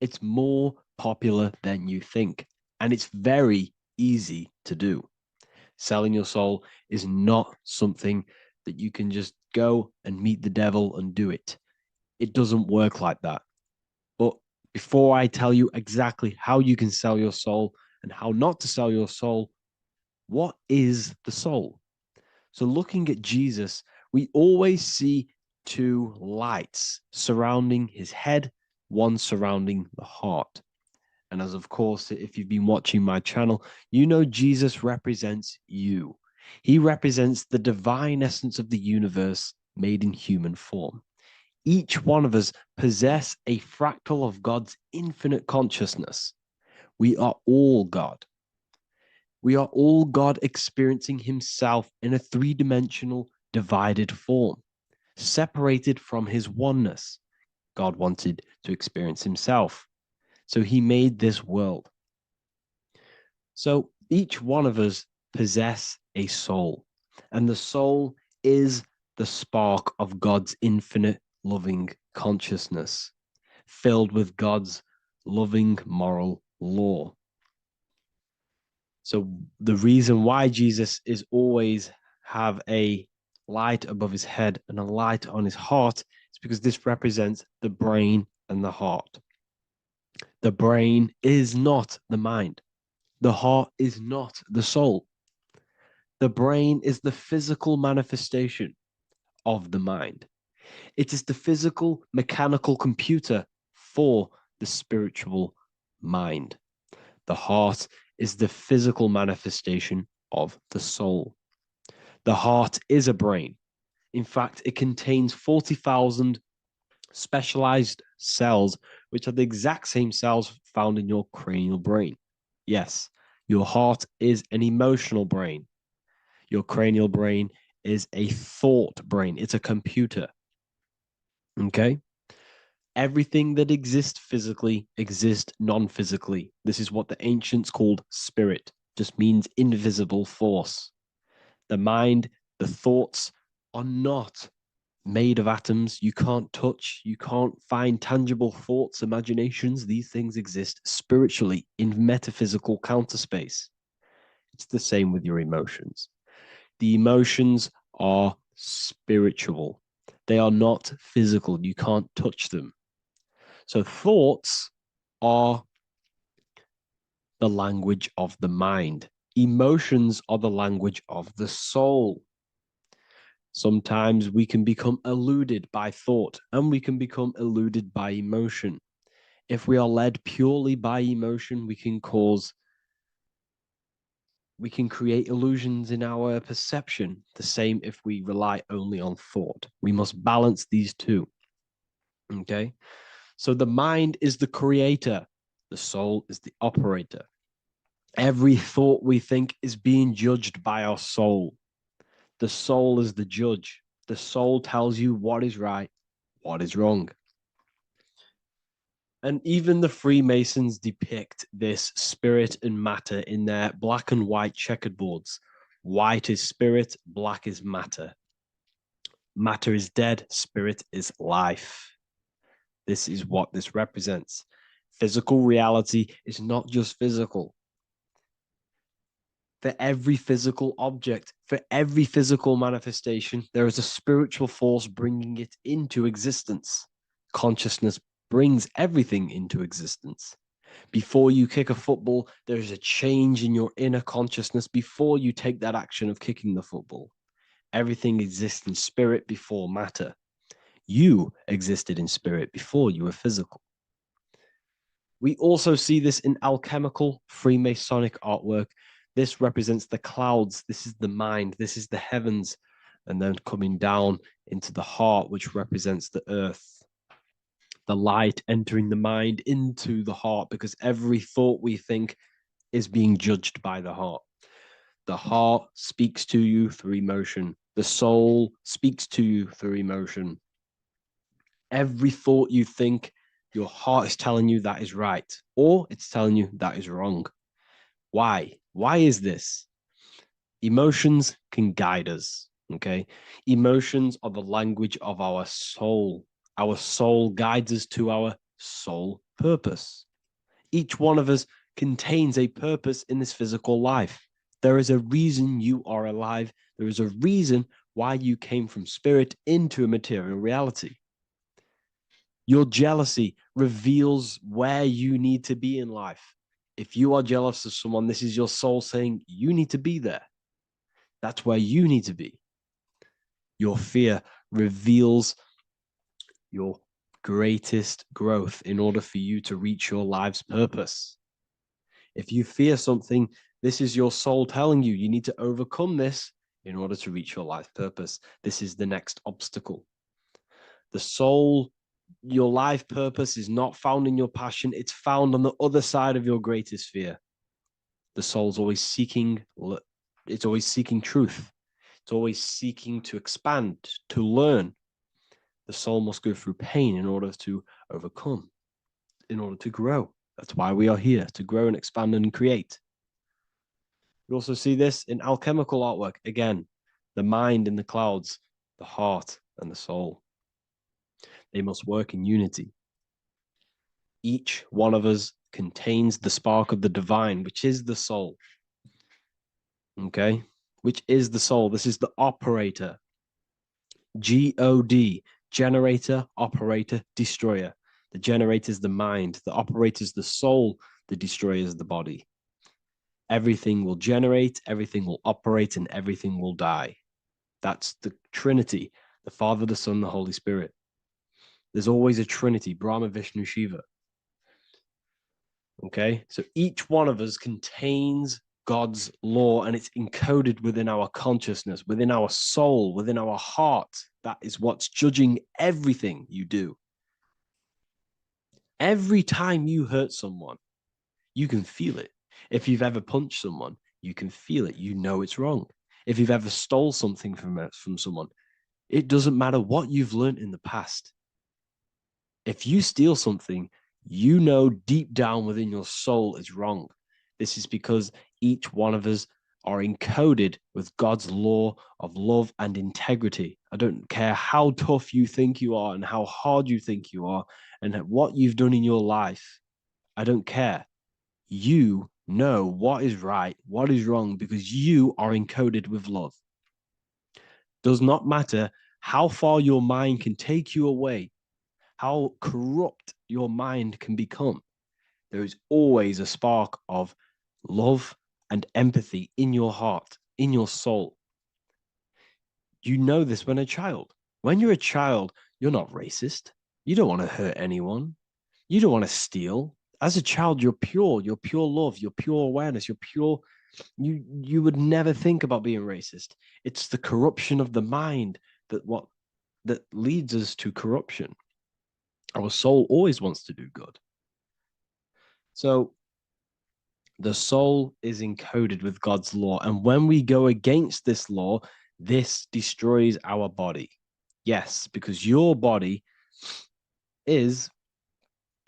It's more popular than you think, and it's very easy to do. Selling your soul is not something that you can just go and meet the devil and do it. It doesn't work like that. But before I tell you exactly how you can sell your soul and how not to sell your soul, what is the soul? So, looking at Jesus, we always see two lights surrounding his head, one surrounding the heart. And as of course, if you've been watching my channel, you know Jesus represents you. He represents the divine essence of the universe made in human form. Each one of us possess a fractal of God's infinite consciousness. We are all God. We are all God experiencing himself in a three-dimensional divided form, separated from his oneness. God wanted to experience himself. So he made this world. So each one of us possess a soul, and the soul is the spark of God's infinite loving consciousness, filled with God's loving moral law. So the reason why Jesus is always have a light above his head and a light on his heart is because this represents the brain and the heart. The brain is not the mind. The heart is not the soul. The brain is the physical manifestation of the mind. It is the physical mechanical computer for the spiritual mind. The heart is the physical manifestation of the soul. The heart is a brain. In fact, it contains 40,000 specialized cells, which are the exact same cells found in your cranial brain. Yes, your heart is an emotional brain. Your cranial brain is a thought brain. It's a computer. Okay? Everything that exists physically exists non-physically. This is what the ancients called spirit, just means invisible force. The mind, the thoughts are not made of atoms. You can't touch, you can't find tangible thoughts, imaginations. These things exist spiritually in metaphysical counterspace. It's the same with your emotions. The emotions are spiritual. They are not physical. You can't touch them. So thoughts are the language of the mind. Emotions are the language of the soul. Sometimes we can become eluded by thought and we can become eluded by emotion. If we are led purely by emotion, we can create illusions in our perception. The same if we rely only on thought. We must balance these two. Okay? So the mind is the creator, the soul is the operator. Every thought we think is being judged by our soul. The soul is the judge. The soul tells you what is right, what is wrong. And even the Freemasons depict this spirit and matter in their black and white checkerboards. White is spirit, black is matter. Matter is dead, spirit is life. This is what this represents. Physical reality is not just physical. For every physical object, for every physical manifestation, there is a spiritual force bringing it into existence. Consciousness brings everything into existence. Before you kick a football, there is a change in your inner consciousness before you take that action of kicking the football. Everything exists in spirit before matter. You existed in spirit before you were physical. We also see this in alchemical Freemasonic artwork. This represents the clouds. This is the mind. This is the heavens. And then coming down into the heart, which represents the earth. The light entering the mind into the heart, because every thought we think is being judged by the heart. The heart speaks to you through emotion. The soul speaks to you through emotion. Every thought you think, your heart is telling you that is right, or it's telling you that is wrong. Why? Why is this? Emotions can guide us, okay? Emotions are the language of our soul. Our soul guides us to our soul purpose. Each one of us contains a purpose in this physical life. There is a reason you are alive. There is a reason why you came from spirit into a material reality. Your jealousy reveals where you need to be in life. If you are jealous of someone, this is your soul saying you need to be there. That's where you need to be. Your fear reveals your greatest growth in order for you to reach your life's purpose. If you fear something, this is your soul telling you need to overcome this in order to reach your life purpose. This is the next obstacle. The soul, your life purpose is not found in your passion. It's found on the other side of your greatest fear. The soul's always seeking, it's always seeking truth. It's always seeking to expand, to learn. The soul must go through pain in order to overcome, in order to grow. That's why we are here, to grow and expand and create. We also see this in alchemical artwork. Again, the mind in the clouds, the heart and the soul. They must work in unity. Each one of us contains the spark of the divine, which is the soul. Okay? Which is the soul. This is the operator. G-O-D, generator, operator, destroyer. The generator is the mind. The operator is the soul. The destroyer is the body. Everything will generate, everything will operate, and everything will die. That's the Trinity, the Father, the Son, the Holy Spirit. There's always a Trinity, Brahma, Vishnu, Shiva. Okay, so each one of us contains God's law, and it's encoded within our consciousness, within our soul, within our heart. That is what's judging everything you do. Every time you hurt someone, you can feel it. If you've ever punched someone, you can feel it. You know it's wrong. If you've ever stole something from someone, it doesn't matter what you've learned in the past. If you steal something, you know deep down within your soul is wrong. This is because each one of us are encoded with God's law of love and integrity. I don't care how tough you think you are and how hard you think you are and what you've done in your life. I don't care. You know what is right, what is wrong, because you are encoded with love. Does not matter how far your mind can take you away, how corrupt your mind can become. There is always a spark of love and empathy in your heart, in your soul. You know this when a child. When you're a child, you're not racist. You don't want to hurt anyone. You don't want to steal. As a child, you're pure love, you're pure awareness, you're pure. You would never think about being racist. It's the corruption of the mind that leads us to corruption. Our soul always wants to do good. So the soul is encoded with God's law. And when we go against this law, this destroys our body. Yes, because your body is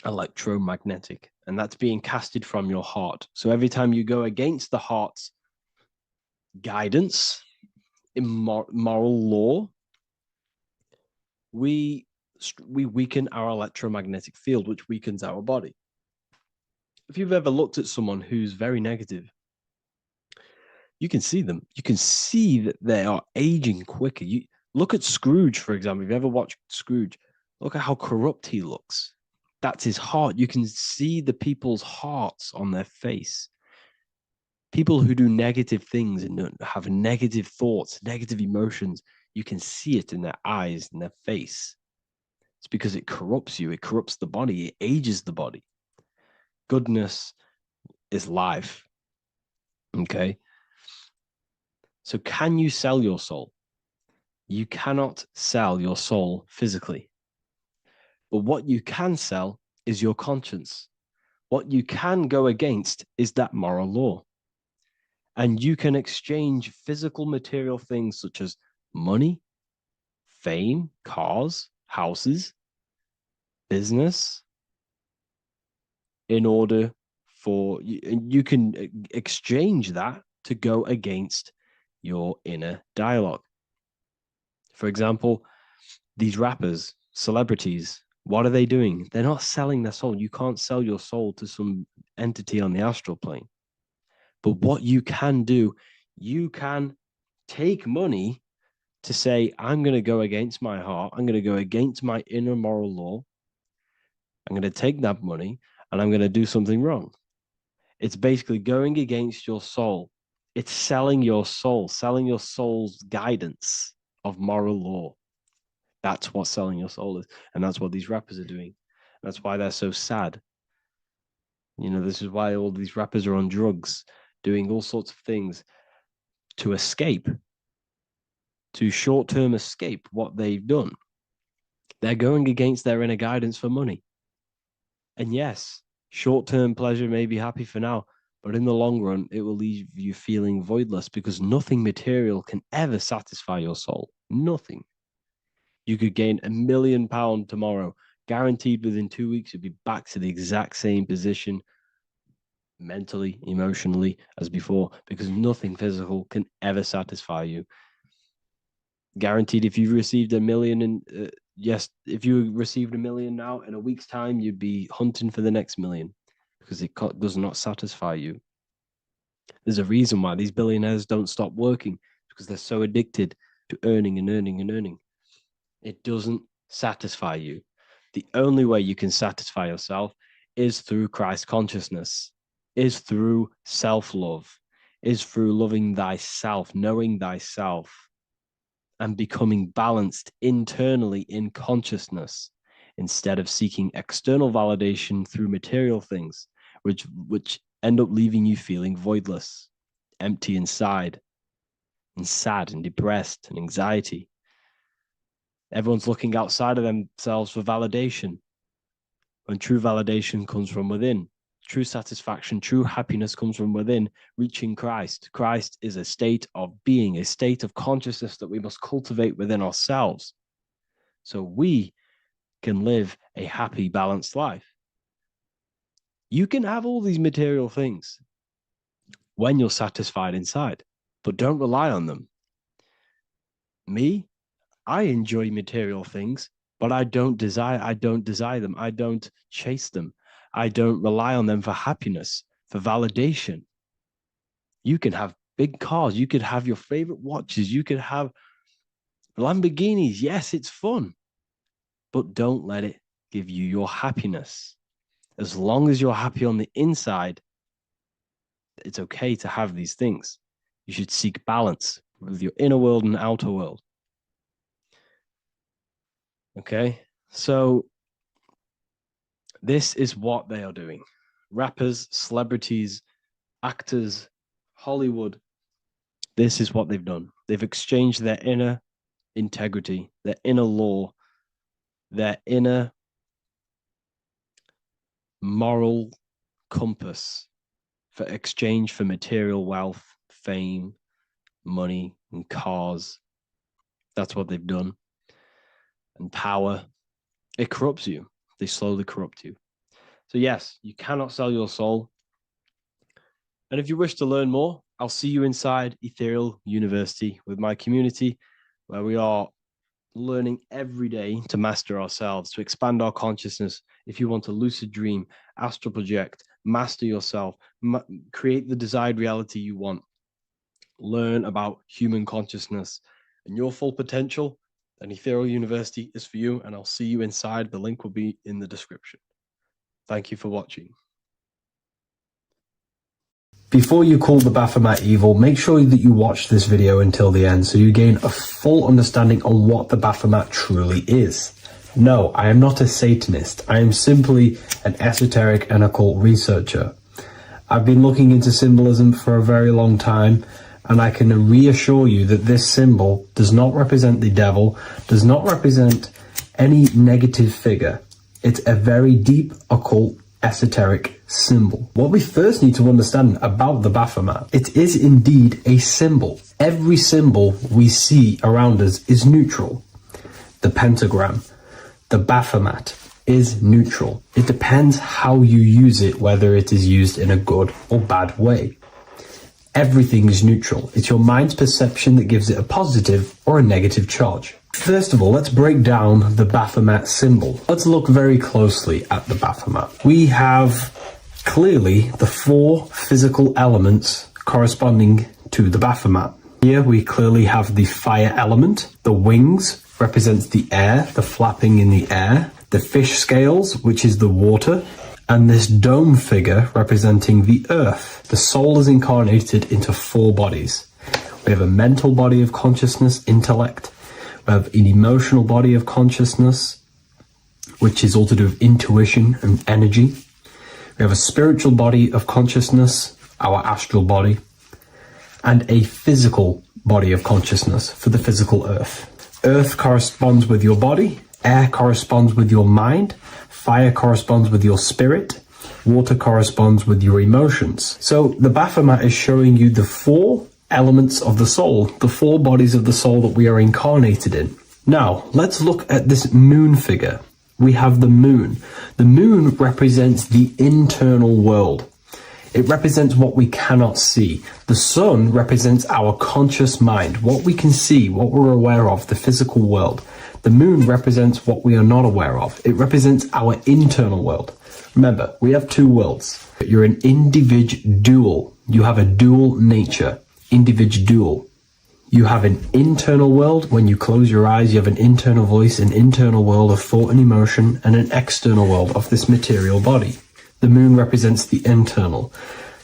electromagnetic, and that's being casted from your heart. So every time you go against the heart's guidance, moral law, we weaken our electromagnetic field, which weakens our body. If you've ever looked at someone who's very negative, you can see them. You can see that they are aging quicker. You look at Scrooge, for example. If you ever watched Scrooge, look at how corrupt he looks. That's his heart. You can see the people's hearts on their face. People who do negative things and have negative thoughts, negative emotions, you can see it in their eyes and their face. It's because it corrupts you. It corrupts the body. It ages the body. Goodness is life. Okay. So can you sell your soul? You cannot sell your soul physically. But what you can sell is your conscience. What you can go against is that moral law. And you can exchange physical material things such as money, fame, cars, houses, business, in order for you can exchange that to go against your inner dialogue. For example, these rappers, celebrities, What are they doing? They're not selling their soul. You can't sell your soul to some entity on the astral plane. But what you can do, you can take money to say, I'm going to go against my heart. I'm going to go against my inner moral law. I'm going to take that money and I'm going to do something wrong. It's basically going against your soul. It's selling your soul's guidance of moral law. That's what selling your soul is. And that's what these rappers are doing. That's why they're so sad. You know, this is why all these rappers are on drugs, doing all sorts of things to escape, to short-term escape what they've done. They're going against their inner guidance for money. And yes, short-term pleasure may be happy for now, but in the long run, it will leave you feeling voidless because nothing material can ever satisfy your soul. Nothing. You could gain £1 million tomorrow, guaranteed within 2 weeks, you'd be back to the exact same position mentally, emotionally as before, because nothing physical can ever satisfy you. Guaranteed, if you received $1 million if you received $1 million now, in a week's time, you'd be hunting for the next million because it does not satisfy you. There's a reason why these billionaires don't stop working, because they're so addicted to earning and earning and earning. It doesn't satisfy you. The only way you can satisfy yourself is through Christ consciousness, is through self-love, is through loving thyself, knowing thyself, and becoming balanced internally in consciousness instead of seeking external validation through material things, which end up leaving you feeling voidless, empty inside, and sad and depressed and anxiety. Everyone's looking outside of themselves for validation, when true validation comes from within. True satisfaction, true happiness comes from within, reaching Christ. Christ is a state of being, a state of consciousness that we must cultivate within ourselves so we can live a happy, balanced life. You can have all these material things when you're satisfied inside, but don't rely on them. Me, I enjoy material things, but I don't desire them. I don't chase them. I don't rely on them for happiness, for validation. You can have big cars. You could have your favorite watches. You could have Lamborghinis. Yes, it's fun, but don't let it give you your happiness. As long as you're happy on the inside, it's okay to have these things. You should seek balance with your inner world and outer world. Okay, so this is what they are doing. Rappers, celebrities, actors, Hollywood. This is what they've done. They've exchanged their inner integrity, their inner law, their inner moral compass for exchange for material wealth, fame, money, and cars. That's what they've done. And power. It corrupts you. They slowly corrupt you. So yes, you cannot sell your soul. And if you wish to learn more, I'll see you inside Ethereal University with my community, where we are learning every day to master ourselves, to expand our consciousness. If you want to lucid dream, astral project, master yourself, create the desired reality you want, learn about human consciousness and your full potential, then Ethereal University is for you, and I'll see you inside. The link will be in the description. Thank you for watching. Before you call the Baphomet evil, make sure that you watch this video until the end so you gain a full understanding on what the Baphomet truly is. No, I am not a Satanist. I am simply an esoteric and occult researcher. I've been looking into symbolism for a very long time, and I can reassure you that this symbol does not represent the devil, does not represent any negative figure. It's a very deep, occult, esoteric symbol. What we first need to understand about the Baphomet, it is indeed a symbol. Every symbol we see around us is neutral. The pentagram, the Baphomet is neutral. It depends how you use it, whether it is used in a good or bad way. Everything is neutral. It's your mind's perception that gives it a positive or a negative charge. First of all, let's break down the Baphomet symbol. Let's look very closely at the Baphomet. We have clearly the 4 physical elements corresponding to the Baphomet. Here we clearly have the fire element. The wings represents the air, the flapping in the air. The fish scales, which is the water. And this dome figure representing the earth. The soul is incarnated into 4 bodies. We have a mental body of consciousness, intellect. We have an emotional body of consciousness, which is all to do with intuition and energy. We have a spiritual body of consciousness, our astral body, and a physical body of consciousness for the physical earth. Earth corresponds with your body, air corresponds with your mind, fire corresponds with your spirit, water corresponds with your emotions. So the Baphomet is showing you the 4 elements of the soul, the 4 bodies of the soul that we are incarnated in. Now, let's look at this moon figure. We have the moon. The moon represents the internal world. It represents what we cannot see. The sun represents our conscious mind, what we can see, what we're aware of, the physical world. The moon represents what we are not aware of. It represents our internal world. Remember, we have 2 worlds. You're an individual. You have a dual nature. Individual. You have an internal world. When you close your eyes, you have an internal voice, an internal world of thought and emotion, and an external world of this material body. The moon represents the internal.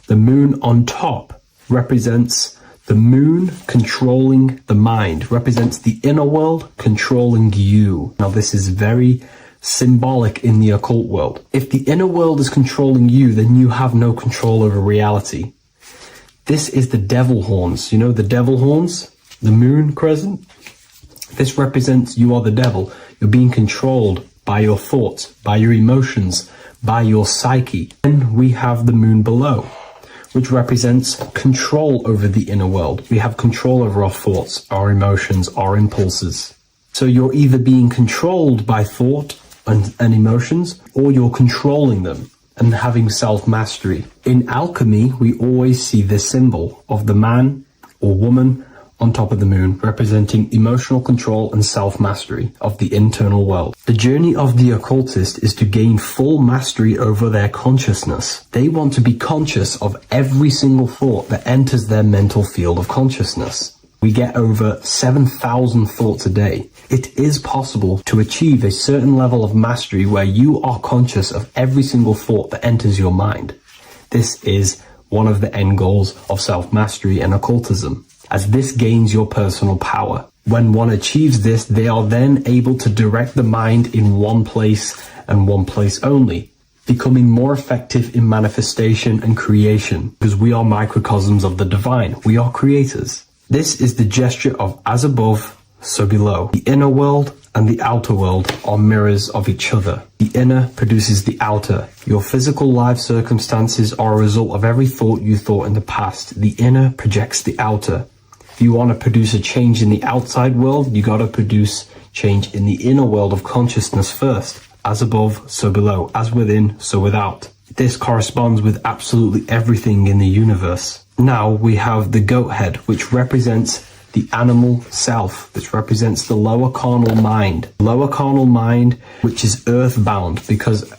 The moon on top represents the moon controlling the mind, represents the inner world controlling you. Now, this is very symbolic in the occult world. If the inner world is controlling you, then you have no control over reality. This is the devil horns. You know the devil horns? The moon crescent? This represents you are the devil. You're being controlled by your thoughts, by your emotions, by your psyche. Then we have the moon below, which represents control over the inner world. We have control over our thoughts, our emotions, our impulses. So you're either being controlled by thought and emotions, or you're controlling them and having self-mastery. In alchemy, we always see this symbol of the man or woman on top of the moon, representing emotional control and self-mastery of the internal world. The journey of the occultist is to gain full mastery over their consciousness. They want to be conscious of every single thought that enters their mental field of consciousness. We get over 7,000 thoughts a day. It is possible to achieve a certain level of mastery where you are conscious of every single thought that enters your mind. This is one of the end goals of self-mastery and occultism, as this gains your personal power. When one achieves this, they are then able to direct the mind in one place and one place only, becoming more effective in manifestation and creation, because we are microcosms of the divine. We are creators. This is the gesture of as above, so below. The inner world and the outer world are mirrors of each other. The inner produces the outer. Your physical life circumstances are a result of every thought you thought in the past. The inner projects the outer. If you want to produce a change in the outside world, you got to produce change in the inner world of consciousness first. As above, so below. As within, so without. This corresponds with absolutely everything in the universe. Now we have the goat head, which represents the animal self. This represents the lower carnal mind. Lower carnal mind, which is earthbound, because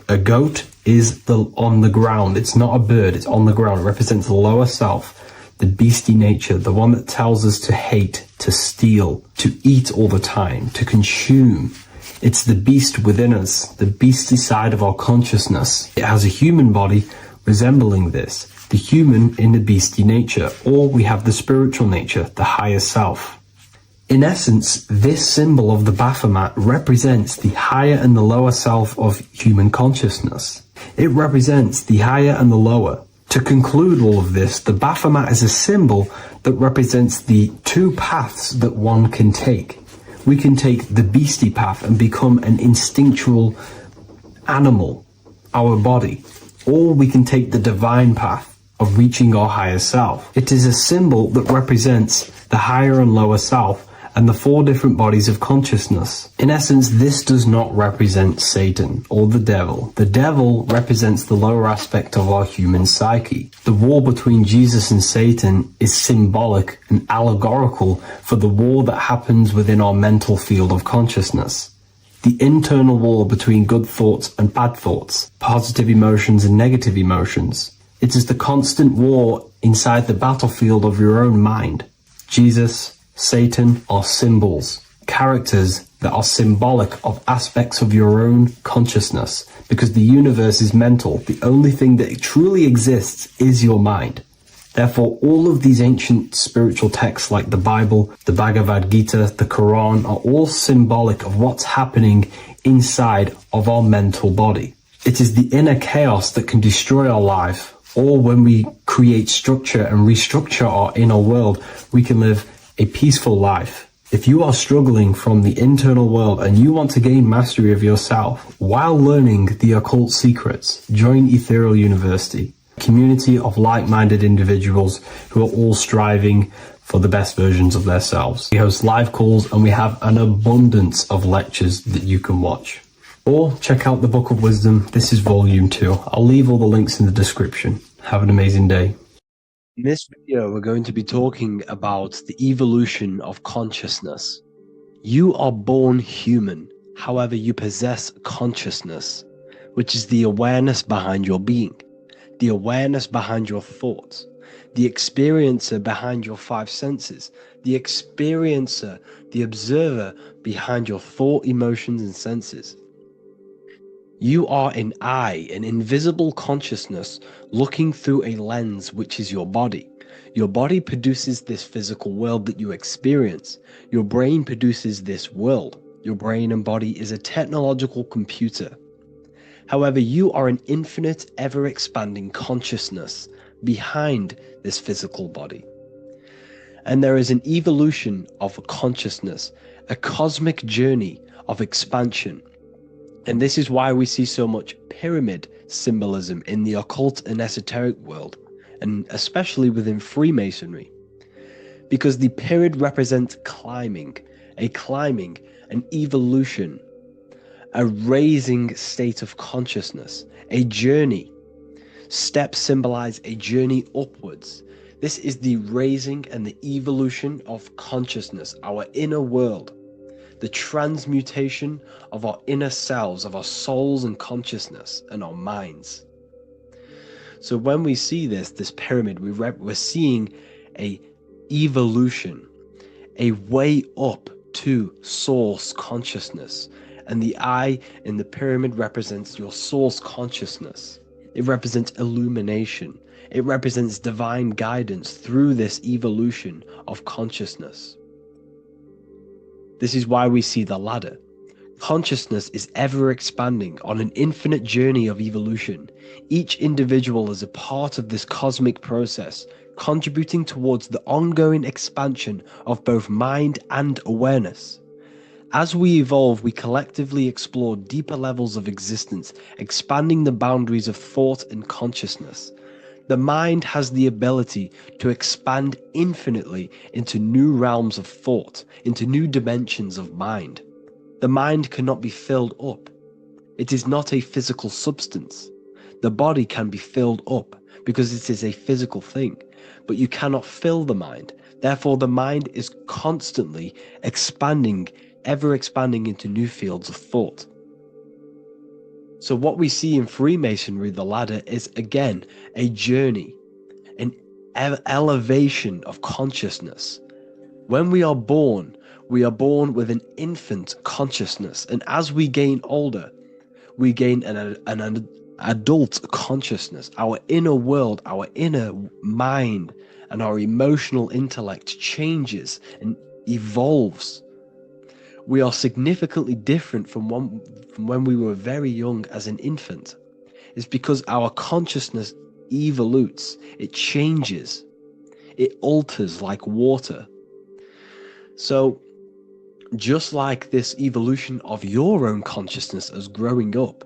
a goat is on the ground. It's not a bird, it's on the ground. It represents the lower self, the beastie nature, the one that tells us to hate, to steal, to eat all the time, to consume. It's the beast within us, the beastie side of our consciousness. It has a human body resembling this, the human in the beastie nature, or we have the spiritual nature, the higher self. In essence, this symbol of the Baphomet represents the higher and the lower self of human consciousness. It represents the higher and the lower. To conclude all of this, the Baphomet is a symbol that represents the 2 paths that one can take. We can take the beastie path and become an instinctual animal, our body, or we can take the divine path of reaching our higher self. It is a symbol that represents the higher and lower self and the 4 different bodies of consciousness. In essence, this does not represent Satan or the devil. The devil represents the lower aspect of our human psyche. The war between Jesus and Satan is symbolic and allegorical for the war that happens within our mental field of consciousness. The internal war between good thoughts and bad thoughts, positive emotions and negative emotions. It is the constant war inside the battlefield of your own mind. Jesus, Satan are symbols, characters that are symbolic of aspects of your own consciousness, because the universe is mental. The only thing that truly exists is your mind. Therefore, all of these ancient spiritual texts like the Bible, the Bhagavad Gita, the Quran are all symbolic of what's happening inside of our mental body. It is the inner chaos that can destroy our life, or when we create structure and restructure our inner world, we can live a peaceful life. If you are struggling from the internal world and you want to gain mastery of yourself while learning the occult secrets, join Ethereal University. Community of like-minded individuals who are all striving for the best versions of themselves. We host live calls and we have an abundance of lectures that you can watch. Or check out the Book of Wisdom. This is volume 2. I'll leave all the links in the description. Have an amazing day. In this video, we're going to be talking about the evolution of consciousness. You are born human, however you possess consciousness, which is the awareness behind your being. The awareness behind your thoughts, the experiencer behind your 5 senses, the experiencer, the observer behind your thought, emotions, and senses. You are an eye, an invisible consciousness looking through a lens which is your body. Your body produces this physical world that you experience. Your brain produces this world. Your brain and body is a technological computer. However, you are an infinite, ever-expanding consciousness behind this physical body. And there is an evolution of consciousness, a cosmic journey of expansion. And this is why we see so much pyramid symbolism in the occult and esoteric world, and especially within Freemasonry. Because the pyramid represents climbing, an evolution, a raising state of consciousness, a journey. Steps symbolize a journey upwards. This is the raising and the evolution of consciousness, our inner world, the transmutation of our inner selves, of our souls and consciousness and our minds. So when we see this pyramid, we're seeing a evolution, a way up to source consciousness. And the eye in the pyramid represents your source consciousness. It represents illumination. It represents divine guidance through this evolution of consciousness. This is why we see the ladder. Consciousness is ever expanding on an infinite journey of evolution. Each individual is a part of this cosmic process, contributing towards the ongoing expansion of both mind and awareness. As we evolve, we collectively explore deeper levels of existence, expanding the boundaries of thought and consciousness. The mind has the ability to expand infinitely into new realms of thought, into new dimensions of mind. The mind cannot be filled up. It is not a physical substance. The body can be filled up because it is a physical thing, but you cannot fill the mind. Therefore, the mind is constantly expanding, ever expanding into new fields of thought. So what we see in Freemasonry, the ladder, is again a journey, an elevation of consciousness. When we are born with an infant consciousness, and as we gain older, we gain an adult consciousness. Our inner world, our inner mind, and our emotional intellect changes and evolves. We are significantly different from when we were very young as an infant. It's because our consciousness evolutes, it changes, it alters like water. So just like this evolution of your own consciousness as growing up,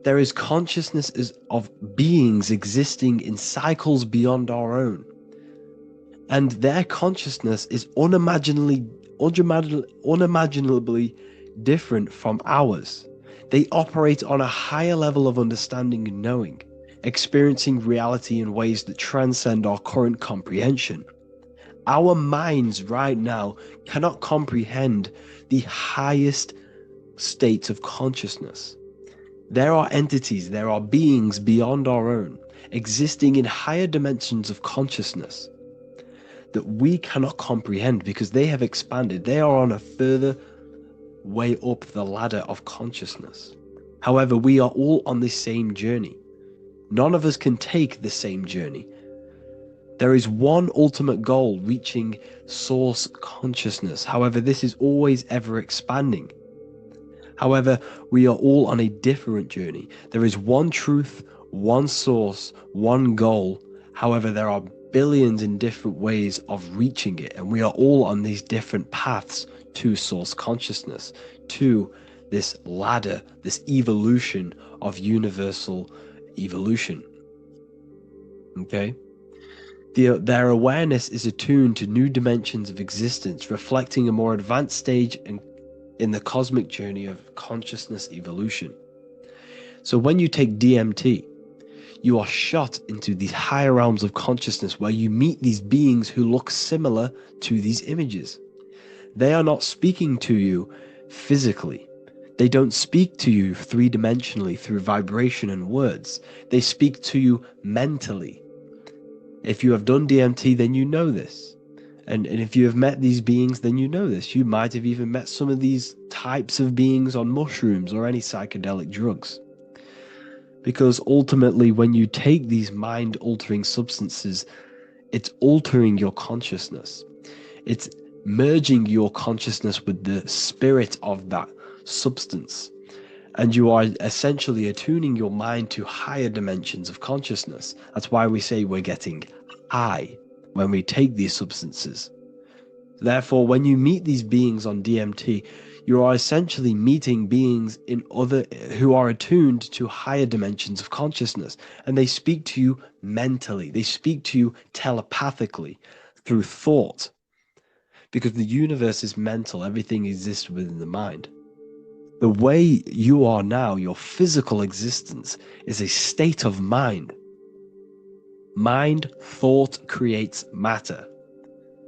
there is consciousness of beings existing in cycles beyond our own. And their consciousness is unimaginably unimaginably different from ours. They operate on a higher level of understanding and knowing, experiencing reality in ways that transcend our current comprehension. Our minds right now cannot comprehend the highest states of consciousness. There are entities, there are beings beyond our own, existing in higher dimensions of consciousness that we cannot comprehend because they have expanded. They are on a further way up the ladder of consciousness. However, we are all on this same journey. None of us can take the same journey. There is one ultimate goal, reaching source consciousness. However, this is always ever expanding. However, we are all on a different journey. There is one truth, one source, one goal. However, there are billions in different ways of reaching it, and we are all on these different paths to source consciousness, to this ladder, this evolution of universal evolution. Okay? Their awareness is attuned to new dimensions of existence, reflecting a more advanced stage in the cosmic journey of consciousness evolution. So when you take DMT, you are shot into these higher realms of consciousness where you meet these beings who look similar to these images. They are not speaking to you physically. They don't speak to you three-dimensionally through vibration and words. They speak to you mentally. If you have done DMT, then you know this. And if you have met these beings, then you know this. You might have even met some of these types of beings on mushrooms or any psychedelic drugs. Because ultimately, when you take these mind-altering substances, it's altering your consciousness. It's merging your consciousness with the spirit of that substance. And you are essentially attuning your mind to higher dimensions of consciousness. That's why we say we're getting high when we take these substances. Therefore, when you meet these beings on DMT, you are essentially meeting beings who are attuned to higher dimensions of consciousness, and they speak to you mentally. They speak to you telepathically through thought, because the universe is mental. Everything exists within the mind. The way you are now, your physical existence, is a state of mind. Mind, thought creates matter.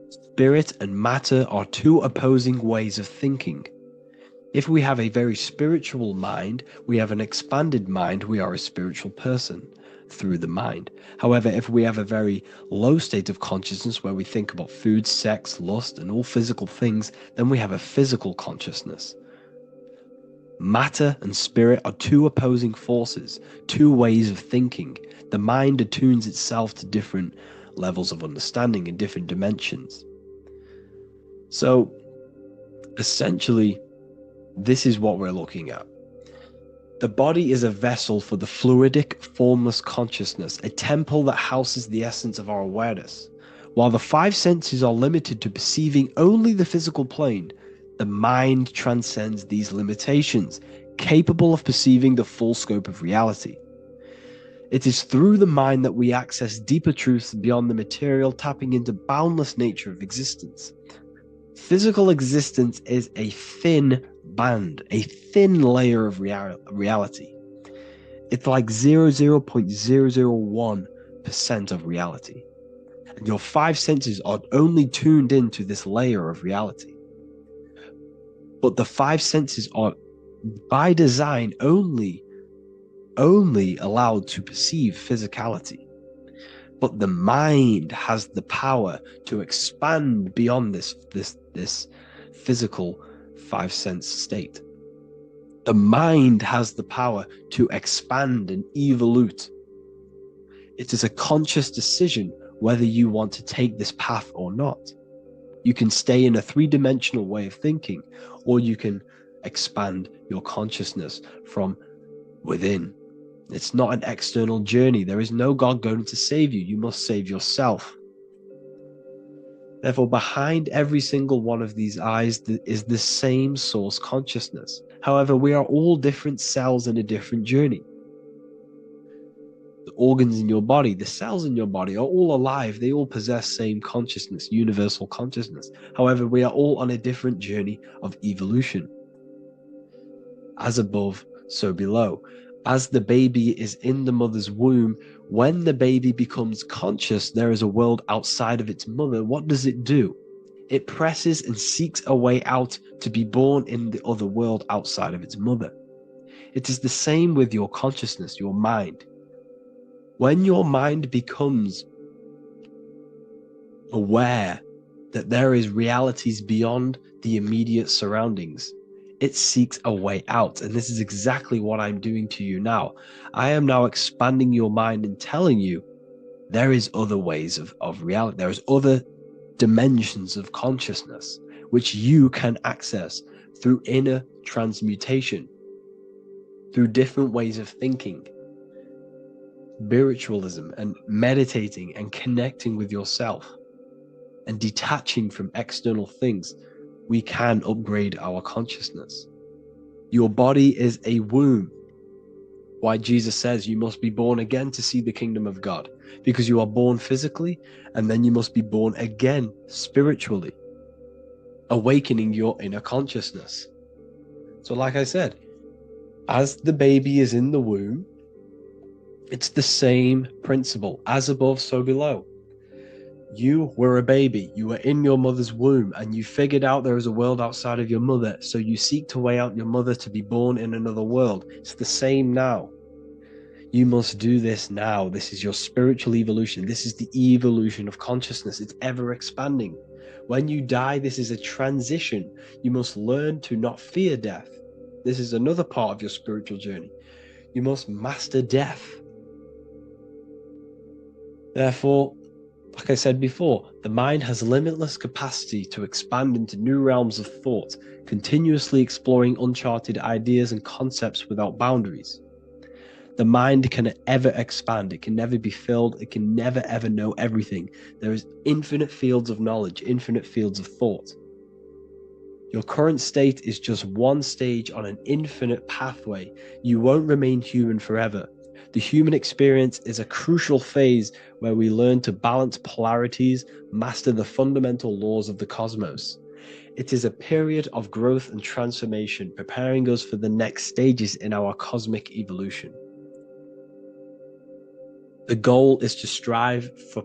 Spirit and matter are two opposing ways of thinking. If we have a very spiritual mind, we have an expanded mind, we are a spiritual person through the mind. However, if we have a very low state of consciousness where we think about food, sex, lust, and all physical things, then we have a physical consciousness. Matter and spirit are two opposing forces, two ways of thinking. The mind attunes itself to different levels of understanding in different dimensions. So, essentially, this is what we're looking at. The body is a vessel for the fluidic, formless consciousness, a temple that houses the essence of our awareness. While the five senses are limited to perceiving only the physical plane, the mind transcends these limitations, capable of perceiving the full scope of reality. It is through the mind that we access deeper truths beyond the material, tapping into boundless nature of existence. Physical existence is a thin band, a thin layer of reality. It's like 0.001% of reality. And your five senses are only tuned into this layer of reality. But the five senses are, by design, only allowed to perceive physicality. But the mind has the power to expand beyond this physical five sense state. The mind has the power to expand and evolute. It is a conscious decision whether you want to take this path or not. You can stay in a three-dimensional way of thinking, or you can expand your consciousness from within. It's not an external journey. There is no God going to save you. You must save yourself. Therefore, behind every single one of these eyes is the same source consciousness. However, we are all different cells in a different journey. organs in your body, the cells in your body are all alive. They all possess same consciousness, universal consciousness. However, we are all on a different journey of evolution. As above, so below. As the baby is in the mother's womb, when the baby becomes conscious, there is a world outside of its mother. What does it do? It presses and seeks a way out to be born in the other world outside of its mother. It is the same with your consciousness, your mind. When your mind becomes aware that there is realities beyond the immediate surroundings, it seeks a way out. And this is exactly what I'm doing to you now. I am now expanding your mind and telling you there is other ways of reality. There's other dimensions of consciousness which you can access through inner transmutation, through different ways of thinking, spiritualism, and meditating and connecting with yourself and detaching from external things. We can upgrade our consciousness. Your body is a womb. Why Jesus says you must be born again to see the kingdom of God, because you are born physically and then you must be born again spiritually, awakening your inner consciousness. So like I said, as the baby is in the womb, it's the same principle. As above, so below. You were a baby, you were in your mother's womb, and you figured out there is a world outside of your mother, so you seek to weigh out your mother to be born in another world. It's the same now. You must do this now. This is your spiritual evolution. This is the evolution of consciousness. It's ever expanding. When you die, this is a transition. You must learn to not fear death. This is another part of your spiritual journey. You must master death. Therefore, like I said before, the mind has limitless capacity to expand into new realms of thought, continuously exploring uncharted ideas and concepts without boundaries. The mind can ever expand. It can never be filled. It can never ever know everything. There is infinite fields of knowledge, infinite fields of thought. Your current state is just one stage on an infinite pathway. You won't remain human forever. The human experience is a crucial phase where we learn to balance polarities, master the fundamental laws of the cosmos. It is a period of growth and transformation, preparing us for the next stages in our cosmic evolution. The goal is to strive for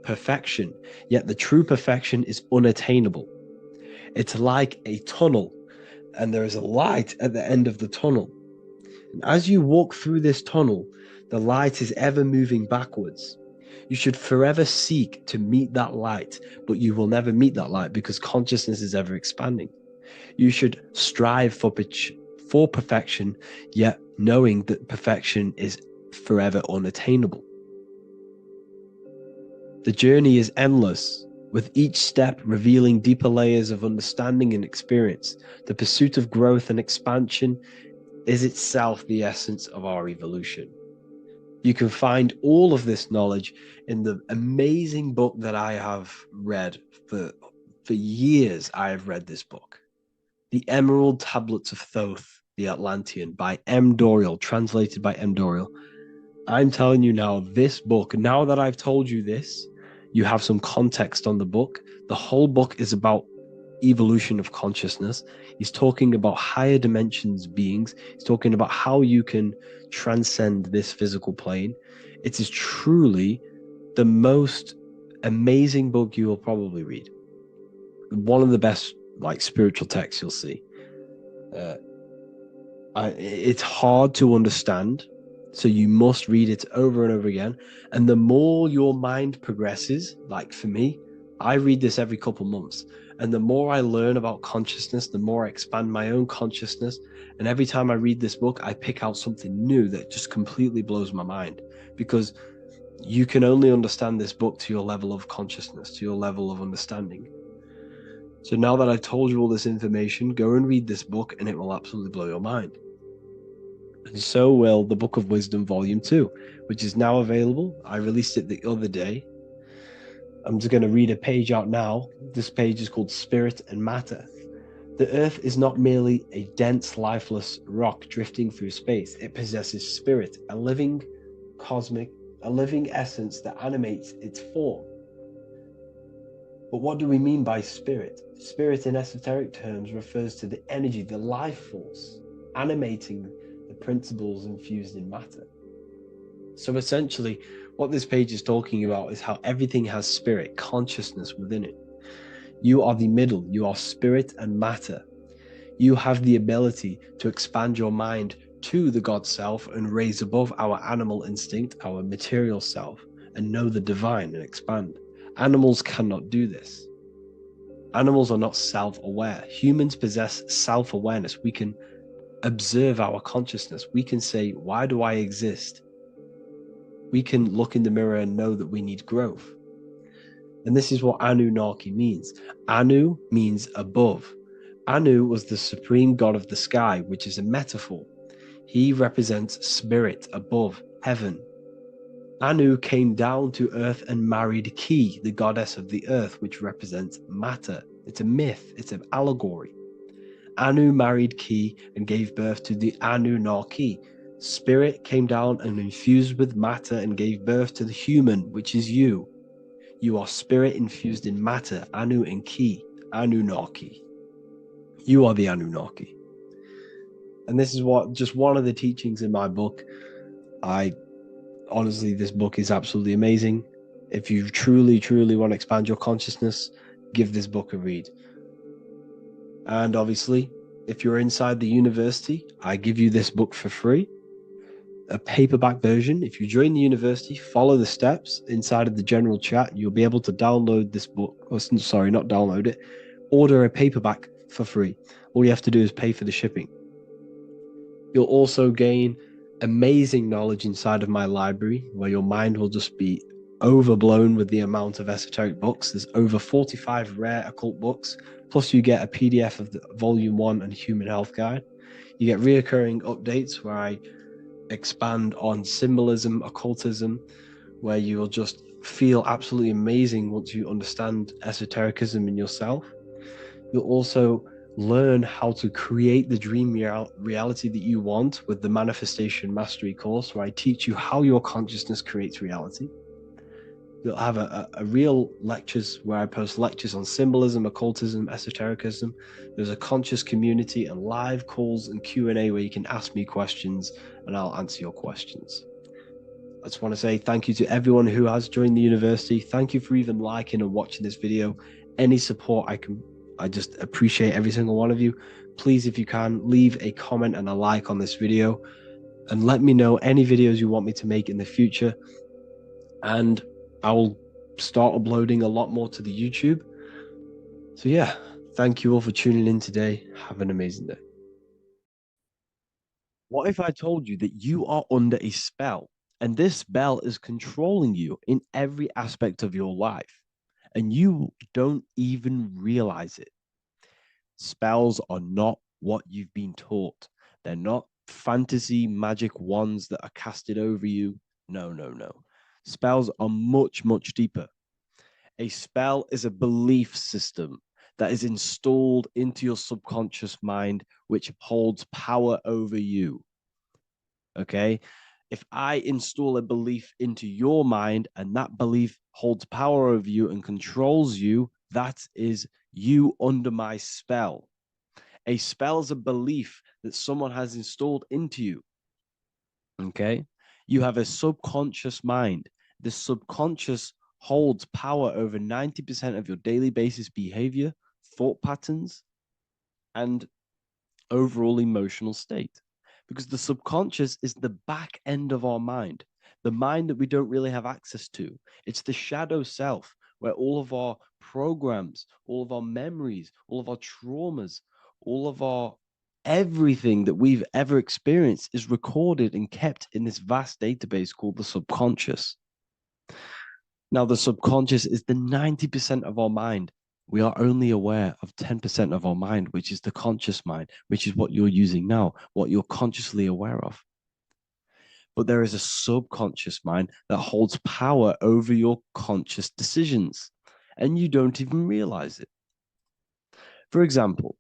perfection, yet the true perfection is unattainable. It's like a tunnel, and there is a light at the end of the tunnel. And as you walk through this tunnel, the light is ever moving backwards. You should forever seek to meet that light, but you will never meet that light because consciousness is ever expanding. You should strive for perfection, yet knowing that perfection is forever unattainable. The journey is endless, with each step revealing deeper layers of understanding and experience. The pursuit of growth and expansion is itself the essence of our evolution. You can find all of this knowledge in the amazing book that I have read for years. I have read this book, The Emerald Tablets of Thoth, the Atlantean, by M. Dorial, translated by M. Dorial. I'm telling you now, this book, now that I've told you this, you have some context on the book. The whole book is about evolution of consciousness. He's talking about higher dimensions beings. He's talking about how you can transcend this physical plane. It is truly the most amazing book you will probably read. One of the best spiritual texts you'll see. It's hard to understand, so you must read it over and over again. And the more your mind progresses, like for me, I read this every couple months. And the more I learn about consciousness, the more I expand my own consciousness. And every time I read this book, I pick out something new that just completely blows my mind, because you can only understand this book to your level of consciousness, to your level of understanding. So now that I've told you all this information, go and read this book and it will absolutely blow your mind. And so will the Book of Wisdom Volume 2, which is now available. I released it the other day. I'm just going to read a page out now. This page is called Spirit and Matter. The Earth is not merely a dense, lifeless rock drifting through space. It possesses spirit, a living cosmic a living essence that animates its form. But what do we mean by spirit? Spirit in esoteric terms refers to the energy, the life force, animating the principles infused in matter. So essentially, what this page is talking about is how everything has spirit, consciousness within it. You are the middle, you are spirit and matter. You have the ability to expand your mind to the God self and raise above our animal instinct, our material self, and know the divine and expand. Animals cannot do this. Animals are not self-aware. Humans possess self-awareness. We can observe our consciousness. We can say, why do I exist? We can look in the mirror and know that we need growth. And this is what Anunnaki means. Anu means above. Anu was the supreme god of the sky, which is a metaphor. He represents spirit above, heaven. Anu came down to earth and married Ki, the goddess of the earth, which represents matter. It's a myth, it's an allegory. Anu married Ki and gave birth to the Anunnaki. Spirit came down and infused with matter and gave birth to the human, which is you. You are spirit infused in matter, Anu and Ki, Anunnaki. You are the Anunnaki. And this is what just one of the teachings in my book. Honestly, this book is absolutely amazing. If you truly, truly want to expand your consciousness, give this book a read. And obviously, if you're inside the university, I give you this book for free. A paperback version. If you join the university, follow the steps inside of the general chat. You'll be able to download this book. Or, sorry, not download it. Order a paperback for free. All you have to do is pay for the shipping. You'll also gain amazing knowledge inside of my library, where your mind will just be overblown with the amount of esoteric books. There's over 45 rare occult books, plus you get a PDF of the Volume 1 and Human Health Guide. You get reoccurring updates where I expand on symbolism, occultism, where you will just feel absolutely amazing once you understand esotericism in yourself. You'll also learn how to create the dream reality that you want with the Manifestation Mastery course, where I teach you how your consciousness creates reality. You'll have a real lectures where I post lectures on symbolism, occultism, esotericism. There's a conscious community and live calls and Q&A where you can ask me questions and I'll answer your questions. I just want to say thank you to everyone who has joined the university. Thank you for even liking and watching this video. Any support I just appreciate every single one of you. Please, if you can, leave a comment and a like on this video and let me know any videos you want me to make in the future. And I will start uploading a lot more to the YouTube. So yeah, thank you all for tuning in today. Have an amazing day. What if I told you that you are under a spell and this spell is controlling you in every aspect of your life and you don't even realize it? Spells are not what you've been taught. They're not fantasy magic wands that are casted over you. No, no, no. Spells are much, much deeper. A spell is a belief system that is installed into your subconscious mind, which holds power over you. Okay? If I install a belief into your mind and that belief holds power over you and controls you, that is you under my spell. A spell is a belief that someone has installed into you. Okay? You have a subconscious mind. The subconscious holds power over 90% of your daily basis behavior, thought patterns, and overall emotional state. Because the subconscious is the back end of our mind, the mind that we don't really have access to. It's the shadow self where all of our programs, all of our memories, all of our traumas, all of our everything that we've ever experienced is recorded and kept in this vast database called the subconscious. Now, the subconscious is the 90% of our mind. We are only aware of 10% of our mind, which is the conscious mind, which is what you're using now, what you're consciously aware of. But there is a subconscious mind that holds power over your conscious decisions, and you don't even realize it. For example,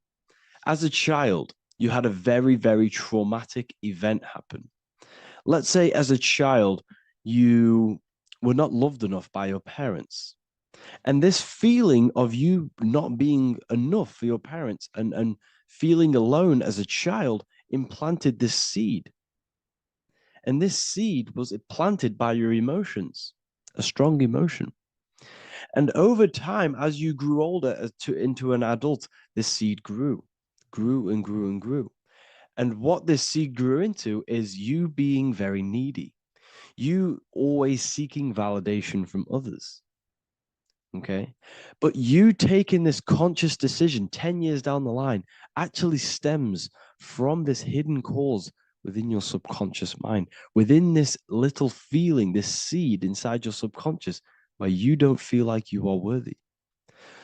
as a child, you had a very, very traumatic event happen. Let's say as a child, you were not loved enough by your parents. And this feeling of you not being enough for your parents and feeling alone as a child implanted this seed. And this seed was planted by your emotions, a strong emotion. And over time, as you grew older into an adult, this seed grew and grew and grew. And what this seed grew into is you being very needy, you always seeking validation from others. Okay. But you taking this conscious decision 10 years down the line actually stems from this hidden cause within your subconscious mind, within this little feeling, this seed inside your subconscious where you don't feel like you are worthy.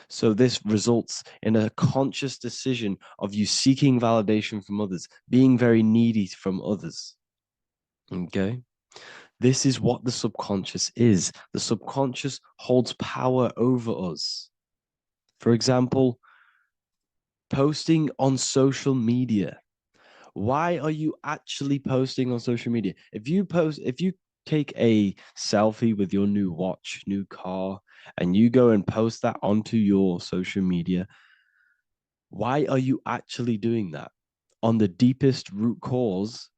So this results in a conscious decision of you seeking validation from others, being very needy from others. Okay. This is what the subconscious is. The subconscious holds power over us. For example, posting on social media. Why are you actually posting on social media? If you take a selfie with your new watch, new car, and you go and post that onto your social media, why are you actually doing that? On the deepest root cause,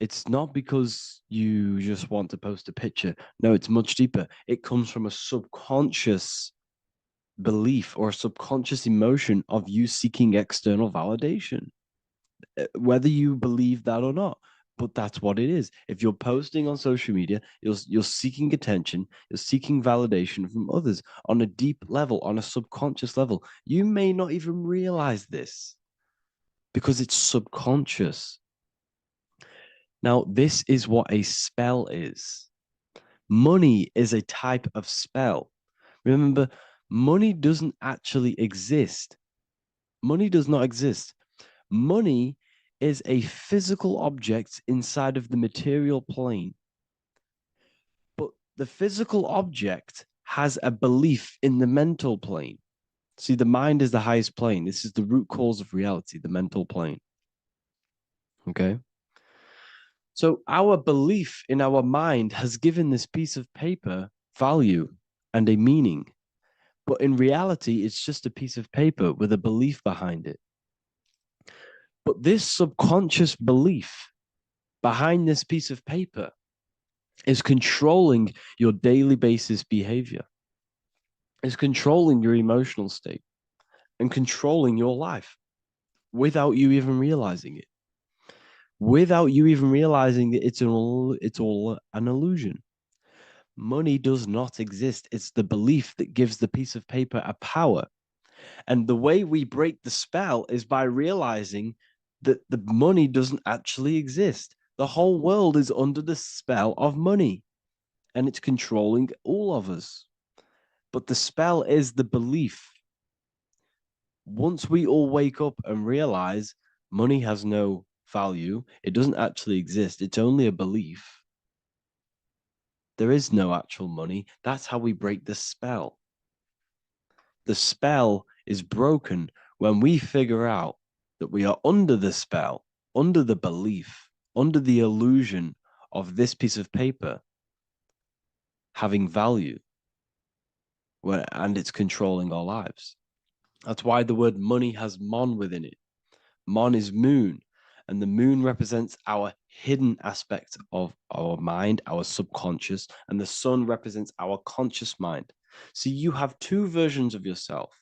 it's not because you just want to post a picture. No, it's much deeper. It comes from a subconscious belief or a subconscious emotion of you seeking external validation, whether you believe that or not. But that's what it is. If you're posting on social media, you're seeking attention, you're seeking validation from others on a deep level, on a subconscious level. You may not even realize this because it's subconscious. Now, this is what a spell is. Money is a type of spell. Remember, money doesn't actually exist. Money does not exist. Money is a physical object inside of the material plane. But the physical object has a belief in the mental plane. See, the mind is the highest plane. This is the root cause of reality, the mental plane. Okay. So our belief in our mind has given this piece of paper value and a meaning. But in reality, it's just a piece of paper with a belief behind it. But this subconscious belief behind this piece of paper is controlling your daily basis behavior, is controlling your emotional state and controlling your life without you even realizing it, without you even realizing that it's all an illusion. Money does not exist. It's the belief that gives the piece of paper a power. And the way we break the spell is by realizing that the money doesn't actually exist. The whole world is under the spell of money and it's controlling all of us. But the spell is the belief. Once we all wake up and realize money has no value, it doesn't actually exist, it's only a belief. There is no actual money. That's how we break the spell. The spell is broken when we figure out that we are under the spell, under the belief, under the illusion of this piece of paper having value, and it's controlling our lives. That's why the word money has mon within it. Mon is moon, and the moon represents our hidden aspect of our mind, our subconscious, and the sun represents our conscious mind. So you have two versions of yourself.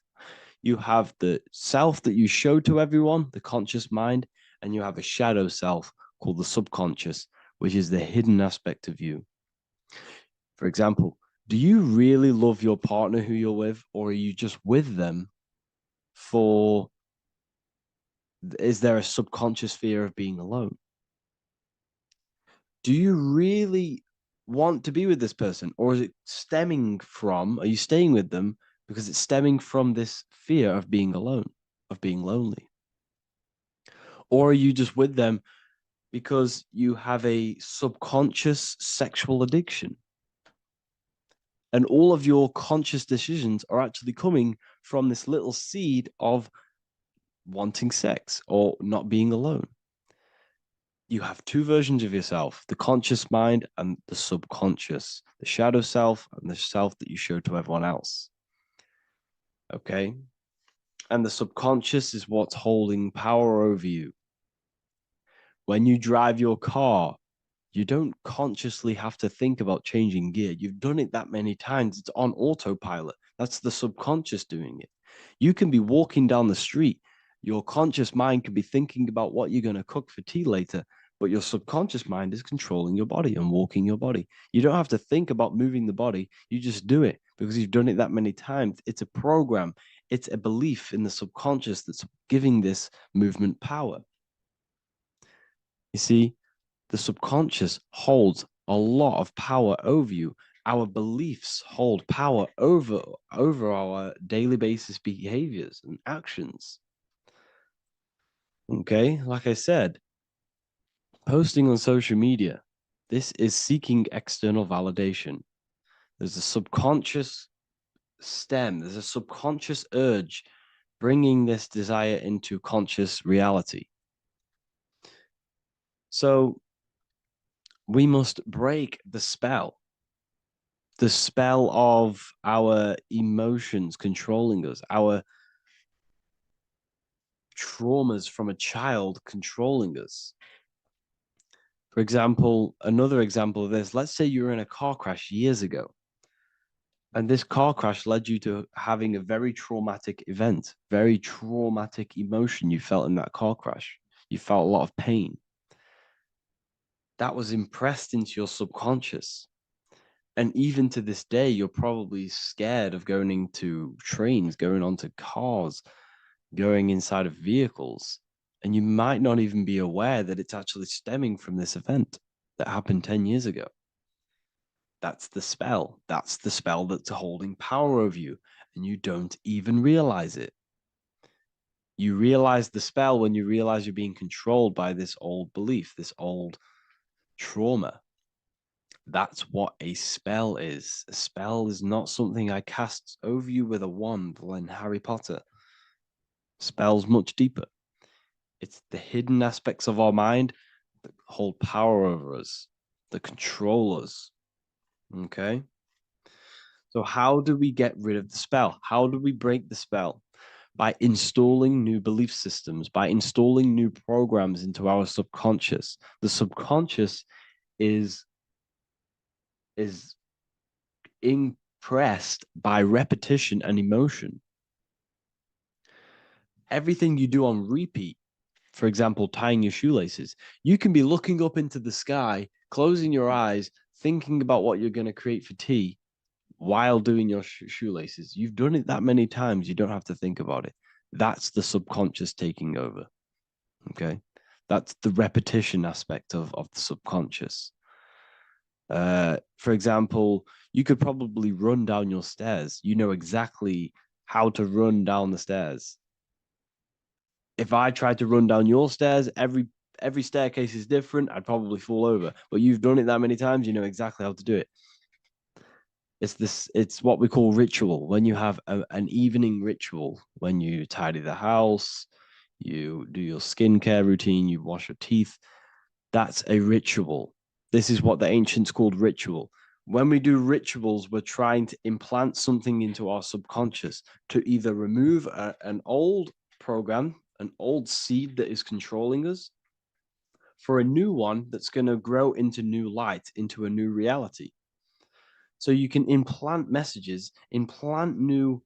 You have the self that you show to everyone, the conscious mind, and you have a shadow self called the subconscious, which is the hidden aspect of you. For example, do you really love your partner who you're with, or are you just with them for, is there a subconscious fear of being alone? Do you really want to be with this person, or is it stemming from, are you staying with them because it's stemming from this fear of being alone, of being lonely? Or are you just with them because you have a subconscious sexual addiction? And all of your conscious decisions are actually coming from this little seed of wanting sex or not being alone. you have two versions of yourself, the conscious mind and the subconscious, the shadow self and the self that you show to everyone else. Okay. And the subconscious is what's holding power over you. When you drive your car, you don't consciously have to think about changing gear. You've done it that many times. It's on autopilot. That's the subconscious doing it. You can be walking down the street. Your conscious mind can be thinking about what you're going to cook for tea later, but your subconscious mind is controlling your body and walking your body. You don't have to think about moving the body. You just do it because you've done it that many times. It's a program. It's a belief in the subconscious that's giving this movement power. You see, the subconscious holds a lot of power over you. Our beliefs hold power over our daily basis behaviors and actions. Okay, like I said, posting on social media, this is seeking external validation. There's a subconscious there's a subconscious urge bringing this desire into conscious reality. So we must break the spell of our emotions controlling us, our traumas from a child controlling us. For example, another example of this, let's say you were in a car crash years ago, and this car crash led you to having a very traumatic event, very traumatic emotion you felt in that car crash. You felt a lot of pain. That was impressed into your subconscious. And even to this day, you're probably scared of going into trains, going onto cars, going inside of vehicles. And you might not even be aware that it's actually stemming from this event that happened 10 years ago. That's the spell. That's the spell that's holding power over you. And you don't even realize it. You realize the spell when you realize you're being controlled by this old belief, this old trauma. That's what a spell is. A spell is not something I cast over you with a wand like Harry Potter. Spell's much deeper. It's the hidden aspects of our mind that hold power over us, that control us. Okay? So, how do we get rid of the spell? How do we break the spell? By installing new belief systems, by installing new programs into our subconscious. The subconscious is impressed by repetition and emotion. Everything you do on repeat, for example, tying your shoelaces, you can be looking up into the sky, closing your eyes, thinking about what you're going to create for tea while doing your shoelaces. You've done it that many times, you don't have to think about it. That's the subconscious taking over. Okay. That's the repetition aspect of the subconscious. For example, you could probably run down your stairs. You know exactly how to run down the stairs. If I tried to run down your stairs, every staircase is different. I'd probably fall over. But you've done it that many times, you know exactly how to do it. It's what we call ritual. When you have an evening ritual, when you tidy the house, you do your skincare routine, you wash your teeth, that's a ritual. This is what the ancients called ritual. When we do rituals, we're trying to implant something into our subconscious to either remove an old program, an old seed that is controlling us, for a new one that's going to grow into new light, into a new reality. So you can implant messages, implant new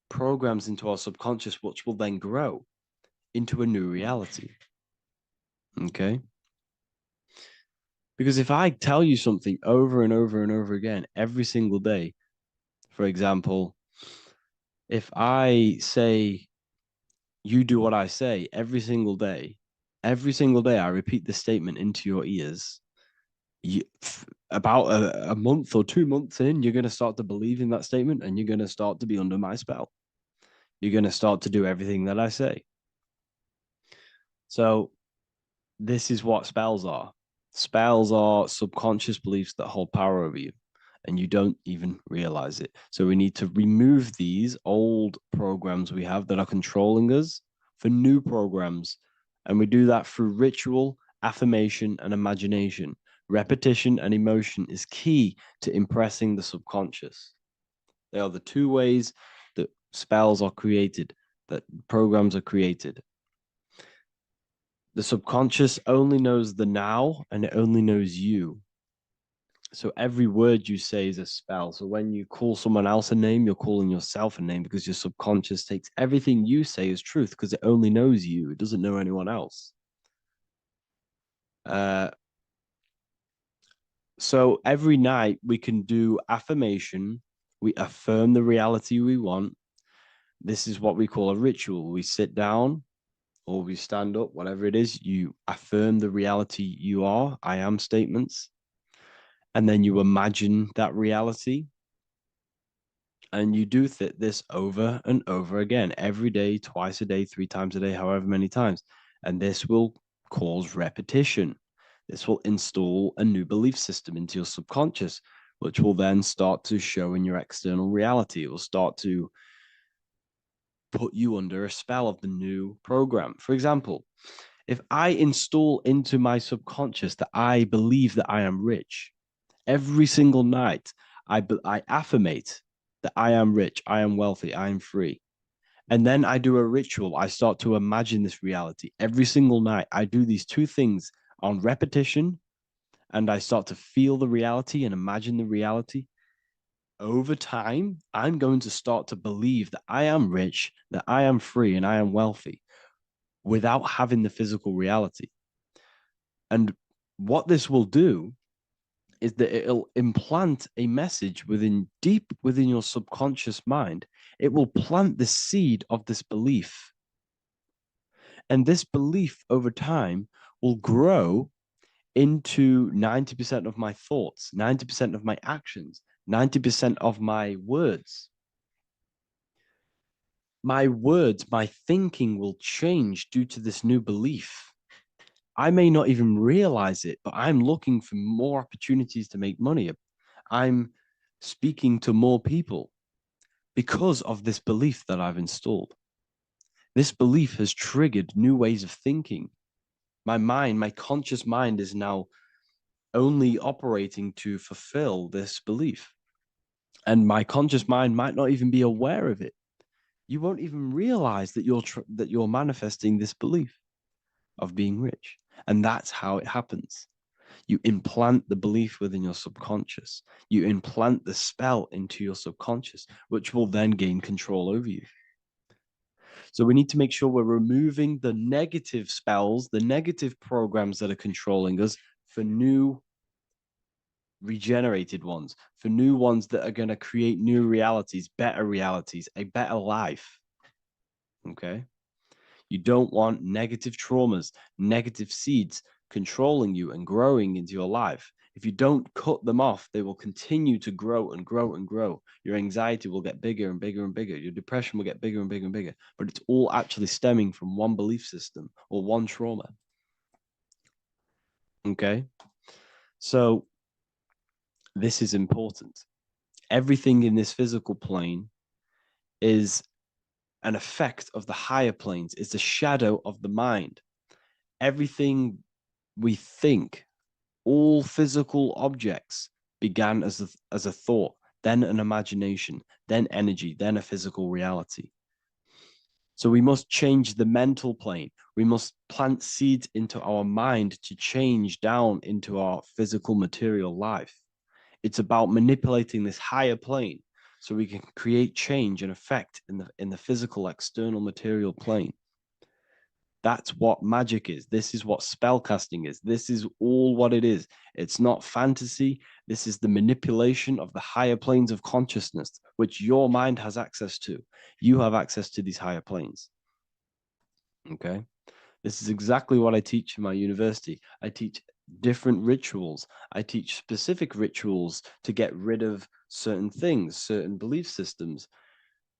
programs into our subconscious, which will then grow into a new reality. Okay? Because if I tell you something over and over and over again every single day, for example, if I say, you do what I say every single day I repeat this statement into your ears, about a month or 2 months in, you're going to start to believe in that statement and you're going to start to be under my spell. You're going to start to do everything that I say. So this is what spells are. Spells are subconscious beliefs that hold power over you and you don't even realize it. So we need to remove these old programs we have that are controlling us for new programs. And we do that through ritual affirmation and imagination. Repetition and emotion is key to impressing the subconscious. They are the two ways that spells are created, that programs are created. The subconscious only knows the now, and it only knows you. So every word you say is a spell. So when you call someone else a name, you're calling yourself a name, because your subconscious takes everything you say as truth, because it only knows you. It doesn't know anyone else. So every night we can do affirmation. We affirm the reality we want. This is what we call a ritual. We sit down or we stand up, whatever it is, you affirm the reality you are, I am statements. And then you imagine that reality. And you do this over and over again, every day, twice a day, 3 times a day, however many times. And this will cause repetition. This will install a new belief system into your subconscious, which will then start to show in your external reality. It will start to put you under a spell of the new program. For example, if I install into my subconscious that I believe that I am rich, every single night I affirmate that I am rich, I am wealthy, I am free. And then I do a ritual. I start to imagine this reality. Every single night, I do these two things on repetition, and I start to feel the reality and imagine the reality. Over time, I'm going to start to believe that I am rich, that I am free, and I am wealthy without having the physical reality. And what this will do is that it'll implant a message deep within your subconscious mind. It will plant the seed of this belief. And this belief over time will grow into 90% of my thoughts, 90% of my actions, 90% of my words. My words, my thinking will change due to this new belief. I may not even realize it, but I'm looking for more opportunities to make money. I'm speaking to more people because of this belief that I've installed. This belief has triggered new ways of thinking. My mind, my conscious mind is now only operating to fulfill this belief. And my conscious mind might not even be aware of it. You won't even realize that you're manifesting this belief of being rich. And that's how it happens. You implant the belief within your subconscious. You implant the spell into your subconscious, which will then gain control over you. So we need to make sure we're removing the negative spells, the negative programs that are controlling us, for new regenerated ones, for new ones that are going to create new realities, a better life. Okay? You don't want negative traumas, negative seeds controlling you and growing into your life. If you don't cut them off, they will continue to grow and grow and grow. Your anxiety will get bigger and bigger and bigger. Your depression will get bigger and bigger and bigger. But it's all actually stemming from one belief system or one trauma. Okay? So this is important. Everything in this physical plane is an effect of the higher planes. It's a shadow of the mind. Everything we think, all physical objects, began as a thought, then an imagination, then energy, then a physical reality. So we must change the mental plane. We must plant seeds into our mind to change down into our physical material life. It's about manipulating this higher plane so we can create change and effect in the physical external material plane. That's what magic is. This is what spellcasting is. This is all what it is. It's not fantasy. This is the manipulation of the higher planes of consciousness, which your mind has access to. You have access to these higher planes. Okay. This is exactly what I teach in my university. I teach different rituals. I teach specific rituals to get rid of certain things, certain belief systems.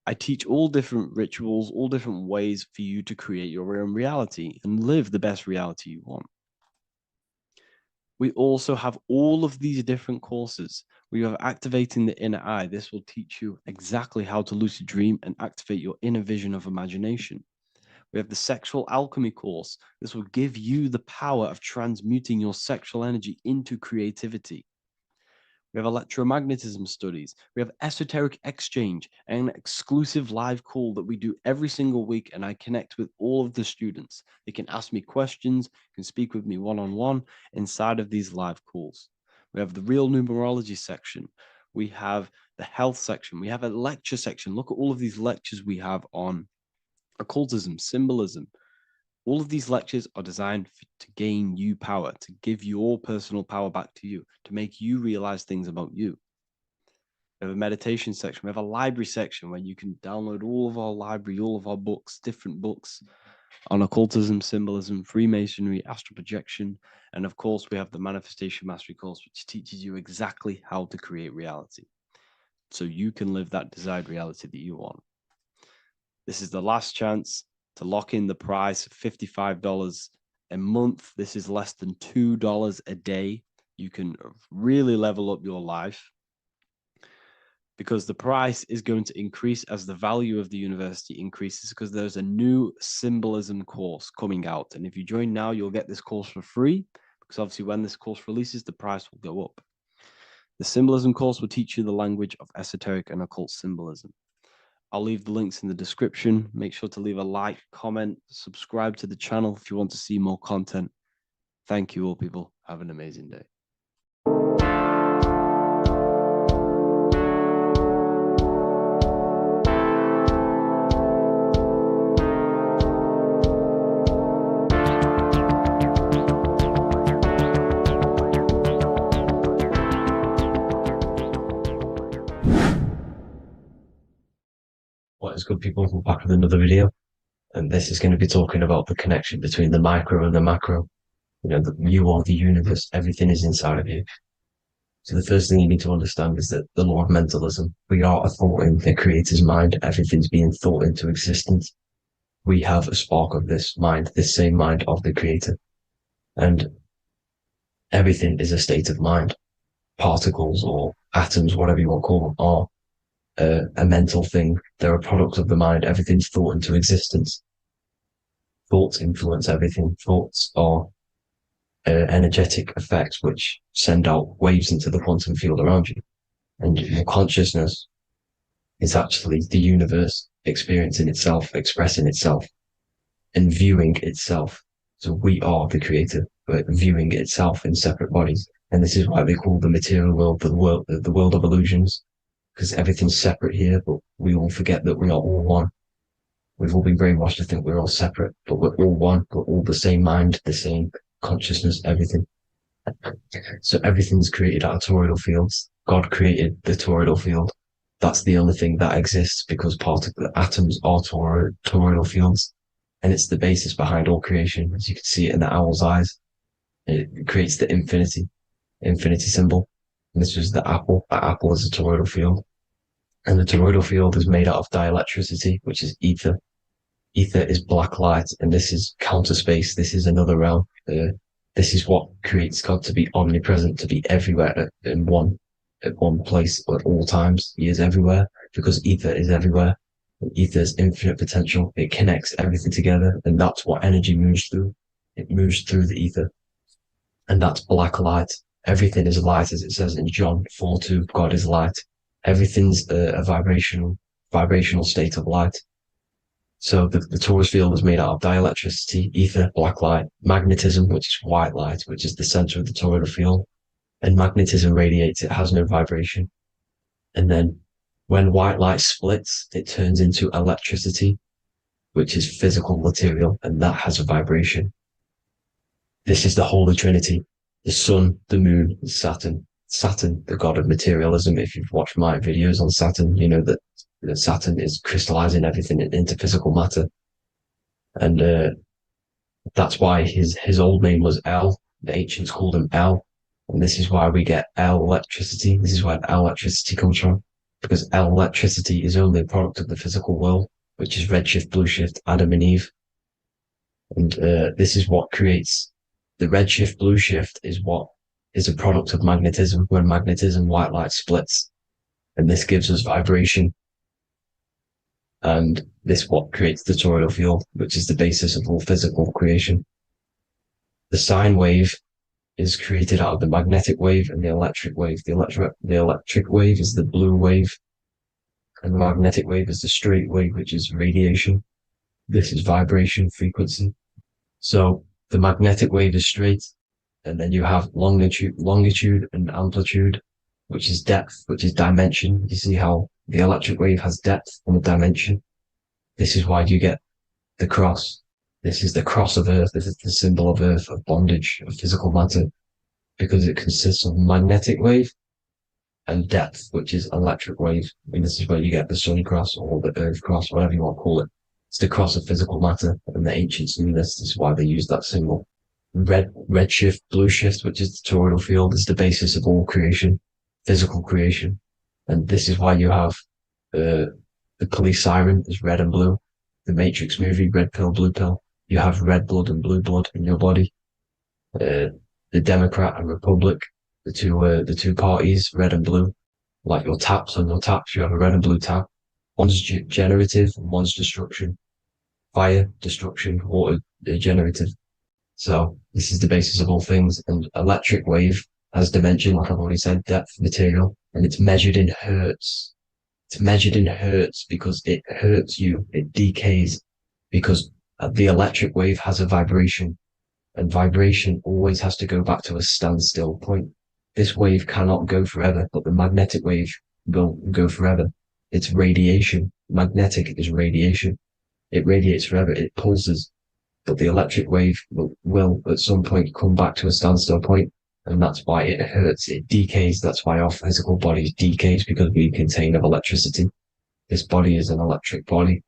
I teach all different rituals, all different ways for you to create your own reality and live the best reality you want. We also have all of these different courses. We have activating the inner eye. This will teach you exactly how to lucid dream and activate your inner vision of imagination. We have the sexual alchemy course. This will give you the power of transmuting your sexual energy into creativity. We have electromagnetism studies. We have esoteric exchange, an exclusive live call that we do every single week. And I connect with all of the students. They can ask me questions, can speak with me one-on-one inside of these live calls. We have the real numerology section. We have the health section. We have a lecture section. Look at all of these lectures we have on occultism, symbolism. All of these lectures are designed to gain you power, to give your personal power back to you, to make you realize things about you. We have a meditation section. We have a library section where you can download all of our library, all of our books, different books on occultism, symbolism, Freemasonry, astral projection. And of course, we have the Manifestation Mastery course, which teaches you exactly how to create reality so you can live that desired reality that you want. This is the last chance to lock in the price of $55 a month. This is less than $2 a day. You can really level up your life because the price is going to increase as the value of the university increases, because there's a new symbolism course coming out. And if you join now, you'll get this course for free, because obviously when this course releases, the price will go up. The symbolism course will teach you the language of esoteric and occult symbolism. I'll leave the links in the description. Make sure to leave a like, comment, subscribe to the channel if you want to see more content. Thank you all, people. Have an amazing day. What is good, people? We're back with another video, and this is going to be talking about the connection between the micro and the macro. You know, you are the universe, everything is inside of you. So the first thing you need to understand is that the law of mentalism, we are a thought in the creator's mind, everything's being thought into existence. We have a spark of this mind, this same mind of the creator, and everything is a state of mind. Particles or atoms, whatever you want to call them, are a mental thing. They're a product of the mind. Everything's thought into existence. Thoughts influence everything. Thoughts are energetic effects which send out waves into the quantum field around you. And your consciousness is actually the universe experiencing itself, expressing itself, and viewing itself. So we are the creator, but viewing itself in separate bodies. And this is why they call the material world the world of illusions, because everything's separate here, but we all forget that we are all one. We've all been brainwashed to think we're all separate, but we're all one. We're all the same mind, the same consciousness, everything. So everything's created out of toroidal fields. God created the toroidal field. That's the only thing that exists, because part of the atoms are toroidal fields. And it's the basis behind all creation. As you can see it in the owl's eyes, it creates the infinity symbol. And this was the apple. That apple is a toroidal field. And the toroidal field is made out of dielectricity, which is ether. Ether is black light, and this is counter space. This is another realm. This is what creates God to be omnipresent, to be everywhere at one place at all times. He is everywhere because ether is everywhere. Ether's infinite potential. It connects everything together, and that's what energy moves through. It moves through the ether, and that's black light. Everything is light, as it says in John 4:2. God is light. Everything's a vibrational state of light. So the torus field is made out of dielectricity, ether, black light, magnetism, which is white light, which is the center of the toroidal field. And magnetism radiates, it has no vibration. And then when white light splits, it turns into electricity, which is physical material, and that has a vibration. This is the Holy Trinity: the sun, the moon, Saturn. Saturn, the god of materialism. If you've watched my videos on Saturn, you know that Saturn is crystallizing everything into physical matter. And that's why his old name was El. The ancients called him El. And this is why we get El electricity. This is where El electricity comes from, because El electricity is only a product of the physical world, which is redshift, blueshift, Adam and Eve. And this is what creates the redshift, blueshift is what is a product of magnetism. When magnetism, white light splits, and this gives us vibration. And this what creates the toroidal field, which is the basis of all physical creation. The sine wave is created out of the magnetic wave and the electric wave. The electric wave is the blue wave, and the magnetic wave is the straight wave, which is radiation. This is vibration frequency. So the magnetic wave is straight, and then you have longitude and amplitude, which is depth, which is dimension. You see how the electric wave has depth and a dimension. This is why you get the cross. This is the cross of Earth. This is the symbol of Earth, of bondage, of physical matter, because it consists of magnetic wave and depth, which is electric wave. And this is where you get the sun cross or the earth cross, whatever you want to call it. It's the cross of physical matter, and the ancients knew this. This is why they used that symbol. Red shift, blue shift, which is the toroidal field, is the basis of all creation, physical creation. And this is why you have the police siren is red and blue. The Matrix movie, red pill, blue pill. You have red blood and blue blood in your body. The Democrat and Republic, the two parties, red and blue. Like your taps on your taps, you have a red and blue tap. One's generative and one's destruction. Fire, destruction, water, generative. So this is the basis of all things. And electric wave has dimension, like I've already said, depth, material, and it's measured in hertz. It's measured in hertz because it hurts you. It decays because the electric wave has a vibration, and vibration always has to go back to a standstill point. This wave cannot go forever, but the magnetic wave will go forever. It's radiation. Magnetic is radiation. It radiates forever. It pulses. But the electric wave will at some point come back to a standstill point, and that's why it hurts. It decays. That's why our physical body decays, because we contain of electricity. This body is an electric body,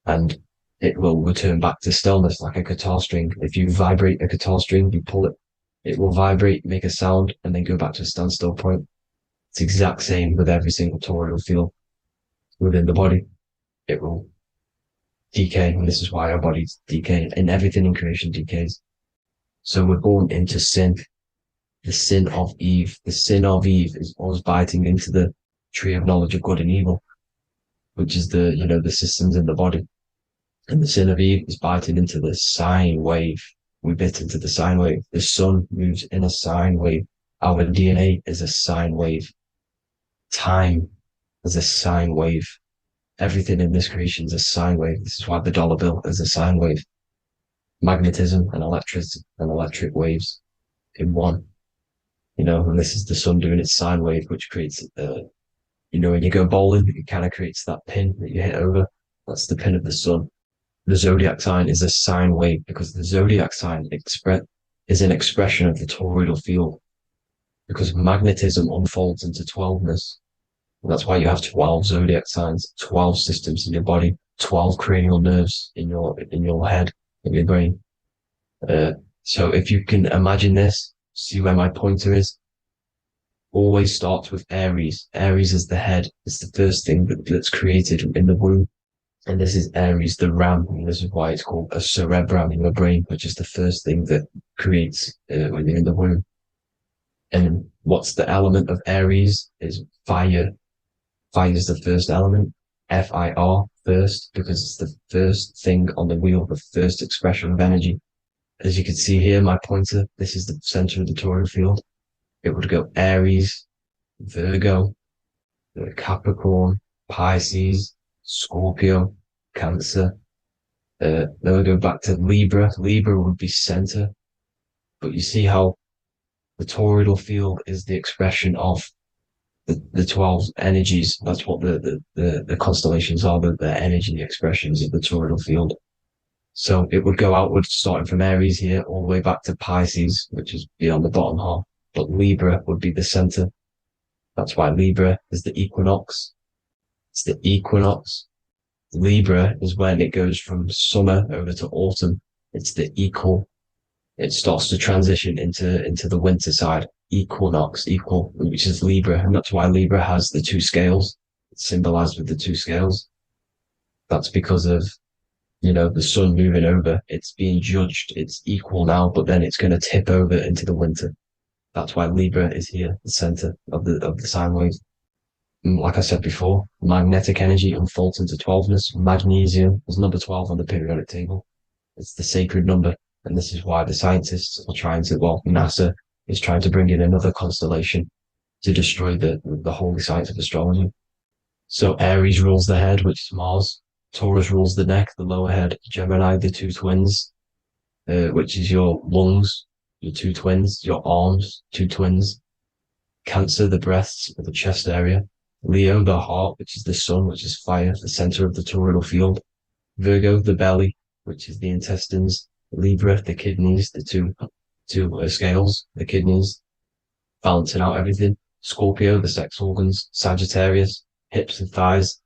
and it will return back to stillness like a guitar string. If you vibrate a guitar string, you pull it, it will vibrate, make a sound, and then go back to a standstill point. It's the exact same with every single toroidal field within the body. It will decay, and this is why our bodies decay, and everything in creation decays. So we're born into sin, the sin of Eve. The sin of Eve is us biting into the tree of knowledge of good and evil, which is the systems in the body. And the sin of Eve is biting into the sine wave. We bit into the sine wave. The sun moves in a sine wave. Our DNA is a sine wave. Time is a sine wave. Everything in this creation is a sine wave. This is why the dollar bill is a sine wave. Magnetism and electricity and electric waves in one. And this is the sun doing its sine wave, which creates, when you go bowling, it kind of creates that pin that you hit over. That's the pin of the sun. The zodiac sign is a sine wave because the zodiac sign is an expression of the toroidal field, because magnetism unfolds into 12ness. And that's why you have 12 zodiac signs, 12 systems in your body, 12 cranial nerves in your head, in your brain. So if you can imagine this, see where my pointer is. Always starts with Aries. Aries is the head. It's the first thing that's created in the womb. And this is Aries, the ram. And this is why it's called a cerebrum in your brain, which is the first thing that creates when you're in the womb. And what's the element of Aries is fire. Fire is the first element. F-I-R, first, because it's the first thing on the wheel, the first expression of energy. As you can see here, my pointer, this is the center of the toroidal field. It would go Aries, Virgo, Capricorn, Pisces, Scorpio, Cancer. Then we go back to Libra. Libra would be center. But you see how the toroidal field is the expression of the 12 energies. That's what the constellations are, the energy expressions of the toroidal field. So it would go outwards, starting from Aries here, all the way back to Pisces, which is beyond the bottom half. But Libra would be the center. That's why Libra is the equinox. It's the equinox. Libra is when it goes from summer over to autumn. It's the equal. It starts to transition into the winter side. Equinox, equal, which is Libra. And that's why Libra has the two scales. It's symbolized with the two scales. That's because of, the sun moving over. It's being judged. It's equal now, but then it's going to tip over into the winter. That's why Libra is here, the center of the sine wave. like I said before, magnetic energy unfolds into 12ness. Magnesium is number 12 on the periodic table. It's the sacred number. And this is why the scientists are trying to, well, NASA is trying to bring in another constellation to destroy the holy science of astrology. So Aries rules the head, which is Mars. Taurus rules the neck, the lower head. Gemini, the two twins, which is your lungs, your two twins, your arms, two twins. Cancer, the breasts, or the chest area. Leo, the heart, which is the sun, which is fire, the center of the toroidal field. Virgo, the belly, which is the intestines. Libra, the kidneys, the two scales, the kidneys, balancing out everything. Scorpio, the sex organs. Sagittarius, hips and thighs.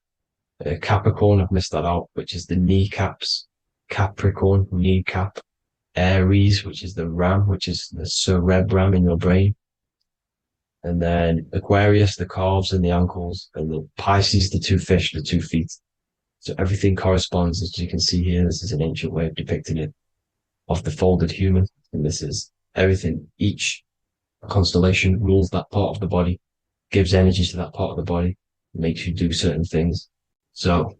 Capricorn, I've missed that out, which is the kneecaps. Capricorn, kneecap. Aries, which is the ram, which is the cerebrum in your brain. And then Aquarius, the calves and the ankles, and the Pisces, the two fish, the 2 feet. So everything corresponds, as you can see here. This is an ancient way of depicting it, of the folded human. And this is everything. Each constellation rules that part of the body, gives energy to that part of the body, makes you do certain things. So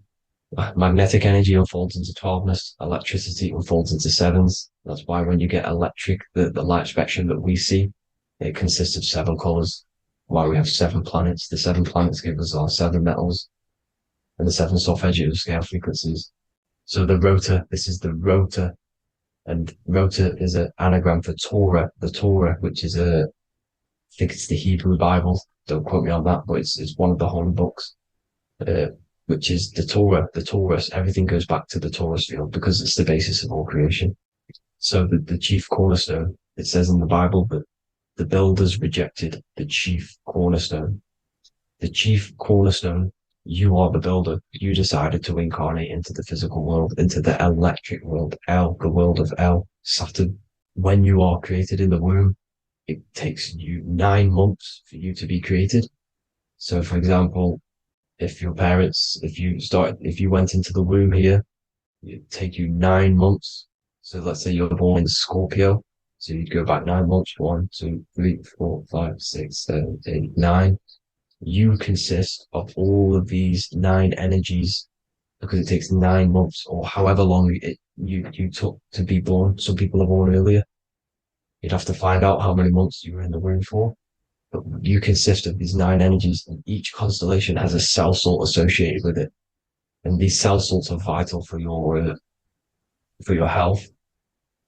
magnetic energy unfolds into 12ness, electricity unfolds into 7s. That's why when you get electric, the light spectrum that we see, it consists of 7 colors. Why we have 7 planets. The 7 planets give us our 7 metals and the 7 solfeggio scale frequencies. So the rotor, this is the rotor, and rotor is an anagram for Torah. The Torah, which is I think it's the Hebrew Bible. Don't quote me on that, but it's one of the holy books, which is the Torah, the Taurus. Everything goes back to the Taurus field because it's the basis of all creation. So the chief cornerstone, it says in the Bible that the builders rejected the chief cornerstone. The chief cornerstone, you are the builder. You decided to incarnate into the physical world, into the electric world, El, the world of El, Saturn. When you are created in the womb, it takes you 9 months for you to be created. So, for example, if your parents, if you went into the womb here, it'd take you 9 months. So let's say you're born in Scorpio. So you'd go back 9 months, 1, 2, 3, 4, 5, 6, 7, 8, 9. You consist of all of these 9 energies because it takes 9 months or however long you took to be born. Some people are born earlier. You'd have to find out how many months you were in the womb for. But you consist of these 9 energies, and each constellation has a cell salt associated with it. And these cell salts are vital for your health.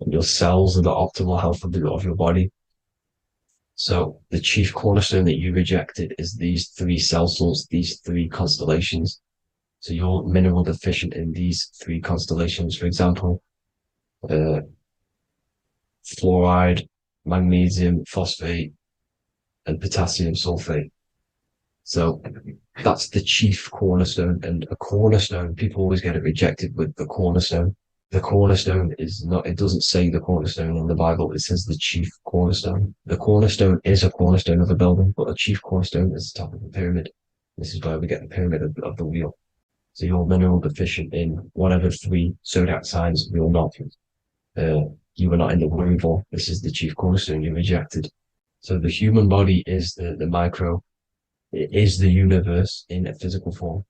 And your cells and the optimal health of your body. So the chief cornerstone that you rejected is these 3 cell salts, these 3 constellations. So you're mineral deficient in these 3 constellations. For example, fluoride, magnesium, phosphate, and potassium sulfate. So that's the chief cornerstone. And a cornerstone, people always get it rejected with the cornerstone. The cornerstone is not, it doesn't say the cornerstone in the Bible. It says the chief cornerstone. The cornerstone is a cornerstone of a building, but a chief cornerstone is the top of the pyramid. This is where we get the pyramid of the wheel. So you're mineral deficient in whatever 3 zodiac signs you're not. You were not in the womb for. This is the chief cornerstone you rejected. So the human body is the micro. It is the universe in a physical form.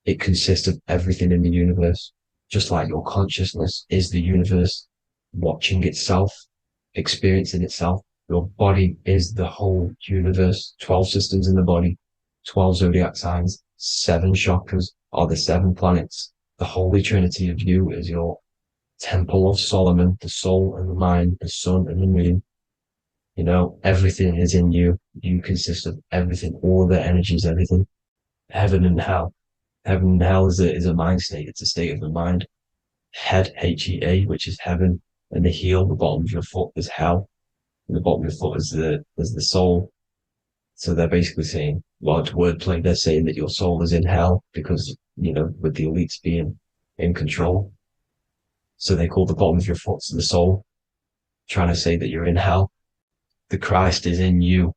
It consists of everything in the universe. Just like your consciousness is the universe watching itself, experiencing itself. Your body is the whole universe. 12 systems in the body, 12 zodiac signs, 7 chakras are the 7 planets. The Holy Trinity of you is your Temple of Solomon, the soul and the mind, the sun and the moon. You know, everything is in you. You consist of everything, all the energies, everything. Heaven and hell. Heaven and hell is a mind state. It's a state of the mind. Head, H-E-A, which is heaven, and the heel, the bottom of your foot, is hell. And the bottom of your foot is the soul. So they're basically saying, well, it's wordplay. They're saying that your soul is in hell because, you know, with the elites being in control. So they call the bottom of your foot the soul, trying to say that you're in hell. The Christ is in you.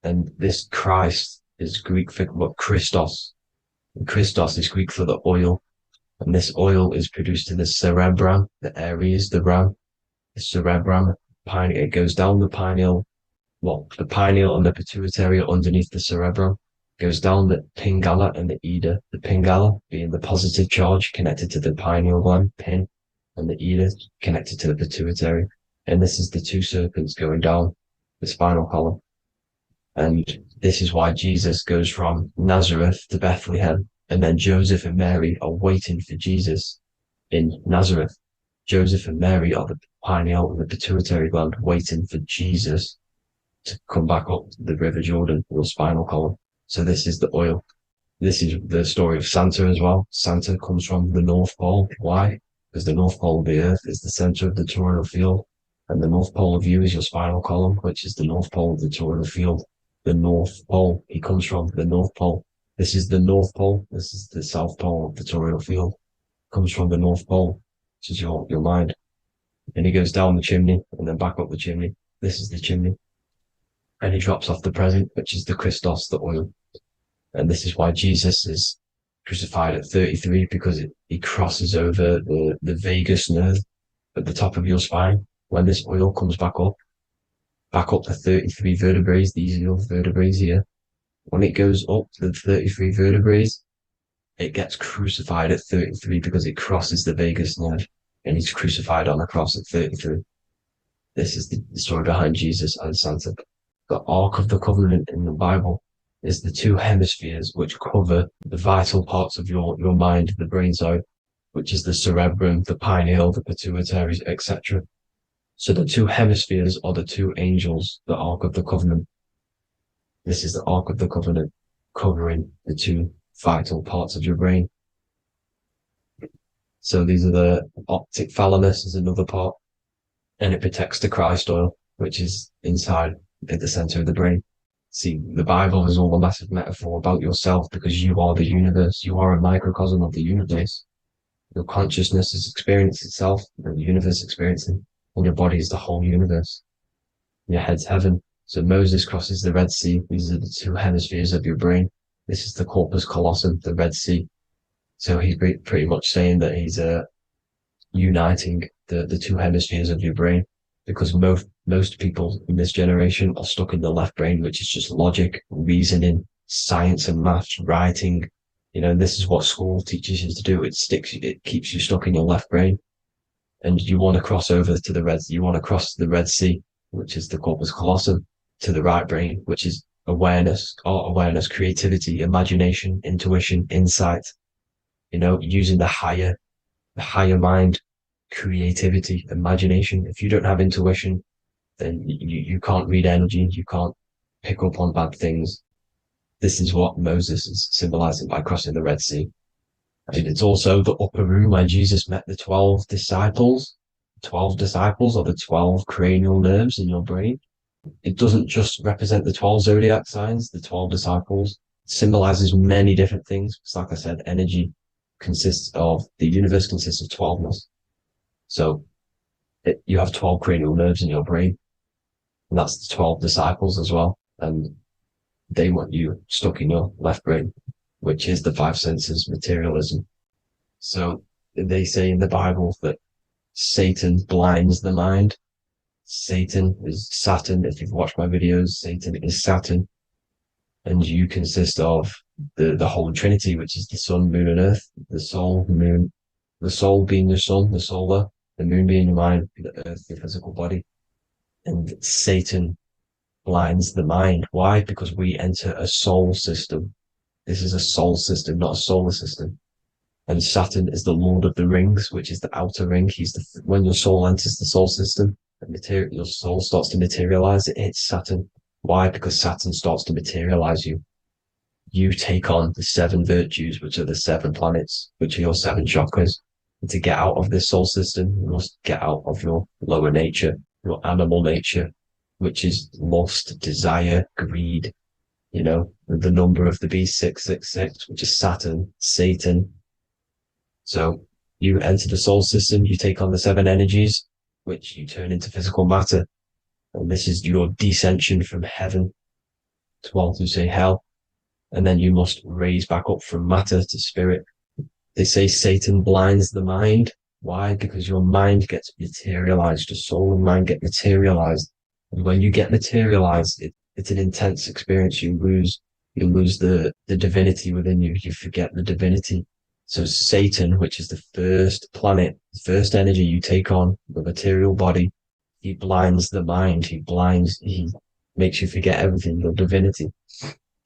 And this Christ is Greek for what? Christos. Christos is Greek for the oil, and this oil is produced in the cerebrum, the Aries, the ram, the cerebrum. It goes down the pineal, the pineal and the pituitary are underneath the cerebrum. Goes down the Pingala and the Ida. The Pingala being the positive charge connected to the pineal gland, pin, and the Ida connected to the pituitary. And this is the two serpents going down the spinal column. And this is why Jesus goes from Nazareth to Bethlehem, and then Joseph and Mary are waiting for Jesus in Nazareth. Joseph and Mary are the pineal and the pituitary gland waiting for Jesus to come back up the River Jordan, your spinal column. So this is the oil. This is the story of Santa as well. Santa comes from the North Pole. Why? Because the North Pole of the Earth is the center of the toroidal field, and the North Pole of you is your spinal column, which is the North Pole of the toroidal field. The North Pole, he comes from the North Pole. This is the North Pole. This is the South Pole of the toroidal field. Comes from the North Pole, which is your mind. And he goes down the chimney and then back up the chimney. This is the chimney. And he drops off the present, which is the Christos, the oil. And this is why Jesus is crucified at 33, because he crosses over the vagus nerve at the top of your spine. When this oil comes back up the 33 vertebrae, these are your vertebrae here. When it goes up the 33 vertebrae, it gets crucified at 33 because it crosses the vagus nerve, and he's crucified on a cross at 33. This is the story behind Jesus and Santa. The Ark of the Covenant in the Bible is the two hemispheres which cover the vital parts of your mind, the brain side, which is the cerebrum, the pineal, the pituitary, etc. So the two hemispheres are the two angels, the Ark of the Covenant. This is the Ark of the Covenant covering the two vital parts of your brain. So these are the optic thalamus is another part, and it protects the Christ oil, which is inside at the center of the brain. See, the Bible is all a massive metaphor about yourself, because you are the universe. You are a microcosm of the universe. Your consciousness is experiencing itself, and the universe experiencing, and your body is the whole universe. Your head's heaven. So Moses crosses the Red Sea. These are the two hemispheres of your brain. This is the corpus callosum, the Red Sea. So he's pretty much saying that he's uniting the two hemispheres of your brain, because most people in this generation are stuck in the left brain, which is just logic, reasoning, science and maths, writing. And this is what school teaches you to do. It keeps you stuck in your left brain. And you want to cross over to you want to cross the Red Sea, which is the corpus callosum, to the right brain, which is awareness, art awareness, creativity, imagination, intuition, insight, using the higher mind, creativity, imagination. If you don't have intuition, then you can't read energy, you can't pick up on bad things. This is what Moses is symbolizing by crossing the Red Sea. And it's also the upper room where Jesus met the 12 disciples. 12 disciples are the 12 cranial nerves in your brain. It doesn't just represent the 12 zodiac signs, the 12 disciples. It symbolizes many different things. It's like I said, energy the universe consists of 12ness. So you have 12 cranial nerves in your brain, and that's the 12 disciples as well. And they want you stuck in your left brain, which is the five senses, materialism. So they say in the Bible that Satan blinds the mind. Satan is Saturn. If you've watched my videos, Satan is Saturn. And you consist of the Holy Trinity, which is the sun, moon, and earth. The soul, moon, the soul being your sun, the solar, the moon being your mind, the earth, your physical body. And Satan blinds the mind. Why? Because we enter a soul system. This is a soul system, not a solar system. And Saturn is the Lord of the Rings, which is the outer ring. When your soul enters the soul system, your soul starts to materialize. It hits Saturn. Why? Because Saturn starts to materialize you. You take on the 7 virtues, which are the 7 planets, which are your 7 chakras. And to get out of this soul system, you must get out of your lower nature, your animal nature, which is lust, desire, greed. The number of the beast, 666, which is Saturn, Satan. So you enter the soul system, you take on the 7 energies, which you turn into physical matter. And this is your descension from heaven to all who say hell. And then you must raise back up from matter to spirit. They say Satan blinds the mind. Why? Because your mind gets materialized. Your soul and mind get materialized. And when you get materialized, it's an intense experience. You lose You lose the divinity within you. You forget the divinity. So Satan, which is the first planet, the first energy you take on, the material body, he blinds the mind. He makes you forget everything, your divinity.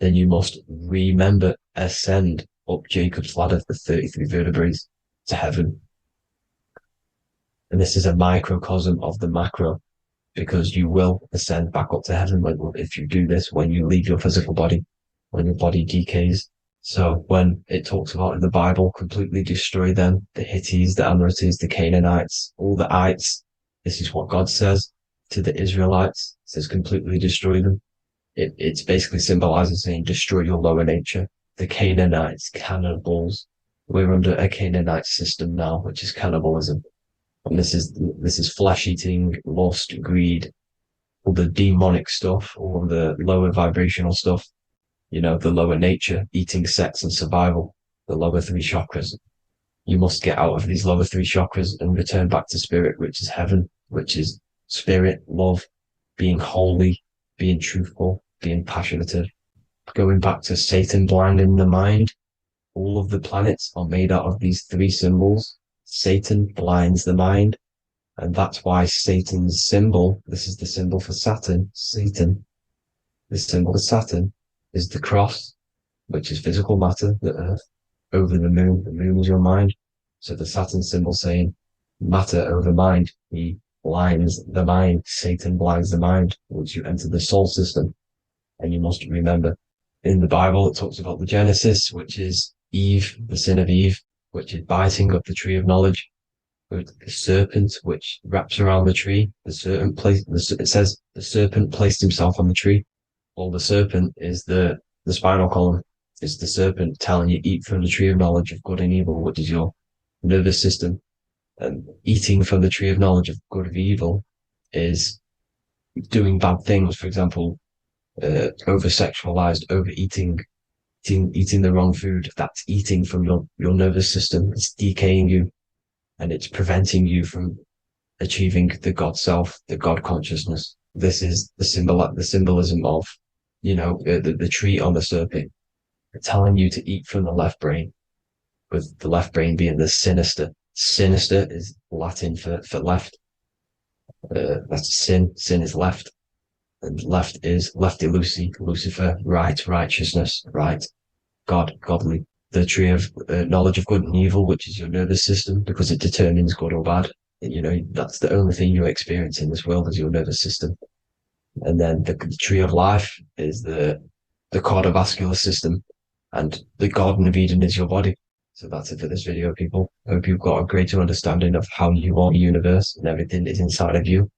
Then you must remember, ascend up Jacob's ladder, the 33 vertebrae, to heaven. And this is a microcosm of the macro, because you will ascend back up to heaven if you do this, when you leave your physical body, when your body decays. So when it talks about in the Bible, completely destroy them, the Hittites, the Amorites, the Canaanites, all the ites, this is what God says to the Israelites. It says completely destroy them. It's basically symbolizing saying destroy your lower nature. The Canaanites, cannibals. We're under a Canaanite system now, which is cannibalism. And this is flesh eating, lust, greed, all the demonic stuff, all the lower vibrational stuff, the lower nature, eating, sex, and survival, the lower three chakras. You must get out of these lower three chakras and return back to spirit, which is heaven, which is spirit, love, being holy, being truthful, being passionate. Going back to Satan blinding the mind, all of the planets are made out of these three symbols. Satan blinds the mind, and that's why Satan's symbol, this is the symbol for Saturn, Satan, the symbol of Saturn is the cross, which is physical matter, the earth, over the moon is your mind. So the Saturn symbol saying matter over mind, he blinds the mind, Satan blinds the mind once you enter the soul system. And you must remember, in the Bible, it talks about the Genesis, which is Eve, the sin of Eve, which is biting of the tree of knowledge, with the serpent, which wraps around the tree. It says the serpent placed himself on the tree. Well, the serpent is the spinal column. It's the serpent telling you eat from the tree of knowledge of good and evil, which is your nervous system. And eating from the tree of knowledge of good and evil is doing bad things. For example, over-sexualized, overeating, eating the wrong food. That's eating from your nervous system. It's decaying you, and it's preventing you from achieving the God self, the God consciousness. This is the symbolism of, the tree on the serpent, telling you to eat from the left brain, with the left brain being the sinister. Sinister is Latin for left. That's sin. Sin is left. And left is lefty Lucy, Lucifer, right, righteousness, right, God, godly. The tree of knowledge of good and evil, which is your nervous system, because it determines good or bad. That's the only thing you experience in this world is your nervous system. And then the tree of life is the cardiovascular system, and the Garden of Eden is your body. So that's it for this video, people. I hope you've got a greater understanding of how you are the universe and everything is inside of you.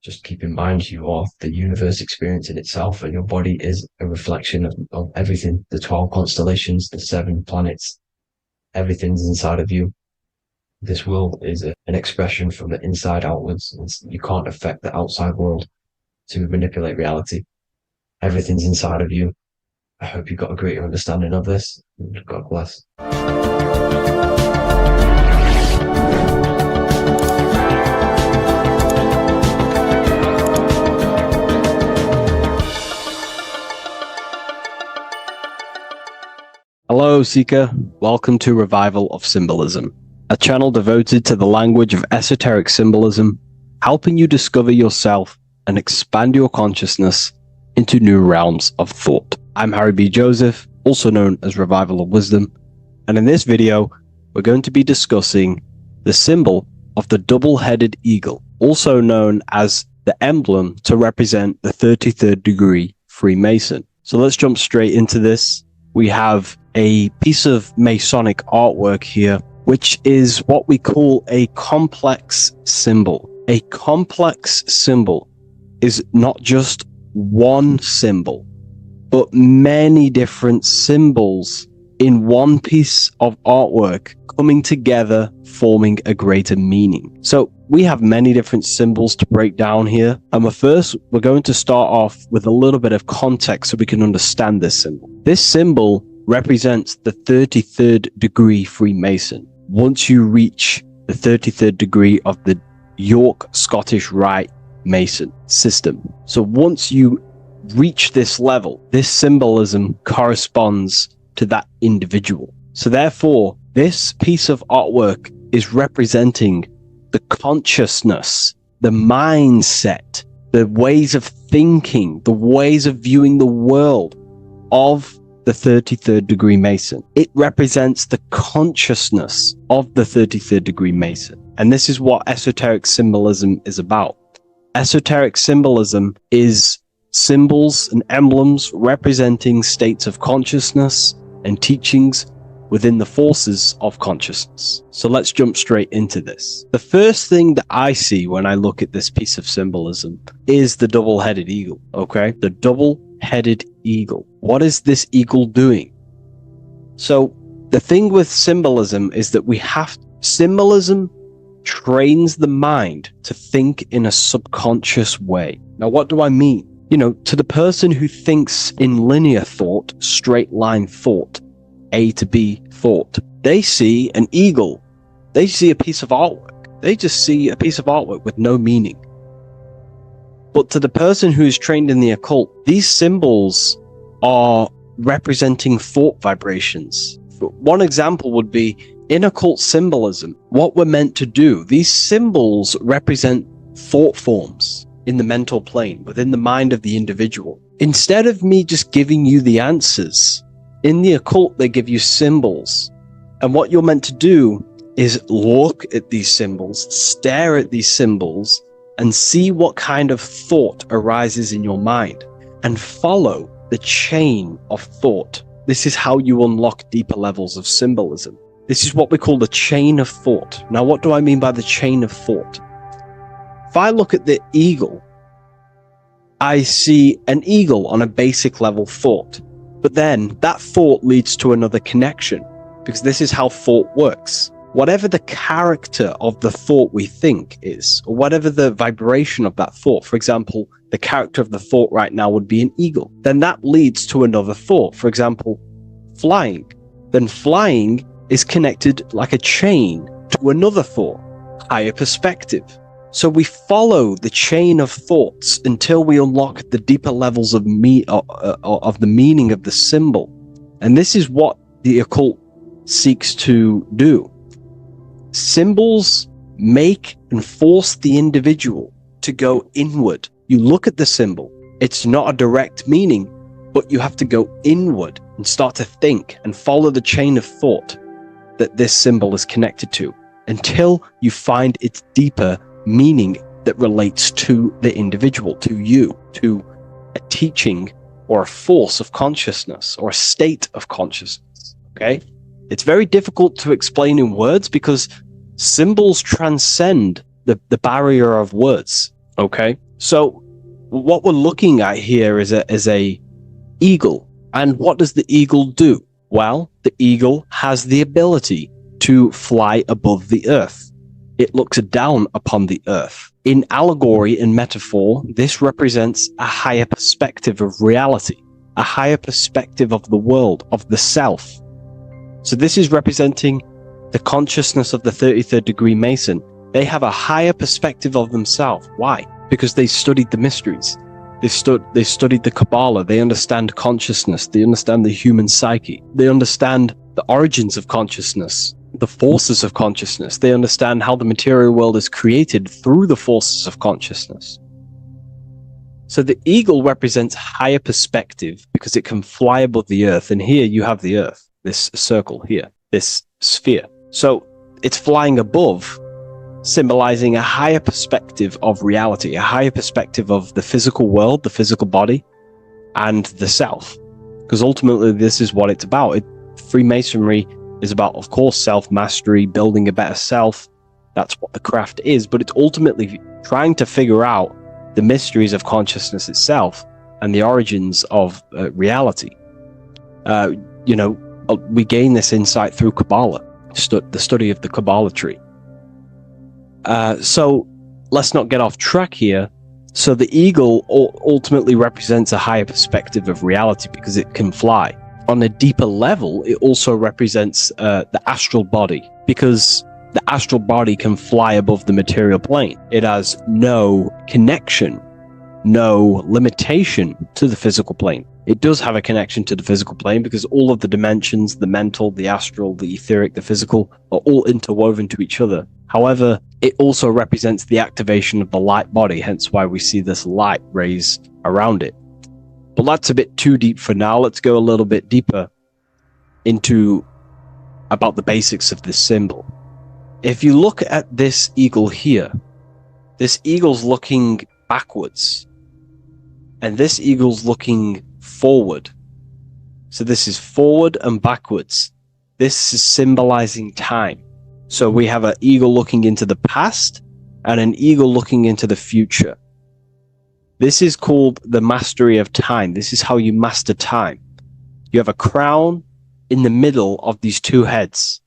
Just keep in mind, you are the universe experience in itself, and your body is a reflection of everything. The 12 constellations, the 7 planets, everything's inside of you. This world is an expression from the inside outwards. You can't affect the outside world to manipulate reality. Everything's inside of you. I hope you got a greater understanding of this. God bless. Hello, Seeker. Welcome to Revival of Symbolism, a channel devoted to the language of esoteric symbolism, helping you discover yourself and expand your consciousness into new realms of thought. I'm Harry B. Joseph, also known as Revival of Wisdom, and in this video, we're going to be discussing the symbol of the double-headed eagle, also known as the emblem to represent the 33rd degree Freemason. So let's jump straight into this. We have a piece of Masonic artwork here, which is what we call a complex symbol. A complex symbol is not just one symbol, but many different symbols in one piece of artwork coming together, forming a greater meaning. So we have many different symbols to break down here. And we're going to start off with a little bit of context so we can understand this symbol. This symbol represents the 33rd degree Freemason. Once you reach the 33rd degree of the York Scottish Rite Mason system. So once you reach this level, this symbolism corresponds to that individual. So therefore, this piece of artwork is representing the consciousness, the mindset, the ways of thinking, the ways of viewing the world of the 33rd degree Mason. It represents the consciousness of the 33rd degree Mason. And this is what esoteric symbolism is about. Esoteric symbolism is symbols and emblems representing states of consciousness and teachings within the forces of consciousness. So let's jump straight into this. The first thing that I see when I look at this piece of symbolism is the double-headed eagle, okay? The double-headed eagle. What is this eagle doing? So the thing with symbolism is that symbolism trains the mind to think in a subconscious way. Now, what do I mean? You know, to the person who thinks in linear thought, straight line thought, A to B thought, they see an eagle. They see a piece of artwork. They just see a piece of artwork with no meaning. But to the person who is trained in the occult, these symbols are representing thought vibrations. One example would be in occult symbolism, what we're meant to do. These symbols represent thought forms in the mental plane, within the mind of the individual. Instead of me just giving you the answers, in the occult, they give you symbols. And what you're meant to do is look at these symbols, stare at these symbols, and see what kind of thought arises in your mind, and follow the chain of thought. This is how you unlock deeper levels of symbolism. This is what we call the chain of thought. Now, what do I mean by the chain of thought? If I look at the eagle, I see an eagle on a basic level thought. But then that thought leads to another connection, because this is how thought works. Whatever the character of the thought we think is, or whatever the vibration of that thought, for example, the character of the thought right now would be an eagle, then that leads to another thought. For example, flying. Then flying is connected like a chain to another thought, higher perspective. So we follow the chain of thoughts until we unlock the deeper levels of the meaning of the symbol. And this is what the occult seeks to do. Symbols make and force the individual to go inward. You look at the symbol, it's not a direct meaning, but you have to go inward and start to think and follow the chain of thought that this symbol is connected to until you find its deeper meaning that relates to the individual, to you, to a teaching or a force of consciousness or a state of consciousness. Okay? It's very difficult to explain in words because symbols transcend the barrier of words. Okay? So what we're looking at here is a eagle. And what does the eagle do? Well, the eagle has the ability to fly above the earth. It looks down upon the earth. In allegory and metaphor, this represents a higher perspective of reality, a higher perspective of the world, of the self. So this is representing the consciousness of the 33rd degree Mason. They have a higher perspective of themselves. Why? Because they studied the mysteries. They studied the Kabbalah. They understand consciousness. They understand the human psyche. They understand the origins of consciousness, the forces of consciousness. They understand how the material world is created through the forces of consciousness. So the eagle represents higher perspective because it can fly above the earth. And here you have the earth, this circle here, this sphere. So it's flying above, symbolizing a higher perspective of reality, a higher perspective of the physical world, the physical body, and the self. Because ultimately, this is what it's about. Freemasonry is about, of course, self-mastery, building a better self. That's what the craft is. But it's ultimately trying to figure out the mysteries of consciousness itself and the origins of reality. We gain this insight through Kabbalah, the study of the Kabbalah tree. So let's not get off track here. So the eagle ultimately represents a higher perspective of reality because it can fly. On a deeper level, it also represents the astral body because the astral body can fly above the material plane. It has no connection no limitation to the physical plane. It does have a connection to the physical plane because all of the dimensions, the mental, the astral, the etheric, the physical, are all interwoven to each other. However, it also represents the activation of the light body, hence why we see this light rays around it. But that's a bit too deep for now. Let's go a little bit deeper into about the basics of this symbol. If you look at this eagle here, this eagle's looking backwards, and this eagle's looking forward. So this is forward and backwards. This is symbolizing time. So we have an eagle looking into the past and an eagle looking into the future. This is called the mastery of time. This is how you master time. You have a crown in the middle of these two heads.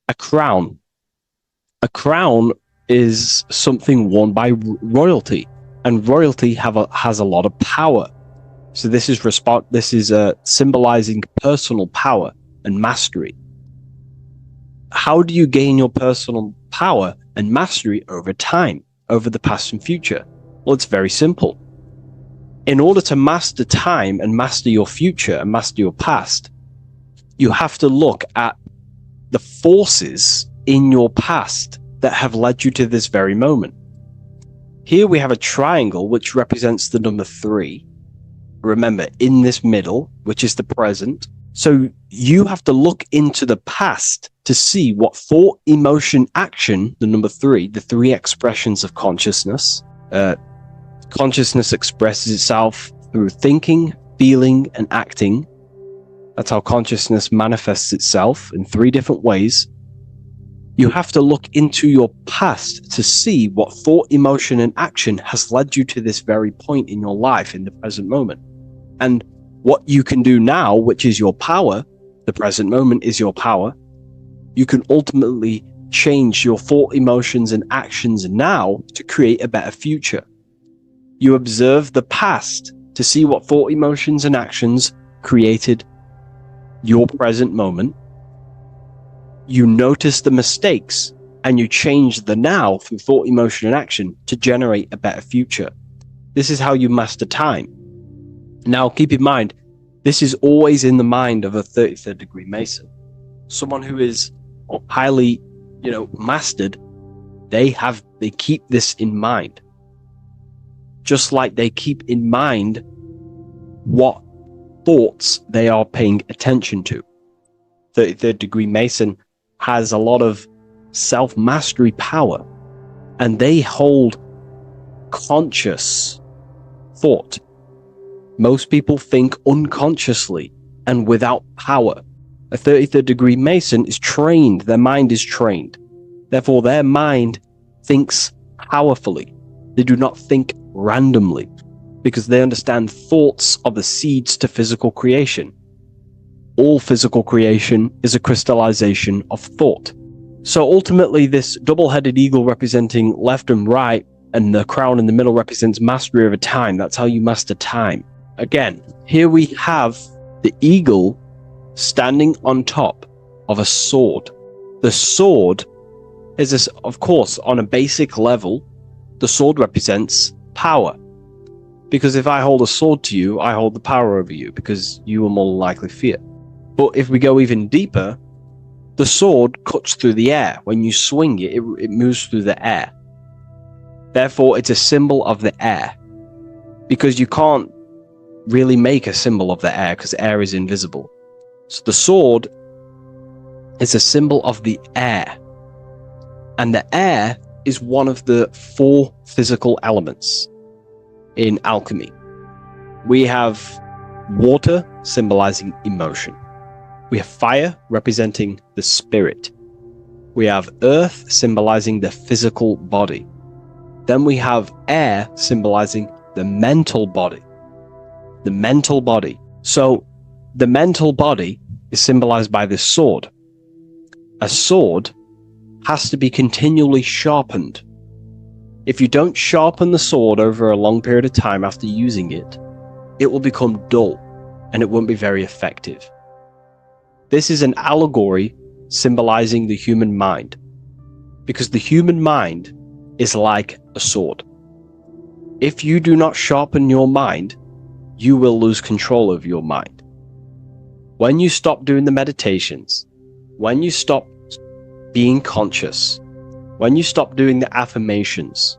A crown. A crown is something worn by royalty, and royalty has a lot of power. So this is symbolizing personal power and mastery. How do you gain your personal power and mastery over time, over the past and future? Well, it's very simple. In order to master time and master your future and master your past, you have to look at the forces in your past that have led you to this very moment. Here we have a triangle which represents the number 3. Remember, in this middle, which is the present. So you have to look into the past to see what thought, emotion, action, the number 3, the 3 expressions of consciousness. Consciousness expresses itself through thinking, feeling, and acting. That's how consciousness manifests itself in 3 different ways. You have to look into your past to see what thought, emotion, and action has led you to this very point in your life in the present moment. And what you can do now, which is your power, the present moment is your power, you can ultimately change your thought, emotions, and actions now to create a better future. You observe the past to see what thought, emotions, and actions created your present moment. You notice the mistakes and you change the now through thought, emotion, and action to generate a better future. This is how you master time. Now, keep in mind, this is always in the mind of a 33rd degree Mason. Someone who is highly, mastered, they keep this in mind. Just like they keep in mind what thoughts they are paying attention to. 33rd degree Mason has a lot of self-mastery power, and they hold conscious thought. Most people think unconsciously and without power. A 33rd degree Mason is trained, their mind is trained. Therefore, their mind thinks powerfully. They do not think randomly because they understand thoughts are the seeds to physical creation. All physical creation is a crystallization of thought. So ultimately, this double-headed eagle representing left and right, and the crown in the middle represents mastery over time. That's how you master time. Again, here we have the eagle standing on top of a sword. The sword is, of course, on a basic level, the sword represents power. Because if I hold a sword to you, I hold the power over you, because you will more likely fear. But if we go even deeper, the sword cuts through the air. When you swing it, it moves through the air. Therefore, it's a symbol of the air. Because you can't really make a symbol of the air, because air is invisible. So the sword is a symbol of the air. And the air is one of the 4 physical elements in alchemy. We have water symbolizing emotion. We have fire representing the spirit. We have earth symbolizing the physical body. Then we have air symbolizing the mental body. The mental body. So the mental body is symbolized by this sword. A sword has to be continually sharpened. If you don't sharpen the sword over a long period of time after using it, it will become dull and it won't be very effective. This is an allegory symbolizing the human mind, because the human mind is like a sword. If you do not sharpen your mind, you will lose control of your mind. When you stop doing the meditations, when you stop being conscious, when you stop doing the affirmations,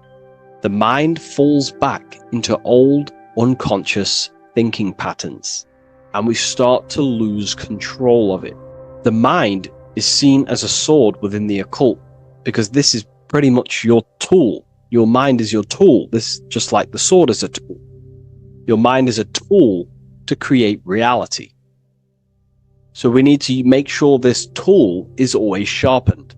the mind falls back into old, unconscious thinking patterns, and we start to lose control of it. The mind is seen as a sword within the occult, because this is pretty much your tool. Your mind is your tool. This, just like the sword is a tool. Your mind is a tool to create reality. So we need to make sure this tool is always sharpened,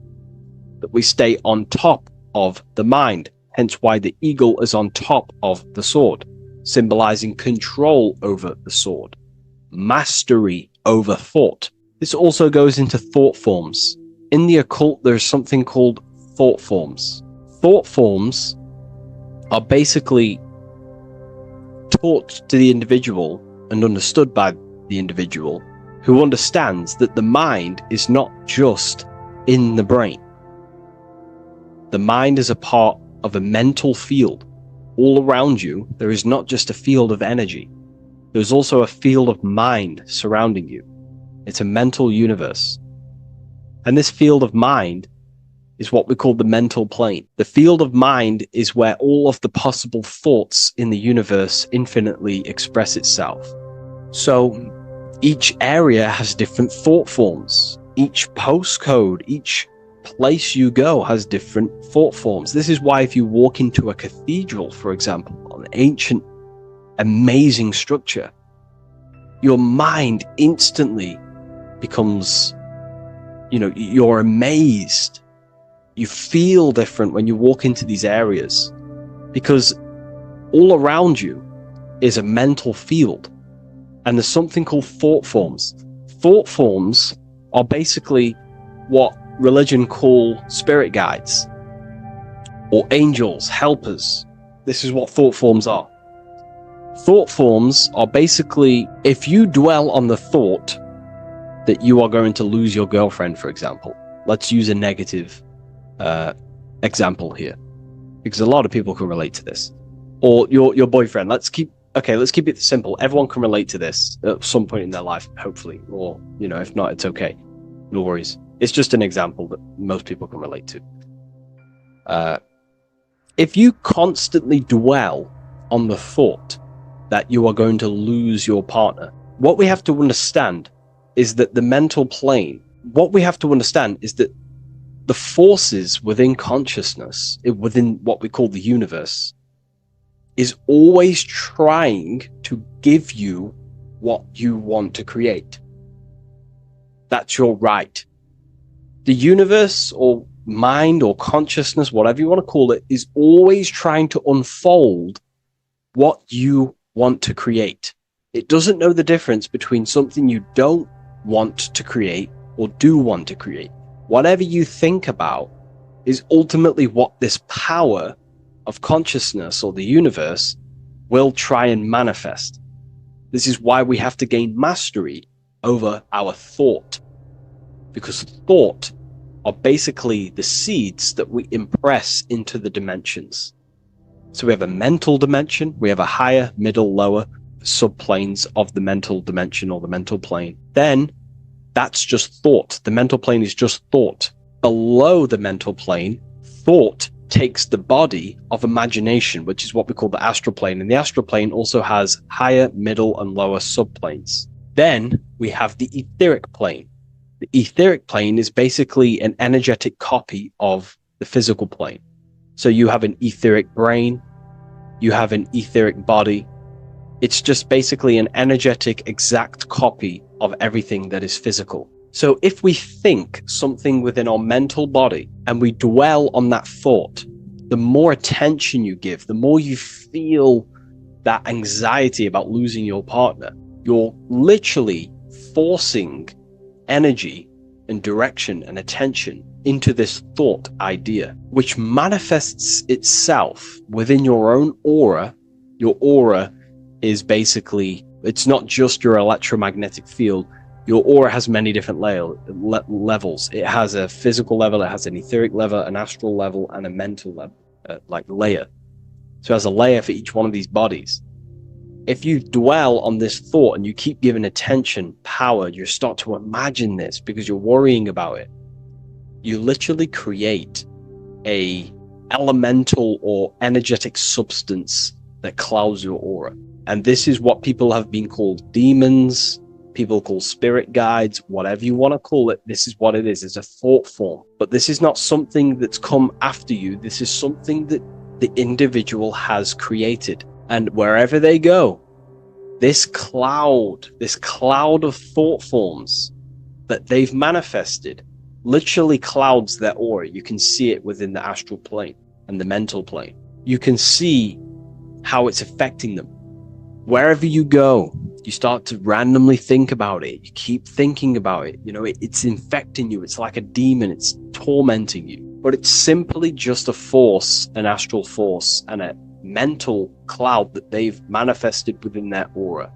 that we stay on top of the mind, hence why the eagle is on top of the sword, symbolizing control over the sword, mastery over thought. This also goes into thought forms. In the occult, there's something called thought forms. Thought forms are basically taught to the individual and understood by the individual, who understands that the mind is not just in the brain. The mind is a part of a mental field. All around you, there is not just a field of energy. There's also a field of mind surrounding you. It's a mental universe. And this field of mind is what we call the mental plane. The field of mind is where all of the possible thoughts in the universe infinitely express itself. So each area has different thought forms. Each postcode, each place you go has different thought forms. This is why if you walk into a cathedral, for example, an ancient, amazing structure, your mind instantly becomes, you're amazed. You feel different when you walk into these areas, because all around you is a mental field, and there's something called thought forms. Thought forms are basically what religion call spirit guides or angels, helpers. This is what thought forms are. Thought forms are basically, if you dwell on the thought that you are going to lose your girlfriend, for example, let's use a negative example here, because a lot of people can relate to this, or your boyfriend. Let's keep it simple. Everyone can relate to this at some point in their life, hopefully, or if not, it's okay, no worries. It's just an example that most people can relate to. If you constantly dwell on the thought that you are going to lose your partner, what we have to understand is that the mental plane, the forces within consciousness, within what we call the universe, is always trying to give you what you want to create. That's your right. The universe, or mind, or consciousness, whatever you want to call it, is always trying to unfold what you want to create. It doesn't know the difference between something you don't want to create or do want to create. Whatever you think about is ultimately what this power of consciousness, or the universe, will try and manifest. This is why we have to gain mastery over our thought, because thought are basically the seeds that we impress into the dimensions. So we have a mental dimension, we have a higher, middle, lower subplanes of the mental dimension, or the mental plane. Then that's just thought. The mental plane is just thought. Below the mental plane, thought takes the body of imagination, which is what we call the astral plane. And the astral plane also has higher, middle, and lower subplanes. Then we have the etheric plane. The etheric plane is basically an energetic copy of the physical plane. So you have an etheric brain, you have an etheric body. It's just basically an energetic, exact copy of everything that is physical. So if we think something within our mental body and we dwell on that thought, the more attention you give, the more you feel that anxiety about losing your partner, you're literally forcing energy and direction and attention into this thought idea, which manifests itself within your own aura. Your aura is basically, it's not just your electromagnetic field. Your aura has many different levels. It has a physical level, it has an etheric level, an astral level, and a mental level, layer. So it has a layer for each one of these bodies. If you dwell on this thought and you keep giving attention, power, you start to imagine this because you're worrying about it. You literally create a elemental or energetic substance that clouds your aura. And this is what people have been called demons, people call spirit guides, whatever you want to call it. This is what it is. It's a thought form. But this is not something that's come after you. This is something that the individual has created. And wherever they go, this cloud of thought forms that they've manifested literally clouds their aura. You can see it within the astral plane and the mental plane. You can see how it's affecting them. Wherever you go, you start to randomly think about it. You keep thinking about it. You know, it's infecting you. It's like a demon. It's tormenting you. But it's simply just a force, an astral force, and a mental cloud that they've manifested within their aura.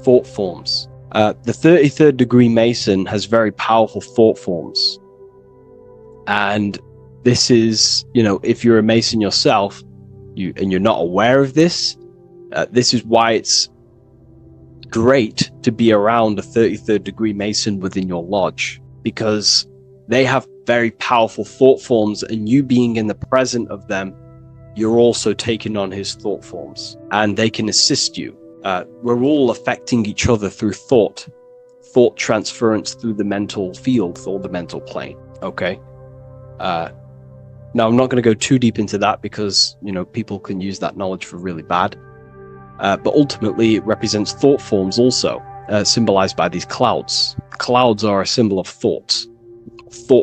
Thought forms. The 33rd degree Mason has very powerful thought forms. And this is, you know, if you're a Mason yourself, and you're not aware of this, this is why it's great to be around a 33rd degree Mason within your lodge, because they have very powerful thought forms, and you being in the present of them, you're also taking on his thought forms, and they can assist you. We're all affecting each other through thought transference through the mental field or the mental plane. Okay. Now I'm not going to go too deep into that because, you know, people can use that knowledge for really bad. But ultimately it represents thought forms also, symbolized by these clouds. Clouds are a symbol of thought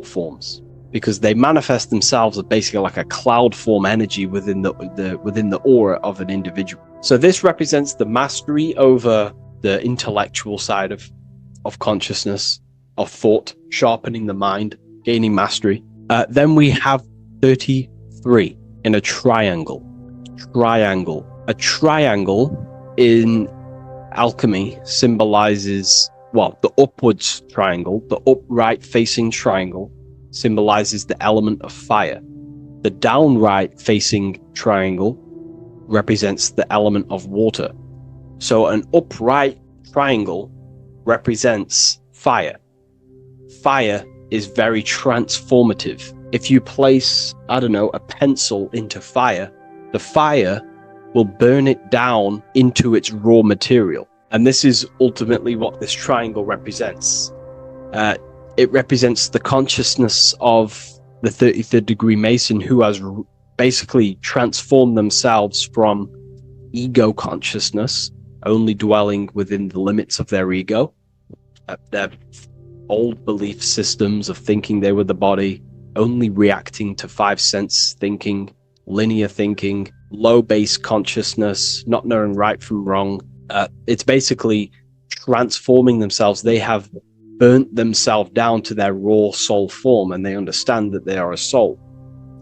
forms, because they manifest themselves as basically like a cloud form energy within the aura of an individual. So this represents the mastery over the intellectual side of consciousness, of thought, sharpening the mind, gaining mastery. Then we have 33 in a triangle. A triangle in alchemy symbolizes, well, the upwards triangle, the upright facing triangle symbolizes the element of fire. The downright facing triangle represents the element of water. So an upright triangle represents fire. Fire is very transformative. If you place, I don't know, a pencil into fire, the fire will burn it down into its raw material. And this is ultimately what this triangle represents. It represents the consciousness of the 33rd degree Mason, who has basically transformed themselves from ego consciousness, only dwelling within the limits of their ego, their old belief systems of thinking they were the body, only reacting to 5 sense thinking, linear thinking, low base consciousness, not knowing right from wrong. It's basically transforming themselves. They have burnt themselves down to their raw soul form, and they understand that they are a soul,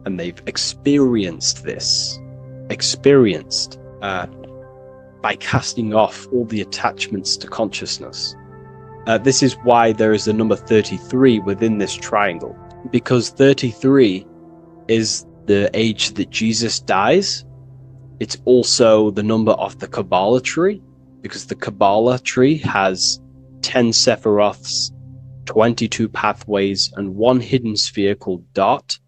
and they've experienced this, by casting off all the attachments to consciousness. This is why there is the number 33 within this triangle, because 33 is the age that Jesus dies. It's also the number of the Kabbalah tree, because the Kabbalah tree has 10 Sephiroths, 22 pathways, and 1 hidden sphere called Dot,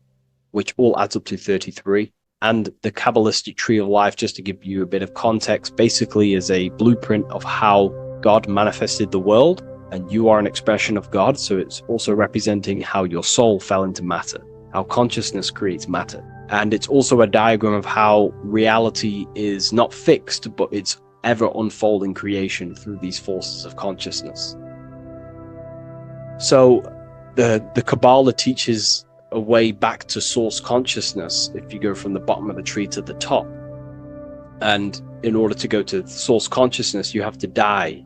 which all adds up to 33. And the Kabbalistic tree of life, just to give you a bit of context, basically is a blueprint of how God manifested the world, and you are an expression of God. So it's also representing how your soul fell into matter, how consciousness creates matter. And it's also a diagram of how reality is not fixed, but it's ever unfolding creation through these forces of consciousness. So the Kabbalah teaches a way back to source consciousness if you go from the bottom of the tree to the top. And in order to go to source consciousness, you have to die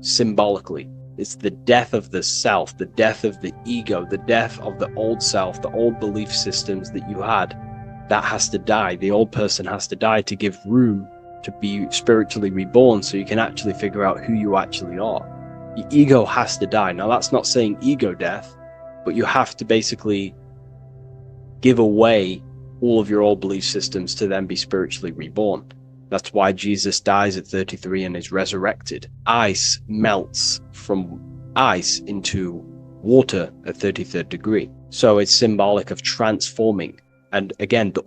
symbolically. It's the death of the self, the death of the ego, the death of the old self, the old belief systems that you had. That has to die. The old person has to die to give room to be spiritually reborn, so you can actually figure out who you actually are. Your ego has to die. Now, that's not saying ego death, but you have to basically give away all of your old belief systems to then be spiritually reborn. That's why Jesus dies at 33 and is resurrected. Ice melts from ice into water at 33rd degree. So it's symbolic of transforming. And again, the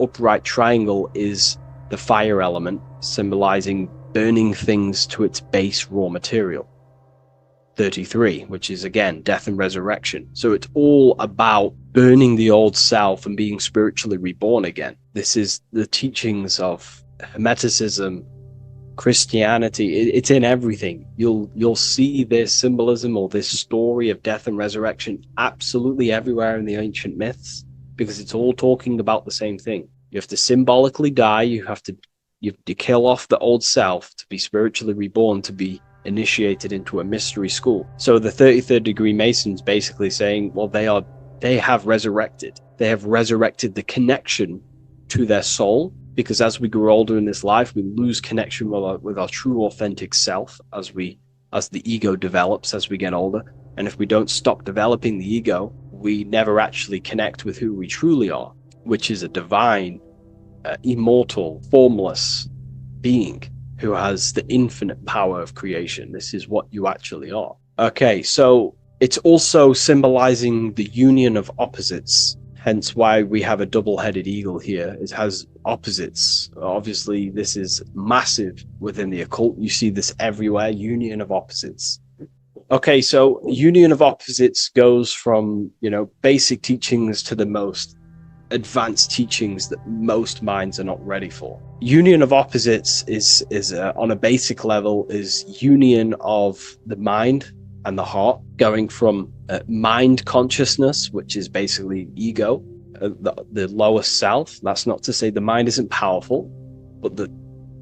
upright triangle is the fire element, symbolizing burning things to its base raw material. 33, which is again death and resurrection. So it's all about burning the old self and being spiritually reborn again. This is the teachings of Hermeticism, Christianity. It's in everything. You'll see this symbolism or this story of death and resurrection absolutely everywhere in the ancient myths, because it's all talking about the same thing. You have to symbolically die. You have to kill off the old self to be spiritually reborn, to be initiated into a mystery school. So the 33rd degree Masons basically saying, well, they have resurrected. They have resurrected the connection to their soul, because as we grow older in this life, we lose connection with our true authentic self as the ego develops as we get older. And if we don't stop developing the ego, we never actually connect with who we truly are, which is a divine, immortal, formless being who has the infinite power of creation. This is what you actually are. Okay, so it's also symbolizing the union of opposites, hence why we have a double-headed eagle here. It has opposites. Obviously, this is massive within the occult. You see this everywhere, union of opposites. Okay, so union of opposites goes from, basic teachings to the most advanced teachings that most minds are not ready for. Union of opposites is on a basic level is union of the mind and the heart, going from mind consciousness, which is basically ego, the lowest self. That's not to say the mind isn't powerful, but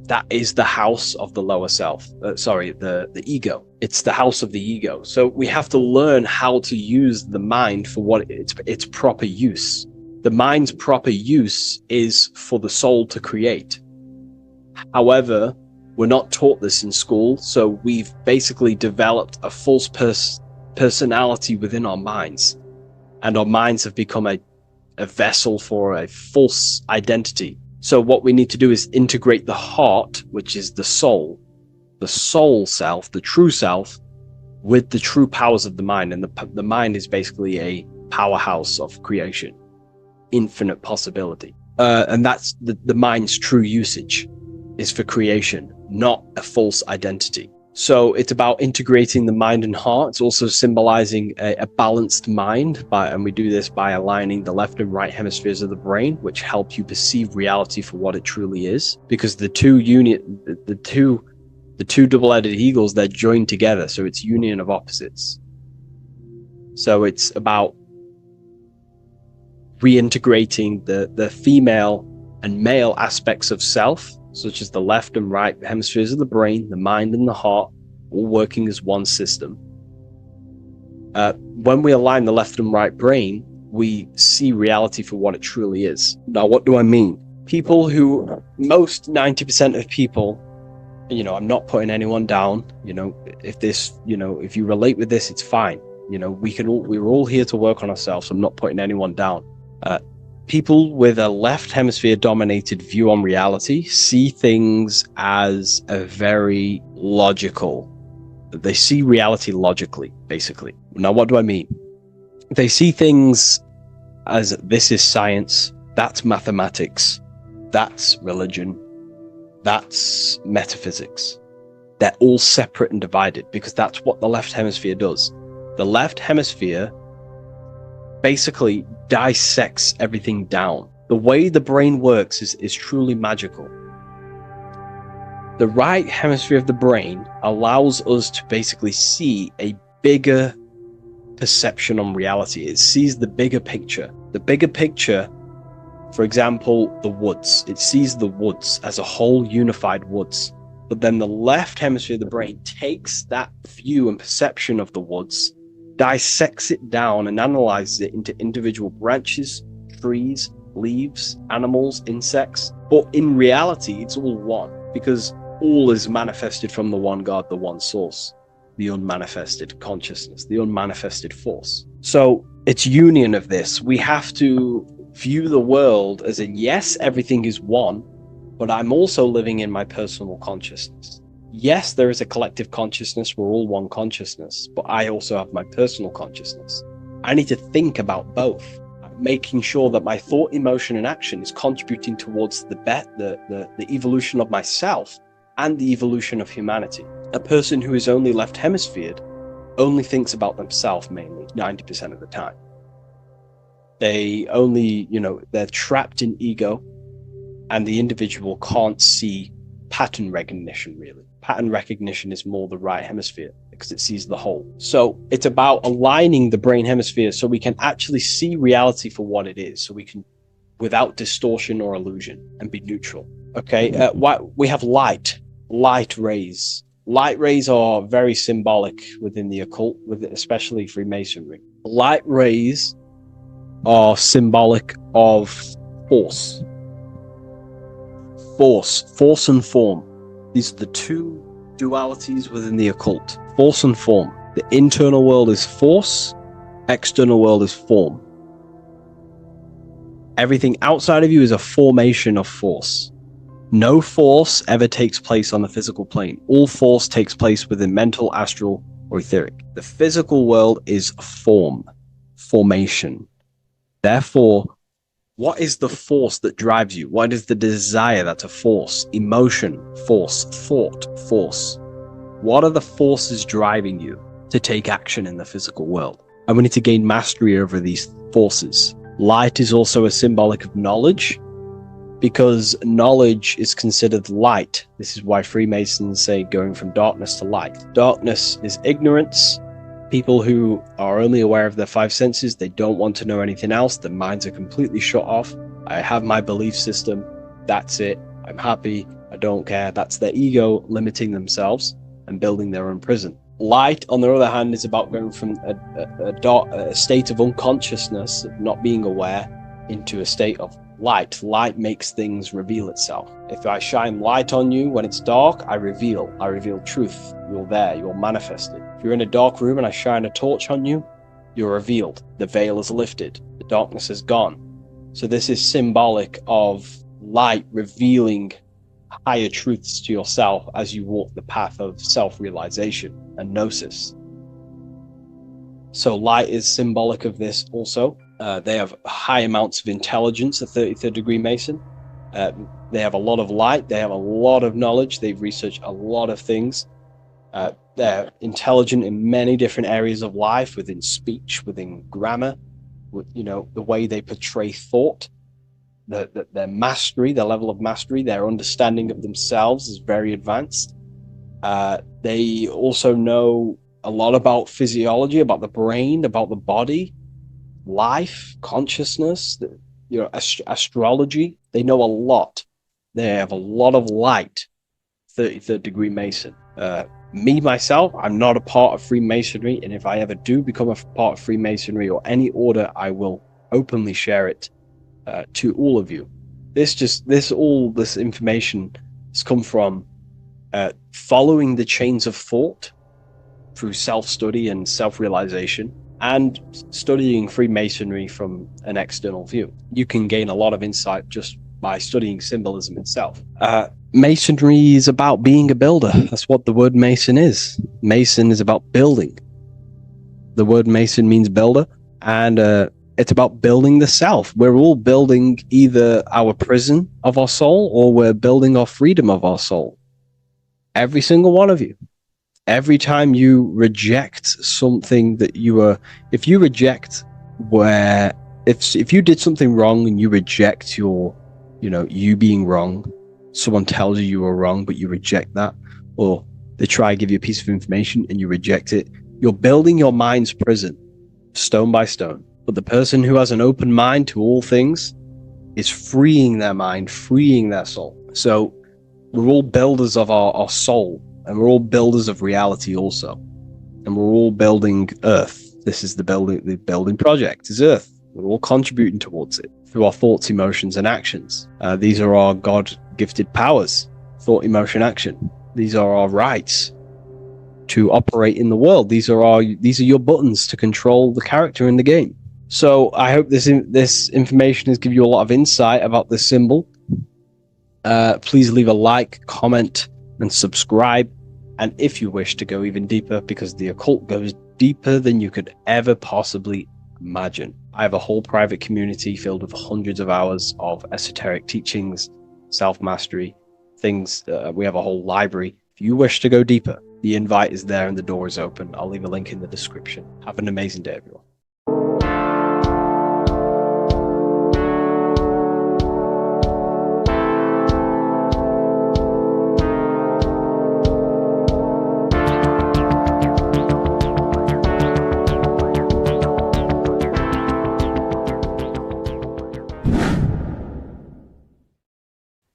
that is the house of the lower self. The ego. It's the house of the ego. So we have to learn how to use the mind for what its proper use. The mind's proper use is for the soul to create. However, we're not taught this in school, so we've basically developed a false personality within our minds, and our minds have become a vessel for a false identity. So what we need to do is integrate the heart, which is the soul self, the true self, with the true powers of the mind. And the mind is basically a powerhouse of creation, infinite possibility. And that's the mind's true usage is for creation, not a false identity. So it's about integrating the mind and heart. It's also symbolizing a balanced mind, and we do this by aligning the left and right hemispheres of the brain, which help you perceive reality for what it truly is. Because the two double-headed eagles, they're joined together, so it's union of opposites. So it's about reintegrating the female and male aspects of self, such as the left and right hemispheres of the brain, the mind and the heart, all working as one system. When we align the left and right brain, we see reality for what it truly is. Now, what do I mean? Most 90% of people, I'm not putting anyone down, if you relate with this, it's fine. We're all here to work on ourselves. So I'm not putting anyone down. People with a left hemisphere dominated view on reality see things as a very logical. They see reality logically, basically. Now, what do I mean? They see things as this is science, that's mathematics, that's religion, that's metaphysics. They're all separate and divided because that's what the left hemisphere does. The left hemisphere basically dissects everything down. The way the brain works is truly magical. The right hemisphere of the brain allows us to basically see a bigger perception on reality. It sees the bigger picture. The bigger picture, for example, the woods. It sees the woods as a whole unified woods. But then the left hemisphere of the brain takes that view and perception of the woods, dissects it down and analyzes it into individual branches, trees, leaves, animals, insects. But in reality, it's all one, because all is manifested from the one God, the one source, the unmanifested consciousness, the unmanifested force. So it's union of this. We have to view the world as in, yes, everything is one, but I'm also living in my personal consciousness. Yes, there is a collective consciousness, we're all one consciousness, but I also have my personal consciousness. I need to think about both, making sure that my thought, emotion, and action is contributing towards the evolution of myself and the evolution of humanity. A person who is only left hemisphered only thinks about themselves mainly, 90% of the time. They only, they're trapped in ego, and the individual can't see pattern recognition, really. Pattern recognition is more the right hemisphere because it sees the whole. So it's about aligning the brain hemisphere so we can actually see reality for what it is, so we can, without distortion or illusion, and be neutral. Okay, we have light rays. Light rays are very symbolic within the occult, especially Freemasonry. Light rays are symbolic of force and form. These are the two dualities within the occult: force and form. The internal world is force, external world is form. Everything outside of you is a formation of force. No force ever takes place on the physical plane. All force takes place within mental, astral, or etheric. The physical world is formation. Therefore, what is the force that drives you? What is the desire that's a force? Emotion, force, thought, force. What are the forces driving you to take action in the physical world? And we need to gain mastery over these forces. Light is also a symbolic of knowledge, because knowledge is considered light. This is why Freemasons say going from darkness to light. Darkness is ignorance. People who are only aware of their five senses, they don't want to know anything else. Their minds are completely shut off. I have my belief system. That's it. I'm happy. I don't care. That's their ego limiting themselves and building their own prison. Light, on the other hand, is about going from a state of unconsciousness, of not being aware, into a state of light. Light makes things reveal itself. If I shine light on you when it's dark, I reveal truth. You're there, you're manifested. If you're in a dark room and I shine a torch on you, you're revealed. The veil is lifted. The darkness is gone. So this is symbolic of light revealing higher truths to yourself as you walk the path of self-realization and gnosis. So light is symbolic of this also. They have high amounts of intelligence, a 33rd degree Mason. They have a lot of light. They have a lot of knowledge. They've researched a lot of things. They're intelligent in many different areas of life, within speech, within grammar, the way they portray thought, their mastery, their level of mastery, their understanding of themselves is very advanced. They also know a lot about physiology, about the brain, about the body, life, consciousness, astrology. They know a lot. They have a lot of light. 33rd degree Mason. Me, myself, I'm not a part of Freemasonry, and if I ever do become a part of Freemasonry or any order, I will openly share it to all of you. This information has come from following the chains of thought through self-study and self-realization, and studying Freemasonry from an external view. You can gain a lot of insight just by studying symbolism itself. Masonry is about being a builder. That's what the word Mason is. Mason is about building. The word Mason means builder, and it's about building the self. We're all building either our prison of our soul, or we're building our freedom of our soul. Every single one of you. Every time you reject something that if you did something wrong and you reject you being wrong, someone tells you were wrong, but you reject that, or they try to give you a piece of information and you reject it, you're building your mind's prison, stone by stone. But the person who has an open mind to all things is freeing their mind, freeing their soul. So we're all builders of our soul, and we're all builders of reality also. And we're all building Earth. This is the building project is Earth. We're all contributing towards it through our thoughts, emotions, and actions. These are our God-gifted powers: thought, emotion, action. These are our rights to operate in the world. These are your buttons to control the character in the game. So I hope this information has given you a lot of insight about this symbol. Please leave a like, comment, and subscribe. And if you wish to go even deeper, because the occult goes deeper than you could ever possibly imagine, I have a whole private community filled with hundreds of hours of esoteric teachings, self-mastery, things. We have a whole library. If you wish to go deeper, the invite is there and the door is open. I'll leave a link in the description. Have an amazing day, everyone.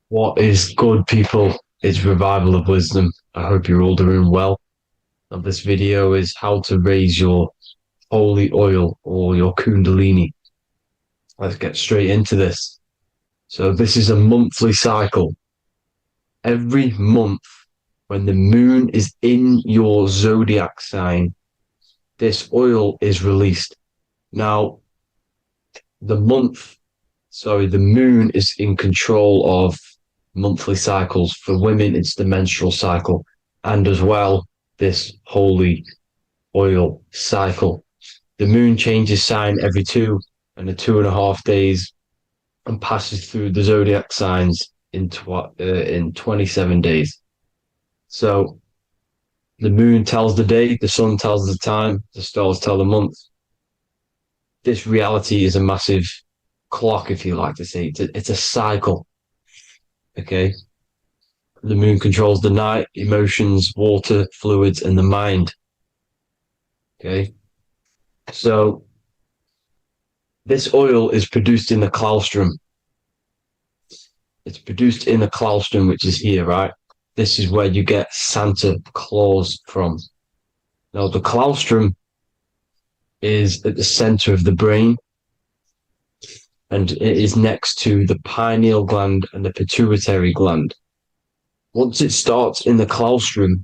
What is good, people? It's Revival of Wisdom. I hope you're all doing well. And this video is how to raise your holy oil or your kundalini. Let's get straight into this. So this is a monthly cycle. Every month, when the moon is in your zodiac sign, this oil is released. Now, the moon is in control of monthly cycles. For women, it's the menstrual cycle, and as well, this holy oil cycle. The moon changes sign every 2.5 days and passes through the zodiac signs in 27 days. So the moon tells the day, the sun tells the time, the stars tell the month. This reality is a massive clock, if you like to say. It's a cycle. Okay. The moon controls the night, emotions, water, fluids, and the mind. Okay. So this oil is produced in the claustrum. It's produced in the claustrum, which is here, right? This is where you get Santa Claus from. Now, the claustrum is at the center of the brain, and it is next to the pineal gland and the pituitary gland. Once it starts in the claustrum,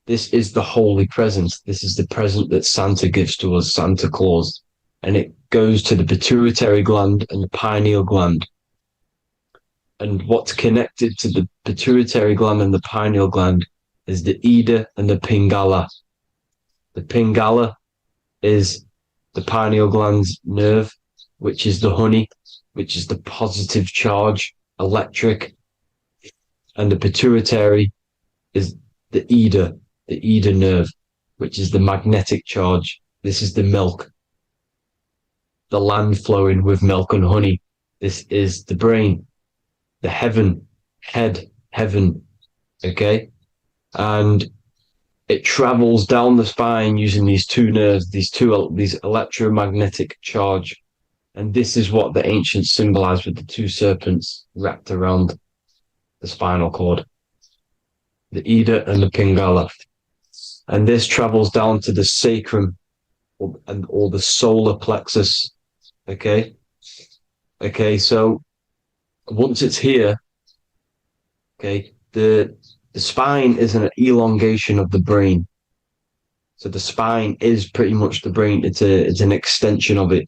this is the holy present. This is the present that Santa gives to us, Santa Claus. And it goes to the pituitary gland and the pineal gland. And what's connected to the pituitary gland and the pineal gland is the Ida and the Pingala. The Pingala is the pineal gland's nerve, which is the honey, which is the positive charge, electric. And the pituitary is the Ida nerve, which is the magnetic charge. This is the milk, the land flowing with milk and honey. This is the brain, the heaven, okay? And it travels down the spine using these two nerves, these electromagnetic charge. And this is what the ancients symbolized with the two serpents wrapped around the spinal cord, the Ida and the Pingala. And this travels down to the sacrum or the solar plexus. Okay. So once it's here, okay, the spine is an elongation of the brain. So the spine is pretty much the brain. It's an extension of it.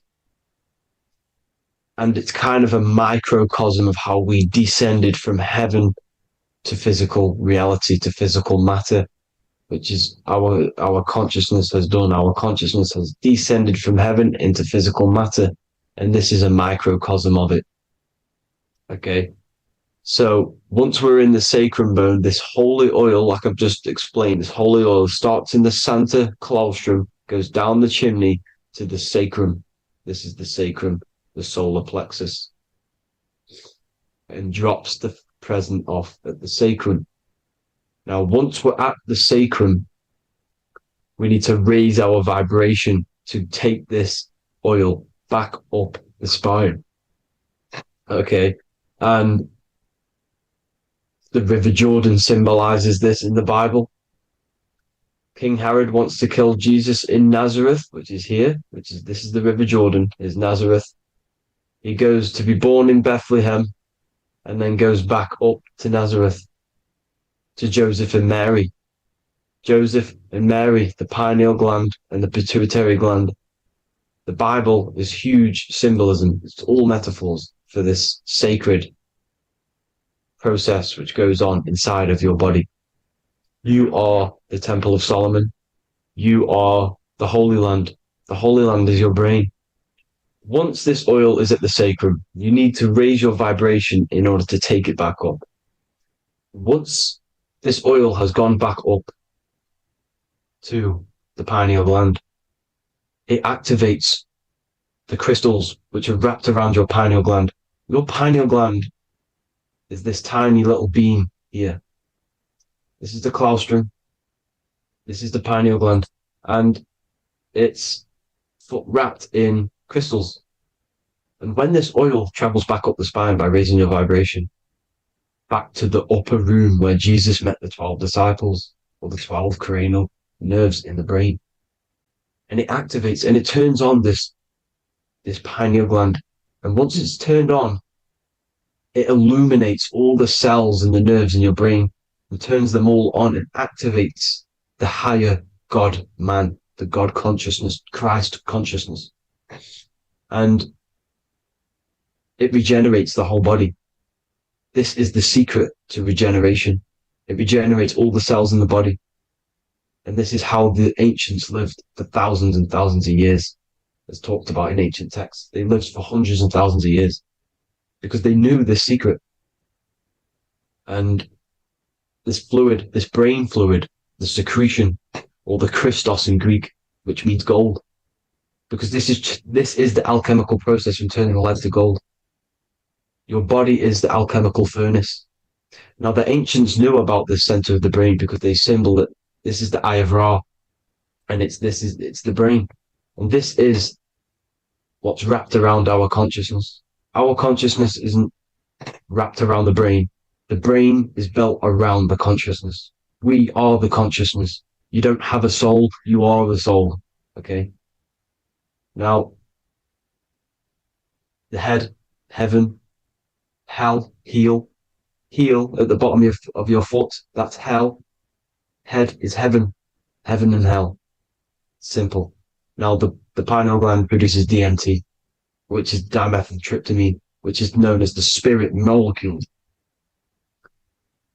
And it's kind of a microcosm of how we descended from heaven to physical reality, to physical matter, which is our consciousness has done. Our consciousness has descended from heaven into physical matter. And this is a microcosm of it. Okay. So once we're in the sacrum bone, this holy oil, like I've just explained, this holy oil starts in the Santa Claustrum, goes down the chimney to the sacrum. This is the sacrum, the solar plexus, and drops the present off at the sacrum. Now, once we're at the sacrum, we need to raise our vibration to take this oil back up the spine. Okay. And the River Jordan symbolizes this in the Bible. King Herod wants to kill Jesus in Nazareth, which is here, this is the River Jordan, is Nazareth. He goes to be born in Bethlehem and then goes back up to Nazareth to Joseph and Mary. Joseph and Mary, the pineal gland and the pituitary gland, The Bible is huge symbolism. It's all metaphors for this sacred process which goes on inside of your body. You are the Temple of Solomon. You are the Holy Land. The Holy Land is your brain. Once this oil is at the sacrum, you need to raise your vibration in order to take it back up. Once this oil has gone back up to the pineal gland, it activates the crystals which are wrapped around your pineal gland. Your pineal gland is this tiny little beam here. This is the claustrum. This is the pineal gland. And it's wrapped in crystals. And when this oil travels back up the spine by raising your vibration, back to the upper room where Jesus met the 12 disciples, or the 12 cranial nerves in the brain, and it activates and it turns on this pineal gland. And once it's turned on, it illuminates all the cells and the nerves in your brain and turns them all on and activates the higher God man, the God consciousness, Christ consciousness. And it regenerates the whole body. This is the secret to regeneration. It regenerates all the cells in the body. And this is how the ancients lived for thousands and thousands of years, as talked about in ancient texts. They lived for hundreds and thousands of years because they knew this secret. And this fluid, this brain fluid, the secretion, or the Christos in Greek, which means gold, because this is the alchemical process from turning lead to gold. Your body is the alchemical furnace. Now, the ancients knew about this center of the brain because they symboled it. This is the eye of Ra, and it's the brain. And this is what's wrapped around our consciousness. Our consciousness isn't wrapped around the brain. The brain is built around the consciousness. We are the consciousness. You don't have a soul, you are the soul. Okay? Now, the head, heaven, hell, heel at the bottom of your foot, that's hell. Head is heaven and hell. Simple. Now, the pineal gland produces DMT, which is dimethyltryptamine, which is known as the spirit molecule.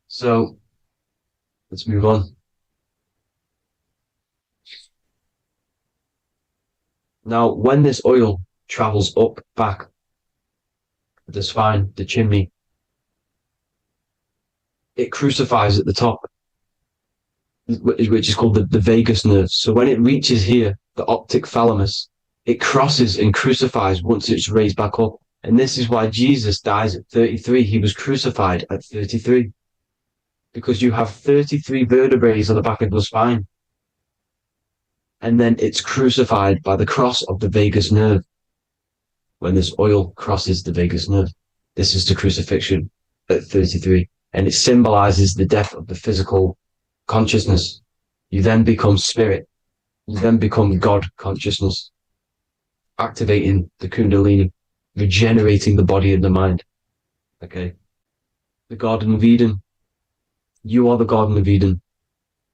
So, let's move on. Now, when this oil travels up, back, the spine, the chimney, it crucifies at the top, which is called the vagus nerve. So when it reaches here, the optic thalamus, it crosses and crucifies once it's raised back up. And this is why Jesus dies at 33. He was crucified at 33. Because you have 33 vertebrae on the back of the spine. And then it's crucified by the cross of the vagus nerve. When this oil crosses the vagus nerve, this is the crucifixion at 33. And it symbolizes the death of the physical consciousness. You then become spirit. You then become God consciousness, activating the Kundalini, regenerating the body and the mind. Okay. The Garden of Eden. You are the Garden of Eden.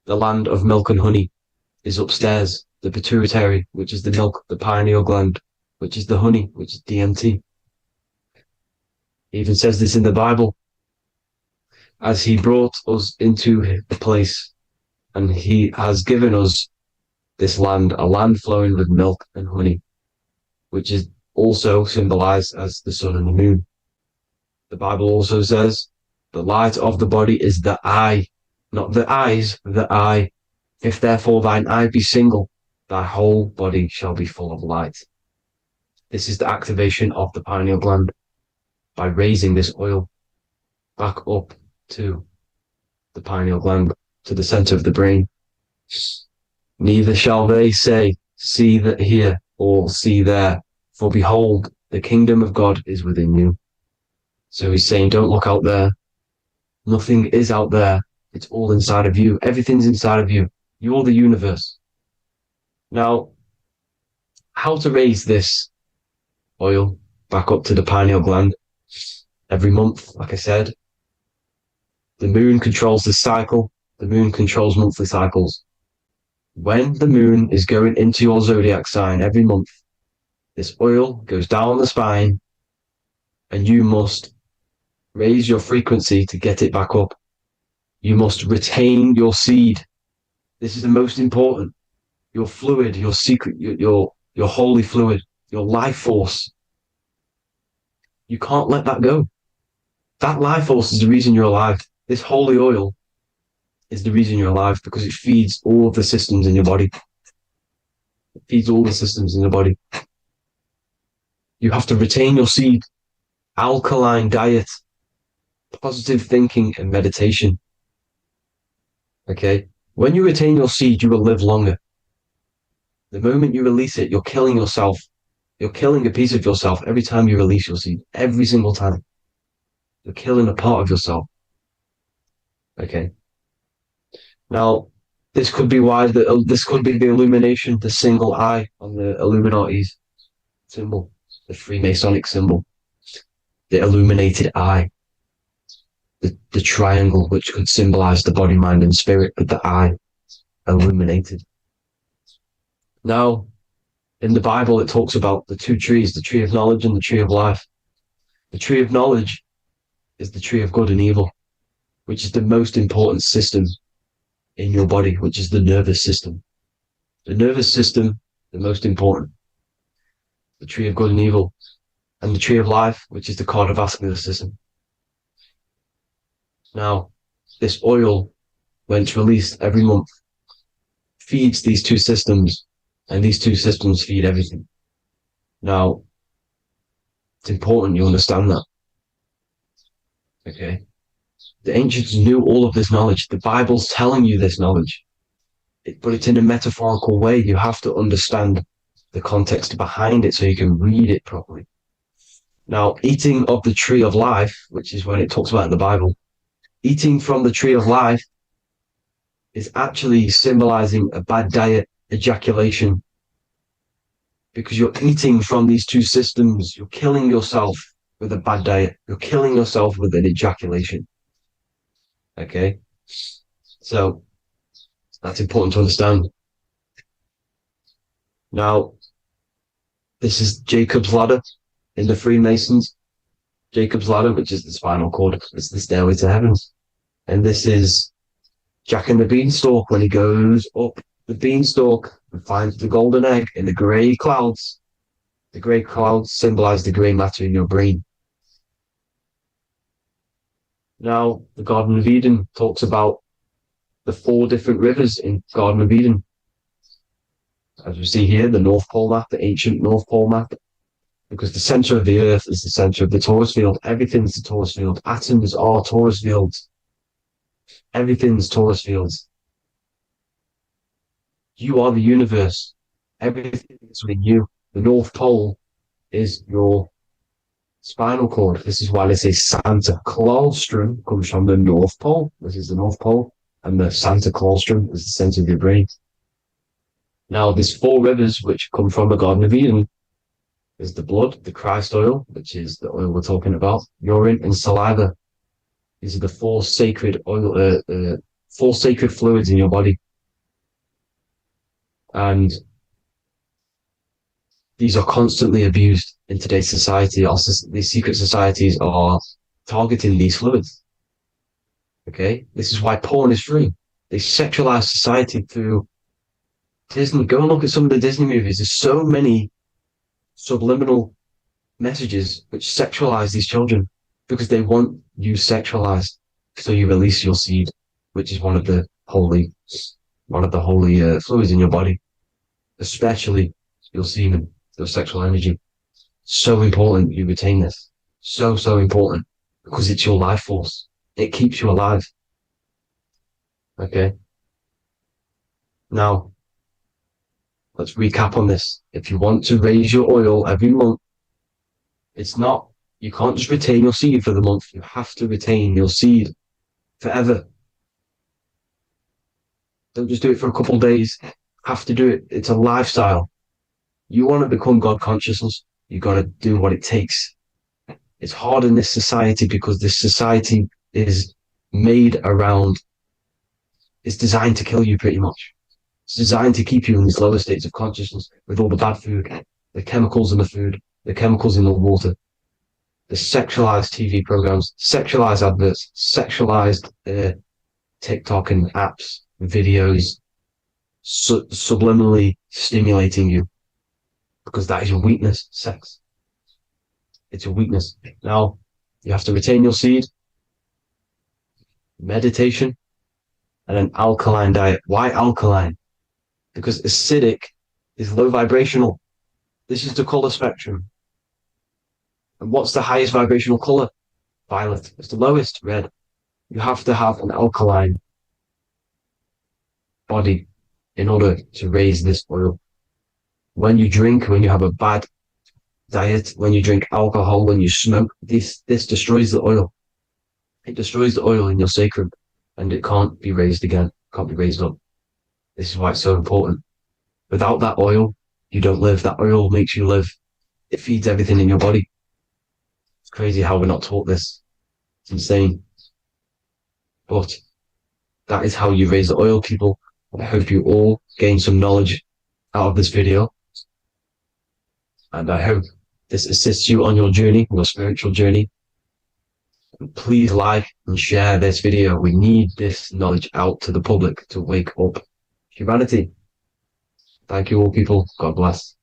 The land of milk and honey is upstairs. The pituitary, which is the milk, the pineal gland, which is the honey, which is DMT. It even says this in the Bible. As he brought us into the place, and he has given us this land, a land flowing with milk and honey, which is also symbolized as the sun and the moon. The Bible also says, the light of the body is the eye, not the eyes, the eye. If therefore thine eye be single, thy whole body shall be full of light. This is the activation of the pineal gland by raising this oil back up to the pineal gland, to the center of the brain. Neither shall they say, see that here, or see there, for behold, the kingdom of God is within you. So he's saying, don't look out there. Nothing is out there. It's all inside of you. Everything's inside of you. You're the universe. Now, how to raise this oil back up to the pineal gland? Every month, like I said. The moon controls the cycle. The moon controls monthly cycles. When the moon is going into your zodiac sign every month, This oil goes down the spine, and you must raise your frequency to get it back up. You must retain your seed. This is the most important. Your fluid, your secret, your holy fluid, your life force. You can't let that go. That life force is the reason you're alive. This holy oil is the reason you're alive, because it feeds all of the systems in your body. It feeds all the systems in your body. You have to retain your seed, alkaline diet, positive thinking, and meditation. Okay? When you retain your seed, you will live longer. The moment you release it, you're killing yourself. You're killing a piece of yourself every time you release your seed. Every single time. You're killing a part of yourself. Okay? Now, this could be why this could be the illumination, the single eye on the Illuminati's symbol, the Freemasonic symbol, the illuminated eye, the triangle, which could symbolize the body, mind, and spirit, but the eye illuminated. Now, in the Bible, it talks about the two trees, the tree of knowledge and the tree of life. The tree of knowledge is the tree of good and evil, which is the most important system in your body, which is the nervous system. The nervous system, the most important. The tree of good and evil. And the tree of life, which is the cardiovascular system. Now, this oil, when it's released every month, feeds these two systems, and these two systems feed everything. Now, it's important you understand that. Okay? The ancients knew all of this knowledge. The Bible's telling you this knowledge. But it's in a metaphorical way. You have to understand the context behind it so you can read it properly. Now, eating of the tree of life, which is when it talks about in the Bible, eating from the tree of life is actually symbolizing a bad diet, ejaculation, because you're eating from these two systems. You're killing yourself with a bad diet. You're killing yourself with an ejaculation. Okay? So, that's important to understand. Now, this is Jacob's ladder in the Freemasons. Jacob's ladder, which is the spinal cord, it's the stairway to heaven. And this is Jack and the Beanstalk when he goes up the beanstalk and finds the golden egg in the grey clouds. The grey clouds symbolize the grey matter in your brain. Now, the Garden of Eden talks about the 4 different rivers in Garden of Eden. As we see here, the North Pole map, the ancient North Pole map, because the center of the earth is the center of the torus field. Everything's the torus field. Atoms are torus fields. Everything's torus fields. You are the universe. Everything is within you. The North Pole is your spinal cord. This is why they say Santa Claustrum comes from the North Pole. This is the North Pole. And the Santa Claustrum is the center of your brain. Now, there's 4 rivers which come from the Garden of Eden. There's the blood, the Christ oil, which is the oil we're talking about, urine, and saliva. These are the 4 sacred oil, 4 sacred fluids in your body. And these are constantly abused in today's society. Also, these secret societies are targeting these fluids. Okay? This is why porn is free. They sexualize society through Disney. Go and look at some of the Disney movies. There's so many subliminal messages which sexualize these children because they want you sexualized. So you release your seed, which is one of the holy fluids in your body, especially your semen, your sexual energy. So important you retain this. So important because it's your life force. It keeps you alive. Okay. Now, let's recap on this. If you want to raise your oil every month, you can't just retain your seed for the month. You have to retain your seed forever. Don't just do it for a couple of days. Have to do it. It's a lifestyle. You want to become God consciousness, you got to do what it takes. It's hard in this society because this society is made around, it's designed to kill you pretty much. It's designed to keep you in these lower states of consciousness with all the bad food, the chemicals in the food, the chemicals in the water, the sexualized TV programs, sexualized adverts, sexualized TikTok and apps, videos, subliminally stimulating you, because that is your weakness, sex. It's a weakness. Now, you have to retain your seed, meditation, and an alkaline diet. Why alkaline? Because acidic is low vibrational. This is the color spectrum. And what's the highest vibrational color? Violet. It's the lowest, red. You have to have an alkaline body in order to raise this oil. When you drink, when you have a bad diet, when you drink alcohol, when you smoke, this destroys the oil. It destroys the oil in your sacrum, and it can't be raised again, can't be raised up. This is why it's so important. Without that oil, you don't live. That oil makes you live. It feeds everything in your body. It's crazy how we're not taught this. It's insane. But that is how you raise the oil, people. I hope you all gain some knowledge out of this video. And I hope this assists you on your journey, your spiritual journey. And please like and share this video. We need this knowledge out to the public to wake up humanity. Thank you all, people. God bless.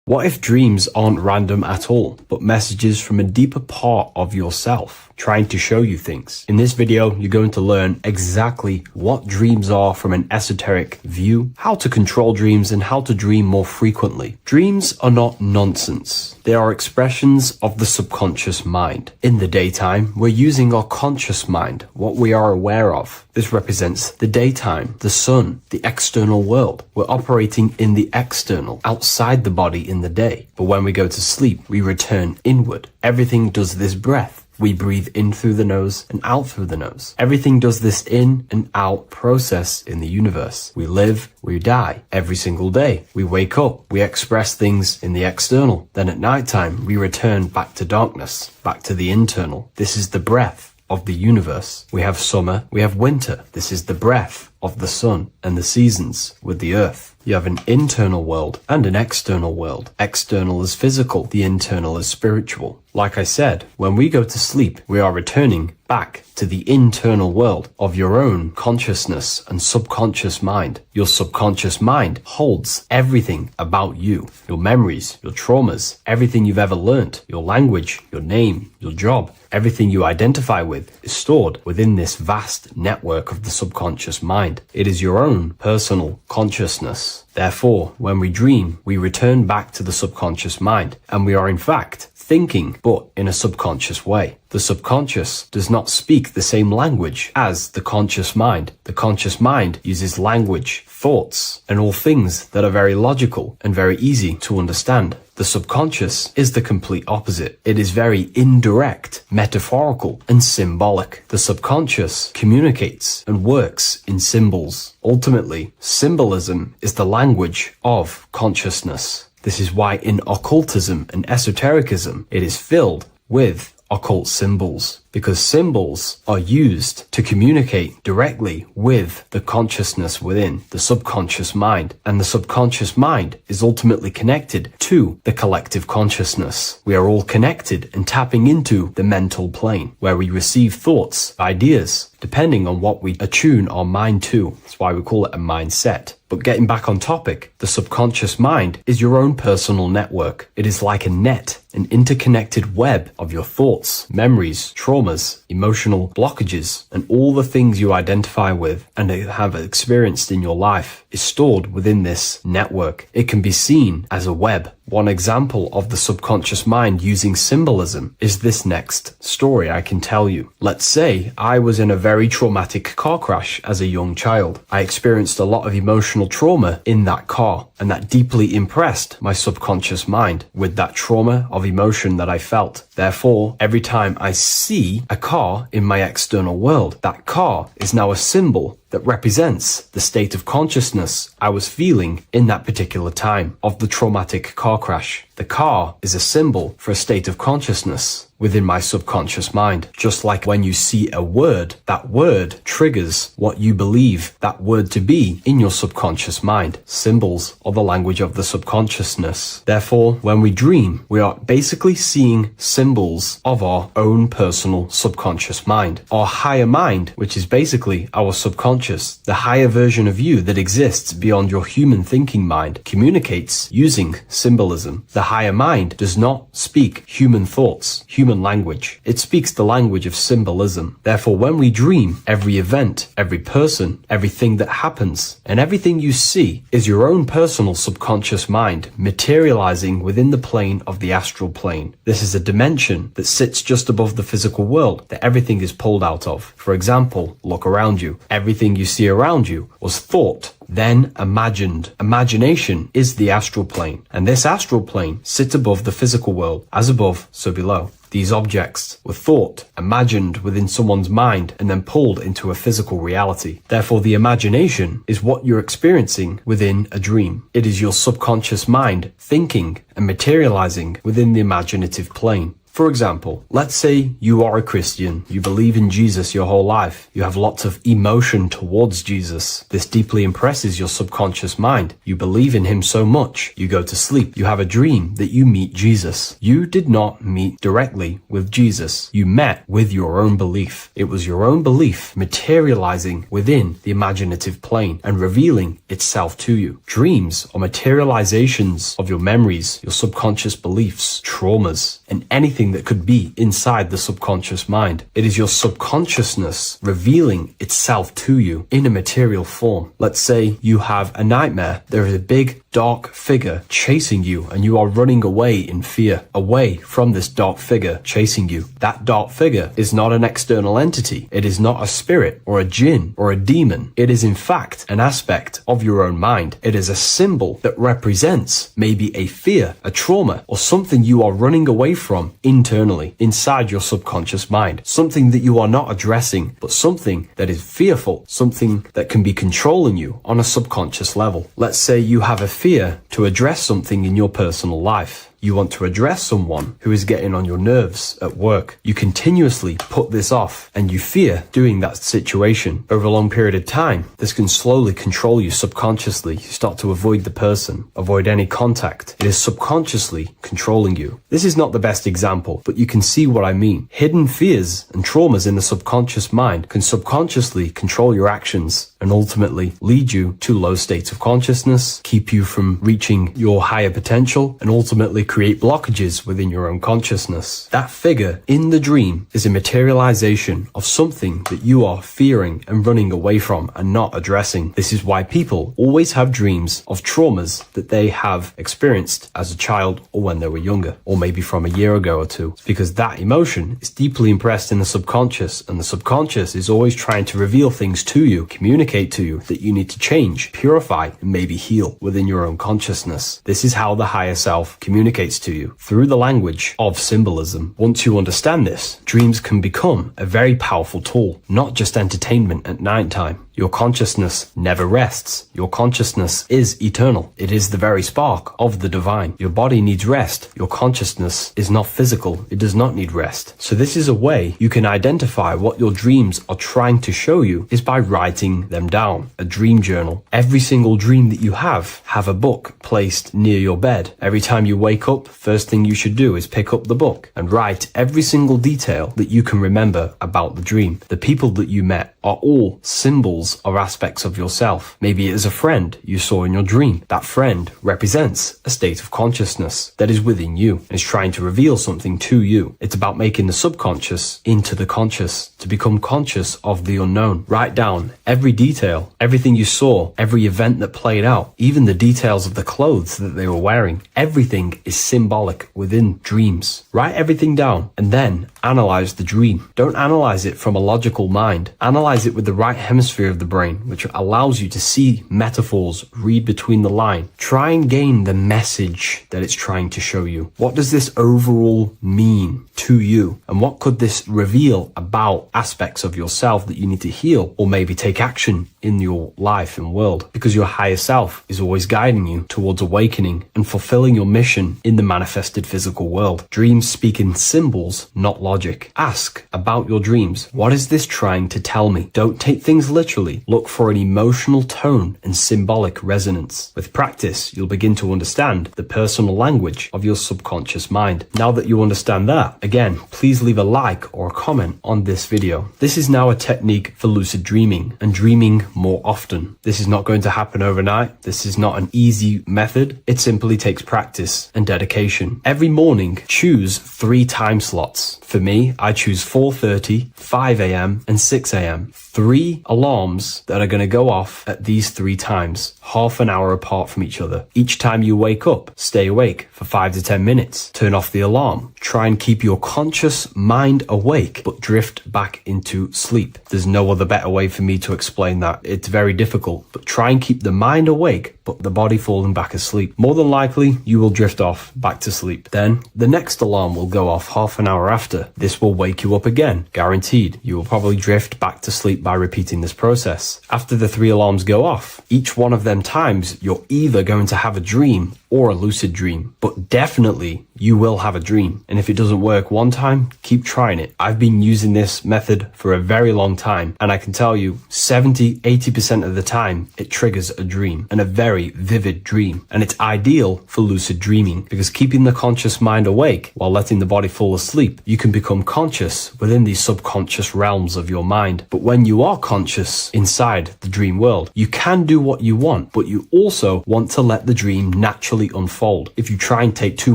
What if dreams aren't random at all, but messages from a deeper part of yourself, trying to show you things? In this video, you're going to learn exactly what dreams are from an esoteric view, how to control dreams, and how to dream more frequently. Dreams are not nonsense. They are expressions of the subconscious mind. In the daytime, we're using our conscious mind, what we are aware of. This represents the daytime, the sun, the external world. We're operating in the external, outside the body in the day. But when we go to sleep, we return inward. Everything does this breath. We breathe in through the nose and out through the nose. Everything does this in and out process in the universe. We live, we die every single day. We wake up, we express things in the external. Then at nighttime, we return back to darkness, back to the internal. This is the breath of the universe. We have summer, we have winter. This is the breath of the sun and the seasons with the earth. You have an internal world and an external world. External is physical, the internal is spiritual. Like I said, when we go to sleep, we are returning back to the internal world of your own consciousness and subconscious mind. Your subconscious mind holds everything about you, your memories, your traumas, everything you've ever learnt, your language, your name, your job, everything you identify with is stored within this vast network of the subconscious mind. It is your own personal consciousness. Therefore, when we dream, we return back to the subconscious mind, and we are in fact thinking, but in a subconscious way. The subconscious does not speak the same language as the conscious mind. The conscious mind uses language, thoughts, and all things that are very logical and very easy to understand. The subconscious is the complete opposite. It is very indirect, metaphorical, and symbolic. The subconscious communicates and works in symbols. Ultimately, symbolism is the language of consciousness. This is why in occultism and esotericism, it is filled with occult symbols, because symbols are used to communicate directly with the consciousness within the subconscious mind, and the subconscious mind is ultimately connected to the collective consciousness. We are all connected and tapping into the mental plane, where we receive thoughts, ideas, depending on what we attune our mind to. That's why we call it a mindset. But getting back on topic, the subconscious mind is your own personal network. It is like a net, an interconnected web of your thoughts, memories, traumas, emotional blockages, and all the things you identify with and have experienced in your life is stored within this network. It can be seen as a web. One example of the subconscious mind using symbolism is this next story I can tell you. Let's say I was in a very traumatic car crash as a young child. I experienced a lot of emotional trauma in that car, and that deeply impressed my subconscious mind with that trauma of emotion that I felt. Therefore, every time I see a car in my external world, that car is now a symbol that that represents the state of consciousness I was feeling in that particular time of the traumatic car crash. The car is a symbol for a state of consciousness within my subconscious mind. Just like when you see a word, that word triggers what you believe that word to be in your subconscious mind. Symbols are the language of the subconsciousness. Therefore, when we dream, we are basically seeing symbols of our own personal subconscious mind. Our higher mind, which is basically our subconscious, the higher version of you that exists beyond your human thinking mind, communicates using symbolism. The higher mind does not speak human thoughts, human language. It speaks the language of symbolism. Therefore, when we dream, every event, every person, everything that happens, and everything you see is your own personal subconscious mind materializing within the plane of the astral plane. This is a dimension that sits just above the physical world that everything is pulled out of. For example, look around you. Everything you see around you was thought, then imagined. Imagination is the astral plane, and this astral plane sits above the physical world. As above, so below. These objects were thought, imagined within someone's mind, and then pulled into a physical reality. Therefore, the imagination is what you're experiencing within a dream. It is your subconscious mind thinking and materializing within the imaginative plane. For example, let's say you are a Christian, you believe in Jesus your whole life, you have lots of emotion towards Jesus. This deeply impresses your subconscious mind. You believe in him so much, you go to sleep, you have a dream that you meet Jesus. You did not meet directly with Jesus. You met with your own belief. It was your own belief materializing within the imaginative plane and revealing itself to you. Dreams are materializations of your memories, your subconscious beliefs, traumas, and anything that could be inside the subconscious mind. It is your subconsciousness revealing itself to you in a material form. Let's say you have a nightmare. There is a big dark figure chasing you and you are running away in fear, away from this dark figure chasing you. That dark figure is not an external entity. It is not a spirit or a jinn or a demon. It is in fact an aspect of your own mind. It is a symbol that represents maybe a fear, a trauma, or something you are running away from internally, inside your subconscious mind. Something that you are not addressing, but something that is fearful, something that can be controlling you on a subconscious level. Let's say you have a fear to address something in your personal life. You want to address someone who is getting on your nerves at work. You continuously put this off and you fear doing that situation. Over a long period of time, this can slowly control you subconsciously. You start to avoid the person, avoid any contact. It is subconsciously controlling you. This is not the best example, but you can see what I mean. Hidden fears and traumas in the subconscious mind can subconsciously control your actions and ultimately lead you to low states of consciousness, keep you from reaching your higher potential, and ultimately create blockages within your own consciousness. That figure in the dream is a materialization of something that you are fearing and running away from and not addressing. This is why people always have dreams of traumas that they have experienced as a child or when they were younger, or maybe from a year ago or two. It's because that emotion is deeply impressed in the subconscious, and the subconscious is always trying to reveal things to you, communicate to you that you need to change, purify, and maybe heal within your own consciousness. This is how the higher self communicates to you, through the language of symbolism. Once you understand this, dreams can become a very powerful tool, not just entertainment at nighttime. Your consciousness never rests. Your consciousness is eternal. It is the very spark of the divine. Your body needs rest. Your consciousness is not physical. It does not need rest. So this is a way you can identify what your dreams are trying to show you is by writing them down. A dream journal. Every single dream that you have a book placed near your bed. Every time you wake up, first thing you should do is pick up the book and write every single detail that you can remember about the dream. The people that you met are all symbols or aspects of yourself. Maybe it is a friend you saw in your dream. That friend represents a state of consciousness that is within you and is trying to reveal something to you. It's about making the subconscious into the conscious, to become conscious of the unknown. Write down every detail, everything you saw, every event that played out, even the details of the clothes that they were wearing. Everything is symbolic within dreams. Write everything down and then analyze the dream. Don't analyze it from a logical mind. Analyze it with the right hemisphere of the brain, which allows you to see metaphors, read between the line. Try and gain the message that it's trying to show you. What does this overall mean to you? And what could this reveal about aspects of yourself that you need to heal or maybe take action in your life and world? Because your higher self is always guiding you towards awakening and fulfilling your mission in the manifested physical world. Dreams speak in symbols, not logic. Ask about your dreams. What is this trying to tell me? Don't take things literally. Look for an emotional tone and symbolic resonance. With practice, you'll begin to understand the personal language of your subconscious mind. Now that you understand that, again, please leave a like or a comment on this video. This is now a technique for lucid dreaming and dreaming more often. This is not going to happen overnight. This is not an easy method. It simply takes practice and dedication. Every morning, choose 3 time slots. For me, I choose 4:30, 5 a.m. and 6 a.m. 3 alarms that are going to go off at these 3 times, half an hour apart from each other. Each time you wake up, stay awake for 5 to 10 minutes. Turn off the alarm. Try and keep your conscious mind awake, but drift back into sleep. There's no other better way for me to explain that. It's very difficult, but try and keep the mind awake, but the body falling back asleep. More than likely, you will drift off back to sleep. Then the next alarm will go off half an hour after. This will wake you up again, guaranteed. You will probably drift back to sleep by repeating this process. After the 3 alarms go off, each one of them times, you're either going to have a dream or a lucid dream, but definitely you will have a dream. And if it doesn't work one time, keep trying it. I've been using this method for a very long time, and I can tell you 70-80% of the time it triggers a dream, and a very vivid dream. And it's ideal for lucid dreaming because keeping the conscious mind awake while letting the body fall asleep, you can become conscious within these subconscious realms of your mind. But when you are conscious inside the dream world, you can do what you want, but you also want to let the dream naturally unfold. If you try and take too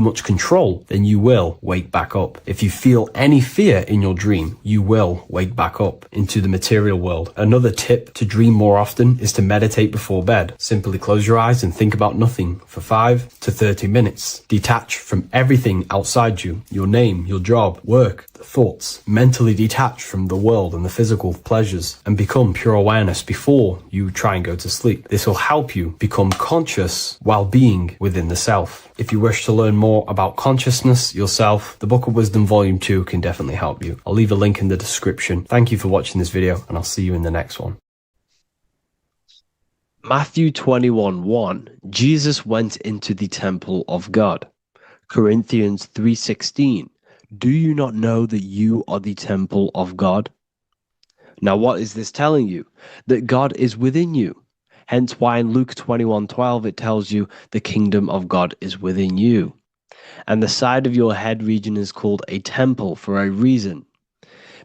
much control, then you will wake back up. If you feel any fear in your dream, you will wake back up into the material world. Another tip to dream more often is to meditate before bed. Simply close your eyes and think about nothing for 5 to 30 minutes. Detach from everything outside you, your name, your job, work, thoughts. Mentally detach from the world and the physical pleasures and become pure awareness before you try and go to sleep. This will help you become conscious while being within the self. If you wish to learn more about consciousness, yourself, the Book of Wisdom Volume 2 can definitely help you. I'll leave a link in the description. Thank you for watching this video, and I'll see you in the next one. Matthew 21:1, Jesus went into the temple of God. Corinthians 3:16, do you not know that you are the temple of God? Now what is this telling you? That God is within you. Hence why in Luke 21:12 it tells you the kingdom of God is within you. And the side of your head region is called a temple for a reason.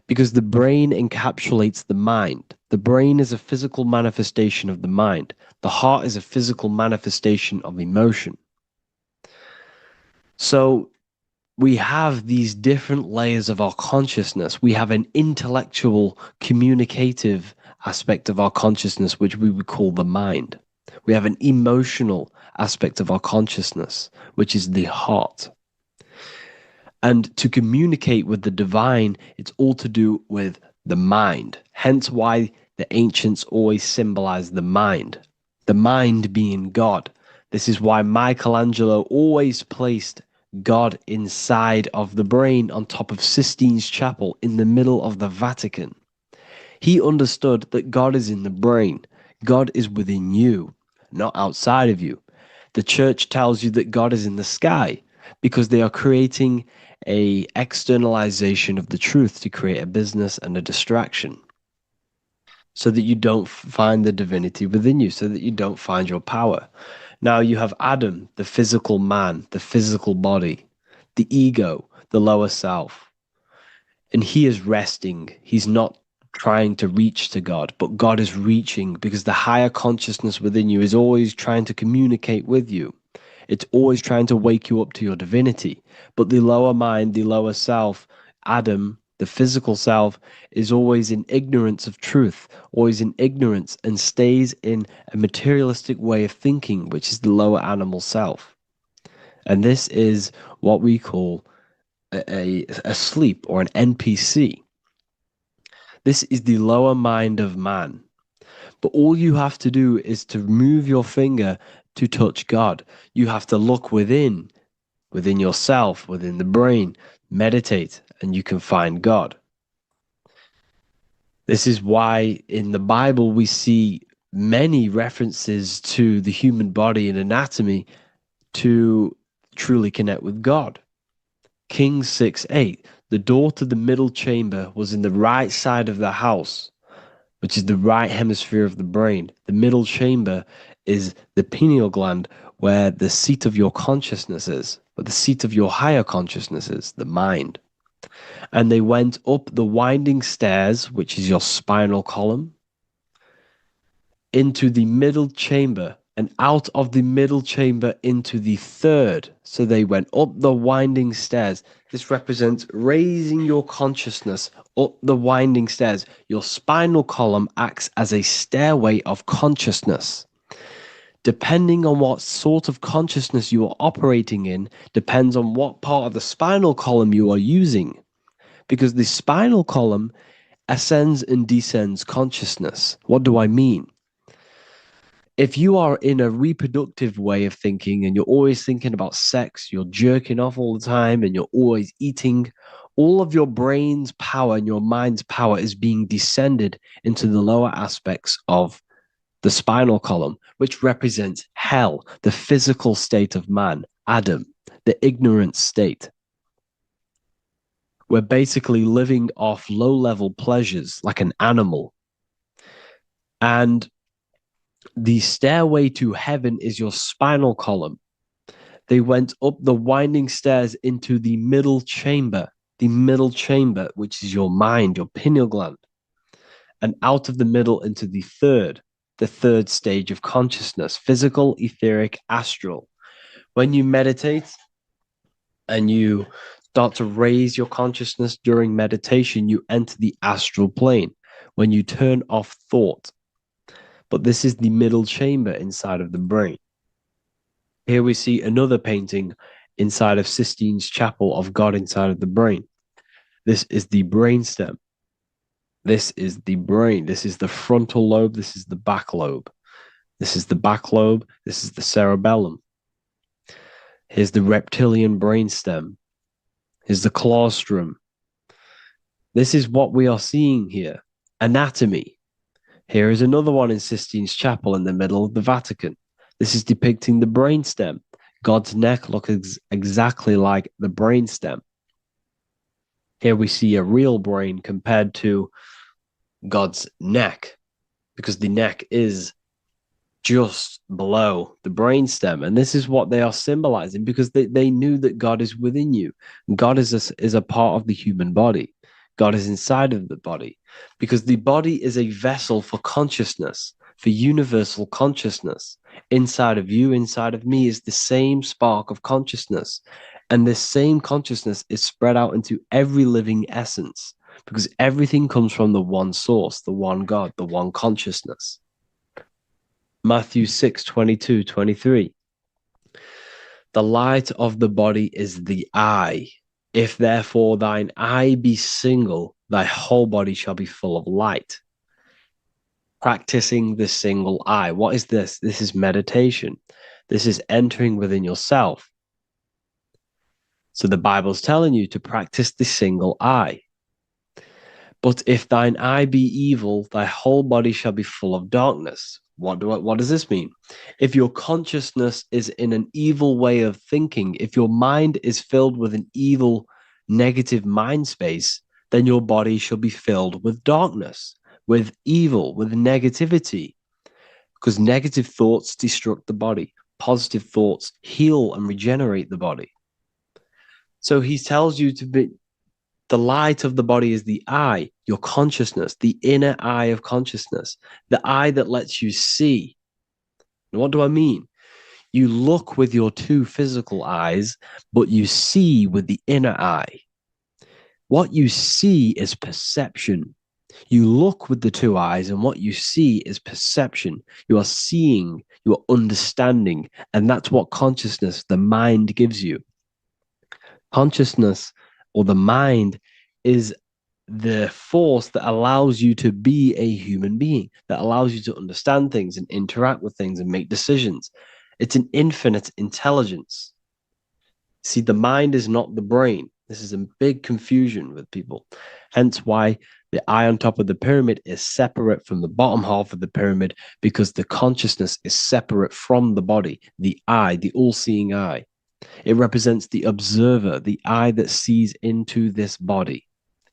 Because the brain encapsulates the mind. The brain is a physical manifestation of the mind. The heart is a physical manifestation of emotion. So we have these different layers of our consciousness. We have an intellectual, communicative aspect of our consciousness, which we would call the mind. We have an emotional aspect of our consciousness, which is the heart. And to communicate with the divine, it's all to do with the mind. Hence why the ancients always symbolize the mind being God. This is why Michelangelo always placed God inside of the brain on top of Sistine Chapel in the middle of the Vatican. He understood that God is in the brain. God is within you, not outside of you. The church tells you that God is in the sky because they are creating a externalization of the truth to create a business and a distraction so that you don't find the divinity within you, so that you don't find your power. Now you have Adam, the physical man, the physical body, the ego, the lower self. And he is resting. He's not trying to reach to God, but God is reaching because the higher consciousness within you is always trying to communicate with you. It's always trying to wake you up to your divinity. But the lower mind, the lower self, Adam, the physical self, is always in ignorance of truth, always in ignorance, and stays in a materialistic way of thinking, which is the lower animal self. And this is what we call a sleep or an NPC. This is the lower mind of man. But all you have to do is to move your finger to touch God. You have to look within yourself, within the brain, meditate, and you can find God. This is why in the Bible we see many references to the human body and anatomy to truly connect with God. Kings 6:8, the door to the middle chamber was in the right side of the house, which is the right hemisphere of the brain. The middle chamber is the pineal gland, where the seat of your consciousness is, where the seat of your higher consciousness is, the mind. And they went up the winding stairs, which is your spinal column, into the middle chamber, and out of the middle chamber into the third. So they went up the winding stairs. This represents raising your consciousness up the winding stairs. Your spinal column acts as a stairway of consciousness. Depending on what sort of consciousness you are operating in, depends on what part of the spinal column you are using. Because the spinal column ascends and descends consciousness. What do I mean? If you are in a reproductive way of thinking and you're always thinking about sex, you're jerking off all the time and you're always eating, all of your brain's power and your mind's power is being descended into the lower aspects of the spinal column, which represents hell, the physical state of man, Adam, the ignorant state. We're basically living off low-level pleasures like an animal. And the stairway to heaven is your spinal column. They went up the winding stairs into the middle chamber, which is your mind, your pineal gland, and out of the middle into the third stage of consciousness, physical, etheric, astral. When you meditate and you start to raise your consciousness during meditation, you enter the astral plane when you turn off thought. But this is the middle chamber inside of the brain. Here we see another painting inside of Sistine's chapel of God inside of the brain. This is the brainstem. This is the brain. This is the frontal lobe. This is the back lobe. This is the back lobe. This is the cerebellum. Here's the reptilian brainstem. Here's the claustrum. This is what we are seeing here. Anatomy. Here is another one in Sistine's chapel in the middle of the Vatican. This is depicting the brainstem. God's neck looks exactly like the brainstem. Here we see a real brain compared to God's neck, because the neck is just below the brainstem. And this is what they are symbolizing, because they knew that God is within you. God is a part of the human body. God is inside of the body, because the body is a vessel for consciousness, for universal consciousness. Inside of you, inside of me is the same spark of consciousness. And this same consciousness is spread out into every living essence, because everything comes from the one source, the one God, the one consciousness. Matthew 6:22-23. The light of the body is the eye. If therefore thine eye be single, thy whole body shall be full of light. Practicing the single eye. What is this? This is meditation. This is entering within yourself. So the Bible's telling you to practice the single eye. But if thine eye be evil, thy whole body shall be full of darkness. What does this mean? If your consciousness is in an evil way of thinking, if your mind is filled with an evil, negative mind space, then your body shall be filled with darkness, with evil, with negativity. Because negative thoughts destruct the body. Positive thoughts heal and regenerate the body. So he tells you to be, the light of the body is the eye, your consciousness, the inner eye of consciousness, the eye that lets you see. And what do I mean? You look with your two physical eyes, but you see with the inner eye. What you see is perception. You look with the two eyes, and what you see is perception. You are seeing, you are understanding, and that's what consciousness, the mind, gives you. Consciousness or the mind is the force that allows you to be a human being, that allows you to understand things and interact with things and make decisions. It's an infinite intelligence. See, the mind is not the brain. This is a big confusion with people. Hence why the eye on top of the pyramid is separate from the bottom half of the pyramid, because the consciousness is separate from the body, the eye, the all-seeing eye. It represents the observer, the eye that sees into this body,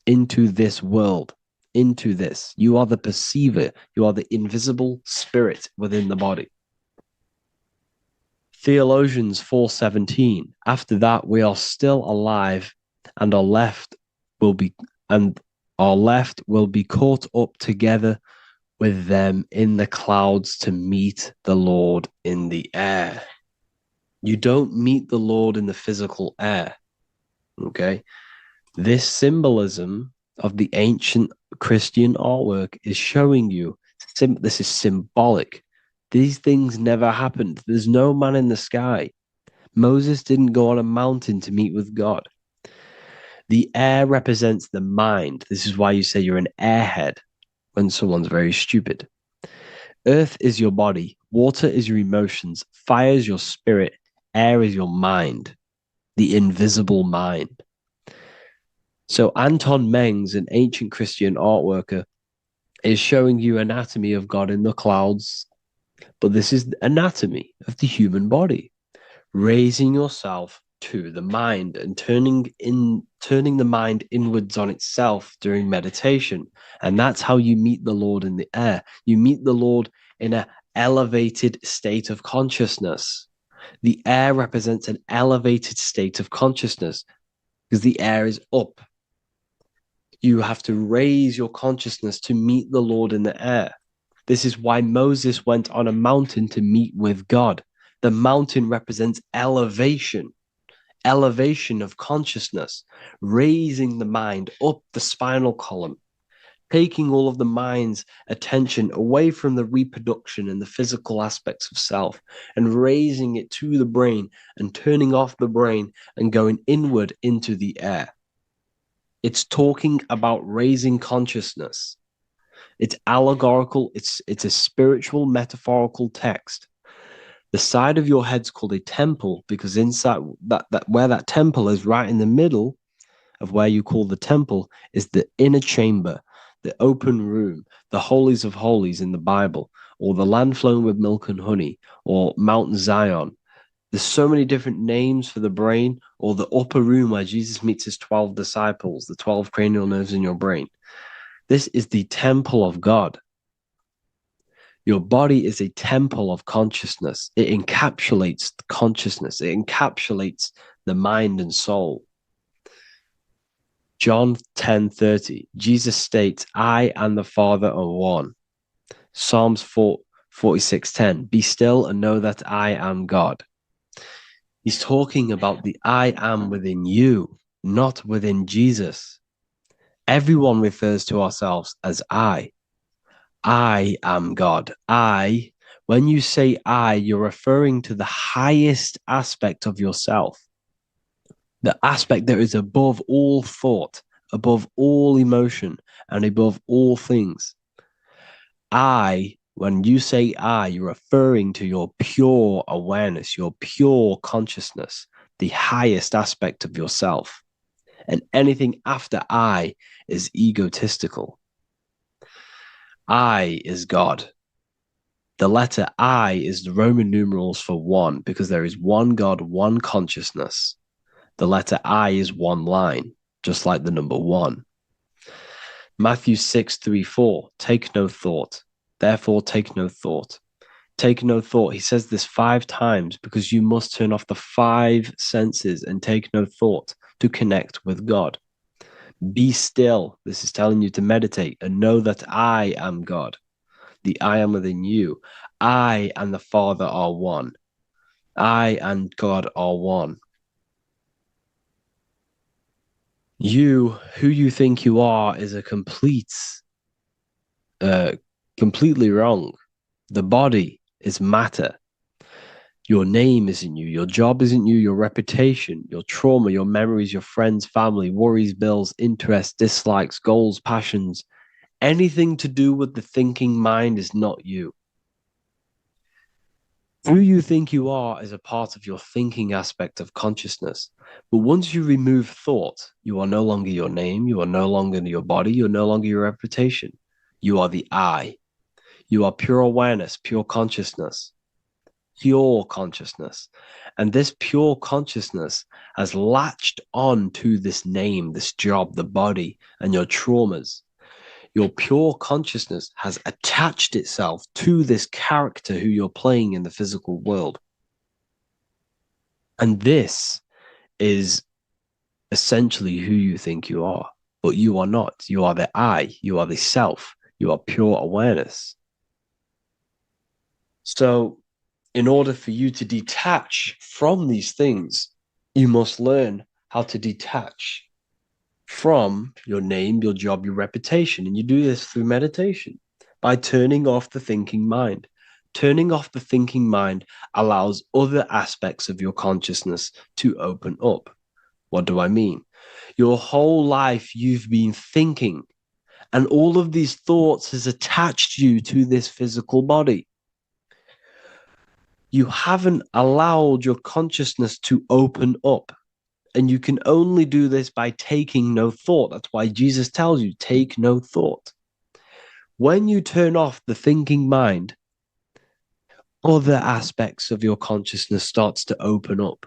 into this world, into this. You are the perceiver. You are the invisible spirit within the body. Theologians 4:17. After that, we are still alive, and our left will be caught up together with them in the clouds to meet the Lord in the air. You don't meet the Lord in the physical air. Okay? This symbolism of the ancient Christian artwork is showing you this is symbolic. These things never happened. There's no man in the sky. Moses didn't go on a mountain to meet with God. The air represents the mind. This is why you say you're an airhead when someone's very stupid. Earth is your body. Water is your emotions. Fire is your spirit. Air is your mind, the invisible mind. So Anton Mengs, an ancient Christian art worker, is showing you anatomy of God in the clouds. But this is anatomy of the human body, raising yourself to the mind and turning the mind inwards on itself during meditation. And that's how you meet the Lord in the air. You meet the Lord in an elevated state of consciousness. The air represents an elevated state of consciousness because the air is up. You have to raise your consciousness to meet the Lord in the air. This is why Moses went on a mountain to meet with God. The mountain represents elevation of consciousness, raising the mind up the spinal column, taking all of the mind's attention away from the reproduction and the physical aspects of self and raising it to the brain and turning off the brain and going inward into the air. It's talking about raising consciousness. It's allegorical. It's a spiritual, metaphorical text. The side of your head's called a temple because inside that where that temple is, right in the middle of where you call the temple, is the inner chamber, the open room, the holies of holies in the Bible, or the land flowing with milk and honey, or Mount Zion. There's so many different names for the brain, or the upper room where Jesus meets his 12 disciples, the 12 cranial nerves in your brain. This is the temple of God. Your body is a temple of consciousness. It encapsulates consciousness. It encapsulates the mind and soul. John 10:30, Jesus states, I and the Father are one. Psalms 46:10, be still and know that I am God. He's talking about the I am within you, not within Jesus. Everyone refers to ourselves as I. I am God. When you say I, you're referring to the highest aspect of yourself, the aspect that is above all thought, above all emotion, and above all things. When you say I, you're referring to your pure awareness, your pure consciousness, the highest aspect of yourself. And anything after I is egotistical. I is God. The letter I is the Roman numerals for one, because there is one God, one consciousness. The letter I is one line, just like the number one. Matthew 6:3-4, take no thought. Therefore, take no thought. Take no thought. He says this 5 times because you must turn off the 5 senses and take no thought to connect with God. Be still. This is telling you to meditate and know that I am God. The I am within you. I and the Father are one. I and God are one. You, who you think you are, is a completely wrong. The body is matter. Your name isn't you. Your job isn't you. Your reputation, your trauma, your memories, your friends, family, worries, bills, interests, dislikes, goals, passions, anything to do with the thinking mind is not you. Who you think you are is a part of your thinking aspect of consciousness. But once you remove thought, you are no longer your name. You are no longer your body. You're no longer your reputation. You are the I. You are pure awareness, pure consciousness. Pure consciousness. And this pure consciousness has latched on to this name, this job, the body, and your traumas. Your pure consciousness has attached itself to this character who you're playing in the physical world. And this is essentially who you think you are, but you are not. You are the I, you are the self, you are pure awareness. So, in order for you to detach from these things, you must learn how to detach from your name, your job, your reputation. And you do this through meditation by turning off the thinking mind. Turning off the thinking mind allows other aspects of your consciousness to open up. What do I mean? Your whole life you've been thinking, and all of these thoughts has attached you to this physical body. You haven't allowed your consciousness to open up. And you can only do this by taking no thought. That's why Jesus tells you, take no thought. When you turn off the thinking mind, other aspects of your consciousness starts to open up.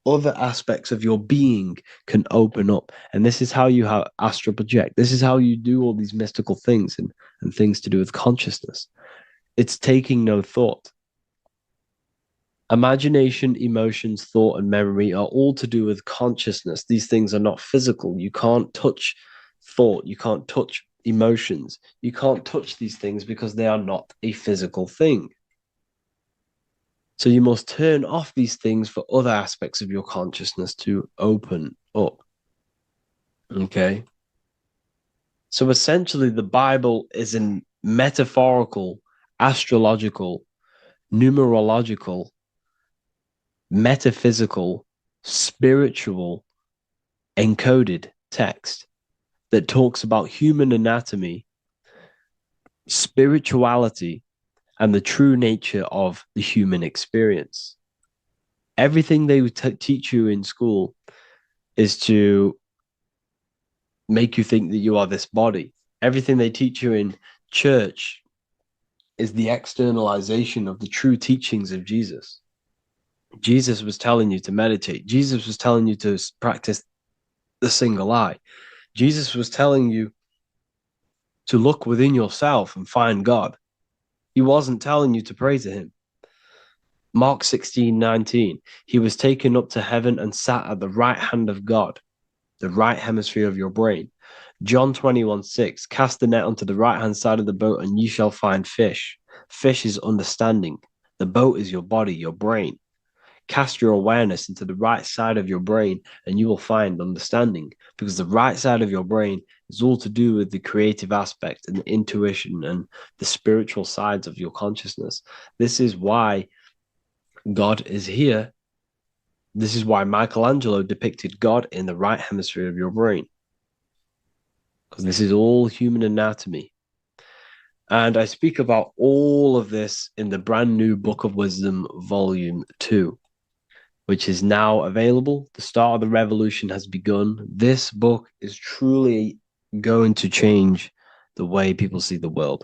Other aspects of your being can open up. And this is how you have astral project. This is how you do all these mystical things and things to do with consciousness. It's taking no thought. Imagination, emotions, thought, and memory are all to do with consciousness. These things are not physical. You can't touch thought. You can't touch emotions. You can't touch these things because they are not a physical thing. So you must turn off these things for other aspects of your consciousness to open up. Okay? So essentially, the Bible is a metaphorical, astrological, numerological, metaphysical, spiritual, encoded text that talks about human anatomy, spirituality, and the true nature of the human experience. Everything they teach you in school is to make you think that you are this body. Everything they teach you in church is the externalization of the true teachings of Jesus. Jesus was telling you to meditate. Jesus was telling you to practice the single eye. Jesus was telling you to look within yourself and find God. He wasn't telling you to pray to him. Mark 16:19, he was taken up to heaven and sat at the right hand of God, the right hemisphere of your brain. John 21:6, cast the net onto the right hand side of the boat and ye shall find fish. Fish is understanding. The boat is your body, your brain. Cast your awareness into the right side of your brain and you will find understanding, because the right side of your brain is all to do with the creative aspect and the intuition and the spiritual sides of your consciousness. This is why God is here. This is why Michelangelo depicted God in the right hemisphere of your brain, because this is all human anatomy. And I speak about all of this in the brand new Book of Wisdom, Volume 2. Which is now available. The start of the revolution has begun. This book is truly going to change the way people see the world.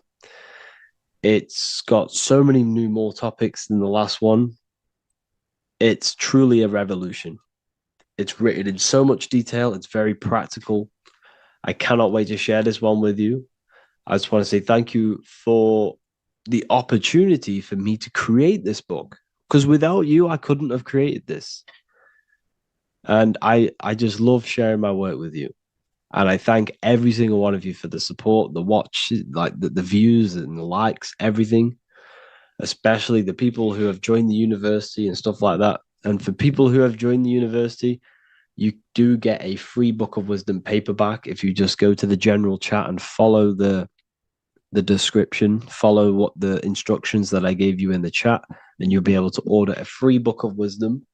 It's got so many more topics than the last one. It's truly a revolution. It's written in so much detail. It's very practical. I cannot wait to share this one with you. I just want to say thank you for the opportunity for me to create this book. Because without you, I couldn't have created this. And I just love sharing my work with you. And I thank every single one of you for the support, the watch, like the views and the likes, everything, especially the people who have joined the university and stuff like that. And for people who have joined the university, you do get a free Book of Wisdom paperback if you just go to the general chat and follow the description, follow what the instructions that I gave you in the chat, then you'll be able to order a free book of wisdom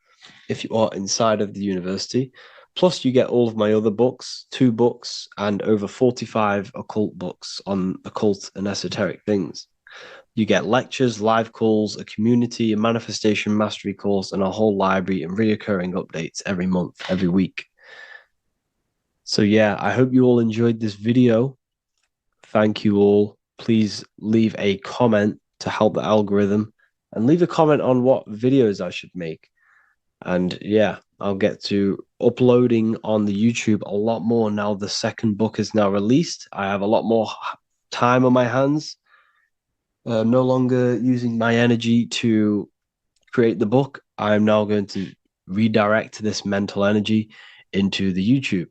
if you are inside of the university. Plus, you get all of my other books, 2 books, and over 45 occult books on occult and esoteric things. You get lectures, live calls, a community, a manifestation mastery course, and a whole library and reoccurring updates every month, every week. So yeah, I hope you all enjoyed this video. Thank you all. Please leave a comment to help the algorithm, and leave a comment on what videos I should make. And yeah, I'll get to uploading on the YouTube a lot more now the second book is now released. I have a lot more time on my hands. No longer using my energy to create the book. I am now going to redirect this mental energy into the YouTube.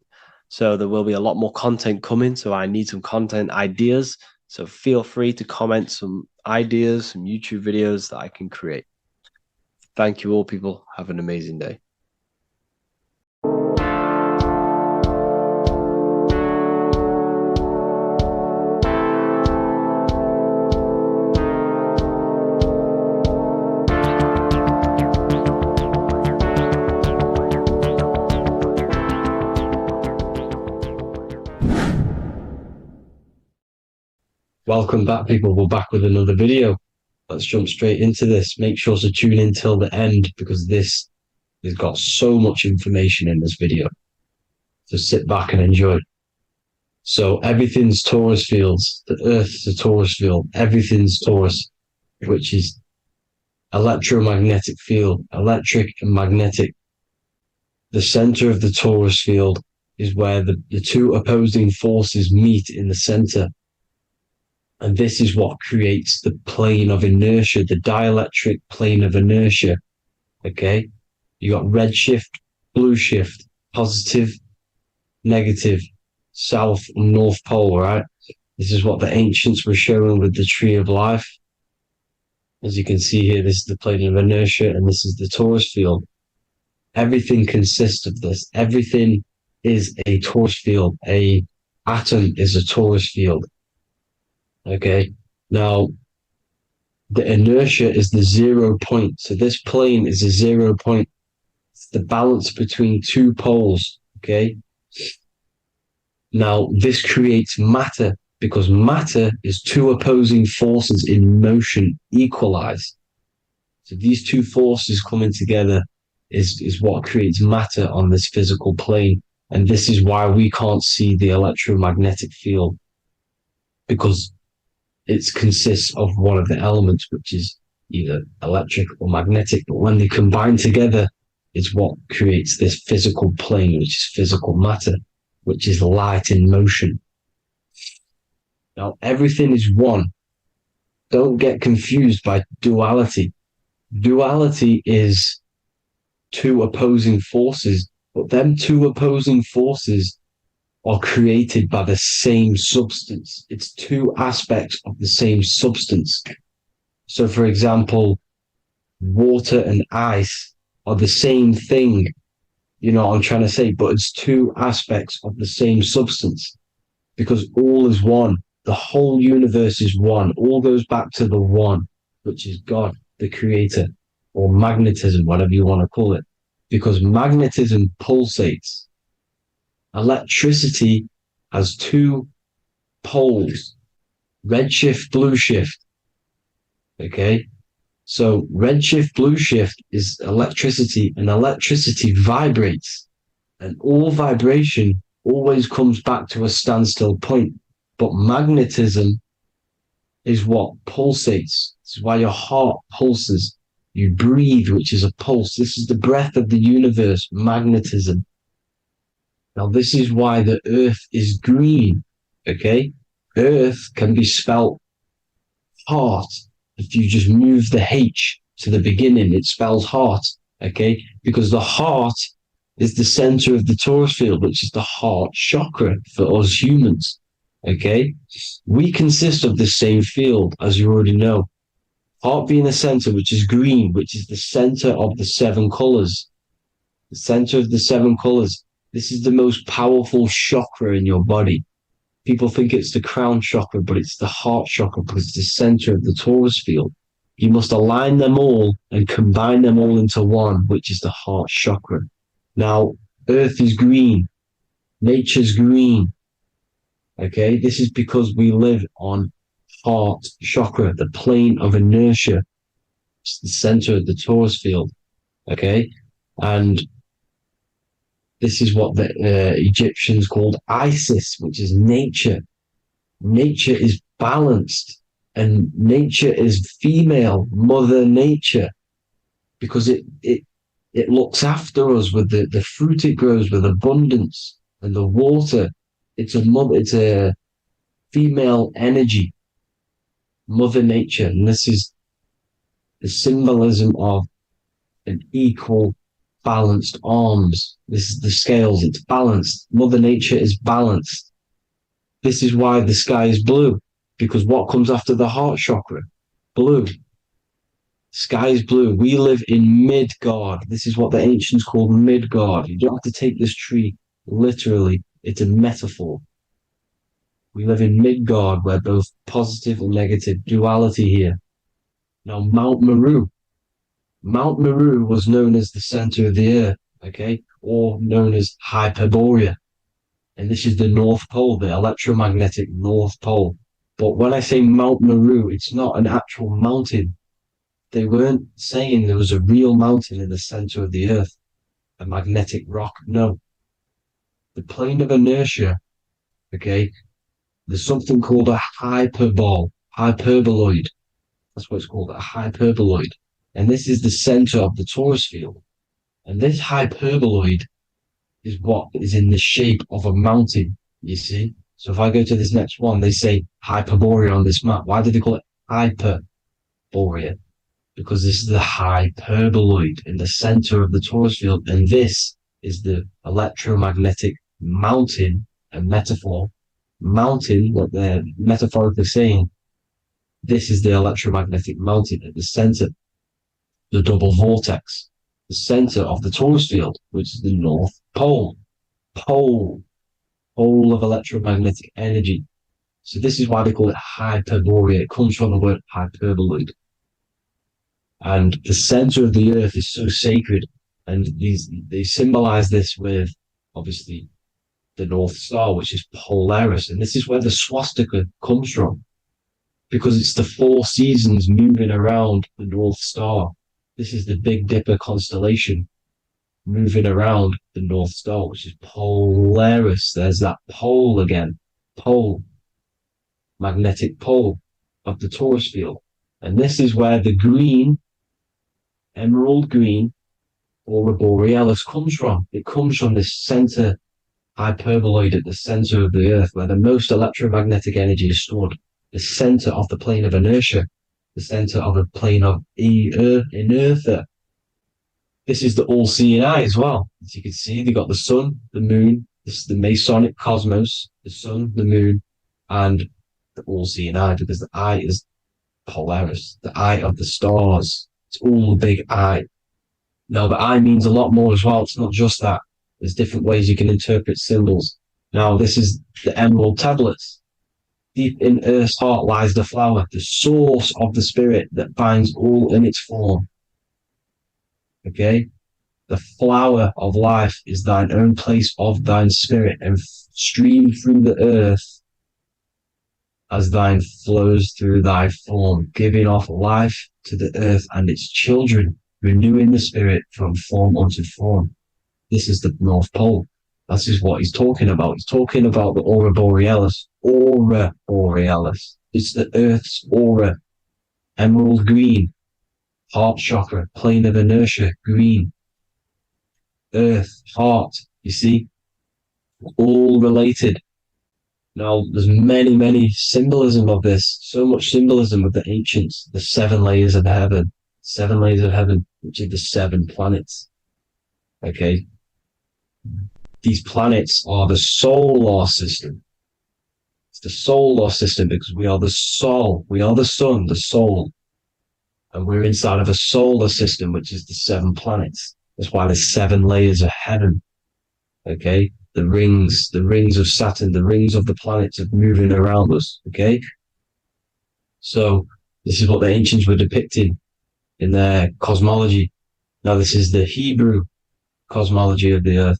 So there will be a lot more content coming. So I need some content ideas. So feel free to comment some ideas, some YouTube videos that I can create. Thank you all, people. Have an amazing day. Welcome back, people. We're back with another video. Let's jump straight into this. Make sure to tune in till the end, because this has got so much information in this video. So sit back and enjoy. So everything's torus fields. The Earth's a torus field. Everything's torus, which is electromagnetic field, electric and magnetic. The center of the torus field is where the 2 opposing forces meet in the center. And this is what creates the plane of inertia, the dielectric plane of inertia. Okay? You got red shift, blue shift, positive, negative, south and north pole, right? This is what the ancients were showing with the tree of life. As you can see here, this is the plane of inertia, and this is the torus field. Everything consists of this. Everything is a torus field. A atom is a torus field. Okay, now the inertia is the 0 point. So this plane is a 0 point. It's the balance between 2 poles. Okay, now this creates matter, because matter is 2 opposing forces in motion equalized. So these 2 forces coming together is what creates matter on this physical plane. And this is why we can't see the electromagnetic field, because it consists of one of the elements, which is either electric or magnetic. But when they combine together, it's what creates this physical plane, which is physical matter, which is light in motion. Now, everything is one. Don't get confused by duality. Duality is 2 opposing forces, but them 2 opposing forces are created by the same substance. It's 2 aspects of the same substance. So, for example, water and ice are the same thing, you know what I'm trying to say, but it's 2 aspects of the same substance, because all is one. The whole universe is one. All goes back to the one, which is God, the creator, or magnetism, whatever you want to call it, because magnetism pulsates. Electricity has 2 poles, red shift, blue shift. Okay, so red shift, blue shift is electricity, and electricity vibrates, and all vibration always comes back to a standstill point. But magnetism is what pulsates. This is why your heart pulses. You breathe, which is a pulse. This is the breath of the universe, magnetism. Now, this is why the earth is green, okay? Earth can be spelled heart. If you just move the H to the beginning, it spells heart, okay? Because the heart is the center of the torus field, which is the heart chakra for us humans, okay? We consist of the same field, as you already know. Heart being the center, which is green, which is the center of the 7 colors. The center of the 7 colors. This is the most powerful chakra in your body. People think it's the crown chakra, but it's the heart chakra, because it's the center of the torus field. You must align them all and combine them all into one, which is the heart chakra. Now, earth is green, nature's green. Okay, this is because we live on heart chakra, the plane of inertia. It's the center of the torus field. Okay, and this is what the Egyptians called Isis, which is nature. Nature is balanced, and nature is female, Mother Nature, because it looks after us with the fruit it grows with abundance and the water. It's a female energy, Mother Nature, and this is the symbolism of an equal, balanced arms. This is the scales, it's balanced. Mother Nature is balanced. This is why the sky is blue, because what comes after the heart chakra? Blue. Sky is blue. We live in Midgard. This is what the ancients called Midgard. You don't have to take this tree literally. It's a metaphor. We live in Midgard, where both positive and negative duality here. Now, Mount Meru. Mount Meru was known as the center of the earth, okay, or known as Hyperborea. And this is the North Pole, the electromagnetic North Pole. But when I say Mount Meru, it's not an actual mountain. They weren't saying there was a real mountain in the center of the earth, a magnetic rock. No. The plane of inertia, okay, there's something called a hyperboloid. That's what it's called, a hyperboloid. And this is the center of the torus field. And this hyperboloid is what is in the shape of a mountain, you see? So if I go to this next one, they say Hyperborea on this map. Why do they call it Hyperborea? Because this is the hyperboloid in the center of the torus field. And this is the electromagnetic mountain, a metaphor. Mountain, what they're metaphorically saying, this is the electromagnetic mountain at the center, the double vortex, the center of the torus field, which is the North Pole. Pole of electromagnetic energy. So this is why they call it Hyperborea. It comes from the word hyperboloid. And the center of the earth is so sacred. And they symbolize this with, obviously, the North Star, which is Polaris. And this is where the swastika comes from, because it's the 4 seasons moving around the North Star. This is the Big Dipper constellation moving around the North Star, which is Polaris. There's that pole again. Pole. Magnetic pole of the torus field. And this is where the green, emerald green, aurora borealis comes from. It comes from this center hyperboloid at the center of the earth, where the most electromagnetic energy is stored. The center of the plane of inertia. The center of the plane of inertia. This is the all-seeing eye as well. As you can see, they've got the sun, the moon, this is the Masonic cosmos, the sun, the moon, and the all-seeing eye, because the eye is Polaris, the eye of the stars. It's all a big eye. Now, the eye means a lot more as well. It's not just that. There's different ways you can interpret symbols. Now, this is the emerald tablets. Deep in Earth's heart lies the flower, the source of the spirit that binds all in its form. Okay? The flower of life is thine own place of thine spirit, and stream through the earth as thine flows through thy form, giving off life to the earth and its children, renewing the spirit from form unto form. This is the North Pole. That is what he's talking about. He's talking about the aurora borealis. Aurora borealis. It's the Earth's aura. Emerald green. Heart chakra. Plane of inertia. Green. Earth. Heart. You see? All related. Now, there's many symbolism of this. So much symbolism of the ancients. The 7 layers of heaven. 7 layers of heaven, which are the 7 planets. Okay? These planets are the solar system. It's the solar system because we are the soul. We are the sun, the soul. And we're inside of a solar system, which is the 7 planets. That's why there's 7 layers of heaven. Okay? The rings of Saturn, the rings of the planets are moving around us. Okay? So, This is what the ancients were depicting in their cosmology. Now, this is the Hebrew cosmology of the earth.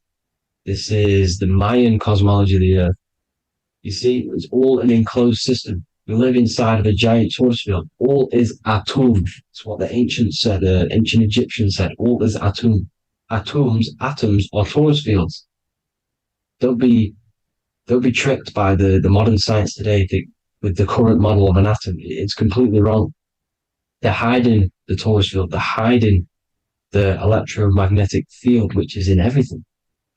This is the Mayan cosmology of the earth. You see, it's all an enclosed system. We live inside of a giant source field. All is atum. It's what the ancients said, the ancient Egyptians said. All is atum. Atoms are force fields. Don't be tricked by the modern science today with the current model of an atom. It's completely wrong. They're hiding the torus field. They're hiding the electromagnetic field, which is in everything.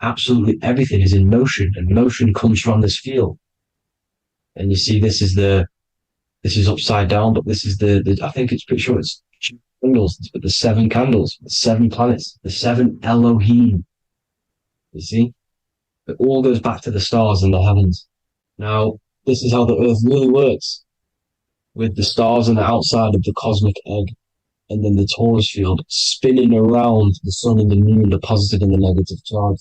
Absolutely everything is in motion, and motion comes from this field. And you see, this is upside down, but this is I think it's pretty sure it's candles, but the 7 candles, the 7 planets, the 7 Elohim. You see, it all goes back to the stars and the heavens. Now, this is how the earth really works, with the stars on the outside of the cosmic egg, and then the torus field spinning around the sun and the moon, the positive and the negative charge.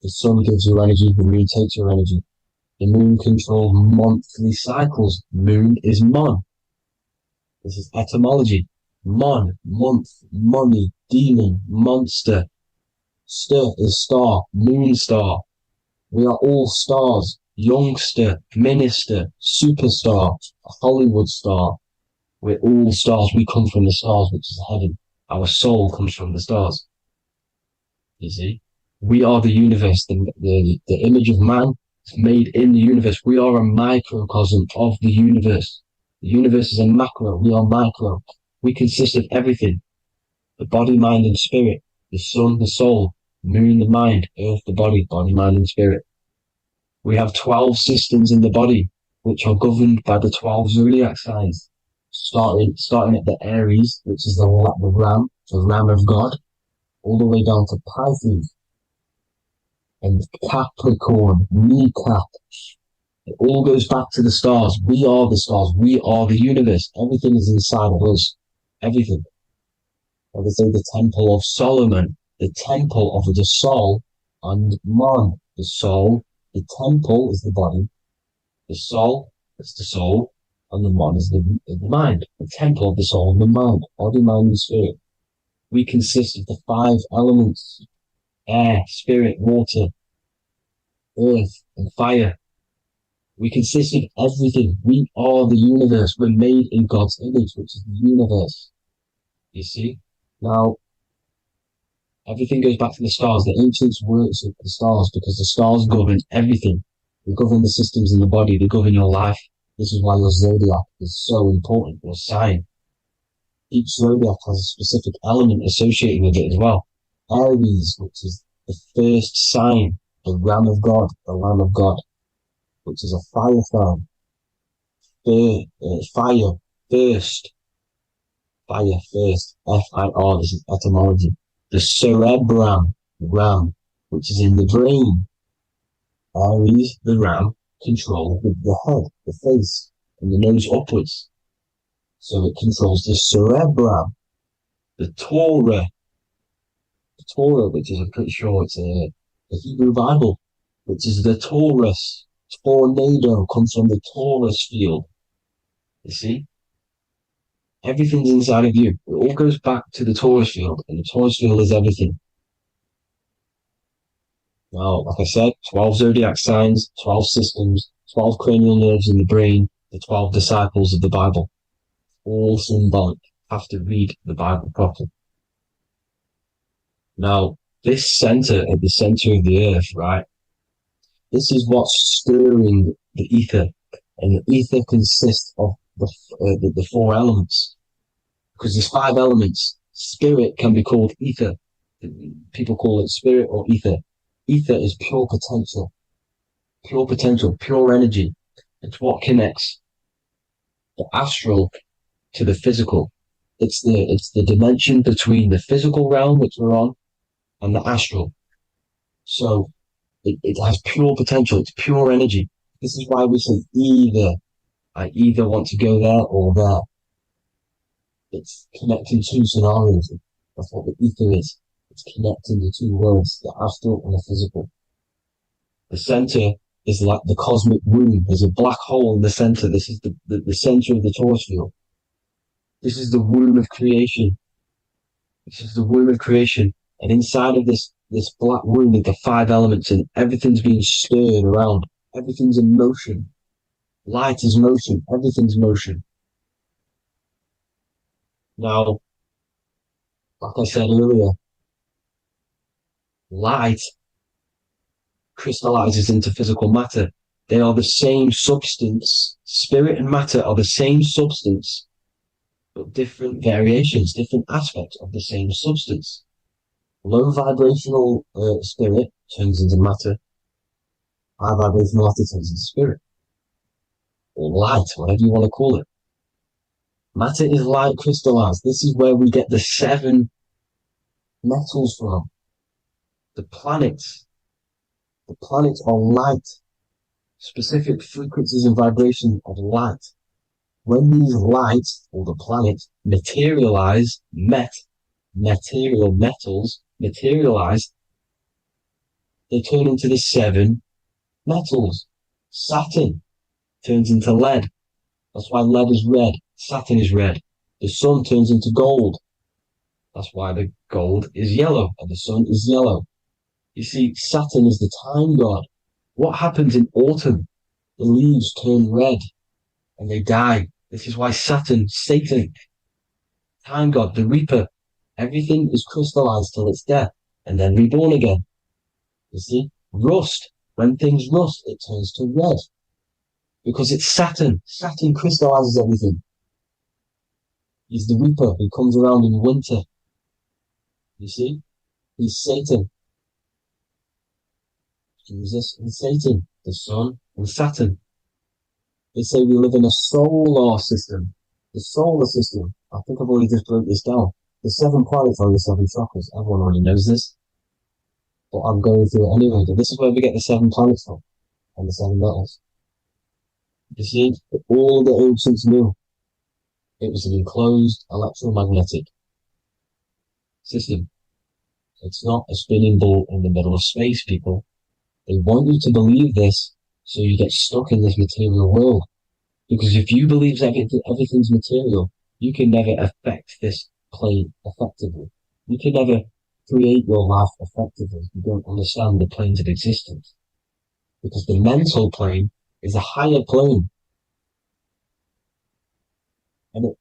The sun gives you energy, the moon takes your energy. The moon controls monthly cycles. Moon is mon. This is etymology. Mon, month, money, demon, monster. Stir is star, moon star. We are all stars. Youngster, minister, superstar, Hollywood star. We're all stars. We come from the stars, which is heaven. Our soul comes from the stars. You see? We are the universe, the image of man made in the universe. We are a microcosm of the universe. The universe is a macro. We are micro. We consist of everything. The body, mind, and spirit. The sun, the soul. Moon, the mind. Earth, the body. Body, mind, and spirit. We have 12 systems in the body, which are governed by the 12 zodiac signs. Starting at the Aries, which is the ram of God, all the way down to Pisces. And Capricorn, kneecap. It all goes back to the stars. We are the stars. We are the universe. Everything is inside of us. Everything. Like they say, the Temple of Solomon, the temple of the soul and man. The soul, the temple is the body. The soul is the soul, and the man is the mind. The temple of the soul and the mind. Body, mind, and spirit. We consist of the 5 elements. Air, spirit, water, earth, and fire. We consist of everything. We are the universe. We're made in God's image, which is the universe. You see? Now, everything goes back to the stars. The ancients worship the stars because the stars govern everything. They govern the systems in the body. They govern your life. This is why your zodiac is so important, your sign. Each zodiac has a specific element associated with it as well. Aries, which is the first sign, the Ram of God, the Lamb of God, which is a fire sign. Fire, first. Fire, first. F-I-R, this is etymology. The cerebrum, ram, which is in the brain. Aries, the ram, controls the head, the face, and the nose upwards. So it controls the cerebrum. The Torah, which is, I'm pretty sure it's a Hebrew Bible, which is the Taurus. Tornado comes from the Taurus field. You see? Everything's inside of you. It all goes back to the Taurus field, and the Taurus field is everything. Now, like I said, 12 zodiac signs, 12 systems, 12 cranial nerves in the brain, the 12 disciples of the Bible. All symbolic. Have to read the Bible properly. Now, this center, at the center of the earth, right? This is what's stirring the ether. And the ether consists of the 4 elements. Because there's 5 elements. Spirit can be called ether. People call it spirit or ether. Ether is pure potential, pure energy. It's what connects the astral to the physical. It's the dimension between the physical realm, which we're on, and the astral. So it has pure potential. It's pure energy. This is why we say either. I either want to go there or there. It's connecting 2 scenarios. That's what the ether is. It's connecting the 2 worlds, the astral and the physical. The center is like the cosmic womb. There's a black hole in the center. This is the center of the torus field. This is the womb of creation. This is the womb of creation. And inside of this black womb with the 5 elements, and everything's being stirred around. Everything's in motion. Light is motion. Everything's motion. Now, like I said earlier, light crystallizes into physical matter. They are the same substance. Spirit and matter are the same substance, but different variations, different aspects of the same substance. Low vibrational spirit turns into matter. High vibrational matter turns into spirit. Or light, whatever you want to call it. Matter is light crystallized. This is where we get the 7 metals from. The planets are light, specific frequencies and vibrations of light. When these lights, or the planets, materialize, material metals materialize, they turn into the 7 metals. Saturn turns into lead. That's why lead is red. Saturn is red. The sun turns into gold. That's why the gold is yellow and the sun is yellow. You see, Saturn is the time god. What happens in autumn? The leaves turn red and they die. This is why Saturn, Satan, time god, the reaper, everything is crystallized till it's death and then reborn again. You see, rust. When things rust, it turns to red because it's Saturn. Saturn crystallizes everything. He's the reaper who comes around in winter. You see, he's Satan. Jesus and Satan, the sun and Saturn. They say we live in a solar system. The solar system. I think I've already just broke this down. The 7 planets are the 7 chakras. Everyone already knows this. But I'm going through it anyway. But this is where we get the 7 planets from. And the 7 metals. You see, all the ancients knew it was an enclosed electromagnetic system. It's not a spinning ball in the middle of space, people. They want you to believe this so you get stuck in this material world. Because if you believe everything's material, you can never affect this plane effectively. You can never create your life effectively if you don't understand the planes of existence. Because the mental plane is a higher plane. And it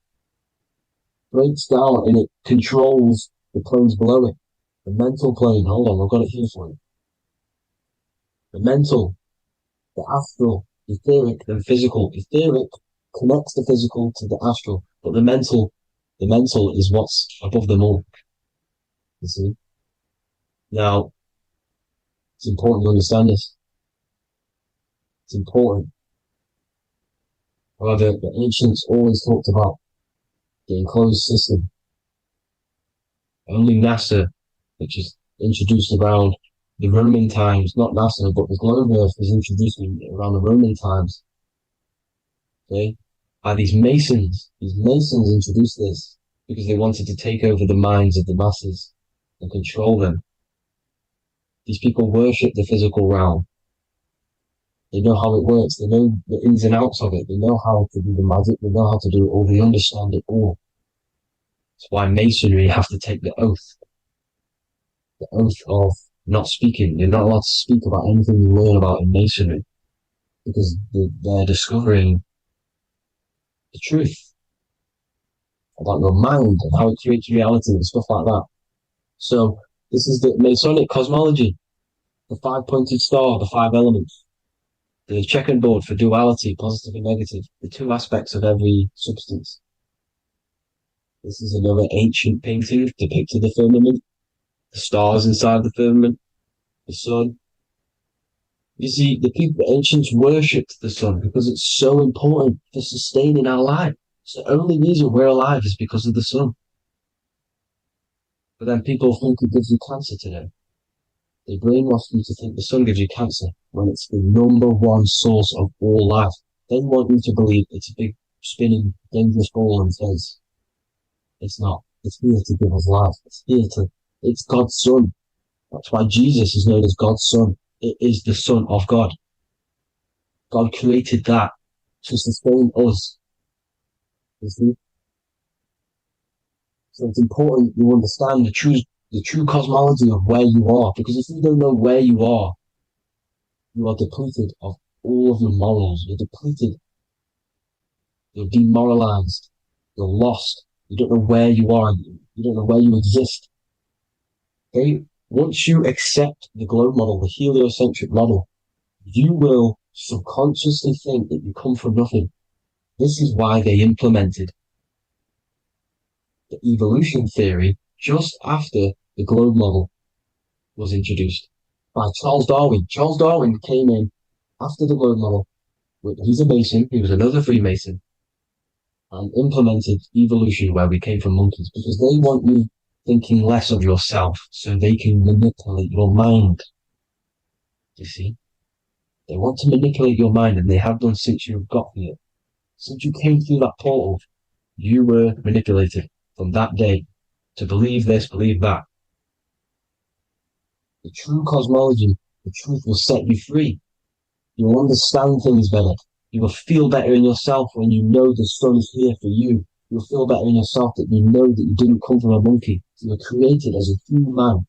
breaks down and it controls the planes below it. The mental plane, hold on, I've got it here for you. The mental, the astral, etheric, and physical. Etheric connects the physical to the astral, but the mental is what's above them all. You see? Now, it's important to understand this. It's important. However, the ancients always talked about the enclosed system. Only NASA, which is introduced around the Roman times, not NASA, but the globe Earth was introduced around the Roman times. Okay? By these Masons. These Masons introduced this because they wanted to take over the minds of the masses and control them. These people worship the physical realm. They know how it works. They know the ins and outs of it. They know how to do the magic. They know how to do it all. They understand it all. That's why Masonry have to take the oath. The oath of not speaking. You're not allowed to speak about anything you learn about in Masonry because they're discovering the truth about your mind and how it creates reality and stuff like that. So this is the Masonic cosmology, the 5-pointed star, the 5 elements, the checkerboard for duality, positive and negative, the 2 aspects of every substance. This is another ancient painting depicting the firmament, the stars inside the firmament, the sun. You see, the ancients worshipped the sun because it's so important for sustaining our life. It's the only reason we're alive is because of the sun. But then people think it gives you cancer today. They brainwash you to think the sun gives you cancer when it's the #1 source of all life. They want you to believe it's a big, spinning, dangerous ball in space. It's not. It's here to give us life. It's God's son. That's why Jesus is known as God's son. It is the Son of God. God created that to sustain us. You see? So it's important you understand the true cosmology of where you are, because if you don't know where you are depleted of all of your morals. You're depleted. You're demoralized. You're lost. You don't know where you are. You don't know where you exist. Okay? Once you accept the globe model, the heliocentric model, you will subconsciously think that you come from nothing. This is why they implemented the evolution theory just after the globe model was introduced by Charles Darwin. Charles Darwin came in after the globe model. He's a Mason. He was another Freemason, and implemented evolution where we came from monkeys, because they want you thinking less of yourself so they can manipulate your mind. You see? They want to manipulate your mind, and they have done since you've got here. Since you came through that portal, you were manipulated from that day to believe this, believe that. The true cosmology, the truth will set you free. You'll understand things better. You will feel better in yourself when you know the sun is here for you. You'll feel better in yourself that you know that you didn't come from a monkey. You were created as a human,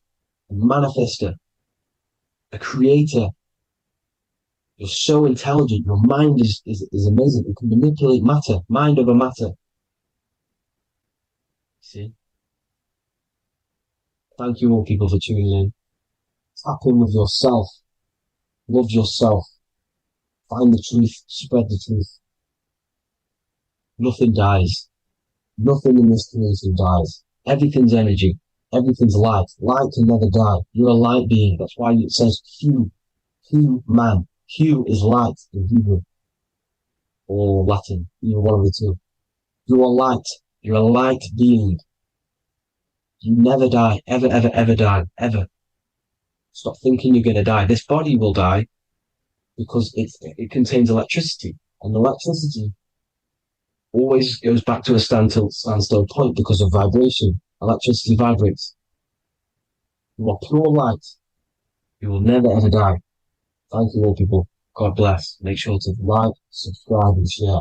a manifester, a creator. You're so intelligent. Your mind is amazing. You can manipulate matter, mind over matter. See? Thank you all people for tuning in. Tap in with yourself. Love yourself. Find the truth. Spread the truth. Nothing dies. Nothing in this creation dies. Everything's energy. Everything's light. Light can never die. You're a light being. That's why it says Hugh. Hugh man. Hugh is light in Hebrew or Latin. You're one of the two. You are light. You're a light being. You never die. Ever, ever, ever die. Ever. Stop thinking you're going to die. This body will die because it contains electricity. And electricity always goes back to a standstill point because of vibration. Electricity vibrates. You are pure light. You will never ever die. Thank you all people. God bless. Make sure to like, subscribe and share.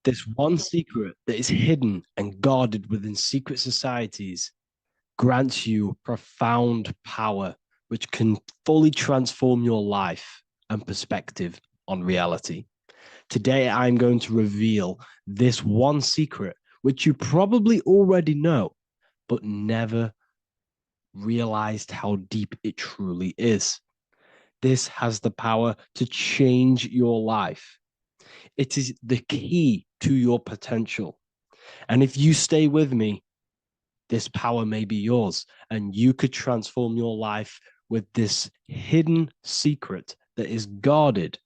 This one secret that is hidden and guarded within secret societies grants you profound power, which can fully transform your life and perspective on reality. Today, I'm going to reveal this one secret, which you probably already know, but never realized how deep it truly is. This has the power to change your life. It is the key to your potential. And if you stay with me, this power may be yours, and you could transform your life with this hidden secret that is guarded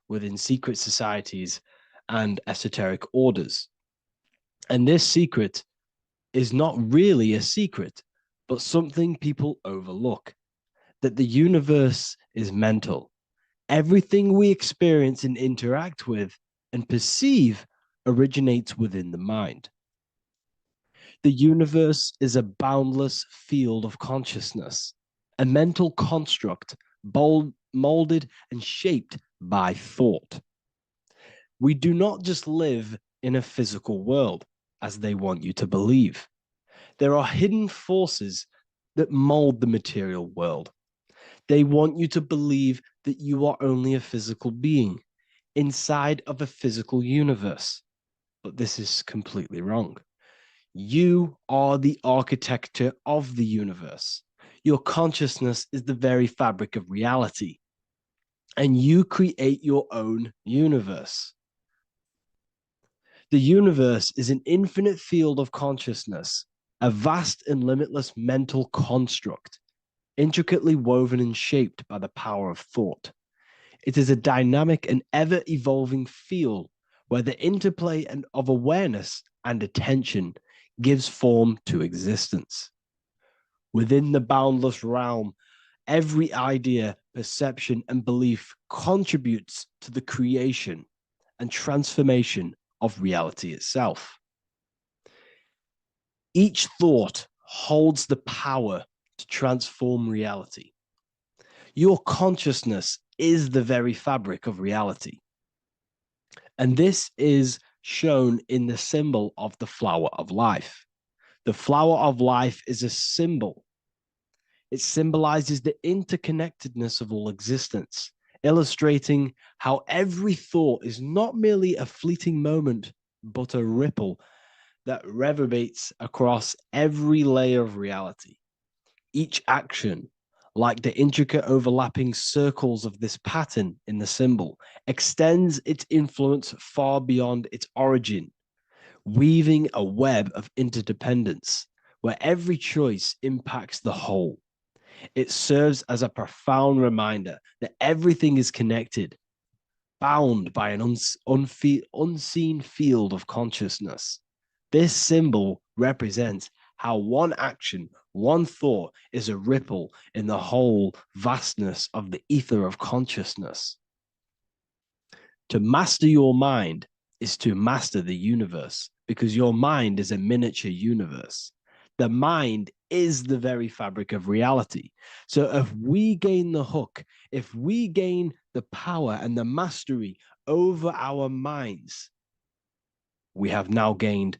within secret societies and esoteric orders. And this secret is not really a secret, but something people overlook, that the universe is mental. Everything we experience and interact with and perceive originates within the mind. The universe is a boundless field of consciousness, a mental construct molded and shaped by thought. We do not just live in a physical world, as they want you to believe. There are hidden forces that mold the material world. They want you to believe that you are only a physical being inside of a physical universe. But this is completely wrong. You are the architecture of the universe. Your consciousness is the very fabric of reality, and you create your own universe. The universe is an infinite field of consciousness, a vast and limitless mental construct, intricately woven and shaped by the power of thought. It is a dynamic and ever-evolving field where the interplay of awareness and attention gives form to existence. Within the boundless realm, every idea, perception, and belief contributes to the creation and transformation of reality itself. Each thought holds the power to transform reality. Your consciousness is the very fabric of reality. And this is shown in the symbol of the flower of life. The flower of life is a symbol. It symbolizes the interconnectedness of all existence, illustrating how every thought is not merely a fleeting moment, but a ripple that reverberates across every layer of reality. Each action, like the intricate overlapping circles of this pattern in the symbol, extends its influence far beyond its origin, weaving a web of interdependence where every choice impacts the whole. It serves as a profound reminder that everything is connected, bound by an unseen field of consciousness. This symbol represents how one action, one thought is a ripple in the whole vastness of the ether of consciousness. To master your mind is to master the universe, because your mind is a miniature universe. The mind is the very fabric of reality. So if we gain the hook, if we gain the power and the mastery over our minds, we have now gained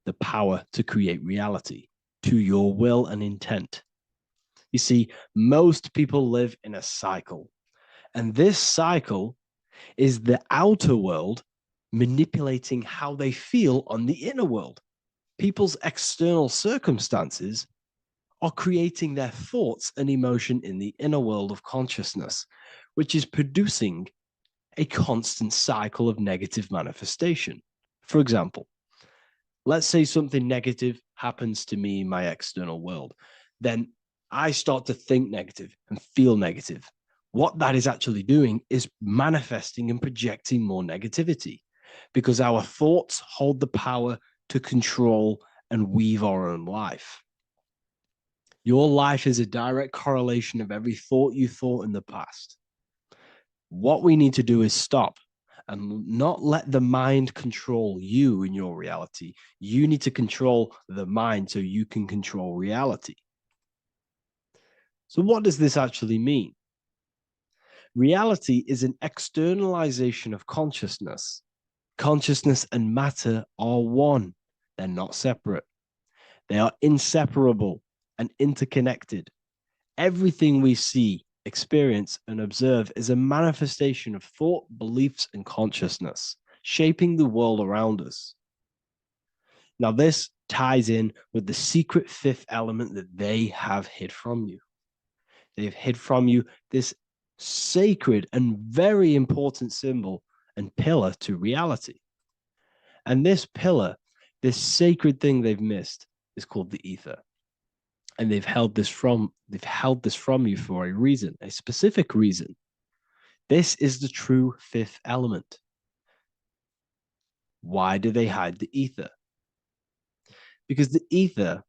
the power to create reality to your will and intent. You see, most people live in a cycle, and this cycle is the outer world manipulating how they feel on the inner world. People's external circumstances are creating their thoughts and emotion in the inner world of consciousness, which is producing a constant cycle of negative manifestation. For example, let's say something negative happens to me in my external world. Then I start to think negative and feel negative. What that is actually doing is manifesting and projecting more negativity, because our thoughts hold the power to control and weave our own life. Your life is a direct correlation of every thought you thought in the past. What we need to do is stop and not let the mind control you in your reality. You need to control the mind so you can control reality. So what does this actually mean? Reality is an externalization of consciousness. Consciousness and matter are one. They're not separate. They are inseparable and interconnected. Everything we see, experience, and observe is a manifestation of thought, beliefs, and consciousness, shaping the world around us. Now, this ties in with the secret fifth element that they have hid from you. They've hid from you this sacred and very important symbol and pillar to reality. And this pillar, this sacred thing they've missed, is called the ether. And they've held this from you for a reason, a specific reason. This is the true fifth element. Why do they hide the ether? Because the ether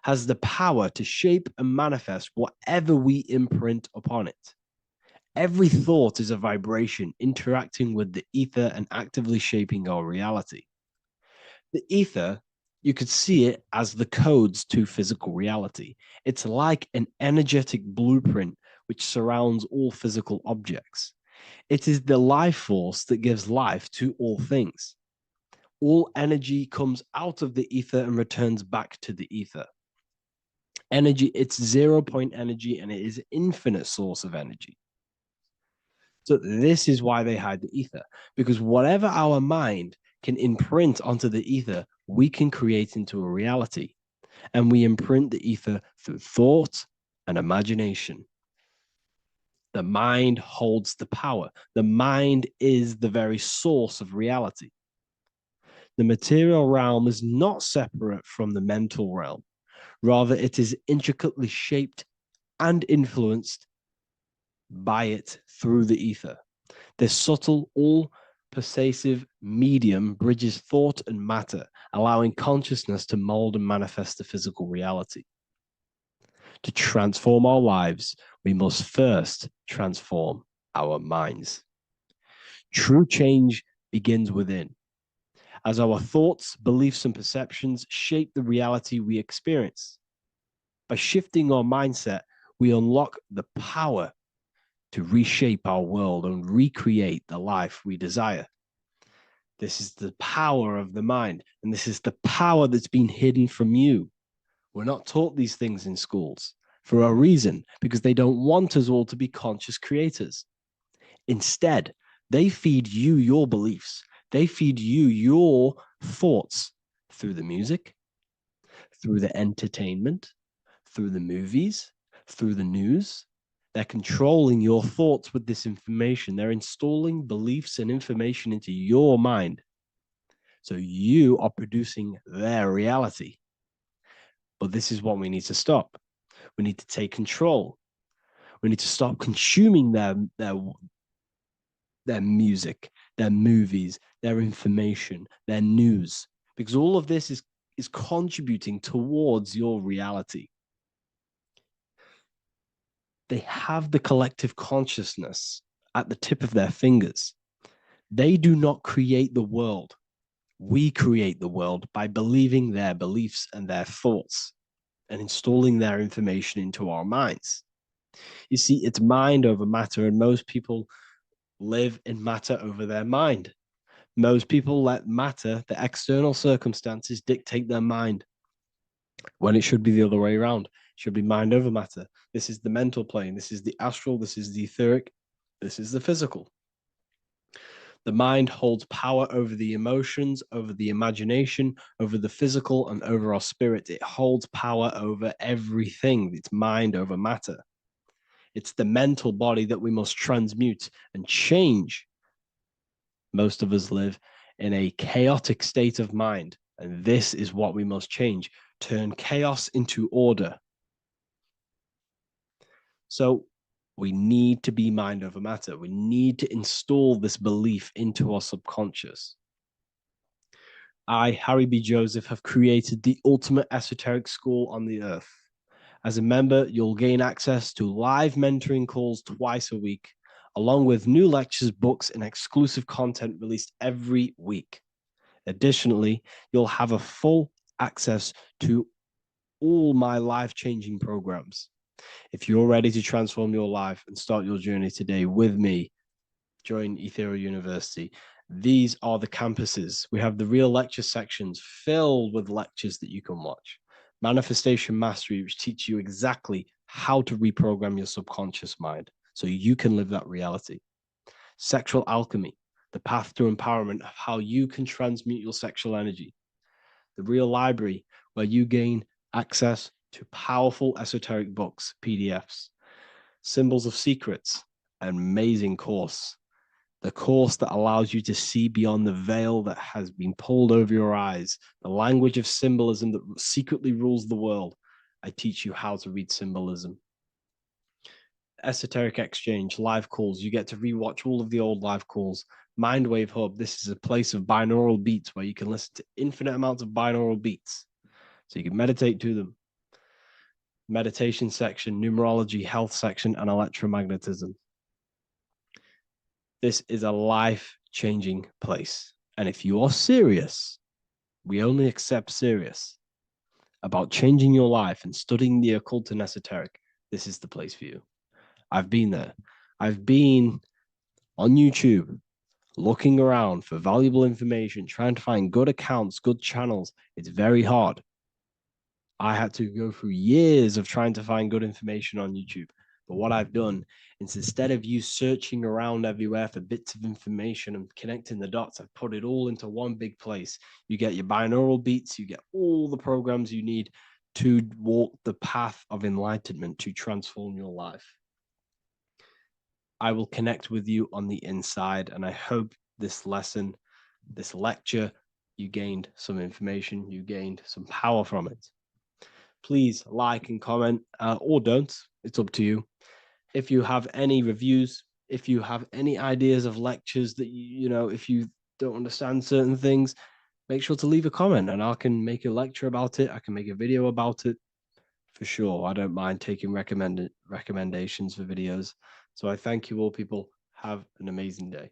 has the power to shape and manifest whatever we imprint upon it. Every thought is a vibration interacting with the ether and actively shaping our reality. The ether, you could see it as the codes to physical reality. It's like an energetic blueprint which surrounds all physical objects. It is the life force that gives life to all things. All energy comes out of the ether and returns back to the ether. Energy, it's 0 point energy, and it is an infinite source of energy. So this is why they hide the ether, because whatever our mind can imprint onto the ether, we can create into a reality. And we imprint the ether through thought and imagination. The mind holds the power. The mind is the very source of reality. The material realm is not separate from the mental realm. Rather, it is intricately shaped and influenced by it through the ether. This subtle, all-pervasive medium bridges thought and matter, allowing consciousness to mold and manifest the physical reality. To transform our lives, we must first transform our minds. True change begins within. as our thoughts, beliefs, and perceptions shape the reality we experience. By shifting our mindset, we unlock the power to reshape our world and recreate the life we desire. This is the power of the mind, and this is the power that's been hidden from you. We're not taught these things in schools for a reason, because they don't want us all to be conscious creators. Instead, they feed you your beliefs. They feed you your thoughts through the music, through the entertainment, through the movies, through the news. They're controlling your thoughts with this information. They're installing beliefs and information into your mind. So you are producing their reality. But this is what we need to stop. We need to take control. We need to stop consuming their music, their movies, their information, their news, because all of this is contributing towards your reality. They have the collective consciousness at the tip of their fingers. They do not create the world. We create the world by believing their beliefs and their thoughts and installing their information into our minds. You see, it's mind over matter, and most people live in matter over their mind. Most people let matter, the external circumstances, dictate their mind, when it should be the other way around. It should be mind over matter. This is the mental plane. This is the astral. This is the etheric. This is the physical. The mind holds power over the emotions, over the imagination, over the physical, and over our spirit. It holds power over everything. It's mind over matter. It's the mental body that we must transmute and change. Most of us live in a chaotic state of mind, and this is what we must change. Turn chaos into order. So we need to be mind over matter. We need to install this belief into our subconscious. I, Harry B. Joseph, have created the ultimate esoteric school on the earth. As a member, you'll gain access to live mentoring calls twice a week, along with new lectures, books, and exclusive content released every week. Additionally, you'll have a full access to all my life-changing programs. If you're ready to transform your life and start your journey today with me, join Ethereal University. These are the campuses. We have the real lecture sections filled with lectures that you can watch. Manifestation Mastery, which teach you exactly how to reprogram your subconscious mind so you can live that reality. Sexual Alchemy, the path to empowerment of how you can transmute your sexual energy. The Real Library, where you gain access to powerful esoteric books, PDFs. Symbols of Secrets, an amazing course. The course that allows you to see beyond the veil that has been pulled over your eyes, the language of symbolism that secretly rules the world. I teach you how to read symbolism. Esoteric Exchange, live calls. You get to rewatch all of the old live calls. Mindwave Hub, this is a place of binaural beats where you can listen to infinite amounts of binaural beats. So you can meditate to them. Meditation section, numerology, health section, and electromagnetism. This is a life-changing place. And if you are serious, we only accept serious about changing your life and studying the occult and esoteric, this is the place for you. I've been there. I've been on YouTube looking around for valuable information, trying to find good accounts, good channels. It's very hard. I had to go through years of trying to find good information on YouTube. But what I've done is, instead of you searching around everywhere for bits of information and connecting the dots, I've put it all into one big place. You get your binaural beats, you get all the programs you need to walk the path of enlightenment to transform your life. I will connect with you on the inside, and I hope this lesson, this lecture, you gained some information, you gained some power from it. Please like and comment, or don't. It's up to you. If you have any reviews, if you have any ideas of lectures that you know, if you don't understand certain things, make sure to leave a comment and I can make a lecture about it. I can make a video about it for sure. I don't mind taking recommendations for videos. So I thank you all, people. Have an amazing day.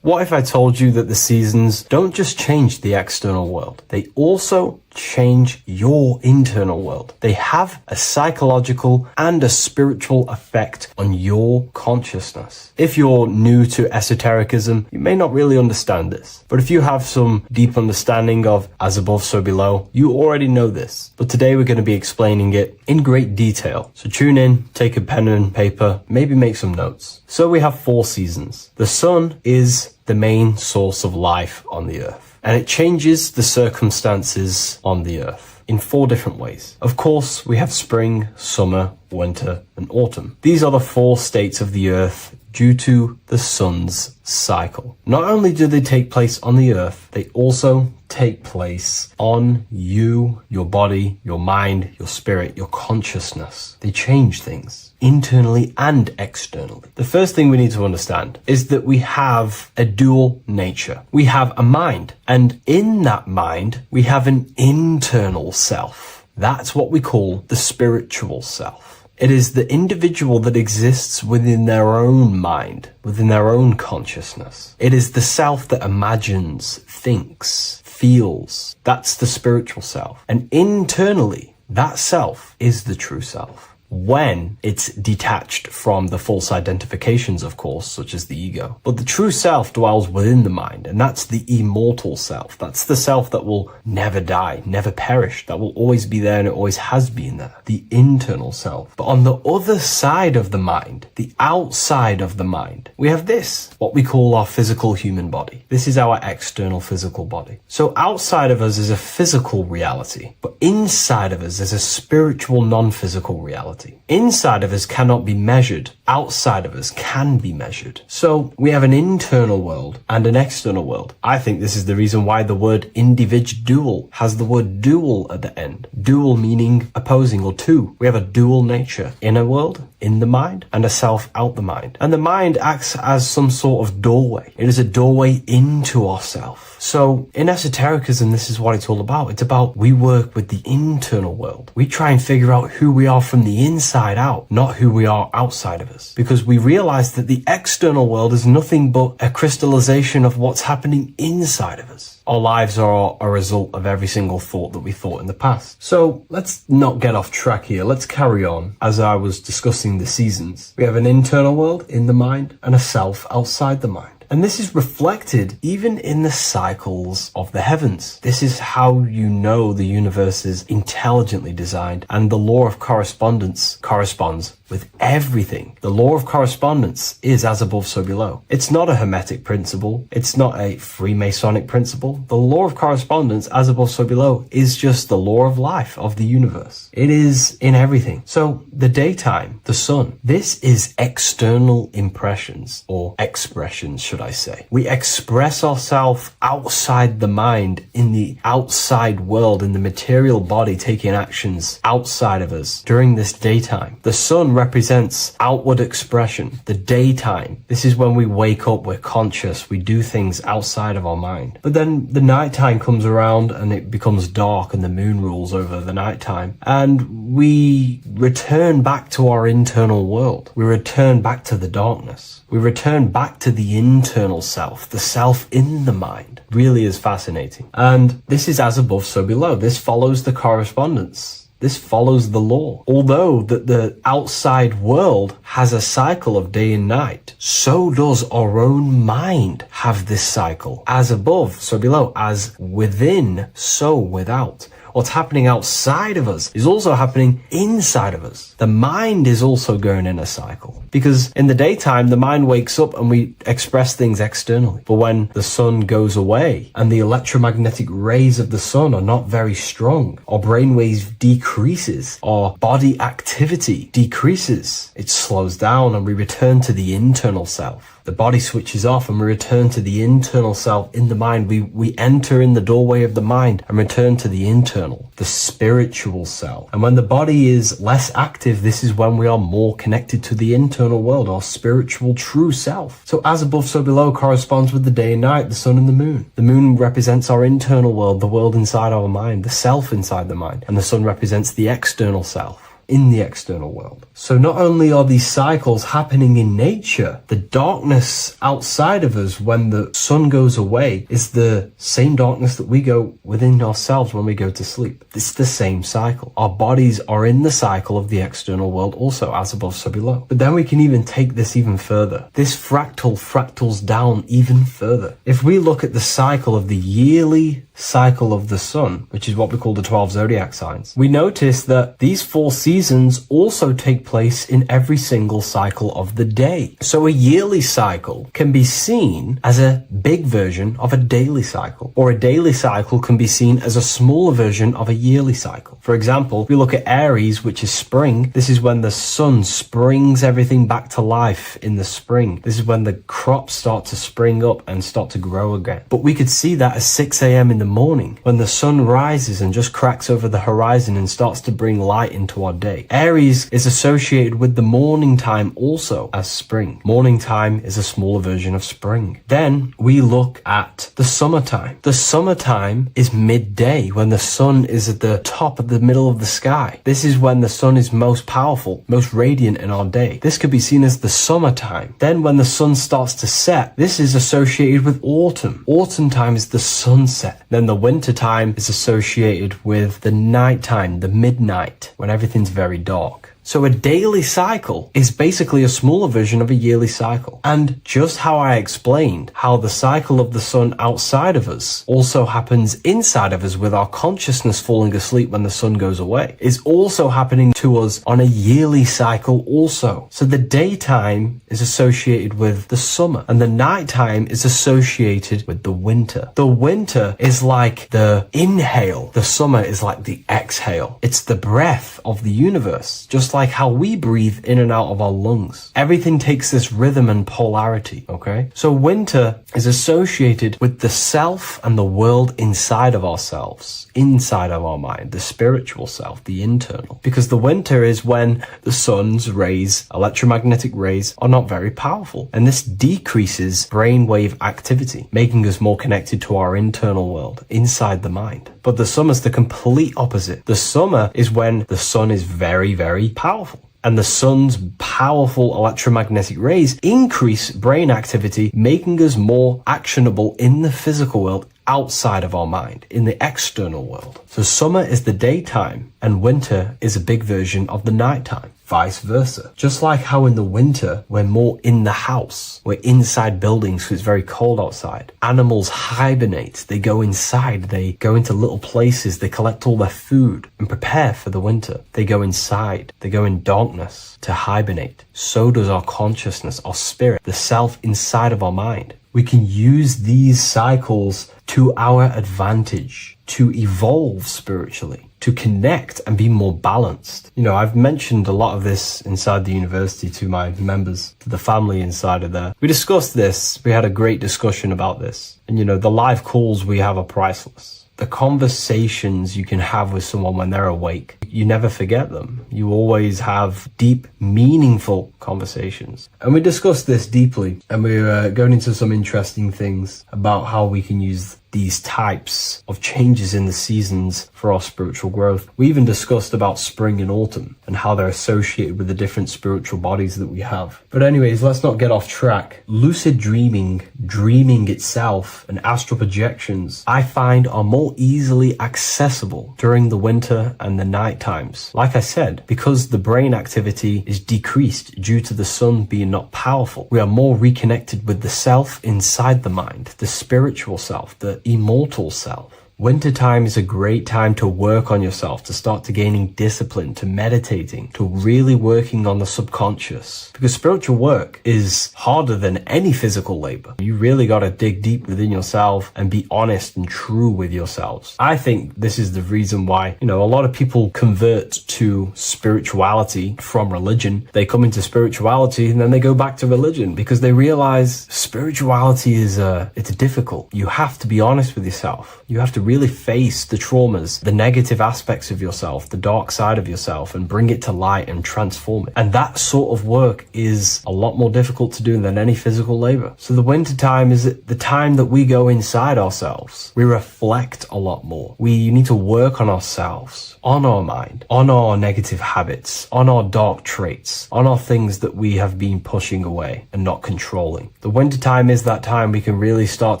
What if I told you that the seasons don't just change the external world, they also change your internal world? They have a psychological and a spiritual effect on your consciousness. If you're new to esotericism, you may not really understand this. But if you have some deep understanding of as above, so below, you already know this. But today we're going to be explaining it in great detail. So tune in, take a pen and paper, maybe make some notes. So we have 4 seasons. The sun is the main source of life on the earth, and it changes the circumstances on the earth in 4 different ways. Of course, we have spring, summer, winter, and autumn. These are the 4 states of the earth due to the sun's cycle. Not only do they take place on the earth, they also take place on you, your body, your mind, your spirit, your consciousness. They change things internally and externally. The first thing we need to understand is that we have a dual nature. We have a mind, and in that mind, we have an internal self. That's what we call the spiritual self. It is the individual that exists within their own mind, within their own consciousness. It is the self that imagines, thinks, feels. That's the spiritual self. And internally, that self is the true self. When it's detached from the false identifications, of course, such as the ego. But the true self dwells within the mind, and that's the immortal self. That's the self that will never die, never perish, that will always be there and it always has been there. The internal self. But on the other side of the mind, the outside of the mind, we have this, what we call our physical human body. This is our external physical body. So outside of us is a physical reality, but inside of us is a spiritual non-physical reality. Inside of us cannot be measured. Outside of us can be measured. So we have an internal world and an external world. I think this is the reason why the word individual has the word dual at the end. Dual meaning opposing or two. We have a dual nature. Inner world, in the mind, and a self out the mind. And the mind acts as some sort of doorway. It is a doorway into ourself. So in esotericism, this is what it's all about. It's about we work with the internal world. We try and figure out who we are from the inside out, not who we are outside of us. Because we realize that the external world is nothing but a crystallization of what's happening inside of us. Our lives are a result of every single thought that we thought in the past. So let's not get off track here. Let's carry on. As I was discussing the seasons, we have an internal world in the mind and a self outside the mind. And this is reflected even in the cycles of the heavens. This is how you know the universe is intelligently designed, and the law of correspondence corresponds with everything. The law of correspondence is as above, so below. It's not a Hermetic principle. It's not a Freemasonic principle. The law of correspondence, as above, so below, is just the law of life of the universe. It is in everything. So the daytime, the sun, this is external impressions or expressions, should I say. We express ourselves outside the mind, in the outside world, in the material body, taking actions outside of us during this daytime. The sun represents outward expression, the daytime. This is when we wake up, we're conscious, we do things outside of our mind. But then the nighttime comes around and it becomes dark and the moon rules over the nighttime, and we return back to our internal world. We return back to the darkness. We return back to the internal self, the self in the mind. Really is fascinating. And this is as above, so below. This follows the correspondence. This follows the law. Although that the outside world has a cycle of day and night, so does our own mind have this cycle. As above, so below. As within, so without. What's happening outside of us is also happening inside of us. The mind is also going in a cycle. Because in the daytime, the mind wakes up and we express things externally. But when the sun goes away and the electromagnetic rays of the sun are not very strong, our brainwave decreases, our body activity decreases. It slows down and we return to the internal self. The body switches off and we return to the internal self in the mind. We enter in the doorway of the mind and return to the internal, the spiritual self. And when the body is less active, this is when we are more connected to the internal world, our spiritual true self. So as above, so below corresponds with the day and night, the sun and the moon. The moon represents our internal world, the world inside our mind, the self inside the mind. And the sun represents the external self in the external world. So not only are these cycles happening in nature, the darkness outside of us when the sun goes away is the same darkness that we go within ourselves when we go to sleep. It's the same cycle. Our bodies are in the cycle of the external world also, as above, so below. But then we can even take this even further. This fractals down even further. If we look at the cycle of the yearly cycle of the sun, which is what we call the 12 zodiac signs, we notice that these 4 seasons also take place in every single cycle of the day. So a yearly cycle can be seen as a big version of a daily cycle, or a daily cycle can be seen as a smaller version of a yearly cycle. For example, if we look at Aries, which is spring, this is when the sun springs everything back to life in the spring. This is when the crops start to spring up and start to grow again. But we could see that at 6 a.m. in the morning, when the sun rises and just cracks over the horizon and starts to bring light into our day. Aries is associated with the morning time also as spring. Morning time is a smaller version of spring. Then we look at the summertime. The summertime is midday, when the sun is at the top of the middle of the sky. This is when the sun is most powerful, most radiant in our day. This could be seen as the summertime. Then when the sun starts to set, this is associated with autumn. Autumn time is the sunset. Then the winter time is associated with the nighttime, the midnight, when everything's very dark. So a daily cycle is basically a smaller version of a yearly cycle. And just how I explained how the cycle of the sun outside of us also happens inside of us with our consciousness falling asleep when the sun goes away, is also happening to us on a yearly cycle also. So the daytime is associated with the summer and the nighttime is associated with the winter. The winter is like the inhale. The summer is like the exhale. It's the breath of the universe, just like how we breathe in and out of our lungs. Everything takes this rhythm and polarity, okay? So winter is associated with the self and the world inside of ourselves, inside of our mind, the spiritual self, the internal. Because the winter is when the sun's rays, electromagnetic rays, are not very powerful. And this decreases brainwave activity, making us more connected to our internal world, inside the mind. But the summer's the complete opposite. The summer is when the sun is very, very powerful. And the sun's powerful electromagnetic rays increase brain activity, making us more actionable in the physical world outside of our mind, in the external world. So summer is the daytime and winter is a big version of the nighttime. Vice versa. Just like how in the winter, we're more in the house. We're inside buildings because it's very cold outside. Animals hibernate. They go inside. They go into little places. They collect all their food and prepare for the winter. They go inside. They go in darkness to hibernate. So does our consciousness, our spirit, the self inside of our mind. We can use these cycles to our advantage, to evolve spiritually, to connect and be more balanced. You know, I've mentioned a lot of this inside the university to my members, to the family inside of there. We discussed this. We had a great discussion about this. And, you know, the live calls we have are priceless. The conversations you can have with someone when they're awake, you never forget them. You always have deep, meaningful conversations. And we discussed this deeply, and we were going into some interesting things about how we can use these types of changes in the seasons for our spiritual growth. We even discussed about spring and autumn and how they're associated with the different spiritual bodies that we have. But anyways, let's not get off track. Lucid dreaming, dreaming itself, and astral projections, I find are more easily accessible during the winter and the night times. Like I said, because the brain activity is decreased due to the sun being not powerful, we are more reconnected with the self inside the mind, the spiritual self, the immortal self. Wintertime is a great time to work on yourself, to start to gaining discipline, to meditating, to really working on the subconscious. Because spiritual work is harder than any physical labor. You really got to dig deep within yourself and be honest and true with yourselves. I think this is the reason why, you know, a lot of people convert to spirituality from religion. They come into spirituality and then they go back to religion because they realize spirituality is it's difficult. You have to be honest with yourself. You have to really face the traumas, the negative aspects of yourself, the dark side of yourself, and bring it to light and transform it. And that sort of work is a lot more difficult to do than any physical labor. So the winter time is the time that we go inside ourselves. We reflect a lot more. We need to work on ourselves, on our mind, on our negative habits, on our dark traits, on our things that we have been pushing away and not controlling. The winter time is that time we can really start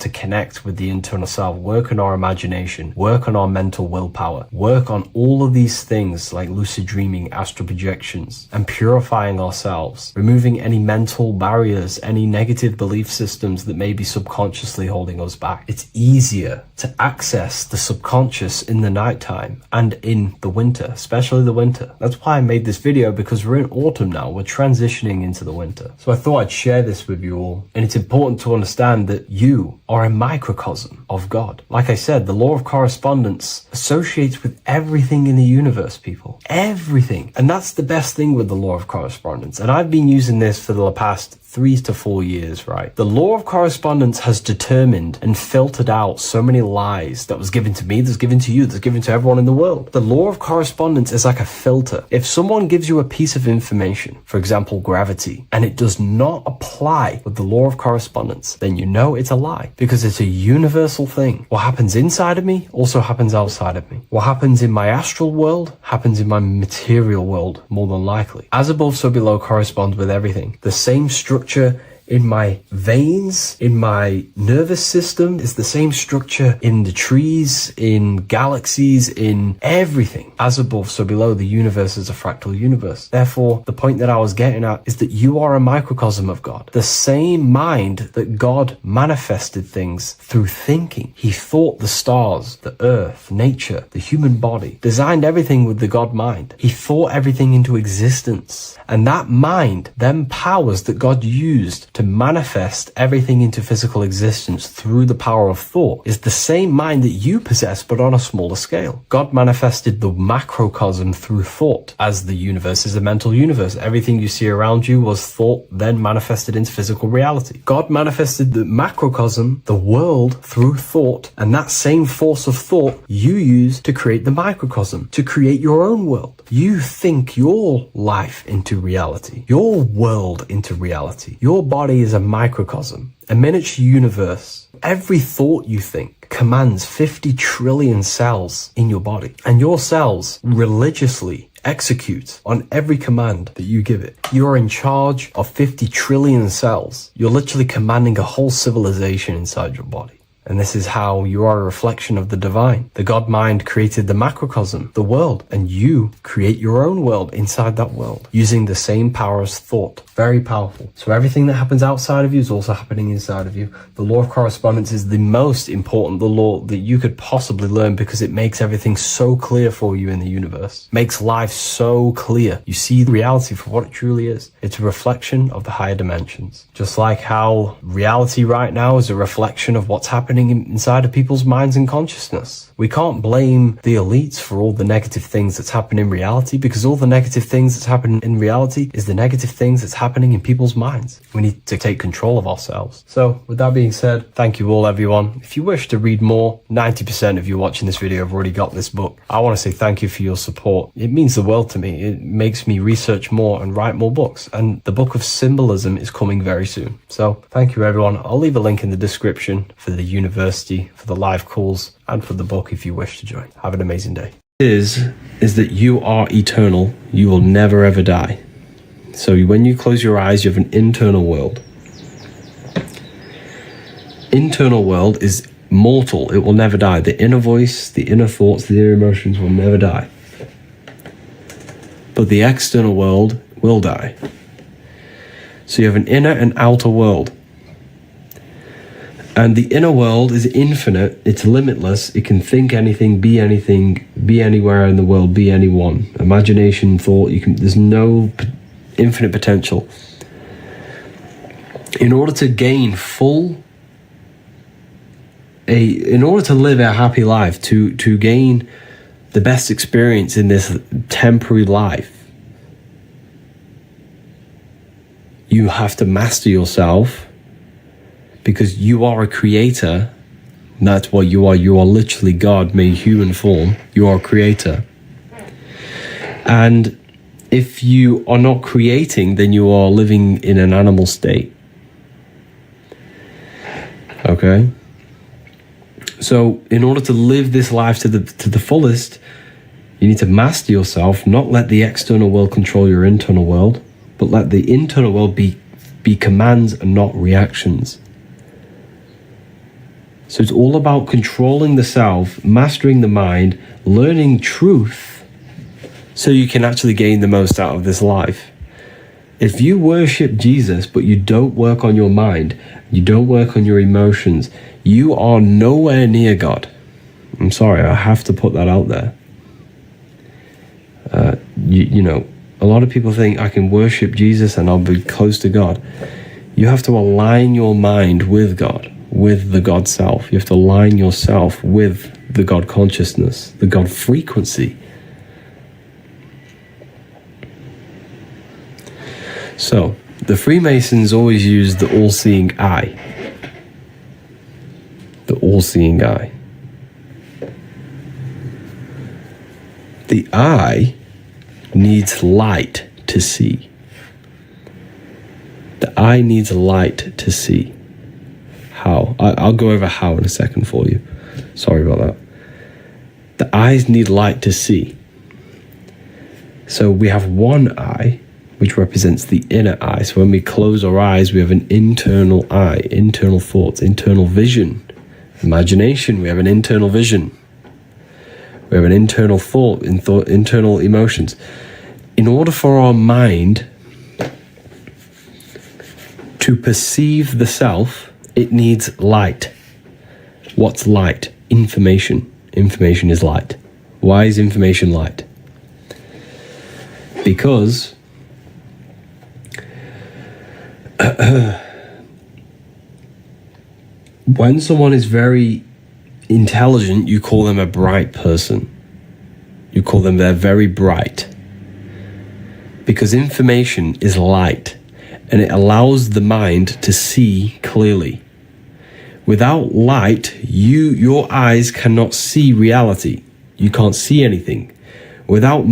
to connect with the internal self, work on our imagination, work on our mental willpower, work on all of these things like lucid dreaming, astral projections, and purifying ourselves, removing any mental barriers, any negative belief systems that may be subconsciously holding us back. It's easier to access the subconscious in the nighttime and in the winter, especially the winter. That's why I made this video, because we're in autumn now. We're transitioning into the winter. So I thought I'd share this with you all. And it's important to understand that you are a microcosm of God. Like I said, the law of correspondence associates with everything in the universe, people. Everything. And that's the best thing with the law of correspondence. And I've been using this for the past 3 to 4 years, right? The law of correspondence has determined and filtered out so many lies that was given to me, that's given to you, that's given to everyone in the world. The law of correspondence is like a filter. If someone gives you a piece of information, for example, gravity, and it does not apply with the law of correspondence, then you know it's a lie, because it's a universal thing. What happens inside of me also happens outside of me. What happens in my astral world happens in my material world, more than likely. As above, so below corresponds with everything. The same structure in my veins, in my nervous system, is the same structure in the trees, in galaxies, in everything. As above, so below, the universe is a fractal universe. Therefore, the point that I was getting at is that you are a microcosm of God. The same mind that God manifested things through thinking. He thought the stars, the earth, nature, the human body, designed everything with the God mind. He thought everything into existence. And that mind, them powers that God used to manifest everything into physical existence through the power of thought, is the same mind that you possess, but on a smaller scale. God manifested the macrocosm through thought, as the universe is a mental universe. Everything you see around you was thought, then manifested into physical reality. God manifested the macrocosm, the world, through thought, and that same force of thought you use to create the microcosm, to create your own world. You think your life into reality, your world into reality. Your body is a microcosm, a miniature universe. Every thought you think commands 50 trillion cells in your body, and your cells religiously execute on every command that you give it. You're in charge of 50 trillion cells. You're literally commanding a whole civilization inside your body. And this is how you are a reflection of the divine. The God mind created the macrocosm, the world, and you create your own world inside that world using the same power as thought. Very powerful. So everything that happens outside of you is also happening inside of you. The law of correspondence is the most important, the law that you could possibly learn, because it makes everything so clear for you in the universe. Makes life so clear. You see reality for what it truly is. It's a reflection of the higher dimensions. Just like how reality right now is a reflection of what's happening inside of people's minds and consciousness. We can't blame the elites for all the negative things that's happening in reality, because all the negative things that's happening in reality is the negative things that's happening in people's minds. We need to take control of ourselves. So with that being said, thank you all, everyone. If you wish to read more, 90% of you watching this video have already got this book. I want to say thank you for your support. It means the world to me. It makes me research more and write more books. And the book of symbolism is coming very soon. So thank you, everyone. I'll leave a link in the description for the university, for the live calls, and for the book if you wish to join. Have an amazing day. Is that you are eternal. You will never ever die. So when you close your eyes, you have an internal world. Internal world is mortal. It will never die. The inner voice, the inner thoughts, the inner emotions will never die. But the external world will die. So you have an inner and outer world. And the inner world is infinite, it's limitless, it can think anything, be anywhere in the world, be anyone. Imagination, thought, there's no infinite potential. In order to gain in order to live a happy life, to gain the best experience in this temporary life, you have to master yourself, because you are a creator That's what you are. You are literally God made human form. You are a creator. And if you are not creating, then you are living in an animal state. Okay? So in order to live this life to the fullest, you need to master yourself, not let the external world control your internal world, but let the internal world be commands and not reactions. So it's all about controlling the self, mastering the mind, learning truth, so you can actually gain the most out of this life. If you worship Jesus, but you don't work on your mind, you don't work on your emotions, you are nowhere near God. I'm sorry, I have to put that out there. You know, a lot of people think I can worship Jesus and I'll be close to God. You have to align your mind with God, with the God self. You have to align yourself with the God consciousness, the God frequency. So, the Freemasons always use the all-seeing eye. The all-seeing eye. The eye needs light to see. The eye needs light to see. How? I'll go over how in a second for you. Sorry about that. The eyes need light to see. So we have one eye, which represents the inner eye. So when we close our eyes, we have an internal eye, internal thoughts, internal vision. Imagination, we have an internal vision. We have an internal thought, internal emotions. In order for our mind to perceive the self, it needs light. What's light? Information. Information is light. Why is information light? Because when someone is very intelligent, you call them a bright person. You call them they're very bright. Because information is light, and it allows the mind to see clearly. Without light, your eyes cannot see reality. You can't see anything. Without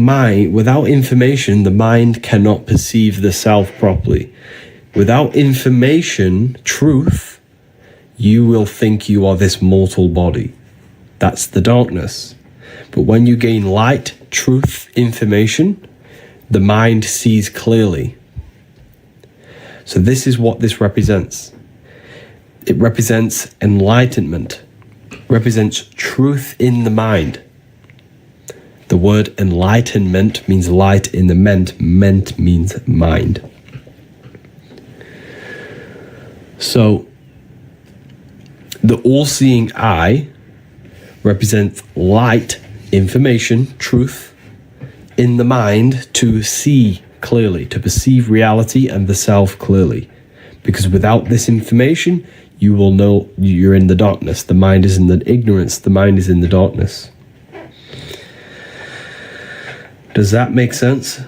information, the mind cannot perceive the self properly. Without information, truth, you will think you are this mortal body. That's the darkness. But when you gain light, truth, information, the mind sees clearly. So this is what this represents. It represents enlightenment, represents truth in the mind. The word enlightenment means light in the ment. Ment means mind. So the all-seeing eye represents light, information, truth in the mind to see clearly, to perceive reality and the self clearly. Because without this information, you will know you're in the darkness. The mind is in the ignorance. The mind is in the darkness. Does that make sense?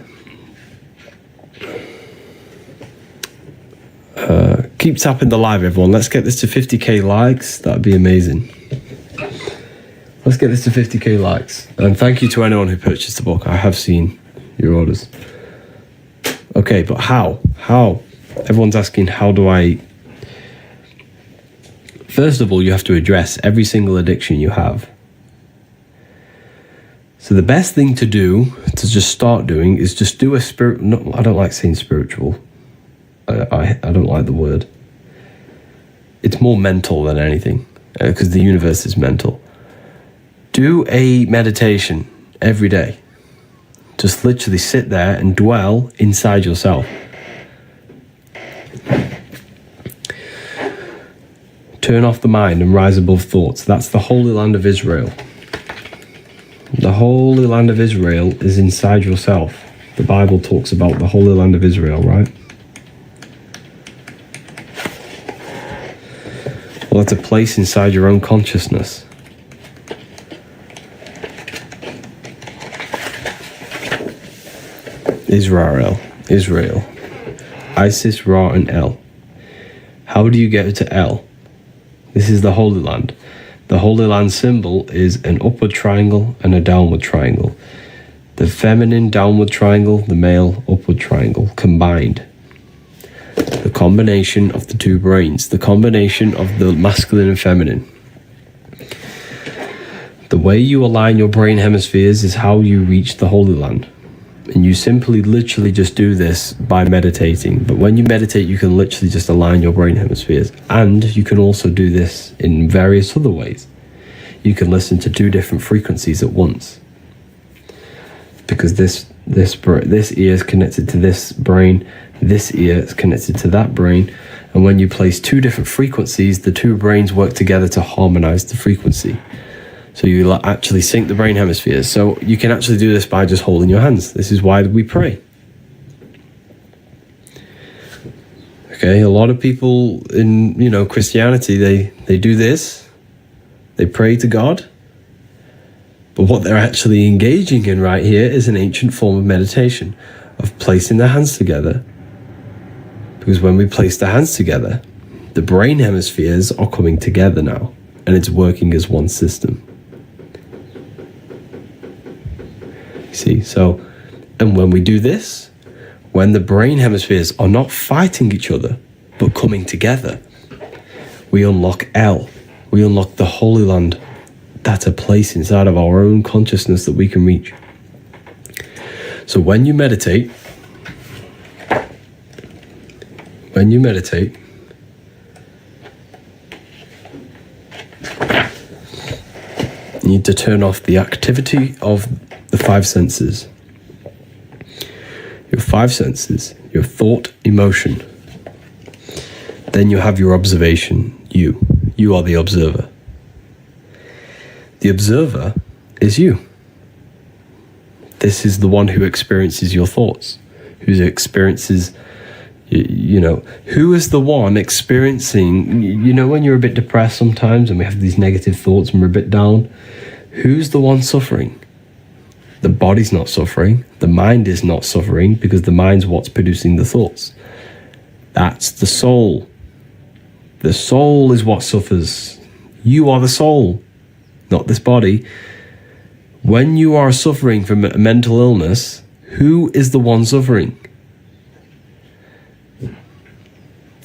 Keep tapping the live, everyone. Let's get this to 50k likes. That'd be amazing. Let's get this to 50k likes. And thank you to anyone who purchased the book. I have seen your orders. Okay, but how? How? Everyone's asking, how do I... First of all, you have to address every single addiction you have. So the best thing to do, to just start doing, is just do a spirit... No, I don't like saying spiritual. I don't like the word. It's more mental than anything, because the universe is mental. Do a meditation every day. Just literally sit there and dwell inside yourself. Turn off the mind and rise above thoughts. That's the Holy Land of Israel. The Holy Land of Israel is inside yourself. The Bible talks about the Holy Land of Israel, right? Well, it's a place inside your own consciousness. Israel. Isis, Ra, and El. How do you get to El? This is the Holy Land. The Holy Land symbol is an upward triangle and a downward triangle. The feminine downward triangle, the male upward triangle combined. The combination of the two brains, the combination of the masculine and feminine. The way you align your brain hemispheres is how you reach the Holy Land. And you simply literally just do this by meditating. But when you meditate, you can literally just align your brain hemispheres. And you can also do this in various other ways. You can listen to 2 different frequencies at once. Because this ear is connected to this brain, this ear is connected to that brain. And when you place 2 different frequencies, the 2 brains work together to harmonize the frequency. So you actually sync the brain hemispheres. So you can actually do this by just holding your hands. This is why we pray. Okay, a lot of people in, Christianity, they do this. They pray to God. But what they're actually engaging in right here is an ancient form of meditation, of placing their hands together. Because when we place the hands together, the brain hemispheres are coming together now, and it's working as one system. See, and when we do this, when the brain hemispheres are not fighting each other, but coming together, we unlock L. We unlock the Holy Land. That's a place inside of our own consciousness that we can reach. So when you meditate, you need to turn off the activity of the 5 senses. Your 5 senses, your thought, emotion. Then you have your observation, you. You are the observer. The observer is you. This is the one who experiences your thoughts, who experiences, who is the one experiencing, when you're a bit depressed sometimes and we have these negative thoughts and we're a bit down, who's the one suffering? The body's not suffering. The mind is not suffering because the mind's what's producing the thoughts. That's the soul. The soul is what suffers. You are the soul, not this body. When you are suffering from a mental illness, who is the one suffering?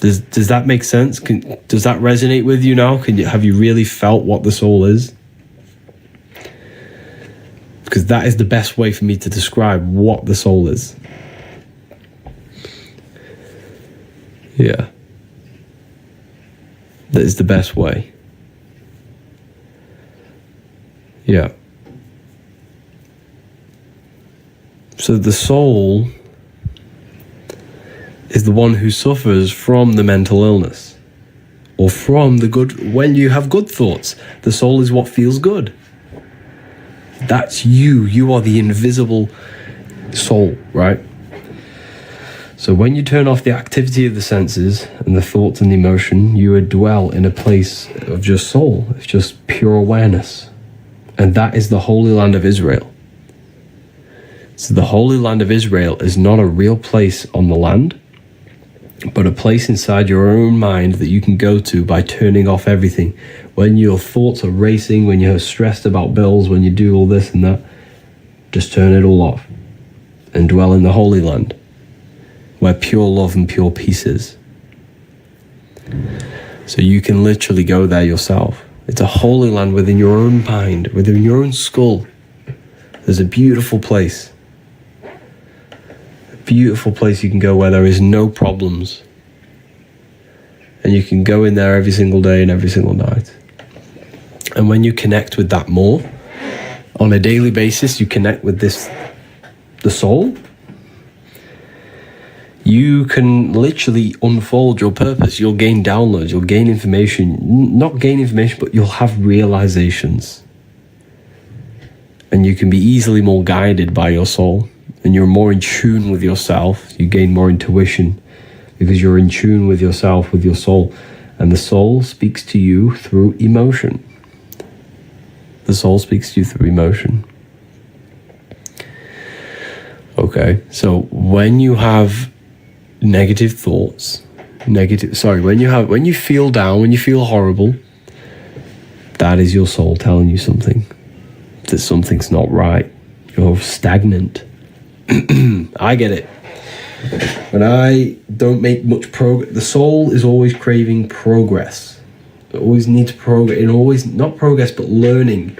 Does that make sense? Does that resonate with you now? Have you really felt what the soul is? Because that is the best way for me to describe what the soul is. Yeah. That is the best way. Yeah. So the soul is the one who suffers from the mental illness. Or from the good, when you have good thoughts. The soul is what feels good. That's you. You are the invisible soul, right? So when you turn off the activity of the senses and the thoughts and the emotion, you would dwell in a place of just soul. It's just pure awareness. And that is the Holy Land of Israel. So the Holy Land of Israel is not a real place on the land, but a place inside your own mind that you can go to by turning off everything. When your thoughts are racing, when you're stressed about bills, when you do all this and that, just turn it all off and dwell in the Holy Land, where pure love and pure peace is. So you can literally go there yourself. It's a Holy Land within your own mind, within your own skull. There's a beautiful place. A beautiful place you can go where there is no problems. And you can go in there every single day and every single night. And when you connect with that more, on a daily basis, you connect with the soul, you can literally unfold your purpose. You'll gain downloads, you'll gain information, not gain information, but you'll have realizations. And you can be easily more guided by your soul, and you're more in tune with yourself. You gain more intuition because you're in tune with yourself, with your soul. And the soul speaks to you through emotion. The soul speaks to you through emotion. Okay, so when you have negative thoughts, when you feel down, when you feel horrible, That is your soul telling you something, that something's not right. You're stagnant. I get it. When I don't make much progress, the soul is always craving progress. It always needs progress. It always, not progress, but learning.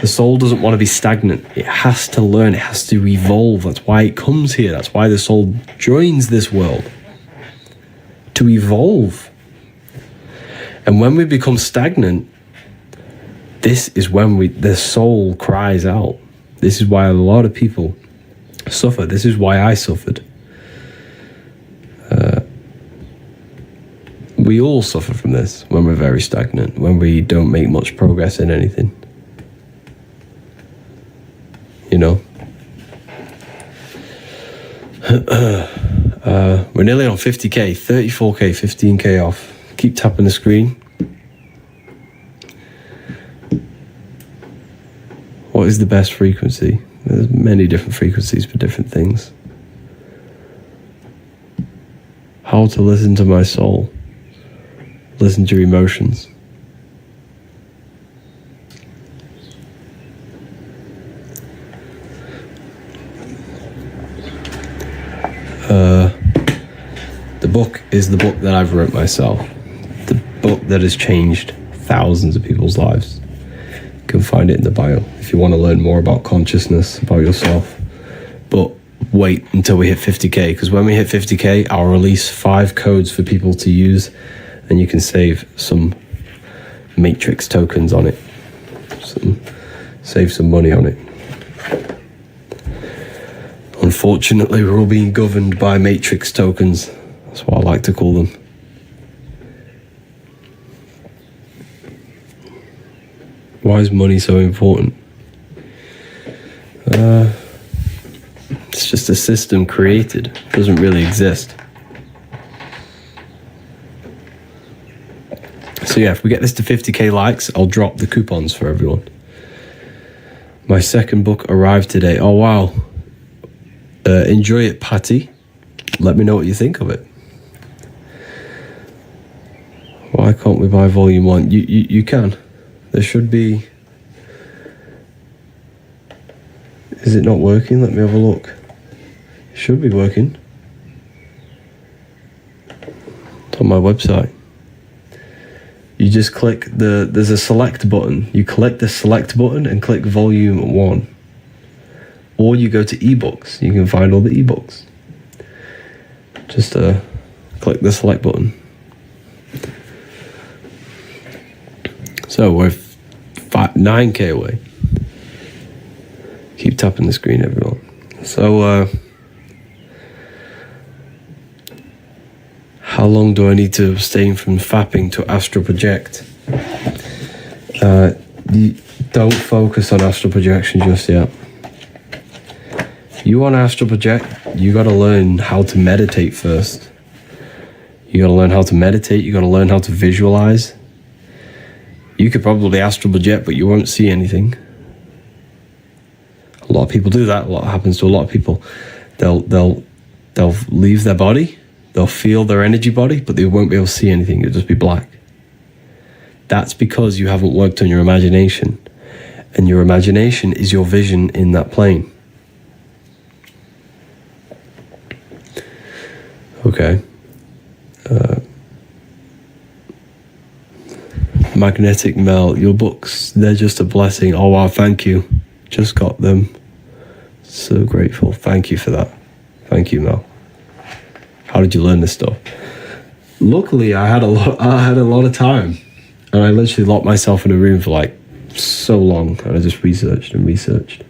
The soul doesn't want to be stagnant. It has to learn. It has to evolve. That's why it comes here. That's why the soul joins this world. To evolve. And when we become stagnant, this is when the soul cries out. This is why a lot of people suffer. This is why I suffered. We all suffer from this when we're very stagnant, when we don't make much progress in anything. You know? We're nearly on 50k, 34k, 15k off. Keep tapping the screen. What is the best frequency? There's many different frequencies for different things. How to listen to my soul. Listen to your emotions. The book is the book that I've wrote myself. The book that has changed thousands of people's lives. You can find it in the bio if you want to learn more about consciousness, about yourself. But wait until we hit 50k, because when we hit 50k, I'll release 5 codes for people to use, and you can save some matrix tokens on it. Save some money on it. Unfortunately, we're all being governed by matrix tokens. That's what I like to call them. Why is money so important? It's just a system created. It doesn't really exist. So yeah, if we get this to 50k likes, I'll drop the coupons for everyone. My second book arrived today. Oh wow. Enjoy it, Patty. Let me know what you think of it. Why can't we buy volume 1? You can. There should be... Is it not working? Let me have a look. It should be working. It's on my website. You just click there's a select button. You click the select button and click volume 1. Or you go to ebooks. You can find all the ebooks. Just click the select button. So we're 9k away. Keep tapping the screen, everyone. So how long do I need to abstain from fapping to astral project? You don't focus on astral projection just yet. You want to astral project, you got to learn how to meditate first. You got to learn how to meditate. You got to learn how to visualize. You could probably astral project, but you won't see anything. A lot of people do that. A lot happens to a lot of people. They'll leave their body. They'll feel their energy body, but they won't be able to see anything. It'll just be black. That's because you haven't worked on your imagination. And your imagination is your vision in that plane. Okay. Magnetic Mel, your books, they're just a blessing. Oh wow, thank you. Just got them. So grateful. Thank you for that. Thank you, Mel. How did you learn this stuff? Luckily, I had a lot of time, and I literally locked myself in a room for like so long, and I just researched and researched.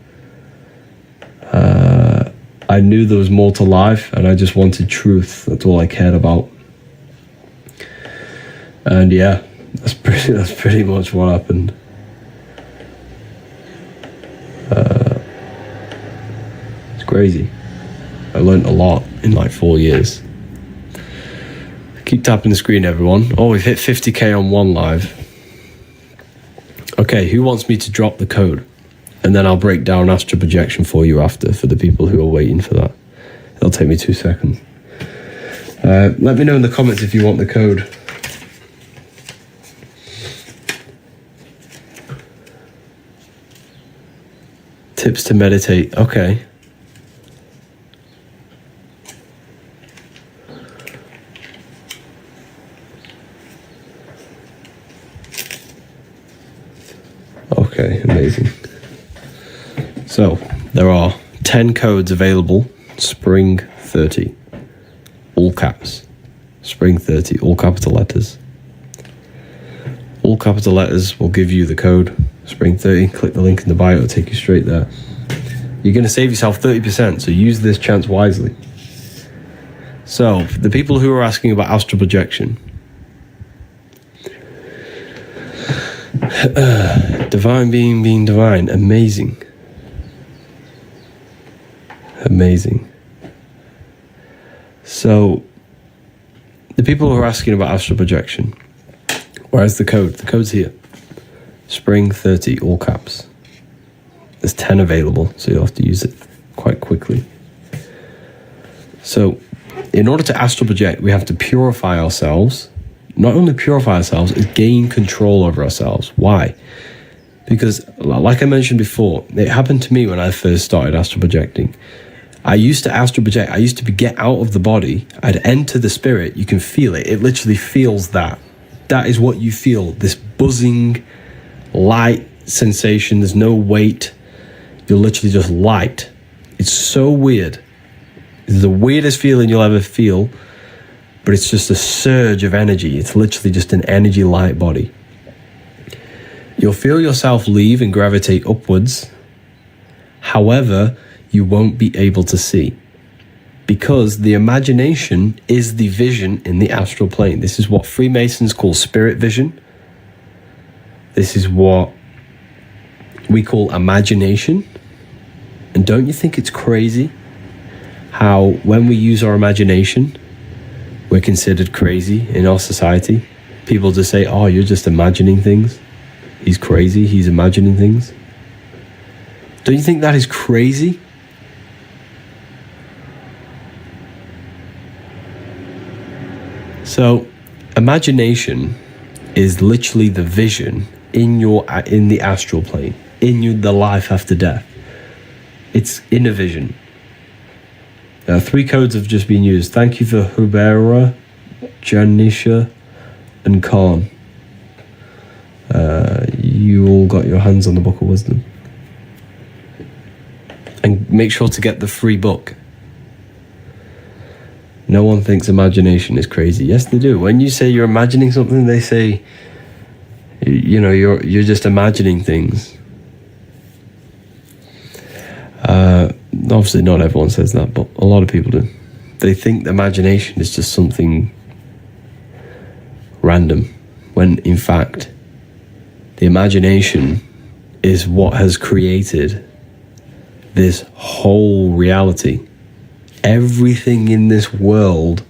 I knew there was more to life, and I just wanted truth. That's all I cared about. And yeah, that's pretty much what happened. It's crazy. I learned a lot in like 4 years. Keep tapping the screen, everyone. Oh, we've hit 50k on one live. Okay, who wants me to drop the code? And then I'll break down astral projection for you after, for the people who are waiting for that. It'll take me 2 seconds. Let me know in the comments if you want the code. Tips to meditate. Okay. Okay, amazing. So, there are 10 codes available. Spring 30. All caps. Spring 30, all capital letters. All capital letters will give you the code. Spring 30. Click the link in the bio, it'll take you straight there. You're going to save yourself 30%, so use this chance wisely. So, the people who are asking about astral projection. Divine being divine. Amazing. Amazing. So, the people who are asking about astral projection, where's the code? The code's here. Spring 30, all caps. There's 10 available, so you'll have to use it quite quickly. So, in order to astral project, we have to purify ourselves. Not only purify ourselves, is gain control over ourselves. Why? Because, like I mentioned before, it happened to me when I first started astral projecting. I used to astral project. I used to get out of the body. I'd enter the spirit. You can feel it. It literally feels that. That is what you feel. This buzzing, light sensation. There's no weight. You're literally just light. It's so weird. It's the weirdest feeling you'll ever feel. But it's just a surge of energy. It's literally just an energy light body. You'll feel yourself leave and gravitate upwards. However, you won't be able to see. Because the imagination is the vision in the astral plane. This is what Freemasons call spirit vision. This is what we call imagination. And don't you think it's crazy how when we use our imagination, we're considered crazy in our society? People just say, oh, you're just imagining things. He's crazy, he's imagining things. Don't you think that is crazy? So, imagination is literally the vision in the astral plane, the life after death. It's inner vision. 3 codes have just been used. Thank you for Hubera, Janisha, and Khan. You all got your hands on the Book of Wisdom. And make sure to get the free book. No one thinks imagination is crazy. Yes, they do. When you say you're imagining something, they say, you're just imagining things. Obviously, not everyone says that, but a lot of people do. They think imagination is just something random, when in fact, the imagination is what has created this whole reality. Everything in this world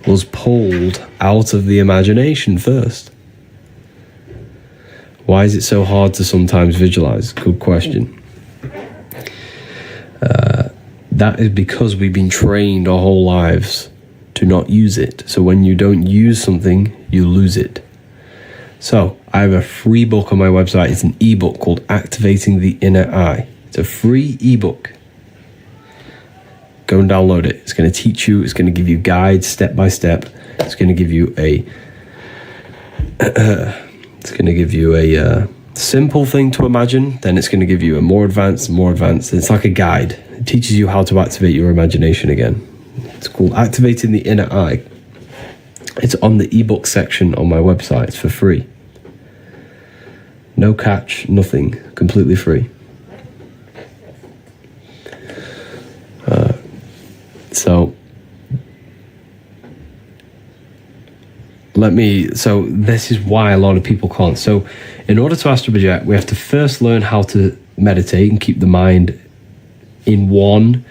was pulled out of the imagination first. Why is it so hard to sometimes visualize? Good question. That is because we've been trained our whole lives to not use it. So when you don't use something, you lose it. So I have a free book on my website. It's an ebook called Activating the Inner Eye. It's a free ebook. Go and download it. It's going to teach you. It's going to give you guides step by step. It's going to give you a simple thing to imagine. Then it's going to give you a more advanced. It's like a guide. It teaches you how to activate your imagination again. It's called Activating the Inner Eye. It's on the ebook section on my website. It's for free. No catch, nothing. Completely free. So this is why a lot of people can't. So in order to astral project, we have to first learn how to meditate and keep the mind in one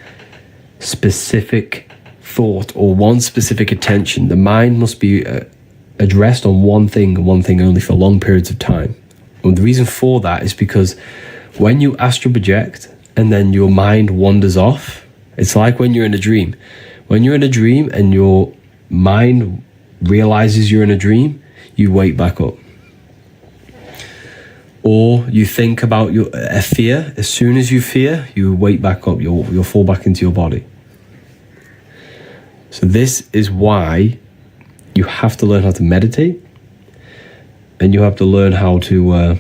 specific thought or one specific attention. The mind must be addressed on one thing and one thing only for long periods of time. And the reason for that is because when you astral project and then your mind wanders off, it's like when you're in a dream. When you're in a dream and your mind realizes you're in a dream, you wake back up. or you think about a fear. As soon as you fear, you wake back up, you'll fall back into your body. So this is why you have to learn how to meditate, and you have to learn how to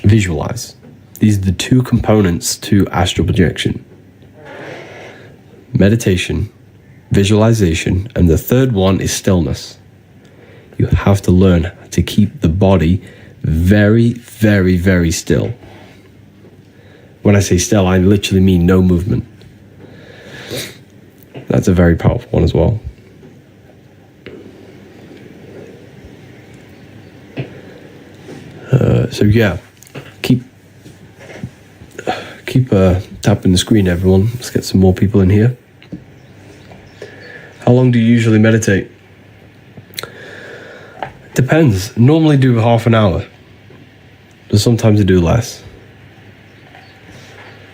visualize. These are the two components to astral projection: meditation, visualization, and the third one is stillness. You have to learn to keep the body very, very, very still. When I say still, I literally mean no movement. That's a very powerful one as well. So yeah, keep tapping the screen, everyone. Let's get some more people in here. How long do you usually meditate? Depends. Normally do half an hour, but sometimes I do less.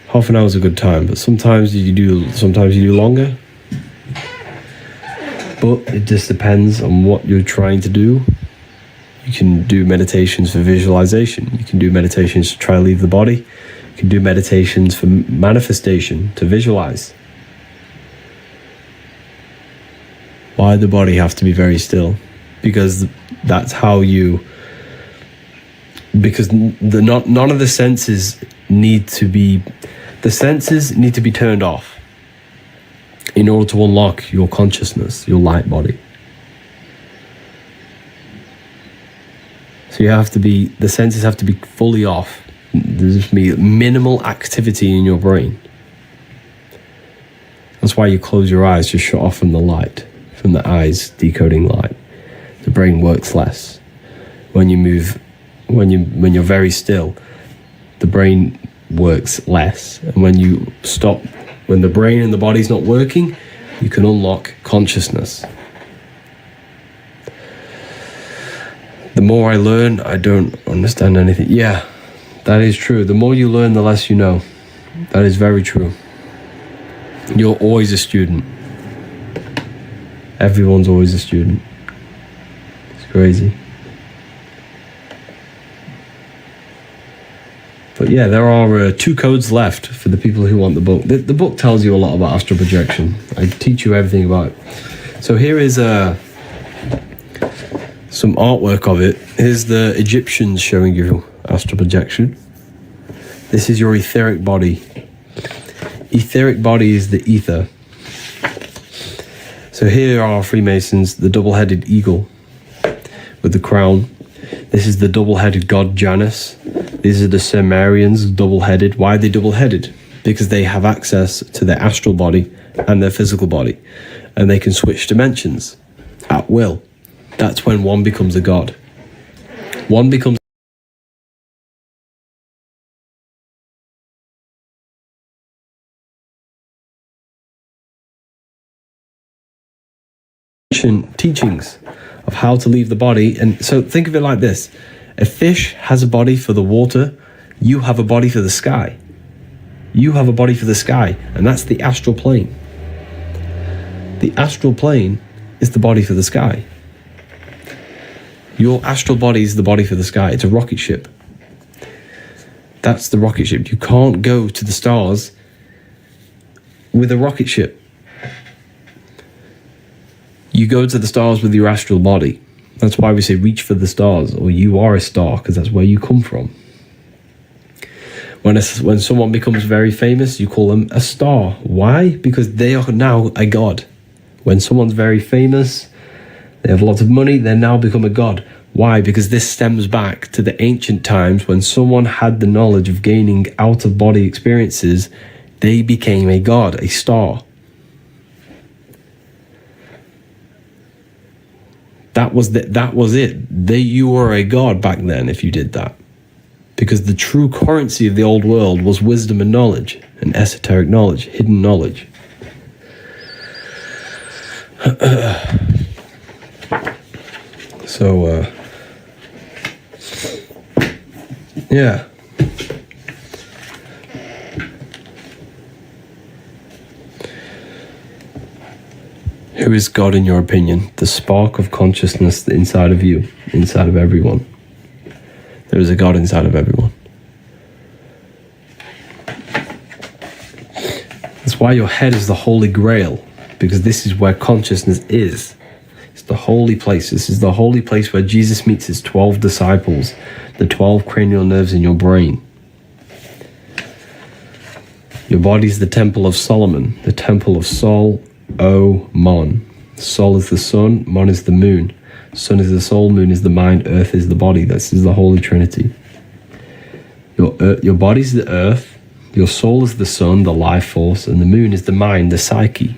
Half an hour is a good time, but sometimes you do longer. But it just depends on what you're trying to do. You can do meditations for visualization. You can do meditations to try to leave the body. You can do meditations for manifestation, to visualize. Why the body have to be very still? Because that's how you... Because none of the senses need to be... The senses need to be turned off in order to unlock your consciousness, your light body. So you have to be... The senses have to be fully off. There's just be minimal activity in your brain. That's why you close your eyes, just shut off from the light, from the eyes decoding light. The brain works less. When you move, when you're very still, the brain works less. And when you stop, when the brain and the body's not working, you can unlock consciousness. The more I learn, I don't understand anything. Yeah, that is true. The more you learn, the less you know. That is very true. You're always a student. Everyone's always a student. It's crazy. But yeah, there are 2 codes left for the people who want the book. The book tells you a lot about astral projection. I teach you everything about it. So here is some artwork of it. Here's the Egyptians showing you astral projection. This is your etheric body. Etheric body is the ether. So here are Freemasons, the double-headed eagle with the crown. This is the double-headed god Janus. These are the Sumerians, double-headed. Why are they double-headed? Because they have access to their astral body and their physical body, and they can switch dimensions at will. That's when one becomes a god. One becomes teachings of how to leave the body. And so think of it like this: a fish has a body for the water, you have a body for the sky. You have a body for the sky, and that's the astral plane. The astral plane is the body for the sky. Your astral body is the body for the sky. It's a rocket ship. That's the rocket ship. You can't go to the stars with a rocket ship. You go to the stars with your astral body. That's why we say reach for the stars, or you are a star, because that's where you come from. When someone becomes very famous, you call them a star. Why? Because they are now a god. When someone's very famous, they have lots of money, they now become a god. Why? Because this stems back to the ancient times when someone had the knowledge of gaining out-of-body experiences, they became a god, a star. That was it. You were a god back then if you did that. Because the true currency of the old world was wisdom and knowledge, and esoteric knowledge, hidden knowledge. So, yeah. Who is God in your opinion? The spark of consciousness inside of you, inside of everyone. There is a God inside of everyone. That's why your head is the Holy Grail, because this is where consciousness is. It's the holy place. This is the holy place where Jesus meets his 12 disciples, the 12 cranial nerves in your brain. Your body is the temple of Solomon, the temple of Sol, O, Mon. Sol is the sun, Mon is the moon. Sun is the soul, moon is the mind, earth is the body. This is the Holy Trinity. Your body is the earth, your soul is the sun, the life force, and the moon is the mind, the psyche.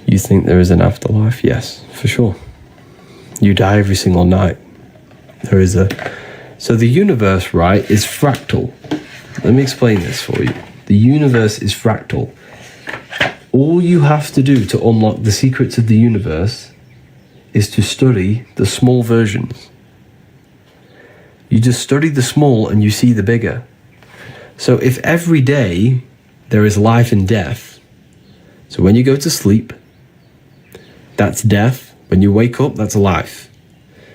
You think there is an afterlife? Yes, for sure. You die every single night. There is a... So the universe, right, is fractal. Let me explain this for you. The universe is fractal. All you have to do to unlock the secrets of the universe is to study the small versions. You just study the small and you see the bigger. So if every day there is life and death, so when you go to sleep, that's death. When you wake up, that's life.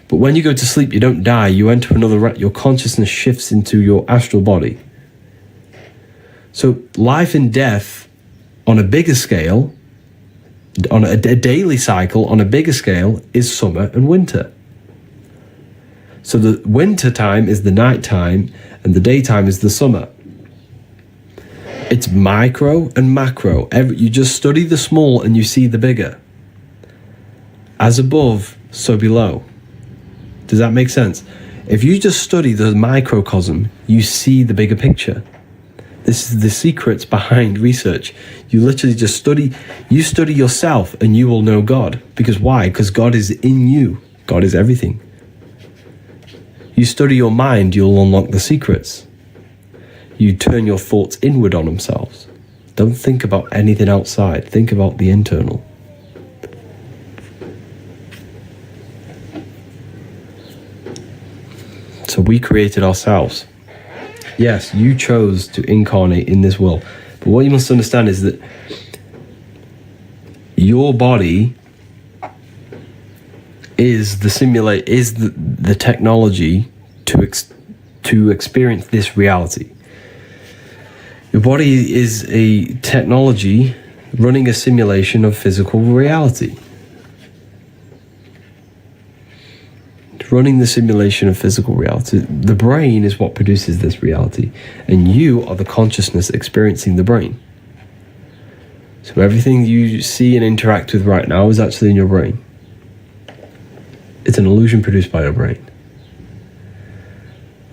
But when you go to sleep, you don't die. You enter another... Your consciousness shifts into your astral body. So life and death on a bigger scale, on a daily cycle, on a bigger scale, is summer and winter. So the winter time is the night time, and the daytime is the summer. It's micro and macro. You just study the small and you see the bigger. As above, so below. Does that make sense? If you just study the microcosm, you see the bigger picture. This is the secrets behind research. You literally just study. You study yourself and you will know God. Because why? Because God is in you. God is everything. You study your mind, you'll unlock the secrets. You turn your thoughts inward on themselves. Don't think about anything outside. Think about the internal. So we created ourselves. Yes, you chose to incarnate in this world. But what you must understand is that your body is the technology to experience this reality. Your body is a technology running a simulation of physical reality. Running the simulation of physical reality. The brain is what produces this reality, and you are the consciousness experiencing the brain. So everything you see and interact with right now is actually in your brain. It's an illusion produced by your brain.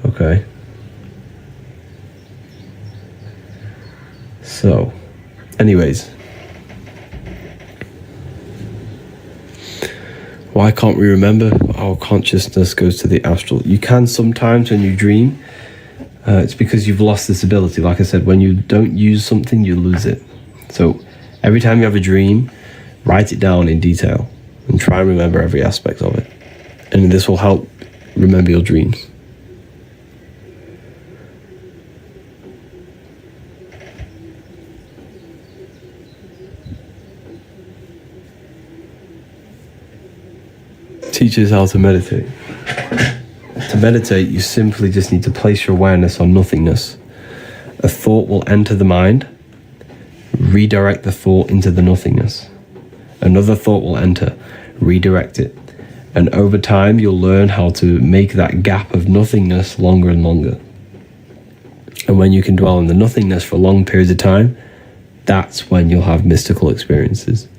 Okay. So, anyways. Why can't we remember? Our consciousness goes to the astral. You can sometimes when you dream. It's because you've lost this ability. Like I said, when you don't use something, you lose it. So every time you have a dream, write it down in detail and try and remember every aspect of it. And this will help remember your dreams. Teaches how to meditate. To meditate, you simply just need to place your awareness on nothingness. A thought will enter the mind, redirect the thought into the nothingness. Another thought will enter, redirect it. And over time, you'll learn how to make that gap of nothingness longer and longer. And when you can dwell in the nothingness for long periods of time, that's when you'll have mystical experiences.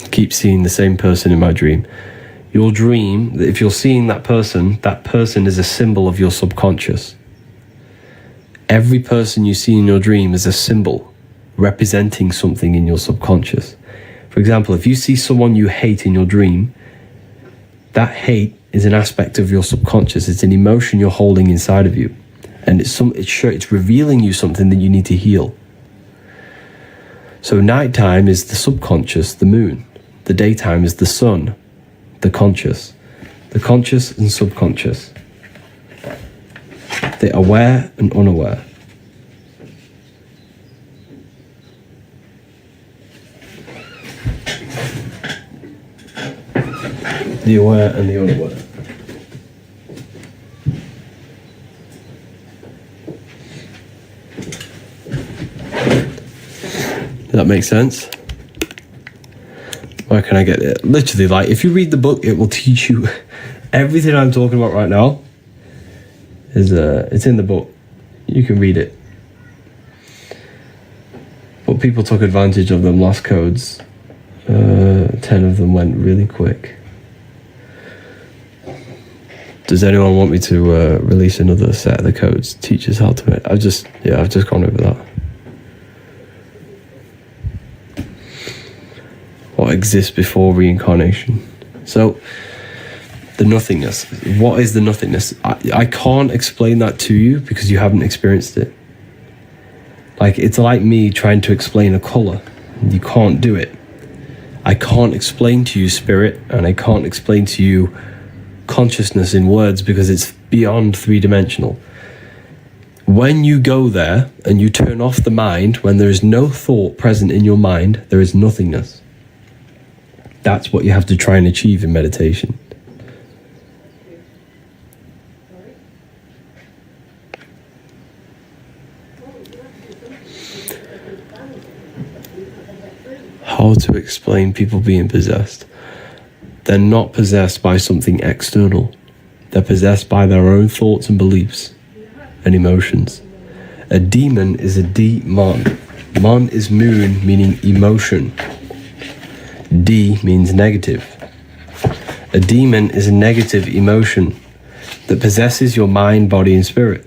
Keep seeing the same person in my dream. You'll dream that if you're seeing that person is a symbol of your subconscious. Every person you see in your dream is a symbol representing something in your subconscious. For example, if you see someone you hate in your dream, that hate is an aspect of your subconscious. It's an emotion you're holding inside of you. And it's revealing you something that you need to heal. So nighttime is the subconscious, the moon. The daytime is the sun, the conscious and subconscious. The aware and unaware. the aware and the unaware. Does that make sense? Where can I get it? Literally, like, if you read the book, it will teach you everything I'm talking about right now. It's in the book. You can read it. But people took advantage of them lost codes. 10 of them went really quick. Does anyone want me to release another set of the codes? Teach us how to make. I've just gone over that. What exists before reincarnation? So, the nothingness. What is the nothingness? I can't explain that to you because you haven't experienced it. Like, it's like me trying to explain a color. You can't do it. I can't explain to you spirit, and I can't explain to you consciousness in words because it's beyond three-dimensional. When you go there and you turn off the mind, when there is no thought present in your mind, there is nothingness. That's what you have to try and achieve in meditation. How to explain people being possessed? They're not possessed by something external. They're possessed by their own thoughts and beliefs and emotions. A demon is a demon. Mon is moon, meaning emotion. D means negative. A demon is a negative emotion that possesses your mind, body, and spirit.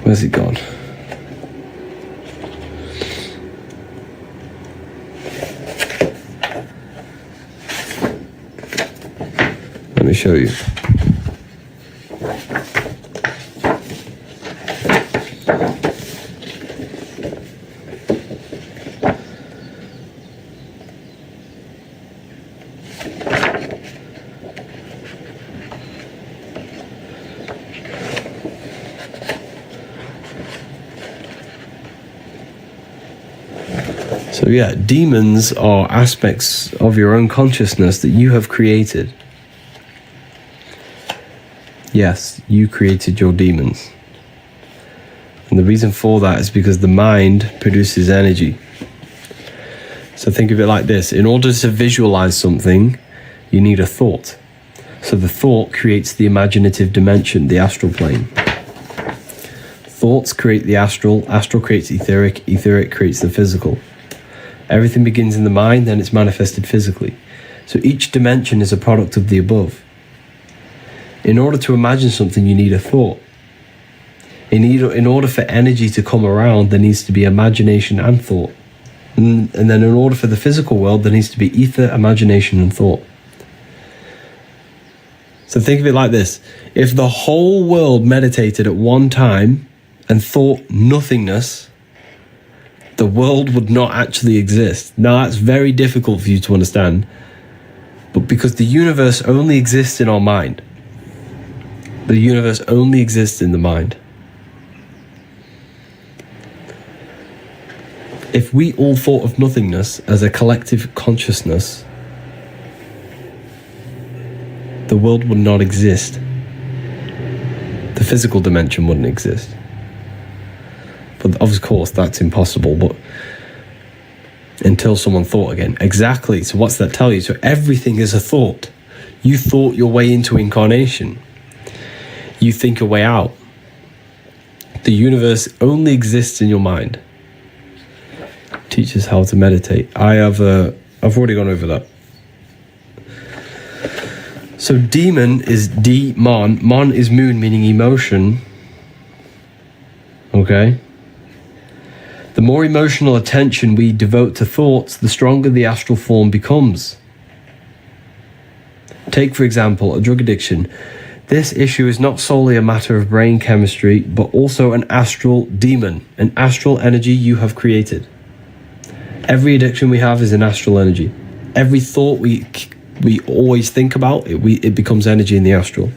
Where's it gone? Let me show you. So yeah, demons are aspects of your own consciousness that you have created. Yes, you created your demons. And the reason for that is because the mind produces energy. So think of it like this. In order to visualize something, you need a thought. So the thought creates the imaginative dimension, the astral plane. Thoughts create the astral, astral creates etheric, etheric creates the physical. Everything begins in the mind, then it's manifested physically. So each dimension is a product of the above. In order to imagine something, you need a thought. In order for energy to come around, there needs to be imagination and thought. And then in order for the physical world, there needs to be ether, imagination, and thought. So think of it like this. If the whole world meditated at one time and thought nothingness, the world would not actually exist. Now, that's very difficult for you to understand, but because the universe only exists in our mind. The universe only exists in the mind. If we all thought of nothingness as a collective consciousness, the world would not exist. The physical dimension wouldn't exist. But of course, that's impossible, but until someone thought again. Exactly, so what's that tell you? So everything is a thought. You thought your way into incarnation. You think a way out. The universe only exists in your mind. Teach us how to meditate. I've already gone over that. So demon is demon. Mon is moon, meaning emotion. Okay? The more emotional attention we devote to thoughts, the stronger the astral form becomes. Take, for example, a drug addiction. This issue is not solely a matter of brain chemistry, but also an astral demon, an astral energy you have created. Every addiction we have is an astral energy. Every thought we always think about, it becomes energy in the astral.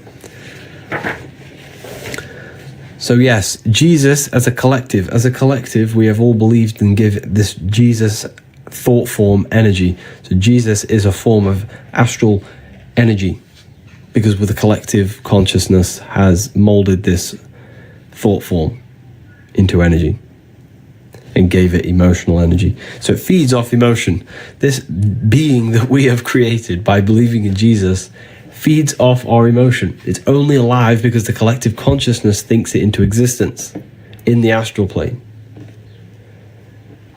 So yes, Jesus as a collective, we have all believed and give this Jesus thought form energy. So Jesus is a form of astral energy because with the collective consciousness has molded this thought form into energy and gave it emotional energy. So it feeds off emotion. This being that we have created by believing in Jesus feeds off our emotion. It's only alive because the collective consciousness thinks it into existence in the astral plane.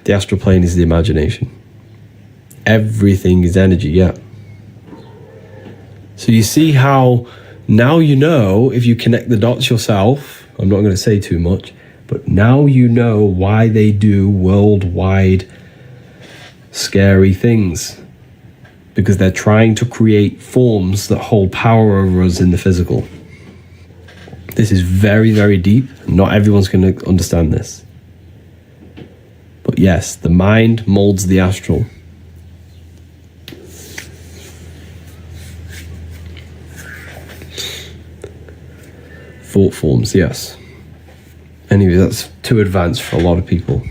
The astral plane is the imagination. Everything is energy, yeah. So you see how now you know, if you connect the dots yourself, I'm not going to say too much, but now you know why they do worldwide scary things. Because they're trying to create forms that hold power over us in the physical. This is very, very deep. Not everyone's going to understand this. But yes, the mind molds the astral. Thought forms, yes. Anyway, that's too advanced for a lot of people.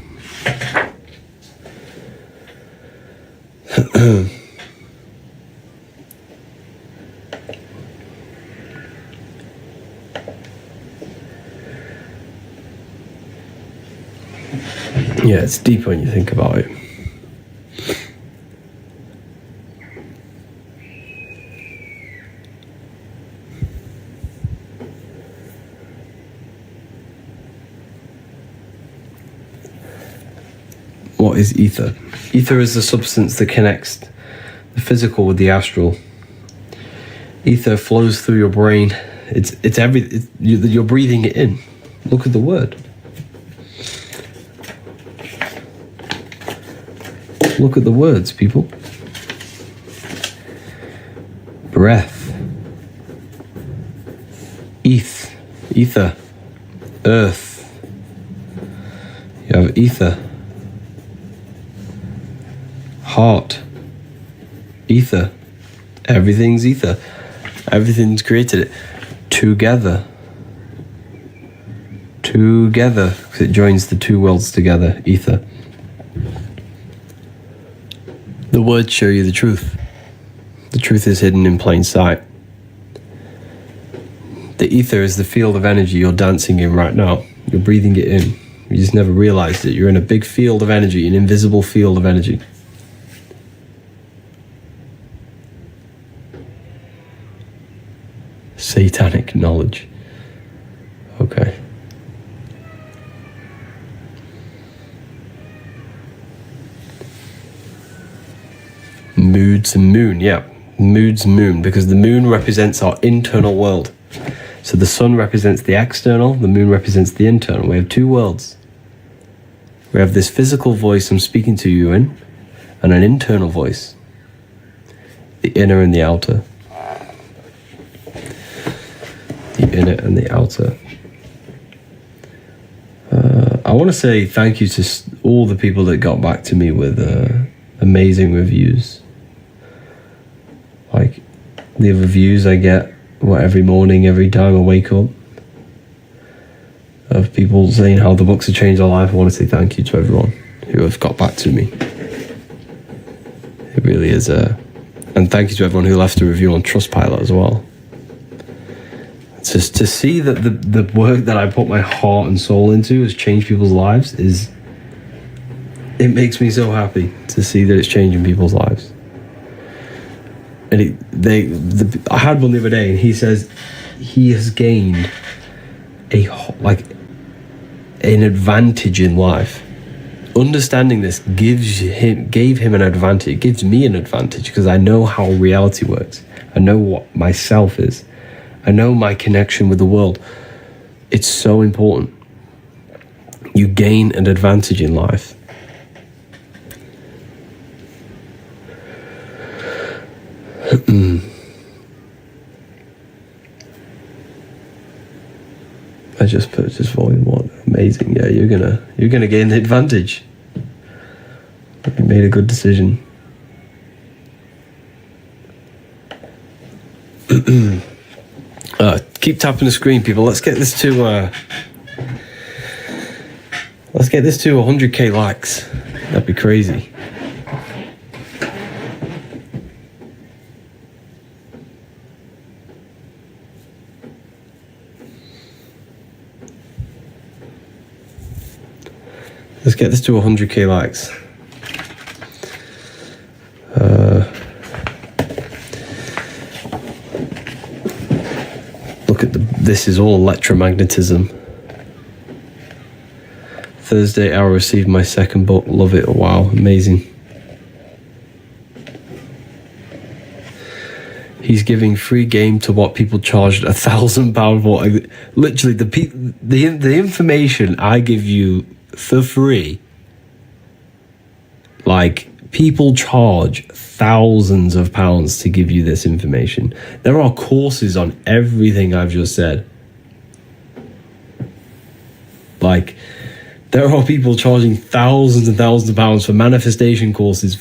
Yeah, it's deep when you think about it. What is ether? Ether is the substance that connects the physical with the astral. Ether flows through your brain. You're breathing it in. Look at the word. Look at the words, people. Breath. Ether. Earth. You have ether. Heart. Ether. Everything's ether. Everything's created together. Together. Because it joins the two worlds together. Ether. The words show you the truth. The truth is hidden in plain sight. The ether is the field of energy you're dancing in right now. You're breathing it in. You just never realized it. You're in a big field of energy, an invisible field of energy. Satanic knowledge. Okay. Moods and moon, yeah. Moods and moon, because the moon represents our internal world. So the sun represents the external, the moon represents the internal. We have two worlds. We have this physical voice I'm speaking to you in, and an internal voice. The inner and the outer. The inner and the outer. I want to say thank you to all the people that got back to me with amazing reviews. Like the reviews I get every morning, every time I wake up, of people saying how the books have changed their life. I want to say thank you to everyone who have got back to me. It really is and thank you to everyone who left a review on Trustpilot as well. Just to see that the work that I put my heart and soul into has changed people's lives it makes me so happy to see that it's changing people's lives. And I had one the other day, and he says he has gained an advantage in life. Understanding this gave him an advantage. It gives me an advantage because I know how reality works. I know what myself is. I know my connection with the world. It's so important. You gain an advantage in life. I just purchased volume 1. Amazing. Yeah, you're gonna gain the advantage. You made a good decision. Keep tapping the screen, people. Let's get this to Let's get this to 100k likes. That'd be crazy. Let's get this to 100k likes. Look at this is all electromagnetism. Thursday, I received my second book. Love it. Wow, amazing. He's giving free game to what people charged £1,000 for. Literally, the information I give you for free, like, people charge thousands of pounds to give you this information. There are courses on everything I've just said. Like, there are people charging thousands and thousands of pounds for manifestation courses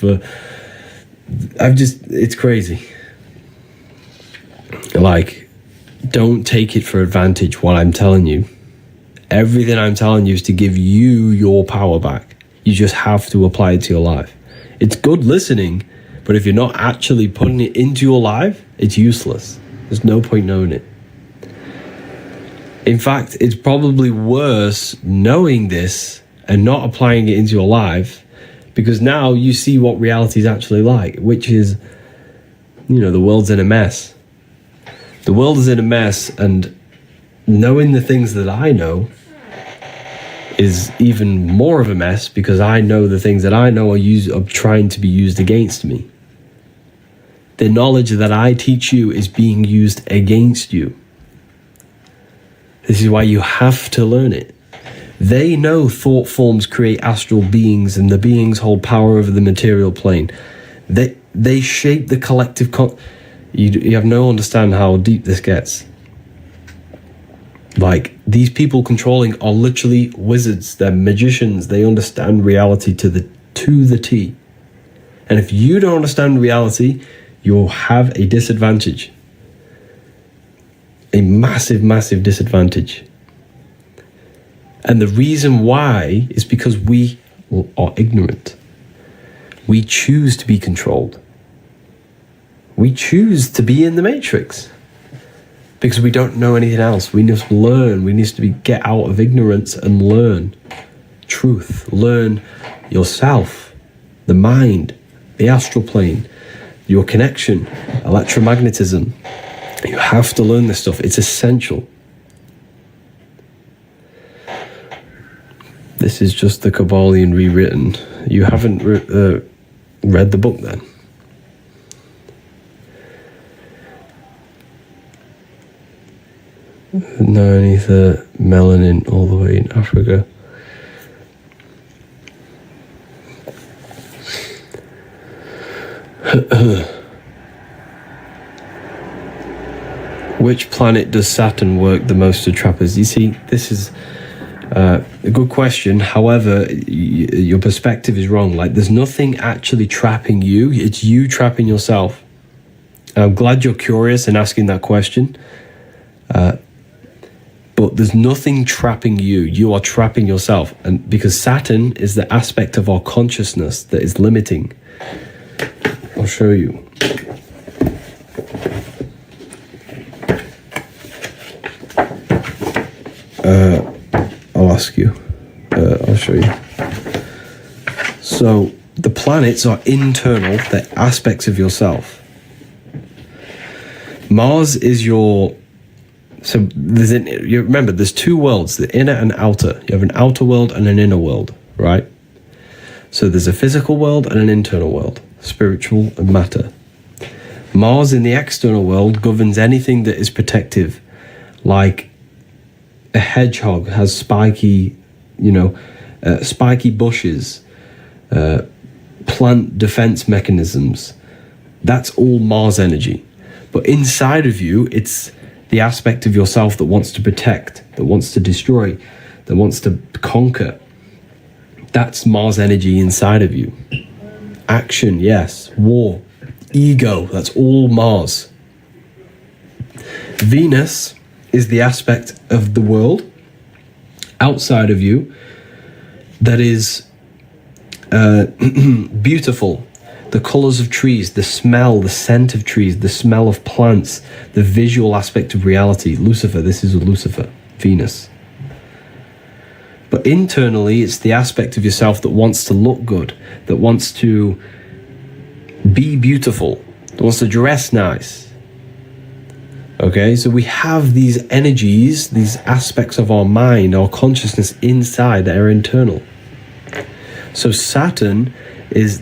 it's crazy. Like, don't take it for advantage what I'm telling you. Everything I'm telling you is to give you your power back. You just have to apply it to your life. It's good listening, but if you're not actually putting it into your life, it's useless. There's no point knowing it. In fact, it's probably worse knowing this and not applying it into your life, because now you see what reality is actually like, which is, the world's in a mess. The world is in a mess, and knowing the things that I know is even more of a mess, because I know the things that I know are trying to be used against me. The knowledge that I teach you is being used against you. This is why you have to learn it. They know thought forms create astral beings, and the beings hold power over the material plane. They shape the collective you have no understand how deep this gets. Like, these people controlling are literally wizards. They're magicians. They understand reality to the T. And if you don't understand reality, you'll have a disadvantage. A massive, massive disadvantage. And the reason why is because we are ignorant. We choose to be controlled. We choose to be in the matrix because we don't know anything else. We must learn. We need to get out of ignorance and learn truth. Learn yourself, the mind, the astral plane, your connection, electromagnetism. You have to learn this stuff. It's essential. This is just the Kabbalion rewritten. You haven't read the book then? No, neither melanin all the way in Africa. Which planet does Saturn work the most to trap us? You see, this is a good question. However, your perspective is wrong. Like, there's nothing actually trapping you. It's you trapping yourself. I'm glad you're curious and asking that question. But there's nothing trapping you. You are trapping yourself. And because Saturn is the aspect of our consciousness that is limiting. I'll show you. I'll ask you. I'll show you. So the planets are internal. They're aspects of yourself. Mars is your... So you remember, there's two worlds, the inner and outer. You have an outer world and an inner world, right? So there's a physical world and an internal world, spiritual and matter. Mars in the external world governs anything that is protective, like a hedgehog has spiky bushes, plant defense mechanisms. That's all Mars energy. But inside of you, it's the aspect of yourself that wants to protect, that wants to destroy, that wants to conquer. That's Mars energy inside of you. Action, yes. War, ego, that's all Mars. Venus is the aspect of the world outside of you. that is beautiful. The colors of trees, the smell, the scent of trees, the smell of plants, the visual aspect of reality. Lucifer, this is Lucifer, Venus. But internally, it's the aspect of yourself that wants to look good, that wants to be beautiful, that wants to dress nice. Okay, so we have these energies, these aspects of our mind, our consciousness inside that are internal. So Saturn is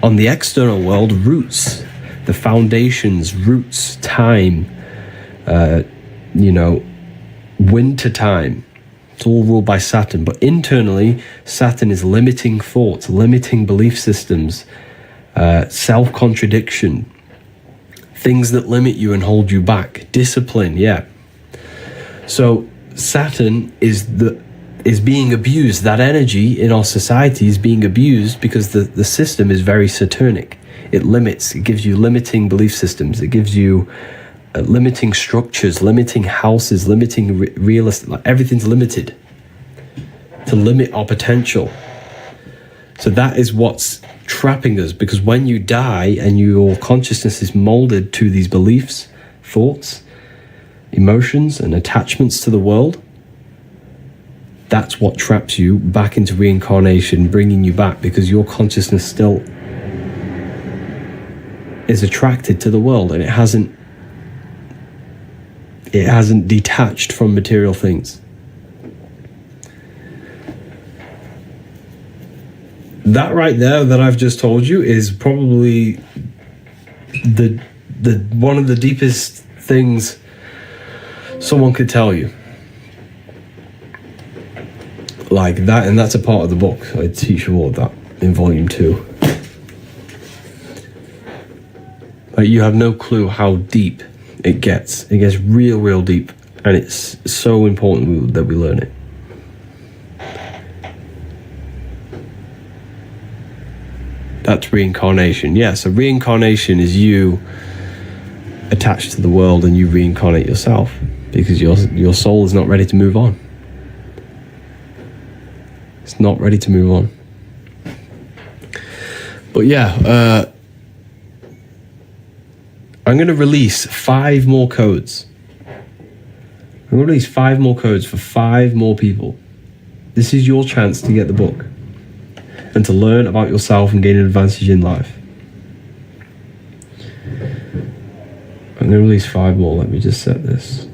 on the external world, roots, the foundations, roots, time, winter time. It's all ruled by Saturn. But internally, Saturn is limiting thoughts, limiting belief systems, self-contradiction, things that limit you and hold you back, discipline, yeah. So Saturn is being abused. That energy in our society is being abused because the system is very Saturnic. It limits, it gives you limiting belief systems, it gives you limiting structures, limiting houses, limiting real estate, like everything's limited to limit our potential. So that is what's trapping us, because when you die and your consciousness is molded to these beliefs, thoughts, emotions, and attachments to the world, that's what traps you back into reincarnation, bringing you back, because your consciousness still is attracted to the world and it hasn't detached from material things. That right there that I've just told you is probably the one of the deepest things someone could tell you. Like that, and that's a part of the book. I teach you all of that in volume 2. Like, you have no clue how deep it gets. It gets real, real deep, and it's so important that we learn it. That's reincarnation. Yeah, so reincarnation is you attached to the world and you reincarnate yourself because your soul is not ready to move on. It's not ready to move on. But yeah, I'm going to release 5 more codes. I'm going to release 5 more codes for 5 more people. This is your chance to get the book and to learn about yourself and gain an advantage in life. I'm going to release 5 more. Let me just set this.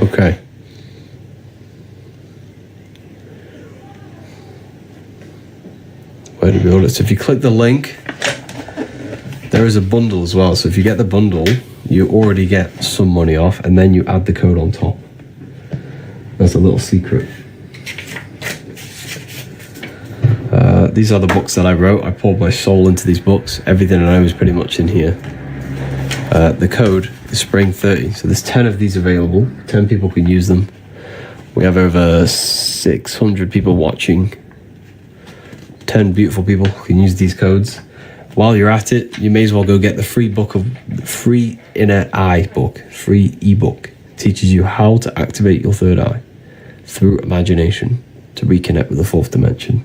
Okay. Where to build it? So if you click the link, there is a bundle as well. So if you get the bundle, you already get some money off, and then you add the code on top. That's a little secret. These are the books that I wrote. I poured my soul into these books. Everything I know is pretty much in here. The code is Spring 30. So there's 10 of these available. 10 people can use them. We have over 600 people watching. 10 beautiful people can use these codes. While you're at it, you may as well go get the free Inner Eye book, free ebook. It teaches you how to activate your third eye through imagination to reconnect with the 4th dimension.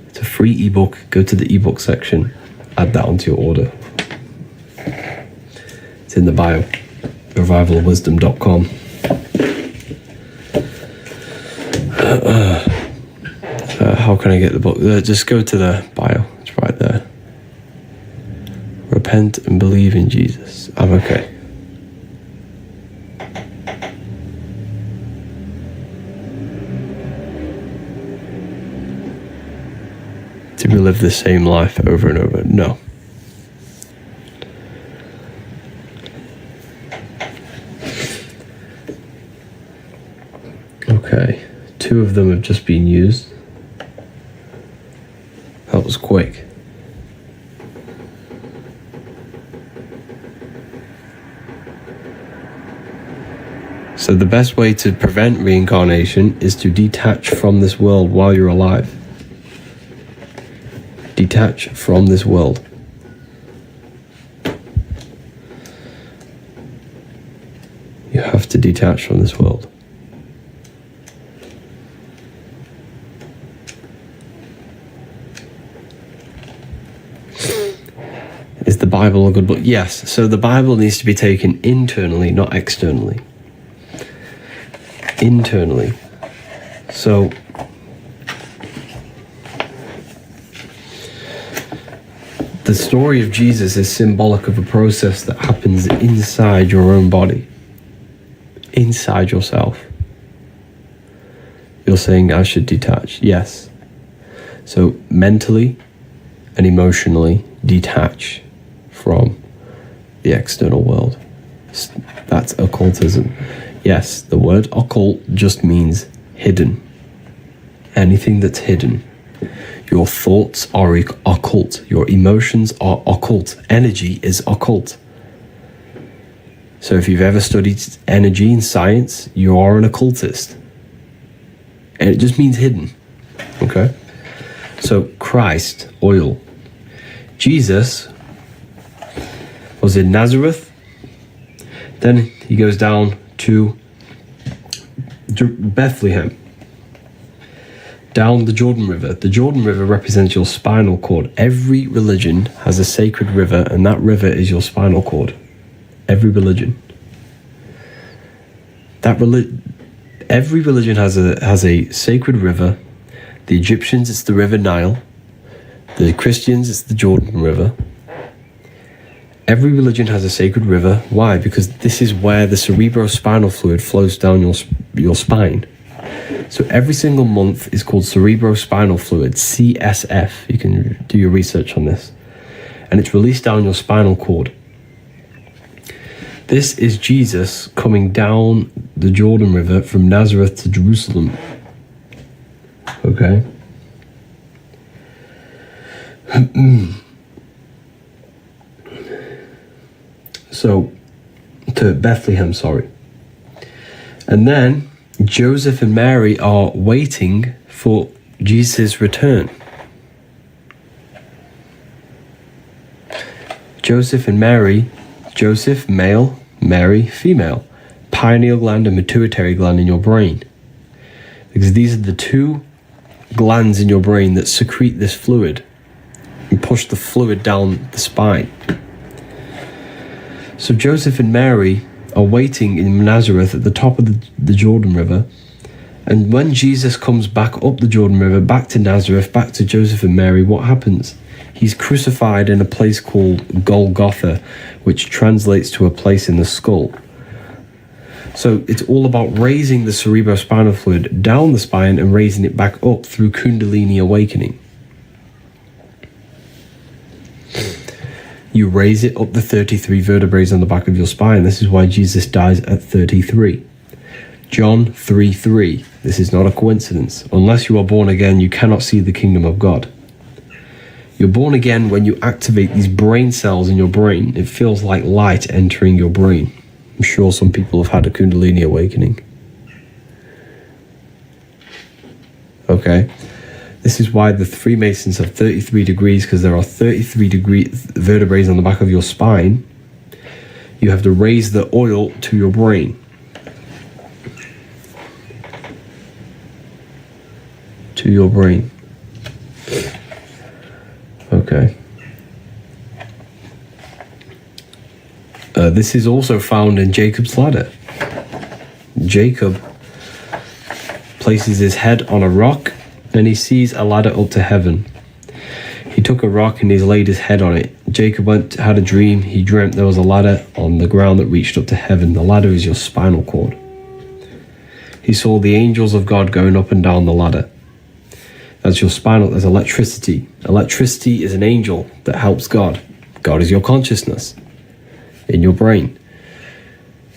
It's a free ebook. Go to the ebook section, add that onto your order. It's in the bio, revivalwisdom.com. How can I get the book? Just go to the bio. It's right there. Repent and believe in Jesus. I'm okay. To relive the same life over and over? No. Okay. 2 of them have just been used. That was quick. So the best way to prevent reincarnation is to detach from this world while you're alive. Detach from this world. have to detach from this world. Is the Bible a good book? Yes. So the Bible needs to be taken internally, not externally. Internally. So the story of Jesus is symbolic of a process that happens inside your own body, inside yourself. You're saying I should detach. Yes. So mentally and emotionally detach from the external world. That's occultism. Yes, the word occult just means hidden. Anything that's hidden. Your thoughts are occult. Your emotions are occult. Energy is occult. So if you've ever studied energy in science, you are an occultist. And it just means hidden. Okay? So Christ, oil. Jesus was in Nazareth. Then he goes down to Bethlehem. Down the Jordan River. The Jordan River represents your spinal cord. Every religion has a sacred river, and that river is your spinal cord. Every religion. Every religion has a sacred river. The Egyptians, it's the River Nile. The Christians, it's the Jordan River. Every religion has a sacred river. Why? Because this is where the cerebrospinal fluid flows down your spine. So every single month is called cerebrospinal fluid, CSF. You can do your research on this. And it's released down your spinal cord. This is Jesus coming down the Jordan River from Nazareth to Jerusalem. Okay? So, to Bethlehem, sorry. And then Joseph and Mary are waiting for Jesus' return. Joseph and Mary, Joseph, male, Mary, female. Pineal gland and pituitary gland in your brain. Because these are the two glands in your brain that secrete this fluid and push the fluid down the spine. So Joseph and Mary are waiting in Nazareth at the top of the Jordan River. And when Jesus comes back up the Jordan River, back to Nazareth, back to Joseph and Mary, what happens? He's crucified in a place called Golgotha, which translates to a place in the skull. So it's all about raising the cerebrospinal fluid down the spine and raising it back up through Kundalini awakening. You raise it up the 33 vertebrae on the back of your spine. This is why Jesus dies at 33. John 3:3. This is not a coincidence. Unless you are born again, you cannot see the kingdom of God. You're born again when you activate these brain cells in your brain. It feels like light entering your brain. I'm sure some people have had a Kundalini awakening. Okay. This is why the Freemasons have 33 degrees, because there are 33 vertebrae on the back of your spine. You have to raise the oil to your brain. To your brain. Okay. This is also found in Jacob's ladder. Jacob places his head on a rock and he sees a ladder up to heaven. He took a rock and he laid his head on it. Jacob had a dream. He dreamt there was a ladder on the ground that reached up to heaven. The ladder is your spinal cord. He saw the angels of God going up and down the ladder. That's your spinal. There's electricity. Electricity is an angel that helps God. God is your consciousness in your brain.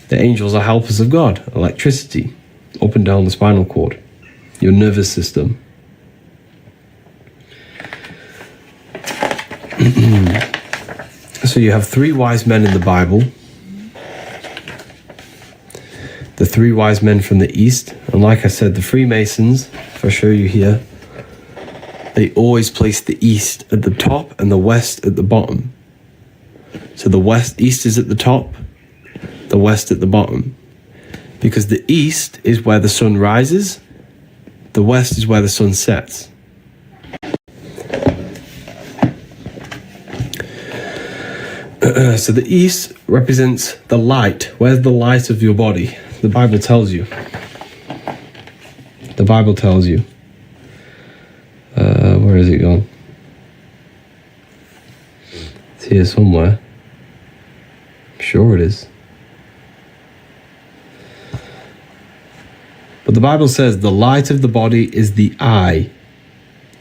The angels are helpers of God. Electricity up and down the spinal cord. Your nervous system. So you have three wise men in the Bible. The three wise men from the East. And like I said, the Freemasons, if I show you here, they always place the East at the top and the West at the bottom. So the East is at the top, the West at the bottom. Because the east is where the sun rises, the west is where the sun sets. So the east represents the light. Where's the light of your body? The Bible tells you. The Bible tells you. Where is it gone? It's here somewhere. I'm sure it is. But the Bible says, the light of the body is the eye.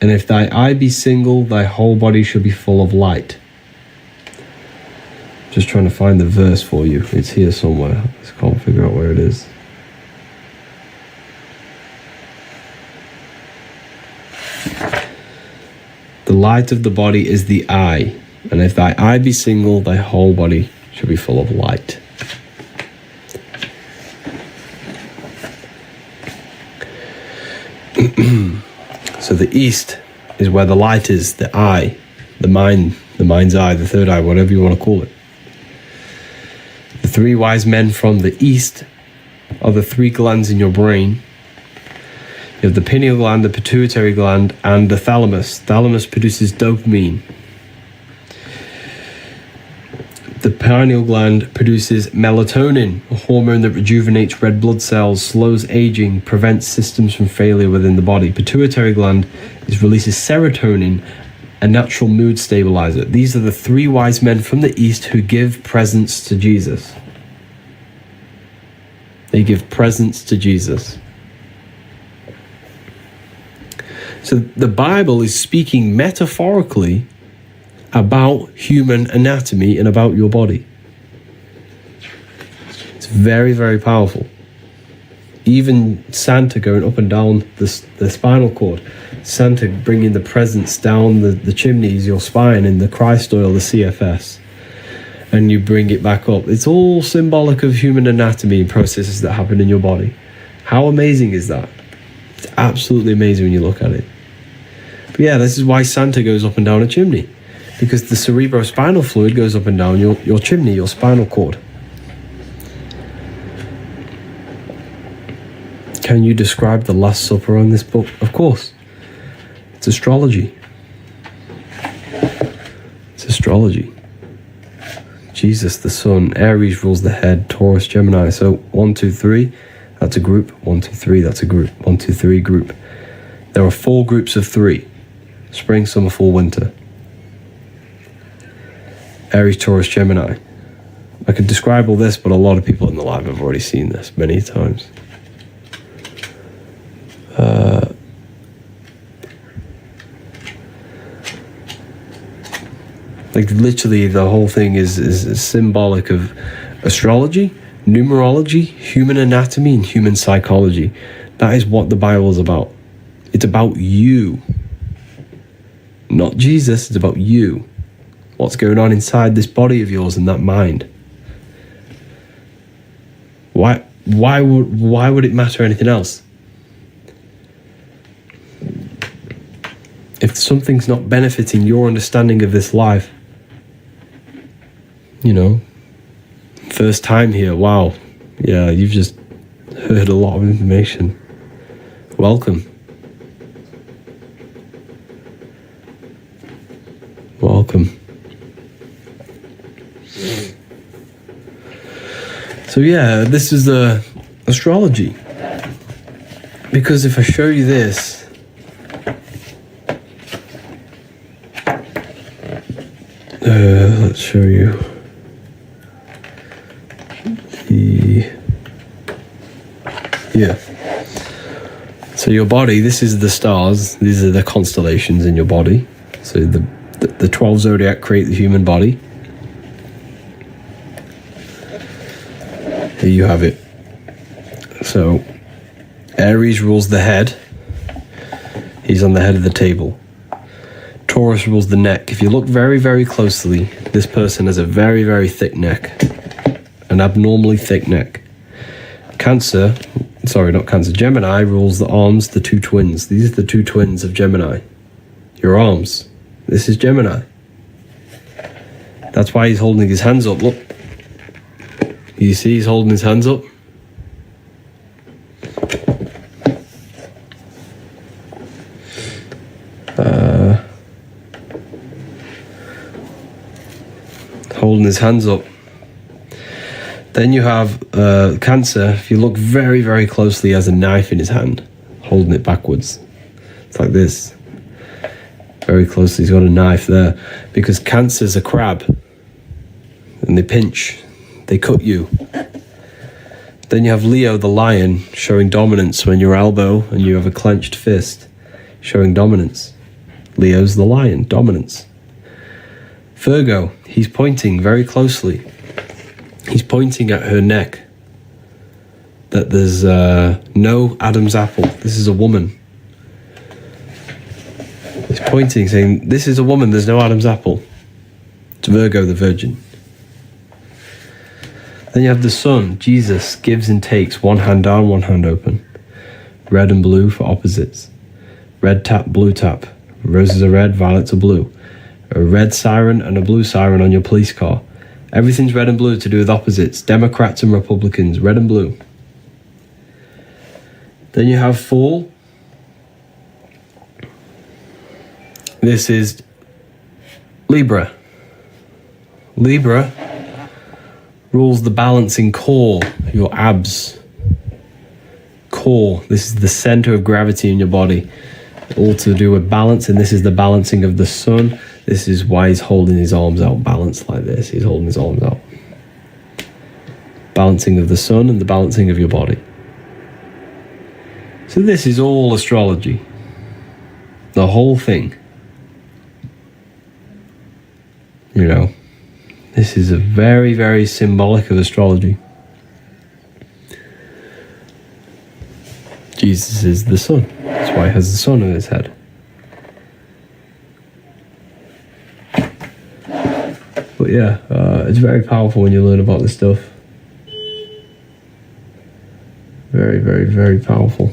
And if thy eye be single, thy whole body shall be full of light. Just trying to find the verse for you. It's here somewhere. I just can't figure out where it is. The light of the body is the eye. And if thy eye be single, thy whole body shall be full of light. So the east is where the light is, the eye, the mind, the mind's eye, the third eye, whatever you want to call it. The three wise men from the east are the three glands in your brain. You have the pineal gland, the pituitary gland, and the thalamus. Thalamus produces dopamine. The pineal gland produces melatonin, a hormone that rejuvenates red blood cells, slows aging, prevents systems from failure within the body. Pituitary gland releases serotonin, a natural mood stabilizer. These are the three wise men from the east who give presents to Jesus. They give presents to Jesus. So the Bible is speaking metaphorically about human anatomy and about your body. It's very, very powerful. Even Santa going up and down the spinal cord, Santa bringing the presents down the chimneys, your spine, in the Christ oil, the CFS, and you bring it back up. It's all symbolic of human anatomy and processes that happen in your body. How amazing is that? It's absolutely amazing when you look at it. But yeah, this is why Santa goes up and down a chimney, because the cerebrospinal fluid goes up and down your chimney, your spinal cord. Can you describe the Last Supper on this book? Of course. It's astrology. It's astrology. Jesus, the sun. Aries rules the head. Taurus, Gemini. So 1, 2, 3, that's a group. 1, 2, 3, that's a group. 1, 2, 3, group. There are 4 groups of 3. Spring, summer, fall, winter. Aries, Taurus, Gemini. I could describe all this, but a lot of people in the live have already seen this many times. Like literally the whole thing is symbolic of astrology, numerology, human anatomy, and human psychology. That is what the Bible is about. It's about you. Not Jesus, it's about you. What's going on inside this body of yours and that mind. Why would it matter anything else? If something's not benefiting your understanding of this life, you know, first time here, wow, yeah, you've just heard a lot of information. Welcome. Welcome. So yeah, this is the astrology. Because if I show you this, let's show you so your body, this is the stars, these are the constellations in your body. So the 12 zodiac create the human body. Here you have it. So Aries rules the head. He's on the head of the table. Taurus rules the neck. If you look very, very closely, this person has a very, very thick neck. An abnormally thick neck. Gemini rules the arms, the 2 twins. These are the 2 twins of Gemini. Your arms. This is Gemini. That's why he's holding his hands up. Look. You see he's holding his hands up? holding his hands up. Then you have Cancer. If you look very, very closely, he has a knife in his hand, holding it backwards. It's like this. Very closely, he's got a knife there. Because Cancer's a crab. And they pinch. They cut you. Then you have Leo, the lion, showing dominance when your elbow and you have a clenched fist, showing dominance. Leo's the lion, dominance. Virgo, he's pointing very closely. He's pointing at her neck. That there's no Adam's apple. This is a woman. He's pointing, saying, this is a woman, there's no Adam's apple. It's Virgo, the virgin. Then you have the sun. Jesus gives and takes, one hand down, one hand open. Red and blue for opposites. Red tap, blue tap. Roses are red, violets are blue. A red siren and a blue siren on your police car. Everything's red and blue to do with opposites. Democrats and Republicans, red and blue. Then you have fall. This is Libra. Libra rules the balancing core, your abs. Core, this is the center of gravity in your body. All to do with balance, and this is the balancing of the sun. This is why he's holding his arms out, balanced like this. He's holding his arms out. Balancing of the sun and the balancing of your body. So this is all astrology. The whole thing. You know, this is a very, very symbolic of astrology. Jesus is the sun. That's why he has the sun on his head. But yeah, it's very powerful when you learn about this stuff. Very, very, very powerful.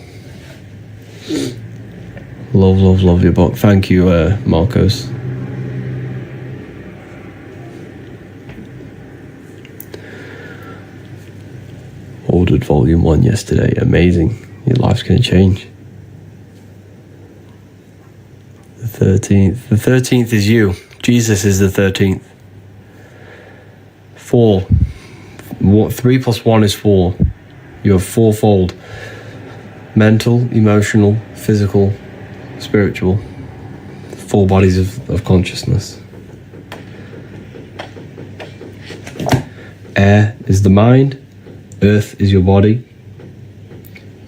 Love, love, love your book. Thank you, Marcos. Ordered volume 1 yesterday. Amazing. Your life's going to change. The 13th. The 13th is you. Jesus is the 13th. 4. 3 plus 1 is 4. You have fourfold. Mental, emotional, physical, spiritual. 4 bodies of consciousness. Air is the mind. Earth is your body.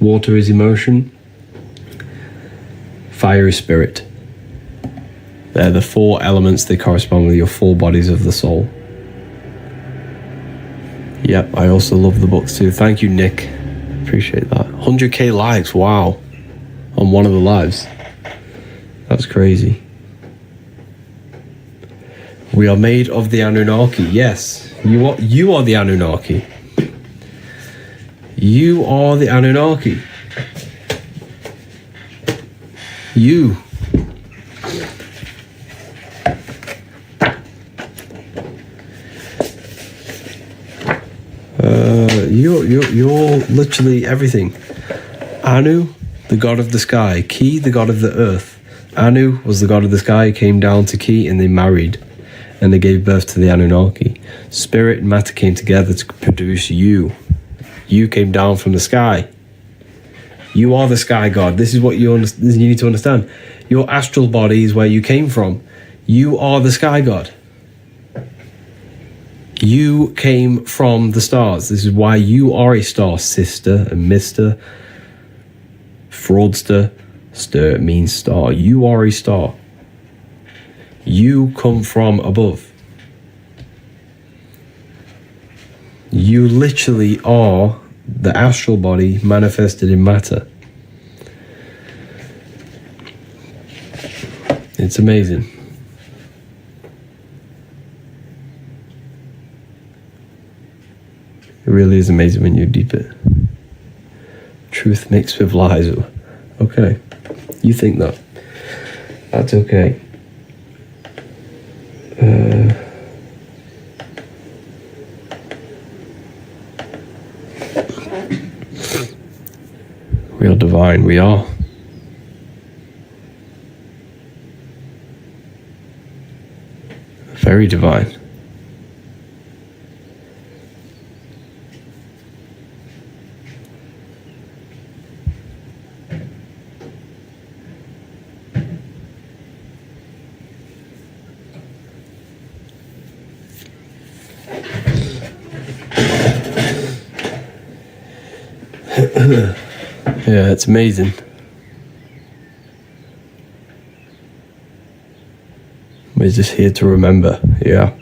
Water is emotion. Fire is spirit. They're the 4 elements that correspond with your 4 bodies of the soul. Yep, I also love the books too. Thank you, Nick. Appreciate that. 100k likes, wow. On one of the lives. That's crazy. We are made of the Anunnaki. Yes, you are the Anunnaki. You are the Anunnaki. You. You're literally everything. Anu, the god of the sky. Ki, the god of the earth. Anu was the god of the sky, came down to Ki, and they married. And they gave birth to the Anunnaki. Spirit and matter came together to produce you. You came down from the sky. You are the sky god. This is what you need to understand. Your astral body is where you came from. You are the sky god. You came from the stars. This is why you are a star, sister and mister. Fraudster. Stir means star. You are a star. You come from above. You literally are the astral body manifested in matter. It's amazing. It really is amazing when you deep it. Truth mixed with lies. Okay. You think that. That's okay. We are divine. We are. Very divine. Yeah, it's amazing. We're just here to remember, yeah.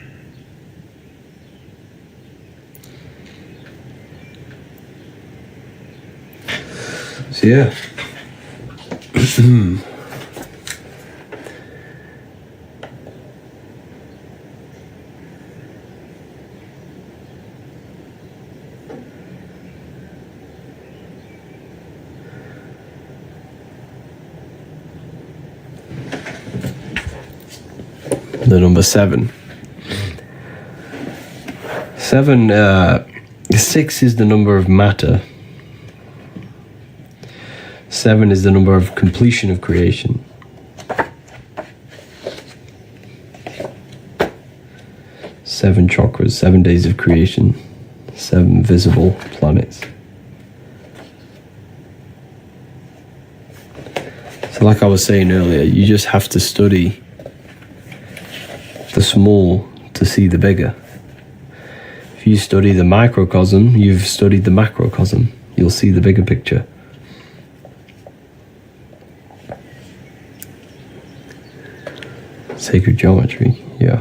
So yeah. The number 7. 6 is the number of matter. 7 is the number of completion of creation. 7 chakras, 7 days of creation, 7 visible planets. So like I was saying earlier, you just have to study the small to see the bigger. If you study the microcosm, you've studied the macrocosm. You'll see the bigger picture. Sacred geometry, yeah.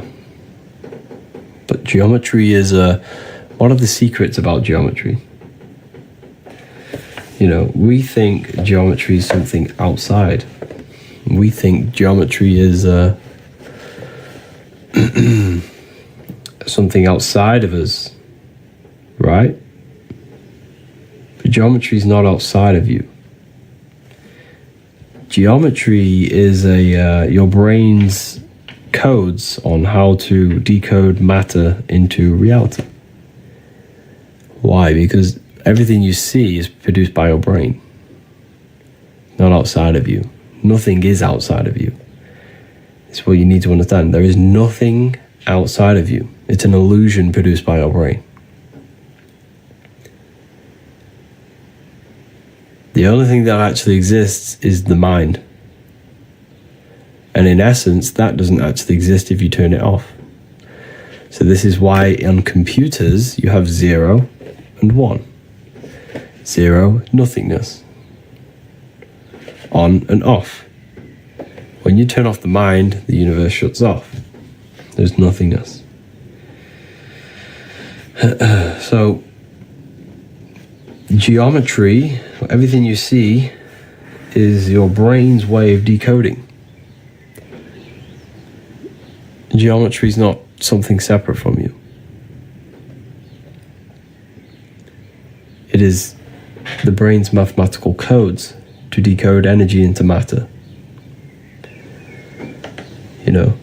But geometry is one of the secrets about geometry. You know, we think geometry is something outside. We think geometry is something outside of us, right? But geometry is not outside of you. Geometry is your brain's codes on how to decode matter into reality. Why? Because everything you see is produced by your brain, not outside of you. Nothing is outside of you. It's what you need to understand. There is nothing outside of you. It's an illusion produced by your brain. The only thing that actually exists is the mind. And in essence, that doesn't actually exist if you turn it off. So this is why on computers you have 0 and 1. 0, nothingness. On and off. When you turn off the mind, the universe shuts off. There's nothingness. So, geometry, everything you see, is your brain's way of decoding. Geometry is not something separate from you. It is the brain's mathematical codes to decode energy into matter. You know.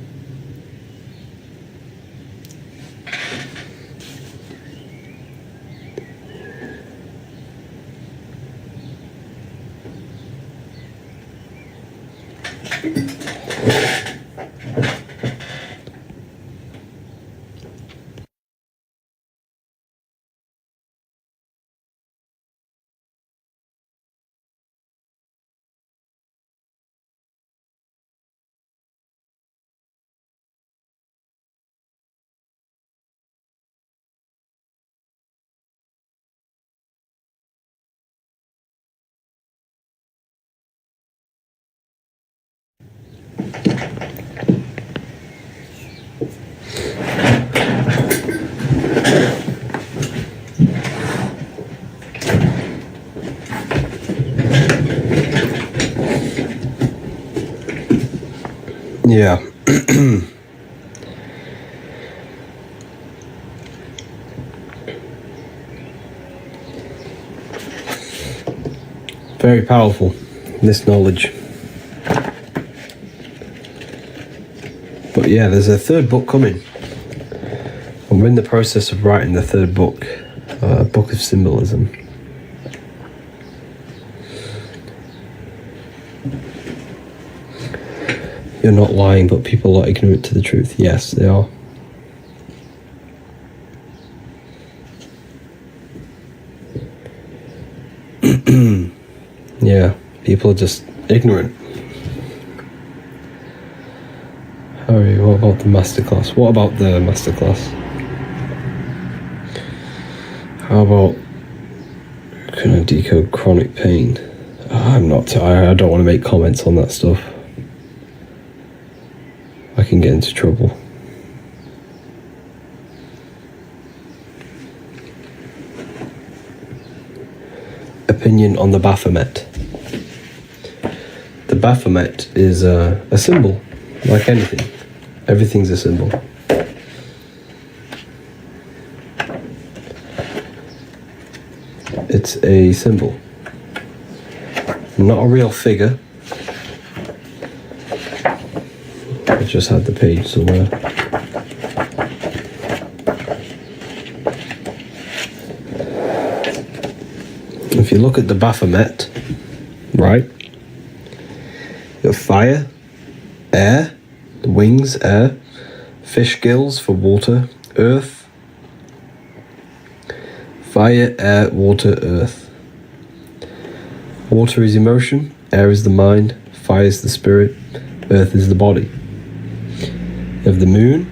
Yeah. Very powerful, this knowledge. But yeah, there's a third book coming. I'm in the process of writing the third book, Book of Symbolism. You're not lying, but people are ignorant to the truth. Yes, they are. Yeah, people are just ignorant. Harry, what about the masterclass? What about the masterclass? How about can I decode chronic pain? I don't want to make comments on that stuff. I can get into trouble. Opinion on the Baphomet. The Baphomet is a symbol, like anything. Everything's a symbol. It's a symbol. Not a real figure. I just had the page somewhere. If you look at the Baphomet, right? You have fire, air, wings, air, fish gills for water, earth, fire, air, water, earth. Water is emotion, air is the mind, fire is the spirit, earth is the body. You have the moon,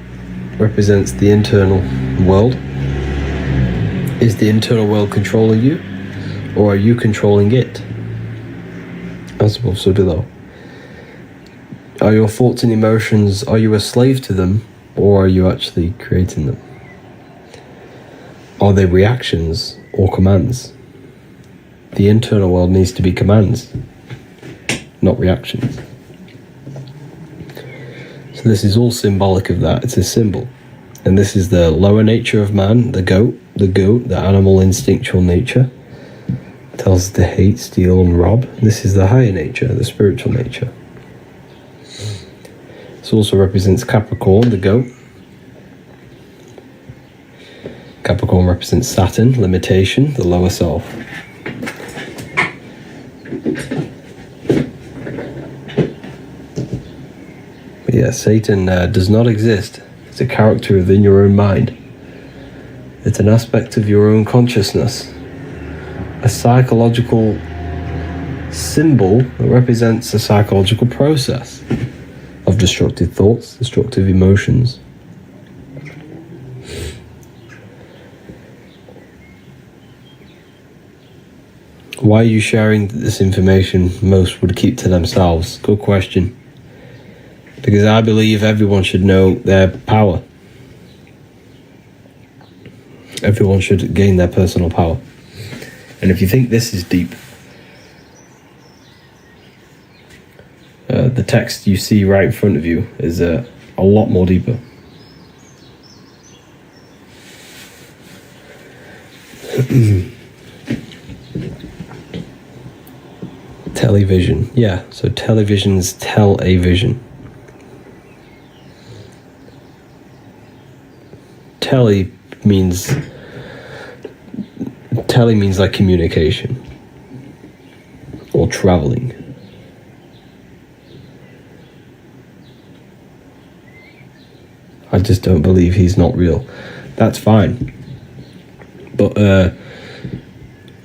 represents the internal world. Is the internal world controlling you, or are you controlling it? As above, so below. Are your thoughts and emotions, are you a slave to them, or are you actually creating them? Are they reactions or commands? The internal world needs to be commands, not reactions. So this is all symbolic of that. It's a symbol. And this is the lower nature of man, the goat, the animal instinctual nature. Tells us to hate, steal, and rob. This is the higher nature, the spiritual nature. This also represents Capricorn, the goat. Capricorn represents Saturn, limitation, the lower self. But yeah, Satan does not exist. It's a character within your own mind. It's an aspect of your own consciousness. A psychological symbol that represents a psychological process of destructive thoughts, destructive emotions. Why are you sharing this information? Most would keep to themselves. Good question. Because I believe everyone should know their power. Everyone should gain their personal power. And if you think this is deep, the text you see right in front of you is a lot more deeper. Television. Yeah, so televisions tell a vision. Tele means like communication or traveling. I just don't believe he's not real. That's fine. But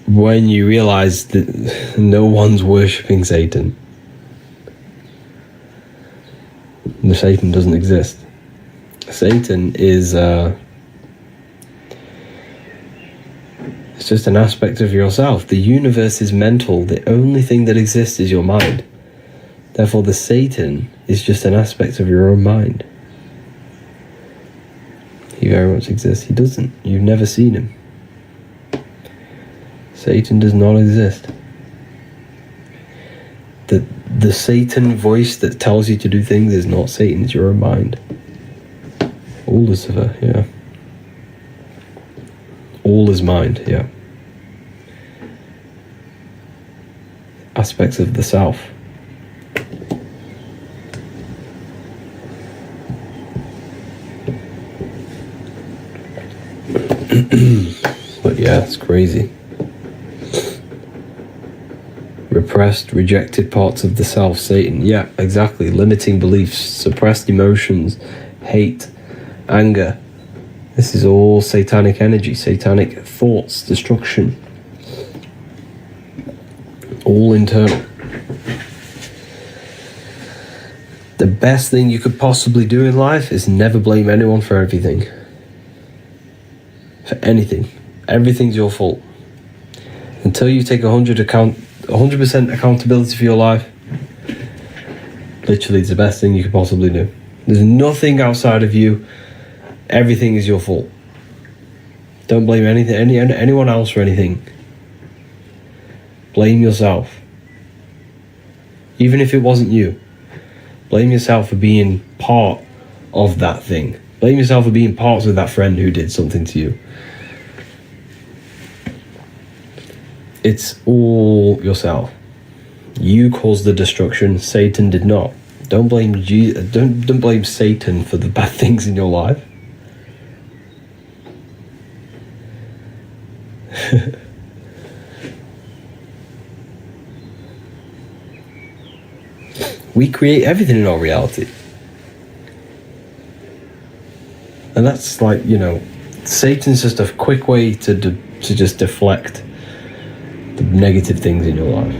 when you realize that no one's worshipping Satan, the Satan doesn't exist. Satan is it's just an aspect of yourself. The universe is mental. The only thing that exists is your mind. Therefore, the Satan is just an aspect of your own mind. He very much exists. He doesn't. You've never seen him. Satan does not exist. The Satan voice that tells you to do things is not Satan, it's your own mind. All Lucifer, yeah. All is mind, yeah. Aspects of the self. But yeah, it's crazy. Repressed, rejected parts of the self, Satan. Yeah, exactly. Limiting beliefs, suppressed emotions, hate, anger. This is all satanic energy, satanic thoughts, destruction. All internal. The best thing you could possibly do in life is never blame anyone for everything. For anything. Everything's your fault. Until you take 100% accountability for your life, literally it's the best thing you could possibly do. There's nothing outside of you. Everything is your fault. Don't blame anyone else for anything. Blame yourself. Even if it wasn't you. Blame yourself for being part of that thing. Blame yourself for being parts of that friend who did something to you. It's all yourself. You caused the destruction. Satan did not. Don't blame don't blame Satan for the bad things in your life. We create everything in our reality. And that's like, Satan's just a quick way to just deflect the negative things in your life.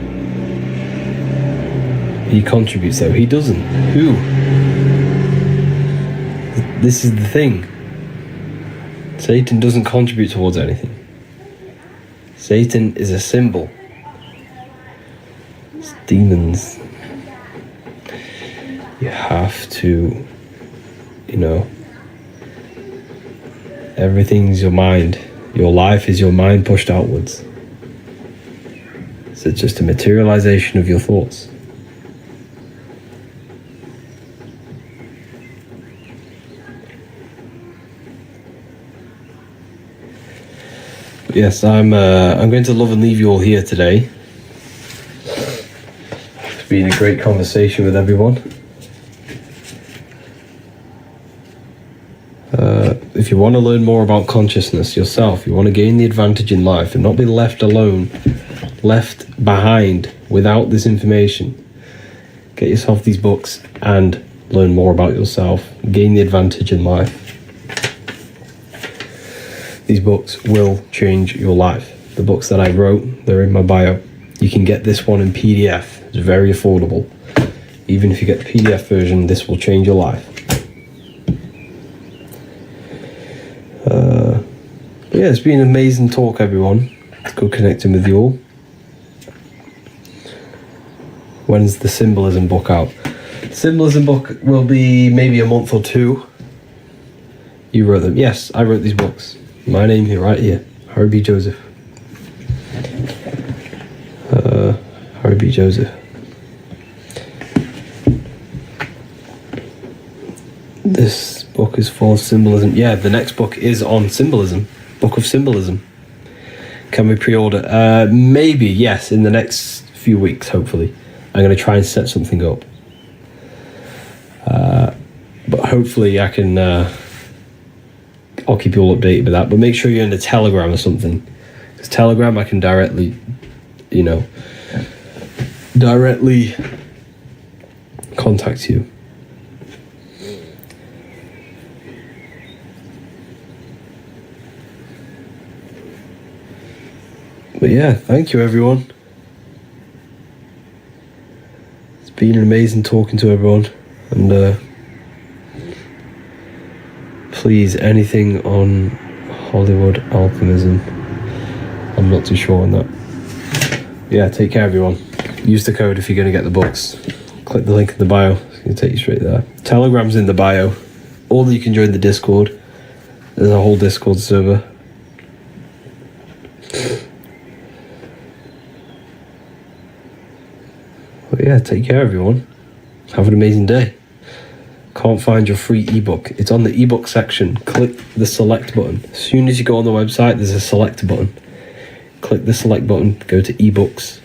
He contributes though. He doesn't. Who? This is the thing. Satan doesn't contribute towards anything. Satan is a symbol. It's demons. You have to, everything's your mind. Your life is your mind pushed outwards. So it's just a materialization of your thoughts. Yes, I'm going to love and leave you all here today. It's been a great conversation with everyone. If you want to learn more about consciousness yourself, you want to gain the advantage in life and not be left alone, left behind without this information, get yourself these books and learn more about yourself, gain the advantage in life. These books will change your life. The books that I wrote, they're in my bio. You can get this one in PDF. It's very affordable. Even if you get the PDF version, this will change your life. Yeah, it's been an amazing talk, everyone. It's good connecting with you all. When's the symbolism book out? The symbolism book will be maybe a month or two. You wrote them. Yes, I wrote these books. My name here, right here. Harry B. Joseph. Harry B. Joseph. This book is full of symbolism. Yeah, the next book is on symbolism. Book of Symbolism. Can we pre-order? Maybe, yes, in the next few weeks, hopefully. I'm going to try and set something up. But hopefully I can... I'll keep you all updated with that. But make sure you're in the Telegram or something. Because Telegram, I can directly, directly contact you. But yeah, thank you everyone. It's been amazing talking to everyone. And please, anything on Hollywood alchemism, I'm not too sure on that. Yeah, take care everyone. Use the code if you're going to get the books. Click the link in the bio. It's going to take you straight there. Telegram's in the bio. Or you can join the Discord. There's a whole Discord server. But yeah, take care everyone. Have an amazing day. Can't find your free ebook. It's on the ebook section. Click the select button. As soon as you go on the website, there's a select button. Click the select button, go to ebooks,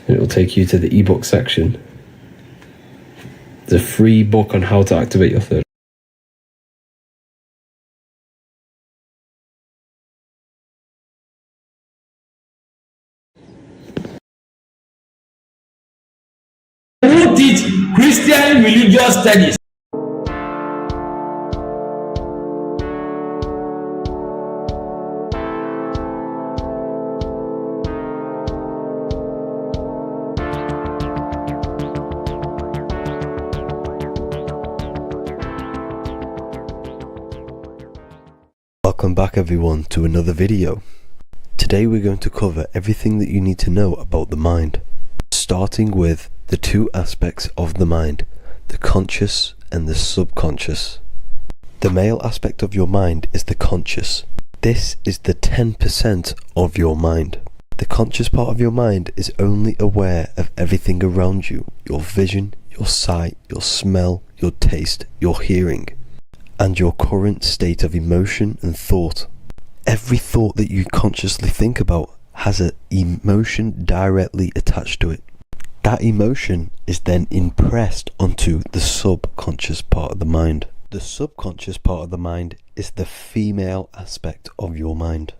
and it will take you to the ebook section. There's a free book on how to activate your third. Who teach Christian religious studies? Welcome back everyone to another video. Today we're going to cover everything that you need to know about the mind, starting with the two aspects of the mind, the conscious and the subconscious. The male aspect of your mind is the conscious. This is the 10% of your mind. The conscious part of your mind is only aware of everything around you, your vision, your sight, your smell, your taste, your hearing, and your current state of emotion and thought. Every thought that you consciously think about has an emotion directly attached to it. That emotion is then impressed onto the subconscious part of the mind. The subconscious part of the mind is the female aspect of your mind.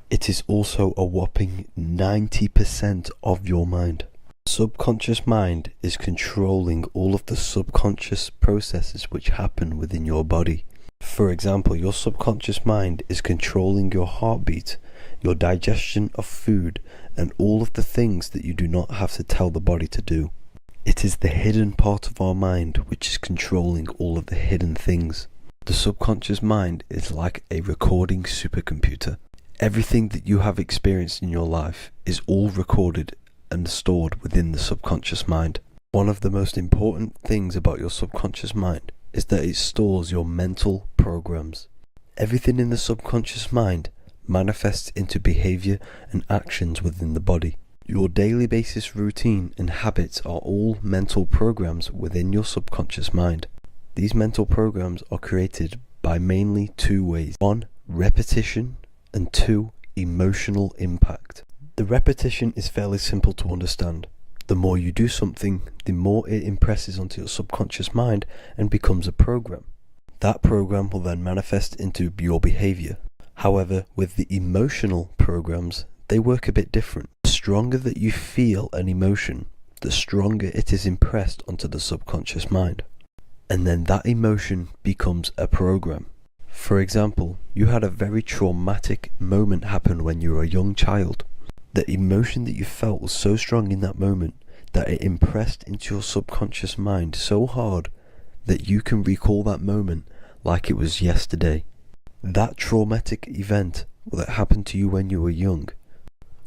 It is also a whopping 90% of your mind. Subconscious mind is controlling all of the subconscious processes which happen within your body. For example, your subconscious mind is controlling your heartbeat, your digestion of food, and all of the things that you do not have to tell the body to do. It is the hidden part of our mind which is controlling all of the hidden things. The subconscious mind is like a recording supercomputer. Everything that you have experienced in your life is all recorded and stored within the subconscious mind. One of the most important things about your subconscious mind is that it stores your mental programs. Everything in the subconscious mind manifests into behavior and actions within the body. Your daily basis routine and habits are all mental programs within your subconscious mind. These mental programs are created by mainly two ways. 1. Repetition, and 2. Emotional impact. The repetition is fairly simple to understand. The more you do something, the more it impresses onto your subconscious mind and becomes a program. That program will then manifest into your behavior. However, with the emotional programs, they work a bit different. The stronger that you feel an emotion, the stronger it is impressed onto the subconscious mind. And then that emotion becomes a program. For example, you had a very traumatic moment happen when you were a young child. The emotion that you felt was so strong in that moment that it impressed into your subconscious mind so hard that you can recall that moment like it was yesterday. That traumatic event that happened to you when you were young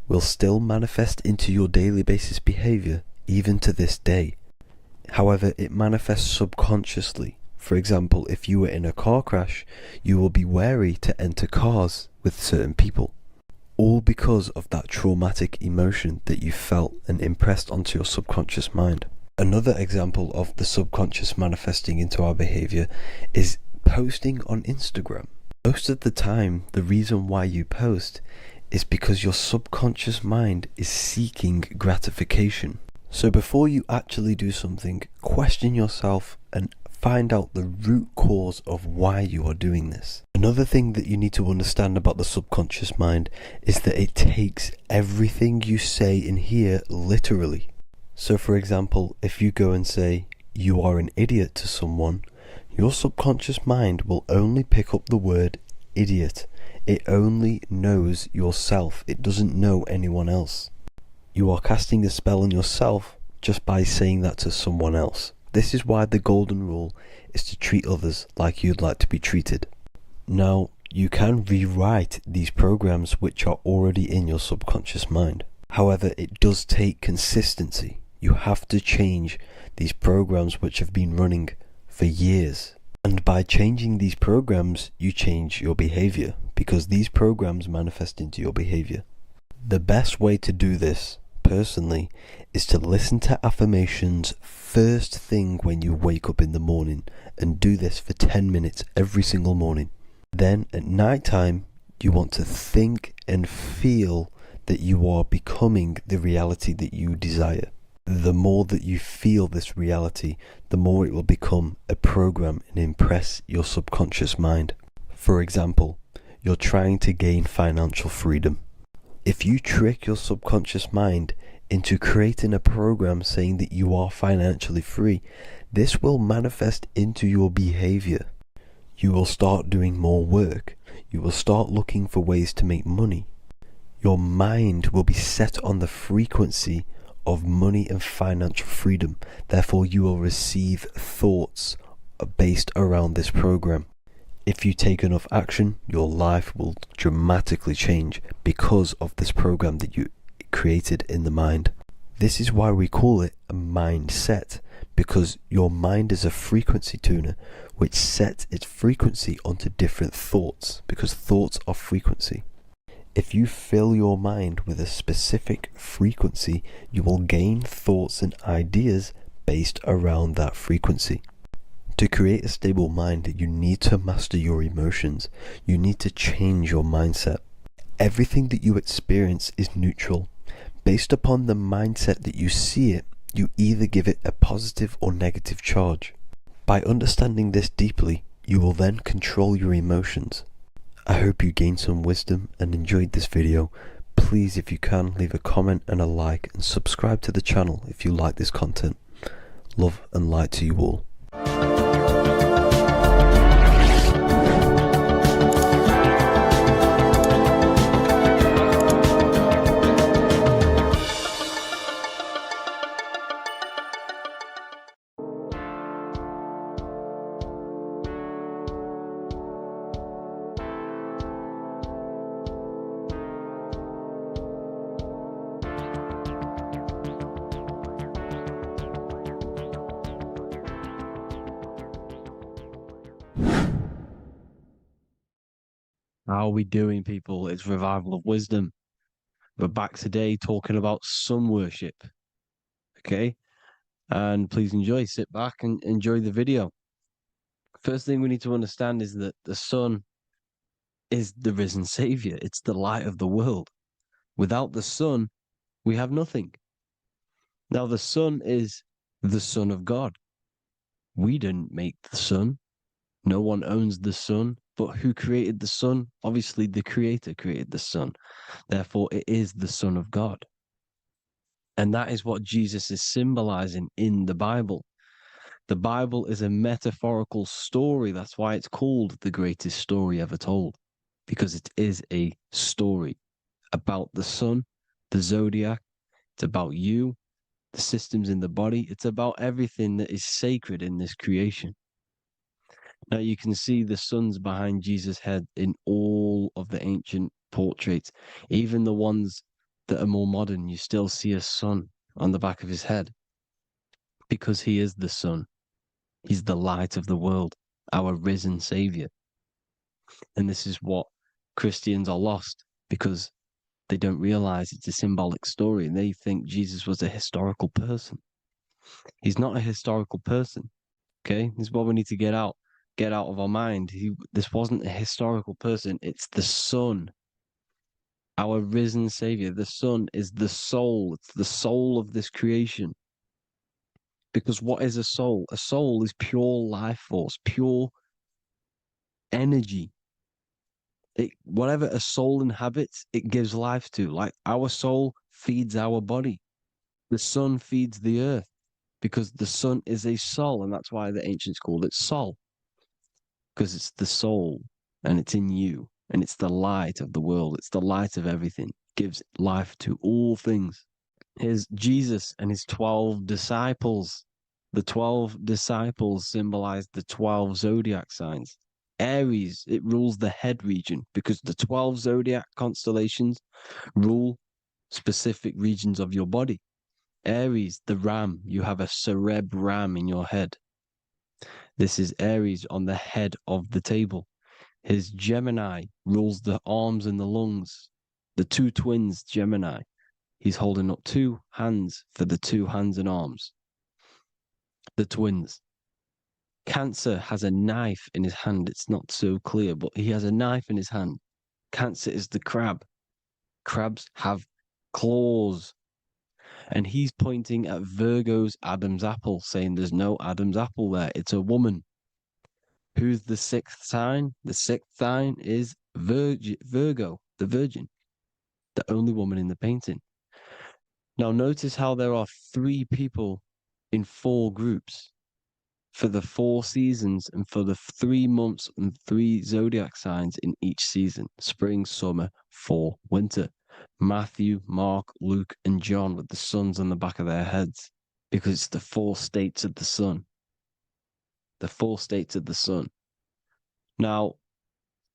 will still manifest into your daily basis behavior even to this day. However, it manifests subconsciously. For example, if you were in a car crash, you will be wary to enter cars with certain people. All because of that traumatic emotion that you felt and impressed onto your subconscious mind. Another example of the subconscious manifesting into our behavior is posting on Instagram. Most of the time, the reason why you post is because your subconscious mind is seeking gratification. So before you actually do something, question yourself and find out the root cause of why you are doing this. Another thing that you need to understand about the subconscious mind is that it takes everything you say in here literally. So for example, if you go and say, "You are an idiot" to someone, your subconscious mind will only pick up the word idiot. It only knows yourself. It doesn't know anyone else. You are casting a spell on yourself just by saying that to someone else. This is why the golden rule is to treat others like you'd like to be treated. Now, you can rewrite these programs which are already in your subconscious mind. However, it does take consistency. You have to change these programs which have been running for years. And by changing these programs, you change your behavior, because these programs manifest into your behavior. The best way to do this, personally, is to listen to affirmations first thing when you wake up in the morning, and do this for 10 minutes every single morning. Then at night time, you want to think and feel that you are becoming the reality that you desire. The more that you feel this reality, the more it will become a program and impress your subconscious mind. For example, you're trying to gain financial freedom. If you trick your subconscious mind into creating a program saying that you are financially free, this will manifest into your behavior. You will start doing more work. You will start looking for ways to make money. Your mind will be set on the frequency of money and financial freedom. Therefore, you will receive thoughts based around this program. If you take enough action, your life will dramatically change because of this program that you created in the mind. This is why we call it a mindset, because your mind is a frequency tuner which sets its frequency onto different thoughts, because thoughts are frequency. If you fill your mind with a specific frequency, you will gain thoughts and ideas based around that frequency. To create a stable mind, you need to master your emotions. You need to change your mindset. Everything that you experience is neutral. Based upon the mindset that you see it, you either give it a positive or negative charge. By understanding this deeply, you will then control your emotions. I hope you gained some wisdom and enjoyed this video. Please, if you can, leave a comment and a like, and subscribe to the channel if you like this content. Love and light to you all. How are we doing, people? It's Revival of Wisdom. We're back today talking about sun worship. Okay? And please enjoy, sit back and enjoy the video. First thing we need to understand is that the sun is the risen savior. It's the light of the world. Without the sun, we have nothing. Now, the sun is the Son of God. We didn't make the sun. No one owns the sun. But who created the sun? Obviously, the Creator created the sun. Therefore, it is the Son of God. And that is what Jesus is symbolizing in the Bible. The Bible is a metaphorical story. That's why it's called the greatest story ever told, because it is a story about the sun, the zodiac. It's about you, the systems in the body. It's about everything that is sacred in this creation. Now you can see the suns behind Jesus' head in all of the ancient portraits, even the ones that are more modern. You still see a sun on the back of his head because he is the sun. He's the light of the world, our risen savior. And this is what Christians are lost because they don't realize it's a symbolic story and they think Jesus was a historical person. He's not a historical person. Okay, this is what we need to get out of our mind. This wasn't a historical person. It's the Son, our risen Savior. The Son is the soul. It's the soul of this creation. Because what is a soul? A soul is pure life force, pure energy. Whatever a soul inhabits, it gives life to. Like our soul feeds our body. The sun feeds the earth because the sun is a soul, and that's why the ancients called it Sol. Because it's the soul and it's in you and it's the light of the world. It's the light of everything. It gives life to all things. Here's Jesus and his 12 disciples. The 12 disciples symbolize the 12 zodiac signs. Aries, it rules the head region because the 12 zodiac constellations rule specific regions of your body. Aries, the ram, you have a cerebrum in your head. This is Aries on the head of the table. His Gemini rules the arms and the lungs. The two twins, Gemini. He's holding up two hands for the two hands and arms. The twins. Cancer has a knife in his hand. It's not so clear, but he has a knife in his hand. Cancer is the crab. Crabs have claws. And he's pointing at Virgo's Adam's apple, saying there's no Adam's apple there. It's a woman. Who's the sixth sign? The sixth sign is Virgo, the Virgin, the only woman in the painting. Now, notice how there are 3 people in 4 groups for the 4 seasons and for the 3 months and 3 zodiac signs in each season: spring, summer, fall, winter. Matthew, Mark, Luke, and John with the suns on the back of their heads, because it's the 4 states of the sun. The 4 states of the sun. Now,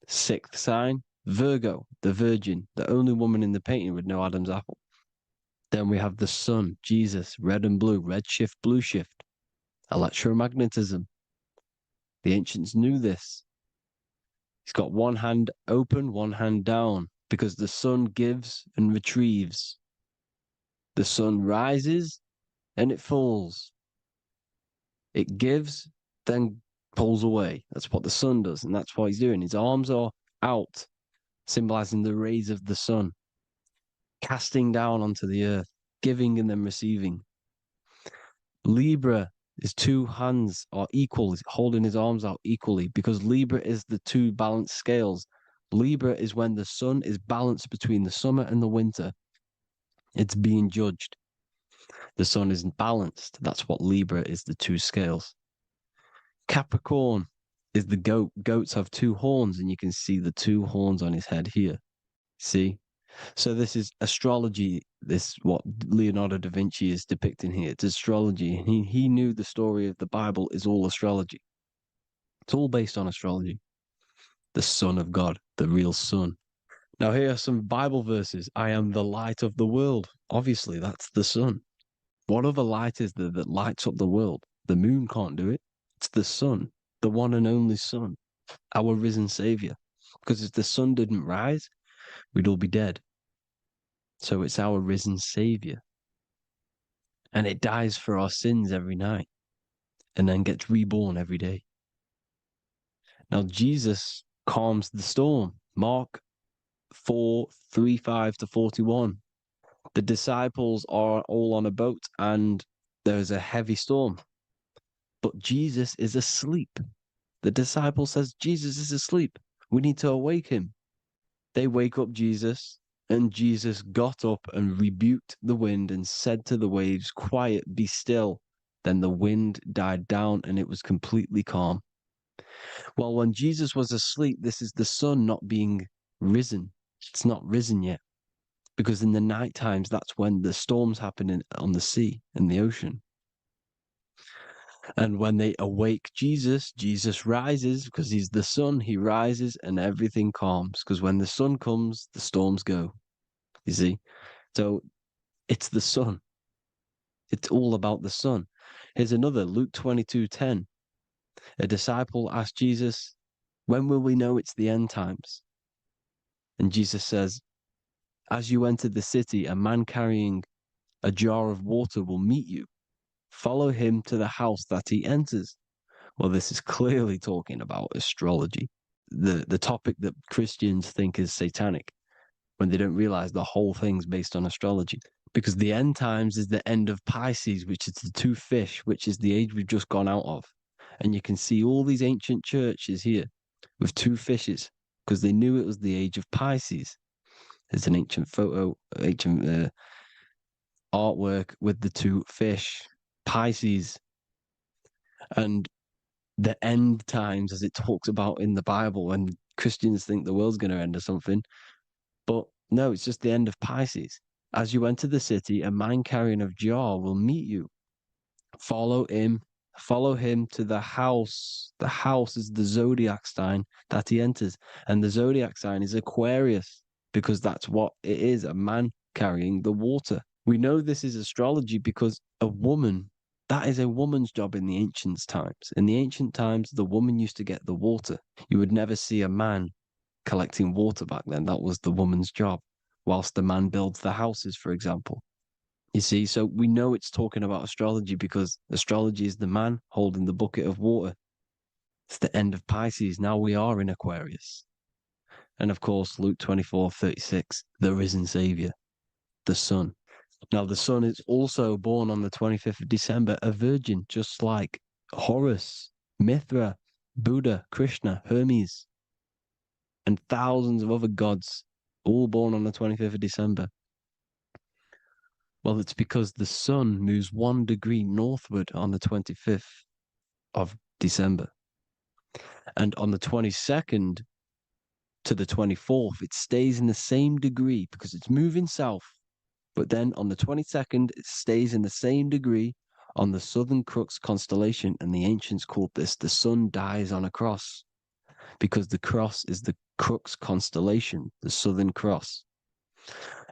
sixth sign, Virgo, the virgin, the only woman in the painting with no Adam's apple. Then we have the sun, Jesus, red and blue, red shift, blue shift, electromagnetism. The ancients knew this. He's got one hand open, one hand down, because the sun gives and retrieves. The sun rises and it falls. It gives, then pulls away. That's what the sun does, and that's what he's doing. His arms are out, symbolizing the rays of the sun, casting down onto the earth, giving and then receiving. Libra, his two hands are equal, he's holding his arms out equally, because Libra is the two balanced scales. Libra is when the sun is balanced between the summer and the winter. It's being judged. The sun isn't balanced. That's what Libra is, the two scales. Capricorn is the goat. Goats have two horns, and you can see the two horns on his head here. See? So this is astrology. This what Leonardo da Vinci is depicting here. It's astrology. He knew the story of the Bible is all astrology. It's all based on astrology. The Son of God, the real Son. Now here are some Bible verses. I am the light of the world. Obviously, that's the sun. What other light is there that lights up the world? The moon can't do it. It's the sun, the one and only Son, our risen Savior. Because if the sun didn't rise, we'd all be dead. So it's our risen Savior. And it dies for our sins every night and then gets reborn every day. Now, Jesus calms the storm. Mark 4:35-41. The disciples are all on a boat and there's a heavy storm. But Jesus is asleep. The disciple says, Jesus is asleep. We need to awake him. They wake up Jesus, and Jesus got up and rebuked the wind and said to the waves, quiet, be still. Then the wind died down and it was completely calm. Well, when Jesus was asleep, this is the sun not being risen. It's not risen yet. Because in the night times, that's when the storms happen on the sea, in the ocean. And when they awake Jesus, Jesus rises because he's the sun. He rises and everything calms. Because when the sun comes, the storms go. You see? So it's the sun. It's all about the sun. Here's another, Luke 22:10. A disciple asked Jesus, when will we know it's the end times? And Jesus says, as you enter the city, a man carrying a jar of water will meet you. Follow him to the house that he enters. Well, this is clearly talking about astrology, the topic that Christians think is satanic, when they don't realize the whole thing's based on astrology. Because the end times is the end of Pisces, which is the two fish, which is the age we've just gone out of. And you can see all these ancient churches here with two fishes, because they knew it was the age of Pisces. There's an ancient photo, ancient artwork with the two fish, Pisces. And the end times, as it talks about in the Bible, when Christians think the world's going to end or something. But no, it's just the end of Pisces. As you enter the city, a man carrying a jar will meet you. Follow him to the house. The house is the zodiac sign that he enters. And the zodiac sign is Aquarius, because that's what it is, a man carrying the water. We know this is astrology because a woman, that is a woman's job in the ancient times. In the ancient times, the woman used to get the water. You would never see a man collecting water back then. That was the woman's job, whilst the man builds the houses, for example. You see, so we know it's talking about astrology because astrology is the man holding the bucket of water. It's the end of Pisces. Now we are in Aquarius. And of course, Luke 24:36, the risen Savior, the Son. Now, the Son is also born on the 25th of December, a virgin, just like Horus, Mithra, Buddha, Krishna, Hermes, and thousands of other gods, all born on the 25th of December. Well, it's because the sun moves 1 degree northward on the 25th of December. And on the 22nd to the 24th, it stays in the same degree because it's moving south. But then on the 22nd, it stays in the same degree on the Southern Crux constellation. And the ancients called this the sun dies on a cross. because the cross is the crux constellation, the Southern Cross.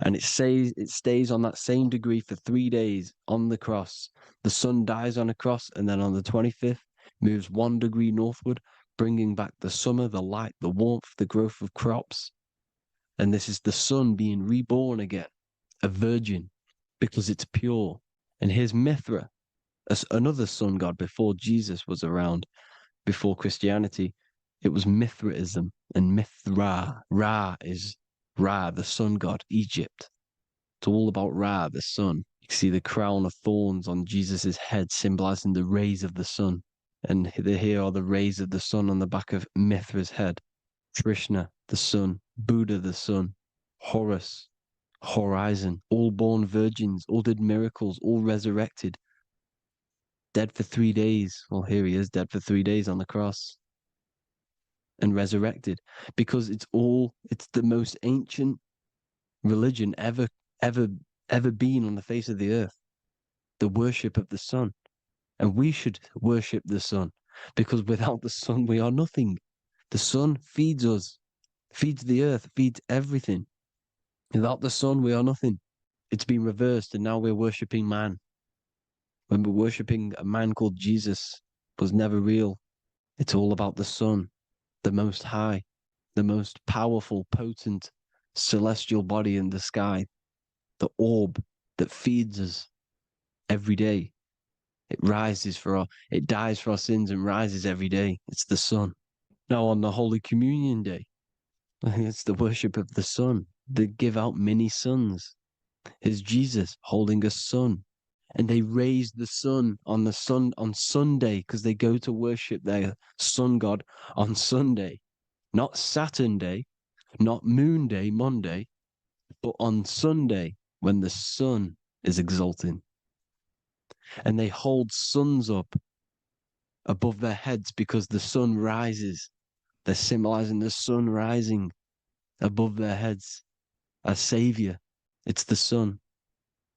And it stays on that same degree for 3 days on the cross. The sun dies on a cross, and then on the 25th moves 1 degree northward, bringing back the summer, the light, the warmth, the growth of crops. And this is the sun being reborn again, a virgin, because it's pure. And here's Mithra, another sun god before Jesus was around, before Christianity. It was Mithraism, and Mithra, Ra is Ra, the sun god, Egypt. It's all about Ra, the sun. You see the crown of thorns on Jesus' head, symbolizing the rays of the sun. And here are the rays of the sun on the back of Mithra's head. Krishna, the sun. Buddha, the sun. Horus, horizon. All born virgins, all did miracles, all resurrected. Dead for 3 days. Well, here he is, dead for 3 days on the cross. And resurrected. Because it's the most ancient religion ever been on the face of the earth. The worship of the sun. And we should worship the sun, because without the sun we are nothing. The sun feeds us, feeds the earth, feeds everything. Without the sun we are nothing. It's been reversed, and now we're worshipping man. When we're worshipping a man called Jesus, was never real. It's all about the sun, the most high, the most powerful, potent, celestial body in the sky, the orb that feeds us every day. It dies for our sins and rises every day. It's the sun. Now on the Holy Communion Day, it's the worship of the sun. They give out many suns. Here's Jesus holding a sun. And they raise the sun on Sunday, because they go to worship their sun god on Sunday. Not Saturn Day, not Moon Day, Monday, but on Sunday when the sun is exalting. And they hold suns up above their heads because the sun rises. They're symbolizing the sun rising above their heads as savior. It's the sun.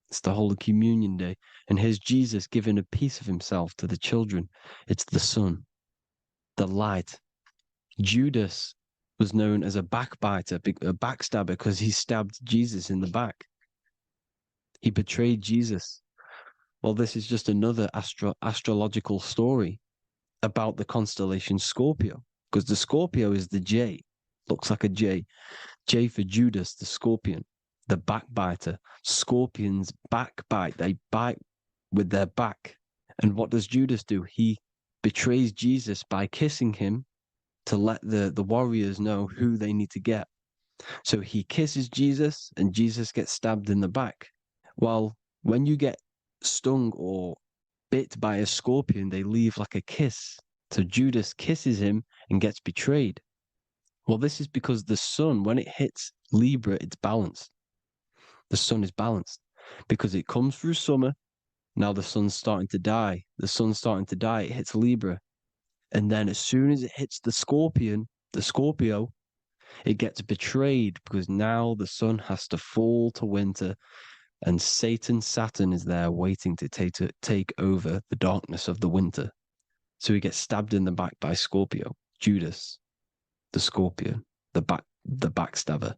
It's the Holy Communion Day. And here's Jesus giving a piece of himself to the children. It's the sun, the light. Judas was known as a backbiter, a backstabber, because he stabbed Jesus in the back. He betrayed Jesus. Well, this is just another astrological story about the constellation Scorpio, because the Scorpio is the J, looks like a J. J for Judas, the scorpion, the backbiter. Scorpions backbite, they bite with their back. And what does Judas do? He betrays Jesus by kissing him to let the warriors know who they need to get. So he kisses Jesus, and Jesus gets stabbed in the back. Well, when you get stung or bit by a scorpion, they leave like a kiss. So Judas kisses him and gets betrayed. Well, this is because the sun, when it hits Libra, it's balanced. The sun is balanced because it comes through summer. Now the sun's starting to die. The sun's starting to die. It hits Libra. And then as soon as it hits the Scorpio, it gets betrayed, because now the sun has to fall to winter, and Saturn is there waiting to take over the darkness of the winter. So he gets stabbed in the back by Scorpio, Judas, the scorpion, the backstabber.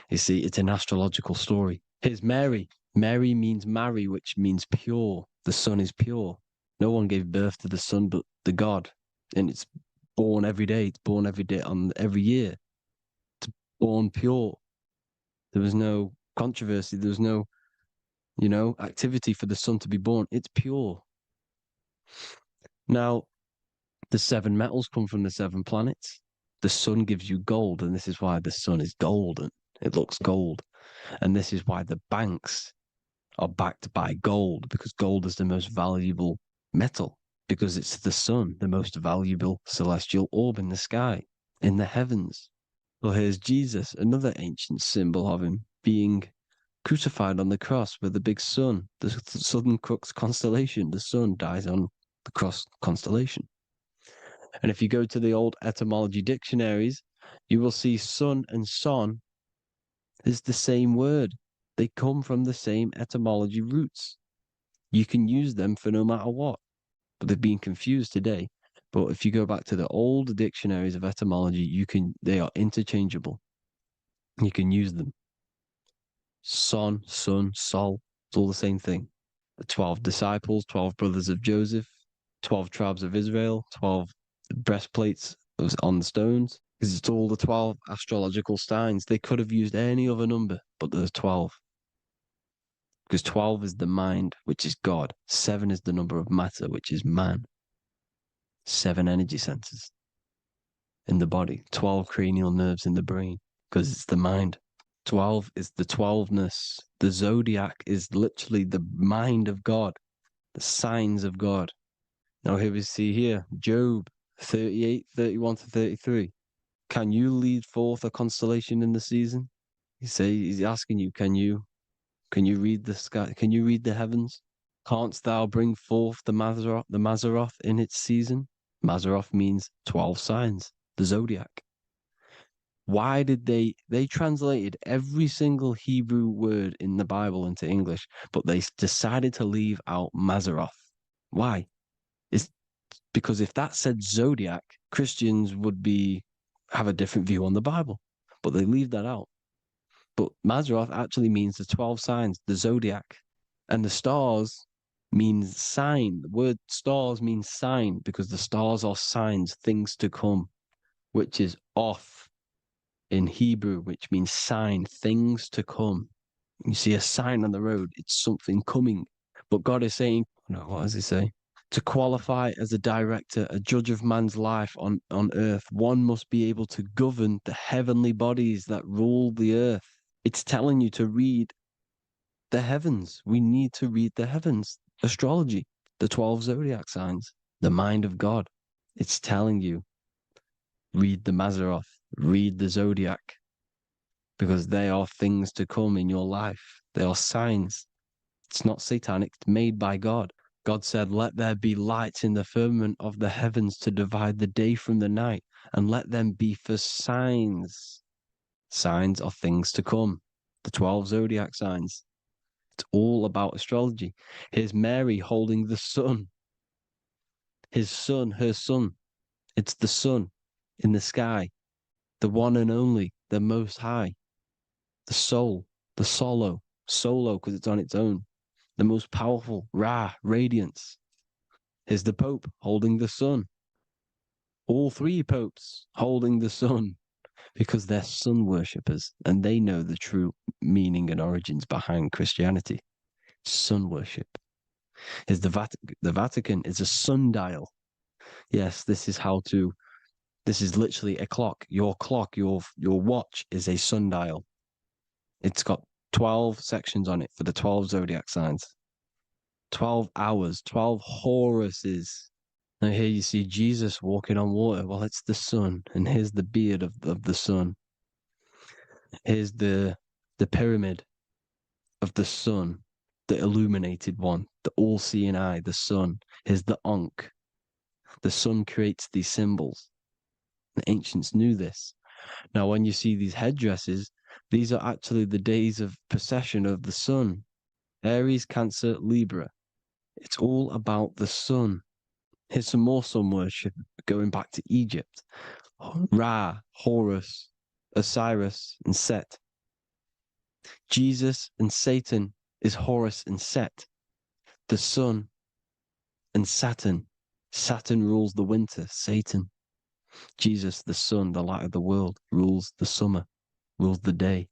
You see, it's an astrological story. Here's Mary. Mary means marry, which means pure. The sun is pure. No one gave birth to the sun but the God. And it's born every day. It's born every day on every year. It's born pure. There was no controversy. There was no, activity for the sun to be born. It's pure. Now, the 7 metals come from the 7 planets. The sun gives you gold, and this is why the sun is golden. It looks gold. And this is why the banks are backed by gold, because gold is the most valuable metal, because it's the sun, the most valuable celestial orb in the sky, in the heavens. Well, here's Jesus, another ancient symbol of him being crucified on the cross with the big sun, the southern crux constellation. The sun dies on the cross constellation. And if you go to the old etymology dictionaries, you will see sun and son is the same word. They come from the same etymology roots. You can use them for no matter what, but they've been confused today But if you go back to the old dictionaries of etymology, they are interchangeable. You can use them. Son, sun, sol, it's all the same thing. The 12 disciples, 12 brothers of Joseph, 12 tribes of Israel, 12 breastplates on the stones. Because it's all the 12 astrological signs. They could have used any other number, but there's 12. Because 12 is the mind, which is God. 7 is the number of matter, which is man. 7 energy centers in the body. 12 cranial nerves in the brain, because it's the mind. 12 is the 12ness. The zodiac is literally the mind of God, the signs of God. Now here we see here, Job 38, 31 to 33. Can you lead forth a constellation in the season? He's asking you, can you read the sky? Can you read the heavens? Canst thou bring forth the Mazzaroth in its season? Mazzaroth means 12 signs, the zodiac. Why did they translated every single Hebrew word in the Bible into English, but they decided to leave out Mazzaroth? Why? It's because if that said zodiac, Christians would have a different view on the Bible, but they leave that out. But Mazzaroth actually means the 12 signs, the zodiac, and the stars means sign. The word stars means sign because the stars are signs, things to come, which is off in Hebrew, which means sign, things to come. You see a sign on the road, it's something coming. But God is saying, no, what does he say? To qualify as a director, a judge of man's life on earth, one must be able to govern the heavenly bodies that rule the earth. It's telling you to read the heavens. We need to read the heavens. Astrology, the 12 zodiac signs, the mind of God. It's telling you, read the Mazzaroth, read the zodiac, because they are things to come in your life. They are signs. It's not satanic, it's made by God. God said, let there be lights in the firmament of the heavens to divide the day from the night, and let them be for signs. Signs are things to come. The 12 zodiac signs. It's all about astrology. Here's Mary holding the sun. His son, her son. It's the sun in the sky. The one and only, the most high. The soul, the solo because it's on its own. The most powerful, Ra, radiance. Here's the Pope holding the sun. All 3 popes holding the sun because they're sun worshippers and they know the true meaning and origins behind Christianity. Sun worship. Here's the Vatican is a sundial. Yes, this is literally a clock. Your clock, your watch is a sundial. It's got 12 sections on it for the 12 zodiac signs. 12 hours, 12 Horuses. Now here you see Jesus walking on water. Well, it's the sun. And here's the beard of the sun. Here's the pyramid of the sun, the illuminated one, the all-seeing eye, the sun. Here's the Ankh. The sun creates these symbols. The ancients knew this. Now, when you see these headdresses, these are actually the days of precession of the sun. Aries, Cancer, Libra. It's all about the sun. Here's some more sun worship going back to Egypt. Ra, Horus, Osiris, and Set. Jesus and Satan is Horus and Set. The sun and Saturn. Saturn rules the winter, Satan. Jesus, the sun, the light of the world, rules the summer, rules the day.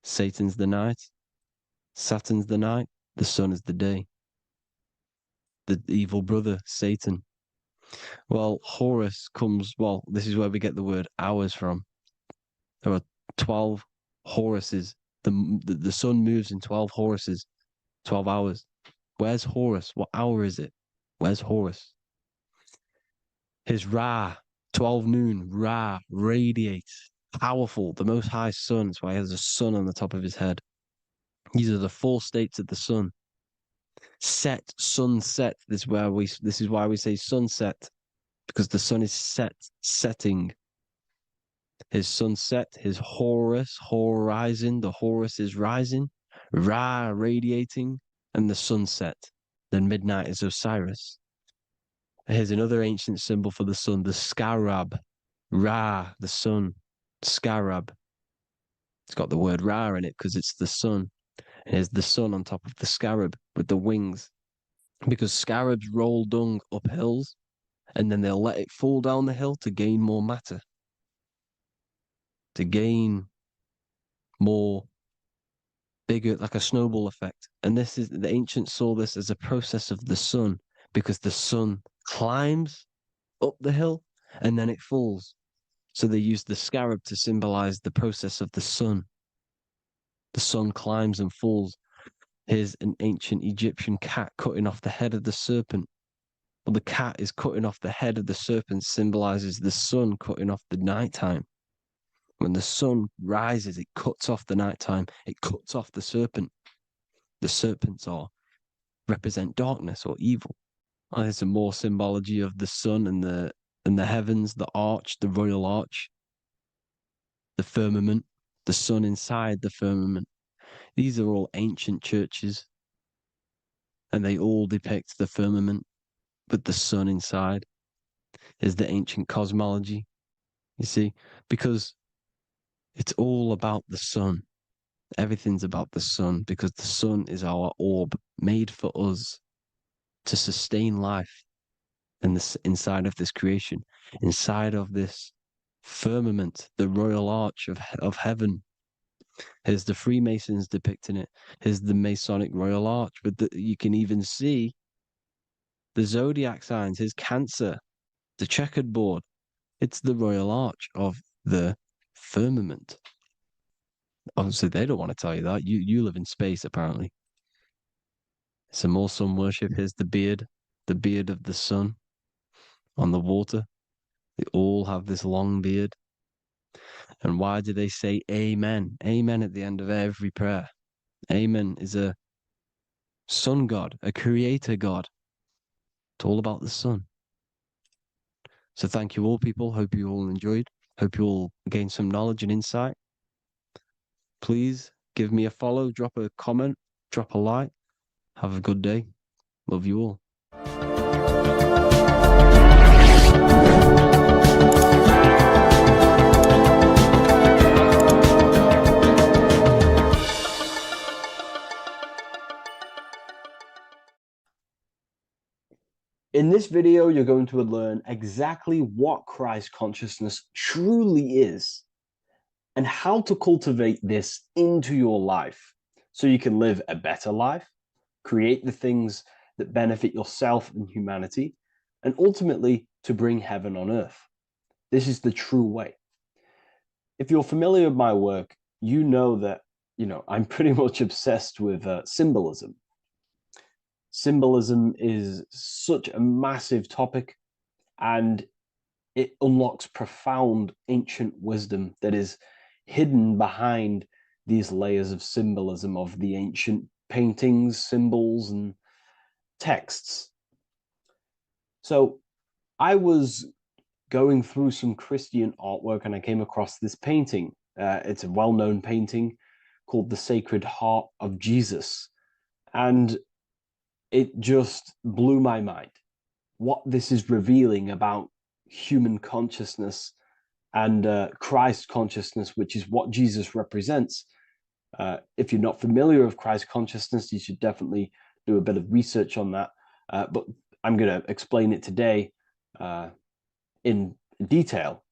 Satan's the night, Saturn's the night, the sun is the day. The evil brother, Satan. Well, Horus comes, this is where we get the word hours from. There are 12 Horuses. The sun moves in 12 Horuses, 12 hours. Where's Horus? What hour is it? Where's Horus? His Ra, 12 noon, Ra, radiates, powerful, the most high sun. That's why he has a sun on the top of his head. These are the 4 states of the sun. Set, sunset. This is why we say sunset, because the sun is setting. His sunset, his Horus, horizon, the Horus is rising, Ra radiating, and the sunset. Then midnight is Osiris. Here's another ancient symbol for the sun, the scarab. Ra, the sun. Scarab. It's got the word Ra in it because it's the sun. And here's the sun on top of the scarab with the wings. Because scarabs roll dung up hills and then they'll let it fall down the hill to gain more matter, to gain more bigger, like a snowball effect. And this is, the ancients saw this as a process of the sun, because the sun climbs up the hill and then it falls. So they used the scarab to symbolize the process of the sun. The sun climbs and falls. Here's an ancient Egyptian cat cutting off the head of the serpent. Well, the cat is cutting off the head of the serpent, symbolizes the sun cutting off the nighttime. When the sun rises, it cuts off the nighttime. It cuts off the serpent. The serpents represent darkness or evil. Oh, there's some more symbology of the sun and the heavens, the arch, the royal arch, the firmament, the sun inside the firmament. These are all ancient churches, and they all depict the firmament with the sun inside. Is the ancient cosmology, you see, because it's all about the sun. Everything's about the sun, because the sun is our orb made for us to sustain life in this, inside of this creation, inside of this firmament, the royal arch of heaven. Here's the Freemasons depicting it. Here's the Masonic royal arch, but you can even see the zodiac signs. Here's Cancer, the checkered board. It's the royal arch of the firmament. Obviously, they don't want to tell you that. You live in space, apparently. Some more sun worship. Here's the beard of the sun on the water. They all have this long beard. And why do they say amen? Amen at the end of every prayer. Amen is a sun god, a creator god. It's all about the sun. So thank you all, people. Hope you all enjoyed. Hope you all gained some knowledge and insight. Please give me a follow, drop a comment, drop a like. Have a good day. Love you all. In this video, you're going to learn exactly what Christ consciousness truly is and how to cultivate this into your life so you can live a better life, create the things that benefit yourself and humanity, and ultimately to bring heaven on earth. This is the true way. If you're familiar with my work, you know that, I'm pretty much obsessed with symbolism. Symbolism is such a massive topic, and it unlocks profound ancient wisdom that is hidden behind these layers of symbolism of the ancient paintings, symbols, and texts. So I was going through some Christian artwork and I came across this painting. It's a well-known painting called The Sacred Heart of Jesus. And it just blew my mind what this is revealing about human consciousness and Christ consciousness, which is what Jesus represents. If you're not familiar with Christ consciousness, you should definitely do a bit of research on that. But I'm going to explain it today in detail.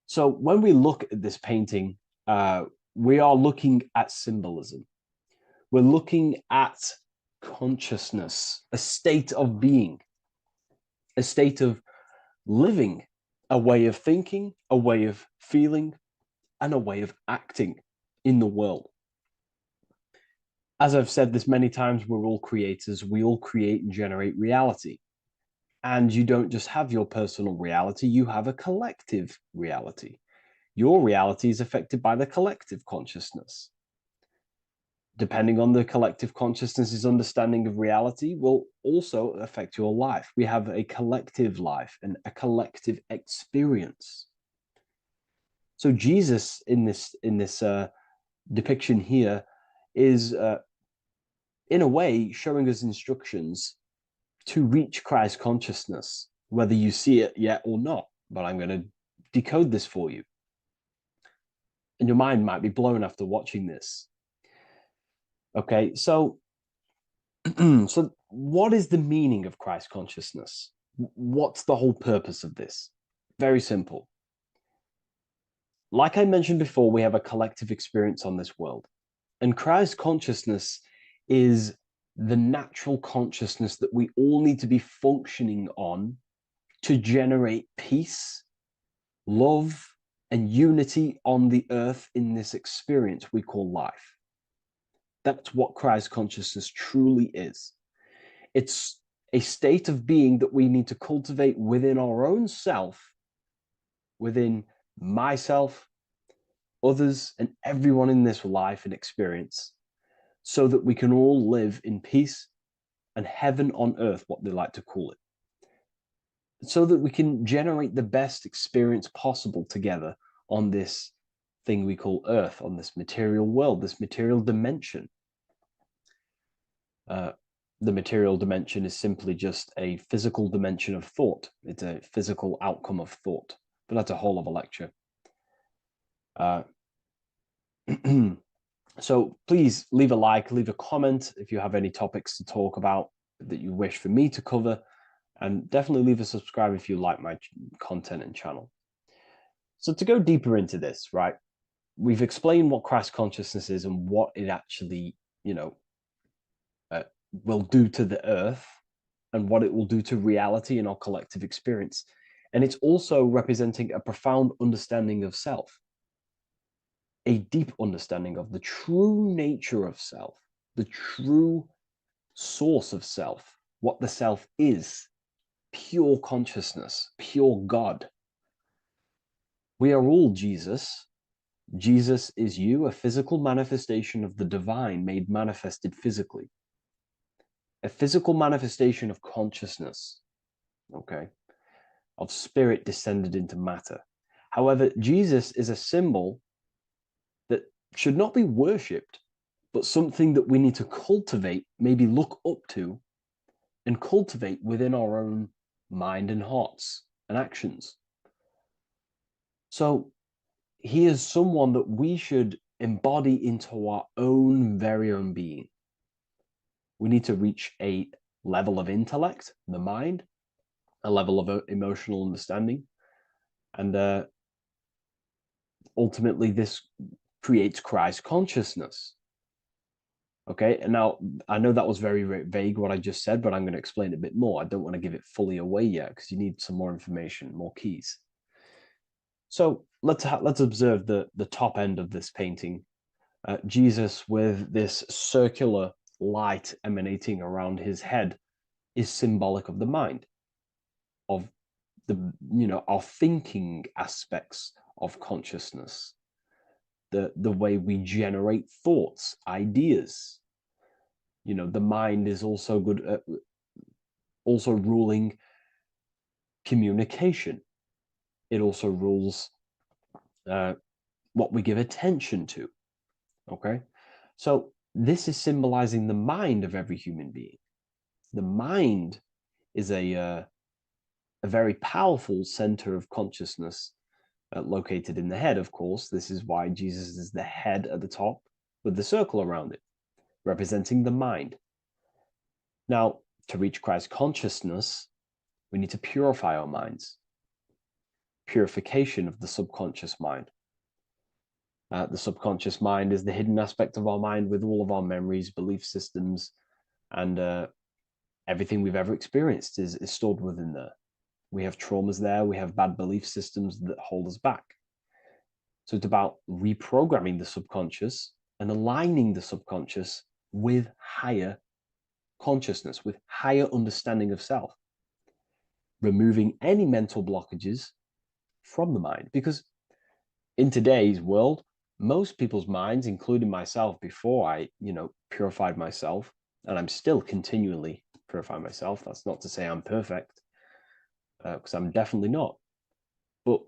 So when we look at this painting, we are looking at symbolism. We're looking at consciousness, a state of being, a state of living, a way of thinking, a way of feeling, and a way of acting in the world. As I've said this many times, we're all creators. We all create and generate reality. And you don't just have your personal reality, you have a collective reality. Your reality is affected by the collective consciousness. Depending on the collective consciousness's understanding of reality will also affect your life. We have a collective life and a collective experience. So Jesus in this depiction here is in a way showing us instructions to reach Christ consciousness, whether you see it yet or not. But I'm going to decode this for you. And your mind might be blown after watching this. Okay, so, so what is the meaning of Christ consciousness? What's the whole purpose of this? Very simple. Like I mentioned before, we have a collective experience on this world. And Christ consciousness is the natural consciousness that we all need to be functioning on to generate peace, love, and unity on the earth in this experience we call life. That's what Christ consciousness truly is. It's a state of being that we need to cultivate within our own self, within myself, others, and everyone in this life and experience, so that we can all live in peace and heaven on earth, what they like to call it, so that we can generate the best experience possible together on this thing we call earth, on this material world, this material dimension. The material dimension is simply just a physical dimension of thought. It's a physical outcome of thought, but that's a whole of a lecture. So please leave a like, leave a comment if you have any topics to talk about that you wish for me to cover, and definitely leave a subscribe if you like my content and channel. So to go deeper into this, right, we've explained what Christ consciousness is and what it actually, will do to the earth and what it will do to reality in our collective experience. And it's also representing a profound understanding of self, a deep understanding of the true nature of self, the true source of self, what the self is, pure consciousness, pure God. We are all Jesus. Jesus is you, a physical manifestation of the divine made manifested physically. A physical manifestation of consciousness, okay, of spirit descended into matter. However, Jesus is a symbol that should not be worshipped, but something that we need to cultivate, maybe look up to, and cultivate within our own mind and hearts and actions. So he is someone that we should embody into our own very own being. We need to reach a level of intellect, the mind, a level of emotional understanding, and ultimately this creates Christ consciousness. Okay, and now I know that was very, very vague what I just said, but I'm going to explain it a bit more. I don't want to give it fully away yet because you need some more information, more keys. So let's observe the top end of this painting. Jesus with this circular light emanating around his head is symbolic of the mind, of the our thinking aspects of consciousness, the way we generate thoughts, ideas. The mind is also good at also ruling communication. It also rules what we give attention to. Okay, so this is symbolizing the mind of every human being. The mind is a very powerful center of consciousness located in the head, of course. This is why Jesus is the head at the top with the circle around it, representing the mind. Now, to reach Christ consciousness, we need to purify our minds. Purification of the subconscious mind. The subconscious mind is the hidden aspect of our mind with all of our memories, belief systems, and everything we've ever experienced is stored within there. We have traumas there. We have bad belief systems that hold us back. So it's about reprogramming the subconscious and aligning the subconscious with higher consciousness, with higher understanding of self, removing any mental blockages from the mind. Because in today's world, most people's minds, including myself, before I, purified myself, and I'm still continually purifying myself. That's not to say I'm perfect, because I'm definitely not. But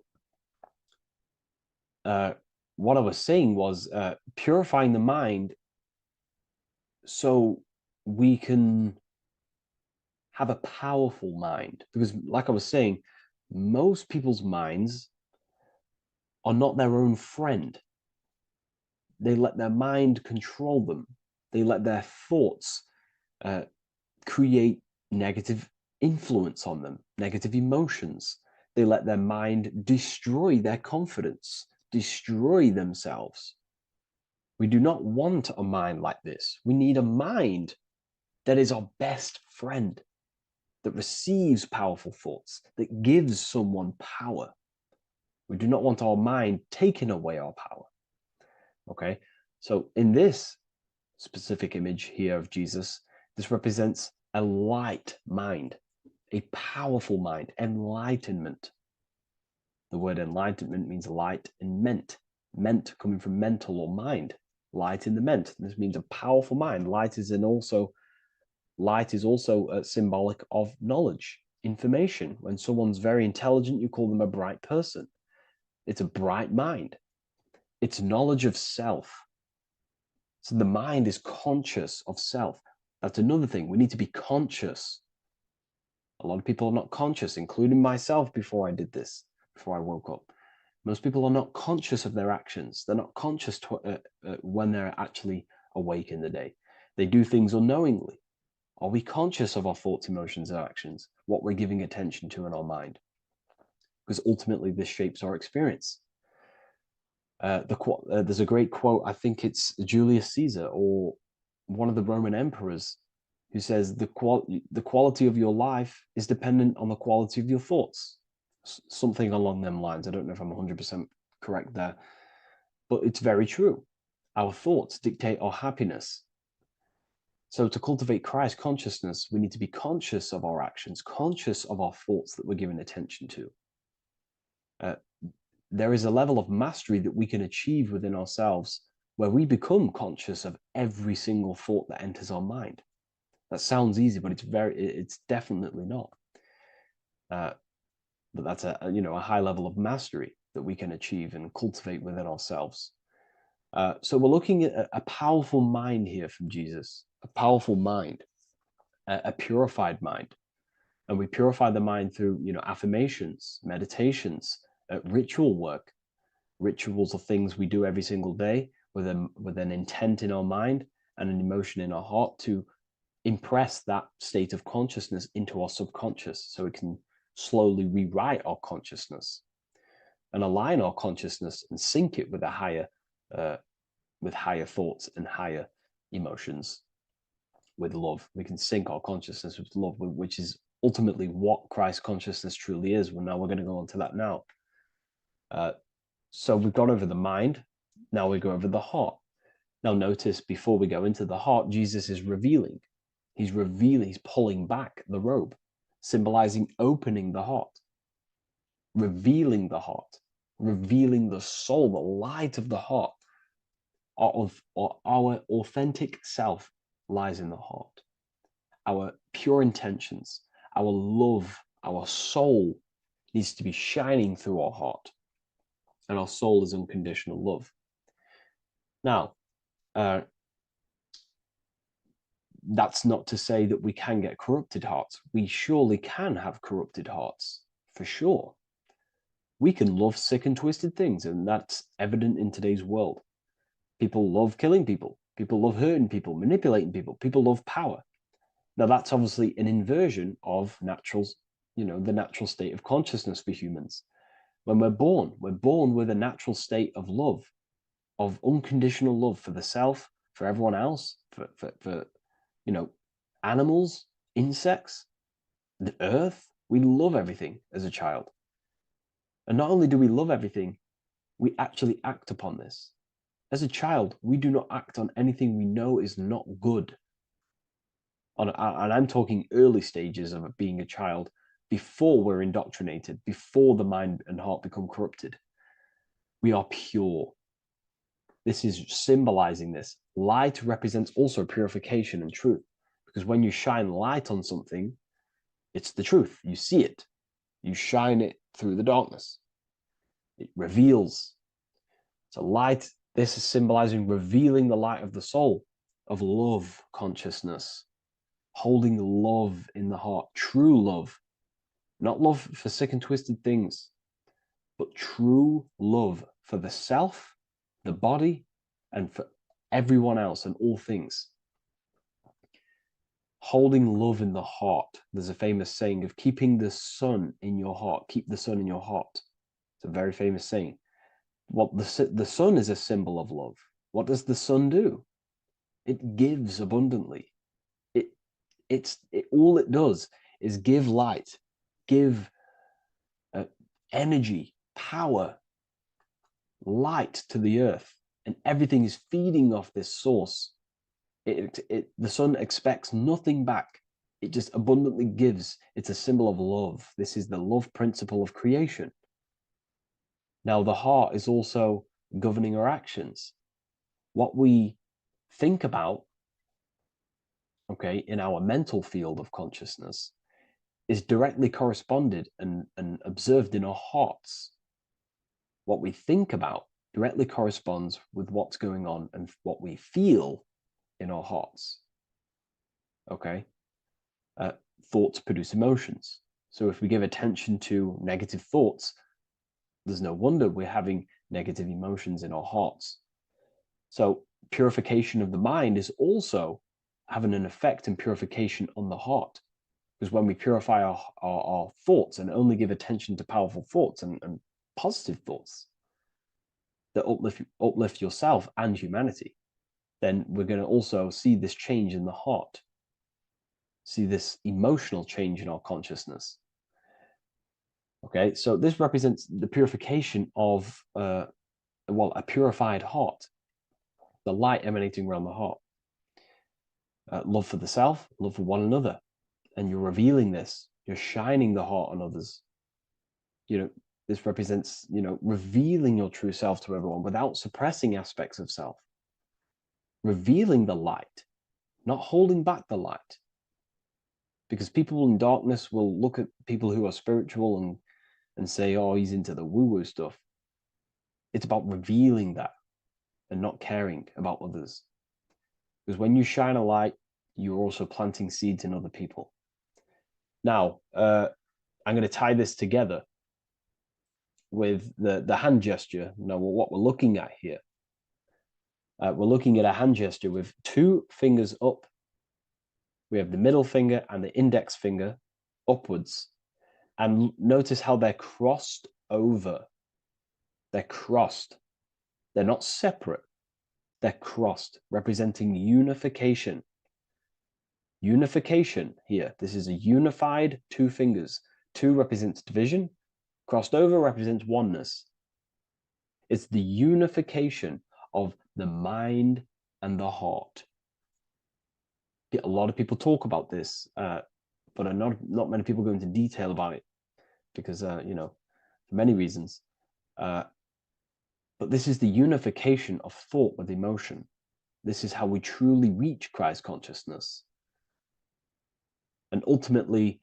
what I was saying was purifying the mind so we can have a powerful mind. Because, like I was saying, most people's minds are not their own friend. They let their mind control them. They let their thoughts create negative influence on them, negative emotions. They let their mind destroy their confidence, destroy themselves. We do not want a mind like this. We need a mind that is our best friend, that receives powerful thoughts, that gives someone power. We do not want our mind taking away our power. Okay, so in this specific image here of Jesus, this represents a light mind, a powerful mind, enlightenment. The word enlightenment means light and ment coming from mental or mind, light in the ment. This means a powerful mind. Light is also symbolic of knowledge, information. When someone's very intelligent, you call them a bright person. It's a bright mind. It's knowledge of self. So the mind is conscious of self. That's another thing. We need to be conscious. A lot of people are not conscious, including myself before I did this, before I woke up. Most people are not conscious of their actions. They're not conscious when they're actually awake in the day. They do things unknowingly. Are we conscious of our thoughts, emotions, and actions? What we're giving attention to in our mind? Because ultimately this shapes our experience. There's a great quote, I think it's Julius Caesar or one of the Roman emperors, who says the quality of your life is dependent on the quality of your thoughts. Something along them lines. I don't know if I'm 100% correct there, but it's very true. Our thoughts dictate our happiness. So to cultivate Christ consciousness, we need to be conscious of our actions, conscious of our thoughts that we're giving attention to. There is a level of mastery that we can achieve within ourselves where we become conscious of every single thought that enters our mind. That sounds easy, but it's definitely not. But that's a high level of mastery that we can achieve and cultivate within ourselves. So we're looking at a powerful mind here from Jesus, a powerful mind, a purified mind. And we purify the mind through, affirmations, meditations, ritual work. Rituals are things we do every single day with an intent in our mind and an emotion in our heart to impress that state of consciousness into our subconscious, so it can slowly rewrite our consciousness and align our consciousness and sync it with higher thoughts and higher emotions with love. We can sync our consciousness with love, which is ultimately what Christ consciousness truly is. Well, now we're going to go on to that now. So we've gone over the mind. Now we go over the heart. Now notice, before we go into the heart, Jesus is revealing. He's pulling back the robe, symbolizing opening the heart, revealing the heart, revealing the soul, the light of the heart. Our authentic self lies in the heart. Our pure intentions, our love, our soul needs to be shining through our heart. And our soul is unconditional love. Now, that's not to say that we can get corrupted hearts. We surely can have corrupted hearts, for sure. We can love sick and twisted things, and that's evident in today's world. People love killing people. People love hurting people, manipulating people. People love power. Now, that's obviously an inversion of the natural state of consciousness for humans. When we're born with a natural state of love, of unconditional love for the self, for everyone else, for animals, insects, the earth. We love everything as a child. And not only do we love everything, we actually act upon this. As a child, we do not act on anything we know is not good. And I'm talking early stages of being a child, before we're indoctrinated, before the mind and heart become corrupted. We are pure. This is symbolizing this. Light represents also purification and truth, because when you shine light on something, it's the truth. You see it. You shine it through the darkness. It reveals. So light, this is symbolizing revealing the light of the soul, of love, consciousness, holding love in the heart, true love, not love for sick and twisted things, but true love for the self, the body, and for everyone else and all things. Holding love in the heart. There's a famous saying of keeping the sun in your heart. Keep the sun in your heart. It's a very famous saying. What the sun is a symbol of love. What does the sun do? It gives abundantly. All it does is give light, give energy, power, light to the earth, and everything is feeding off this source. The sun expects nothing back. It just abundantly gives. It's a symbol of love. This is the love principle of creation. Now, the heart is also governing our actions. What we think about, okay, in our mental field of consciousness is directly corresponded and observed in our hearts. What we think about directly corresponds with what's going on and what we feel in our hearts. Okay? Thoughts produce emotions. So if we give attention to negative thoughts, there's no wonder we're having negative emotions in our hearts. So purification of the mind is also having an effect in purification on the heart. Because when we purify our thoughts and only give attention to powerful thoughts and positive thoughts that uplift yourself and humanity, then we're going to also see this change in the heart, see this emotional change in our consciousness. Okay, so this represents the purification of, a purified heart, the light emanating around the heart. Love for the self, love for one another. And you're revealing this, you're shining the heart on others. This represents, revealing your true self to everyone without suppressing aspects of self. Revealing the light, not holding back the light. Because people in darkness will look at people who are spiritual and say, oh, he's into the woo-woo stuff. It's about revealing that and not caring about others. Because when you shine a light, you're also planting seeds in other people. Now, I'm going to tie this together with the hand gesture. Now, what we're looking at here, we're looking at a hand gesture with two fingers up. We have the middle finger and the index finger upwards. And notice how they're crossed over. They're crossed. They're not separate. They're crossed, representing unification. Unification here. This is a unified two fingers. Two represents division. Crossed over represents oneness. It's the unification of the mind and the heart. A lot of people talk about this, but not many people go into detail about it because, for many reasons. But this is the unification of thought with emotion. This is how we truly reach Christ consciousness. And ultimately,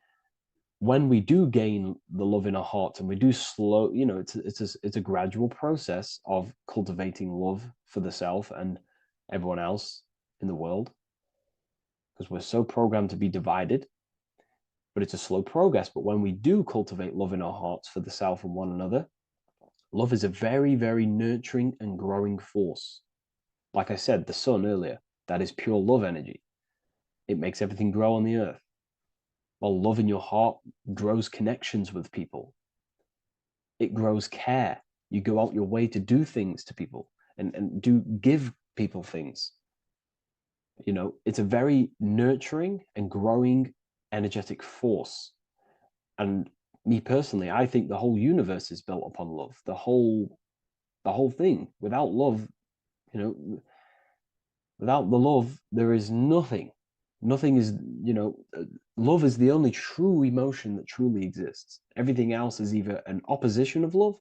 when we do gain the love in our hearts and we do slow, it's a gradual process of cultivating love for the self and everyone else in the world, because we're so programmed to be divided. But it's a slow progress. But when we do cultivate love in our hearts for the self and one another, love is a very, very nurturing and growing force. Like I said, the sun earlier, that is pure love energy. It makes everything grow on the earth. While love in your heart grows connections with people. It grows care. You go out your way to do things to people and give people things. It's a very nurturing and growing energetic force. And me personally, I think the whole universe is built upon love. The whole thing. Without love, without the love, there is nothing. Nothing is, love is the only true emotion that truly exists. Everything else is either an opposition of love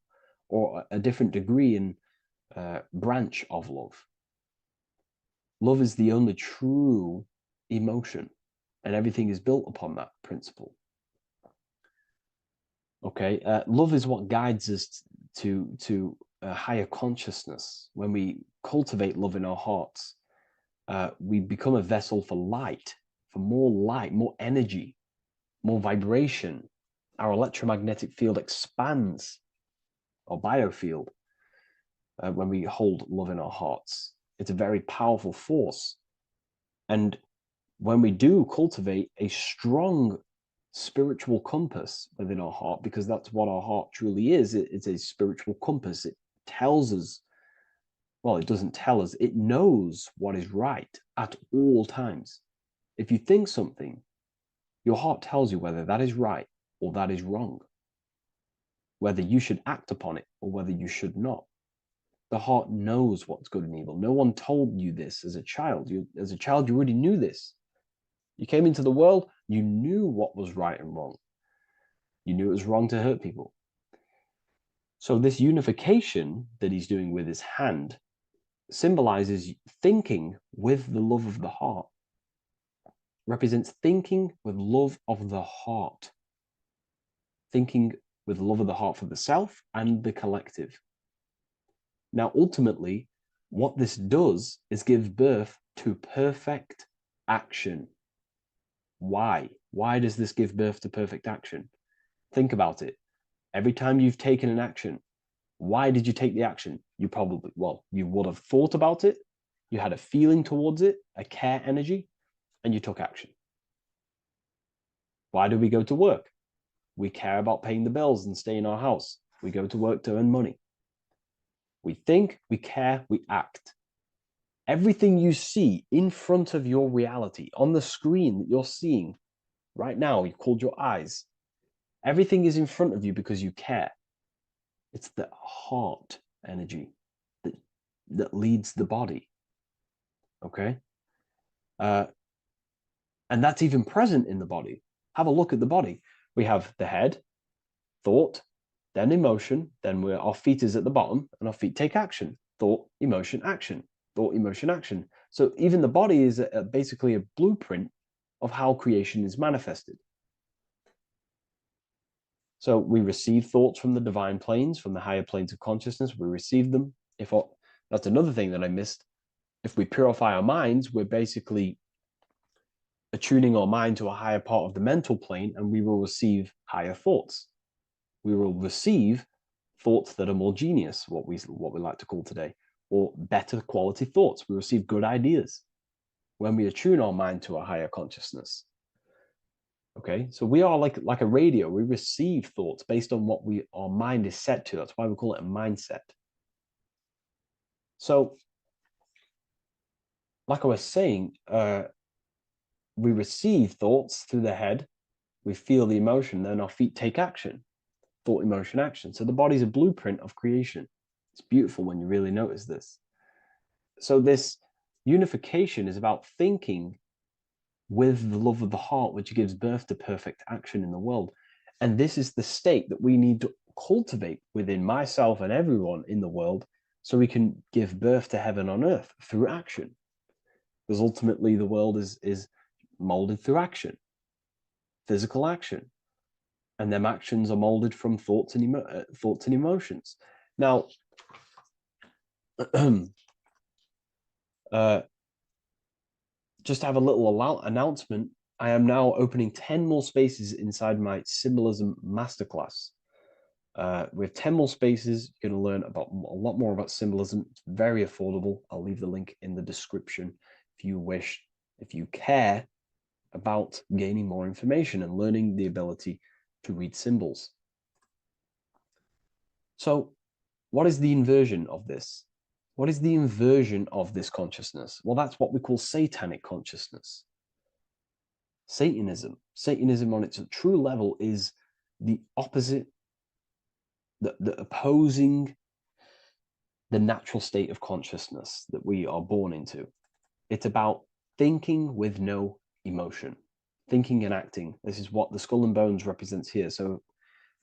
or a different degree and branch of love. Love is the only true emotion, and everything is built upon that principle. Okay, love is what guides us to a higher consciousness. When we cultivate love in our hearts, we become a vessel for light, for more light, more energy, more vibration. Our electromagnetic field expands, or biofield, when we hold love in our hearts. It's a very powerful force. And when we do cultivate a strong spiritual compass within our heart, because that's what our heart truly is, it's a spiritual compass. It tells us, well, it doesn't tell us, it knows what is right at all times. If you think something, your heart tells you whether that is right or that is wrong, whether you should act upon it or whether you should not. The heart knows what's good and evil. No one told you this as a child. As a child, you already knew this. You came into the world, you knew what was right and wrong. You knew it was wrong to hurt people. So this unification that he's doing with his hand symbolizes thinking with the love of the heart, represents thinking with love of the heart, thinking with love of the heart for the self and the collective. Now, ultimately, what this does is give birth to perfect action. Why? Why does this give birth to perfect action? Think about it. Every time you've taken an action, why did you take the action? You probably, well, you would have thought about it, you had a feeling towards it, a care energy, and you took action. Why do we go to work? We care about paying the bills and staying in our house. We go to work to earn money. We think, we care, we act. Everything you see in front of your reality, on the screen that you're seeing right now, you called your eyes. Everything is in front of you because you care. It's the heart energy that leads the body. Okay? And that's even present in the body. Have a look at the body. We have the head, thought, then emotion, then our feet is at the bottom, and our feet take action. Thought, emotion, action. Thought, emotion, action. So even the body is basically a blueprint of how creation is manifested. So we receive thoughts from the divine planes, from the higher planes of consciousness. We receive them. That's another thing that I missed. If we purify our minds, we're basically attuning our mind to a higher part of the mental plane, and we will receive higher thoughts. We will receive thoughts that are more genius, what we like to call today, or better quality thoughts. We receive good ideas when we attune our mind to a higher consciousness. Okay, so we are like a radio. We receive thoughts based on what our mind is set to. That's why we call it a mindset. So, like I was saying, we receive thoughts through the head. We feel the emotion, then our feet take action. Thought, emotion, action. So the body's a blueprint of creation. It's beautiful when you really notice this. So this unification is about thinking with the love of the heart, which gives birth to perfect action in the world. And this is the state that we need to cultivate within myself and everyone in the world so we can give birth to heaven on earth through action. Because ultimately the world is molded through action, physical action. And them actions are molded from thoughts and emotions. Now, just to have a little announcement, I am now opening 10 more spaces inside my symbolism masterclass. We have 10 more spaces. You're going to learn about a lot more about symbolism. It's very affordable. I'll leave the link in the description if you wish, if you care about gaining more information and learning the ability to read symbols. So what is the inversion of this? What is the inversion of this consciousness? Well, that's what we call satanic consciousness. Satanism. Satanism on its true level is the opposite, the opposing the natural state of consciousness that we are born into. It's about thinking with no emotion, thinking and acting. This is what the Skull and Bones represents here. So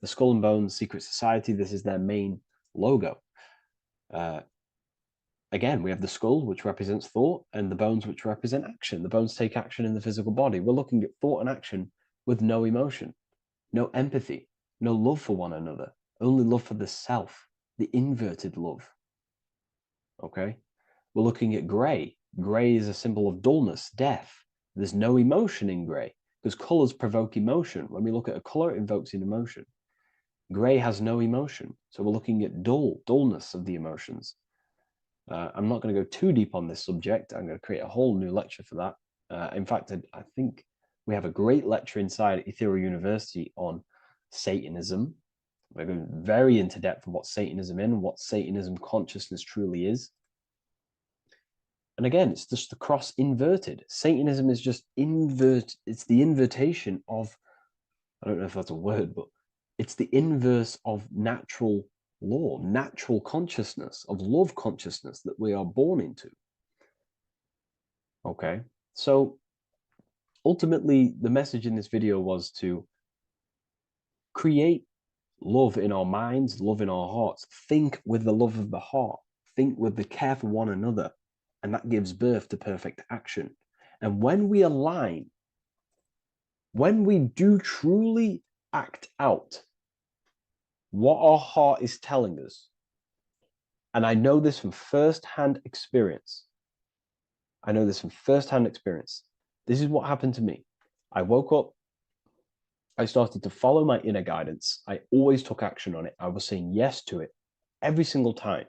the Skull and Bones Secret Society, this is their main logo. Again, we have the skull, which represents thought, and the bones, which represent action. The bones take action in the physical body. We're looking at thought and action with no emotion, no empathy, no love for one another, only love for the self, the inverted love. Okay? We're looking at gray. Gray is a symbol of dullness, death. There's no emotion in grey because colours provoke emotion. When we look at a colour, it invokes an emotion. Grey has no emotion. So we're looking at dullness of the emotions. I'm not going to go too deep on this subject. I'm going to create a whole new lecture for that. In fact, I think we have a great lecture inside Ethereal University on Satanism. We're going very into depth of what Satanism is and what Satanism consciousness truly is. And again, it's just the cross inverted. Satanism is just it's the invertation of, I don't know if that's a word, but it's the inverse of natural law, natural consciousness, of love consciousness that we are born into. Okay, so ultimately, the message in this video was to create love in our minds, love in our hearts. Think with the love of the heart. Think with the care for one another. And that gives birth to perfect action. And when we align, when we do truly act out what our heart is telling us, and I know this from first-hand experience. This is what happened to me. I woke up, I started to follow my inner guidance. I always took action on it. I was saying yes to it every single time.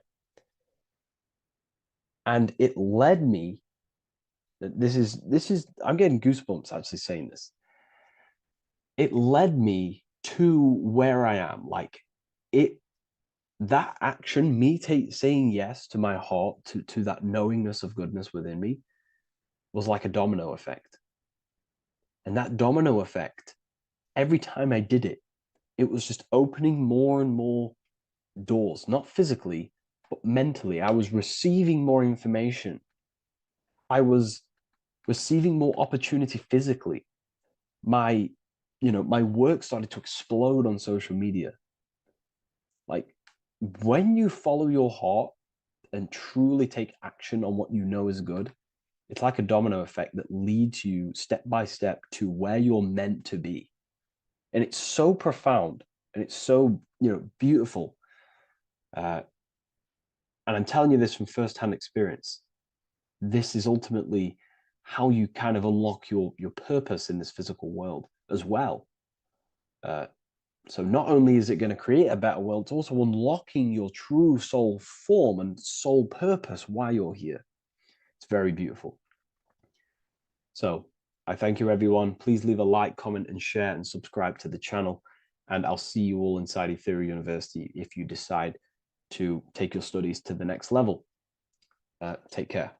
And it led me, this is, I'm getting goosebumps actually saying this. It led me to where I am. Like that action, me saying yes to my heart, to that knowingness of goodness within me, was like a domino effect. And that domino effect, every time I did it, it was just opening more and more doors, not physically, but mentally. I was receiving more information. I was receiving more opportunity physically. My work started to explode on social media. Like, when you follow your heart and truly take action on what you know is good, it's like a domino effect that leads you step by step to where you're meant to be. And it's so profound and it's so, beautiful. And I'm telling you this from firsthand experience. This is ultimately how you kind of unlock your purpose in this physical world as well. So not only is it going to create a better world, it's also unlocking your true soul form and soul purpose while you're here. It's very beautiful. So I thank you, everyone. Please leave a like, comment, and share, and subscribe to the channel. And I'll see you all inside Ethereal University if you decide to take your studies to the next level. Take care.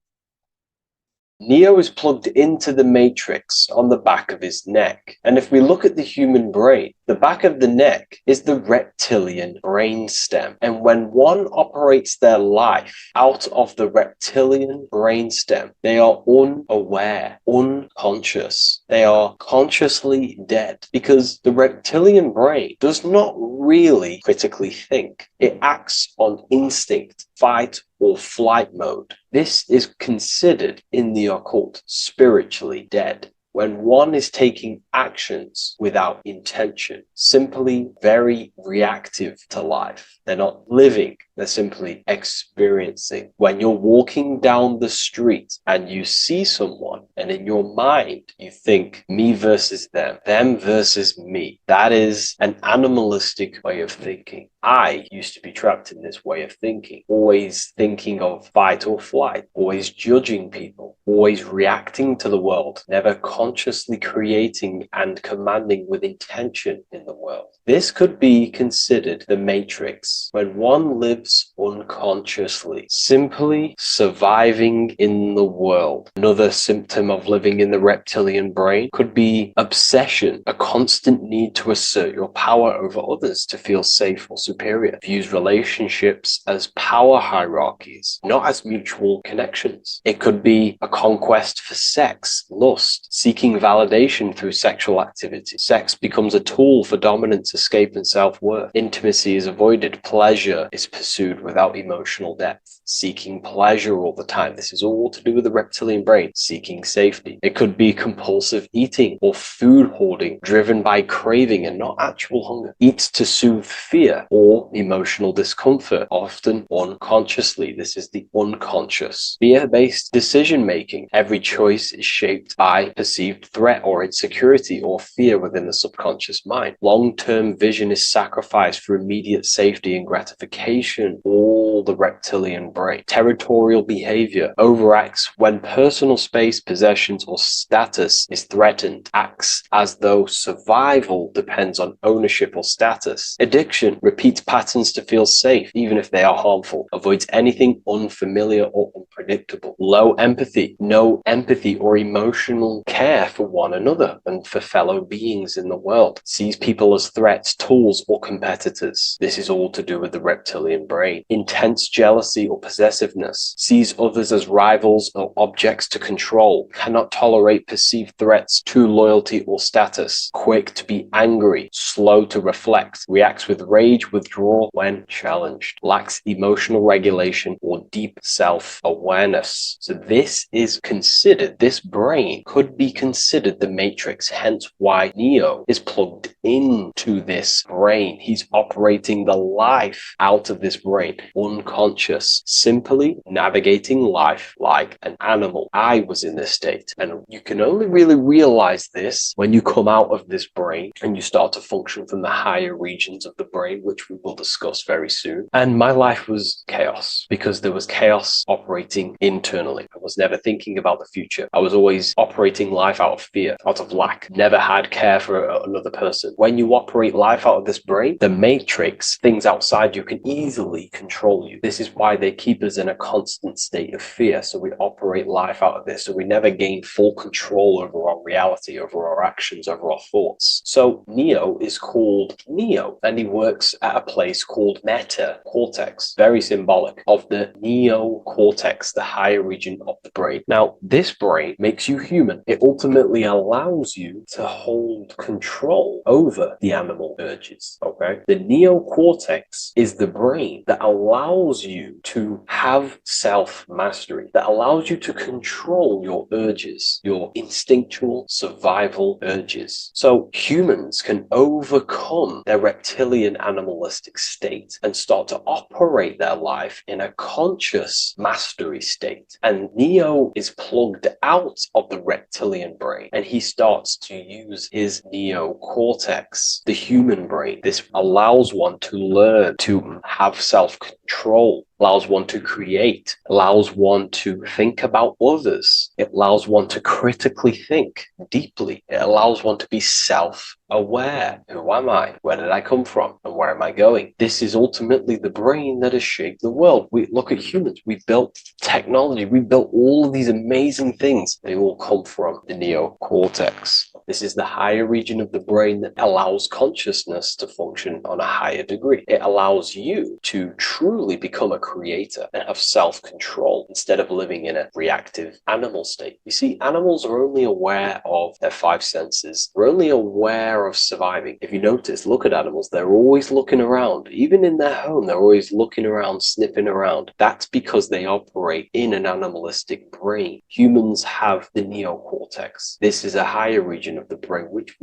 Neo is plugged into the matrix on the back of his neck. And if we look at the human brain, the back of the neck is the reptilian brain stem. And when one operates their life out of the reptilian brain stem, they are unaware, unconscious. They are consciously dead because the reptilian brain does not really critically think. It acts on instinct, fight or flight mode. This is considered in the occult spiritually dead. When one is taking actions without intention, simply very reactive to life. They're not living, they're simply experiencing. When you're walking down the street and you see someone and in your mind you think me versus them versus me, that is an animalistic way of thinking. I used to be trapped in this way of thinking, always thinking of fight or flight, always judging people, always reacting to the world, never consciously creating and commanding with intention in the world. This could be considered the matrix, when one lives unconsciously, simply surviving in the world. Another symptom of living in the reptilian brain could be obsession, a constant need to assert your power over others to feel safe or superior. Views relationships as power hierarchies, not as mutual connections. It could be a conquest for sex, lust, seeking validation through sexual activity. Sex becomes a tool for dominance, escape, and self-worth. Intimacy is avoided. Pleasure is pursued without emotional depth. Seeking pleasure all the time. This is all to do with the reptilian brain. Seeking safety. It could be compulsive eating or food hoarding driven by craving and not actual hunger. Eats to soothe fear or or emotional discomfort, often unconsciously. This is the unconscious. Fear-based decision-making. Every choice is shaped by perceived threat or insecurity or fear within the subconscious mind. Long-term vision is sacrificed for immediate safety and gratification. All the reptilian brain. Territorial behavior overacts when personal space, possessions, or status is threatened. Acts as though survival depends on ownership or status. Addiction repeats patterns to feel safe, even if they are harmful. Avoids anything unfamiliar or unpredictable. Low empathy. No empathy or emotional care for one another and for fellow beings in the world. Sees people as threats, tools, or competitors. This is all to do with the reptilian brain. Intense jealousy or possessiveness. Sees others as rivals or objects to control. Cannot tolerate perceived threats to loyalty or status. Quick to be angry. Slow to reflect. Reacts with rage, withdrawal when challenged. Lacks emotional regulation or deep self-awareness. So this is considered, this brain could be considered the matrix, hence why Neo is plugged into this brain. He's operating the life out of this brain, unconscious, simply navigating life like an animal. I was in this state, and you can only really realize this when you come out of this brain and you start to function from the higher regions of the brain, which we will discuss very soon. And my life was chaos because there was chaos operating internally. I was never thinking about the future. I was always operating life out of fear, out of lack. Never had care for another person. When you operate life out of this brain, the matrix, things outside you, can easily control you. This is why they keep us in a constant state of fear. So we operate life out of this. So we never gain full control over our reality, over our actions, over our thoughts. So Neo is called Neo, and he works at a place called meta cortex, very symbolic of the neocortex, the higher region of the brain. Now, this brain makes you human. It ultimately allows you to hold control over the animal urges, okay? The neocortex is the brain that allows you to have self-mastery, that allows you to control your urges, your instinctual survival urges. So humans can overcome their reptilian animalistic state and start to operate their life in a conscious mastery state. And Neo is plugged out of the reptilian brain, and he starts to use his neocortex, the human brain. This allows one to learn to have self-control, allows one to create, allows one to think about others. It allows one to critically think deeply. It allows one to be self-aware. Who am I? Where did I come from? And where am I going? This is ultimately the brain that has shaped the world. We look at humans. We built technology. We built all of these amazing things. They all come from the neocortex. This is the higher region of the brain that allows consciousness to function on a higher degree. It allows you to truly become a creator and have self-control instead of living in a reactive animal state. You see, animals are only aware of their five senses. They're only aware of surviving. If you notice, look at animals, they're always looking around. Even in their home, they're always looking around, sniffing around. That's because they operate in an animalistic brain. Humans have the neocortex. This is a higher region of the brain, which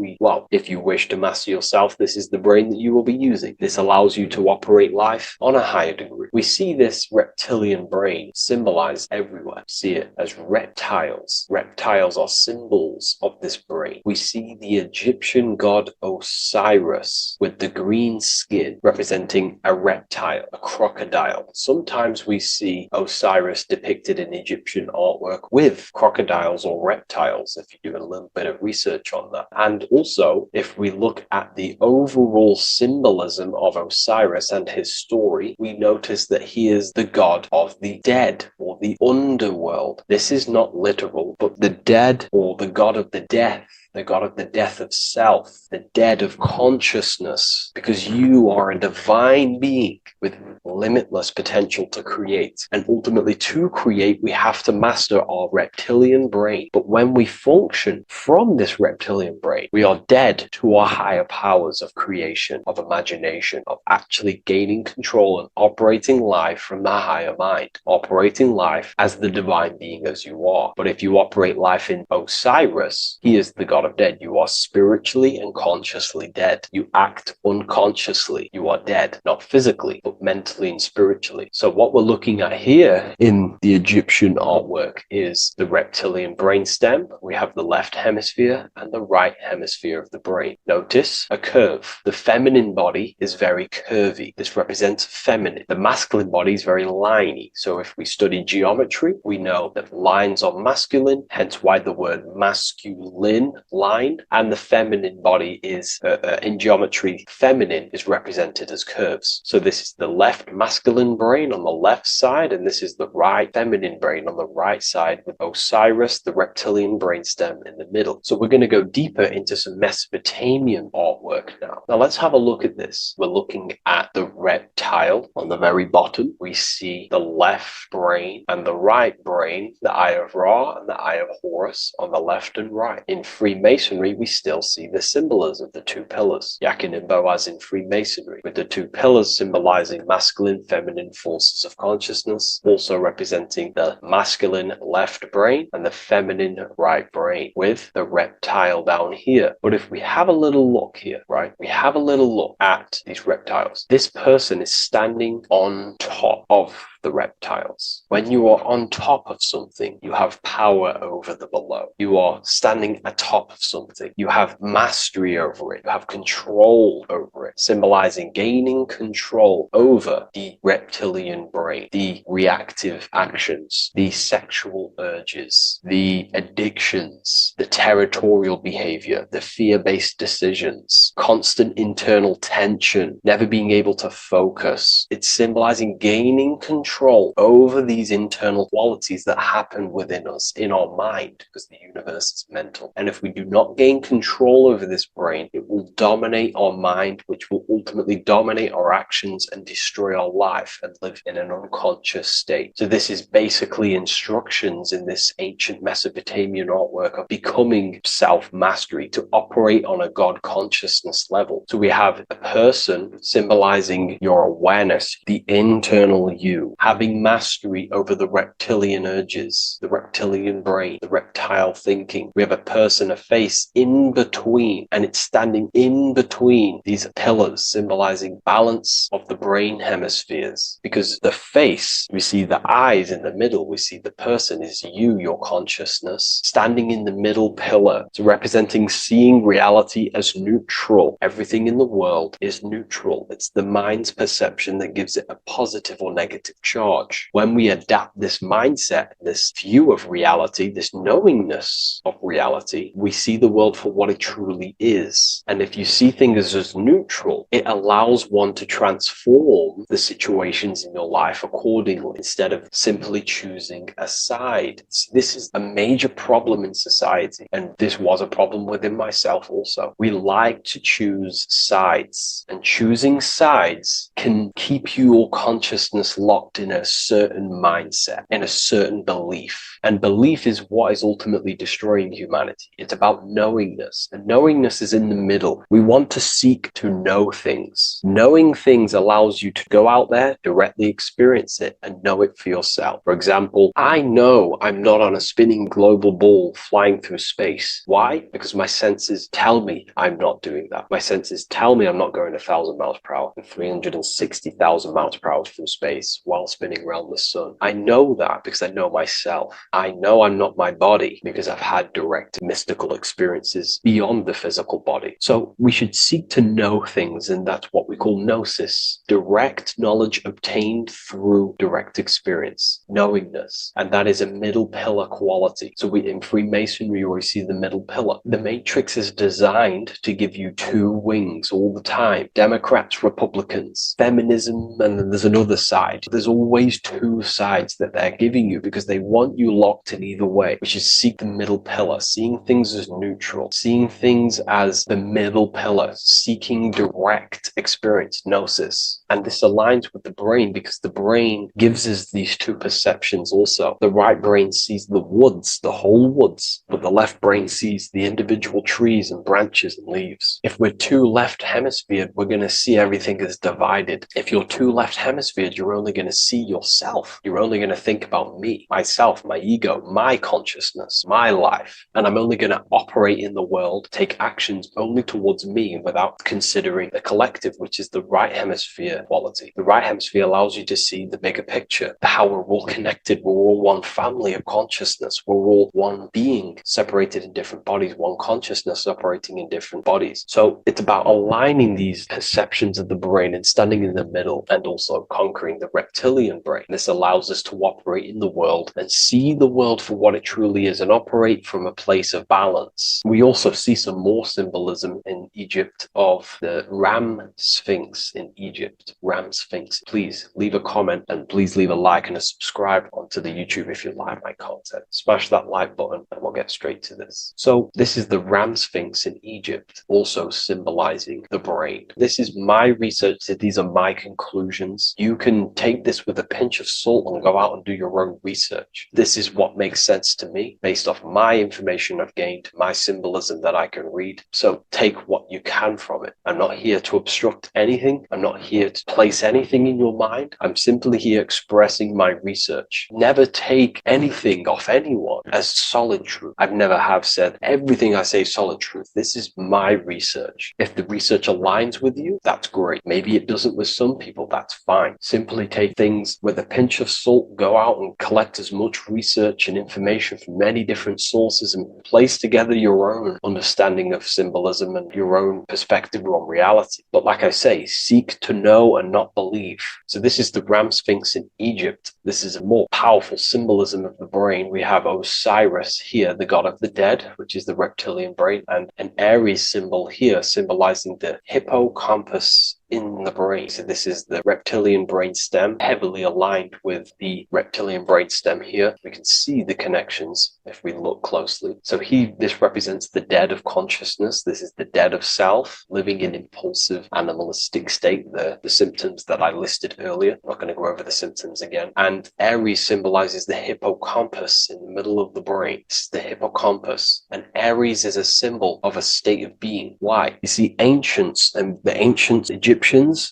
if you wish to master yourself, this is the brain that you will be using. This allows you to operate life on a higher degree. We see this reptilian brain symbolized everywhere. See it as reptiles. Reptiles are symbols of this brain. We see the Egyptian god Osiris with the green skin representing a reptile, a crocodile. Sometimes we see Osiris depicted in Egyptian artwork with crocodiles or reptiles, if you do a little bit of research on that. And also, if we look at the overall symbolism of Osiris and his story, we notice that he is the god of the dead or the underworld. This is not literal, but the dead or the god of the death, the god of the death of self, the dead of consciousness, because you are a divine being with limitless potential to create. And ultimately, to create, we have to master our reptilian brain. But when we function from this reptilian brain, we are dead to our higher powers of creation, of imagination, of actually gaining control and operating life from the higher mind, operating life as the divine being as you are. But if you operate life in Osiris, he is the god part of dead. You are spiritually and consciously dead. You act unconsciously. You are dead, not physically, but mentally and spiritually. So what we're looking at here in the Egyptian artwork is the reptilian brainstem. We have the left hemisphere and the right hemisphere of the brain. Notice a curve. The feminine body is very curvy. This represents feminine. The masculine body is very liney. So if we study geometry, we know that lines are masculine, hence why the word masculine, line, and the feminine body is, in geometry, feminine is represented as curves. So this is the left masculine brain on the left side, and this is the right feminine brain on the right side, with Osiris, the reptilian brainstem, in the middle. So we're going to go deeper into some Mesopotamian artwork now. Now let's have a look at this. We're looking at the reptile on the very bottom. We see the left brain and the right brain, the Eye of Ra and the Eye of Horus on the left and right. In Freemasonry, we still see the symbolism of the two pillars, Yakin and Boaz in Freemasonry, with the two pillars symbolizing masculine, feminine forces of consciousness, also representing the masculine left brain and the feminine right brain, with the reptile down here. But if we have a little look here, right, we have a little look at these reptiles. This person is standing on top of the reptiles. When you are on top of something, you have power over the below. You are standing atop of something. You have mastery over it. You have control over it, symbolizing gaining control over the reptilian brain, the reactive actions, the sexual urges, the addictions, the territorial behavior, the fear-based decisions, constant internal tension, never being able to focus. It's symbolizing gaining control over these internal qualities that happen within us, in our mind, because the universe is mental. And if we do not gain control over this brain, it will dominate our mind, which will ultimately dominate our actions and destroy our life and live in an unconscious state. So this is basically instructions in this ancient Mesopotamian artwork of becoming self-mastery, to operate on a God consciousness level. So we have a person symbolizing your awareness, the internal you, having mastery over the reptilian urges, the reptilian brain, the reptile thinking. We have a person, a face in between, and it's standing in between these pillars, symbolizing balance of the brain hemispheres. Because the face, we see the eyes in the middle, we see the person is you, your consciousness, standing in the middle pillar, so representing seeing reality as neutral. Everything in the world is neutral. It's the mind's perception that gives it a positive or negative charge. When we adapt this mindset, this view of reality, this knowingness of reality, we see the world for what it truly is. And if you see things as neutral, it allows one to transform the situations in your life accordingly, instead of simply choosing a side. This is a major problem in society, and this was a problem within myself also. We like to choose sides, and choosing sides can keep your consciousness locked in a certain mindset, in a certain belief. And belief is what is ultimately destroying humanity. It's about knowingness, and knowingness is in the middle. We want to seek to know things. Knowing things allows you to go out there, directly experience it, and know it for yourself. For example, I know I'm not on a spinning global ball flying through space. Why? Because my senses tell me I'm not doing that. My senses tell me I'm not going 1,000 miles per hour and 360,000 miles per hour through space while spinning around the sun. I know that because I know myself. I know I'm not my body because I've had direct mystical experiences beyond the physical body. So we should seek to know things, and that's what we call gnosis, direct knowledge obtained through direct experience, knowingness. And that is a middle pillar quality. So in Freemasonry, we see the middle pillar. The matrix is designed to give you two wings all the time: Democrats, Republicans, feminism, and then there's another side. There's always two sides that they're giving you because they want you locked in either way, which is seek the middle pillar, seeing things as neutral, seeing things as the middle pillar, seeking direct experience, gnosis. And this aligns with the brain because the brain gives us these two perceptions also. The right brain sees the woods, the whole woods, but the left brain sees the individual trees and branches and leaves. If we're too left hemisphered, we're going to see everything as divided. If you're too left hemisphered, you're only going to see yourself. You're only going to think about me, myself, my ego, my consciousness, my life. And I'm only going to operate in the world, take actions only towards me without considering the collective, which is the right hemisphere quality. The right hemisphere allows you to see the bigger picture, how we're all connected. We're all one family of consciousness. We're all one being separated in different bodies, one consciousness operating in different bodies. So it's about aligning these perceptions of the brain and standing in the middle, and also conquering the reptilian brain. This allows us to operate in the world and see the world for what it truly is and operate from a place of balance. We also see some more symbolism in Egypt of the ram sphinx in Egypt. Ram sphinx. Please leave a comment and please leave a like and a subscribe onto the YouTube if you like my content. Smash that like button and we'll get straight to this. So this is the ram sphinx in Egypt, also symbolizing the brain. This is my research. These are my conclusions. You can take this with a pinch of salt and go out and do your own research. This is what makes sense to me based off my information I've gained, my symbolism that I can read. So take what you can from it. I'm not here to obstruct anything. I'm not here to place anything in your mind. I'm simply here expressing my research. Never take anything off anyone as solid truth. I've never have said everything I say is solid truth. This is my research. If the research aligns with you, that's great. Maybe it doesn't with some people, that's fine. Simply take things with a pinch of salt, go out and collect as much research and information from many different sources and place together your own understanding of symbolism and your own perspective on reality. But like I say, seek to know and not believe. So this is the ram sphinx in Egypt. This is a more powerful symbolism of the brain. We have Osiris here, the god of the dead, which is the reptilian brain, and an Aries symbol here symbolizing the hippocampus in the brain. So this is the reptilian brain stem, heavily aligned with the reptilian brain stem here. We can see the connections if we look closely. So this represents the dead of consciousness. This is the dead of self, living in impulsive, animalistic state, the symptoms that I listed earlier. I'm not going to go over the symptoms again. And Aries symbolizes the hippocampus in the middle of the brain. It's the hippocampus. And Aries is a symbol of a state of being. Why? You see, ancients and the ancient Egyptians,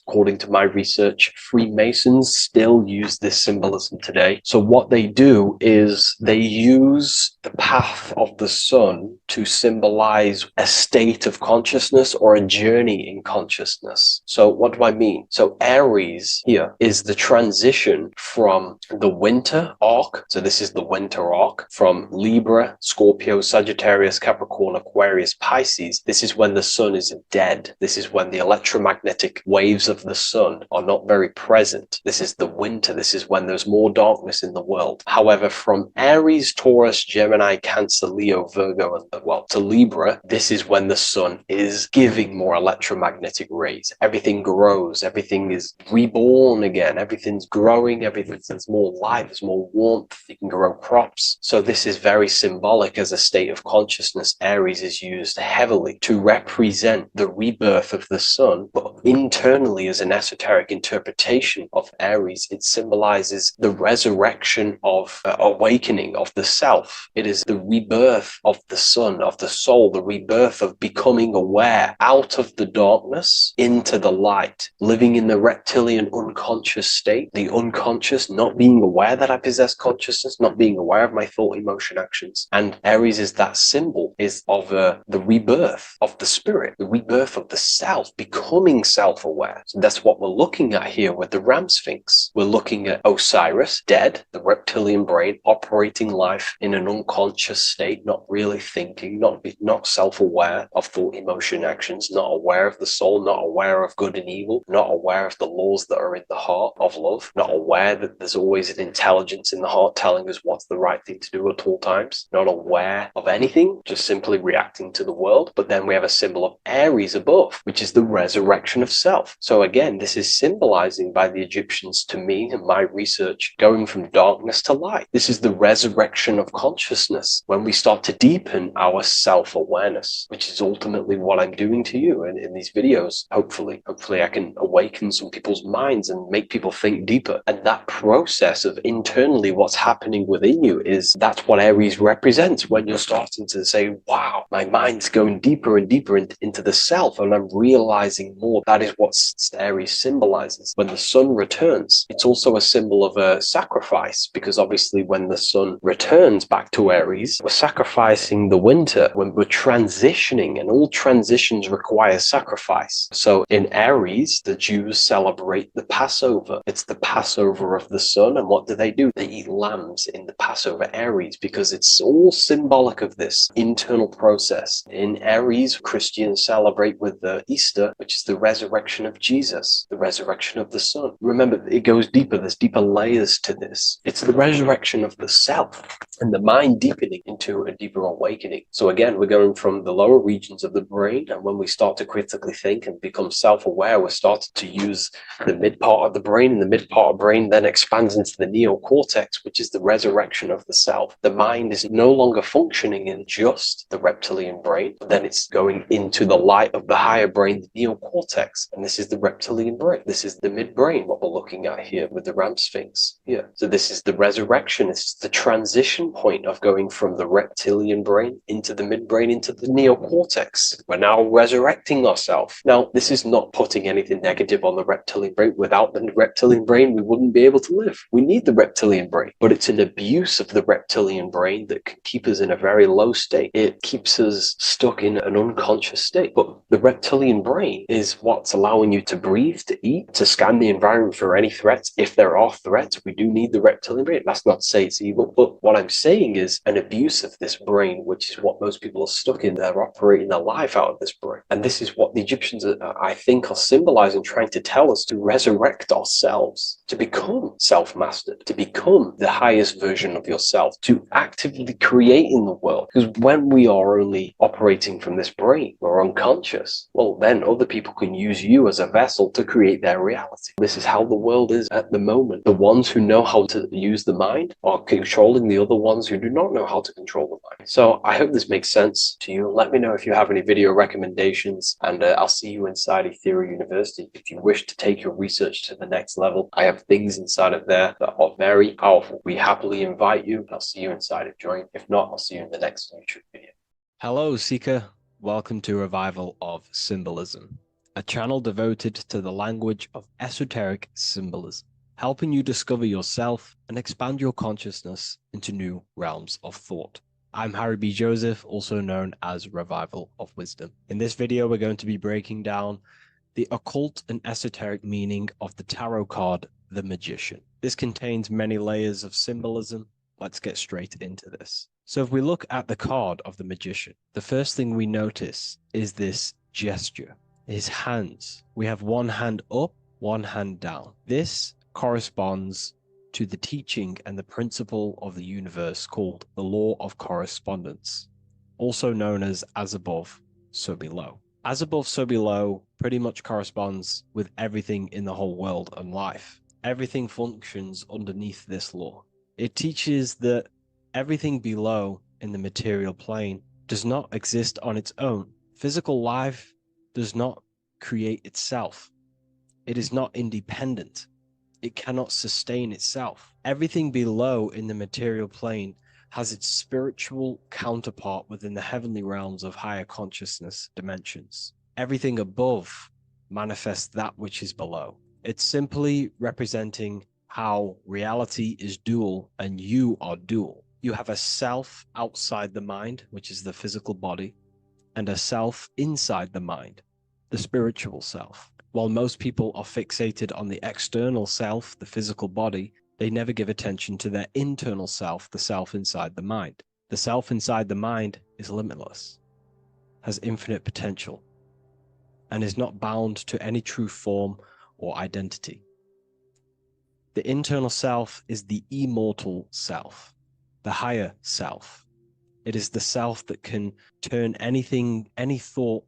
according to my research, Freemasons still use this symbolism today. So what they do is they use the path of the sun to symbolize a state of consciousness or a journey in consciousness. So what do I mean? So Aries here is the transition from the winter arc. So this is the winter arc from Libra, Scorpio, Sagittarius, Capricorn, Aquarius, Pisces. This is when the sun is dead. This is when the electromagnetic waves of the sun are not very present. This is the winter. This is when there's more darkness in the world. However, from Aries, Taurus, Gemini, Cancer, Leo, Virgo, and to Libra, this is when the sun is giving more electromagnetic rays. Everything grows. Everything is reborn again. Everything's growing. There's more light. There's more warmth. You can grow crops. So this is very symbolic as a state of consciousness. Aries is used heavily to represent the rebirth of the sun, but internally as an esoteric interpretation of Aries, it symbolizes the resurrection of awakening of the self. It is the rebirth of the sun, of the soul, the rebirth of becoming aware out of the darkness into the light, living in the reptilian unconscious state, the unconscious, not being aware that I possess consciousness, not being aware of my thought, emotion, actions. And Aries is that symbol of the rebirth of the spirit, the rebirth of the self, becoming self-aware. So that's what we're looking at here with the ram sphinx. We're looking at Osiris, dead, the reptilian brain, operating life in an unconscious state, not really thinking, not self-aware of thought, emotion, actions, not aware of the soul, not aware of good and evil, not aware of the laws that are in the heart of love, not aware that there's always an intelligence in the heart telling us what's the right thing to do at all times, not aware of anything, just simply reacting to the world. But then we have a symbol of Aries above, which is the resurrection of self. So again, this is symbolizing by the Egyptians to me and my research going from darkness to light. This is the resurrection of consciousness. consciousness, when we start to deepen our self-awareness, which is ultimately what I'm doing to you in these videos. Hopefully I can awaken some people's minds and make people think deeper. And that process of internally what's happening within you that's what Aries represents when you're starting to say, wow, my mind's going deeper and deeper into the self, and I'm realizing more. That is what Aries symbolizes. When the sun returns, it's also a symbol of a sacrifice, because obviously when the sun returns back to Aries, we're sacrificing the winter, when we're transitioning, and all transitions require sacrifice. So in Aries, the Jews celebrate the Passover. It's the Passover of the sun, and what do? They eat lambs in the Passover Aries, because it's all symbolic of this internal process. In Aries, Christians celebrate with the Easter, which is the resurrection of Jesus, the resurrection of the sun. Remember, it goes deeper. There's deeper layers to this. It's the resurrection of the self and the mind deepening into a deeper awakening. So again, we're going from the lower regions of the brain, and when we start to critically think and become self-aware, we're starting to use the mid part of the brain, and the mid part of the brain then expands into the neocortex, which is the resurrection of the self. The mind is no longer functioning in just the reptilian brain, but then it's going into the light of the higher brain, the neocortex, and this is the reptilian brain. This is the midbrain, what we're looking at here with the Ram Sphinx here. So this is the resurrection. It's the transition point of going from the reptilian brain into the midbrain into the neocortex. We're now resurrecting ourselves. Now, this is not putting anything negative on the reptilian brain. Without the reptilian brain, we wouldn't be able to live. We need the reptilian brain, but it's an abuse of the reptilian brain that can keep us in a very low state. It keeps us stuck in an unconscious state. But the reptilian brain is what's allowing you to breathe, to eat, to scan the environment for any threats. If there are threats, we do need the reptilian brain. That's not to say it's evil, but what I'm saying is an abuse of this brain, which is what most people are stuck in. They're operating their life out of this brain. And this is what the Egyptians, I think, are symbolizing, trying to tell us, to resurrect ourselves, to become self-mastered, to become the highest version of yourself, to actively create in the world. Because when we are only operating from this brain, we're unconscious, well, then other people can use you as a vessel to create their reality. This is how the world is at the moment. The ones who know how to use the mind are controlling the other ones who do not know how to control the mind. So I hope this makes sense to you. Let me know if you have any video recommendations, and I'll see you inside Ethereal University. If you wish to take your research to the next level, I have things inside of there that are very powerful. We happily invite you. I'll see you inside of Join. If not, I'll see you in the next YouTube video. Hello, Seeker. Welcome to Revival of Symbolism, a channel devoted to the language of esoteric symbolism, helping you discover yourself and expand your consciousness into new realms of thought. I'm Harry B. Joseph, also known as Revival of Wisdom. In this video, we're going to be breaking down the occult and esoteric meaning of the tarot card, the Magician. This contains many layers of symbolism. Let's get straight into this. So if we look at the card of the Magician, the first thing we notice is this gesture, his hands. We have one hand up, one hand down. This corresponds to the teaching and the principle of the universe called the law of correspondence, also known as above, so below. As above, so below pretty much corresponds with everything in the whole world and life. Everything functions underneath this law. It teaches that everything below in the material plane does not exist on its own. Physical life does not create itself. It is not independent. It cannot sustain itself. Everything below in the material plane has its spiritual counterpart within the heavenly realms of higher consciousness dimensions. Everything above manifests that which is below. It's simply representing how reality is dual and you are dual. You have a self outside the mind, which is the physical body, and a self inside the mind, the spiritual self. While most people are fixated on the external self, the physical body, they never give attention to their internal self, the self inside the mind. The self inside the mind is limitless, has infinite potential, and is not bound to any true form or identity. The internal self is the immortal self, the higher self. It is the self that can turn anything, any thought,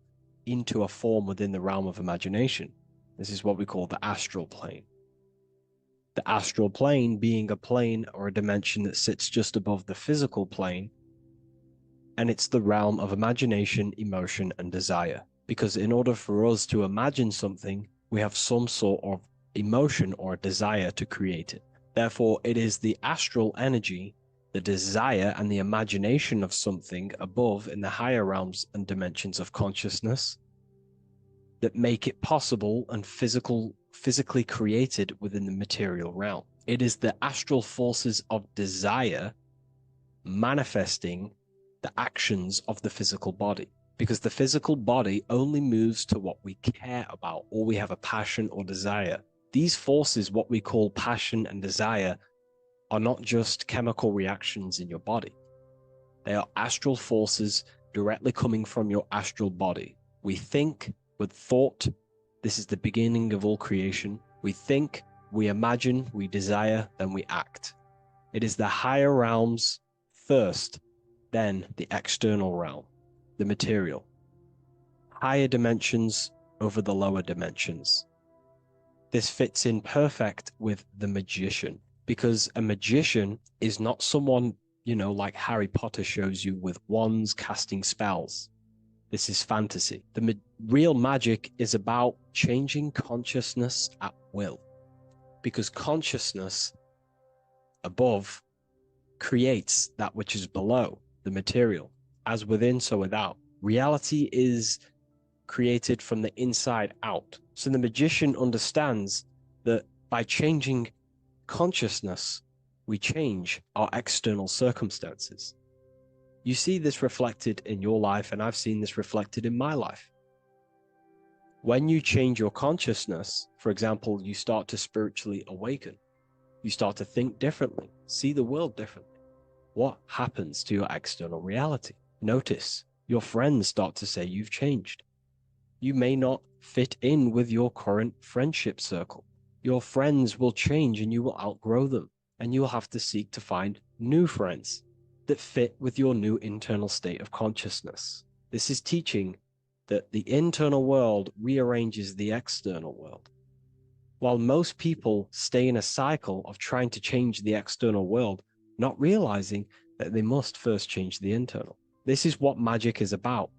into a form within the realm of imagination. This is what we call the astral plane. The astral plane being a plane or a dimension that sits just above the physical plane and it's the realm of imagination, emotion, and desire. Because in order for us to imagine something, we have some sort of emotion or desire to create it. Therefore, it is the astral energy, the desire and the imagination of something above in the higher realms and dimensions of consciousness that make it possible and physically created within the material realm. It is the astral forces of desire manifesting the actions of the physical body, because the physical body only moves to what we care about or we have a passion or desire. These forces, what we call passion and desire, are not just chemical reactions in your body. They are astral forces directly coming from your astral body. We think with thought. This is the beginning of all creation. We think, we imagine, we desire, then we act. It is the higher realms first, then the external realm, the material. Higher dimensions over the lower dimensions. This fits in perfect with the magician, because a magician is not someone, like Harry Potter shows you with wands casting spells. This is fantasy. The real magic is about changing consciousness at will, because consciousness above creates that which is below, the material, as within, so without. Reality is created from the inside out. So the magician understands that by changing consciousness, we change our external circumstances. You see this reflected in your life, and I've seen this reflected in my life. When you change your consciousness, for example, you start to spiritually awaken. You start to think differently, see the world differently. What happens to your external reality? Notice your friends start to say you've changed. You may not fit in with your current friendship circle. Your friends will change and you will outgrow them, and you will have to seek to find new friends that fit with your new internal state of consciousness. This is teaching that the internal world rearranges the external world. While most people stay in a cycle of trying to change the external world, not realizing that they must first change the internal. This is what magic is about.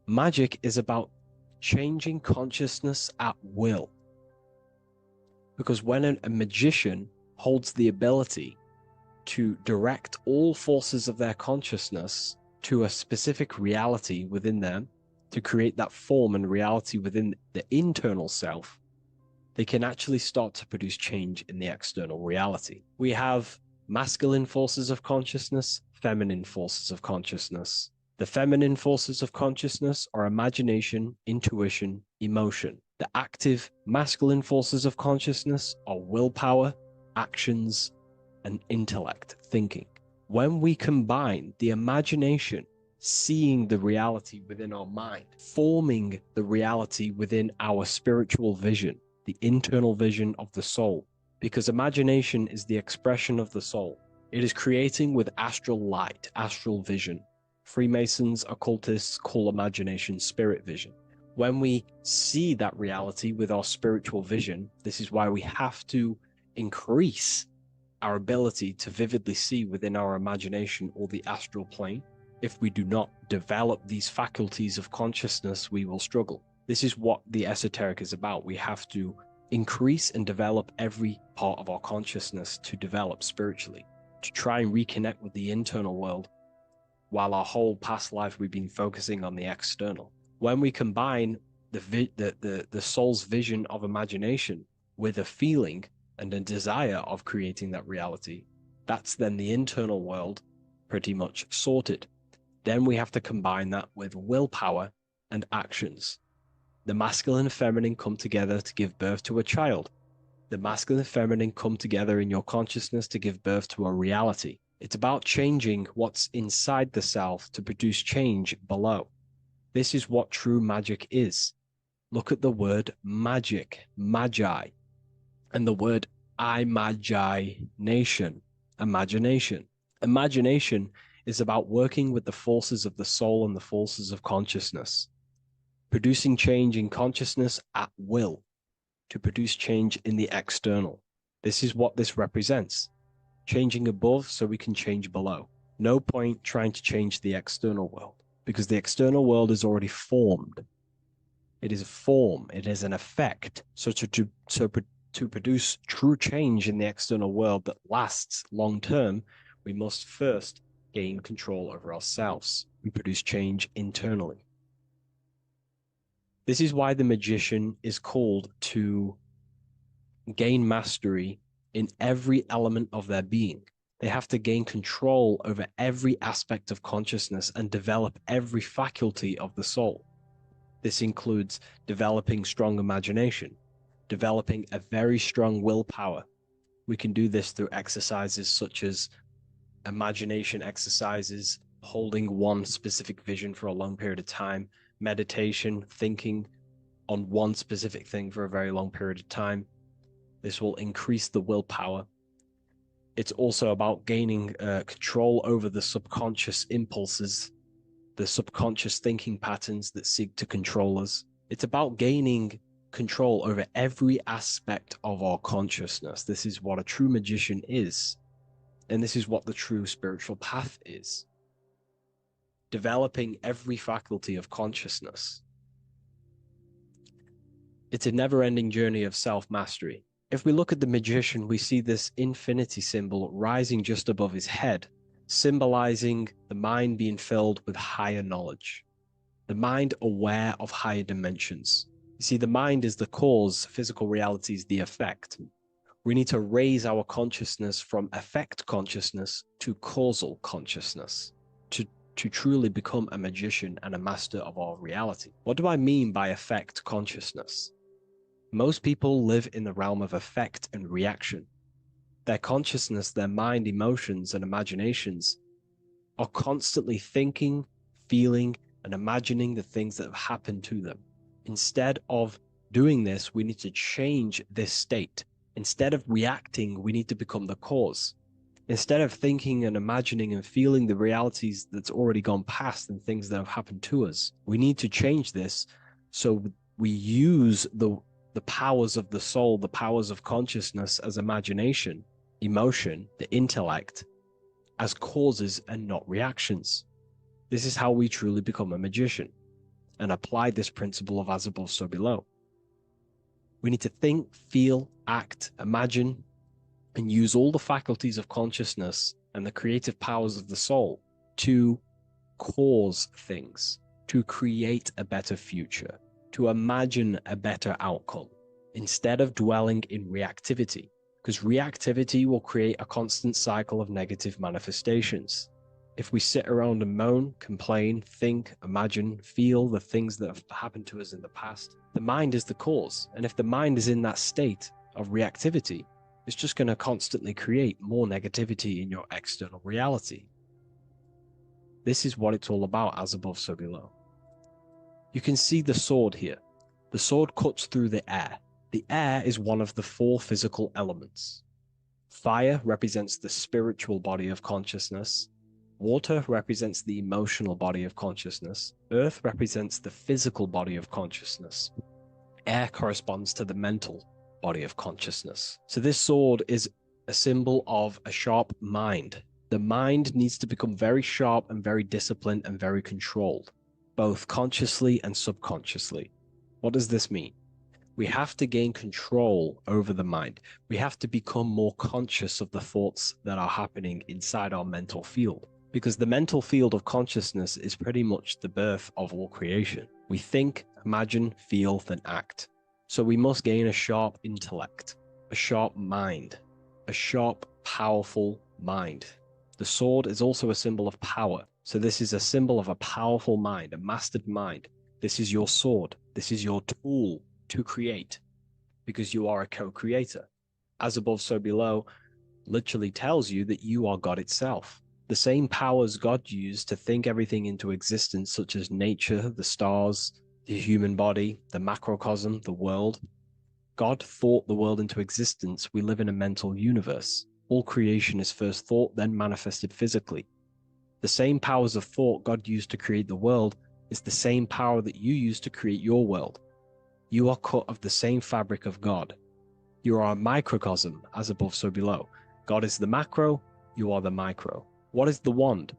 Magic is about changing consciousness at will. Because when a magician holds the ability to direct all forces of their consciousness to a specific reality within them, to create that form and reality within the internal self, they can actually start to produce change in the external reality. We have masculine forces of consciousness, feminine forces of consciousness. The feminine forces of consciousness are imagination, intuition, emotion. The active masculine forces of consciousness are willpower, actions, and intellect, thinking. When we combine the imagination, seeing the reality within our mind, forming the reality within our spiritual vision, the internal vision of the soul, because imagination is the expression of the soul. It is creating with astral light, astral vision. Freemasons, occultists call imagination spirit vision. When we see that reality with our spiritual vision, this is why we have to increase our ability to vividly see within our imagination or the astral plane. If we do not develop these faculties of consciousness, we will struggle. This is what the esoteric is about. We have to increase and develop every part of our consciousness to develop spiritually, to try and reconnect with the internal world, while our whole past life we've been focusing on the external. When we combine the soul's vision of imagination with a feeling and a desire of creating that reality, that's then the internal world pretty much sorted. Then we have to combine that with willpower and actions. The masculine and feminine come together to give birth to a child. The masculine and feminine come together in your consciousness to give birth to a reality. It's about changing what's inside the self to produce change below. This is what true magic is. Look at the word magic, magi, and the word imagination, imagination. Imagination is about working with the forces of the soul and the forces of consciousness, producing change in consciousness at will to produce change in the external. This is what this represents. Changing above so we can change below. No point trying to change the external world, because the external world is already formed. It is a form, it is an effect. So to produce true change in the external world that lasts long term, we must first gain control over ourselves and produce change internally. This is why the magician is called to gain mastery in every element of their being. They have to gain control over every aspect of consciousness and develop every faculty of the soul. This includes developing strong imagination, developing a very strong willpower. We can do this through exercises such as imagination exercises, holding one specific vision for a long period of time, meditation, thinking on one specific thing for a very long period of time. This will increase the willpower. It's also about gaining control over the subconscious impulses, the subconscious thinking patterns that seek to control us. It's about gaining control over every aspect of our consciousness. This is what a true magician is. And this is what the true spiritual path is. Developing every faculty of consciousness. It's a never-ending journey of self-mastery. If we look at the magician, we see this infinity symbol rising just above his head, symbolizing the mind being filled with higher knowledge. The mind aware of higher dimensions. You see, the mind is the cause, physical reality is the effect. We need to raise our consciousness from effect consciousness to causal consciousness to truly become a magician and a master of our reality. What do I mean by effect consciousness? Most people live in the realm of effect and reaction. Their consciousness, their mind, emotions, and imaginations are constantly thinking, feeling, and imagining the things that have happened to them. Instead of doing this, we need to change this state. Instead of reacting, we need to become the cause. Instead of thinking and imagining and feeling the realities that's already gone past and things that have happened to us, we need to change this so we use the powers of the soul, the powers of consciousness as imagination, emotion, the intellect, as causes and not reactions. This is how we truly become a magician and apply this principle of as above, so below. We need to think, feel, act, imagine, and use all the faculties of consciousness and the creative powers of the soul to cause things, to create a better future, to imagine a better outcome, instead of dwelling in reactivity, because reactivity will create a constant cycle of negative manifestations. If we sit around and moan, complain, think, imagine, feel the things that have happened to us in the past, the mind is the cause. And if the mind is in that state of reactivity, it's just going to constantly create more negativity in your external reality. This is what it's all about, as above, so below. You can see the sword here. The sword cuts through the air. The air is one of the 4 physical elements. Fire represents the spiritual body of consciousness. Water represents the emotional body of consciousness. Earth represents the physical body of consciousness. Air corresponds to the mental body of consciousness. So this sword is a symbol of a sharp mind. The mind needs to become very sharp and very disciplined and very controlled, both consciously and subconsciously. What does this mean? We have to gain control over the mind. We have to become more conscious of the thoughts that are happening inside our mental field, because the mental field of consciousness is pretty much the birth of all creation. We think, imagine, feel, then act. So we must gain a sharp intellect, a sharp mind, a sharp, powerful mind. The sword is also a symbol of power. So this is a symbol of a powerful mind, a mastered mind. This is your sword. This is your tool to create, because you are a co-creator. As above, so below literally tells you that you are God itself. The same powers God used to think everything into existence, such as nature, the stars, the human body, the macrocosm, the world. God thought the world into existence. We live in a mental universe. All creation is first thought, then manifested physically. The same powers of thought God used to create the world is the same power that you use to create your world. You are cut of the same fabric of God. You are a microcosm, as above, so below. God is the macro, you are the micro. What is the wand?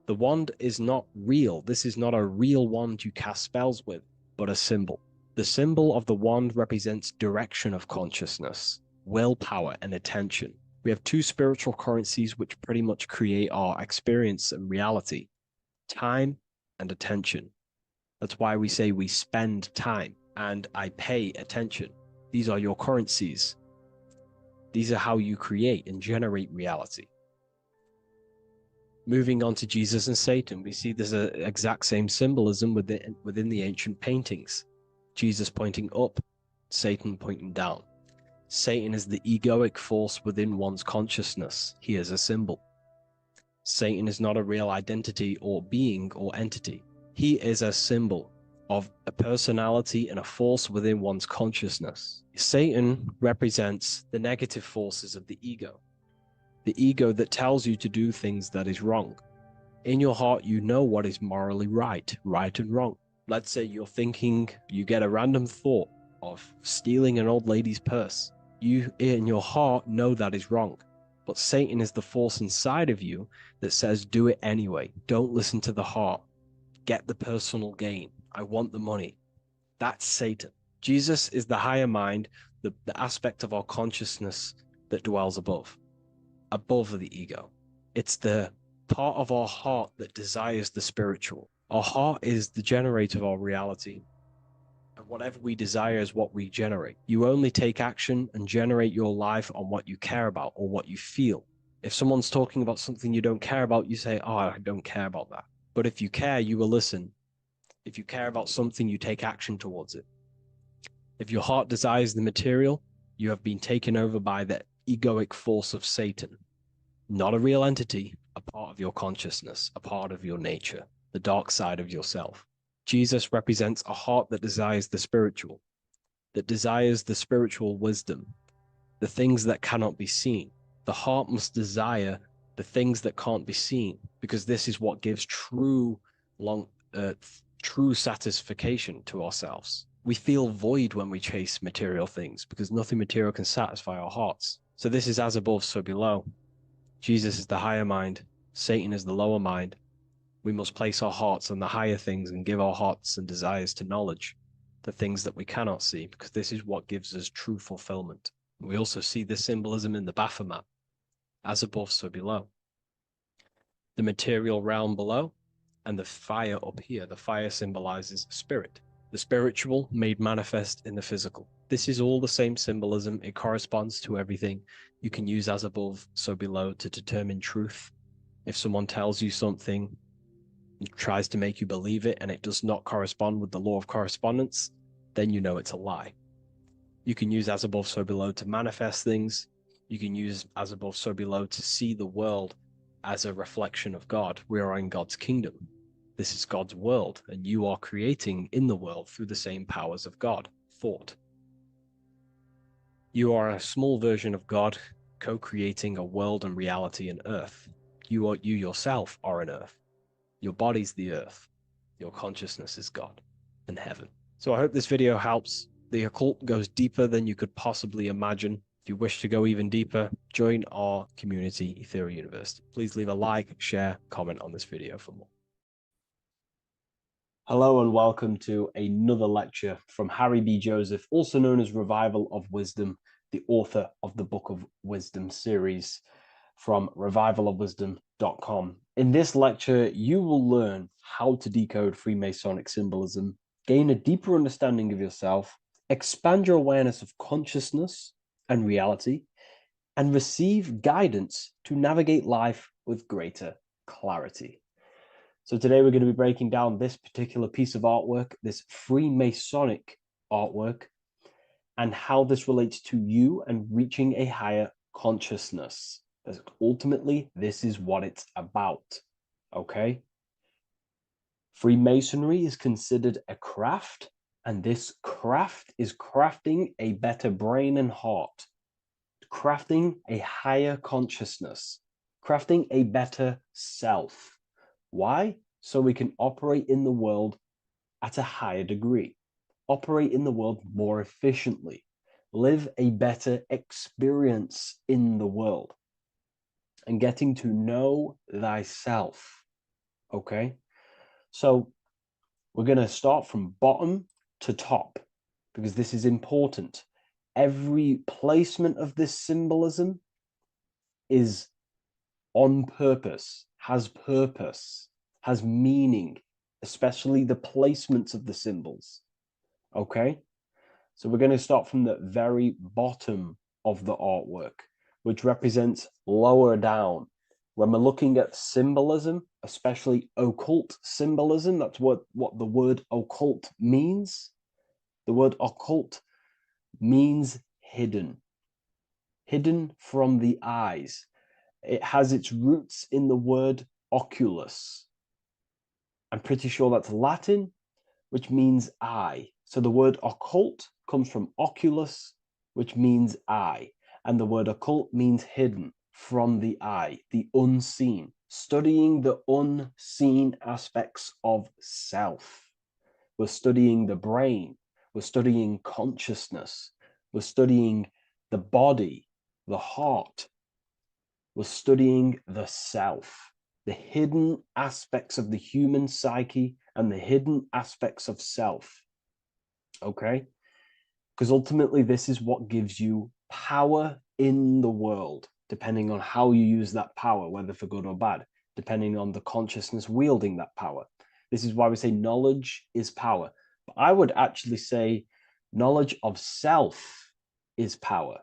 The wand is not real. This is not a real wand you cast spells with, but a symbol. The symbol of the wand represents direction of consciousness, willpower, and attention. We have two spiritual currencies which pretty much create our experience and reality: time and attention. That's why we say we spend time and I pay attention. These are your currencies. These are how you create and generate reality. Moving on to Jesus and Satan, we see there's an exact same symbolism within the ancient paintings. Jesus pointing up, Satan pointing down. Satan is the egoic force within one's consciousness. He is a symbol. Satan is not a real identity or being or entity. He is a symbol of a personality and a force within one's consciousness. Satan represents the negative forces of the ego that tells you to do things that is wrong. In your heart, you know what is morally right and wrong. Let's say you're thinking, you get a random thought of stealing an old lady's purse. You, in your heart, know that is wrong. But Satan is the force inside of you that says, do it anyway. Don't listen to the heart. Get the personal gain. I want the money. That's Satan. Jesus is the higher mind, the aspect of our consciousness that dwells above the ego. It's the part of our heart that desires the spiritual. Our heart is the generator of our reality. And whatever we desire is what we generate. You only take action and generate your life on what you care about or what you feel. If someone's talking about something you don't care about, you say, oh, I don't care about that. But if you care, you will listen. If you care about something, you take action towards it. If your heart desires the material, you have been taken over by the egoic force of Satan. Not a real entity, a part of your consciousness, a part of your nature, the dark side of yourself. Jesus represents a heart that desires the spiritual wisdom, the things that cannot be seen. The heart must desire the things that can't be seen, because this is what gives true satisfaction to ourselves. We feel void when we chase material things because nothing material can satisfy our hearts. So this is as above, so below. Jesus is the higher mind. Satan is the lower mind. We must place our hearts on the higher things and give our hearts and desires to knowledge, the things that we cannot see, because this is what gives us true fulfillment. We also see this symbolism in the Baphomet. As above, so below. The material realm below and the fire up here. The fire symbolizes spirit. The spiritual made manifest in the physical. This is all the same symbolism. It corresponds to everything. You can use as above, so below to determine truth. If someone tells you something, tries to make you believe it, and it does not correspond with the law of correspondence, then you know it's a lie. You can use as above, so below to manifest things. You can use as above, so below to see the world as a reflection of God. We are in God's kingdom. This is God's world, and you are creating in the world through the same powers of God, thought. You are a small version of God, co-creating a world and reality in earth. You yourself are an earth. Your body's the earth. Your consciousness is God and heaven. So I hope this video helps. The occult goes deeper than you could possibly imagine. If you wish to go even deeper, join our community, Ethereal University. Please leave a like, share, comment on this video for more. Hello and welcome to another lecture from Harry B. Joseph, also known as Revival of Wisdom, the author of the Book of Wisdom series from revivalofwisdom.com. In this lecture, you will learn how to decode Freemasonic symbolism, gain a deeper understanding of yourself, expand your awareness of consciousness and reality, and receive guidance to navigate life with greater clarity. So today we're going to be breaking down this particular piece of artwork, this Freemasonic artwork, and how this relates to you and reaching a higher consciousness. Because ultimately, this is what it's about, okay? Freemasonry is considered a craft, and this craft is crafting a better brain and heart, crafting a higher consciousness, crafting a better self. Why? So we can operate in the world at a higher degree, operate in the world more efficiently, live a better experience in the world. and getting to know thyself. Okay, so we're going to start from bottom to top because this is important. Every placement of this symbolism is on purpose, has meaning, especially the placements of the symbols. Okay, so we're going to start from the very bottom of the artwork, which represents lower down. When we're looking at symbolism, especially occult symbolism, that's what the word occult means. The word occult means hidden from the eyes. It has its roots in the word oculus. I'm pretty sure that's Latin, which means eye. So the word occult comes from oculus, which means eye. And the word occult means hidden from the eye, the unseen, studying the unseen aspects of self. We're studying the brain. We're studying consciousness. We're studying the body, the heart. We're studying the self, the hidden aspects of the human psyche and the hidden aspects of self. Okay? Because ultimately, this is what gives you power in the world, depending on how you use that power, whether for good or bad, depending on the consciousness wielding that power. This is why we say knowledge is power. But I would actually say knowledge of self is power.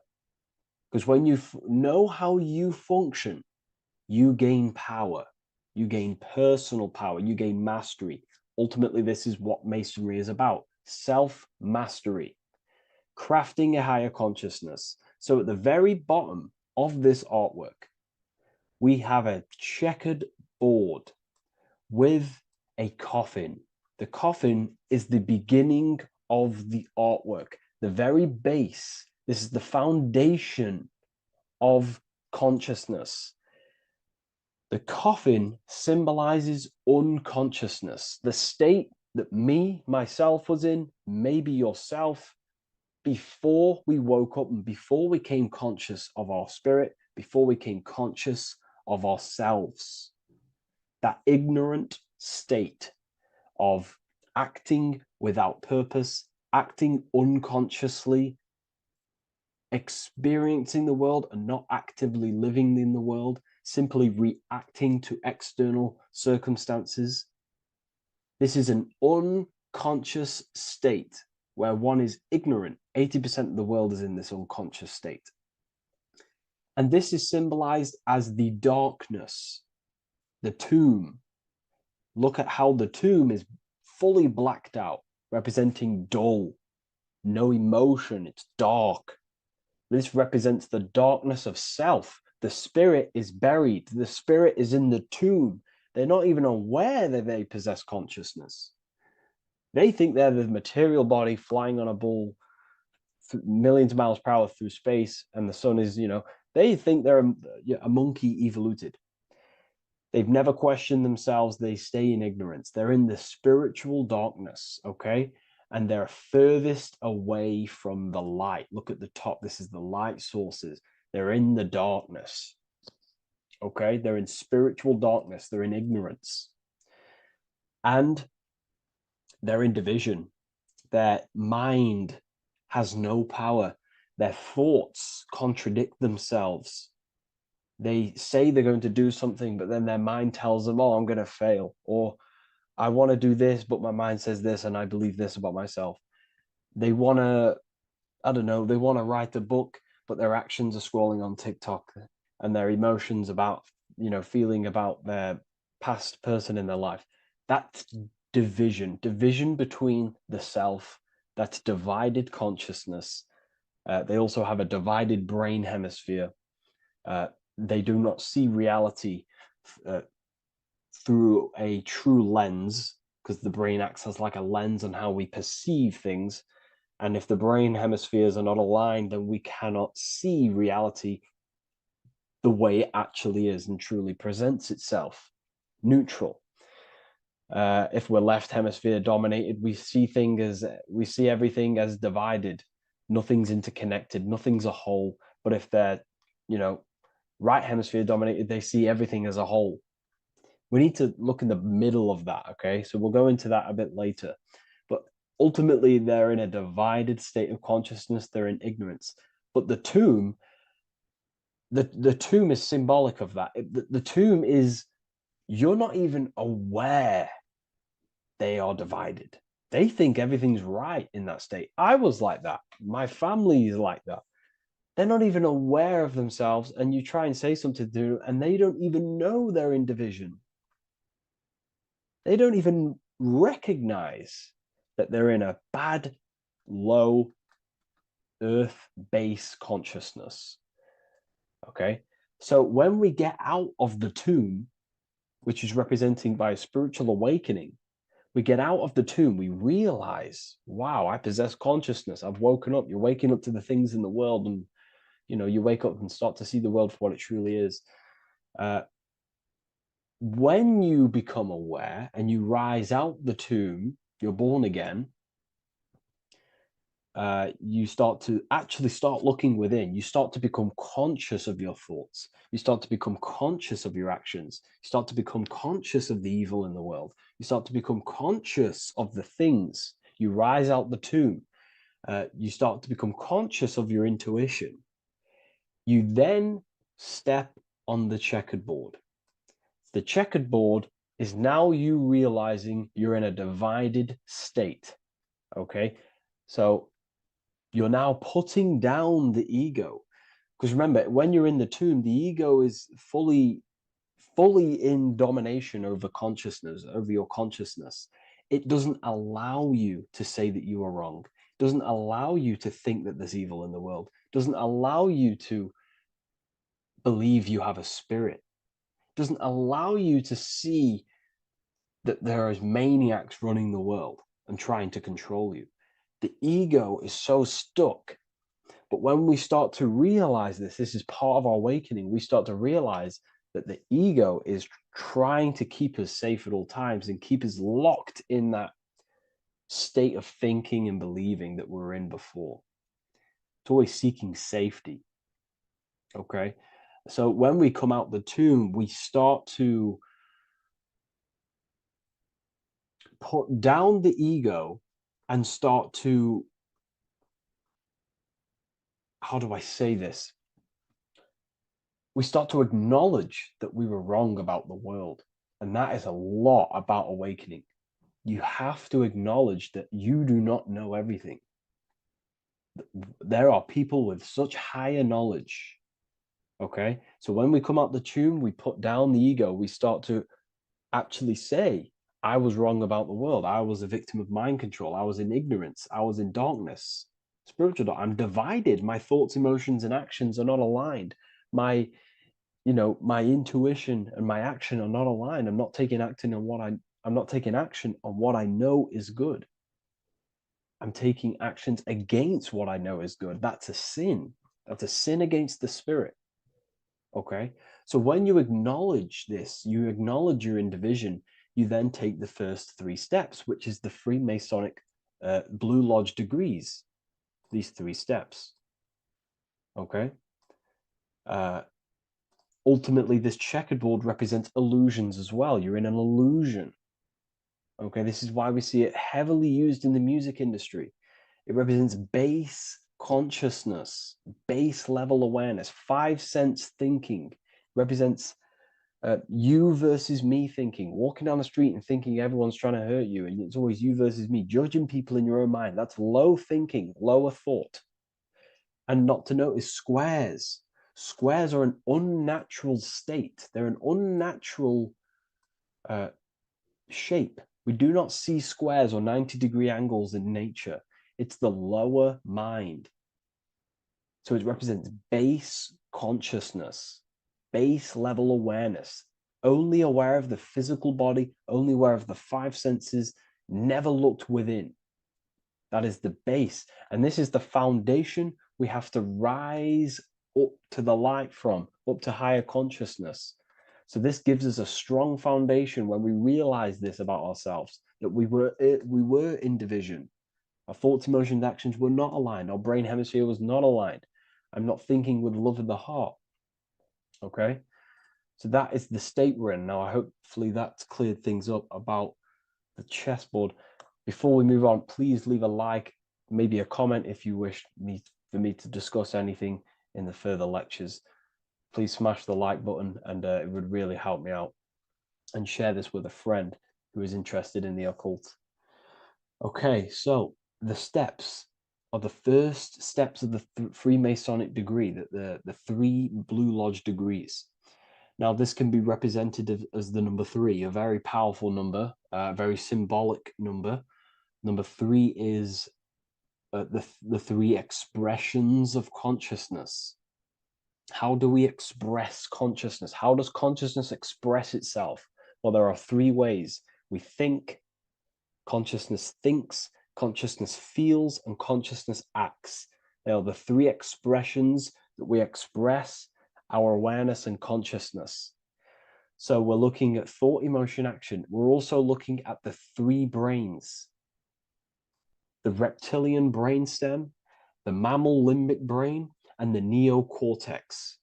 Because when you know how you function, you gain power. You gain personal power. You gain mastery. Ultimately, this is what Masonry is about. Self-mastery. Crafting a higher consciousness. So at the very bottom of this artwork, we have a checkered board with a coffin. The coffin is the beginning of the artwork, the very base. This is the foundation of consciousness. The coffin symbolizes unconsciousness, the state that myself was in, maybe yourself, before we woke up and before we came conscious of our spirit, before we came conscious of ourselves. That ignorant state of acting without purpose, acting unconsciously, experiencing the world and not actively living in the world, simply reacting to external circumstances. This is an unconscious state where one is ignorant. 80% of the world is in this unconscious state. And this is symbolized as the darkness, the tomb. Look at how the tomb is fully blacked out, representing dull, no emotion, it's dark. This represents the darkness of self. The spirit is buried. The spirit is in the tomb. They're not even aware that they possess consciousness. They think they're the material body flying on a ball millions of miles per hour through space, and the sun is, they think they're a monkey evoluted. They've never questioned themselves. They stay in ignorance. They're in the spiritual darkness, okay? And they're furthest away from the light. Look at the top. This is the light sources. They're in the darkness, okay? They're in spiritual darkness. They're in ignorance. And they're in division. Their mind has no power. Their thoughts contradict themselves. They say they're going to do something, but then their mind tells them, oh, I'm going to fail. Or I want to do this, but my mind says this, and I believe this about myself. They want to, they want to write a book, but their actions are scrolling on TikTok, and their emotions about, feeling about their past person in their life. That's division between the self, that's divided consciousness. They also have a divided brain hemisphere. They do not see reality through a true lens, because the brain acts as like a lens on how we perceive things. And if the brain hemispheres are not aligned, then we cannot see reality the way it actually is and truly presents itself, neutral. If we're left hemisphere dominated, we see everything as divided. Nothing's interconnected, nothing's a whole. But if they're, Right hemisphere dominated, they see everything as a whole. We need to look in the middle of that, okay? So we'll go into that a bit later. But ultimately, they're in a divided state of consciousness, they're in ignorance. But the tomb is symbolic of that. The tomb is, you're not even aware they are divided. They think everything's right in that state. I was like that. My family is like that. They're not even aware of themselves, and you try and say something to them, and they don't even know they're in division. They don't even recognize that they're in a bad, low earth base consciousness. Okay. So when we get out of the tomb, which is representing by a spiritual awakening, we get out of the tomb, we realize, wow, I possess consciousness. I've woken up. You're waking up to the things in the world, and you wake up and start to see the world for what it truly is. When you become aware and you rise out the tomb, you're born again. You start to actually start looking within. You start to become conscious of your thoughts. You start to become conscious of your actions. You start to become conscious of the evil in the world. You start to become conscious of the things. You rise out the tomb. You start to become conscious of your intuition. You then step on the checkered board. The checkered board is now you realizing you're in a divided state. Okay, so you're now putting down the ego, because remember, when you're in the tomb, the ego is fully in domination over consciousness, over your consciousness. It doesn't allow you to say that you are wrong. It doesn't allow you to think that there's evil in the world. It doesn't allow you to believe you have a spirit. It doesn't allow you to see that there is maniacs running the world and trying to control you. The ego is so stuck. But when we start to realize this is part of our awakening, we start to realize that the ego is trying to keep us safe at all times and keep us locked in that state of thinking and believing that we were in before. It's always seeking safety. Okay. So when we come out the tomb, we start to put down the ego and start to, how do I say this? We start to acknowledge that we were wrong about the world. And that is a lot about awakening. You have to acknowledge that you do not know everything. There are people with such higher knowledge. Okay. So when we come out the tomb, we put down the ego. We start to actually say, I was wrong about the world. I was a victim of mind control. I was in ignorance. I was in darkness. Spiritual dark. I'm divided. My thoughts, emotions, and actions are not aligned. My intuition and my action are not aligned. I'm not taking action on what I know is good. I'm taking actions against what I know is good. That's a sin. That's a sin against the spirit. Okay. So when you acknowledge this, you acknowledge you're in division, you then take the first 3 steps, which is the Freemasonic Blue Lodge degrees. These 3 steps. Okay. Ultimately, this checkerboard represents illusions as well. You're in an illusion. Okay, this is why we see it heavily used in the music industry. It represents base consciousness, base level awareness, 5 sense thinking. It represents you versus me thinking, walking down the street and thinking everyone's trying to hurt you, and it's always you versus me, judging people in your own mind. That's low thinking, lower thought. And not to notice squares. Squares are an unnatural state. They're an unnatural shape. We do not see squares or 90-degree angles in nature. It's the lower mind. So it represents base consciousness, base level awareness, only aware of the physical body, only aware of the 5 senses, never looked within. That is the base. And this is the foundation we have to rise up to the light from, up to higher consciousness. So this gives us a strong foundation when we realize this about ourselves, that we were in division. Our thoughts, emotions, actions were not aligned. Our brain hemisphere was not aligned. I'm not thinking with love in the heart. Okay, so that is the state we're in. Now, hopefully that's cleared things up about the chessboard. Before we move on, please leave a like, maybe a comment if you wish for me to discuss anything in the further lectures. Please smash the like button, and it would really help me out. And share this with a friend who is interested in the occult. Okay, so the steps are the first steps of the Freemasonic degree, the 3 Blue Lodge degrees. Now, this can be represented as the number 3, a very powerful number, a very symbolic number. Number 3 is the 3 expressions of consciousness. How do we express consciousness? How does consciousness express itself? Well, there are 3 ways. We think, consciousness thinks, consciousness feels, and consciousness acts. They are the 3 expressions that we express our awareness and consciousness. So we're looking at thought, emotion, action. We're also looking at the 3 brains: the reptilian brainstem, the mammal limbic brain, and the neocortex.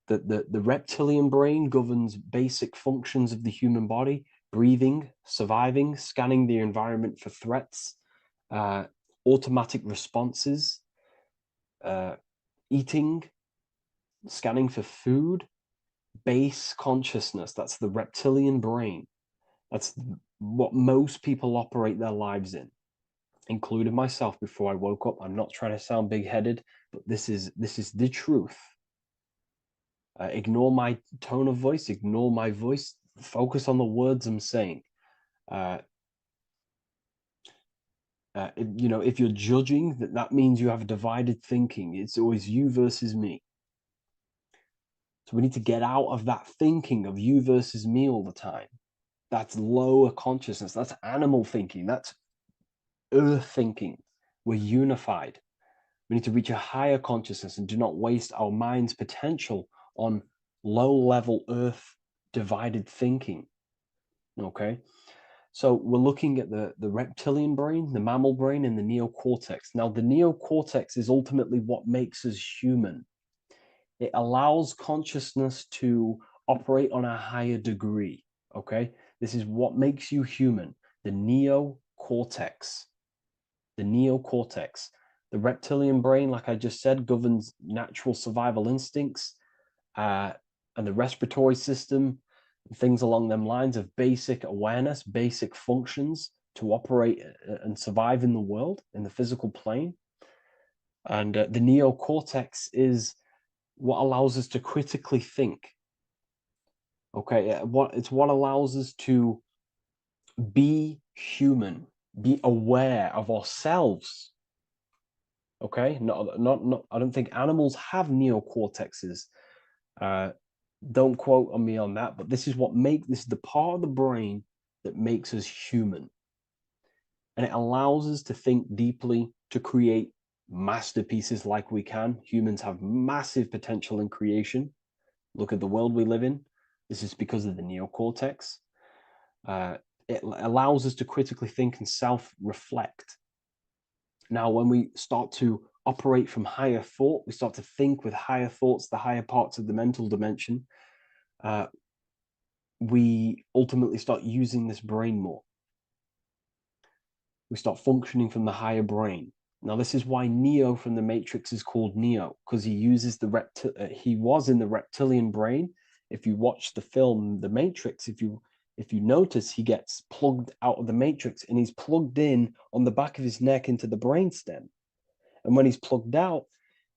The reptilian brain governs basic functions of the human body: breathing, surviving, scanning the environment for threats, automatic responses, eating, scanning for food. Base consciousness, that's the reptilian brain. That's what most people operate their lives in, including myself before I woke up. I'm not trying to sound big-headed, but this is the truth. Ignore my tone of voice, ignore my voice, focus on the words I'm saying. If you're judging, that means you have divided thinking. It's always you versus me. So we need to get out of that thinking of you versus me all the time. That's lower consciousness. That's animal thinking. That's earth thinking. We're unified. We need to reach a higher consciousness and do not waste our mind's potential on low-level earth divided thinking. Okay? So we're looking at the reptilian brain, the mammal brain, and the neocortex. Now, the neocortex is ultimately what makes us human. It allows consciousness to operate on a higher degree. Okay? This is what makes you human. The neocortex. The neocortex. The reptilian brain, like I just said, governs natural survival instincts and the respiratory system, things along them lines of basic awareness, basic functions to operate and survive in the world, in the physical plane. And the neocortex is what allows us to critically think. Okay, it's what allows us to be human, be aware of ourselves. Okay, not. I don't think animals have neocortexes. Don't quote on me on that, but this is the part of the brain that makes us human, and it allows us to think deeply, to create masterpieces like we can. Humans have massive potential in creation. Look at the world we live in. This is because of the neocortex. It allows us to critically think and self-reflect. Now, when we start to operate from higher thought, we start to think with higher thoughts, the higher parts of the mental dimension, we ultimately start using this brain more. We start functioning from the higher brain. Now, this is why Neo from the Matrix is called Neo, because he uses he was in the reptilian brain. If you watch the film The Matrix, if you notice, he gets plugged out of the Matrix and he's plugged in on the back of his neck into the brainstem. And when he's plugged out,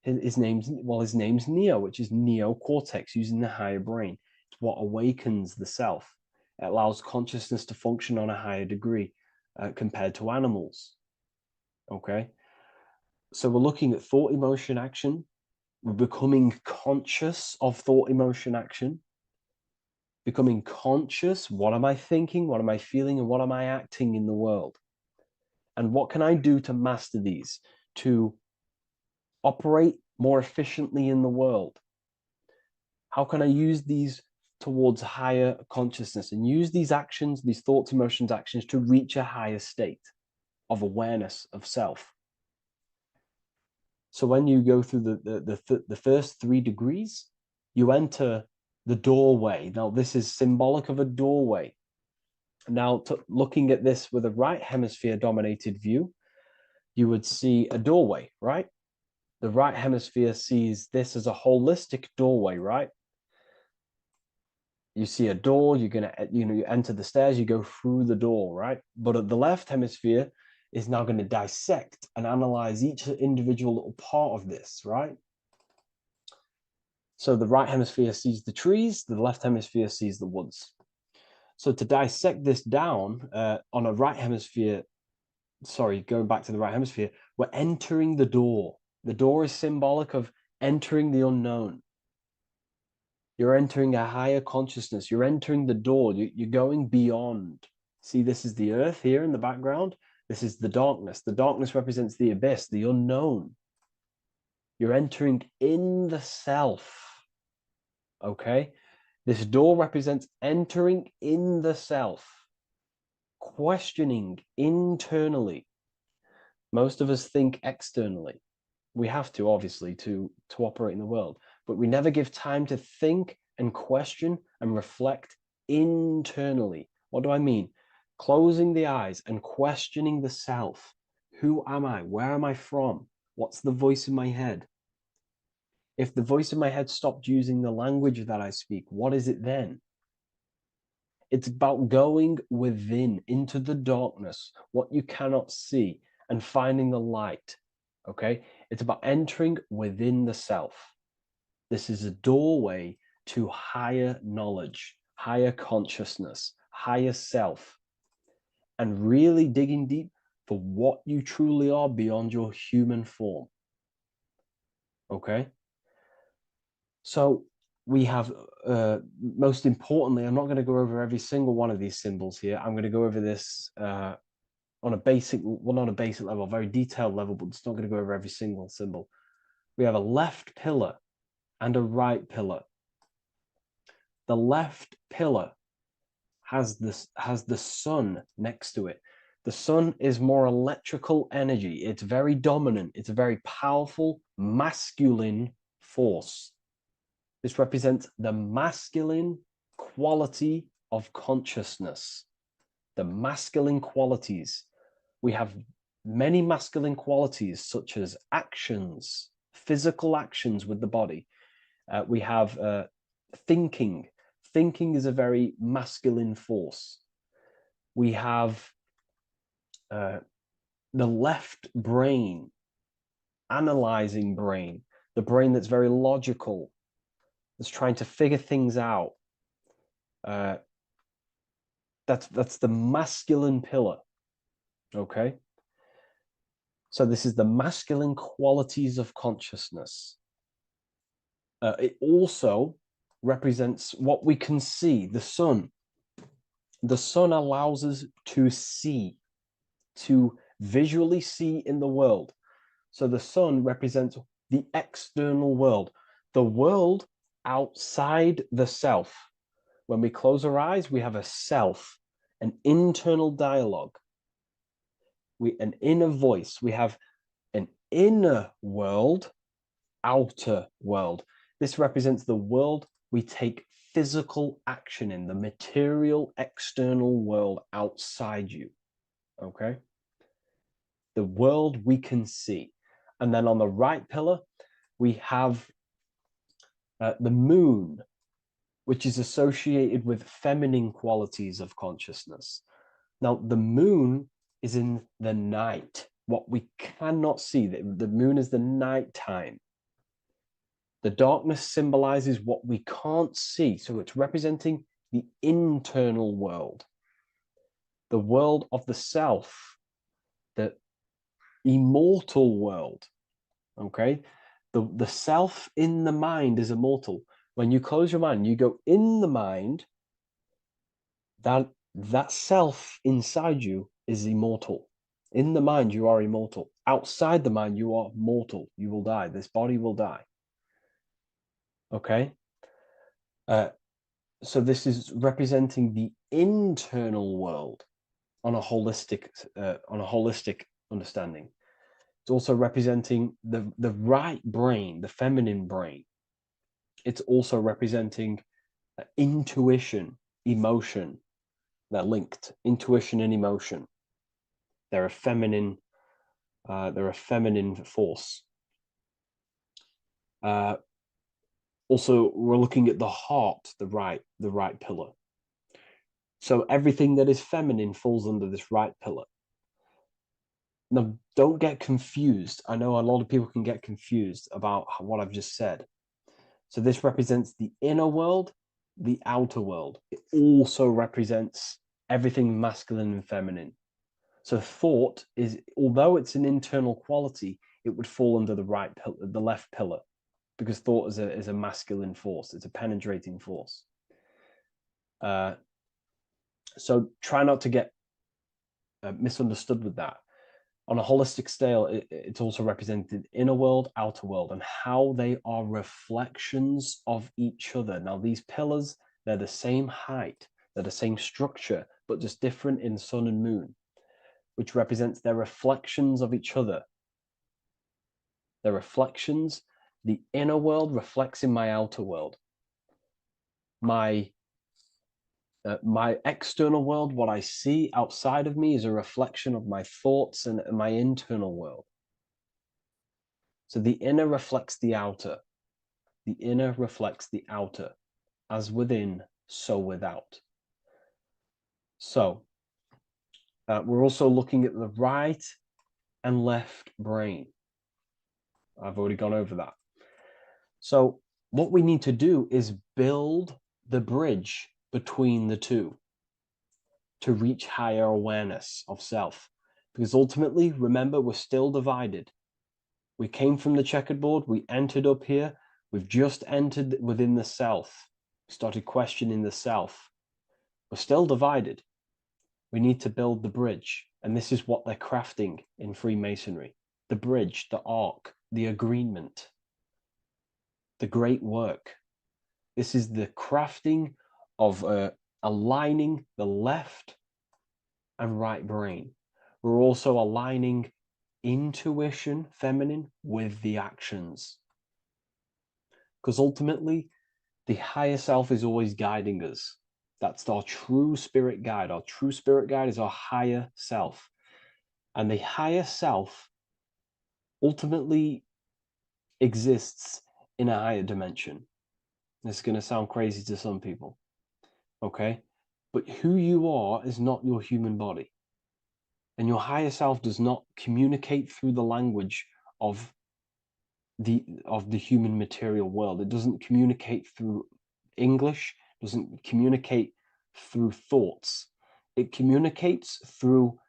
his name's Neo, which is neocortex, using the higher brain. It's what awakens the self. It allows consciousness to function on a higher degree compared to animals. Okay, so we're looking at thought, emotion, action. We're becoming conscious of thought, emotion, action. Becoming conscious, what am I thinking, what am I feeling, and what am I acting in the world? And what can I do to master these, to operate more efficiently in the world? How can I use these towards higher consciousness and use these actions, these thoughts, emotions, actions to reach a higher state of awareness of self? So when you go through the first 3 degrees, you enter the doorway. Now, this is symbolic of a doorway. Now, looking at this with a right hemisphere dominated view, you would see a doorway, right? The right hemisphere sees this as a holistic doorway, right? You see a door, you're gonna, you enter the stairs, you go through the door, right? But the left hemisphere is now going to dissect and analyze each individual little part of this, right? So the right hemisphere sees the trees, the left hemisphere sees the woods. So to dissect this down on a right hemisphere, sorry, going back to the right hemisphere, we're entering the door. The door is symbolic of entering the unknown. You're entering a higher consciousness. You're entering the door. You're going beyond. See, this is the earth here in the background. This is the darkness. The darkness represents the abyss, the unknown. You're entering in the self. Okay? This door represents entering in the self, questioning internally. Most of us think externally. We have to, obviously, to operate in the world, but we never give time to think and question and reflect internally. What do I mean? Closing the eyes and questioning the self. Who am I? Where am I from? What's the voice in my head? If the voice in my head stopped using the language that I speak, what is it then? It's about going within, into the darkness, what you cannot see, and finding the light. Okay? It's about entering within the self. This is a doorway to higher knowledge, higher consciousness, higher self, and really digging deep for what you truly are beyond your human form. Okay? So we have, most importantly, I'm not going to go over every single one of these symbols here. I'm going to go over this on a basic, well, not a basic level, a very detailed level, but it's not going to go over every single symbol. We have a left pillar and a right pillar. The left pillar has the sun next to it. The sun is more electrical energy. It's very dominant. It's a very powerful, masculine force. This represents the masculine quality of consciousness. The masculine qualities. We have many masculine qualities, such as actions, physical actions with the body. We have thinking. Thinking is a very masculine force. We have the left brain, analyzing brain, the brain that's very logical, that's trying to figure things out. That's the masculine pillar. Okay. So this is the masculine qualities of consciousness. It also represents what we can see, the sun. The sun allows us to see, to visually see in the world. So the sun represents the external world, the world outside the self. When we close our eyes, we have a self, an internal dialogue, an inner voice. We have an inner world, outer world. This represents the world we take physical action in, the material external world outside you. Okay? The world we can see. And then on the right pillar, we have the moon, which is associated with feminine qualities of consciousness. Now, the moon is in the night, what we cannot see. The moon is the nighttime. The darkness symbolizes what we can't see. So it's representing the internal world, the world of the self, the immortal world. Okay? The self in the mind is immortal. When you close your mind, you go in the mind, that self inside you is immortal. In the mind, you are immortal. Outside the mind, you are mortal. You will die. This body will die. Okay? So this is representing the internal world on a holistic understanding. It's also representing the right brain, the feminine brain. it's also representing intuition, emotion. They're linked. Intuition and emotion. They're a feminine. They're a feminine force. Also, we're looking at the heart, the right pillar. So everything that is feminine falls under this right pillar. Now, don't get confused. I know a lot of people can get confused about what I've just said. So this represents the inner world, the outer world. It also represents everything masculine and feminine. So thought is, although it's an internal quality, it would fall under the right pillar, the left pillar, because thought is a masculine force. It's a penetrating force. So try not to get misunderstood with that. On a holistic scale, it's also represented inner world, outer world, and how they are reflections of each other. Now, these pillars, they're the same height, they're the same structure, but just different in sun and moon, which represents their reflections of each other. Their reflections, the inner world reflects in my outer world. My external world, what I see outside of me, is a reflection of my thoughts and my internal world. So the inner reflects the outer. The inner reflects the outer. As within, so without. So we're also looking at the right and left brain. I've already gone over that. So what we need to do is build the bridge between the two to reach higher awareness of self. Because ultimately, remember, we're still divided. We came from the checkerboard, we entered up here, we've just entered within the self, started questioning the self. We're still divided. We need to build the bridge. And this is what they're crafting in Freemasonry. The bridge, the arc, the agreement, the great work. This is the crafting of aligning the left and right brain. We're also aligning intuition, feminine, with the actions. Because ultimately, the higher self is always guiding us. That's our true spirit guide. Our true spirit guide is our higher self. And the higher self ultimately exists in a higher dimension. This is going to sound crazy to some people, okay? But who you are is not your human body. And your higher self does not communicate through the language of the human material world. It doesn't communicate through English, doesn't communicate through thoughts. It communicates through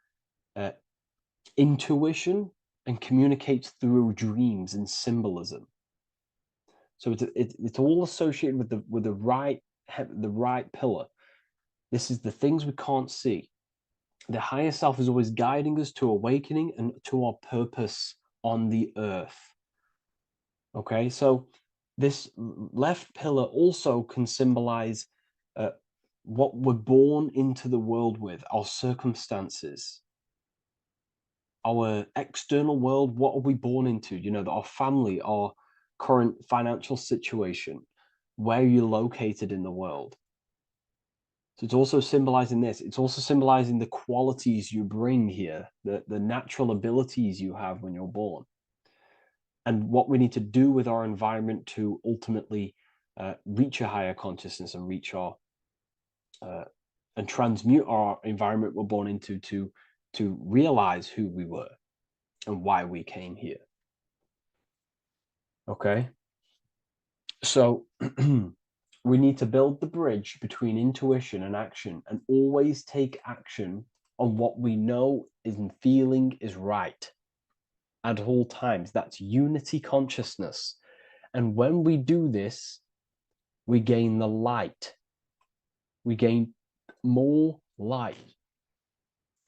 intuition and communicates through dreams and symbolism. So it's all associated with the right pillar. This is the things we can't see. The higher self is always guiding us to awakening and to our purpose on the earth. Okay, so this left pillar also can symbolize what we're born into the world with, our circumstances, our external world. What are we born into? You know, our family, our current financial situation, where you're located in the world. So it's also symbolizing this. It's also symbolizing the qualities you bring here, the natural abilities you have when you're born, and what we need to do with our environment to ultimately reach a higher consciousness and reach our and transmute our environment we're born into to realize who we were and why we came here. Okay, so we need to build the bridge between intuition and action, and always take action on what we know and feeling is right at all times. That's unity consciousness. And when we do this, we gain the light. We gain more light,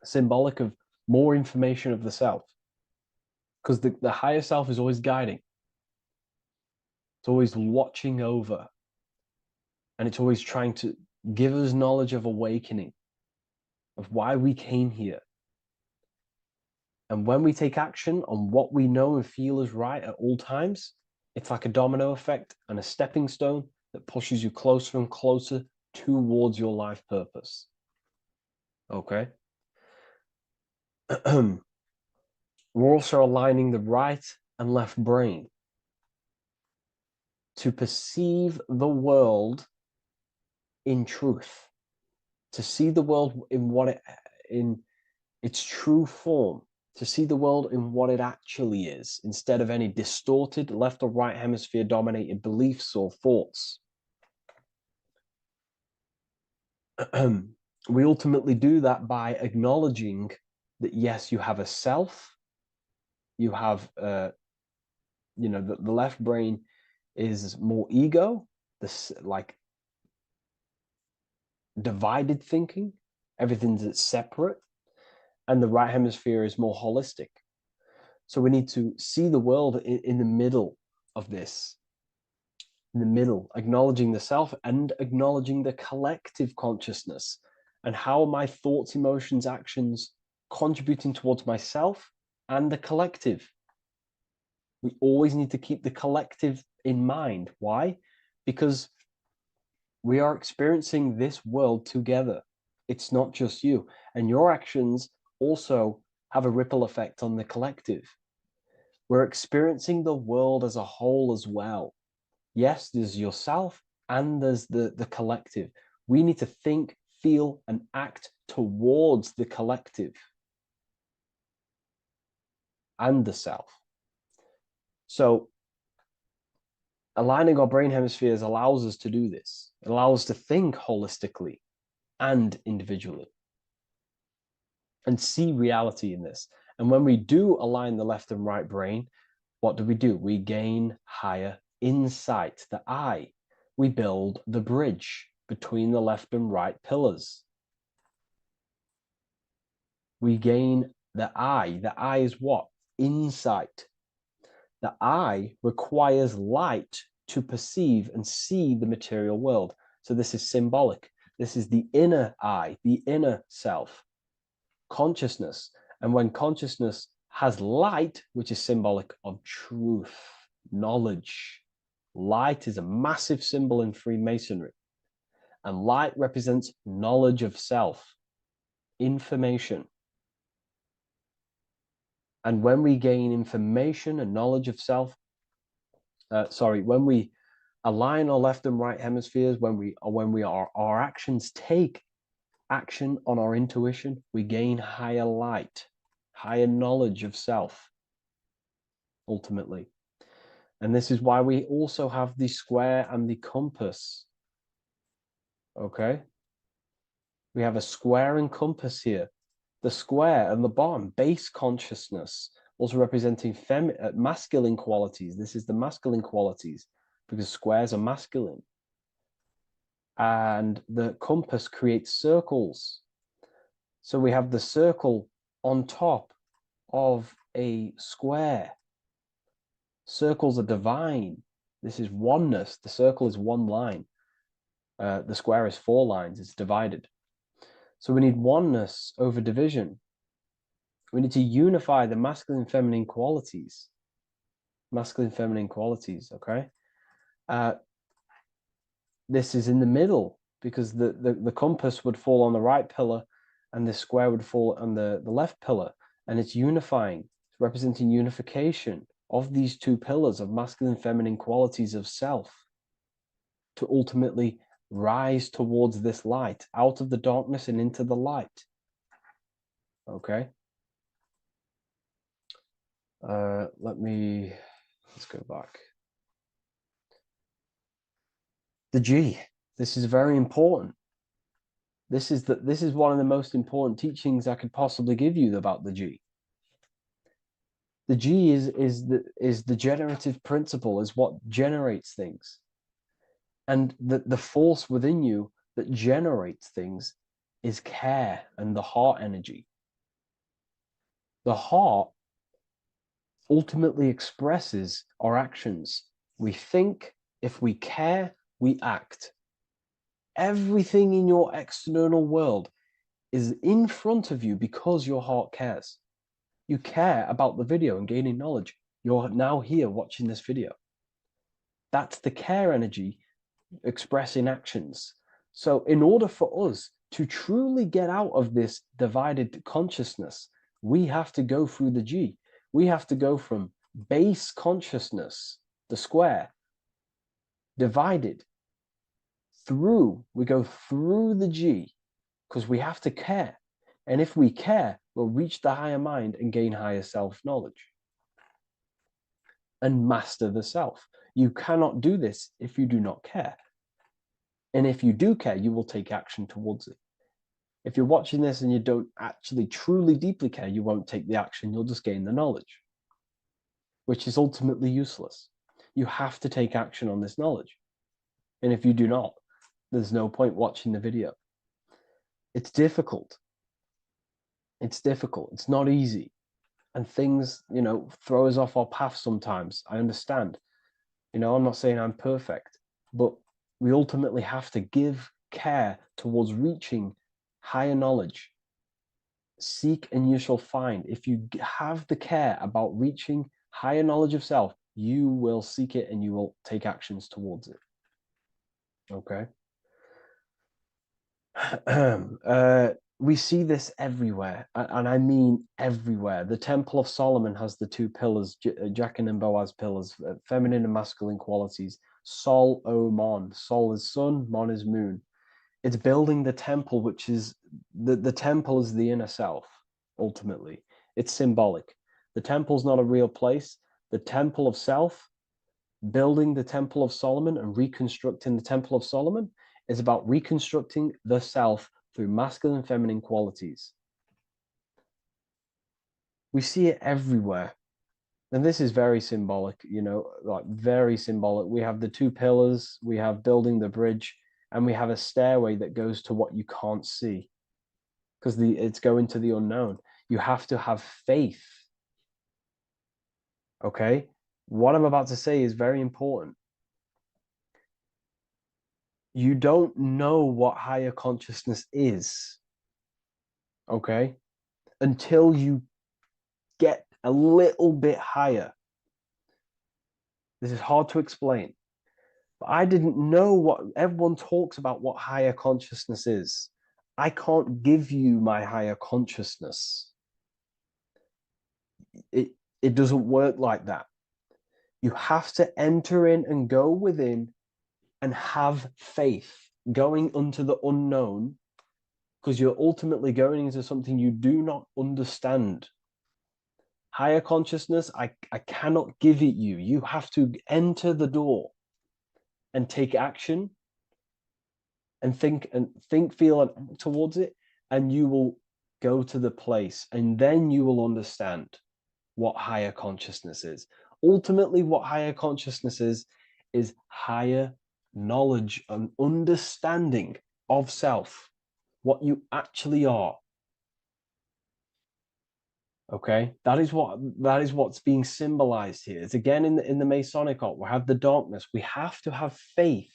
symbolic of more information of the self. Because the higher self is always guiding. It's always watching over. And it's always trying to give us knowledge of awakening, of why we came here. And when we take action on what we know and feel is right at all times, It's like a domino effect and a stepping stone that pushes you closer and closer towards your life purpose. Okay. We're also aligning the right and left brain to perceive the world in truth, to see the world in its true form, to see the world in what it actually is, instead of any distorted left or right hemisphere dominated beliefs or thoughts. We ultimately do that by acknowledging that, yes, you have a self, you have, the left brain is more ego, this like divided thinking, everything's separate, and the right hemisphere is more holistic. So we need to see the world in the middle of this, in the middle, acknowledging the self and acknowledging the collective consciousness, and how my thoughts, emotions, actions contributing towards myself and the collective. We always need to keep the collective in mind. Why? Because we are experiencing this world together. It's not just you. And your actions also have a ripple effect on the collective. We're experiencing the world as a whole as well. Yes, there's yourself and there's the collective. We need to think, feel, and act towards the collective and the self. So aligning our brain hemispheres allows us to do this. It allows us to think holistically and individually and see reality in this. And when we do align the left and right brain, what do? We gain higher insight, the eye. We build the bridge between the left and right pillars. We gain the eye. The eye is what? Insight. The eye requires light to perceive and see the material world. So this is symbolic. This is the inner eye, the inner self, consciousness. And when consciousness has light, which is symbolic of truth, knowledge, light is a massive symbol in Freemasonry. And light represents knowledge of self, information. And when we gain information and knowledge of self, when we align our left and right hemispheres, our actions take action on our intuition, we gain higher light, higher knowledge of self, ultimately. And this is why we also have the square and the compass. Okay? We have a square and compass here. The square and the bottom, base consciousness, also representing masculine qualities. This is the masculine qualities because squares are masculine. And the compass creates circles. So we have the circle on top of a square. Circles are divine. This is oneness. The circle is one line. The square is 4 lines. It's divided. So we need oneness over division. We need to unify the masculine, feminine qualities. Masculine, feminine qualities, okay? This is in the middle because the compass would fall on the right pillar and the square would fall on the left pillar. And it's unifying. It's representing unification of these 2 pillars of masculine, feminine qualities of self to ultimately rise towards this light, out of the darkness and into the light. Okay. Let's go back. The G. This is very important. This is one of the most important teachings I could possibly give you about the G. The G is the generative principle, is what generates things. And the force within you that generates things is care and the heart energy. The heart ultimately expresses our actions. We think, if we care, we act. Everything in your external world is in front of you because your heart cares. You care about the video and gaining knowledge. You're now here watching this video. That's the care energy expressed in actions. So in order for us to truly get out of this divided consciousness, we have to go through the G. We have to go from base consciousness, the square, divided through, we go through the G, because we have to care. And if we care, we'll reach the higher mind and gain higher self-knowledge and master the self. You cannot do this if you do not care. And if you do care, you will take action towards it. If you're watching this and you don't actually truly deeply care, you won't take the action. You'll just gain the knowledge, which is ultimately useless. You have to take action on this knowledge. And if you do not, there's no point watching the video. It's difficult. It's difficult. It's not easy. And things, throw us off our path sometimes. I understand. I'm not saying I'm perfect, but we ultimately have to give care towards reaching higher knowledge. Seek and you shall find. If you have the care about reaching higher knowledge of self, you will seek it and you will take actions towards it. Okay. We see this everywhere, and I mean everywhere. The Temple of Solomon has the two pillars, Jachin and Boaz pillars, feminine and masculine qualities. Sol, O, Mon. Sol is sun, Mon is moon. It's building the temple, which is, the temple is the inner self, ultimately. It's symbolic. The temple's not a real place. The temple of self, building the Temple of Solomon and reconstructing the Temple of Solomon, is about reconstructing the self through masculine and feminine qualities. We see it everywhere. And this is very symbolic, like very symbolic. We have the two pillars, we have building the bridge, and we have a stairway that goes to what you can't see, because it's going to the unknown. You have to have faith. Okay? What I'm about to say is very important. You don't know what higher consciousness is, okay, until you get a little bit higher. This is hard to explain, but I didn't know what everyone talks about, what higher consciousness is. I can't give you my higher consciousness. It doesn't work like that. You have to enter in and go within and have faith, going into the unknown, because you're ultimately going into something you do not understand. Higher consciousness, I cannot give it you. You have to enter the door and take action and think, feel, and act towards it, and you will go to the place, and then you will understand what higher consciousness is. Ultimately, what higher consciousness is higher knowledge and understanding of self, what you actually are. Okay, that is what's being symbolized here. It's again in the Masonic art. We have the darkness. We have to have faith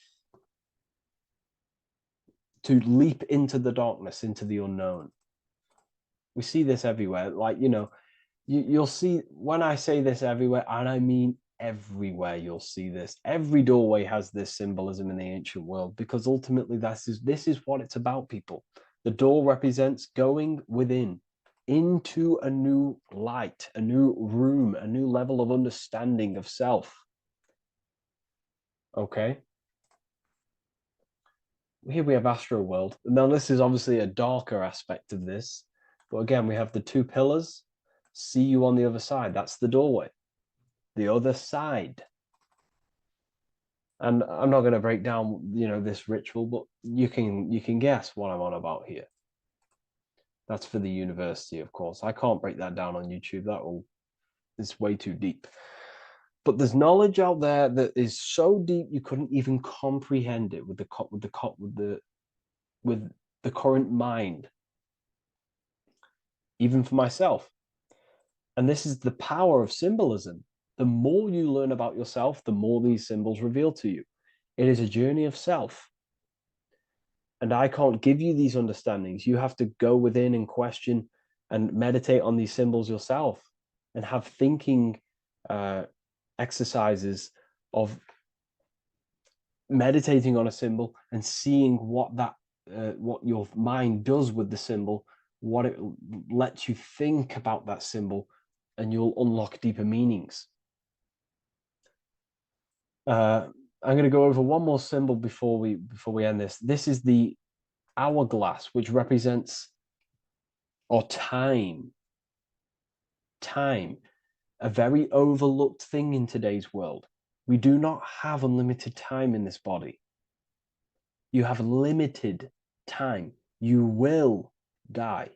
to leap into the darkness, into the unknown. We see this everywhere. Like, you'll see, when I say this everywhere, and I mean everywhere, you'll see this. Every doorway has this symbolism in the ancient world, because ultimately this is what it's about, people. The door represents going within into a new light, a new room, a new level of understanding of self. Okay. Here we have Astro World. Now this is obviously a darker aspect of this, but again, we have the two pillars. See you on the other side. That's the doorway. The other side. And I'm not going to break down, this ritual, but you can guess what I'm on about here. That's for the university, of course. I can't break that down on YouTube. It's way too deep. But there's knowledge out there that is so deep you couldn't even comprehend it with the current mind, even for myself. And this is the power of symbolism. The more you learn about yourself, the more these symbols reveal to you. It is a journey of self. And I can't give you these understandings. You have to go within and question and meditate on these symbols yourself, and have thinking exercises of meditating on a symbol and seeing what what your mind does with the symbol, what it lets you think about that symbol, and you'll unlock deeper meanings. I'm going to go over one more symbol before we end this. This is the hourglass, which represents time, a very overlooked thing in today's world. We do not have unlimited time in this body. You have limited time. You will die.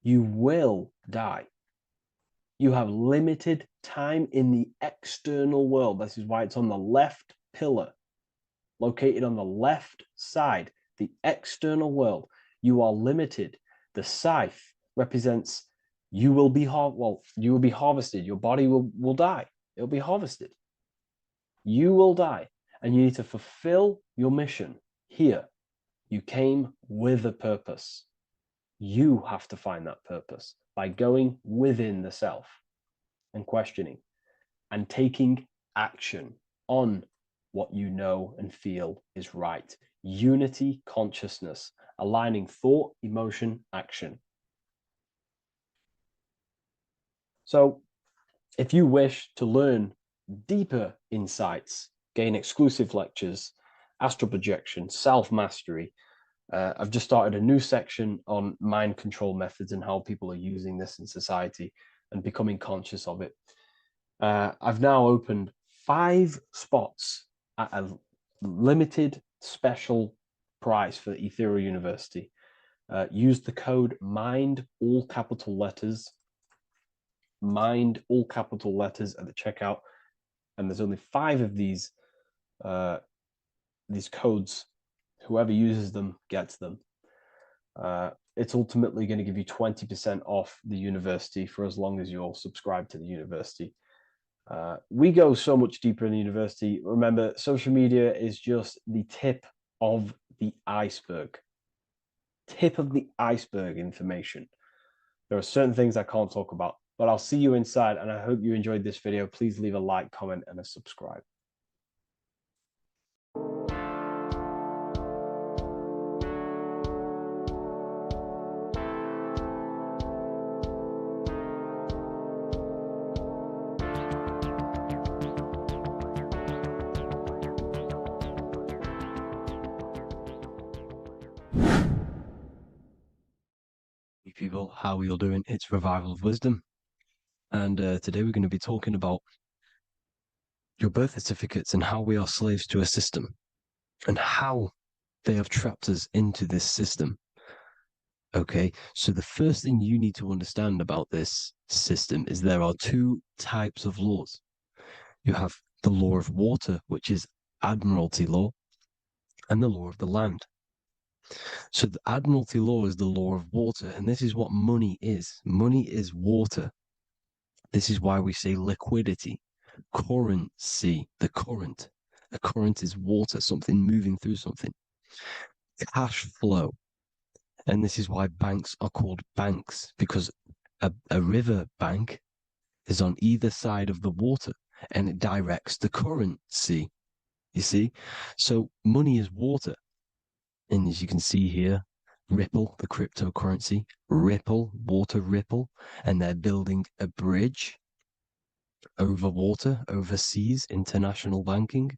You will die. You have limited time in the external world. This is why it's on the left pillar, located on the left side, the external world. You are limited. The scythe represents you will be harvested. Your body will die. It'll be harvested. You will die, and you need to fulfill your mission here. You came with a purpose. You have to find that purpose by going within the self and questioning and taking action on what you know and feel is right. Unity consciousness, aligning thought, emotion, action. So if you wish to learn deeper insights, gain exclusive lectures, astral projection, self-mastery, I've just started a new section on mind control methods and how people are using this in society and becoming conscious of it. I've now opened 5 spots at a limited special price for Ethereal University. Use the code MIND, all capital letters, MIND, all capital letters at the checkout. And there's only 5 of these codes. Whoever uses them gets them. It's ultimately going to give you 20% off the university for as long as you're subscribed to the university. We go so much deeper in the university. Remember, social media is just the tip of the iceberg. Tip of the iceberg information. There are certain things I can't talk about, but I'll see you inside, and I hope you enjoyed this video. Please leave a like, comment, and a subscribe. People, how are you all doing? It's Revival of Wisdom, and today we're going to be talking about your birth certificates and how we are slaves to a system and how they have trapped us into this system. Okay, so the first thing you need to understand about this system is there are 2 types of laws. You have the law of water, which is Admiralty law, and the law of the land. So the Admiralty law is the law of water, and this is what money is. Money is water. This is why we say liquidity, currency, the current. A current is water, something moving through something. Cash flow. And this is why banks are called banks, because a river bank is on either side of the water, and it directs the currency. You see? So money is water. And as you can see here, Ripple, the cryptocurrency, Ripple, water Ripple, and they're building a bridge over water, overseas, international banking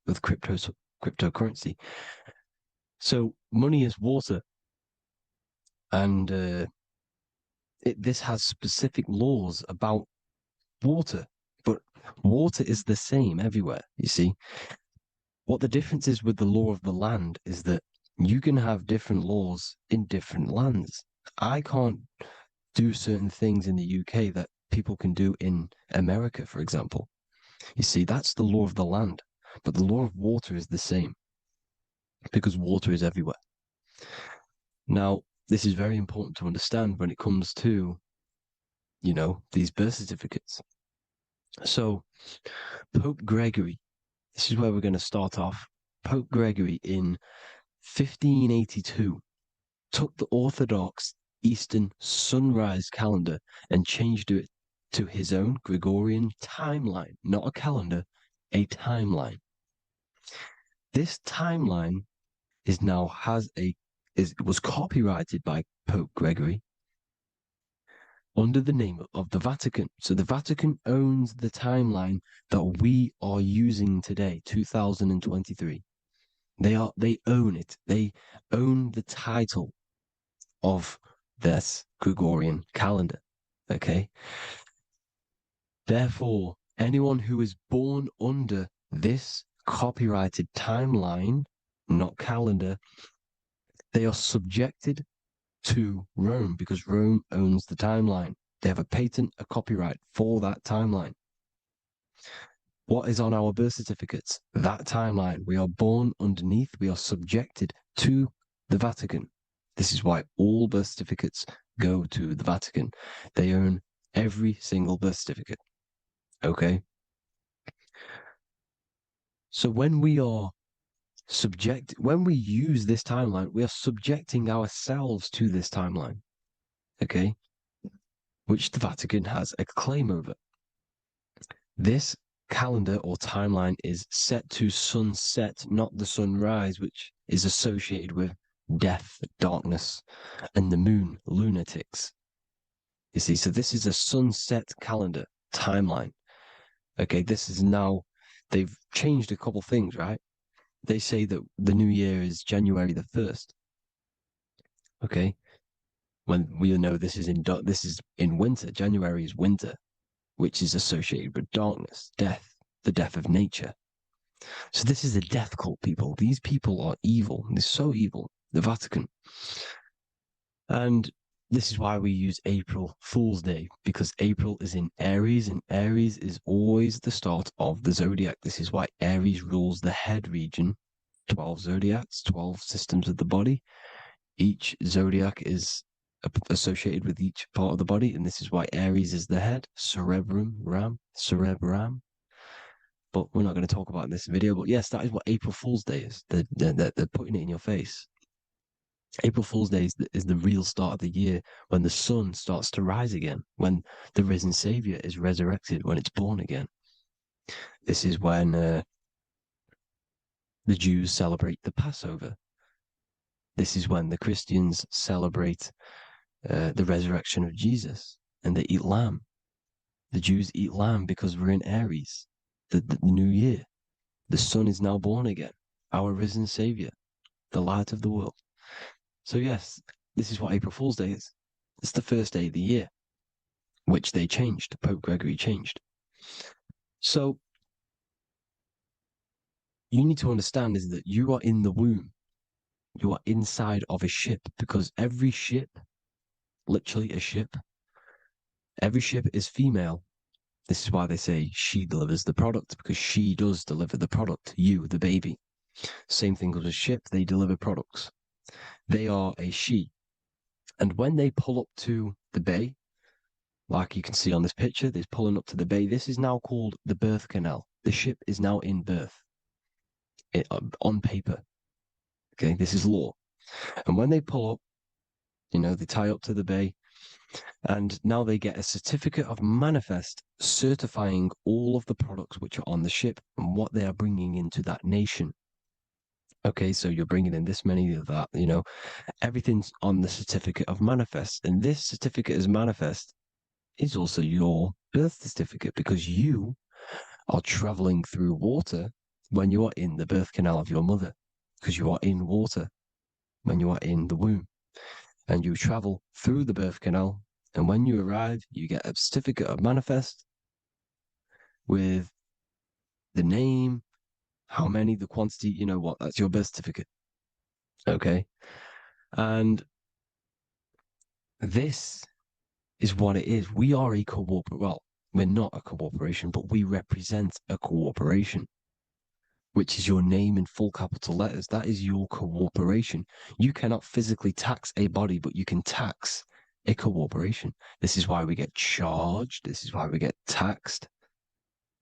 with cryptocurrency. So money is water, and this has specific laws about water, but water is the same everywhere, you see. What the difference is with the law of the land is that you can have different laws in different lands. I can't do certain things in the UK that people can do in America, for example. You see, that's the law of the land, but the law of water is the same because water is everywhere. Now, this is very important to understand when it comes to, you know, these birth certificates. So, Pope Gregory, this is where we're going to start off. Pope Gregory in 1582 took the Orthodox Eastern sunrise calendar and changed it to his own Gregorian timeline, not a calendar, a timeline. This timeline was copyrighted by Pope Gregory under the name of the Vatican. So the Vatican owns the timeline that we are using today, 2023. They own it. They own the title of this Gregorian calendar. Okay. Therefore, anyone who is born under this copyrighted timeline, not calendar, they are subjected to Rome because Rome owns the timeline. They have a patent, a copyright for that timeline. What is on our birth certificates? That timeline. We are born underneath, we are subjected to the Vatican. This is why all birth certificates go to the Vatican. They own every single birth certificate. Okay? So when we use this timeline, we are subjecting ourselves to this timeline. Okay? Which the Vatican has a claim over. This calendar or timeline is set to sunset, not the sunrise, which is associated with death, darkness, and the moon, lunatics. You see, so this is a sunset calendar timeline. Okay, this is now, they've changed a couple things, right? They say that the new year is January the 1st. Okay, when we know this is in winter. January is winter, which is associated with darkness, death, the death of nature. So this is a death cult, people. These people are evil. They're so evil. The Vatican. And this is why we use April Fool's Day, because April is in Aries, and Aries is always the start of the zodiac. This is why Aries rules the head region. 12 zodiacs, 12 systems of the body. Each zodiac is associated with each part of the body, and this is why Aries is the head, cerebrum. But we're not going to talk about it in this video. But yes, that is what April Fool's Day is. They're putting it in your face. April Fool's Day is the real start of the year, when the sun starts to rise again, when the risen Savior is resurrected, when it's born again. This is when the Jews celebrate the Passover. This is when the Christians celebrate the resurrection of Jesus, and they eat lamb. The Jews eat lamb because we're in Aries, the new year. The sun is now born again, our risen Savior, the light of the world. So yes, this is what April Fool's Day is. It's the first day of the year, which they changed. Pope Gregory changed. So you need to understand is that you are in the womb. You are inside of a ship, because every ship, literally a ship, every ship is female. This is why they say she delivers the product, because she does deliver the product, you, the baby. Same thing with a ship, they deliver products. They are a she. And when they pull up to the bay, like you can see on this picture, they're pulling up to the bay. This is now called the birth canal. The ship is now in birth on paper. Okay, this is law. And when they pull up, they tie up to the bay, and now they get a certificate of manifest certifying all of the products which are on the ship and what they are bringing into that nation. Okay, so you're bringing in this many of that, everything's on the certificate of manifest. And this certificate as manifest is also your birth certificate, because you are traveling through water when you are in the birth canal of your mother, because you are in water when you are in the womb. And you travel through the birth canal, and when you arrive, you get a certificate of manifest with the name, how many, the quantity, that's your birth certificate. Okay. And this is what it is. We are a we're not a corporation, but we represent a corporation, which is your name in full capital letters. That is your corporation. You cannot physically tax a body, but you can tax a corporation. This is why we get charged. This is why we get taxed,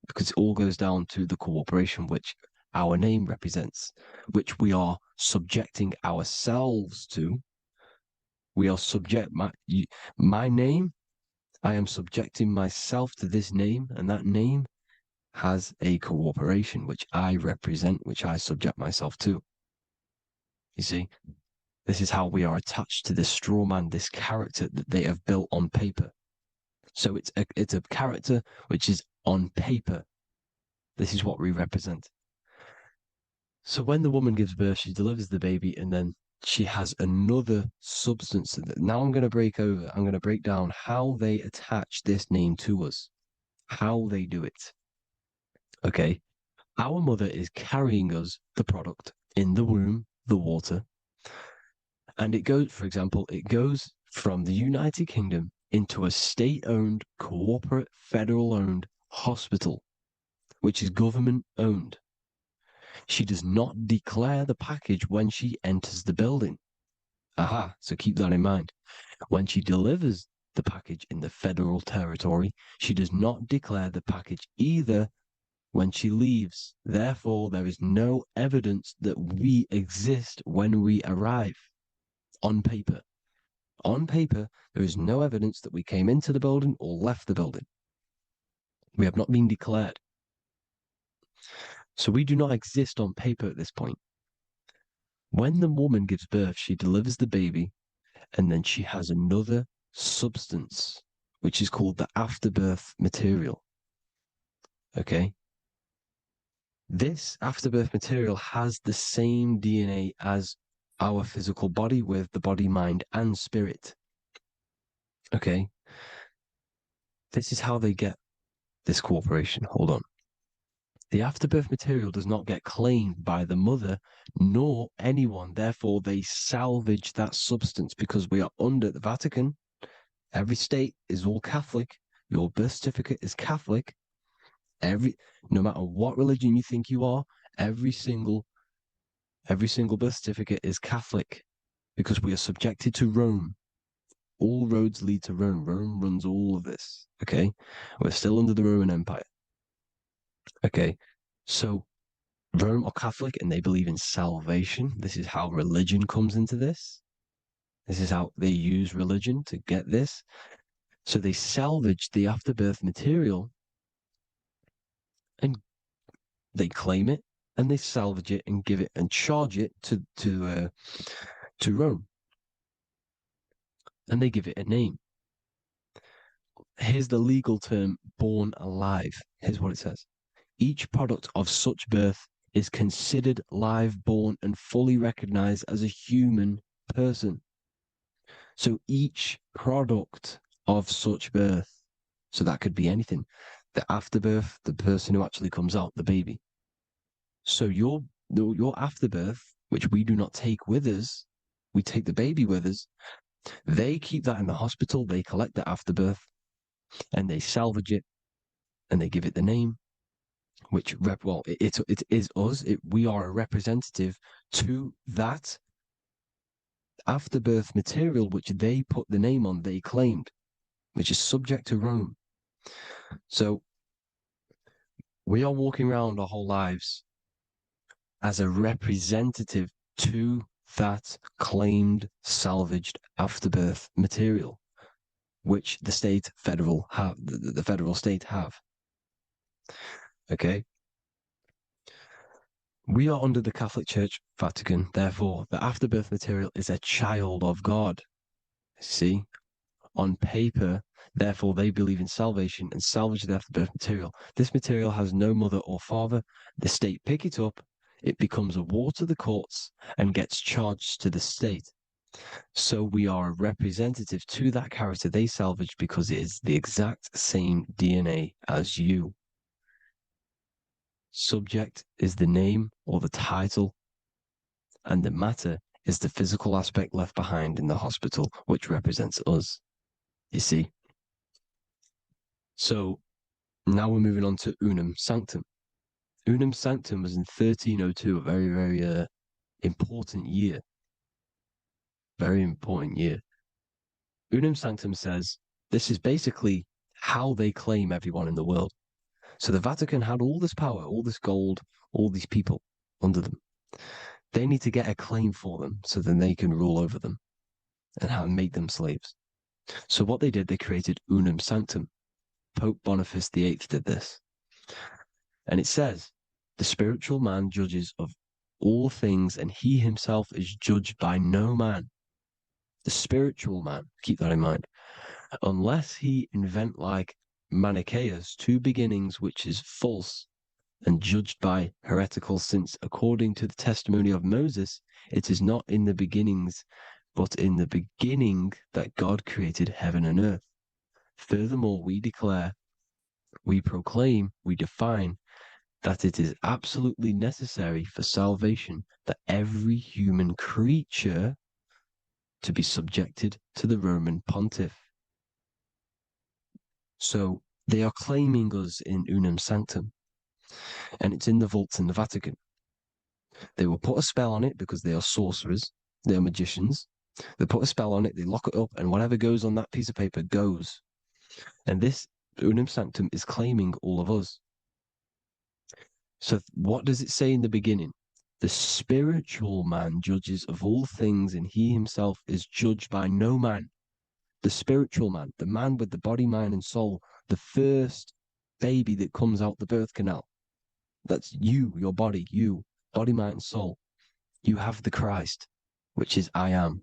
because it all goes down to the corporation, which our name represents, which we are subjecting ourselves to. We are my name, I am subjecting myself to this name, and that name has a corporation which I represent, which I subject myself to. You see, this is how we are attached to this straw man, this character that they have built on paper. So it's a character which is on paper. This is what we represent. So when the woman gives birth, she delivers the baby, and then she has another substance. Now I'm going to break down how they attach this name to us, how they do it. Okay. Our mother is carrying us the product in the womb, the water. And it goes, for example, it goes from the United Kingdom into a state-owned, corporate, federal-owned hospital, which is government-owned. She does not declare the package when she enters the building. Aha, so keep that in mind. When she delivers the package in the federal territory, she does not declare the package either when she leaves. Therefore, there is no evidence that we exist when we arrive on paper. On paper, there is no evidence that we came into the building or left the building. We have not been declared. So we do not exist on paper at this point. When the woman gives birth, she delivers the baby, and then she has another substance, which is called the afterbirth material. Okay? This afterbirth material has the same DNA as our physical body, with the body, mind, and spirit. Okay? This is how they get this corporation. Hold on. The afterbirth material does not get claimed by the mother nor anyone. Therefore, they salvage that substance because we are under the Vatican. Every state is all Catholic. Your birth certificate is Catholic. No matter what religion you think you are, every single birth certificate is Catholic because we are subjected to Rome. All roads lead to Rome. Rome runs all of this. Okay, we're still under the Roman Empire. Okay, so Rome are Catholic and they believe in salvation. This is how religion comes into this. This is how they use religion to get this. So they salvage the afterbirth material and they claim it and they salvage it and give it and charge it to Rome. And they give it a name. Here's the legal term, born alive. Here's what it says. Each product of such birth is considered live, born, and fully recognized as a human person. So each product of such birth, so that could be anything, the afterbirth, the person who actually comes out, the baby. So your afterbirth, which we do not take with us, we take the baby with us, they keep that in the hospital, they collect the afterbirth, and they salvage it, and they give it the name, which, it is us. We are a representative to that afterbirth material, which they put the name on, they claimed, which is subject to Rome. So we are walking around our whole lives as a representative to that claimed salvaged afterbirth material, which the federal state have. Okay. We are under the Catholic Church, Vatican. Therefore, the afterbirth material is a child of God. See, on paper, therefore, they believe in salvation and salvage the afterbirth material. This material has no mother or father. The state pick it up. It becomes a war to the courts and gets charged to the state. So we are a representative to that character they salvaged because it is the exact same DNA as you. Subject is the name or the title, and the matter is the physical aspect left behind in the hospital, which represents us. You see? So now we're moving on to Unum Sanctum. Unum Sanctum was in 1302, a very, very important year. Very important year. Unum Sanctum says this is basically how they claim everyone in the world. So the Vatican had all this power, all this gold, all these people under them. They need to get a claim for them so then they can rule over them and make them slaves. So what they did, they created Unum Sanctum. Pope Boniface VIII did this. And it says, the spiritual man judges of all things, and he himself is judged by no man. The spiritual man, keep that in mind, unless he invent like Manichaeus, two beginnings, which is false and judged by heretical, since according to the testimony of Moses, it is not in the beginnings, but in the beginning that God created heaven and earth. Furthermore, we declare, we proclaim, we define that it is absolutely necessary for salvation that every human creature to be subjected to the Roman pontiff. So they are claiming us in unum sanctum, and it's in the vaults in the Vatican. They will put a spell on it because they are sorcerers, they are magicians. They put a spell on it, they lock it up, and whatever goes on that piece of paper goes. And this unum sanctum is claiming all of us. So what does it say in the beginning? The spiritual man judges of all things, and he himself is judged by no man. The spiritual man, the man with the body, mind, and soul, the first baby that comes out the birth canal. That's you, your body, you, body, mind, and soul. You have the Christ, which is I am,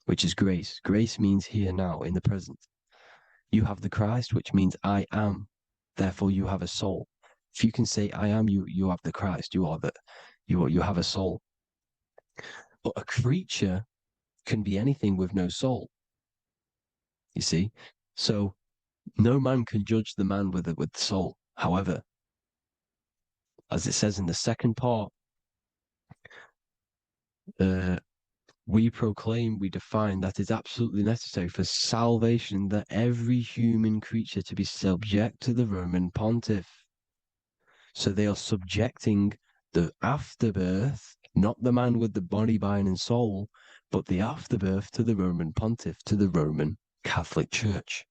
which is grace. Grace means here now, in the present. You have the Christ, which means I am. Therefore, you have a soul. If you can say I am, you have the Christ. You have a soul. But a creature can be anything with no soul. You see, so no man can judge the man with the soul. However, as it says in the second part, we proclaim, we define that it's absolutely necessary for salvation that every human creature to be subject to the Roman pontiff. So they are subjecting the afterbirth, not the man with the body, mind, and soul, but the afterbirth to the Roman pontiff, to the Roman Catholic Church.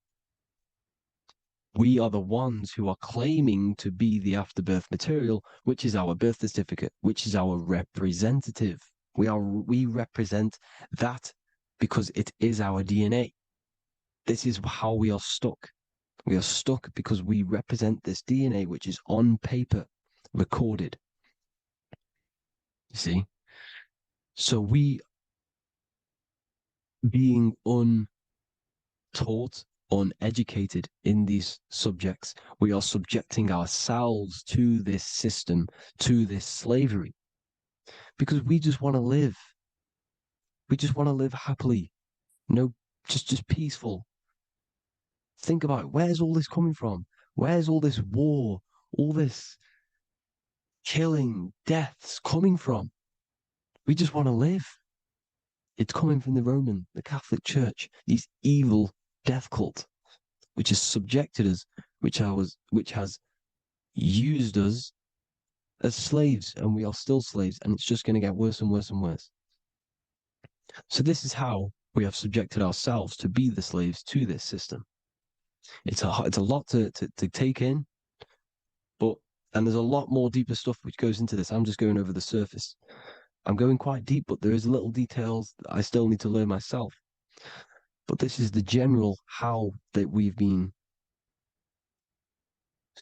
We are the ones who are claiming to be the afterbirth material, which is our birth certificate, which is our representative. We represent that because it is our DNA. This is how we are stuck. We are stuck because we represent this DNA, which is on paper, recorded. You see? So we, being untaught, uneducated in these subjects, we are subjecting ourselves to this system, to this slavery, because we just want to live. We just want to live happily, just peaceful. Think about it. Where's all this coming from? Where's all this war, all this killing, deaths coming from? We just want to live. It's coming from the Catholic Church, these evil death cult, which has subjected us, which has used us as slaves, and we are still slaves, and it's just going to get worse and worse and worse. So this is how we have subjected ourselves to be the slaves to this system. It's a lot to take in, and there's a lot more deeper stuff which goes into this. I'm just going over the surface. I'm going quite deep, but there is little details that I still need to learn myself. But this is the general how that we've been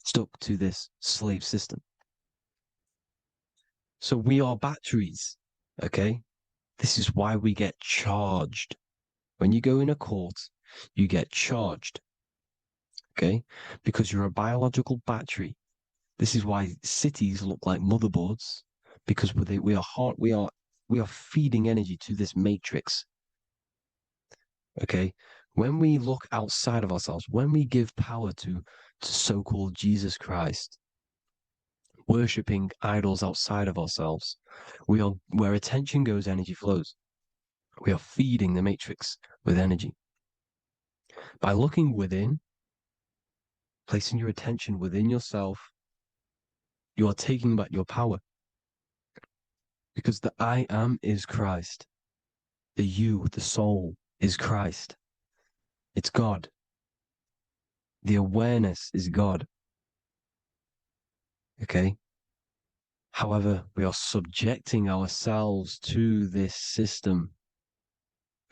stuck to this slave system. So we are batteries, okay? This is why we get charged. When you go in a court, you get charged, okay? Because you're a biological battery. This is why cities look like motherboards, because we are feeding energy to this matrix. Okay, when we look outside of ourselves, when we give power to so-called Jesus Christ, worshipping idols outside of ourselves, where attention goes, energy flows. We are feeding the matrix with energy. By looking within, placing your attention within yourself, you are taking back your power. Because the I am is Christ. The you, the soul, is Christ. It's God. The awareness is God. Okay? However, we are subjecting ourselves to this system.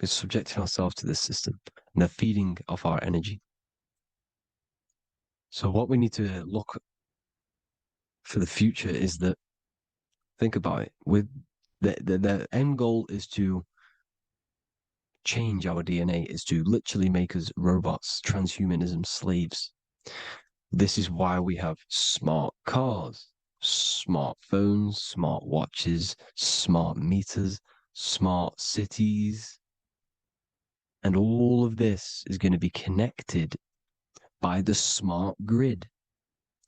We're subjecting ourselves to this system and the feeding of our energy. So what we need to look for the future is that, think about it, with the end goal is to change our DNA, is to literally make us robots, transhumanism, slaves. This is why we have smart cars, smartphones, smart watches, smart meters, smart cities. And all of this is going to be connected by the smart grid,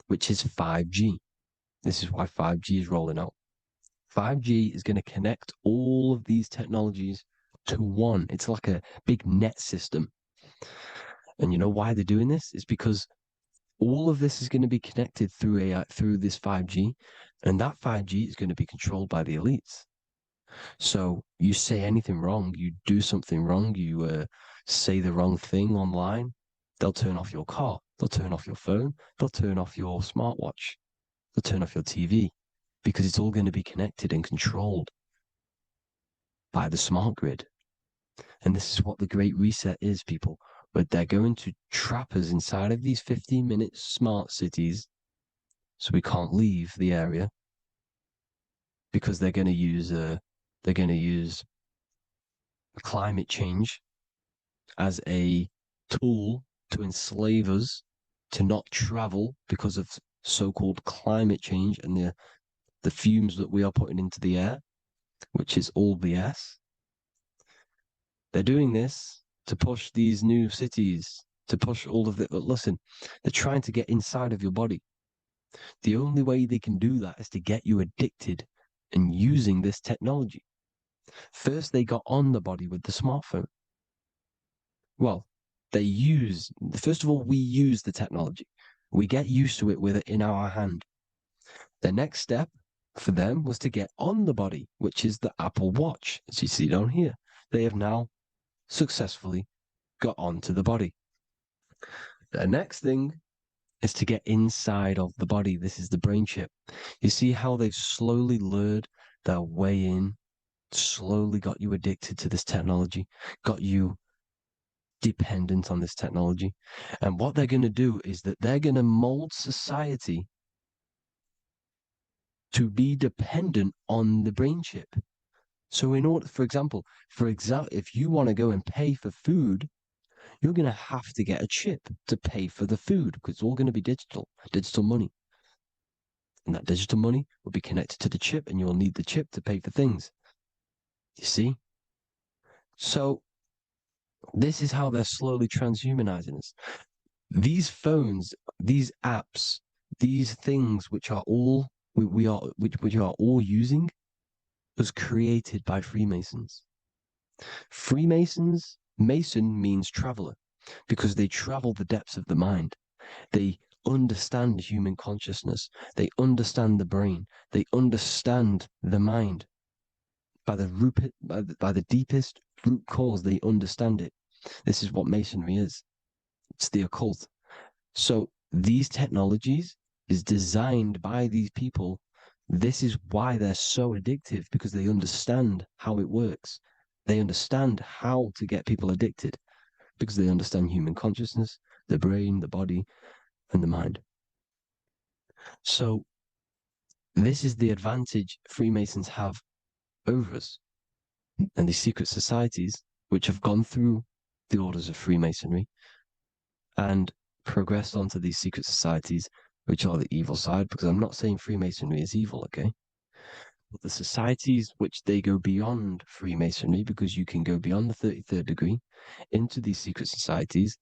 which is 5G. This is why 5G is rolling out. 5G is going to connect all of these technologies to one. It's like a big net system. And you know why they're doing this? It's because all of this is going to be connected through AI, through this 5G, and that 5G is going to be controlled by the elites. So you say anything wrong, you do something wrong, you say the wrong thing online, they'll turn off your car, they'll turn off your phone, they'll turn off your smartwatch, they'll turn off your TV, because it's all going to be connected and controlled by the smart grid. And this is what the Great Reset is, people. But they're going to trap us inside of these 15-minute smart cities so we can't leave the area, because they're going to use climate change as a tool to enslave us to not travel because of so-called climate change and the fumes that we are putting into the air, which is all BS. They're doing this to push these new cities, to push all of it. But listen, they're trying to get inside of your body. The only way they can do that is to get you addicted and using this technology. First, they got on the body with the smartphone. Well, first of all, we use the technology. We get used to it with it in our hand. The next step for them was to get on the body, which is the Apple Watch, as you see down here. They have now successfully got onto the body. The next thing is to get inside of the body. This is the brain chip. You see how they've slowly lured their way in, slowly got you addicted to this technology, got you dependent on this technology. And what they're going to do is that they're going to mold society to be dependent on the brain chip. So in order, for example, if you want to go and pay for food, you're going to have to get a chip to pay for the food, because it's all going to be digital money. And that digital money will be connected to the chip, and you'll need the chip to pay for things. You see? So this is how they're slowly transhumanizing us. These phones, these apps, these things which are all we are all using was created by Freemasons. Mason means traveler, because they travel the depths of the mind. They understand human consciousness. They understand the brain. They understand the mind. By the deepest root cause, they understand it. This is what Masonry is. It's the occult. So these technologies is designed by these people. This is why they're so addictive, because they understand how it works. They understand how to get people addicted, because they understand human consciousness, the brain, the body, and the mind. So this is the advantage Freemasons have over us. And these secret societies, which have gone through the orders of Freemasonry and progressed onto these secret societies, which are the evil side, because I'm not saying Freemasonry is evil, okay? But the societies which they go beyond Freemasonry, because you can go beyond the 33rd degree into these secret societies,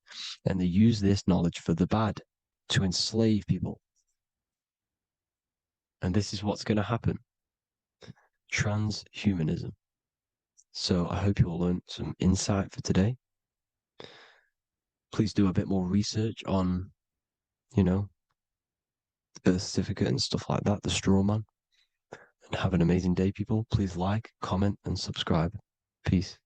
and they use this knowledge for the bad, to enslave people. And this is what's going to happen. Transhumanism. So I hope you all learned some insight for today. Please do a bit more research on, the birth certificate and stuff like that, the straw man. And have an amazing day, people. Please like, comment, and subscribe. Peace.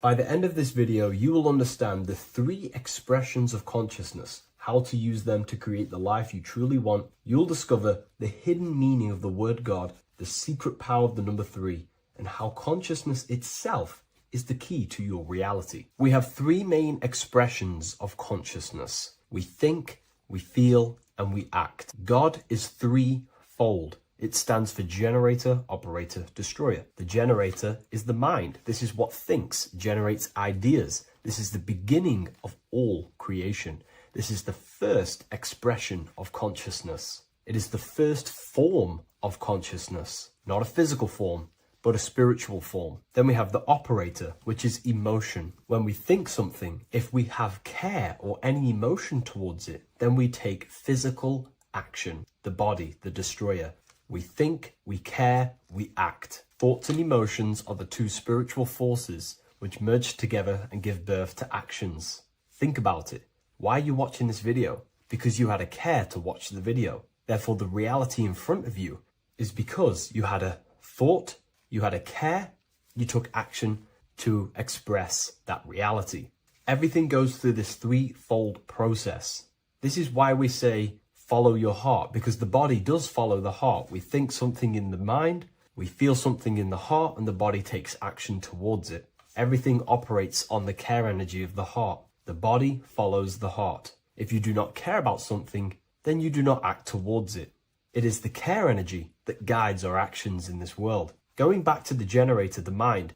By the end of this video, you will understand the 3 expressions of consciousness, how to use them to create the life you truly want, you'll discover the hidden meaning of the word God, the secret power of the number 3, and how consciousness itself is the key to your reality. We have 3 main expressions of consciousness. We think, we feel, and we act. God is 3-fold. It stands for generator, operator, destroyer. The generator is the mind. This is what thinks, generates ideas. This is the beginning of all creation. This is the first expression of consciousness. It is the first form of consciousness, not a physical form, but a spiritual form. Then we have the operator, which is emotion. When we think something, if we have care or any emotion towards it, then we take physical action. The body, the destroyer. We think, we care, we act. Thoughts and emotions are the 2 spiritual forces which merge together and give birth to actions. Think about it. Why are you watching this video? Because you had a care to watch the video. Therefore, the reality in front of you is because you had a thought, you had a care, you took action to express that reality. Everything goes through this 3-fold process. This is why we say, follow your heart, because the body does follow the heart. We think something in the mind, we feel something in the heart, and the body takes action towards it. Everything operates on the care energy of the heart. The body follows the heart. If you do not care about something, then you do not act towards it. It is the care energy that guides our actions in this world. Going back to the generator, the mind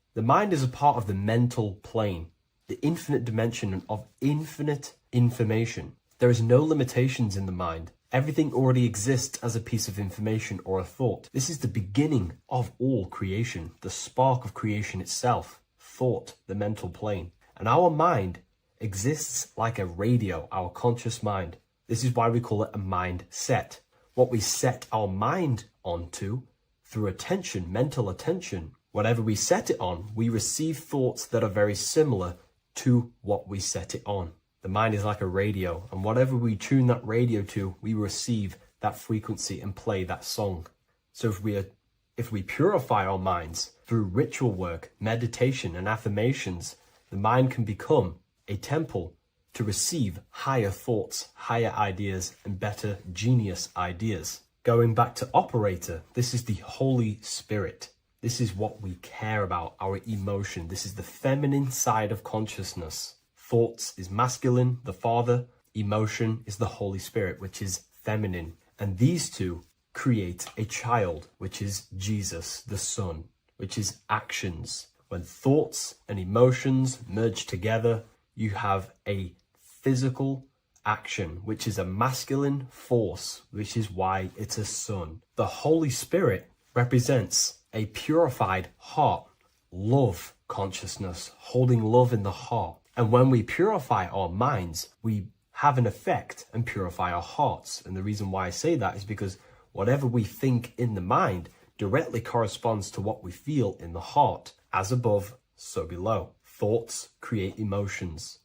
is a part of the mental plane, the infinite dimension of infinite information. There is no limitations in the mind. Everything already exists as a piece of information or a thought. This is the beginning of all creation, the spark of creation itself, thought, the mental plane. And our mind exists like a radio, our conscious mind. This is why we call it a mindset. What we set our mind onto through attention, mental attention, whatever we set it on, we receive thoughts that are very similar to what we set it on. The mind is like a radio, and whatever we tune that radio to, we receive that frequency and play that song. So if we purify our minds through ritual work, meditation, and affirmations, the mind can become a temple to receive higher thoughts, higher ideas, and better genius ideas. Going back to operator, this is the Holy Spirit. This is what we care about, our emotion. This is the feminine side of consciousness. Thoughts is masculine, the Father. Emotion is the Holy Spirit, which is feminine. And these 2 create a child, which is Jesus, the Son, which is actions. When thoughts and emotions merge together, you have a physical action, which is a masculine force, which is why it's a son. The Holy Spirit represents a purified heart, love consciousness, holding love in the heart. And when we purify our minds, we have an effect and purify our hearts. And the reason why I say that is because whatever we think in the mind directly corresponds to what we feel in the heart. As above, so below. Thoughts create emotions.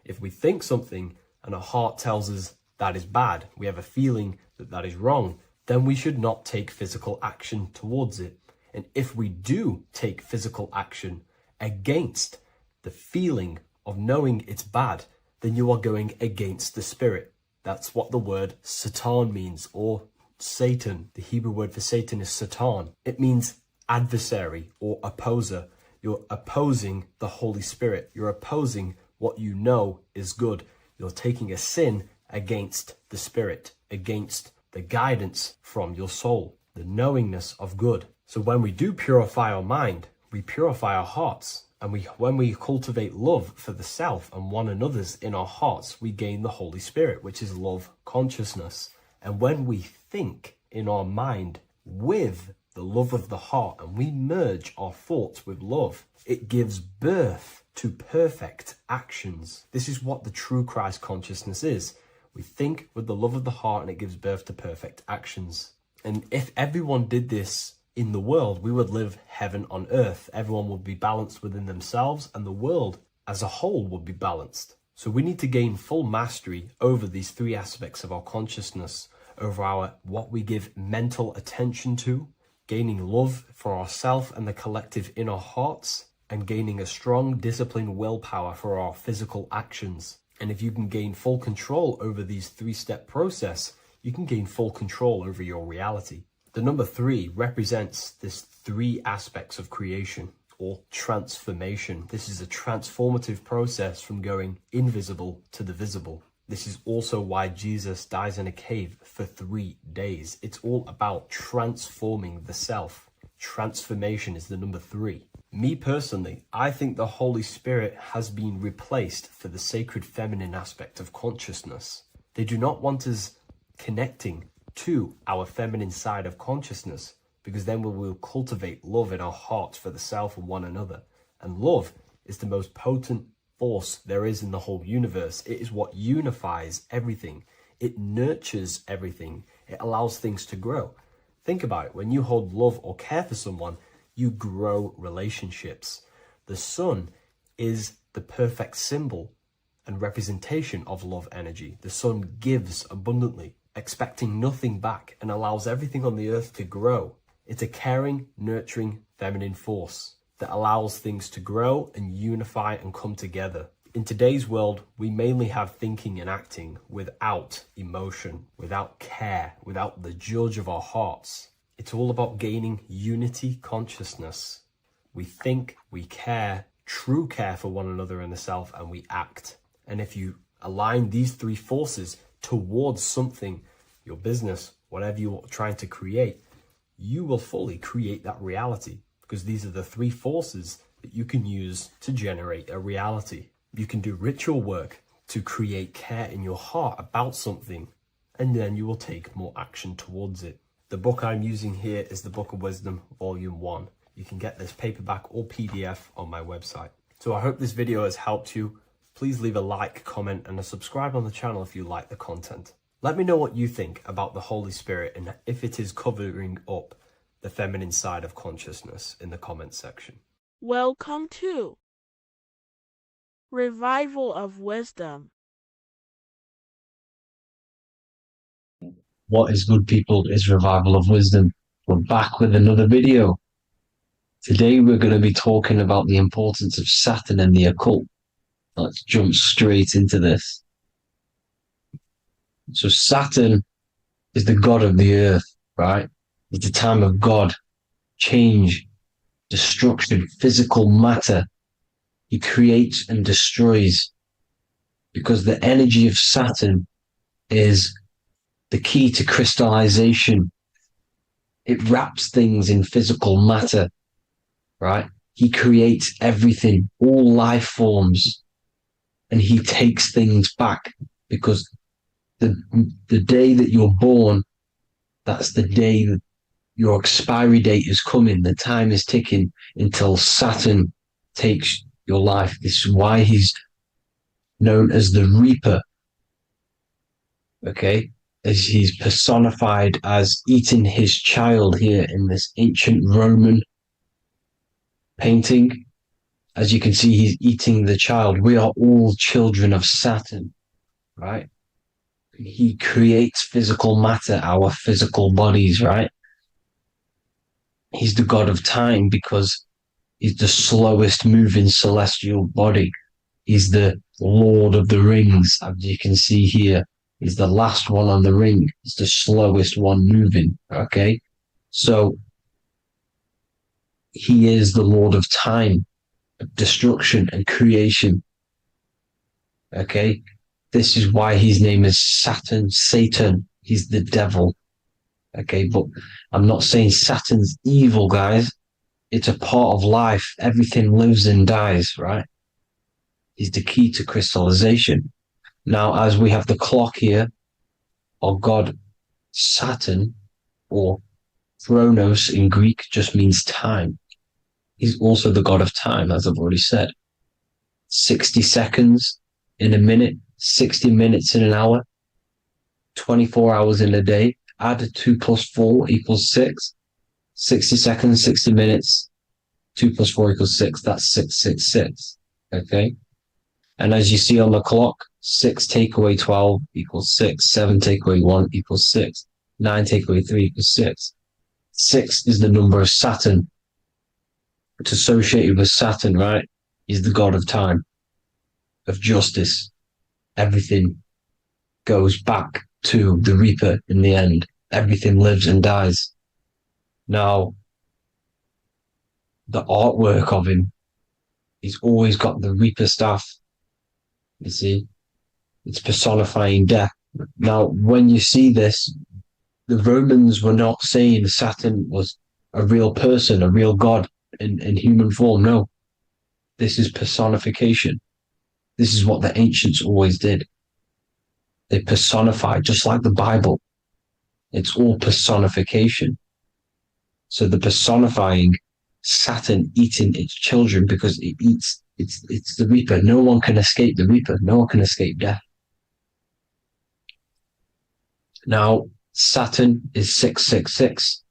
If we think something and our heart tells us that is bad, we have a feeling that that is wrong, then we should not take physical action towards it. And if we do take physical action against the feeling of knowing it's bad, then you are going against the spirit. That's what the word Satan means, or Satan. The Hebrew word for Satan is Satan. It means adversary or opposer. You're opposing the Holy Spirit. You're opposing what you know is good. You're taking a sin against the Spirit, against the guidance from your soul, the knowingness of good. So when we do purify our mind, we purify our hearts. And when we cultivate love for the self and one another's in our hearts, we gain the Holy Spirit, which is love consciousness. And when we think in our mind with the love of the heart and we merge our thoughts with love, it gives birth to perfect actions. This is what the true Christ consciousness is. We think with the love of the heart and it gives birth to perfect actions. And if everyone did this in the world, we would live heaven on earth. Everyone would be balanced within themselves and the world as a whole would be balanced. So we need to gain full mastery over these 3 aspects of our consciousness, over what we give mental attention to, gaining love for ourself and the collective in our hearts, and gaining a strong disciplined willpower for our physical actions. And if you can gain full control over these three-step process, you can gain full control over your reality. The number 3 represents this 3 aspects of creation or transformation. This is a transformative process from going invisible to the visible. This is also why Jesus dies in a cave for 3 days. It's all about transforming the self. Transformation is the number 3. Me personally, I think the Holy Spirit has been replaced for the sacred feminine aspect of consciousness. They do not want us connecting to our feminine side of consciousness, because then we will cultivate love in our hearts for the self and one another. And love is the most potent force there is in the whole universe. It is what unifies everything. It nurtures everything. It allows things to grow. Think about it. When you hold love or care for someone, you grow relationships. The sun is the perfect symbol and representation of love energy. The sun gives abundantly, expecting nothing back, and allows everything on the earth to grow. It's a caring, nurturing, feminine force that allows things to grow and unify and come together. In today's world, we mainly have thinking and acting without emotion, without care, without the judge of our hearts. It's all about gaining unity consciousness. We think, we care, true care for one another and the self, and we act. And if you align these 3 forces towards something, your business, whatever you're trying to create, you will fully create that reality, because these are the 3 forces that you can use to generate a reality. You can do ritual work to create care in your heart about something, and then you will take more action towards it. The book I'm using here is the Book of Wisdom, Volume 1. You can get this paperback or PDF on my website. So I hope this video has helped you. Please leave a like, comment, and a subscribe on the channel if you like the content. Let me know what you think about the Holy Spirit and if it is covering up the feminine side of consciousness in the comments section. Welcome to Revival of Wisdom. What is good, people, is Revival of Wisdom. We're back with another video. Today we're going to be talking about the importance of Saturn and the occult. Let's jump straight into this. So Saturn is the god of the earth, right? It's the time of God, change, destruction, physical matter. He creates and destroys, because the energy of Saturn is the key to crystallization. It wraps things in physical matter, right? He creates everything, all life forms, and he takes things back, because the day that you're born, that's the day that your expiry date is coming. The time is ticking until Saturn takes your life. This is why he's known as the Reaper. Okay? As he's personified as eating his child here in this ancient Roman painting. As you can see, he's eating the child. We are all children of Saturn, right? He creates physical matter, our physical bodies, right? He's the god of time because he's the slowest moving celestial body. He's the Lord of the Rings, as you can see here. He's the last one on the ring. He's the slowest one moving, okay? So he is the Lord of time, destruction and creation, okay? This is why his name is Saturn, Satan. He's the devil, okay? But I'm not saying Saturn's evil, guys. It's a part of life. Everything lives and dies, right? He's the key to crystallization. Now, as we have the clock here, our god Saturn, or Chronos in Greek, just means time. He's also the god of time, as I've already said. 60 seconds in a minute, 60 minutes in an hour, 24 hours in a day. Add 2 plus 4 equals 6. 60 seconds, 60 minutes, 2 plus 4 equals 6. That's 666, okay? And as you see on the clock, 6 take away 12 equals 6. 7 take away 1 equals 6. 9 take away 3 equals 6. 6 is the number of Saturn. It's associated with Saturn, right? He's the god of time, of justice. everything goes back to the Reaper in the end. Everything lives and dies. Now, the artwork of him, he's always got the Reaper staff. You see, it's personifying death. Now, when you see this, the Romans were not saying Saturn was a real person, a real god in human form. No, this is personification. This is what the ancients always did. They personify, just like the Bible. It's all personification. So the personifying Saturn eating its children because it eats, it's the Reaper. No one can escape the Reaper. No one can escape death. Now, Saturn is 666,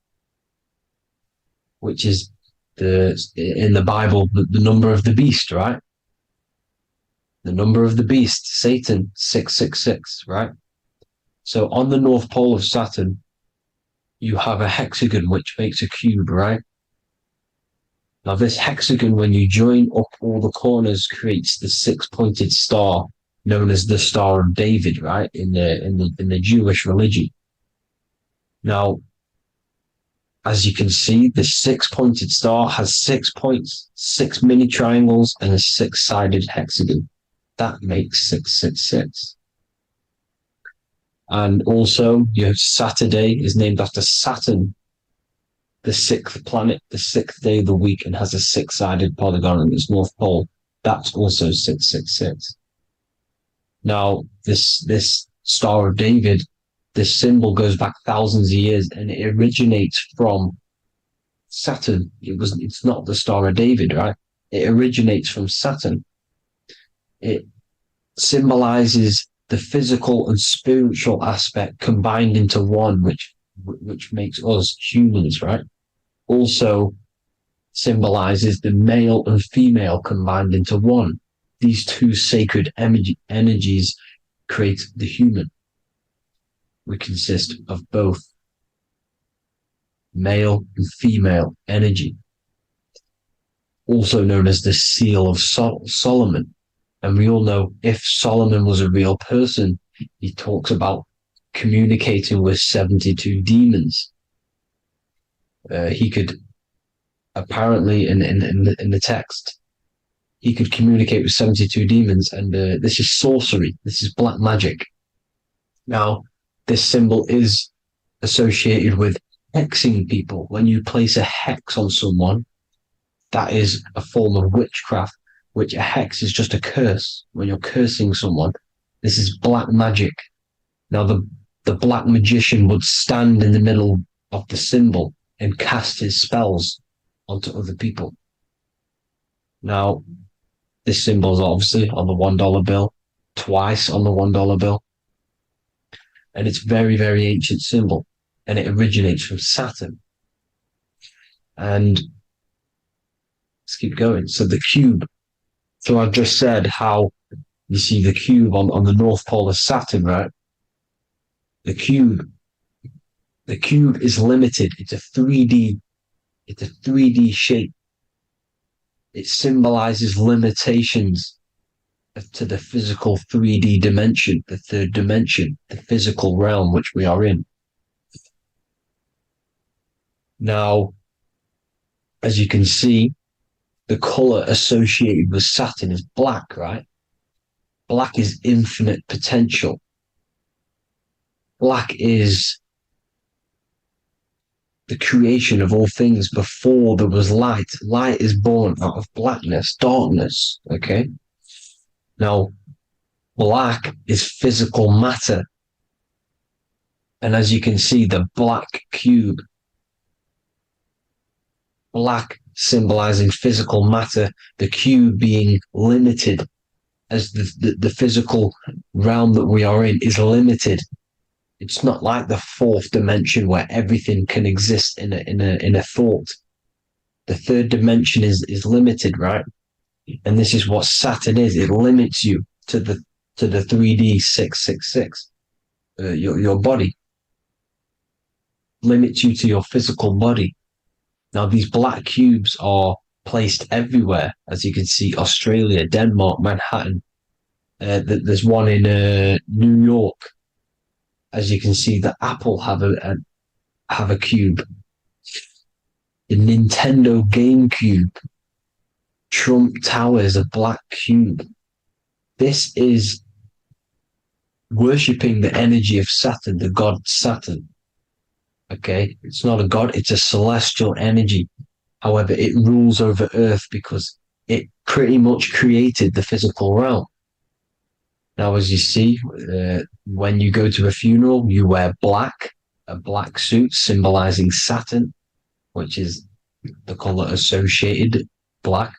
which is in the Bible, the number of the beast, right? The number of the beast, Satan, 666, right? So on the North Pole of Saturn, you have a hexagon, which makes a cube, right? Now this hexagon, when you join up all the corners, creates the six-pointed star known as the Star of David, right? In the Jewish religion. Now, as you can see, the six-pointed star has 6 points, 6 mini triangles, and a six-sided hexagon. That makes 666. And also, you have Saturday is named after Saturn, the sixth planet, the sixth day of the week, and has a six-sided polygon in its North Pole. That's also 666. Now, this Star of David, this symbol goes back thousands of years, and it originates from Saturn. It's not the Star of David, right? It originates from Saturn. It symbolizes the physical and spiritual aspect combined into one, which makes us humans, right? Also symbolizes the male and female combined into one. These two sacred energies create the human. We consist of both male and female energy, also known as the Seal of Solomon. And we all know if Solomon was a real person, he talks about communicating with 72 demons. He could apparently, in the text, he could communicate with 72 demons, and this is sorcery. This is black magic. Now, this symbol is associated with hexing people. When you place a hex on someone, that is a form of witchcraft, which a hex is just a curse. When you're cursing someone, this is black magic. Now, the black magician would stand in the middle of the symbol and cast his spells onto other people. Now, this symbol is obviously on the $1 bill, twice on the $1 bill. And it's very, very ancient symbol. And it originates from Saturn. And let's keep going. So the cube. So I've just said how you see the cube on the North Pole of Saturn, right? The cube is limited. It's a 3D shape. It symbolizes limitations to the physical 3D dimension, the third dimension, the physical realm which we are in. Now, as you can see, the color associated with Saturn is black, right? Black is infinite potential. Black is the creation of all things before there was light. Light is born out of blackness, darkness, okay? Now, black is physical matter. And as you can see, the black cube, black symbolizing physical matter, the cube being limited, as the physical realm that we are in is limited. It's not like the fourth dimension where everything can exist in a thought. The third dimension is limited, right? And this is what Saturn is. It limits you to the 3D 666. Your body limits you to your physical body. Now, these black cubes are placed everywhere. As you can see, Australia, Denmark, Manhattan, There's one in New York. As you can see, the Apple have a cube. The Nintendo GameCube. Trump Tower is a black cube. This is worshipping the energy of Saturn, the god Saturn. Okay, it's not a god, it's a celestial energy. However, it rules over Earth because it pretty much created the physical realm. Now, as you see, when you go to a funeral, you wear black, a black suit symbolizing Saturn, which is the color associated, black.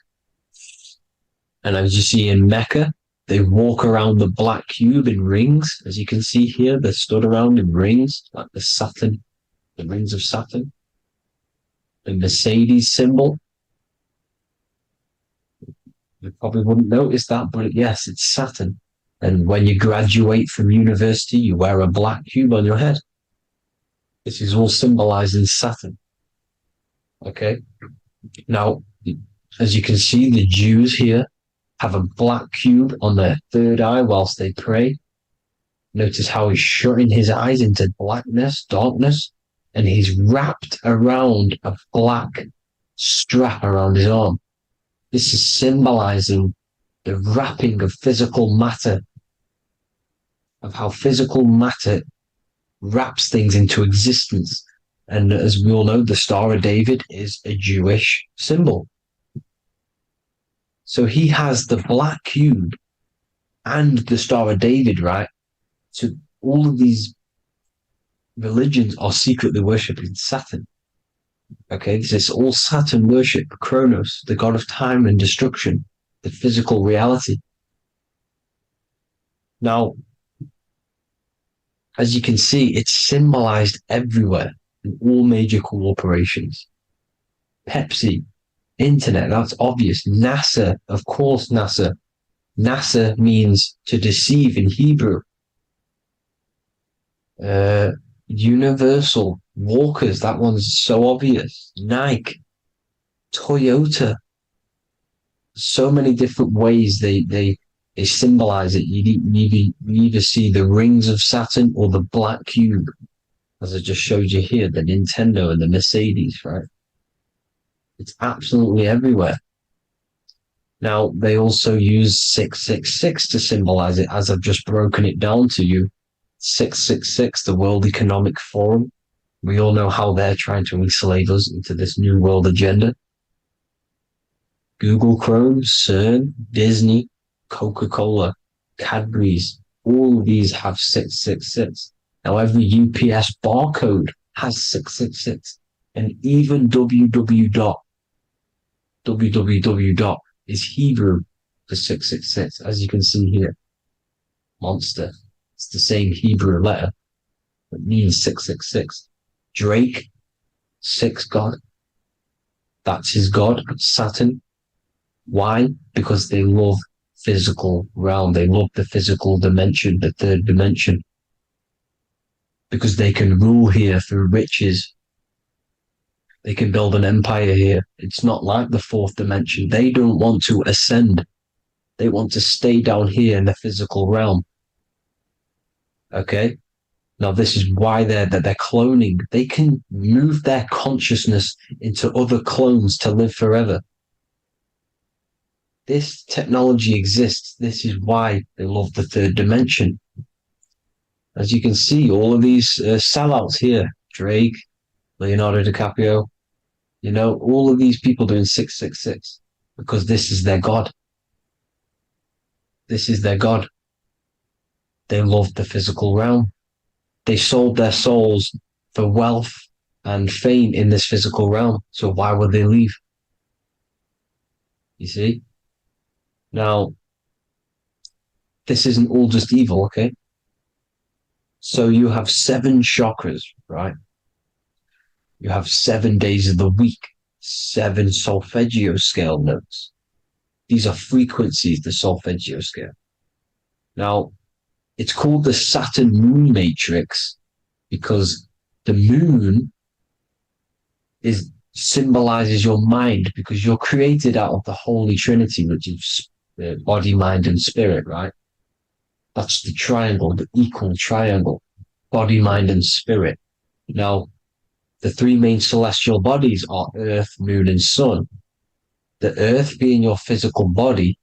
And as you see in Mecca, they walk around the black cube in rings. As you can see here, they're stood around in rings, like the Saturn, the rings of Saturn. The Mercedes symbol. You probably wouldn't notice that, but yes, it's Saturn. And when you graduate from university, you wear a black cube on your head. This is all symbolizing Saturn. Okay. Now, as you can see, the Jews here have a black cube on their third eye whilst they pray. Notice how he's shutting his eyes into blackness, darkness, and he's wrapped around a black strap around his arm. This is symbolizing the wrapping of physical matter, of how physical matter wraps things into existence. And as we all know, the Star of David is a Jewish symbol. So he has the black cube and the Star of David, right? So all of these religions are secretly worshipping Saturn. Okay, this is all Saturn worship, Kronos, the god of time and destruction, the physical reality. Now, as you can see, it's symbolized everywhere in all major corporations. Pepsi, internet, that's obvious. NASA, of course, NASA. NASA means to deceive in Hebrew. Universal, Walkers, that one's so obvious. Nike, Toyota. So many different ways they symbolize it. You either see the rings of Saturn or the black cube, as I just showed you here, the Nintendo and the Mercedes, right? It's absolutely everywhere. Now, they also use 666 to symbolize it, as I've just broken it down to you. 666, the World Economic Forum. We all know how they're trying to enslave us into this new world agenda. Google Chrome, CERN, Disney, Coca-Cola, Cadbury's, all of these have 666. Now, every UPS barcode has 666. And even www. Is Hebrew for 666, as you can see here. Monster. It's the same Hebrew letter that means 666. Drake, 6 God. That's his God, Saturn. Why? Because they love physical realm. They love the physical dimension, the third dimension. Because they can rule here through riches. They can build an empire here. It's not like the fourth dimension. They don't want to ascend. They want to stay down here in the physical realm. Okay? Now, this is why they're cloning. They can move their consciousness into other clones to live forever. This technology exists. This is why they love the third dimension. As you can see, all of these sellouts here, Drake, Leonardo DiCaprio, you know, all of these people doing 666 because this is their God. This is their God. They love the physical realm. They sold their souls for wealth and fame in this physical realm. So why would they leave? You see? Now, this isn't all just evil, okay? So you have 7 chakras, right? You have 7 days of the week, 7 solfeggio scale notes. These are frequencies, the solfeggio scale. Now, it's called the Saturn Moon Matrix because the moon symbolizes your mind because you're created out of the Holy Trinity, which is body, mind, and spirit, right? That's the triangle, the equal triangle, body, mind, and spirit. Now, the three main celestial bodies are Earth, Moon, and Sun. The Earth being your physical body,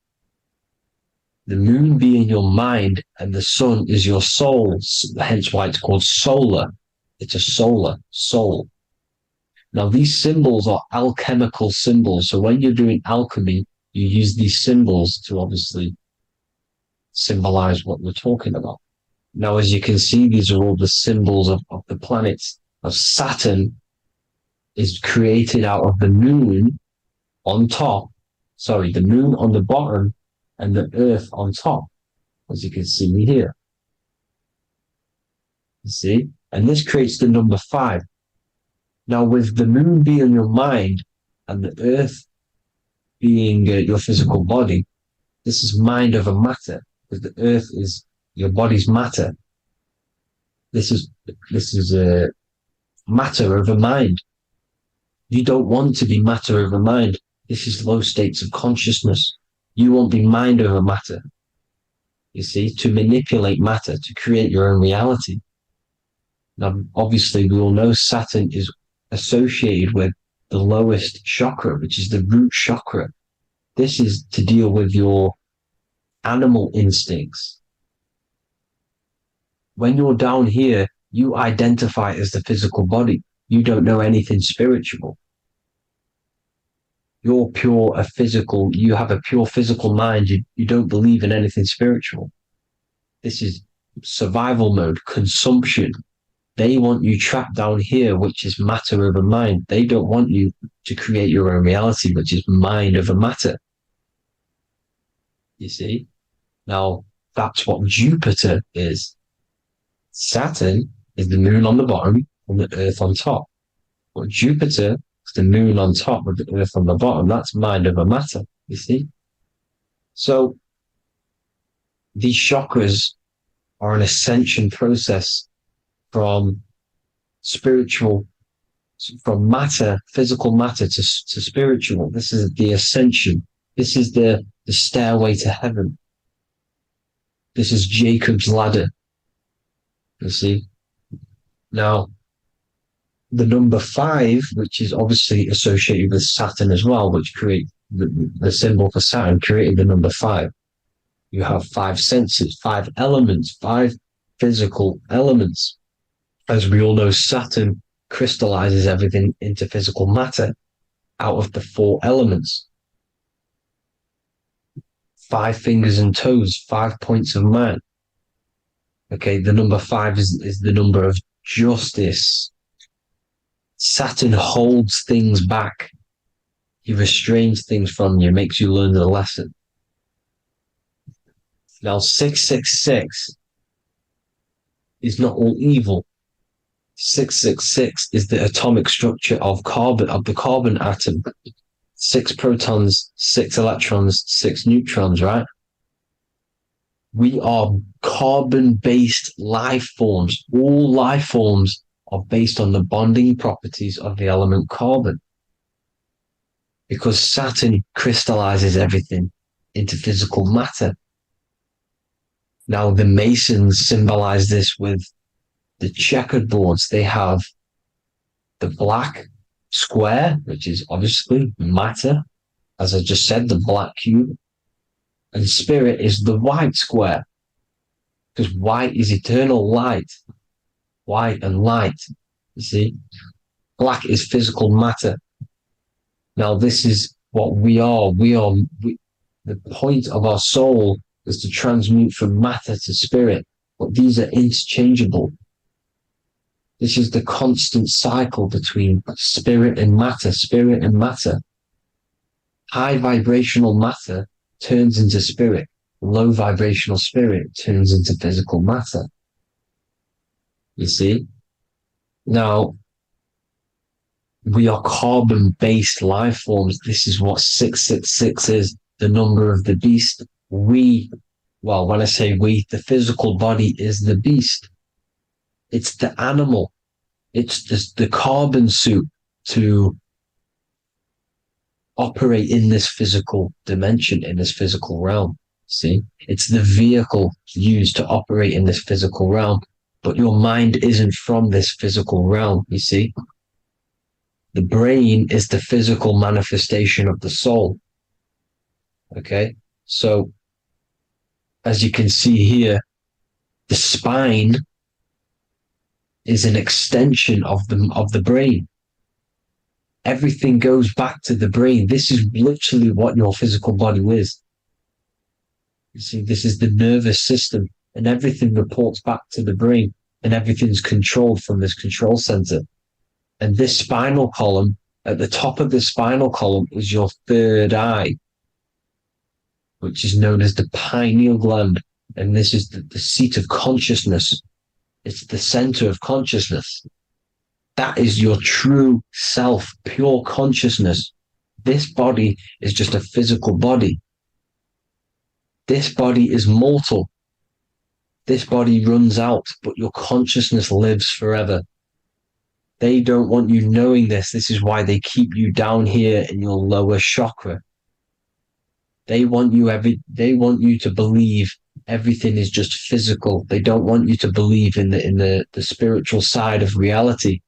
the Moon being your mind, and the Sun is your soul, hence why it's called solar. It's a solar, soul. Now, these symbols are alchemical symbols. So when you're doing alchemy, you use these symbols to obviously symbolize what we're talking about. Now, as you can see, these are all the symbols of the planets. Of Saturn is created out of the moon on top, the moon on the bottom and the earth on top, as you can see here. You see? And this creates the number 5. Now, with the moon being your mind and the earth being your physical body, this is mind over matter, because the earth is your body's matter. This is a matter over mind. You don't want to be matter over mind. This is low states of consciousness. You won't be mind over matter. You see, to manipulate matter, to create your own reality. Now, obviously, we all know Saturn is associated with the lowest chakra, which is the root chakra. This is to deal with your animal instincts. When you're down here, you identify as the physical body. You don't know anything spiritual. You have a pure physical mind. You don't believe in anything spiritual. This is survival mode, consumption. They want you trapped down here, which is matter over mind. They don't want you to create your own reality, which is mind over matter. You see? Now, that's what Jupiter is. Saturn is the moon on the bottom and the earth on top. But Jupiter is the moon on top with the earth on the bottom. That's mind over matter, you see? So, these chakras are an ascension process from matter, physical matter to spiritual. This is the ascension. This is the stairway to heaven. This is Jacob's ladder. You see? Now, the number 5, which is obviously associated with Saturn as well, which create the symbol for Saturn, created the number 5. You have 5 senses, 5 elements, 5 physical elements. As we all know, Saturn crystallizes everything into physical matter out of the 4 elements. 5 fingers and toes, 5 points of man. Okay, the number 5 is the number of justice. Saturn holds things back. He restrains things from you, makes you learn the lesson. Now, 666 is not all evil. 666 is the atomic structure of the carbon atom. 6 protons, 6 electrons, 6 neutrons, right? We are carbon-based life forms. All life forms are based on the bonding properties of the element carbon. Because Saturn crystallizes everything into physical matter. Now, the Masons symbolize this with the checkered boards. They have the black square, which is obviously matter. As I just said, the black cube. And spirit is the white square. Because white is eternal light. White and light. You see? Black is physical matter. Now, this is what we are. The point of our soul is to transmute from matter to spirit. But these are interchangeable. This is the constant cycle between spirit and matter, spirit and matter. High vibrational matter turns into spirit. Low vibrational spirit turns into physical matter. You see? Now, we are carbon-based life forms. This is what 666 is, the number of the beast. When I say we, the physical body is the beast. It's the animal. It's the carbon suit to operate in this physical dimension, in this physical realm. See, it's the vehicle used to operate in this physical realm, but your mind isn't from this physical realm, you see. The brain is the physical manifestation of the soul. Okay, so as you can see here, the spine is an extension of the brain. Everything goes back to the brain. This is literally what your physical body is. You see, this is the nervous system, and everything reports back to the brain, and everything's controlled from this control center. And this spinal column, at the top of the spinal column, is your third eye, which is known as the pineal gland. And this is the seat of consciousness. It's the center of consciousness. That is your true self, pure consciousness. This body is just a physical body. This body is mortal. This body runs out, but your consciousness lives forever. They don't want you knowing this. This is why they keep you down here in your lower chakra. They want you to believe everything is just physical. They don't want you to believe in the spiritual side of reality.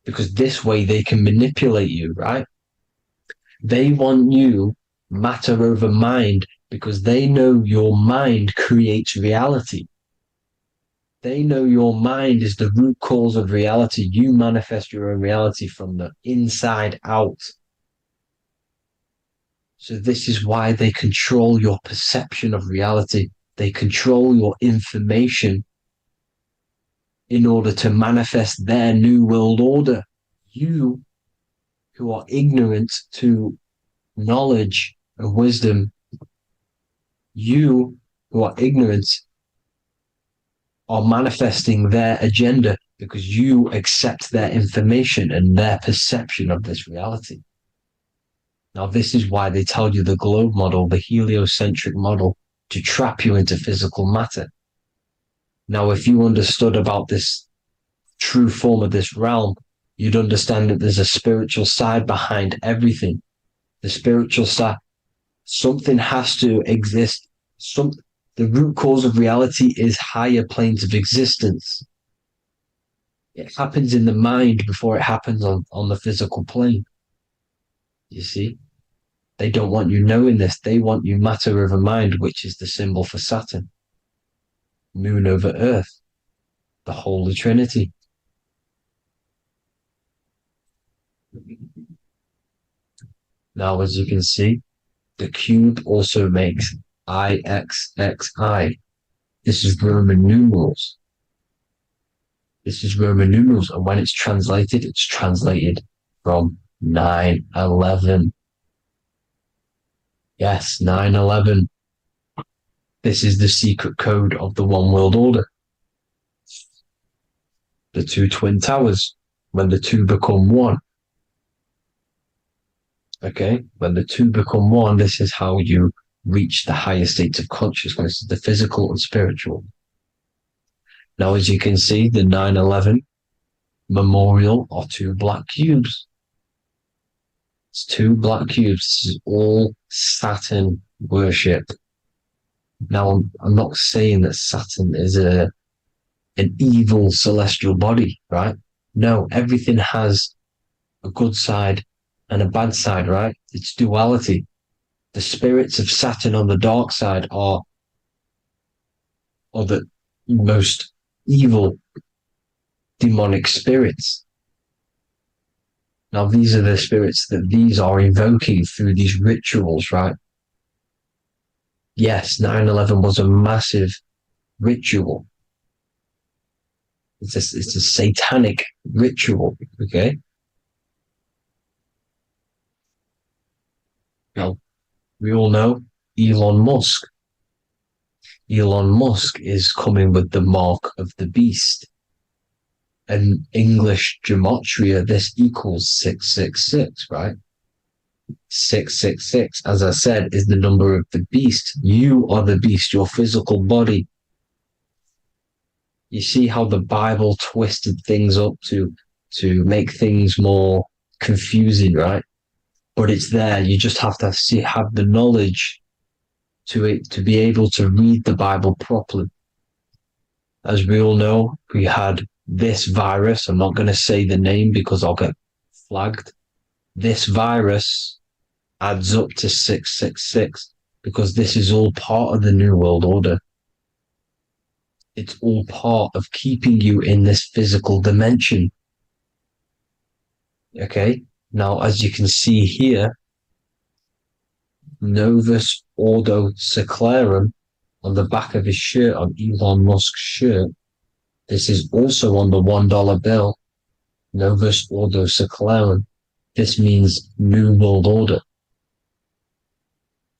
Because this way they can manipulate you, right? They want you matter over mind because they know your mind creates reality. They know your mind is the root cause of reality. You manifest your own reality from the inside out. So this is why they control your perception of reality. They control your information in order to manifest their new world order. You, who are ignorant to knowledge and wisdom, you who are ignorant are manifesting their agenda because you accept their information and their perception of this reality. Now, this is why they tell you the globe model, the heliocentric model, to trap you into physical matter. Now, if you understood about this true form of this realm, you'd understand that there's a spiritual side behind everything. The spiritual side, something has to exist. The root cause of reality is higher planes of existence. It happens in the mind before it happens on the physical plane. You see? They don't want you knowing this. They want you matter over mind, which is the symbol for Saturn. Moon over Earth. The Holy Trinity. Now, as you can see, the cube also makes IXXI. This is Roman numerals. This is Roman numerals, and when it's translated from 9/11. Yes, 9/11. This is the secret code of the One World Order. The two twin towers, when the two become one. Okay, when the two become one, this is how you reach the higher states of consciousness, the physical and spiritual. Now, as you can see, the 9/11 memorial are two black cubes. It's two black cubes. This is all Saturn worship. Now, I'm not saying that Saturn is an evil celestial body, right? No, everything has a good side and a bad side, right? It's duality. The spirits of Saturn on the dark side are the most evil demonic spirits. Now, these are the spirits that these are invoking through these rituals, right? Yes, 9/11 was a massive ritual. It's a satanic ritual, okay? Now, we all know Elon Musk. Elon Musk is coming with the mark of the beast. And English gematria, this equals 666, right? 666, as I said, is the number of the beast. You are the beast, your physical body. You see how the Bible twisted things up to make things more confusing, right? But it's there. You just have to have the knowledge to be able to read the Bible properly. As we all know, we had this virus. I'm not going to say the name because I'll get flagged. This virus adds up to 666 because this is all part of the New World Order. It's all part of keeping you in this physical dimension. Okay, now as you can see here, Novus Ordo Seclorum on the back of his shirt, on Elon Musk's shirt. This is also on the $1 bill, Novus Ordo Seclorum. This means New World Order.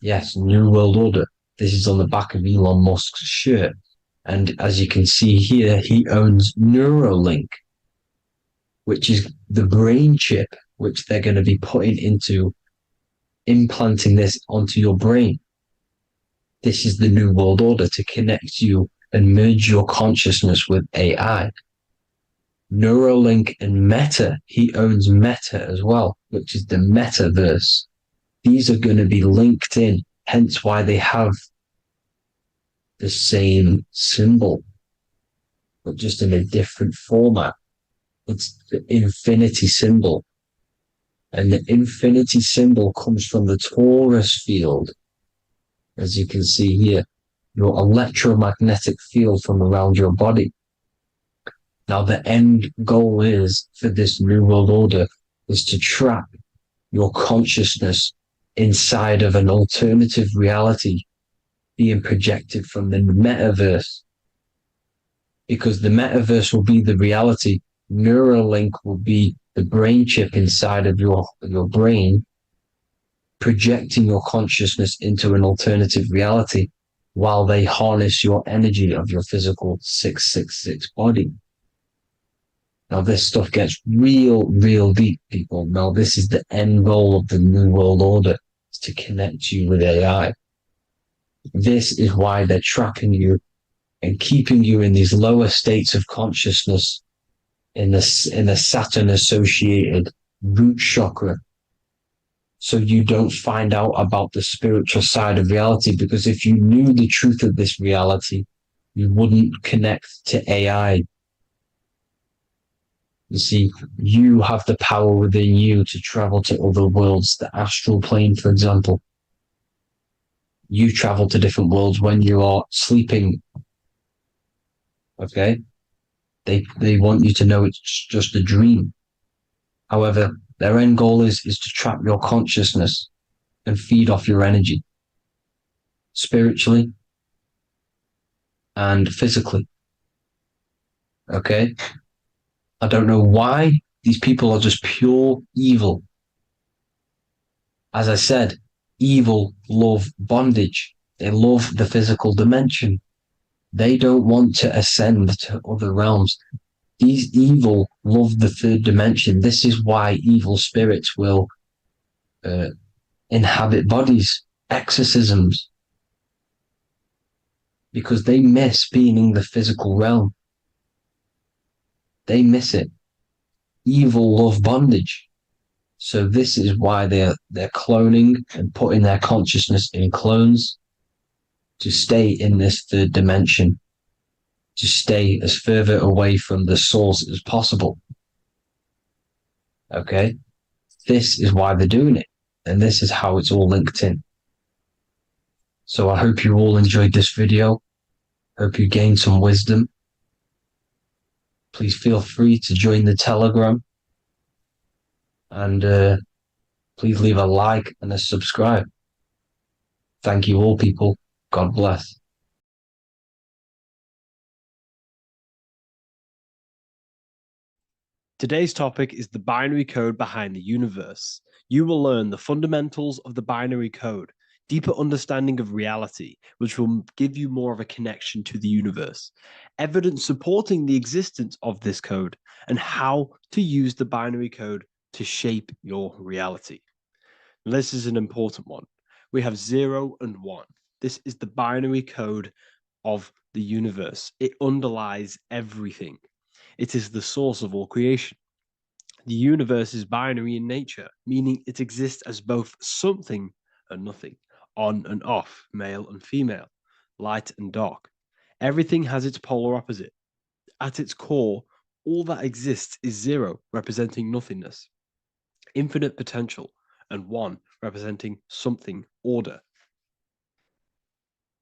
Yes, New World Order. This is on the back of Elon Musk's shirt. And as you can see here, he owns Neuralink, which is the brain chip which they're going to be putting into implanting this onto your brain. This is the New World Order to connect you and merge your consciousness with AI. Neuralink and Meta, he owns Meta as well, which is the metaverse. These are going to be linked in, hence why they have the same symbol, but just in a different format. It's the infinity symbol. And the infinity symbol comes from the torus field, as you can see here, your electromagnetic field from around your body. Now, the end goal is for this New World Order is to trap your consciousness inside of an alternative reality being projected from the metaverse. Because the metaverse will be the reality, Neuralink will be the brain chip inside of your brain, projecting your consciousness into an alternative reality while they harness your energy of your physical 666 body. Now, this stuff gets real deep, people. Now, this is the end goal of the New World Order, is to connect you with AI. This is why they're trapping you and keeping you in these lower states of consciousness in the Saturn-associated root chakra, so you don't find out about the spiritual side of reality. Because if you knew the truth of this reality, you wouldn't connect to AI. You see, you have the power within you to travel to other worlds, the astral plane, for example. You travel to different worlds when you are sleeping. Okay? They want you to know it's just a dream. However, their end goal is to trap your consciousness and feed off your energy, spiritually and physically. Okay? I don't know why these people are just pure evil. As I said, evil love bondage. They love the physical dimension. They don't want to ascend to other realms. These evil love the third dimension. This is why evil spirits will inhabit bodies, exorcisms, because they miss being in the physical realm. They miss it. Evil love bondage. So this is why they're cloning and putting their consciousness in clones to stay in this third dimension, to stay as further away from the source as possible. Okay? This is why they're doing it. And this is how it's all linked in. So I hope you all enjoyed this video. Hope you gained some wisdom. Please feel free to join the Telegram. And please leave a like and a subscribe. Thank you all, people. God bless. Today's topic is the binary code behind the universe. You will learn the fundamentals of the binary code, deeper understanding of reality, which will give you more of a connection to the universe, evidence supporting the existence of this code, and how to use the binary code to shape your reality. Now, this is an important one. We have 0 and 1. This is the binary code of the universe. It underlies everything. It is the source of all creation. The universe is binary in nature, meaning it exists as both something and nothing, on and off, male and female, light and dark. Everything has its polar opposite. At its core, all that exists is zero, representing nothingness, infinite potential, and one, representing something, order.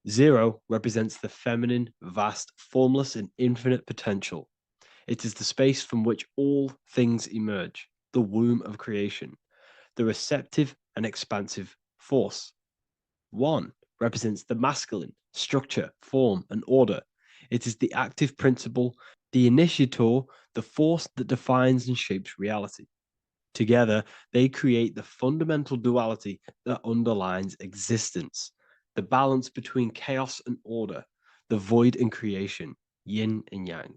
Zero represents the feminine, vast, formless, and infinite potential. It is the space from which all things emerge, the womb of creation, the receptive and expansive force. One represents the masculine, structure, form, and order. It is the active principle, the initiator, the force that defines and shapes reality. Together, they create the fundamental duality that underlines existence, the balance between chaos and order, the void and creation, yin and yang.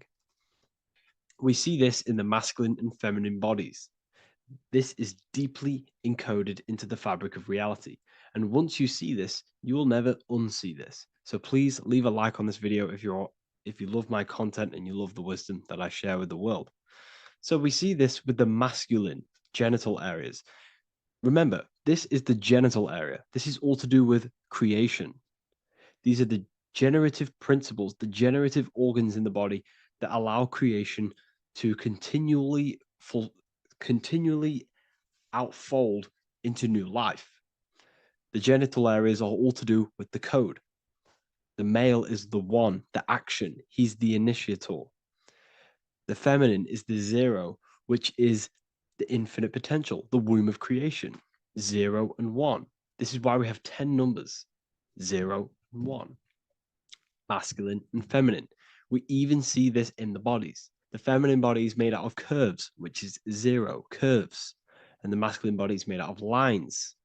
We see this in the masculine and feminine bodies. This is deeply encoded into the fabric of reality. And once you see this, you will never unsee this. So please leave a like on this video if you love my content and you love the wisdom that I share with the world. So we see this with the masculine genital areas. Remember, this is the genital area. This is all to do with creation. These are the generative principles, the generative organs in the body that allow creation to continually outfold into new life. The genital areas are all to do with the code. The male is the one, the action. He's the initiator. The feminine is the zero, which is the infinite potential, the womb of creation. 0 and 1. This is why we have 10 numbers. 0 and 1. Masculine and feminine. We even see this in the bodies. The feminine body is made out of curves, which is 0, curves. And the masculine body is made out of lines.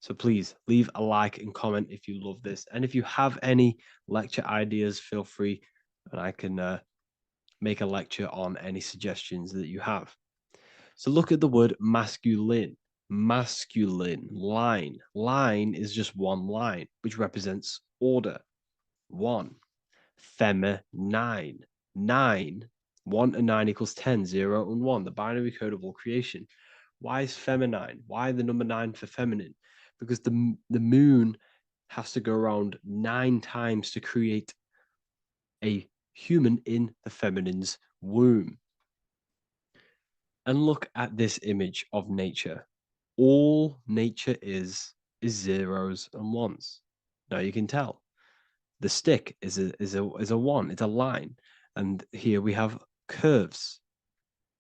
So please leave a like and comment if you love this. And if you have any lecture ideas, feel free and I can make a lecture on any suggestions that you have. So look at the word masculine. Masculine, line. Line is just one line, which represents order. 1. Feminine. 9. 1 and 9 equals 10. 0 and 1. The binary code of all creation. Why is feminine? Why the number 9 for feminine? Because the moon has to go around 9 times to create a human in the feminine's womb. And look at this image of nature. All nature is zeros and ones. Now you can tell. The stick is a one. It's a line, and here we have curves.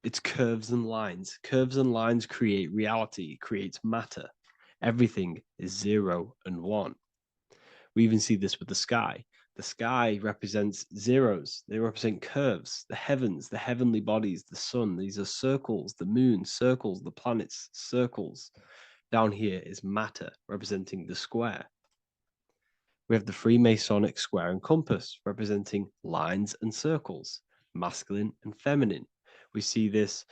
It's curves and lines. Curves and lines create reality. Creates matter. Everything is 0 and 1. We even see this with the sky. The sky represents zeros. They represent curves. The heavens, the heavenly bodies, the sun. These are circles. The moon, circles. The planets, circles. Down here is matter, representing the square. We have the Freemasonic square and compass, representing lines and circles, masculine and feminine. We see this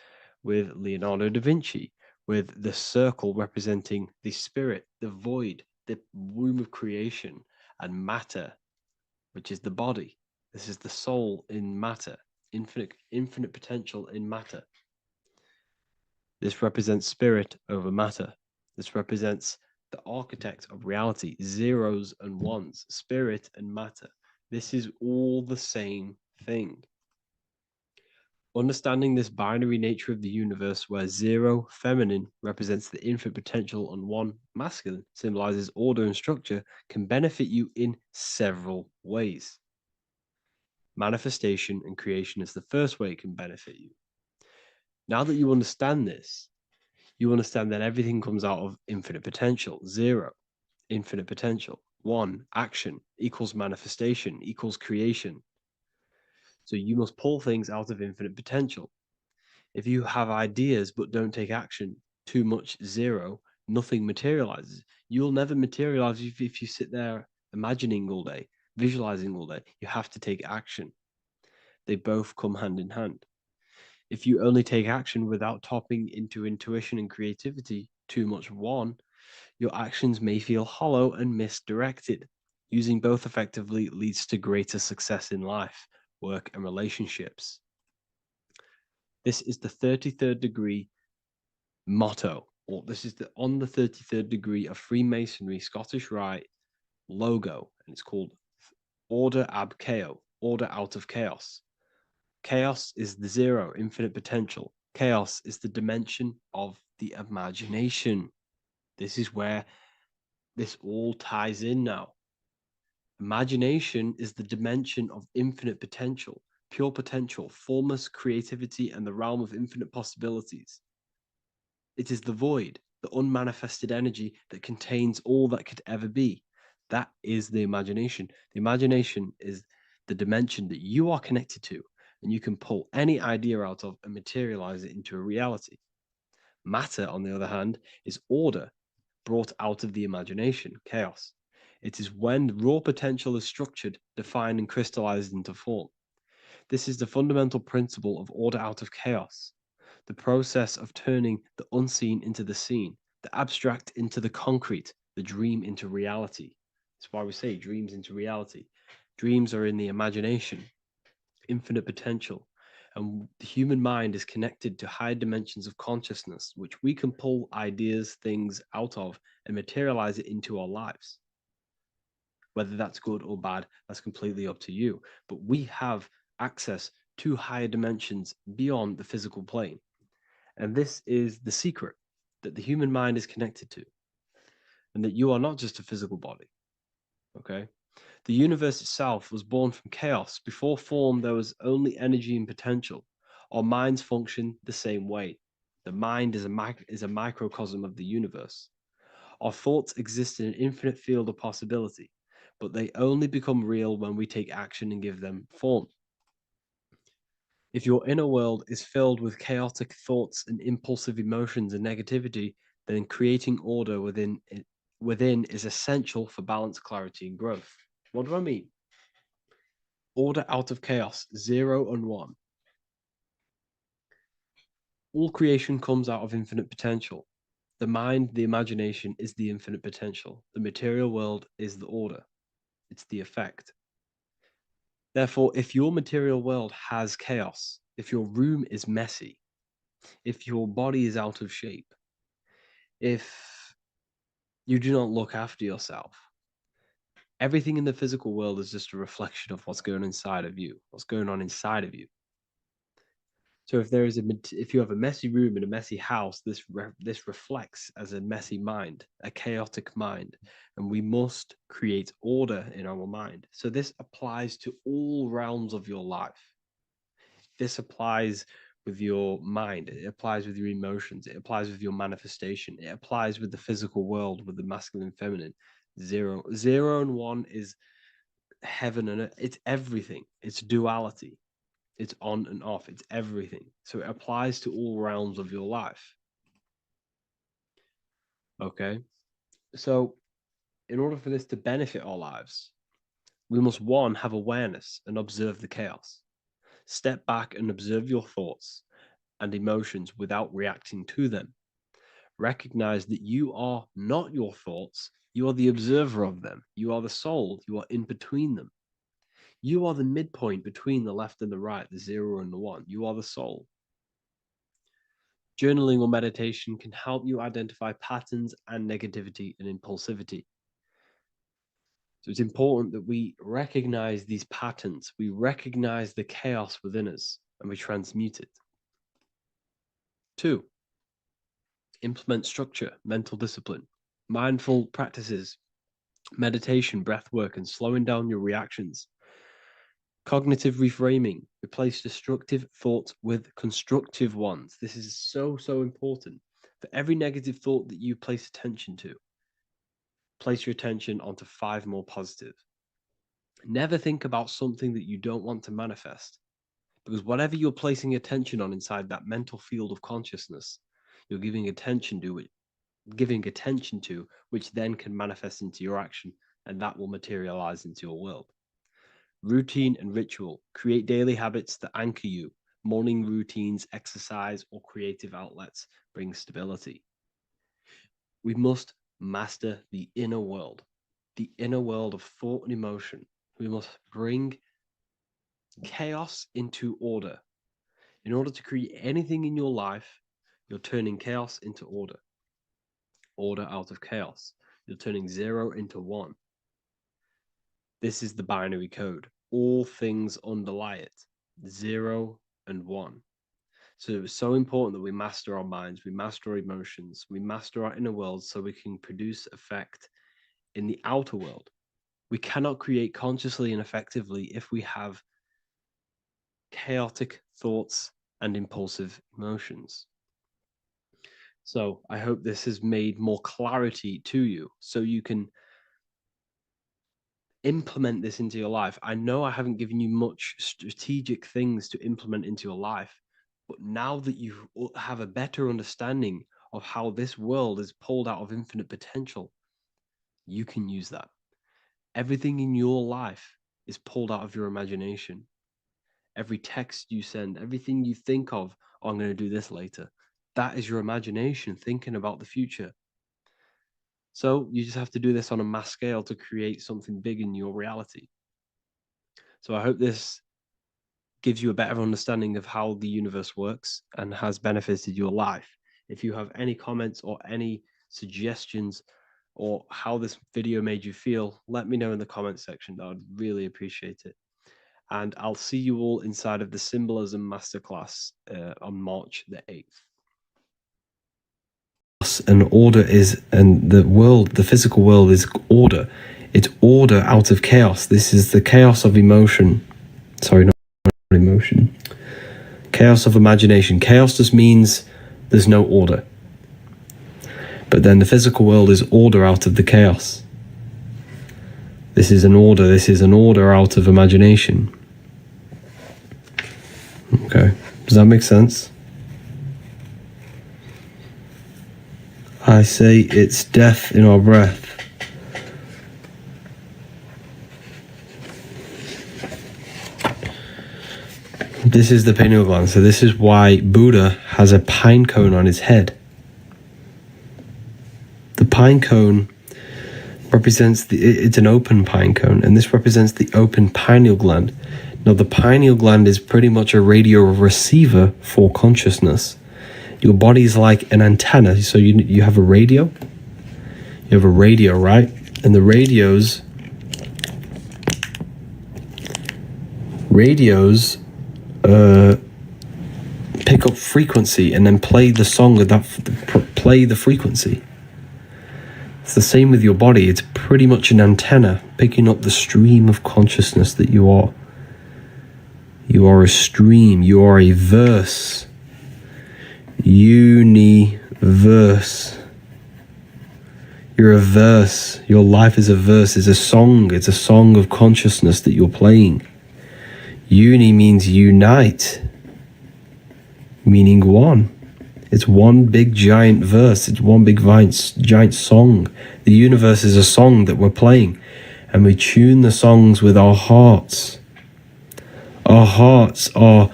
with Leonardo da Vinci, with the circle representing the spirit, the void, the womb of creation, and matter, which is the body. This is the soul in matter, infinite potential in matter. This represents spirit over matter. This represents the architect of reality, zeros and ones, spirit and matter. This is all the same thing. Understanding this binary nature of the universe, where 0, feminine, represents the infinite potential and 1, masculine, symbolizes order and structure, can benefit you in several ways. Manifestation and creation is the first way it can benefit you. Now that you understand this, you understand that everything comes out of infinite potential. 0, infinite potential. 1, action, equals manifestation, equals creation. So you must pull things out of infinite potential. If you have ideas but don't take action, too much 0, nothing materializes. You'll never materialize if you sit there imagining all day, visualizing all day. You have to take action. They both come hand in hand. If you only take action without tapping into intuition and creativity, too much 1, your actions may feel hollow and misdirected. Using both effectively leads to greater success in life, work, and relationships. This is the 33rd degree motto. or this is the on the 33rd degree of Freemasonry Scottish Rite logo, and it's called Order ab Chaos, order out of chaos. Chaos is the zero, infinite potential. Chaos is the dimension of the imagination. This is where this all ties in now. Imagination is the dimension of infinite potential, pure potential, formless creativity, and the realm of infinite possibilities. It is the void, the unmanifested energy that contains all that could ever be. That is the imagination. The imagination is the dimension that you are connected to, and you can pull any idea out of and materialize it into a reality. Matter, on the other hand, is order brought out of the imagination, chaos. It is when raw potential is structured, defined, and crystallized into form. This is the fundamental principle of order out of chaos, the process of turning the unseen into the seen, the abstract into the concrete, the dream into reality. That's why we say dreams into reality. Dreams are in the imagination, infinite potential, and the human mind is connected to high dimensions of consciousness, which we can pull ideas, things out of, and materialize it into our lives. Whether that's good or bad, that's completely up to you. But we have access to higher dimensions beyond the physical plane. And this is the secret that the human mind is connected to, and that you are not just a physical body. Okay? The universe itself was born from chaos. Before form, there was only energy and potential. Our minds function the same way. The mind is a microcosm of the universe. Our thoughts exist in an infinite field of possibility, but they only become real when we take action and give them form. If your inner world is filled with chaotic thoughts and impulsive emotions and negativity, then creating order within is essential for balance, clarity, and growth. What do I mean? Order out of chaos, 0 and 1. All creation comes out of infinite potential. The mind, the imagination, is the infinite potential. The material world is the order. It's the effect. Therefore, if your material world has chaos, if your room is messy, if your body is out of shape, if you do not look after yourself, everything in the physical world is just a reflection of what's going on inside of you, what's going on inside of you. So if you have a messy room in a messy house, this reflects as a messy mind, a chaotic mind, and we must create order in our mind. So this applies to all realms of your life. This applies with your mind. It applies with your emotions. It applies with your manifestation. It applies with the physical world, with the masculine, feminine. 0 and 1 is heaven and earth. It's everything. It's duality. It's on and off. It's everything. So it applies to all realms of your life. Okay. So in order for this to benefit our lives, we must, one, have awareness and observe the chaos. Step back and observe your thoughts and emotions without reacting to them. Recognize that you are not your thoughts. You are the observer of them. You are the soul. You are in between them. You are the midpoint between the left and the right, the 0 and the 1. You are the soul. Journaling or meditation can help you identify patterns and negativity and impulsivity. So it's important that we recognize these patterns. We recognize the chaos within us and we transmute it. 2, implement structure, mental discipline, mindful practices, meditation, breath work, and slowing down your reactions. Cognitive reframing, replace destructive thoughts with constructive ones. This is so important. For every negative thought that you place attention to, place your attention onto 5 more positive. Never think about something that you don't want to manifest, because whatever you're placing attention on inside that mental field of consciousness, you're giving attention to it, which then can manifest into your action, and that will materialize into your world. Routine and ritual. Create daily habits that anchor you. Morning routines, exercise, or creative outlets bring stability. We must master the inner world of thought and emotion. We must bring chaos into order. In order to create anything in your life, you're turning chaos into order. order out of chaos. You're turning 0 into 1. This is the binary code. All things underlie it, 0 and 1. So it's so important that we master our minds, we master our emotions, we master our inner world so we can produce effect in the outer world. We cannot create consciously and effectively if we have chaotic thoughts and impulsive emotions. So I hope this has made more clarity to you so you can implement this into your life. I know I haven't given you much strategic things to implement into your life, but now that you have a better understanding of how this world is pulled out of infinite potential, you can use that. Everything in your life is pulled out of your imagination. Every text you send, everything you think of, oh, I'm going to do this later, that is your imagination thinking about the future. So you just have to do this on a mass scale to create something big in your reality. So I hope this gives you a better understanding of how the universe works and has benefited your life. If you have any comments or any suggestions or how this video made you feel, let me know in the comment section. I would really appreciate it. And I'll see you all inside of the Symbolism Masterclass on March the 8th. And order is, and the world, the physical world is order. It's order out of chaos. This is the chaos of emotion. Sorry, not emotion. Chaos of imagination. Chaos just means there's no order. But then the physical world is order out of the chaos. This is an order. This is an order out of imagination. Okay. Does that make sense? I say it's death in our breath. This is the pineal gland. So this is why Buddha has a pine cone on his head. The pine cone represents it's an open pine cone, and this represents the open pineal gland. Now the pineal gland is pretty much a radio receiver for consciousness. Your body is like an antenna. So you have a radio. You have a radio, right? And the radios pick up frequency and then play the song of that, play the frequency. It's the same with your body. It's pretty much an antenna picking up the stream of consciousness that you are. You are a stream. You are a verse. Universe. You're a verse. Your life is a verse. It's a song. It's a song of consciousness that you're playing. Uni means unite, meaning one. It's one big giant verse. It's one big giant song. The universe is a song that we're playing, and we tune the songs with our hearts. Our hearts are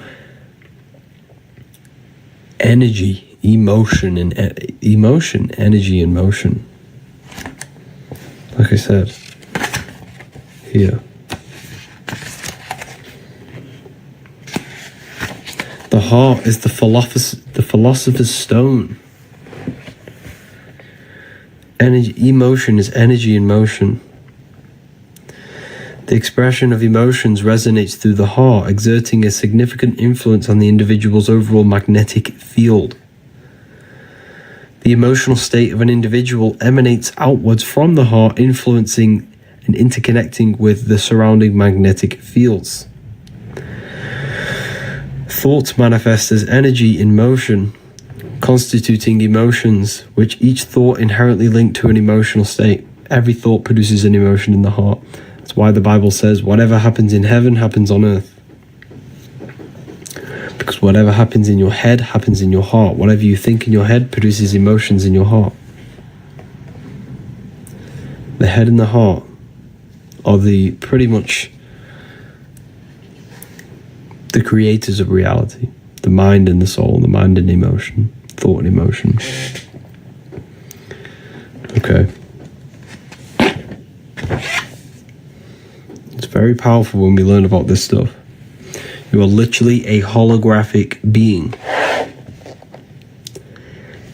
energy, emotion, and emotion, energy and motion. Like I said, here. The heart is the philosopher's stone. Energy, emotion is energy in motion. The expression of emotions resonates through the heart, exerting a significant influence on the individual's overall magnetic field. The emotional state of an individual emanates outwards from the heart, influencing and interconnecting with the surrounding magnetic fields. Thoughts manifest as energy in motion, constituting emotions, which each thought inherently linked to an emotional state. Every thought produces an emotion in the heart. That's why the Bible says, whatever happens in heaven happens on earth. Because whatever happens in your head happens in your heart. Whatever you think in your head produces emotions in your heart. The head and the heart are the pretty much the creators of reality. The mind and the soul, the mind and emotion, thought and emotion. Okay. It's very powerful when we learn about this stuff. You are literally a holographic being.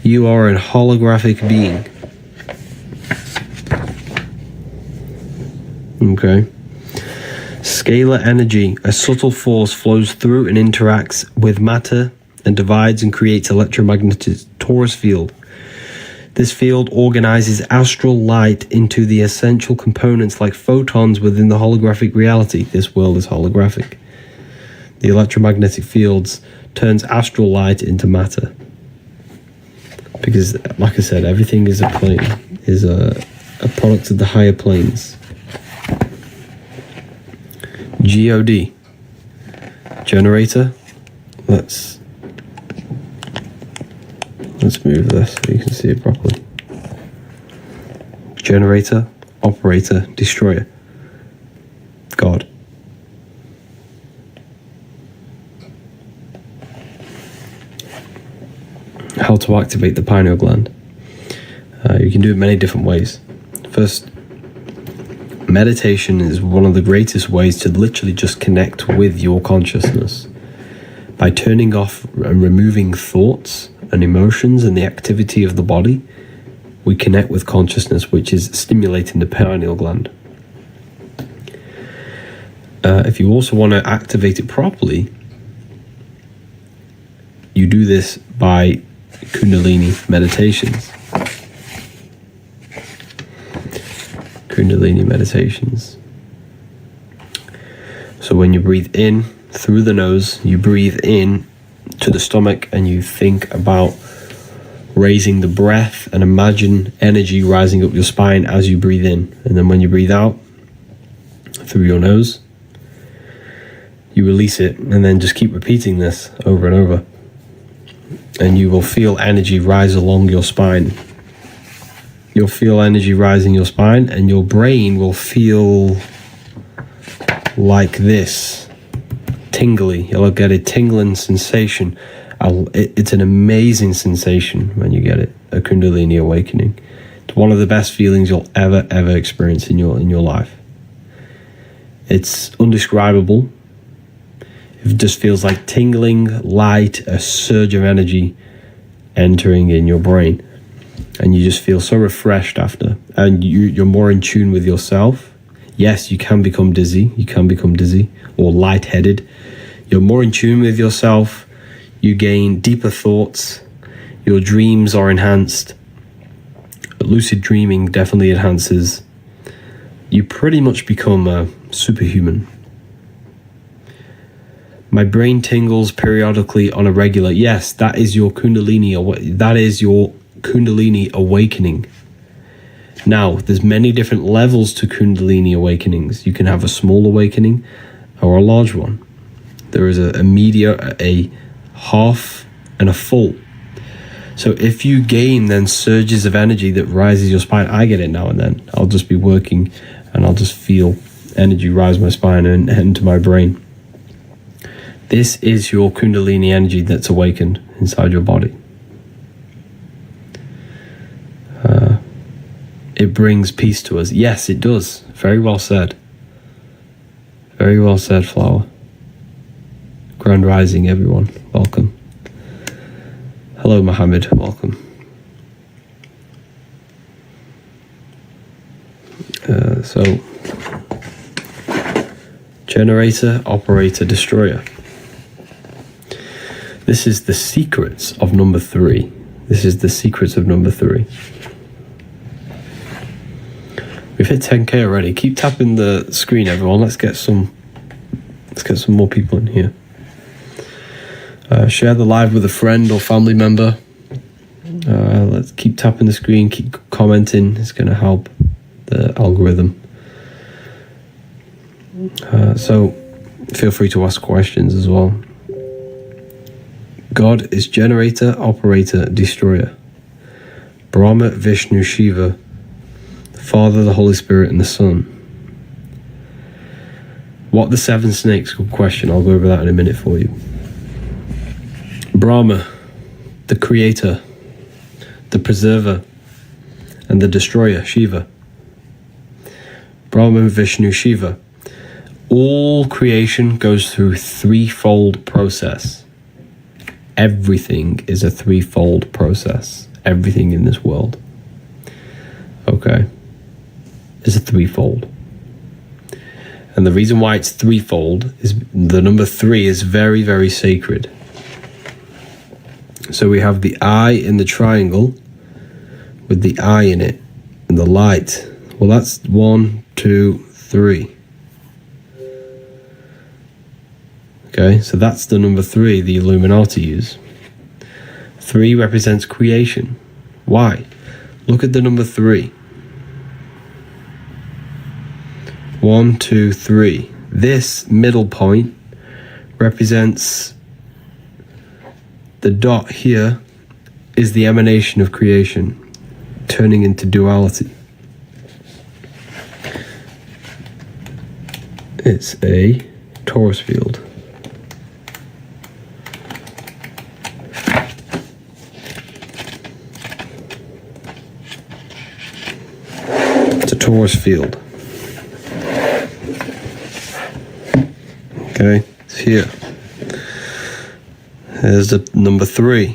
You are a holographic being. Okay. Scalar energy, a subtle force, flows through and interacts with matter and divides and creates electromagnetic torus field. This field organizes astral light into the essential components like photons within the holographic reality. This world is holographic. The electromagnetic fields turns astral light into matter. Because, like I said, everything is a product of the higher planes. God. Generator. Let's move this so you can see it properly. Generator, operator, destroyer. God. How to activate the pineal gland. You can do it many different ways. First, meditation is one of the greatest ways to literally just connect with your consciousness. By turning off and removing thoughts and emotions and the activity of the body, we connect with consciousness, which is stimulating the pineal gland. If you also want to activate it properly, you do this by Kundalini meditations. Kundalini meditations. So when you breathe in through the nose, you breathe in to the stomach and you think about raising the breath and imagine energy rising up your spine as you breathe in. And then when you breathe out through your nose, you release it, and then just keep repeating this over and over. And you will feel energy rise along your spine. You'll feel energy rising your spine, and your brain will feel like this, tingly. You'll get a tingling sensation. It's an amazing sensation when you get it, a Kundalini awakening. It's one of the best feelings you'll ever experience in your life. It's undescribable. It just feels like tingling light, a surge of energy entering in your brain. And you just feel so refreshed after. And you're more in tune with yourself. Yes, you can become dizzy. Or lightheaded. You're more in tune with yourself. You gain deeper thoughts. Your dreams are enhanced. Lucid dreaming definitely enhances. You pretty much become a superhuman. My brain tingles periodically on a regular. Yes, that is your Kundalini. That is your Kundalini awakening. Now, there's many different levels to Kundalini awakenings. You can have a small awakening or a large one. There is a medium, a half, and a full. So if you gain then surges of energy that rises your spine, I get it now and then. I'll just be working and I'll just feel energy rise my spine and head into my brain. This is your Kundalini energy that's awakened inside your body. It brings peace to us. Yes, it does. Very well said. Very well said, Flower. Grand Rising, everyone. Welcome. Hello, Mohammed. Welcome. So, generator, operator, destroyer. This is the secrets of number 3. This is the secrets of number 3. We've hit 10k already. Keep tapping the screen, everyone. Let's get some more people in here. Share the live with a friend or family member. Let's keep tapping the screen, keep commenting. It's going to help the algorithm. So feel free to ask questions as well. God is generator, operator, destroyer. Brahma, Vishnu, Shiva, the Father, the Holy Spirit, and the Son. What the 7 snakes? Good question. I'll go over that in a minute for you. Brahma, the creator, the preserver, and the destroyer, Shiva. Brahma, Vishnu, Shiva. All creation goes through threefold process. Everything is a threefold process. Everything in this world. Okay. Is a threefold. And the reason why it's threefold is the number 3 is very, very sacred. So we have the eye in the triangle with the eye in it and the light. Well, that's 1, 2, 3. Okay, so that's the number 3 the Illuminati use. 3 represents creation. Why? Look at the number 3. 1, 2, 3. This middle point represents the dot here is the emanation of creation, turning into duality. It's a torus field. It's a torus field. Okay, it's here. There's the number 3.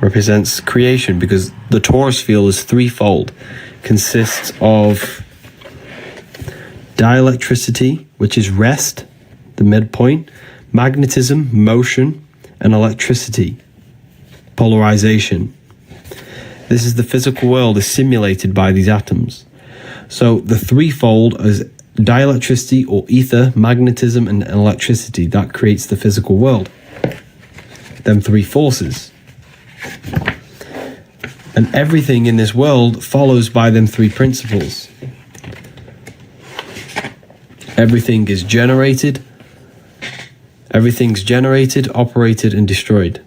Represents creation because the torus field is threefold. Consists of dielectricity, which is rest, the midpoint, magnetism, motion, and electricity, polarization. This is the physical world is simulated by these atoms. So the threefold is dielectricity or ether, magnetism, and electricity. That creates the physical world. Them 3 forces. And everything in this world follows by them 3 principles. Everything's generated, operated, and destroyed.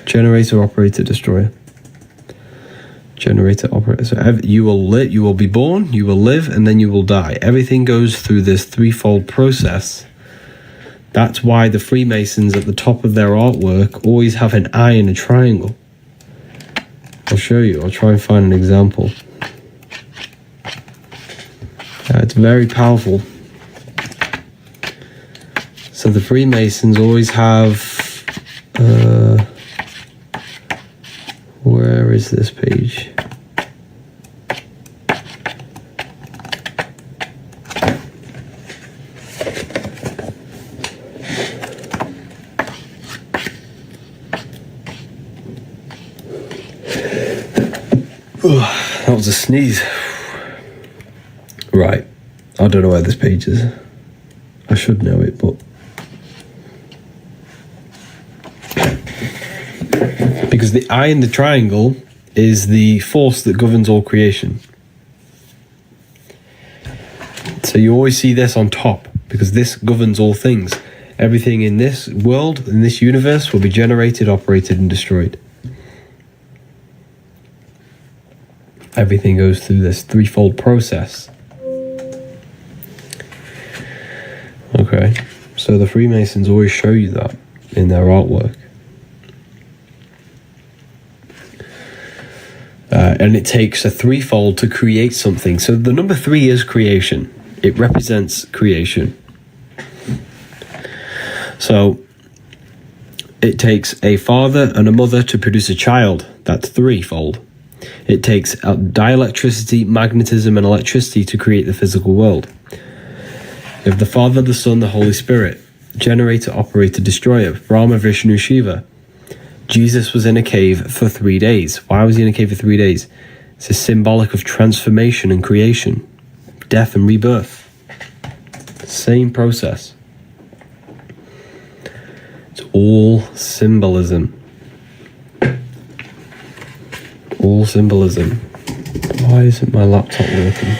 Generator, operator, destroyer. Generator, operator. So you will be born, you will live, and then you will die. Everything goes through this threefold process. That's why the Freemasons at the top of their artwork always have an eye in a triangle. I'll show you. I'll try and find an example. It's very powerful. So the Freemasons always have... where is this page? That was a sneeze. Right. I don't know where this page is. I should know it, but... Because the eye in the triangle is the force that governs all creation. So you always see this on top, because this governs all things. Everything in this world, in this universe, will be generated, operated, and destroyed. Everything goes through this threefold process. Okay, so the Freemasons always show you that in their artwork. And it takes a threefold to create something. So the number 3 is creation. It represents creation. So it takes a father and a mother to produce a child. That's threefold. It takes dielectricity, magnetism, and electricity to create the physical world. You have the Father, the Son, the Holy Spirit. Generator, operator, destroyer. Brahma, Vishnu, Shiva. Jesus was in a cave for 3 days. Why was he in a cave for 3 days? It's a symbolic of transformation and creation. Death and rebirth. Same process. It's all symbolism. All symbolism. Why isn't my laptop working?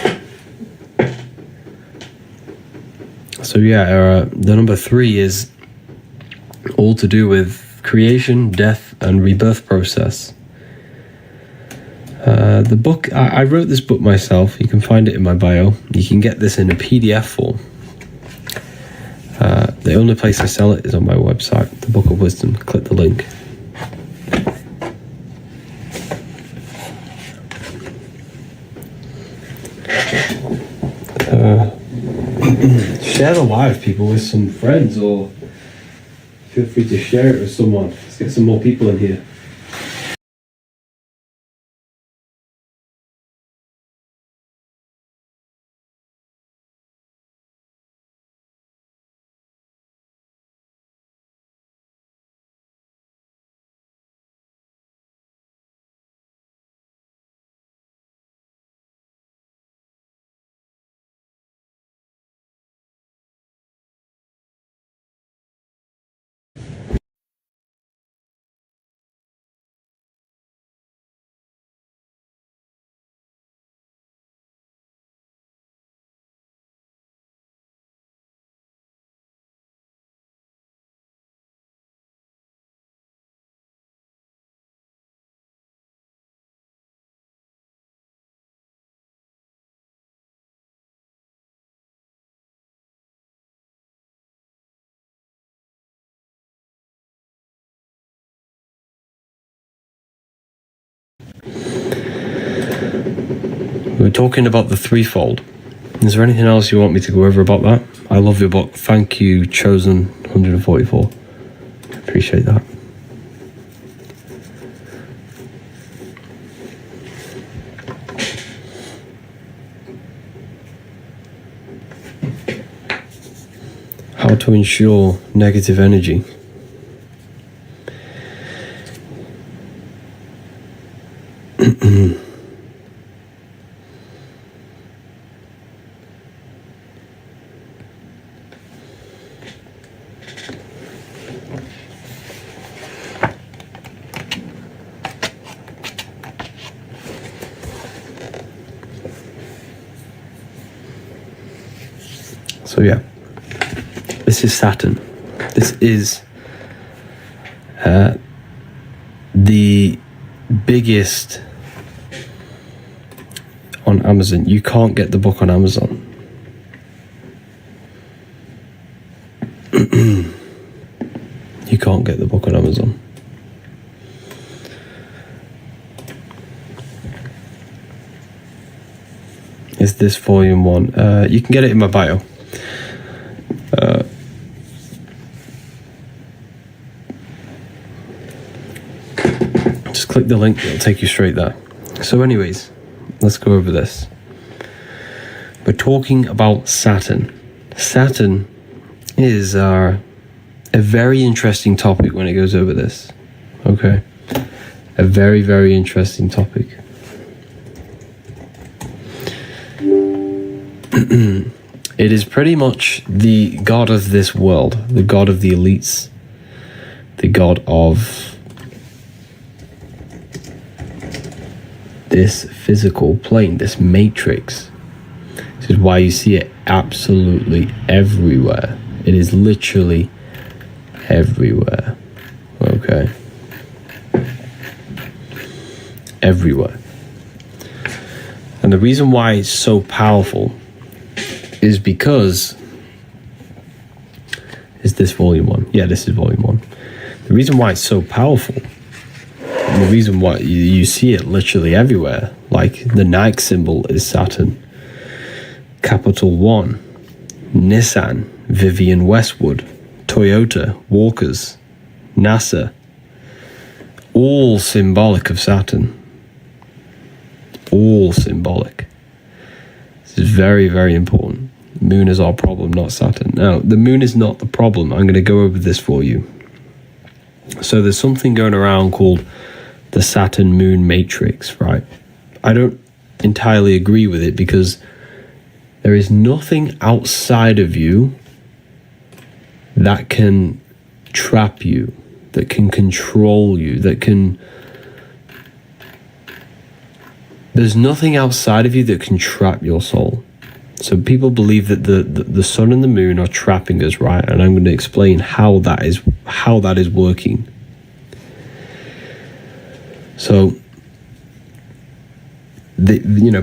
So yeah, the number 3 is all to do with creation, death, and rebirth process. The book, I wrote this book myself. You can find it in my bio. You can get this in a PDF form. The only place I sell it is on my website, the Book of Wisdom. Click the link. Share the live, people, with some friends, or feel free to share it with someone. Let's get some more people in here. We're talking about the threefold. Is there anything else you want me to go over about that? I love your book. Thank you, Chosen 144. Appreciate that. How to ensure negative energy. So yeah, this is Saturn. This is the biggest on Amazon. You can't get the book on Amazon. You can't get the book on Amazon. Is this volume 1? You can get it in my bio. Just click the link, it'll take you straight there. So anyways, let's go over this. We're talking about Saturn. Saturn is a very interesting topic when it goes over this. Okay? A very, very interesting topic. It is pretty much the god of this world, the god of the elites, the god of this physical plane, this matrix. This is why you see it absolutely everywhere. It is literally everywhere. Okay? Everywhere. And the reason why it's so powerful is because, is this volume 1? Yeah, this is volume 1. The reason why it's so powerful, and the reason why you see it literally everywhere, like the Nike symbol is Saturn, Capital One, Nissan, Vivienne Westwood, Toyota, Walkers, NASA, all symbolic of Saturn. All symbolic. This is very, very important. The moon is our problem, not Saturn. Now, the moon is not the problem. I'm going to go over this for you. So there's something going around called the Saturn moon matrix, right? I don't entirely agree with it because there is nothing outside of you that can trap you, that can control you, that can... There's nothing outside of you that can trap your soul. So people believe that the sun and the moon are trapping us, right? And I'm going to explain how that is working. So,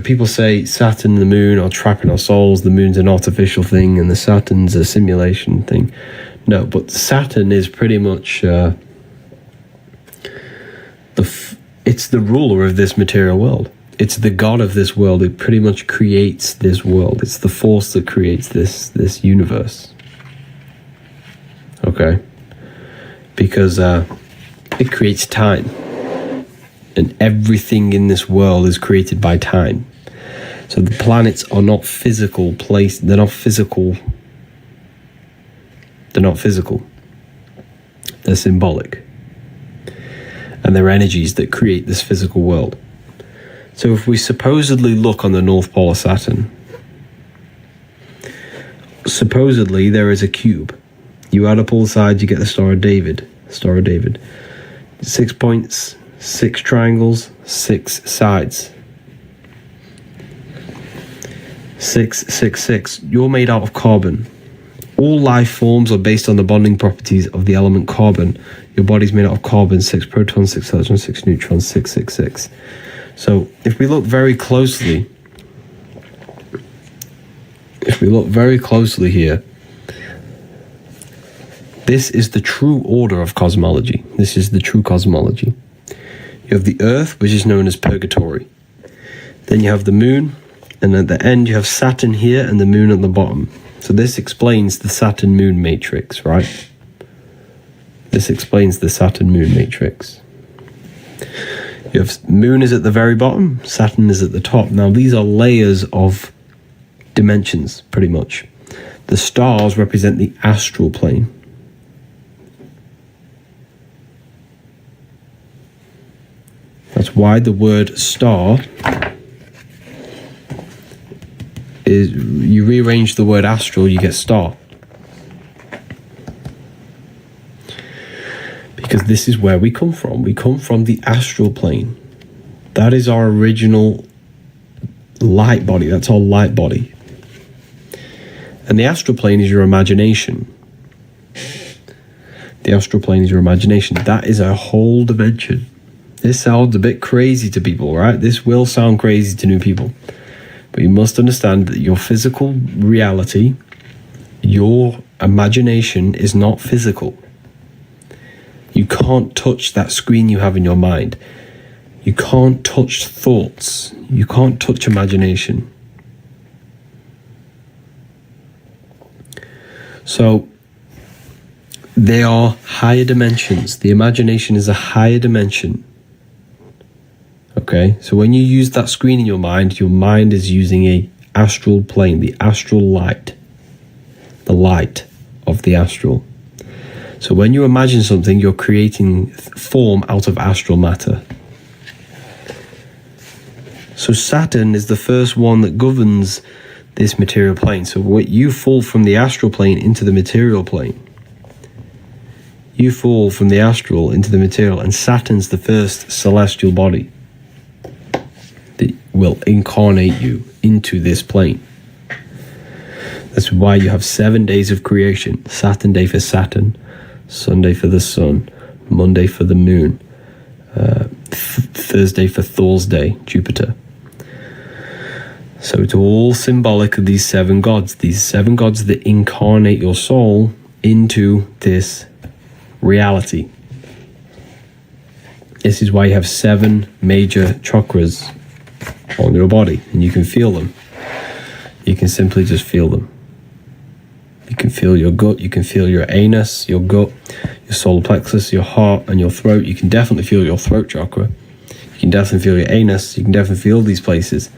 people say Saturn and the moon are trapping our souls. The moon's an artificial thing, and the Saturn's a simulation thing. No, but Saturn is pretty much it's the ruler of this material world. It's the god of this world. It pretty much creates this world. It's the force that creates this universe. Okay? Because it creates time. And everything in this world is created by time. So the planets are not physical place. They're not physical. They're not physical. They're symbolic. And they're energies that create this physical world. So if we supposedly look on the North Pole of Saturn, supposedly there is a cube. You add up all sides, you get the Star of David. Star of David. 6 points, 6 triangles, 6 sides. 6, 6, 6. You're made out of carbon. All life forms are based on the bonding properties of the element carbon. Your body's made out of carbon, 6 protons, 6 electrons, 6 neutrons, 6, 6, 6. So if we look very closely, here, this is the true order of cosmology. This is the true cosmology. You have the earth, which is known as purgatory. Then you have the moon, and at the end you have Saturn here and the moon at the bottom. So this explains the Saturn-Moon matrix, right? This explains the Saturn-Moon matrix. You have moon is at the very bottom, Saturn is at the top. Now these are layers of dimensions, pretty much. The stars represent the astral plane. That's why the word star is, you rearrange the word astral, you get star. Because this is where we come from. We come from the astral plane. That is our original light body. That's our light body. And the astral plane is your imagination. The astral plane is your imagination. That is a whole dimension. This sounds a bit crazy to people, right? This will sound crazy to new people. But you must understand that your physical reality, your imagination is not physical. You can't touch that screen you have in your mind. You can't touch thoughts. You can't touch imagination. So they are higher dimensions. The imagination is a higher dimension. Okay, so when you use that screen in your mind is using a astral plane, the astral light, the light of the astral. So when you imagine something, you're creating form out of astral matter. So Saturn is the first one that governs this material plane. So what you fall from the astral plane into the material plane. You fall from the astral into the material, and Saturn's the first celestial body that will incarnate you into this plane. That's why you have 7 days of creation. Saturn day for Saturn, Sunday for the sun, Monday for the moon, Thursday for Thor's day, Jupiter. So it's all symbolic of these 7 gods. These 7 gods that incarnate your soul into this reality. This is why you have 7 major chakras on your body, and you can feel them. You can simply just feel them. You can feel your gut, you can feel your anus, your gut, your solar plexus, your heart, and your throat. You can definitely feel your throat chakra. You can definitely feel your anus. You can definitely feel these places.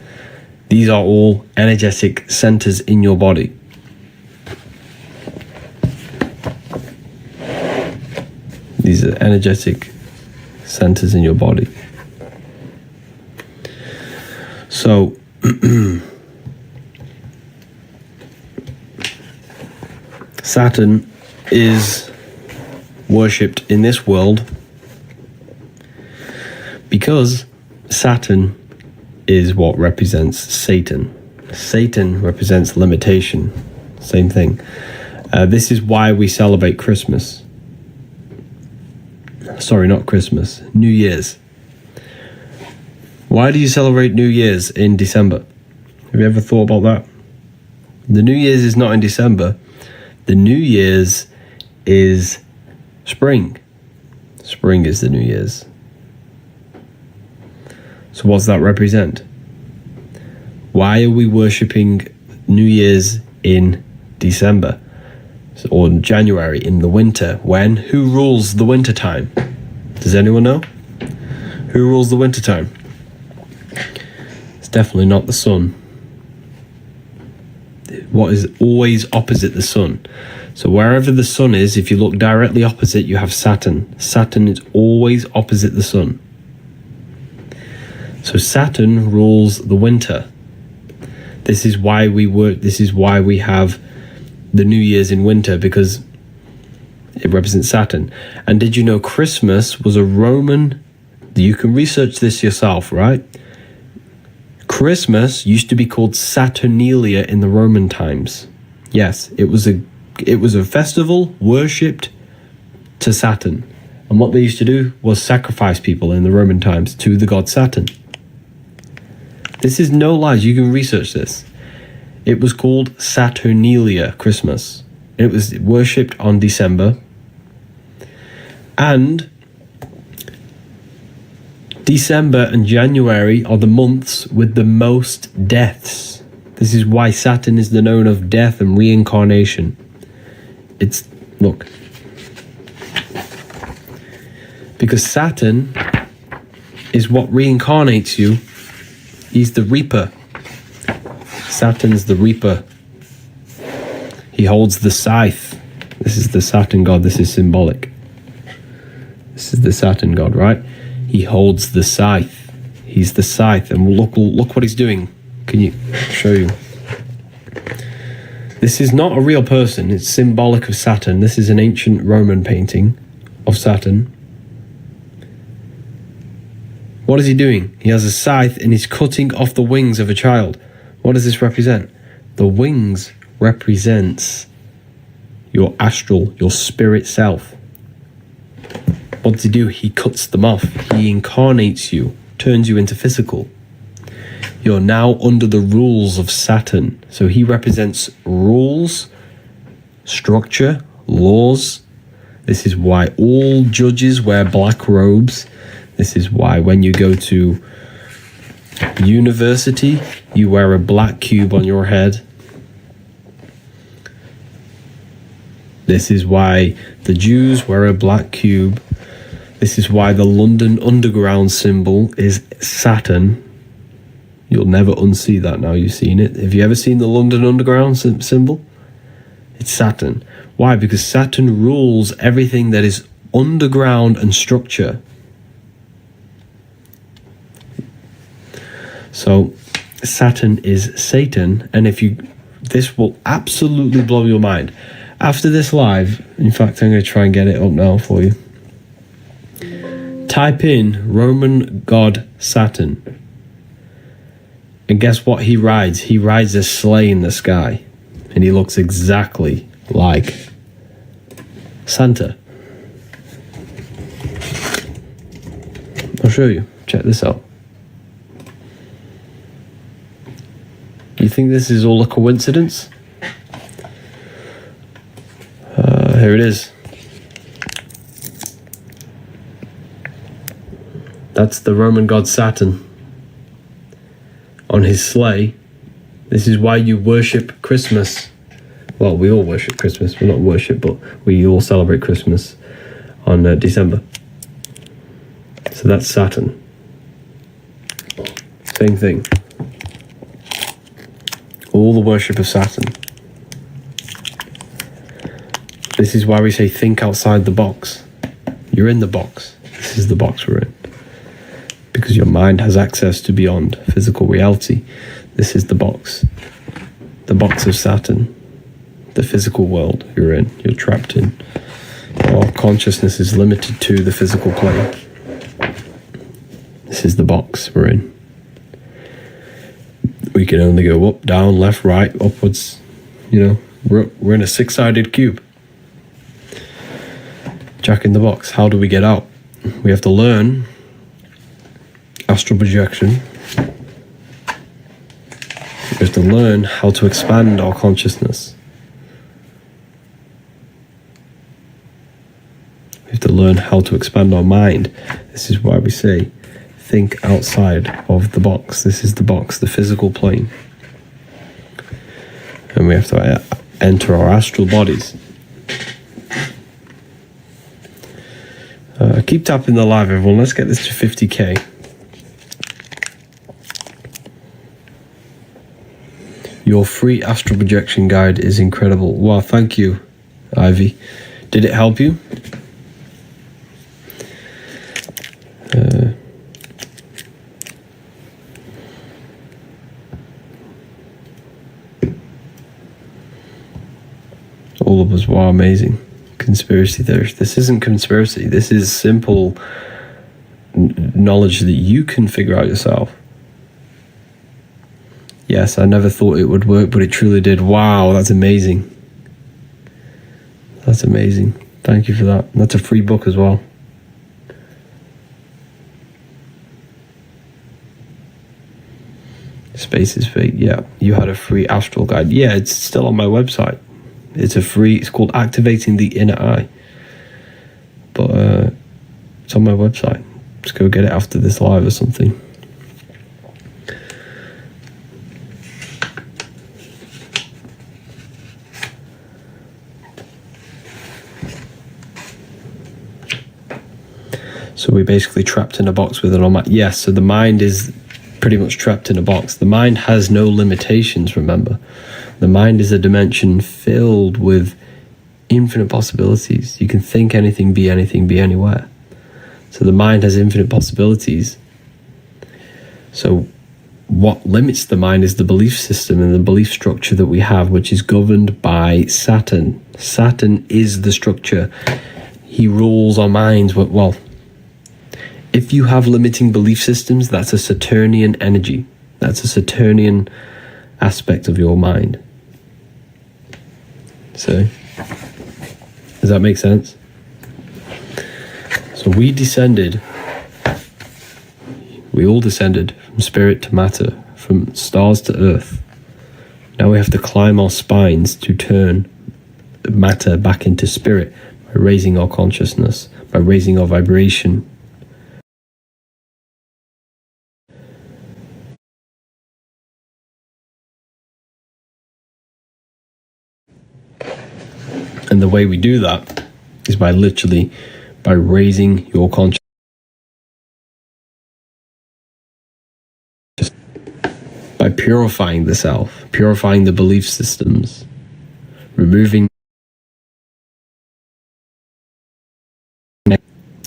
These are all energetic centers in your body. These are energetic centers in your body. So, Saturn is worshipped in this world because Saturn is what represents Satan. Satan represents limitation. Same thing. This is why we celebrate Christmas. Sorry, not Christmas. New Year's. Why do you celebrate New Year's in December? Have you ever thought about that? The New Year's is not in December. The New Year's is spring. Spring is the New Year's. So what's that represent? Why are we worshipping New Year's in December or in January in the winter? When? Who rules the winter time? Does anyone know? Who rules the winter time? It's definitely not the sun. What is always opposite the sun? So wherever the sun is, if you look directly opposite, you have Saturn. Saturn is always opposite the sun. So Saturn rules the winter. This is why we work. This is why we have the New Year's in winter, because it represents Saturn. And did you know Christmas was a Roman? You can research this yourself, right? Christmas used to be called Saturnalia in the Roman times. Yes, it was a festival worshipped to Saturn. And what they used to do was sacrifice people in the Roman times to the god Saturn. This is no lies. You can research this. It was called Saturnalia Christmas. It was worshipped on December. And December and January are the months with the most deaths. This is why Saturn is the known of death and reincarnation. It's, look, because Saturn is what reincarnates you. He's the reaper. Saturn's the reaper. He holds the scythe. This is the Saturn god. This is symbolic. This is the Saturn god, right? He holds the scythe. He's the scythe. And look what he's doing. Can you show you? This is not a real person. It's symbolic of Saturn. This is an ancient Roman painting of Saturn. What is he doing? He has a scythe and he's cutting off the wings of a child. What does this represent? The wings represents your astral, your spirit self. What does he do? He cuts them off. He incarnates you, turns you into physical. You're now under the rules of Saturn. So he represents rules, structure, laws. This is why all judges wear black robes. This is why when you go to university, you wear a black cube on your head. This is why the Jews wear a black cube. This is why the London Underground symbol is Saturn. You'll never unsee that now you've seen it. Have you ever seen the London Underground symbol? It's Saturn. Why? Because Saturn rules everything that is underground and structure. So Saturn is Satan, and this will absolutely blow your mind. After this live, in fact, I'm going to try and get it up now for you. Type in Roman god Saturn. And guess what he rides? He rides a sleigh in the sky. And he looks exactly like Santa. I'll show you. Check this out. You think this is all a coincidence? Here it is. That's the Roman god Saturn on his sleigh. This is why you worship Christmas. Well, we all worship Christmas. Well, not worship, but we all celebrate Christmas on December. So that's Saturn. Same thing. All the worship of Saturn. This is why we say think outside the box. You're in the box. This is the box we're in. Because your mind has access to beyond physical reality. This is the box. The box of Saturn. The physical world you're in. You're trapped in. Our consciousness is limited to the physical plane. This is the box we're in. We can only go up, down, left, right, upwards. You know, we're in a six-sided cube. Jack in the box. How do we get out? We have to learn astral projection. We have to learn how to expand our consciousness. We have to learn how to expand our mind. This is why we say think outside of the box. This is the box, the physical plane. And we have to enter our astral bodies. Keep tapping the live, everyone. Let's get this to 50k. Your free astral projection guide is incredible. Wow, thank you, Ivy. Did it help you? All of us, wow, amazing. Conspiracy theorists. This isn't conspiracy. This is simple knowledge that you can figure out yourself. Yes, I never thought it would work, but it truly did. Wow, that's amazing. That's amazing. Thank you for that. That's a free book as well. Space is fake. Yeah, you had a free astral guide. Yeah, it's still on my website. It's called Activating the Inner Eye. But it's on my website. Let's go get it after this live or something. So we're basically trapped in a box with an automatic. Yes, so the mind is pretty much trapped in a box. The mind has no limitations, remember. The mind is a dimension filled with infinite possibilities. You can think anything, be anywhere. So the mind has infinite possibilities. So what limits the mind is the belief system and the belief structure that we have, which is governed by Saturn. Saturn is the structure. He rules our minds. Well, if you have limiting belief systems, that's a Saturnian energy. That's a Saturnian aspect of your mind. So, does that make sense? So we all descended from spirit to matter, from stars to earth. Now we have to climb our spines to turn matter back into spirit by raising our consciousness, by raising our vibration. And the way we do that is by raising your consciousness, by purifying the self, purifying the belief systems, removing,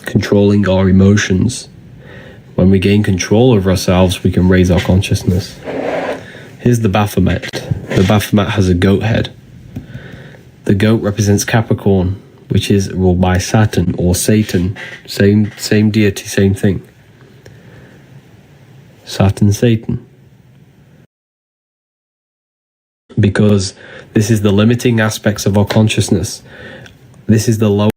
controlling our emotions. When we gain control over ourselves, we can raise our consciousness. Here's the Baphomet. The Baphomet has a goat head. The goat represents Capricorn, which is ruled by Saturn or Satan. Same deity, same thing. Saturn, Satan. Because this is the limiting aspects of our consciousness. This is the low.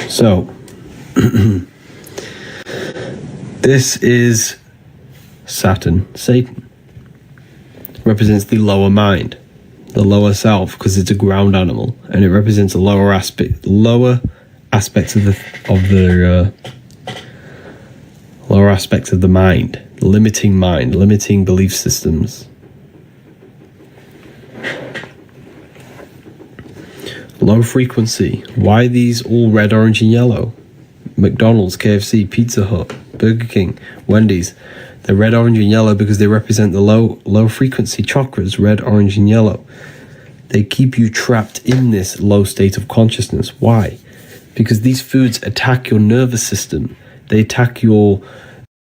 So, this is Saturn, Satan. Represents the lower mind, the lower self, because it's a ground animal, and it represents a lower aspects of lower aspects of the mind, limiting belief systems. Low frequency. Why these all red, orange, and yellow? McDonald's, KFC, Pizza Hut, Burger King, Wendy's. They're red, orange, and yellow because they represent the low frequency chakras, red, orange, and yellow. They keep you trapped in this low state of consciousness. Why? Because these foods attack your nervous system. They attack your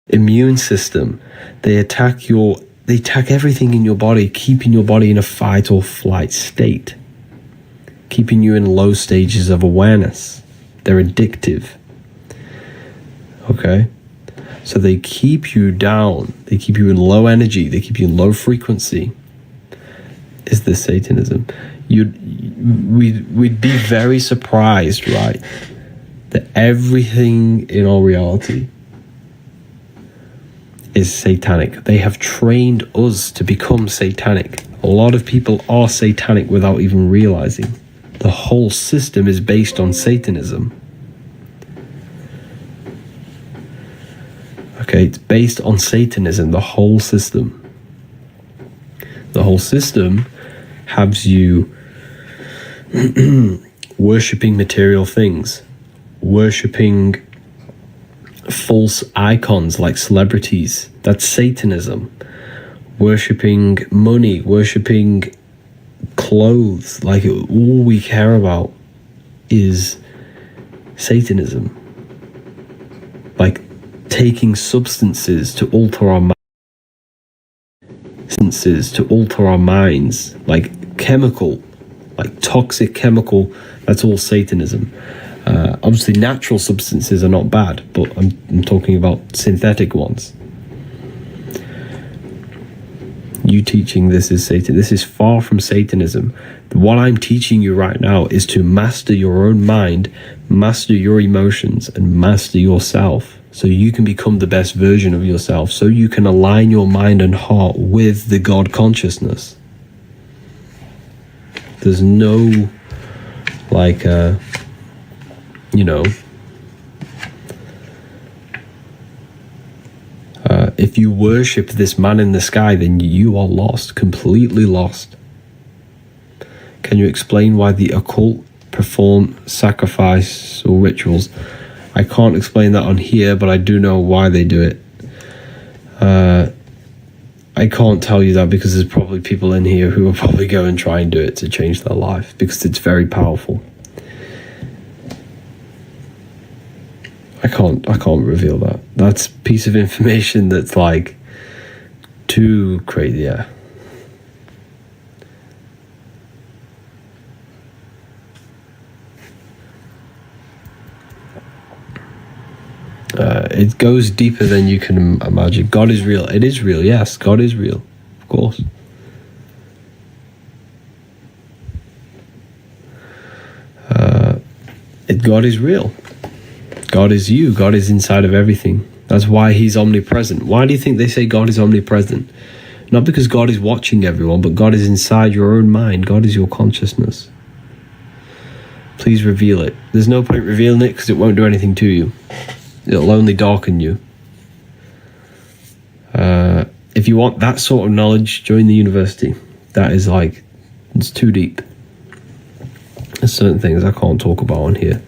immune system. They attack everything in your body, keeping your body in a fight or flight state, keeping you in low stages of awareness. They're addictive. Okay? So they keep you down. They keep you in low energy. They keep you in low frequency. Is this Satanism? We'd be very surprised, right, that everything in our reality is satanic. They have trained us to become satanic. A lot of people are satanic without even realizing. The whole system is based on Satanism. Okay, it's based on Satanism, the whole system. The whole system has you worshipping material things, worshipping false icons like celebrities. That's Satanism. Worshipping money, worshipping clothes. Like, all we care about is Satanism. Like, taking substances to alter our minds, like chemical like toxic chemical, that's all Satanism. Obviously, natural substances are not bad, but I'm talking about synthetic ones. You teaching this is Satan. This is far from Satanism. What I'm teaching you right now is to master your own mind, master your emotions, and master yourself, so you can become the best version of yourself, so you can align your mind and heart with the God consciousness. There's no, like, if you worship this man in the sky, then you are lost, completely lost. Can you explain why the occult perform sacrifice or rituals? I can't explain that on here, but I do know why they do it. I can't tell you that because there's probably people in here who will probably go and try and do it to change their life, because it's very powerful. I can't reveal that. That's a piece of information that's like too crazy. Yeah. It goes deeper than you can imagine. God is real. It is real. Yes, God is real. Of course. God is real. God is you. God is inside of everything. That's why he's omnipresent. Why do you think they say God is omnipresent? Not because God is watching everyone, but God is inside your own mind. God is your consciousness. Please reveal it. There's no point revealing it because it won't do anything to you. It'll only darken you. If you want that sort of knowledge, join the university. That is like, it's too deep. There's certain things I can't talk about on here.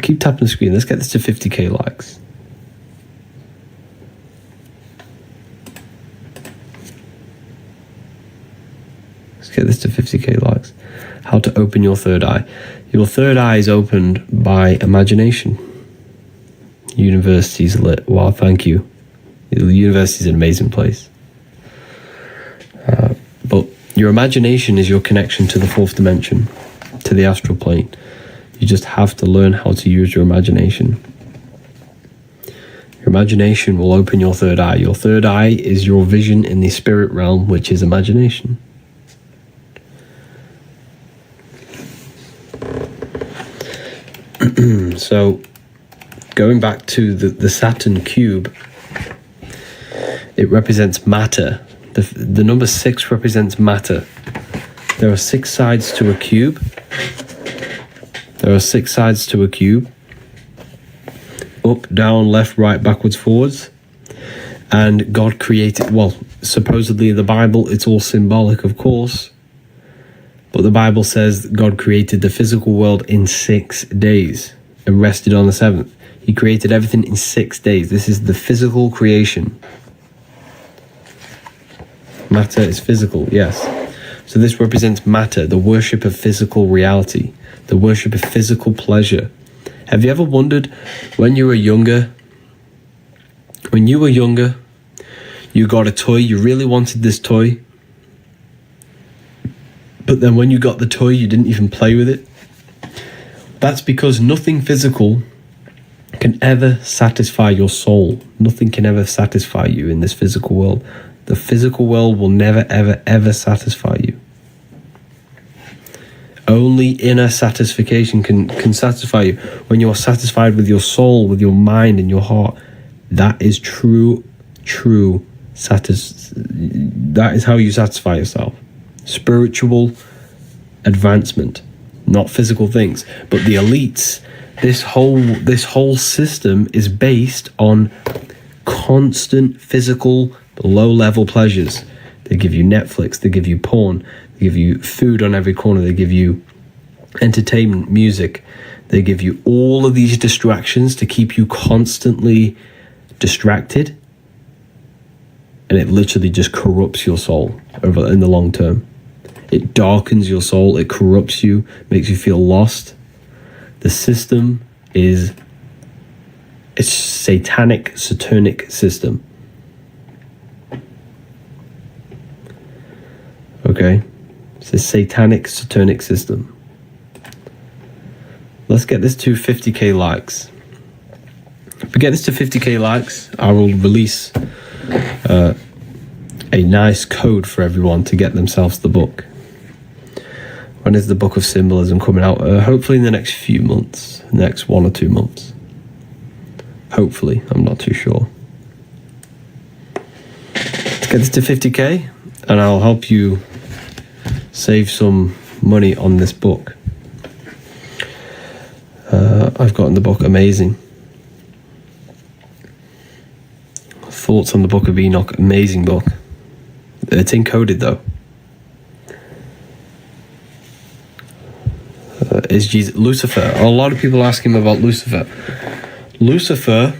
Keep tapping the screen. Let's get this to 50k likes. Let's get this to 50k likes. How to open your third eye. Your third eye is opened by imagination. University's lit. Wow, thank you. The university is an amazing place. But your imagination is your connection to the fourth dimension, to the astral plane. You just have to learn how to use your imagination. Your imagination will open your third eye. Your third eye is your vision in the spirit realm, which is imagination. So, going back to the Saturn cube, it represents matter. The number 6 represents matter. There are 6 sides to a cube. There are 6 sides to a cube. Up, down, left, right, backwards, forwards. And God created, well, supposedly in the Bible, it's all symbolic, of course. But the Bible says God created the physical world in 6 days and rested on the 7th. He created everything in 6 days. This is the physical creation. Matter is physical, yes. So this represents matter, the worship of physical reality, the worship of physical pleasure. Have you ever wondered when you were younger, you got a toy, you really wanted this toy, but then when you got the toy, you didn't even play with it? That's because nothing physical can ever satisfy your soul. Nothing can ever satisfy you in this physical world. The physical world will never, ever, ever satisfy you. Only inner satisfaction can satisfy you. When you are satisfied with your soul, with your mind and your heart, that is true that is how you satisfy yourself. Spiritual advancement, not physical things. But the elites, this whole system is based on constant physical low-level pleasures. They give you Netflix, they give you porn, they give you food on every corner, they give you entertainment, music, they give you all of these distractions to keep you constantly distracted, and it literally just corrupts your soul in the long term. It darkens your soul, it corrupts you, makes you feel lost. The system is a satanic, satanic system. Okay? It's a satanic, satanic system. Let's get this to 50k likes. If we get this to 50k likes, I will release a nice code for everyone to get themselves the book. When is the Book of Symbolism coming out? Hopefully in the next few months, next 1 or 2 months. Hopefully, I'm not too sure. Let's get this to 50k, and I'll help you save some money on this book. I've gotten the book amazing. Thoughts on the Book of Enoch, amazing book. It's encoded though. Is Jesus Lucifer? A lot of people ask him about Lucifer. Lucifer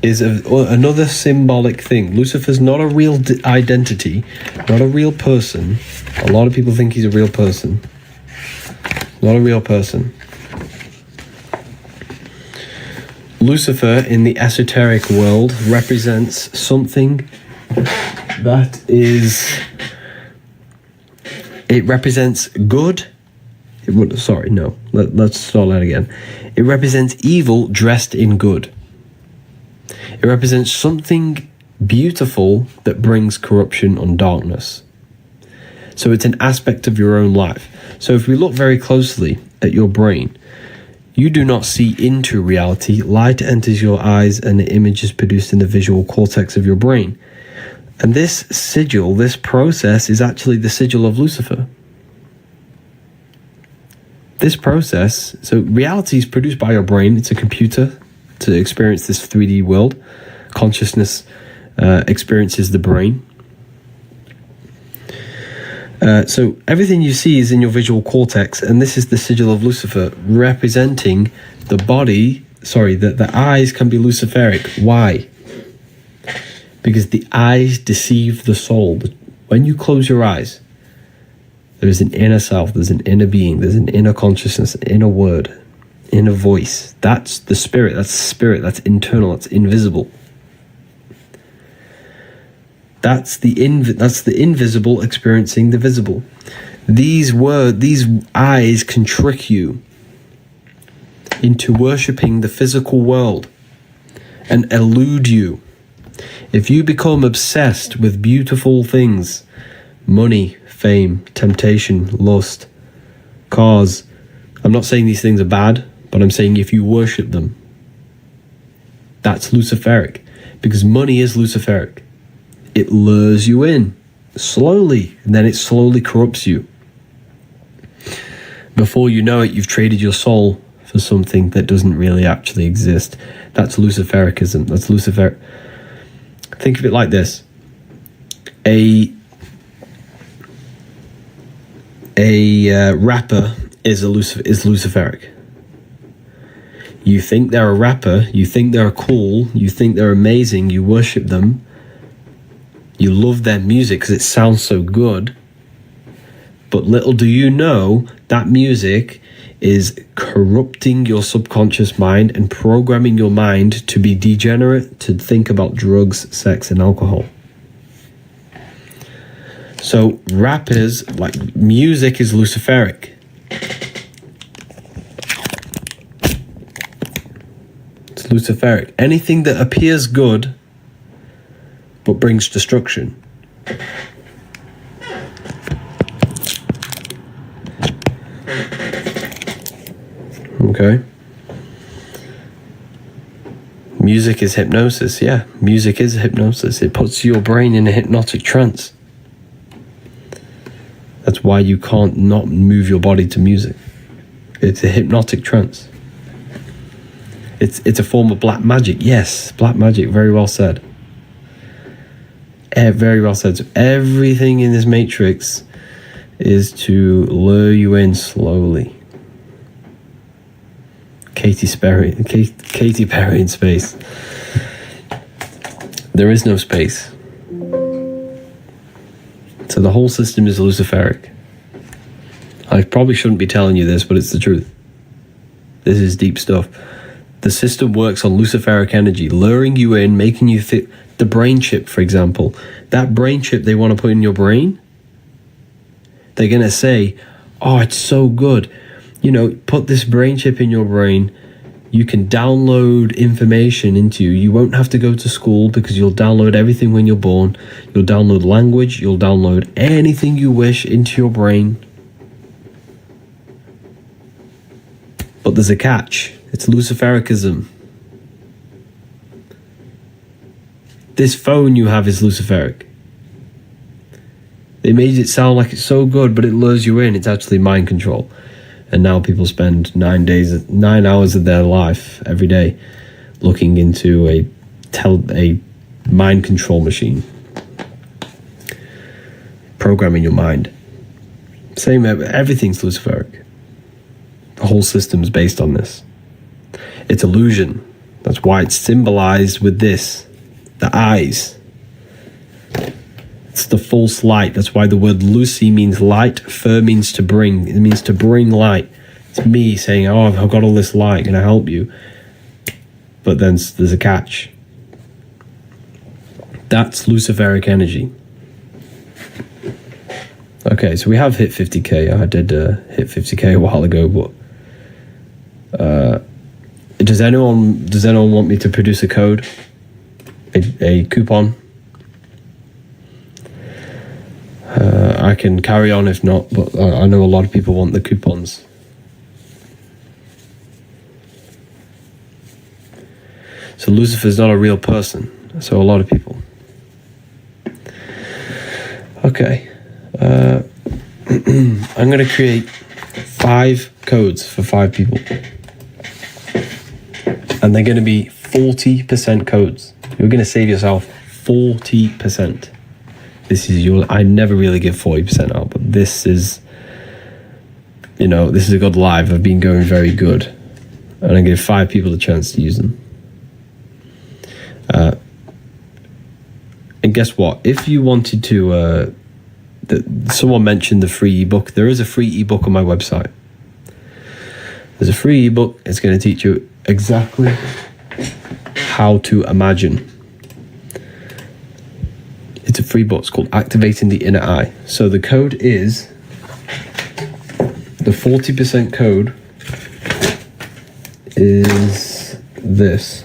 is another symbolic thing. Lucifer's not a real identity, not a real person. A lot of people think he's a real person. Not a real person. Lucifer in the esoteric world represents something that is... It represents good. Let's start that again. It represents evil dressed in good. It represents something beautiful that brings corruption and darkness. So it's an aspect of your own life. So if we look very closely at your brain, you do not see into reality. Light enters your eyes and the image is produced in the visual cortex of your brain. And this sigil, this process, is actually the sigil of Lucifer. This process, so reality is produced by your brain. It's a computer to experience this 3D world. Consciousness experiences the brain. So everything you see is in your visual cortex, and this is the sigil of Lucifer, representing the body. The eyes can be Luciferic. Why? Because the eyes deceive the soul. When you close your eyes, there is an inner self, there's an inner being, there's an inner consciousness, an inner word, inner voice. That's the spirit, that's internal, that's invisible. That's the invisible experiencing the visible. These eyes can trick you into worshipping the physical world and elude you. If you become obsessed with beautiful things, money, fame, temptation, lust, cars, I'm not saying these things are bad, but I'm saying if you worship them, that's Luciferic, because money is Luciferic. It lures you in slowly, and then it slowly corrupts you. Before you know it, you've traded your soul for something that doesn't really actually exist. That's Lucifericism. That's Lucifer. Think of it like this. A rapper is Luciferic. You think they're a rapper, you think they're cool, you think they're amazing, you worship them, you love their music because it sounds so good, but little do you know that music is corrupting your subconscious mind and programming your mind to be degenerate, to think about drugs, sex, and alcohol. So rappers, like music, is Luciferic. It's Luciferic. Anything that appears good but brings destruction. Okay. Music is hypnosis. Yeah, music is hypnosis. It puts your brain in a hypnotic trance. That's why you can't not move your body to music. It's a hypnotic trance. It's a form of black magic. Yes, black magic. Very well said. Very well said. So everything in this matrix is to lure you in slowly. Katy Perry in space. There is no space. So the whole system is Luciferic. I probably shouldn't be telling you this, but it's the truth. This is deep stuff. The system works on Luciferic energy, luring you in, making you think. The brain chip, for example. That brain chip they want to put in your brain, They're going to say, oh, it's so good. You know, put this brain chip in your brain. You can download information into you. You won't have to go to school because you'll download everything when you're born. You'll download language. You'll download anything you wish into your brain. But there's a catch. It's Lucifericism. This phone you have is Luciferic. They made it sound like it's so good, but it lures you in. It's actually mind control. And now people spend 9 hours of their life every day looking into a mind control machine, programming your mind. Same, everything's Luciferic. The whole system's based on this. It's illusion. That's why it's symbolized with this, the eyes. It's the false light. That's why the word Lucy means light. Fer means to bring. It means to bring light. It's me saying, oh, I've got all this light. Can I help you? But then there's a catch. That's Luciferic energy. Okay, so we have hit 50k. I did hit 50k a while ago, but does anyone want me to produce a code, a coupon? I can carry on if not, but I know a lot of people want the coupons. So Lucifer's not a real person. So a lot of people. Okay. I'm going to create 5 codes for 5 people. And they're going to be 40% codes. You're going to save yourself 40%. This is I never really give 40% out, but this is, this is a good live. I've been going very good. And I give 5 people the chance to use them. And guess what? If you wanted to, someone mentioned the free ebook. There is a free ebook on my website. There's a free ebook. It's going to teach you exactly how to imagine. It's a free book. It's called Activating the Inner Eye. So the code is, the 40% code is this.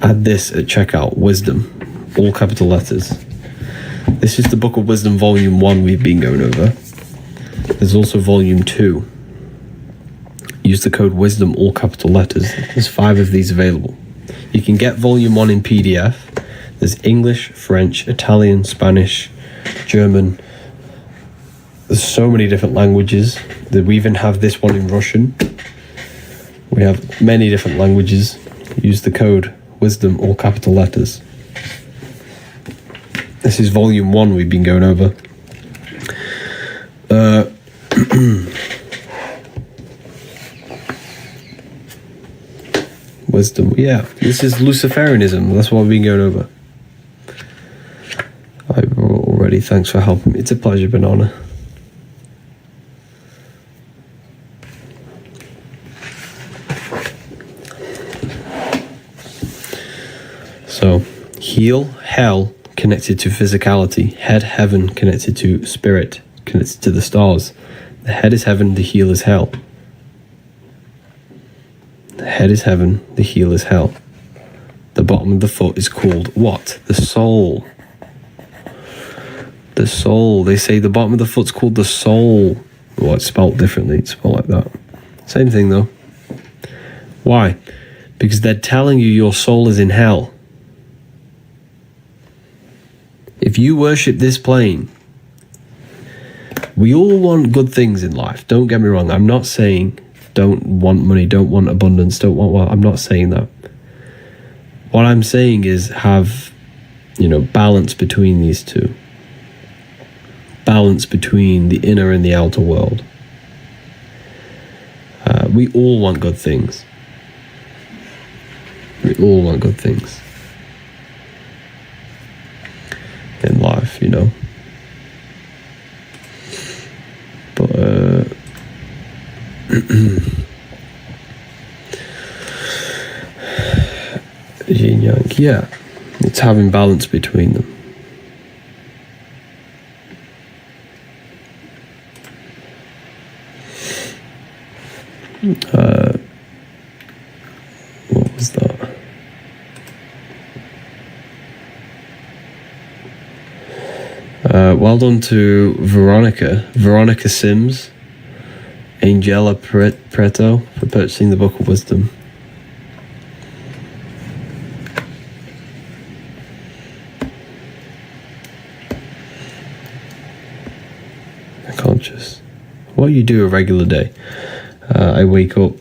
Add this at checkout, wisdom, all capital letters. This is the Book of Wisdom Volume 1 we've been going over. There's also Volume 2. Use the code wisdom, all capital letters. There's 5 of these available. You can get Volume 1 in PDF. There's English, French, Italian, Spanish, German. There's so many different languages. We even have this one in Russian. We have many different languages. Use the code wisdom, all capital letters. This is Volume 1 we've been going over. Wisdom, yeah. This is Luciferianism. That's what we've been going over. Already, thanks for helping me. It's a pleasure, Banana. So, heel, hell, connected to physicality. Head, heaven, connected to spirit, connected to the stars. The head is heaven, the heel is hell. The head is heaven, the heel is hell. The bottom of the foot is called what? The soul. The soul. They say the bottom of the foot's called the soul. Well, it's spelled differently. It's spelled like that. Same thing though. Why? Because they're telling you your soul is in hell. If you worship this plane, we all want good things in life. Don't get me wrong. I'm not saying don't want money, don't want abundance, don't want wealth. I'm not saying that. What I'm saying is have, balance between these two. Balance between the inner and the outer world. We all want good things. We all want good things in life, But yang. Yeah, it's having balance between them. What was that? Well done to Veronica Sims, Angela Preto, for purchasing the Book of Wisdom. Conscious. What you do a regular day. I wake up,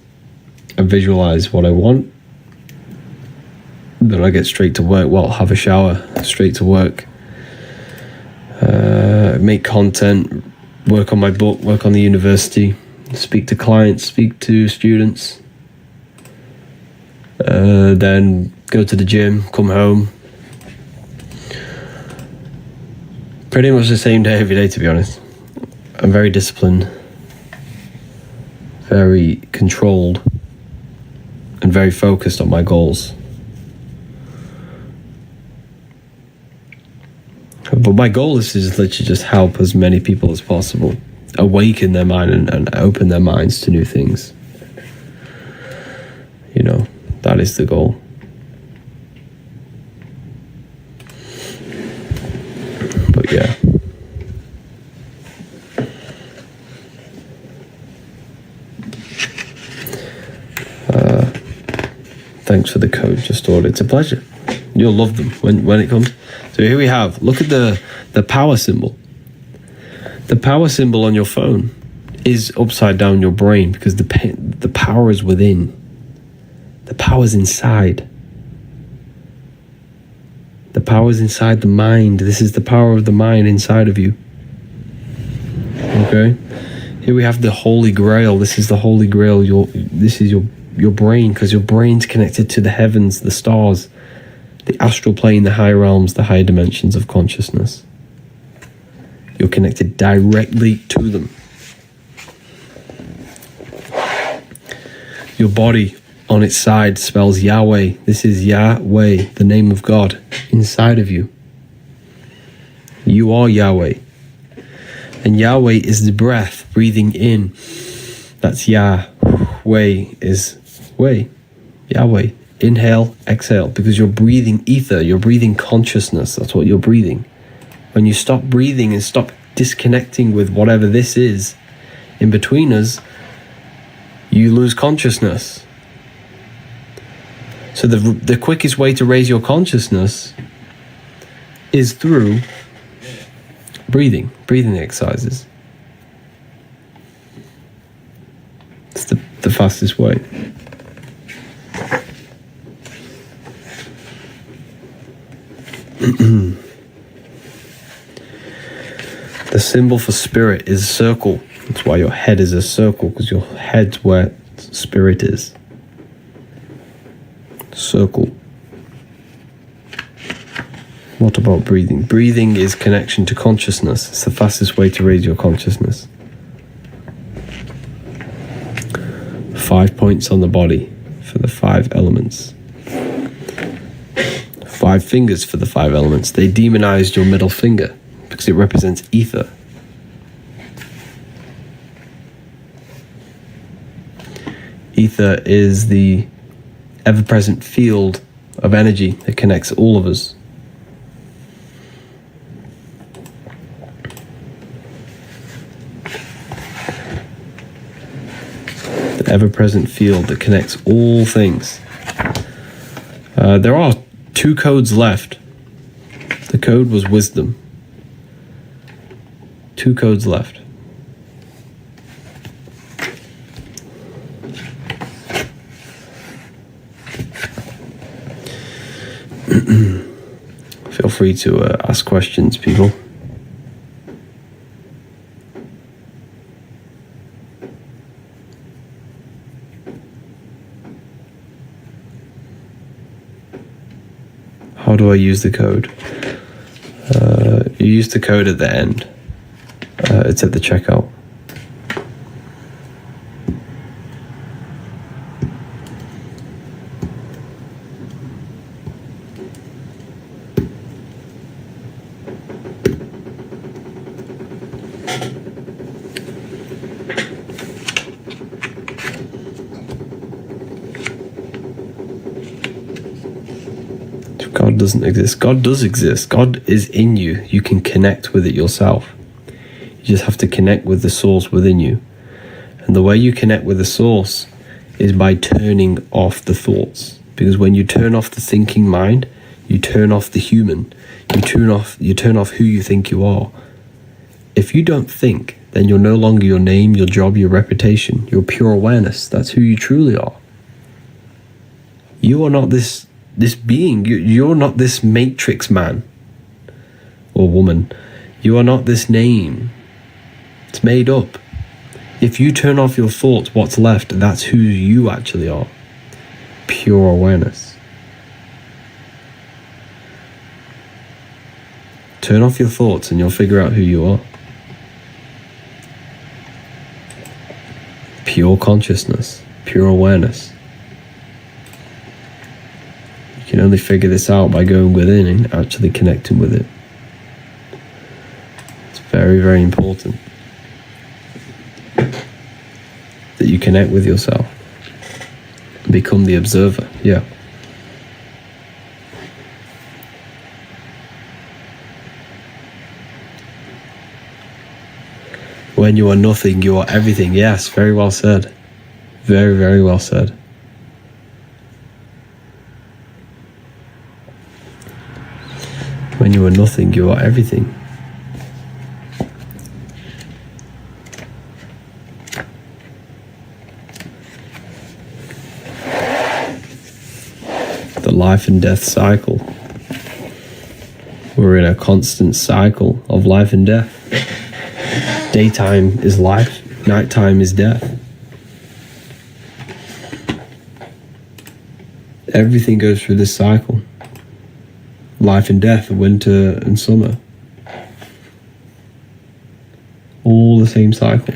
I visualize what I want, then I get straight to work. Well, have a shower, straight to work. Make content, work on my book, work on the university, speak to clients, speak to students, then go to the gym, come home. Pretty much the same day every day, to be honest. I'm very disciplined, very controlled, and very focused on my goals. But my goal is to just literally just help as many people as possible awaken their mind and open their minds to new things. You know, that is the goal. But yeah. Thanks for the code, Just Audit. It's a pleasure. You'll love them when it comes. So here we have, look at the power symbol. The power symbol on your phone is upside down your brain because the power is within. The power is inside. The power is inside the mind. This is the power of the mind inside of you. Okay? Here we have the Holy Grail. This is the Holy Grail. This is your brain, because your brain's connected to the heavens, the stars, the astral plane, the higher realms, the higher dimensions of consciousness. You're connected directly to them. Your body on its side spells Yahweh. This is Yahweh, the name of God, inside of you. You are Yahweh. And Yahweh is the breath, breathing in. That's Yahweh is way. Yahweh. Inhale, exhale, because you're breathing ether, you're breathing consciousness. That's what you're breathing. When you stop breathing and stop disconnecting with whatever this is in between us, you lose consciousness. So the quickest way to raise your consciousness is through breathing exercises. It's the fastest way. The symbol for spirit is a circle. That's why your head is a circle, because your head's where spirit is. Circle. What about breathing? Breathing is connection to consciousness. It's the fastest way to raise your consciousness. 5 points on the body for the 5 elements. 5 fingers for the 5 elements. They demonized your middle finger because it represents ether. Ether is the ever-present field of energy that connects all of us. The ever-present field that connects all things. There are 2 codes left. The code was wisdom. 2 codes left. Feel free to ask questions, people. How do I use the code? You use the code at the end. It's at the checkout. God doesn't exist. God does exist. God is in you. You can connect with it yourself. You just have to connect with the source within you. And the way you connect with the source is by turning off the thoughts. Because when you turn off the thinking mind, you turn off the human. You turn off who you think you are. If you don't think, then you're no longer your name, your job, your reputation. You're pure awareness. That's who you truly are. You are not this being. You're not this matrix man or woman. You are not this name. It's made up. If you turn off your thoughts, what's left? That's who you actually are. Pure awareness. Turn off your thoughts and you'll figure out who you are. Pure consciousness, pure awareness. You can only figure this out by going within and actually connecting with it. It's very, very important that you connect with yourself. Become the observer, yeah. When you are nothing, you are everything. Yes, very well said. Very, very well said. When you are nothing, you are everything. The life and death cycle. We're in a constant cycle of life and death. Daytime is life, nighttime is death. Everything goes through this cycle. Life and death, winter and summer. All the same cycle.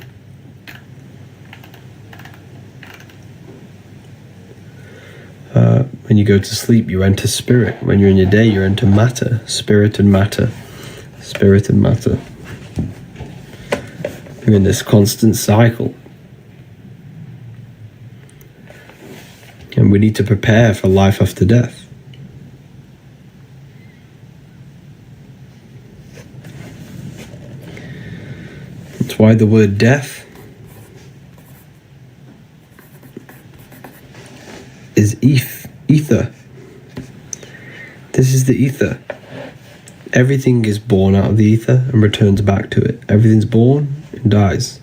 When you go to sleep, you enter spirit. When you're in your day, you enter matter. Spirit and matter. Spirit and matter. You're in this constant cycle. And we need to prepare for life after death. That's why the word death is ether. This is the ether. Everything is born out of the ether and returns back to it. Everything's born and dies.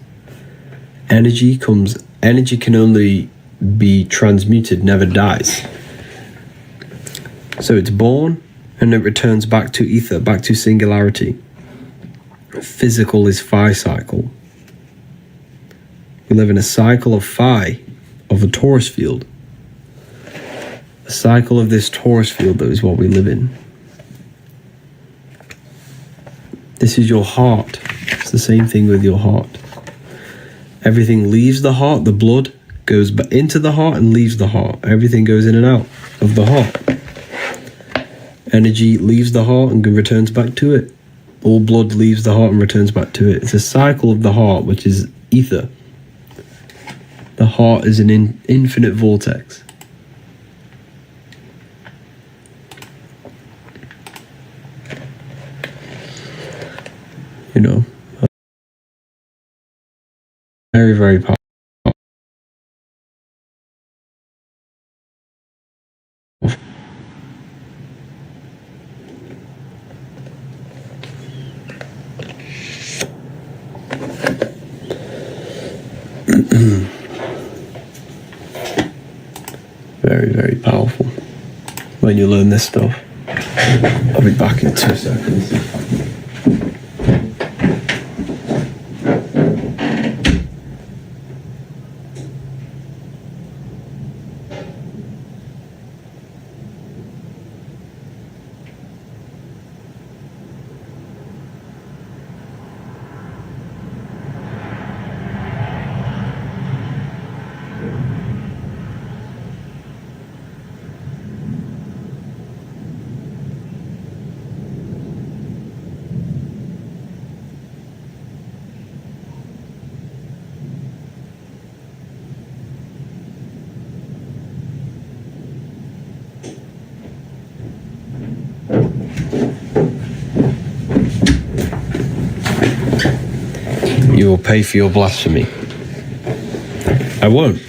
Energy can only be transmuted, never dies. So it's born and it returns back to ether, back to singularity. Physical is phi cycle. We live in a cycle of phi, of a torus field. The cycle of this torus field, though, is what we live in. This is your heart. It's the same thing with your heart. Everything leaves the heart. The blood goes into the heart and leaves the heart. Everything goes in and out of the heart. Energy leaves the heart and returns back to it. All blood leaves the heart and returns back to it. It's a cycle of the heart, which is ether. The heart is an infinite vortex. You know, very, very powerful. Very, very powerful when you learn this stuff. I'll be back in 2 seconds. you will pay for your blasphemy. I won't.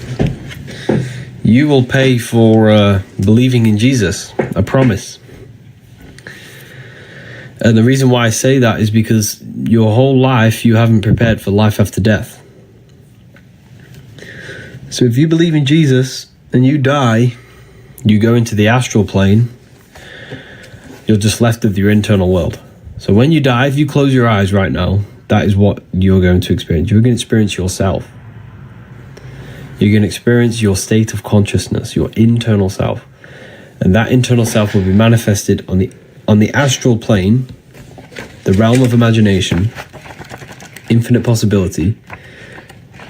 You will pay for believing in Jesus. I promise. And the reason why I say that is because your whole life you haven't prepared for life after death. So if you believe in Jesus and you die, you go into the astral plane, you're just left with your internal world. So when you die, if you close your eyes right now, that is what you're going to experience. You're going to experience yourself. You're going to experience your state of consciousness, your internal self. And that internal self will be manifested on the astral plane, the realm of imagination, infinite possibility,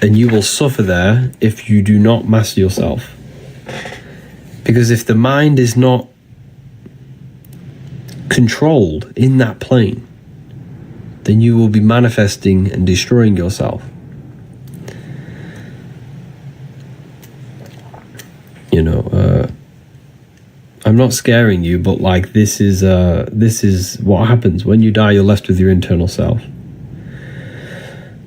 and you will suffer there if you do not master yourself. Because if the mind is not controlled in that plane, then you will be manifesting and destroying yourself. You know, I'm not scaring you, but like this is what happens when you die. You're left with your internal self.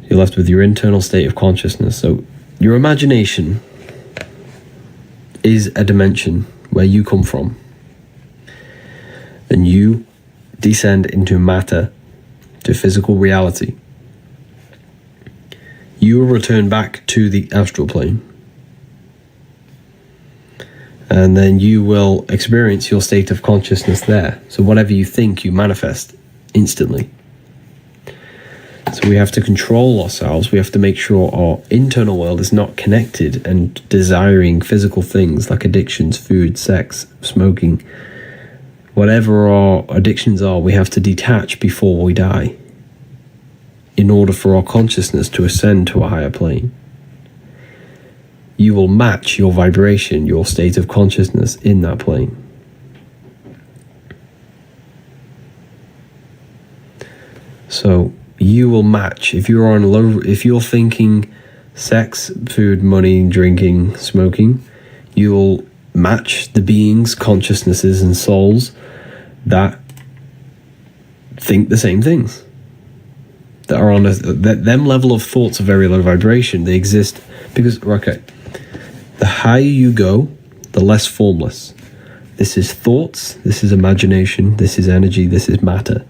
You're left with your internal state of consciousness. So your imagination is a dimension where you come from, and you descend into matter, to physical reality. You will return back to the astral plane, and then you will experience your state of consciousness there. So whatever you think, you manifest instantly. So we have to control ourselves. We have to make sure our internal world is not connected and desiring physical things like addictions, food, sex, smoking. Whatever our addictions are, we have to detach before we die in order for our consciousness to ascend to a higher plane. You will match your vibration, your state of consciousness in that plane. So you will match. If you're thinking sex, food, money, drinking, smoking, you will match the beings, consciousnesses, and souls that think the same things. That are on them level of thoughts are very low vibration. They exist because, okay, the higher you go, the less formless. This is thoughts, this is imagination, this is energy, this is matter.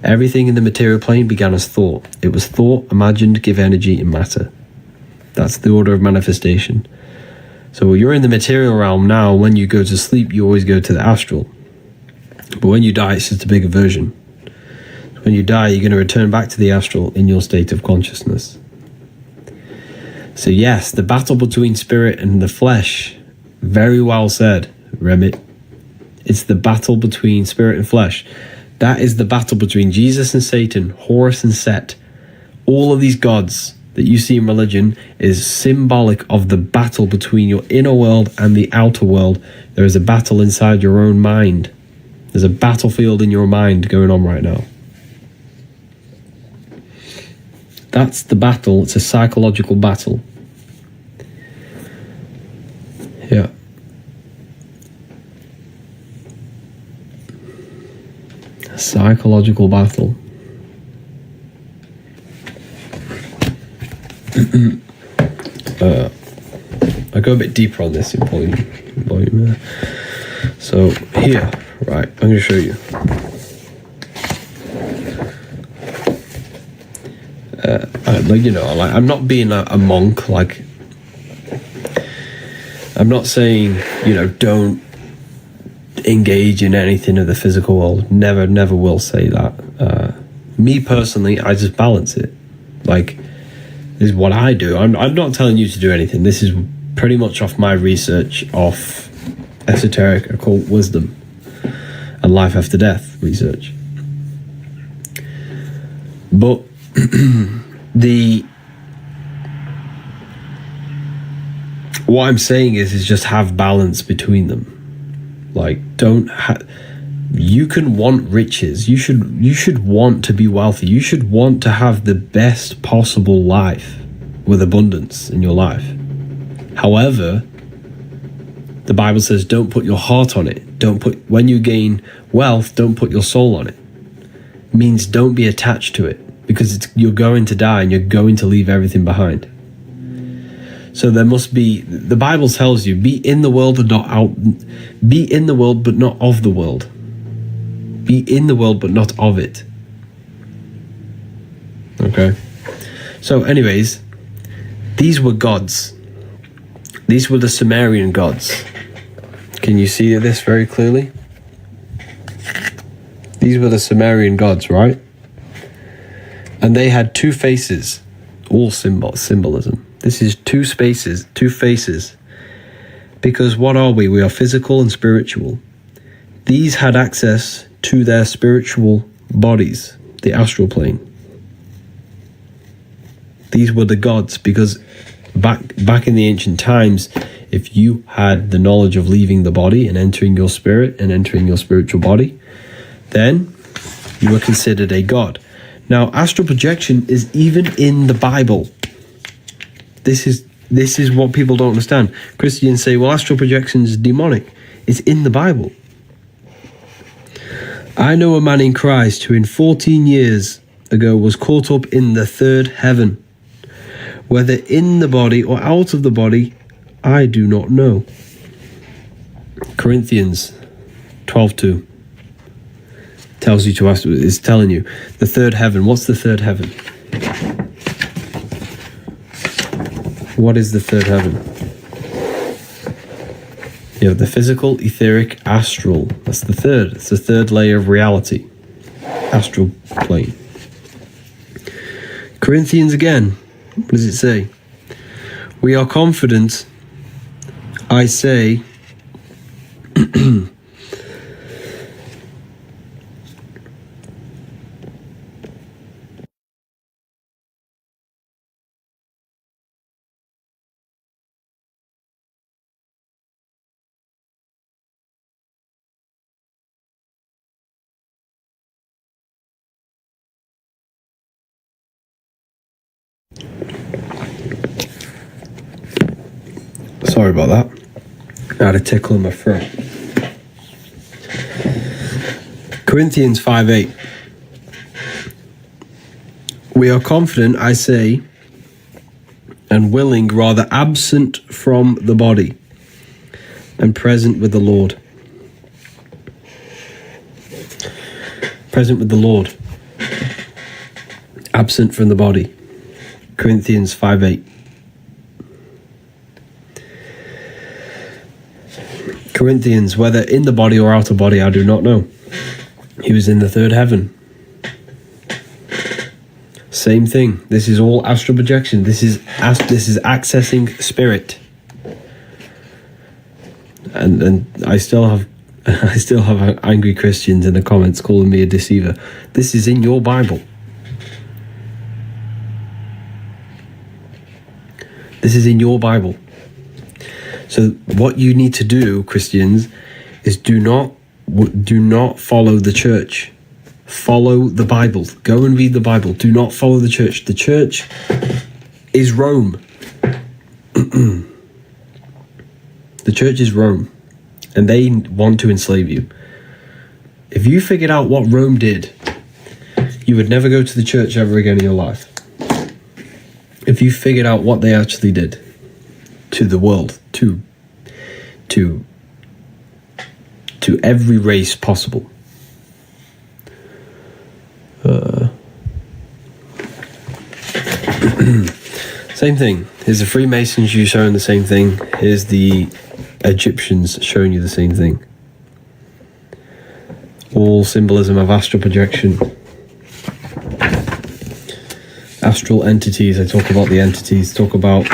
Everything in the material plane began as thought. It was thought, imagined, give energy, and matter. That's the order of manifestation. So you're in the material realm now. When you go to sleep, you always go to the astral. But when you die, it's just a bigger version. When you die, you're going to return back to the astral in your state of consciousness. So yes, the battle between spirit and the flesh, very well said, Remit. It's the battle between spirit and flesh. That is the battle between Jesus and Satan, Horus and Set. All of these gods that you see in religion is symbolic of the battle between your inner world and the outer world. There is a battle inside your own mind. There's a battlefield in your mind going on right now. That's the battle. It's a psychological battle. Yeah. A psychological battle. I go a bit deeper on this in volume. So here, right, I'm going to show you. I'm not being a monk. Like, I'm not saying, don't engage in anything of the physical world. Never will say that. Me personally, I just balance it. Like, this is what I do. I'm not telling you to do anything. This is pretty much off my research of esoteric occult wisdom and life after death research. But what I'm saying is just have balance between them. Like, you can want riches. You should want to be wealthy. You should want to have the best possible life with abundance in your life. However, the Bible says don't put your heart on it. When you gain wealth, don't put your soul on it. It means don't be attached to it. because you're going to die and you're going to leave everything behind. So there must be, the Bible tells you, be in the world and not out, be in the world but not of the world. Be in the world but not of it. Okay. So anyways, these were gods. These were the Sumerian gods. Can you see this very clearly? These were the Sumerian gods, right? And they had two faces, all symbolism. This is two faces. Because what are we? We are physical and spiritual. These had access to their spiritual bodies, the astral plane. These were the gods, because back in the ancient times, if you had the knowledge of leaving the body and entering your spirit and entering your spiritual body, then you were considered a god. Now, astral projection is even in the Bible. This is what people don't understand. Christians say, well, astral projection is demonic. It's in the Bible. I know a man in Christ who in 14 years ago was caught up in the third heaven. Whether in the body or out of the body, I do not know. Corinthians 12:2 tells you to ask, is telling you the third heaven. What's the third heaven? What is the third heaven? You have the physical, etheric, astral. That's the third. It's the third layer of reality. Astral plane. Corinthians again. What does it say? We are confident, I say, sorry about that. I had a tickle in my throat. Corinthians 5:8. We are confident, I say, and willing, rather absent from the body, and present with the Lord. Present with the Lord. Absent from the body. Corinthians 5:8. Corinthians, whether in the body or out of body, I do not know. He was in the third heaven. Same thing. This is all astral projection. This is accessing spirit. And I still have angry Christians in the comments calling me a deceiver. This is in your Bible. This is in your Bible. So what you need to do, Christians, is do not follow the church. Follow the Bible. Go and read the Bible. Do not follow the church. The church is Rome. The church is Rome, and they want to enslave you. If you figured out what Rome did, you would never go to the church ever again in your life. If you figured out what they actually did to the world, to every race possible. Same thing. Here's the Freemasons, you showing the same thing. Here's the Egyptians showing you the same thing. All symbolism of astral projection. Astral entities. I talk about the entities. Talk about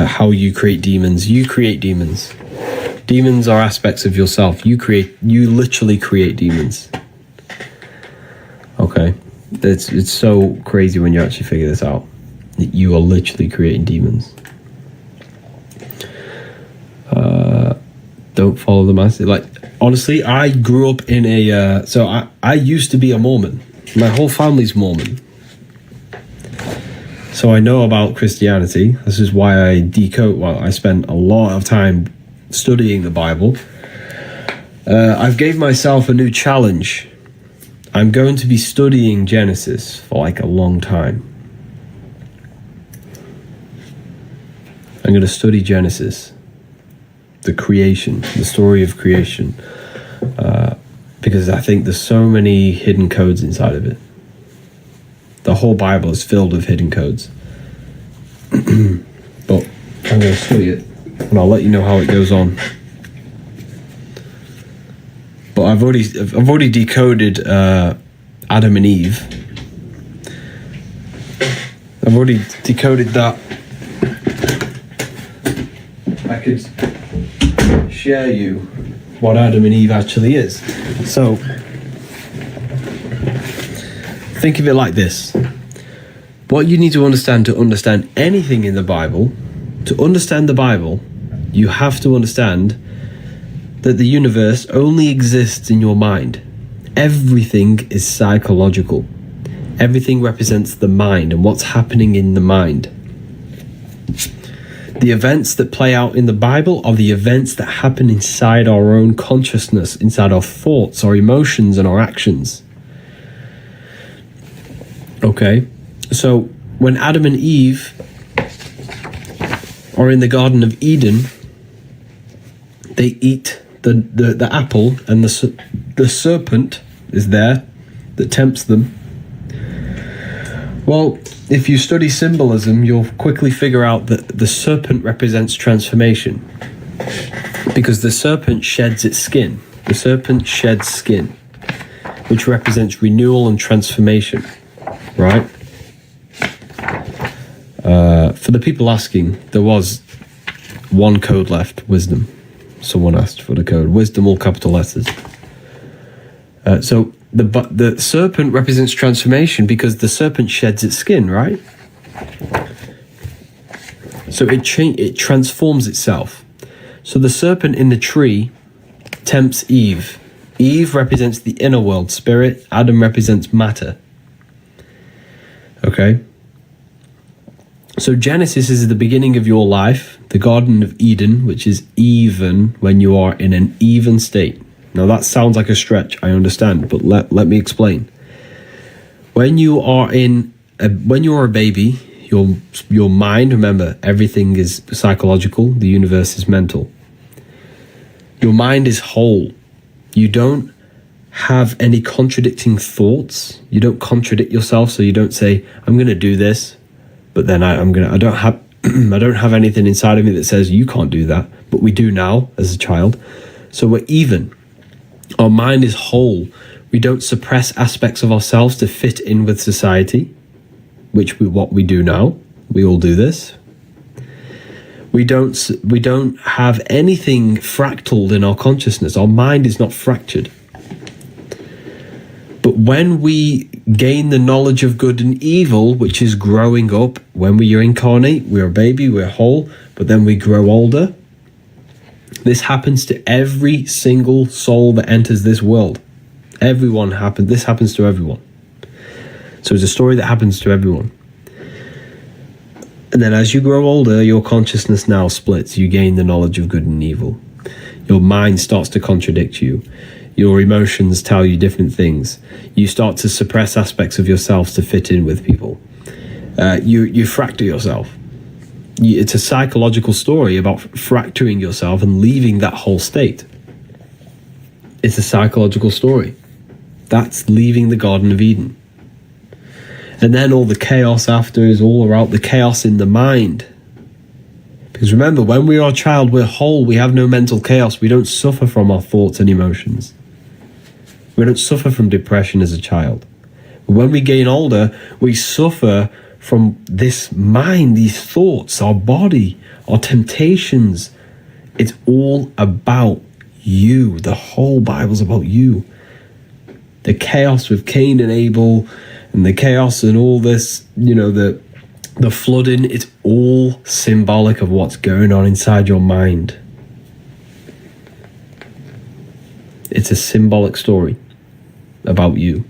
how you create demons. You create demons. Demons are aspects of yourself. You literally create demons. Okay? It's so crazy when you actually figure this out. You are literally creating demons. Don't follow the masses. Like, honestly, I grew up in a... so I used to be a Mormon. My whole family's Mormon. So I know about Christianity. This is why I spent a lot of time studying the Bible. I've gave myself a new challenge. I'm going to be studying Genesis for like a long time. I'm going to study Genesis, the creation, the story of creation, because I think there's so many hidden codes inside of it. The whole Bible is filled with hidden codes. But I'm going to study it, and I'll let you know how it goes on. But I've already decoded Adam and Eve. I've already decoded that. I could share you what Adam and Eve actually is. So think of it like this. What you need to understand anything in the Bible, to understand the Bible, you have to understand that the universe only exists in your mind. Everything is psychological. Everything represents the mind and what's happening in the mind. The events that play out in the Bible are the events that happen inside our own consciousness, inside our thoughts, our emotions, and our actions. Okay? So, when Adam and Eve are in the Garden of Eden, they eat the apple, and the serpent is there that tempts them. Well, if you study symbolism, you'll quickly figure out that the serpent represents transformation, because the serpent sheds its skin. The serpent sheds skin, which represents renewal and transformation, right? For the people asking, there was one code left, wisdom. Someone asked for the code. Wisdom, all capital letters. So the serpent represents transformation because the serpent sheds its skin, right? So it transforms itself. So the serpent in the tree tempts Eve. Eve represents the inner world, spirit. Adam represents matter. Okay? So Genesis is the beginning of your life, the Garden of Eden, which is even when you are in an even state. Now that sounds like a stretch, I understand, but let me explain. When you are a baby, your mind, remember, everything is psychological, the universe is mental. Your mind is whole. You don't have any contradicting thoughts. You don't contradict yourself, so you don't say, I'm going to do this, but then I don't have I don't have anything inside of me that says you can't do that, but we do now as a child. So we're even. Our mind is whole. We don't suppress aspects of ourselves to fit in with society, what we do now. We all do this. We don't have anything fractaled in our consciousness. Our mind is not fractured. But when we gain the knowledge of good and evil, which is growing up, when we incarnate, we're a baby, we're whole, but then we grow older. This happens to every single soul that enters this world. This happens to everyone. So it's a story that happens to everyone. And then as you grow older, your consciousness now splits. You gain the knowledge of good and evil. Your mind starts to contradict you. Your emotions tell you different things. You start to suppress aspects of yourself to fit in with people. You fracture yourself. It's a psychological story about fracturing yourself and leaving that whole state. It's a psychological story. That's leaving the Garden of Eden. And then all the chaos after is all about the chaos in the mind. Because remember, when we are a child, we're whole. We have no mental chaos. We don't suffer from our thoughts and emotions. We don't suffer from depression as a child. But when we gain older, we suffer from this mind, these thoughts, our body, our temptations. It's all about you. The whole Bible's about you. The chaos with Cain and Abel, and the chaos and all this, the flooding, it's all symbolic of what's going on inside your mind. It's a symbolic story about you.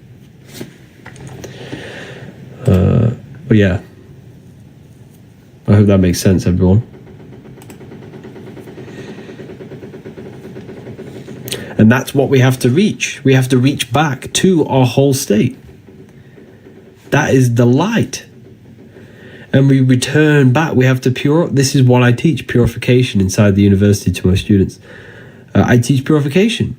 But yeah, I hope that makes sense, everyone. And that's what we have to reach. We have to reach back to our whole state. That is the light. And we return back. We have to this is what I teach, purification inside the university to my students. I teach purification,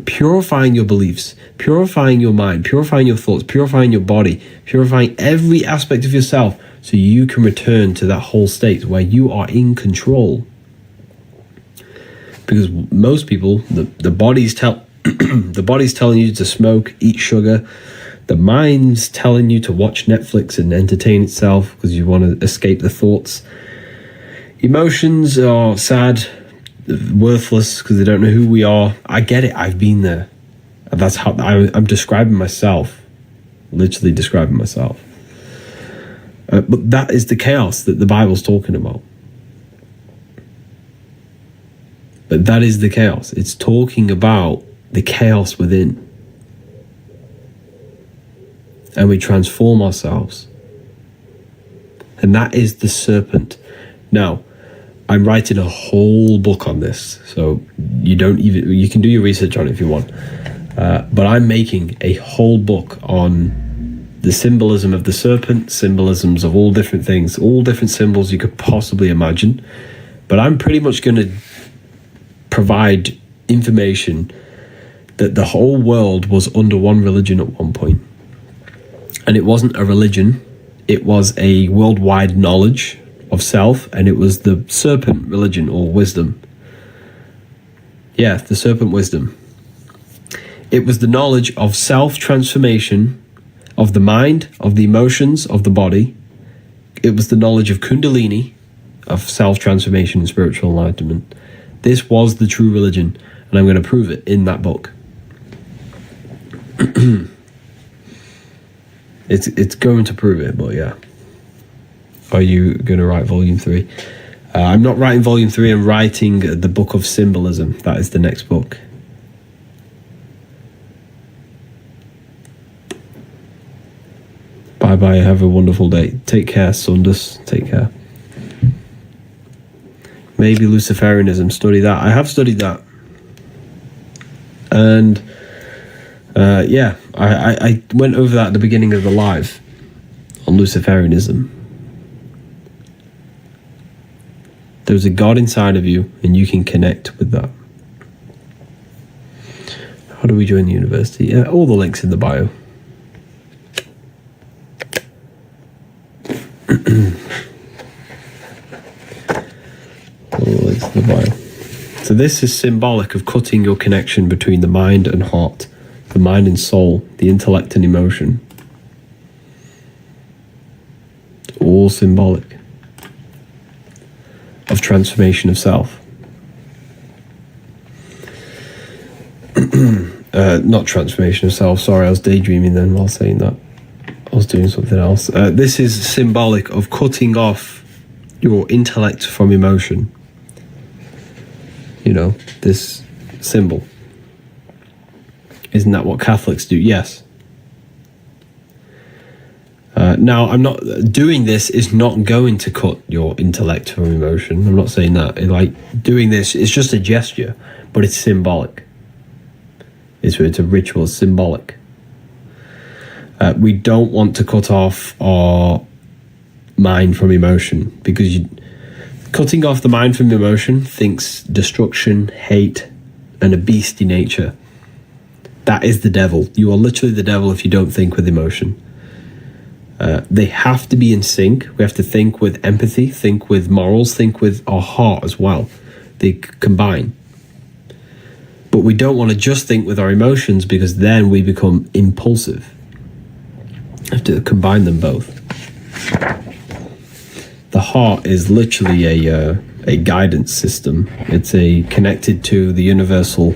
purifying your beliefs, purifying your mind, purifying your thoughts, purifying your body, purifying every aspect of yourself so you can return to that whole state where you are in control. Because most people, the body's telling you to smoke, eat sugar. The mind's telling you to watch Netflix and entertain itself because you want to escape the thoughts. Emotions are sad, worthless because they don't know who we are. I get it. I've been there. That's how I'm describing myself. Literally describing myself. But that is the chaos that the Bible's talking about. But that is the chaos. It's talking about the chaos within. And we transform ourselves. And that is the serpent. Now, I'm writing a whole book on this, so you can do your research on it if you want. But I'm making a whole book on the symbolism of the serpent, symbolisms of all different things, all different symbols you could possibly imagine. But I'm pretty much going to provide information that the whole world was under one religion at one point. And it wasn't a religion, it was a worldwide knowledge of self, and it was the serpent religion or wisdom. Yeah, the serpent wisdom. It was the knowledge of self-transformation, of the mind, of the emotions, of the body. It was the knowledge of Kundalini, of self-transformation and spiritual enlightenment. This was the true religion, and I'm going to prove it in that book. It's going to prove it, but yeah. Are you going to write volume 3? I'm not writing volume 3, I'm writing the book of symbolism. That is the next book. Bye-bye, have a wonderful day. Take care, Sundus. Take care. Maybe Luciferianism, study that. I have studied that. And yeah, I went over that at the beginning of the live on Luciferianism. There's a God inside of you, and you can connect with that. How do we join the university? Yeah, all the links in the bio. All the links in the bio. So this is symbolic of cutting your connection between the mind and heart, the mind and soul, the intellect and emotion. It's all symbolic of transformation of self. Not transformation of self, sorry, I was daydreaming then while saying that. I was doing something else. This is symbolic of cutting off your intellect from emotion. You know, this symbol. Isn't that what Catholics do? Yes. Now, I'm not doing this is not going to cut your intellect from emotion. I'm not saying that. Doing this is just a gesture, but it's symbolic. It's a ritual, it's symbolic. We don't want to cut off our mind from emotion, because cutting off the mind from emotion thinks destruction, hate, and a beastly nature. That is the devil. You are literally the devil if you don't think with emotion. They have to be in sync. We have to think with empathy, think with morals, think with our heart as well. They combine. But we don't want to just think with our emotions, because then we become impulsive. We have to combine them both. The heart is literally a guidance system. It's connected to the universal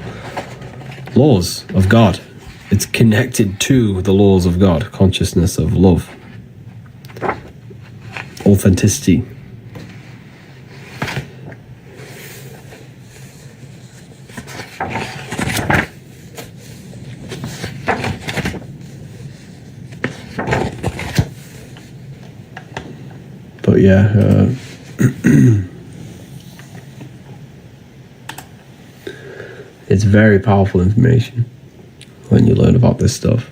laws of God. It's connected to the laws of God, consciousness of love, authenticity. But It's very powerful information when you learn about this stuff.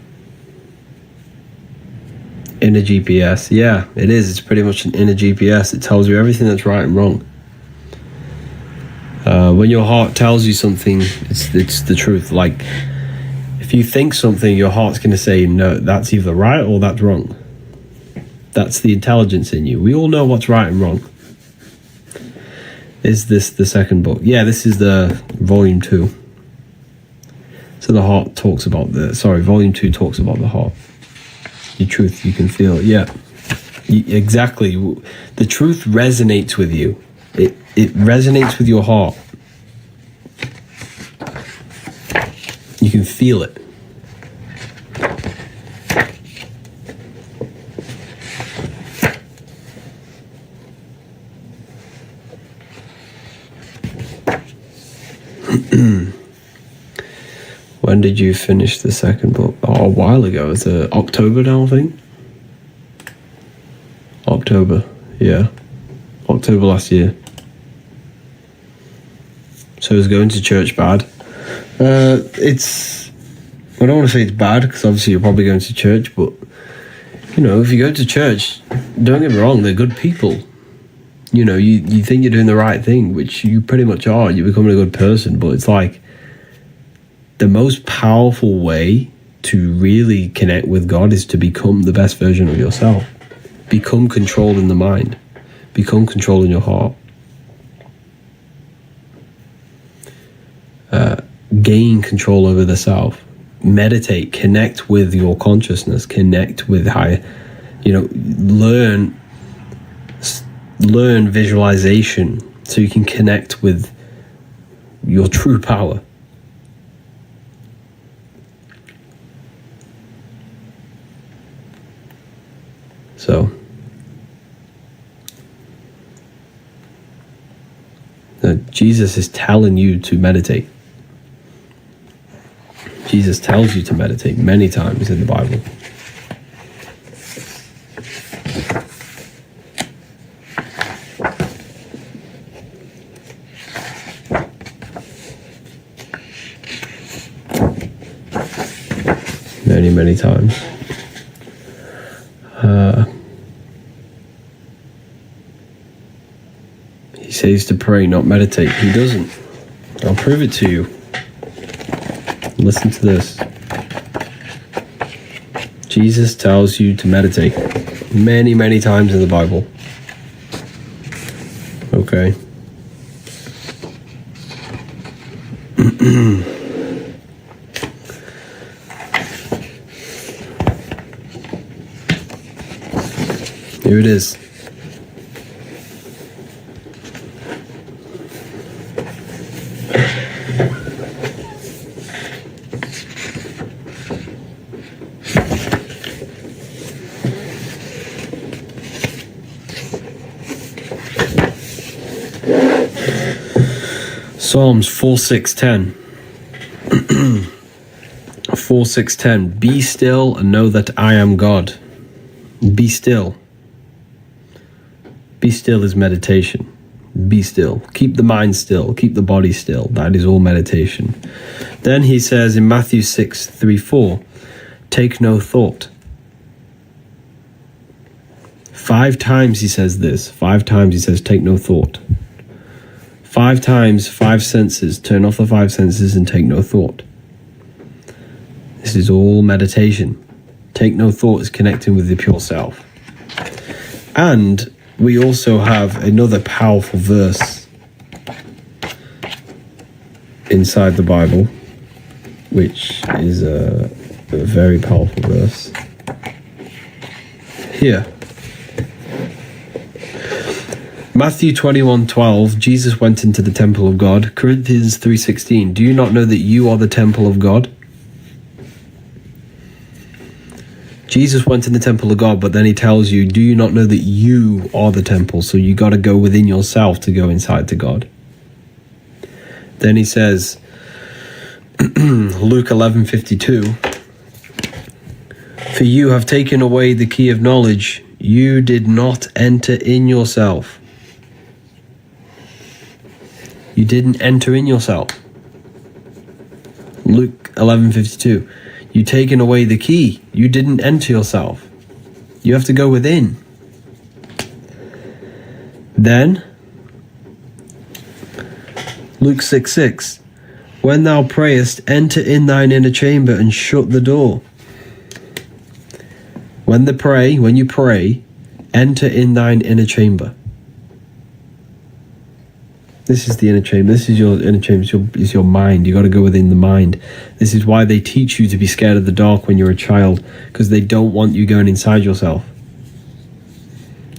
Inner GPS. Yeah, it is. It's pretty much an inner GPS. It tells you everything that's right and wrong. When your heart tells you something, it's the truth. Like, if you think something, your heart's going to say, no, that's either right or that's wrong. That's the intelligence in you. We all know what's right and wrong. Is this the second book? Yeah, this is the volume 2. So the heart talks about volume 2 talks about the heart. Your truth, you can feel it. Yeah, exactly. The truth resonates with you. It resonates with your heart. You can feel it. When did you finish the second book? Oh, a while ago. It's October now, I think. October, yeah. October last year. So is going to church bad? I don't want to say it's bad, because obviously you're probably going to church, but, you know, if you go to church, don't get me wrong, they're good people. You know, you think you're doing the right thing, which you pretty much are. You're becoming a good person, but it's like, the most powerful way to really connect with God is to become the best version of yourself. Become controlled in the mind. Become controlled in your heart. Gain control over the self. Meditate. Connect with your consciousness. Connect with higher. You know, learn visualization so you can connect with your true power. So, Jesus is telling you to meditate. Jesus tells you to meditate many times in the Bible. Many, many times. He says to pray, not meditate. He doesn't. I'll prove it to you. Listen to this. Jesus tells you to meditate many, many times in the Bible. Okay. Here it is. Psalms 4:6-10. 4:6-10. Be still and know that I am God. Be still. Be still is meditation. Be still. Keep the mind still. Keep the body still. That is all meditation. Then he says in Matthew 6:3-4, take no thought. 5 times he says this. 5 times he says, take no thought. 5 times, 5 senses. Turn off the 5 senses and take no thought. This is all meditation. Take no thought is connecting with the pure self. And we also have another powerful verse inside the Bible, which is a very powerful verse. Here. Matthew 21:12, Jesus went into the temple of God. Corinthians 3:16, do you not know that you are the temple of God? Jesus went in the temple of God, but then he tells you, do you not know that you are the temple? So you got to go within yourself to go inside to God. Then he says, Luke 11:52, for you have taken away the key of knowledge. You did not enter in yourself. You didn't enter in yourself. Luke 11:52. You taken away the key. You didn't enter yourself. You have to go within. Then, Luke 6:6. When thou prayest, enter in thine inner chamber and shut the door. When you pray, enter in thine inner chamber. This is the inner chamber. This is your inner chamber. It's your mind. You got to go within the mind. This is why they teach you to be scared of the dark when you're a child, because they don't want you going inside yourself.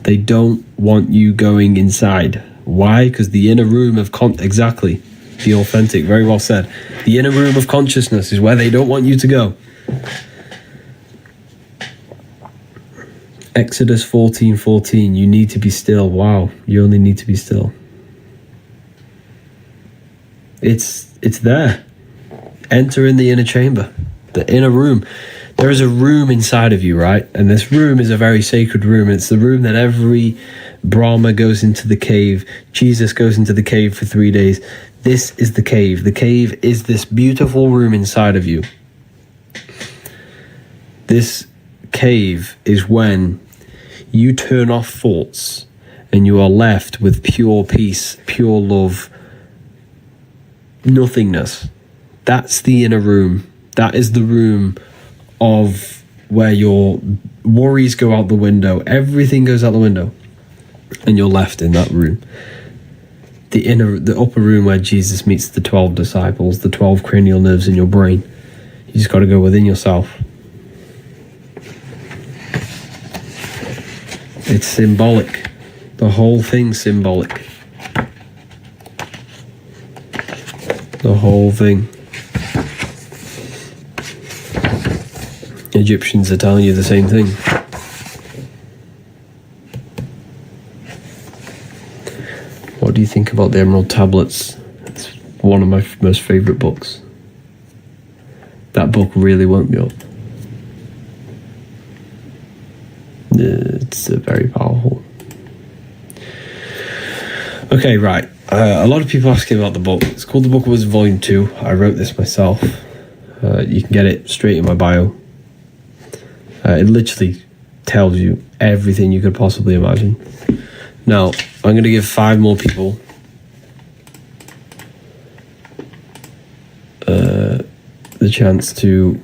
They don't want you going inside. Why? Because the inner room of exactly, the authentic, very well said. The inner room of consciousness is where they don't want you to go. Exodus 14:14. You need to be still. Wow, you only need to be still. It's there. Enter in the inner chamber, the inner room. There is a room inside of you, right? And this room is a very sacred room. It's the room that every Brahma goes into the cave. Jesus goes into the cave for 3 days. This is the cave. The cave is this beautiful room inside of you. This cave is when you turn off thoughts and you are left with pure peace, pure love, nothingness. That's the inner room. That is the room of where your worries go out the window. Everything goes out the window, and you're left in that room. The upper room where Jesus meets the 12 disciples, the 12 cranial nerves in your brain. You just got to go within yourself. It's symbolic. The whole thing's symbolic. The whole thing. Egyptians are telling you the same thing. What do you think about the Emerald Tablets? It's one of my most favourite books. That book really woke me up. It's very powerful. Okay, right. A lot of people asking about the book. It's called The Book of Wisdom Volume 2. I wrote this myself. You can get it straight in my bio. It literally tells you everything you could possibly imagine. Now, I'm going to give 5 more people the chance to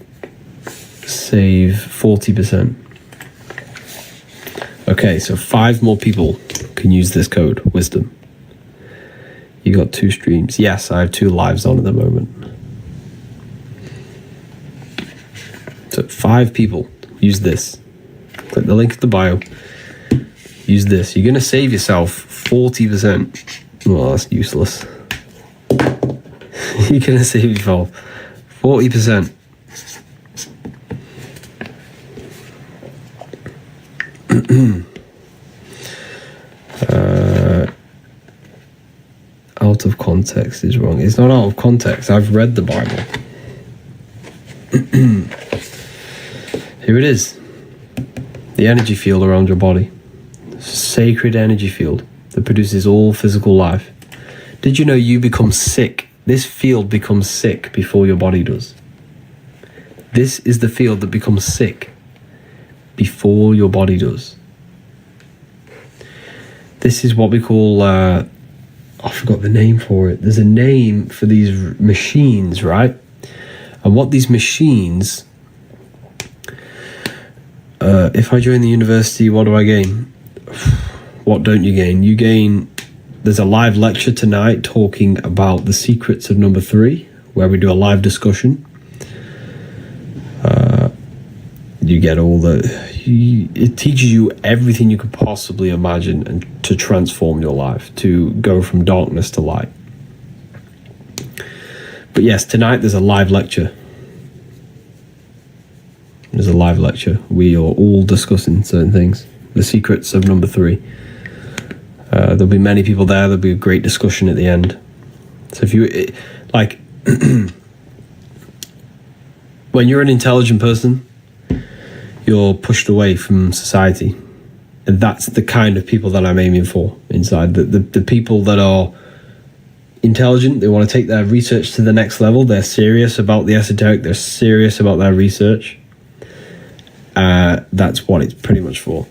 save 40%. Okay, so 5 more people can use this code, Wisdom. You got 2 streams. Yes, I have 2 lives on at the moment. So 5 people, use this. Click the link in the bio. Use this. You're going to save yourself 40%. Well, that's useless. You're going to save yourself 40%. Out of context is wrong. It's not out of context. I've read the Bible. Here it is. The energy field around your body. Sacred energy field that produces all physical life. Did you know you become sick? This field becomes sick before your body does. This is the field that becomes sick before your body does. This is what we call, I forgot the name for it. There's a name for these machines, right? And what these machines, if I join the university, what do I gain? What don't you gain? You gain, there's a live lecture tonight talking about the secrets of number 3, where we do a live discussion. You get all it teaches you everything you could possibly imagine and to transform your life, to go from darkness to light. But yes, tonight there's a live lecture. There's a live lecture. We are all discussing certain things. The secrets of number 3. There'll be many people there. There'll be a great discussion at the end. So if you, like, when you're an intelligent person, you're pushed away from society. And that's the kind of people that I'm aiming for inside. The people that are intelligent. They want to take their research to the next level. They're serious about the esoteric. They're serious about their research. That's what it's pretty much for.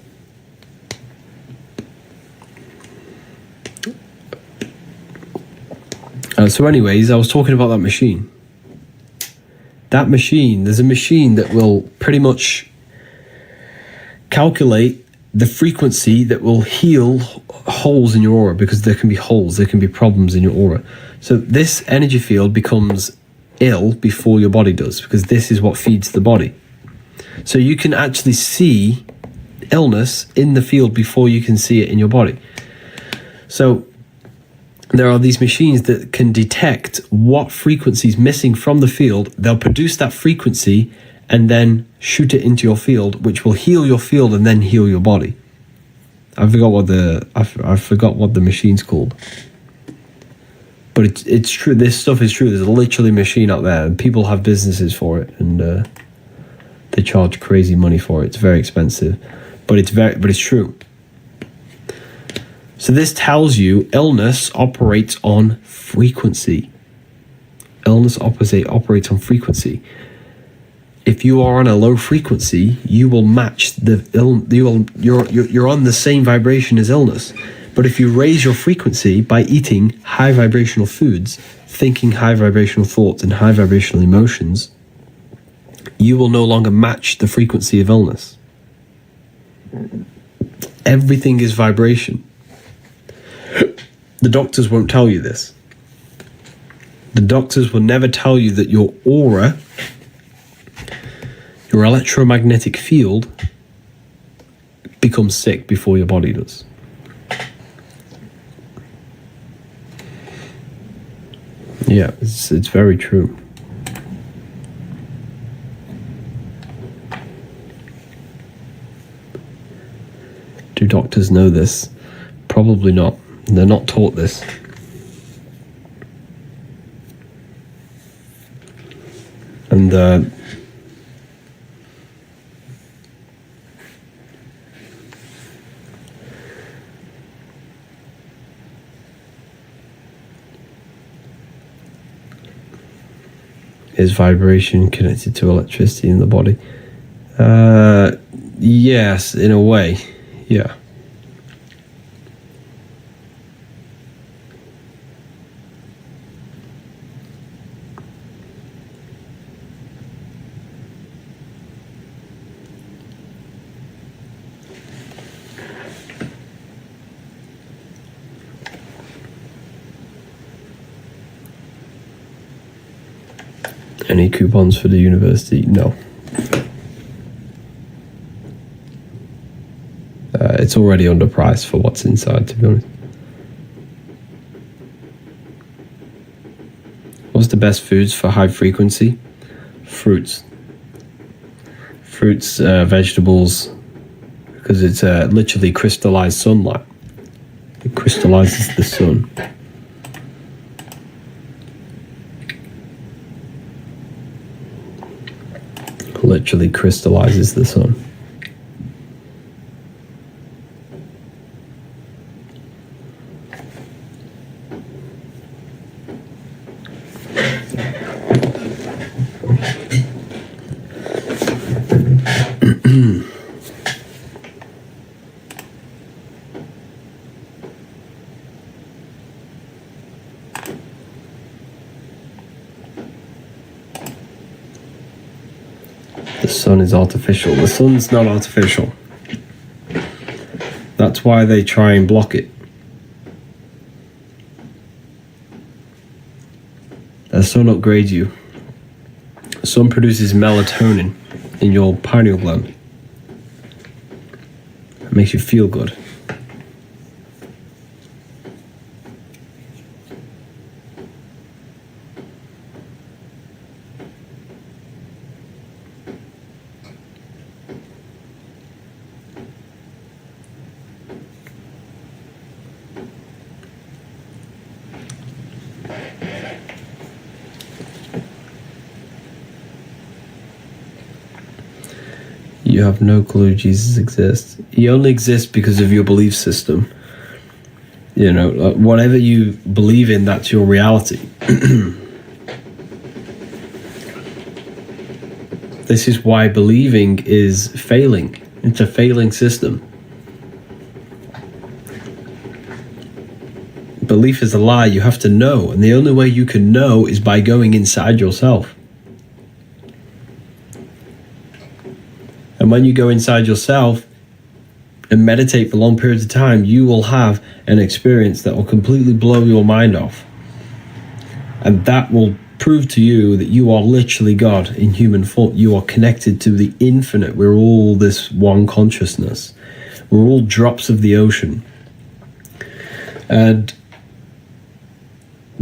So anyways, I was talking about that machine. That machine, there's a machine that will pretty much calculate the frequency that will heal holes in your aura, because there can be holes, there can be problems in your aura. So this energy field becomes ill before your body does, because this is what feeds the body. So you can actually see illness in the field before you can see it in your body. So there are these machines that can detect what frequency is missing from the field. They'll produce that frequency and then shoot it into your field, which will heal your field and then heal your body. I forgot what the machine's called. But it's true. This stuff is true. There's literally a machine out there, and people have businesses for it, and they charge crazy money for it. It's very expensive, but it's true. So this tells you illness operates on frequency. Illness operates on frequency. If you are on a low frequency, you will match you're on the same vibration as illness. But if you raise your frequency by eating high vibrational foods, thinking high vibrational thoughts and high vibrational emotions, you will no longer match the frequency of illness. Everything is vibration. The doctors won't tell you this. The doctors will never tell you that your aura, your electromagnetic field, becomes sick before your body does. Yeah, it's very true. Do doctors know this? Probably not. They're not taught this. And is vibration connected to electricity in the body? Yes, in a way. Yeah. Any coupons for the university? No. It's already underpriced for what's inside, to be honest. What's the best foods for high frequency? Fruits. Fruits, vegetables, because it's literally crystallized sunlight. It crystallizes the sun. Literally crystallizes the sun. The sun is artificial. The sun's not artificial. That's why they try and block it. The sun upgrades you. The sun produces melatonin in your pineal gland. It makes you feel good. You have no clue Jesus exists. He only exists because of your belief system. You know, whatever you believe in, that's your reality. This is why believing is failing. It's a failing system. Belief is a lie. You have to know. And the only way you can know is by going inside yourself. And when you go inside yourself and meditate for long periods of time, you will have an experience that will completely blow your mind off. And that will prove to you that you are literally God in human form. You are connected to the infinite. We're all this one consciousness. We're all drops of the ocean. And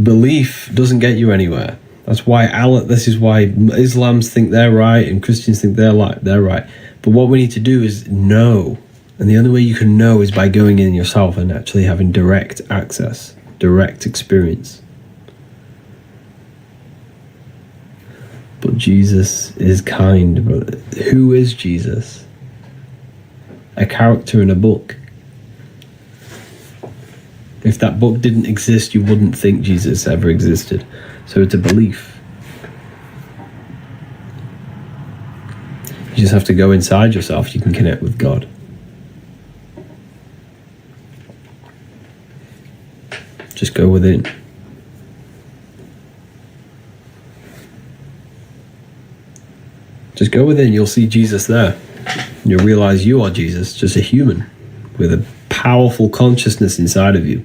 belief doesn't get you anywhere. That's why this is why Islams think they're right and Christians think they're right. But what we need to do is know. And the only way you can know is by going in yourself and actually having direct access, direct experience. But Jesus is kind. But who is Jesus? A character in a book. If that book didn't exist, you wouldn't think Jesus ever existed. So it's a belief. You just have to go inside yourself. You can connect with God. Just go within. Just go within, you'll see Jesus there. You'll realize you are Jesus, just a human with a powerful consciousness inside of you.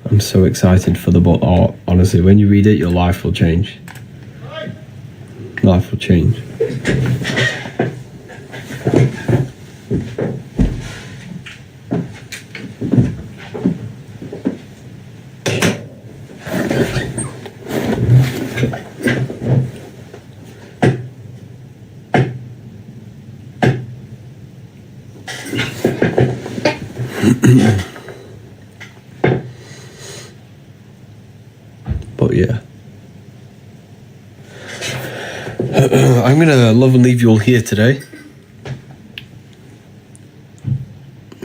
I'm so excited for the book. Oh, honestly, when you read it, your life will change. Life will change. But yeah, I'm gonna love and leave you all here today.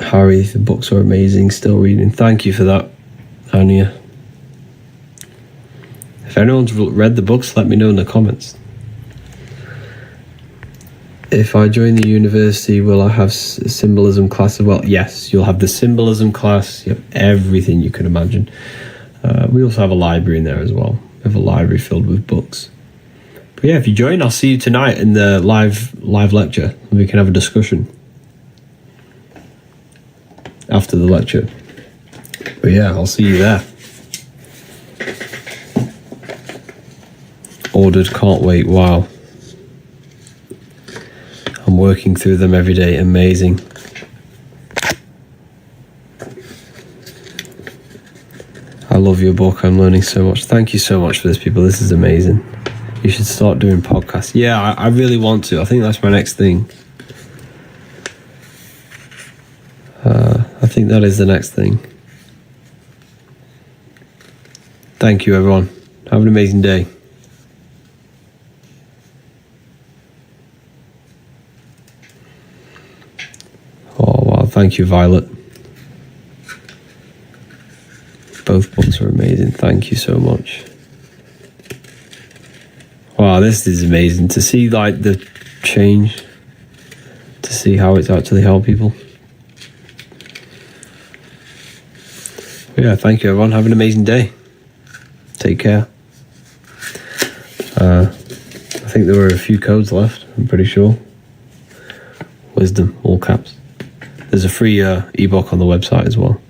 Harry, the books are amazing. Still reading. Thank you for that, Anya. If anyone's read the books, let me know in the comments. If I join the university, will I have symbolism class as well? Yes, you'll have the symbolism class. You have everything you can imagine. We also have a library in there as well. We have a library filled with books. But yeah, if you join, I'll see you tonight in the live lecture. We can have a discussion after the lecture. But yeah, I'll see you there. Ordered, can't wait. Wow. I'm working through them every day. Amazing. I love your book. I'm learning so much. Thank you so much for this, people. This is amazing. You should start doing podcasts. Yeah, I really want to. I think that's my next thing. I think that is the next thing. Thank you, everyone. Have an amazing day. Oh, wow. Thank you, Violet. Both books are amazing. Thank you so much. Wow, this is amazing to see, like, the change, to see how it's actually helped people. Yeah, thank you, everyone. Have an amazing day. Take care. I think there were a few codes left, I'm pretty sure. Wisdom, all caps. There's a free ebook on the website as well.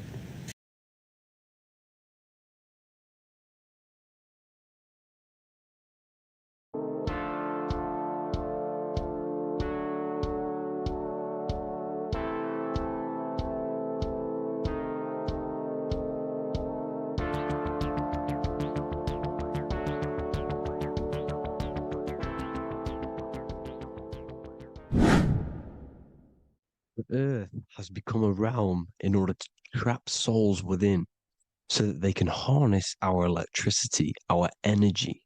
The earth has become a realm in order to trap souls within so that they can harness our electricity, our energy.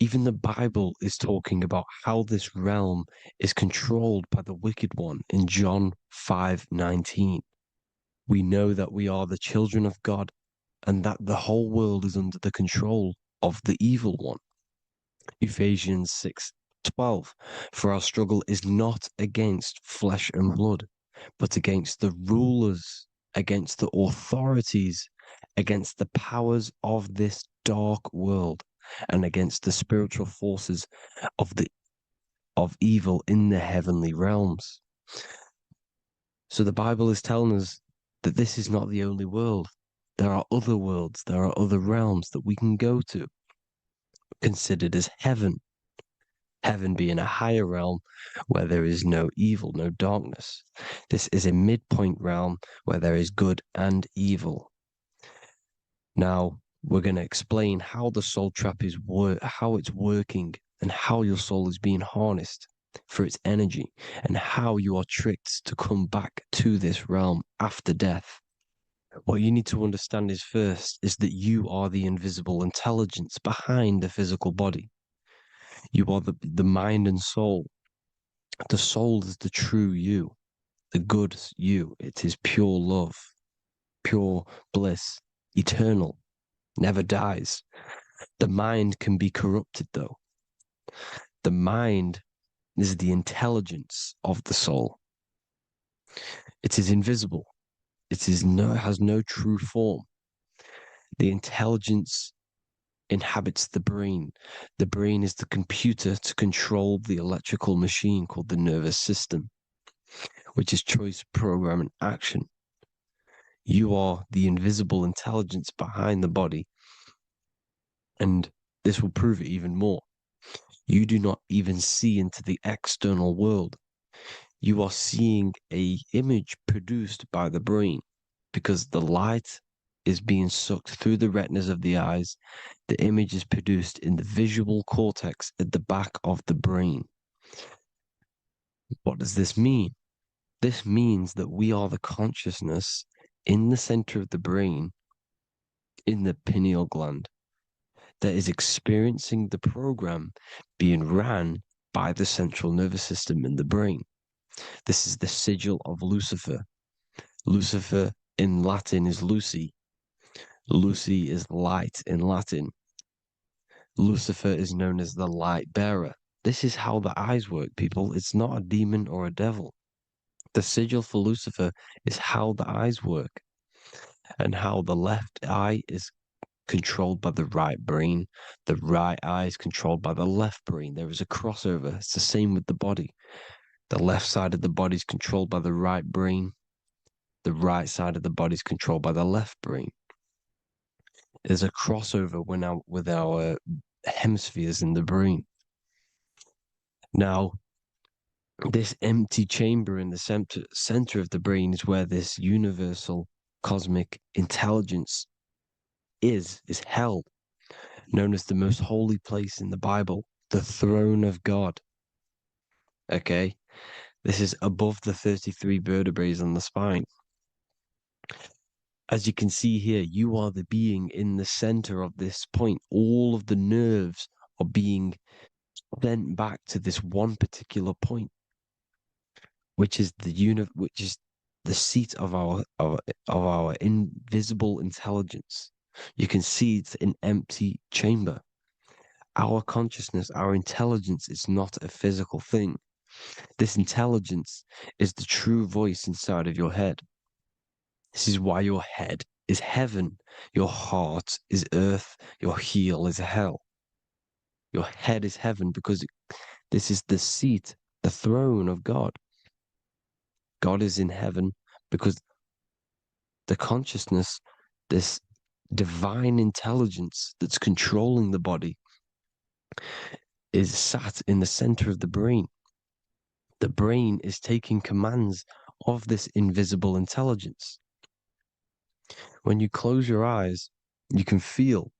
Even the Bible is talking about how this realm is controlled by the wicked one in John 5:19. We know that we are the children of God and that the whole world is under the control of the evil one. Ephesians 6:12. For our struggle is not against flesh and blood, but against the rulers, against the authorities, against the powers of this dark world, and against the spiritual forces of evil in the heavenly realms. So the Bible is telling us that this is not the only world. There are other worlds, there are other realms that we can go to, considered as heaven. Heaven being a higher realm where there is no evil, no darkness. This is a midpoint realm where there is good and evil. Now, we're going to explain how the soul trap is how it's working and how your soul is being harnessed for its energy and how you are tricked to come back to this realm after death. What you need to understand is first is that you are the invisible intelligence behind the physical body. You are the mind and soul. The soul is the true you, the good you. It is pure love, pure bliss, eternal, never dies. The mind can be corrupted though. The mind is the intelligence of the soul. It is invisible. It has no true form. The intelligence inhabits the brain. The brain is the computer to control the electrical machine called the nervous system, which is choice, program, and action. You are the invisible intelligence behind the body, and this will prove it even more. You do not even see into the external world. You are seeing an image produced by the brain because the light is being sucked through the retinas of the eyes. The image is produced in the visual cortex at the back of the brain. What does this mean? This means that we are the consciousness in the center of the brain, in the pineal gland, that is experiencing the program being ran by the central nervous system in the brain. This is the sigil of Lucifer. Lucifer in Latin is Lucy. Lucy is light in Latin. Lucifer is known as the light bearer. This is how the eyes work, people. It's not a demon or a devil. The sigil for Lucifer is how the eyes work and how the left eye is controlled by the right brain. The right eye is controlled by the left brain. There is a crossover. It's the same with the body. The left side of the body is controlled by the right brain. The right side of the body is controlled by the left brain. There's a crossover with our hemispheres in the brain. Now, this empty chamber in the center of the brain is where this universal cosmic intelligence is held, known as the most holy place in the Bible, the throne of God. Okay, this is above the 33 vertebrae on the spine. As you can see here, you are the being in the center of this point. All of the nerves are being sent back to this one particular point, which is the seat of our invisible intelligence. You can see it's an empty chamber. Our consciousness, our intelligence is not a physical thing. This intelligence is the true voice inside of your head. This is why your head is heaven, your heart is earth, your heel is hell. Your head is heaven because this is the seat, the throne of God. God is in heaven because the consciousness, this divine intelligence that's controlling the body, is sat in the center of the brain. The brain is taking commands of this invisible intelligence. When you close your eyes, you can feel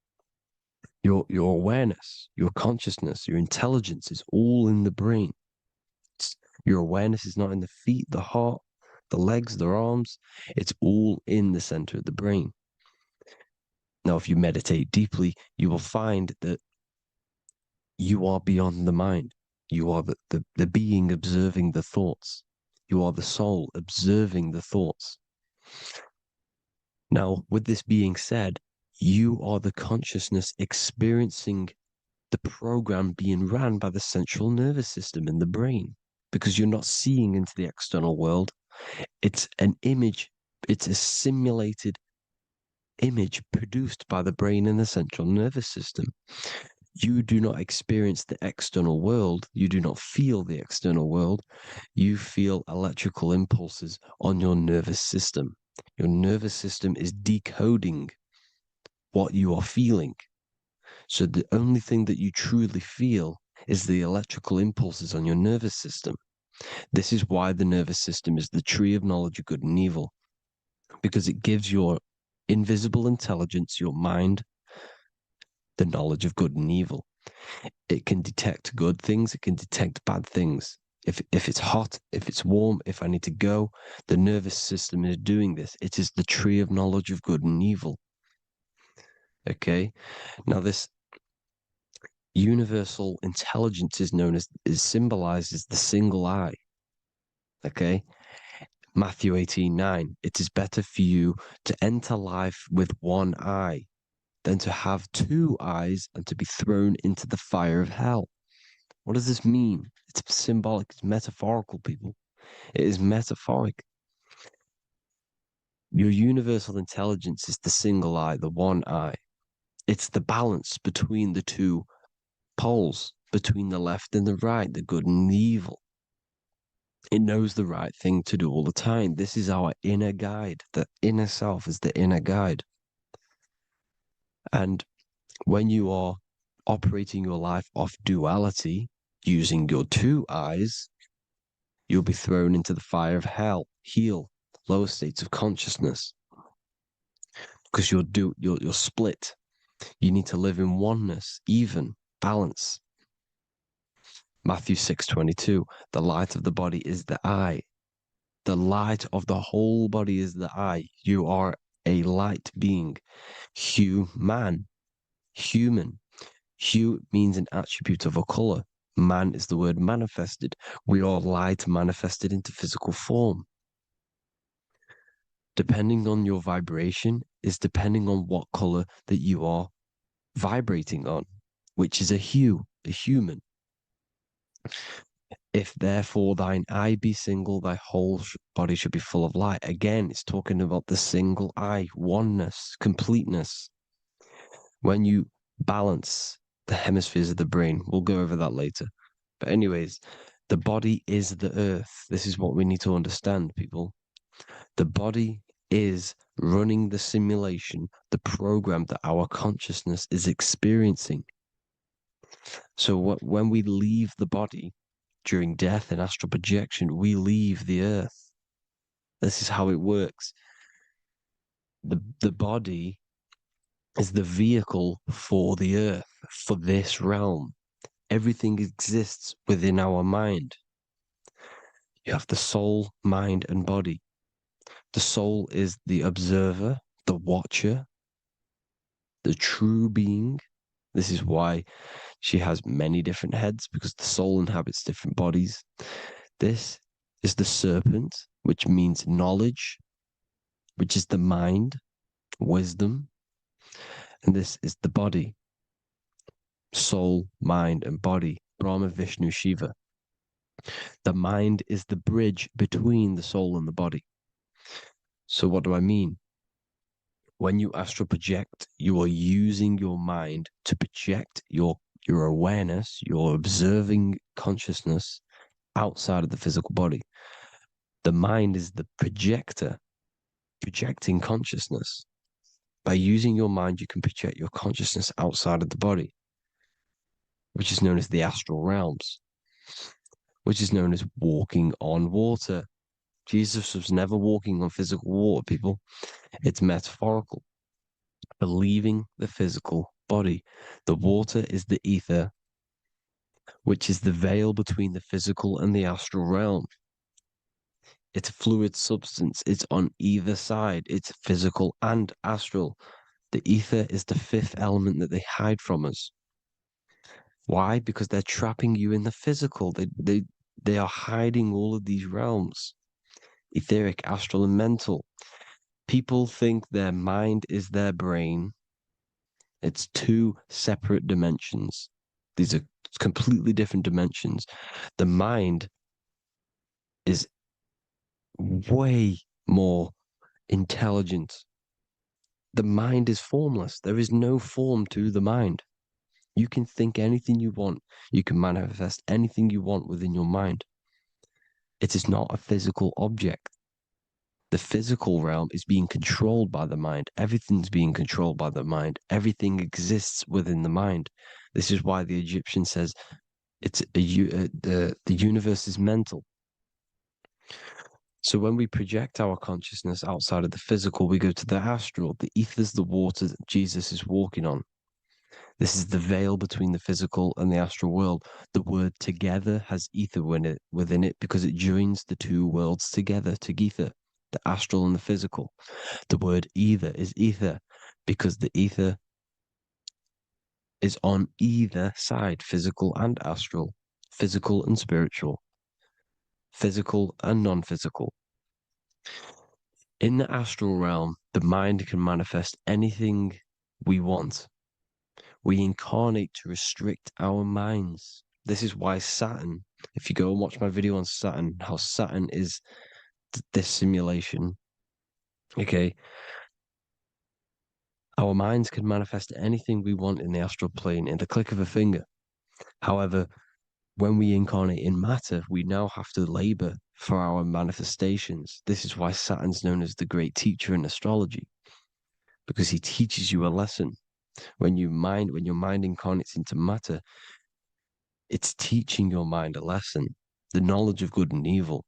your awareness, your consciousness, your intelligence is all in the brain. Your awareness is not in the feet, the heart, the legs, the arms. It's all in the center of the brain. Now, if you meditate deeply, you will find that You are beyond the mind. You are the being observing the thoughts. You are the soul observing the thoughts. Now, with this being said, you are the consciousness experiencing the program being ran by the central nervous system in the brain, because you're not seeing into the external world. It's an image, it's a simulated image produced by the brain and the central nervous system. You do not experience the external world. You do not feel the external world. You feel electrical impulses on your nervous system. Your nervous system is decoding what you are feeling. So the only thing that you truly feel is the electrical impulses on your nervous system. This is why the nervous system is the tree of knowledge of good and evil, because it gives your invisible intelligence, your mind, the knowledge of good and evil. It can detect good things, it can detect bad things. If it's hot, if it's warm, if I need to go, the nervous system is doing this. It is the tree of knowledge of good and evil. Okay? Now this universal intelligence is symbolized as the single eye. Okay? Matthew 18:9. It is better for you to enter life with one eye than to have two eyes and to be thrown into the fire of hell. What does this mean? It's symbolic, it's metaphorical, people. It is metaphoric. Your universal intelligence is the single eye, the one eye. It's the balance between the two poles, between the left and the right, the good and the evil. It knows the right thing to do all the time. This is our inner guide. The inner self is the inner guide. And when you are operating your life off duality, using your two eyes, you'll be thrown into the fire of hell, lower states of consciousness, because you're split. You need to live in oneness, even, balance. Matthew 6:22, the light of the body is the eye. The light of the whole body is the eye. You are a light being. Human. Hue means an attribute of a color. Man is the word manifested. We are light manifested into physical form. Depending on your vibration is depending on what color that you are vibrating on, which is a hue, a human. If therefore thine eye be single, thy whole body should be full of light. Again, it's talking about the single eye, oneness, completeness. When you balance the hemispheres of the brain, we'll go over that later. But anyways, the body is the earth. This is what we need to understand, people. The body is running the simulation, the program that our consciousness is experiencing. So when we leave the body during death and astral projection, we leave the earth. This is how it works. The body is the vehicle for the earth, for this realm. Everything exists within our mind. You have the soul, mind, and body. The soul is the observer, the watcher, the true being. This is why she has many different heads, because the soul inhabits different bodies. This is the serpent, which means knowledge, which is the mind, wisdom. And this is the body, soul, mind, and body, Brahma, Vishnu, Shiva. The mind is the bridge between the soul and the body. So what do I mean? When you astral project, you are using your mind to project your awareness, your observing consciousness outside of the physical body. The mind is the projector, projecting consciousness. By using your mind, you can project your consciousness outside of the body, which is known as the astral realms, which is known as walking on water. Jesus was never walking on physical water, people. It's metaphorical. Believing the physical body. The water is the ether, which is the veil between the physical and the astral realm. It's a fluid substance. It's on either side. It's physical and astral. The ether is the fifth element that they hide from us. Why? Because they're trapping you in the physical. They are hiding all of these realms, etheric, astral, and mental. People think their mind is their brain. It's two separate dimensions. These are completely different dimensions. The mind is way more intelligent. The mind is formless. There is no form to the mind. You can think anything you want. You can manifest anything you want within your mind. It is not a physical object. The physical realm is being controlled by the mind. Everything's being controlled by the mind. Everything exists within the mind. This is why the Egyptian says the universe is mental. So when we project our consciousness outside of the physical, we go to the astral. The ether is the water that Jesus is walking on. This is the veil between the physical and the astral world. The word together has ether within it because it joins the two worlds together, together, the astral and the physical. The word either is ether because the ether is on either side, physical and astral, physical and spiritual, physical and non-physical. In the astral realm, the mind can manifest anything we want. We incarnate to restrict our minds. This is why Saturn, if you go and watch my video on Saturn, how Saturn is this simulation, okay? Our minds can manifest anything we want in the astral plane in the click of a finger. However, when we incarnate in matter, we now have to labor for our manifestations. This is why Saturn's known as the great teacher in astrology, because he teaches you a lesson. When your mind incarnates into matter, it's teaching your mind a lesson, the knowledge of good and evil.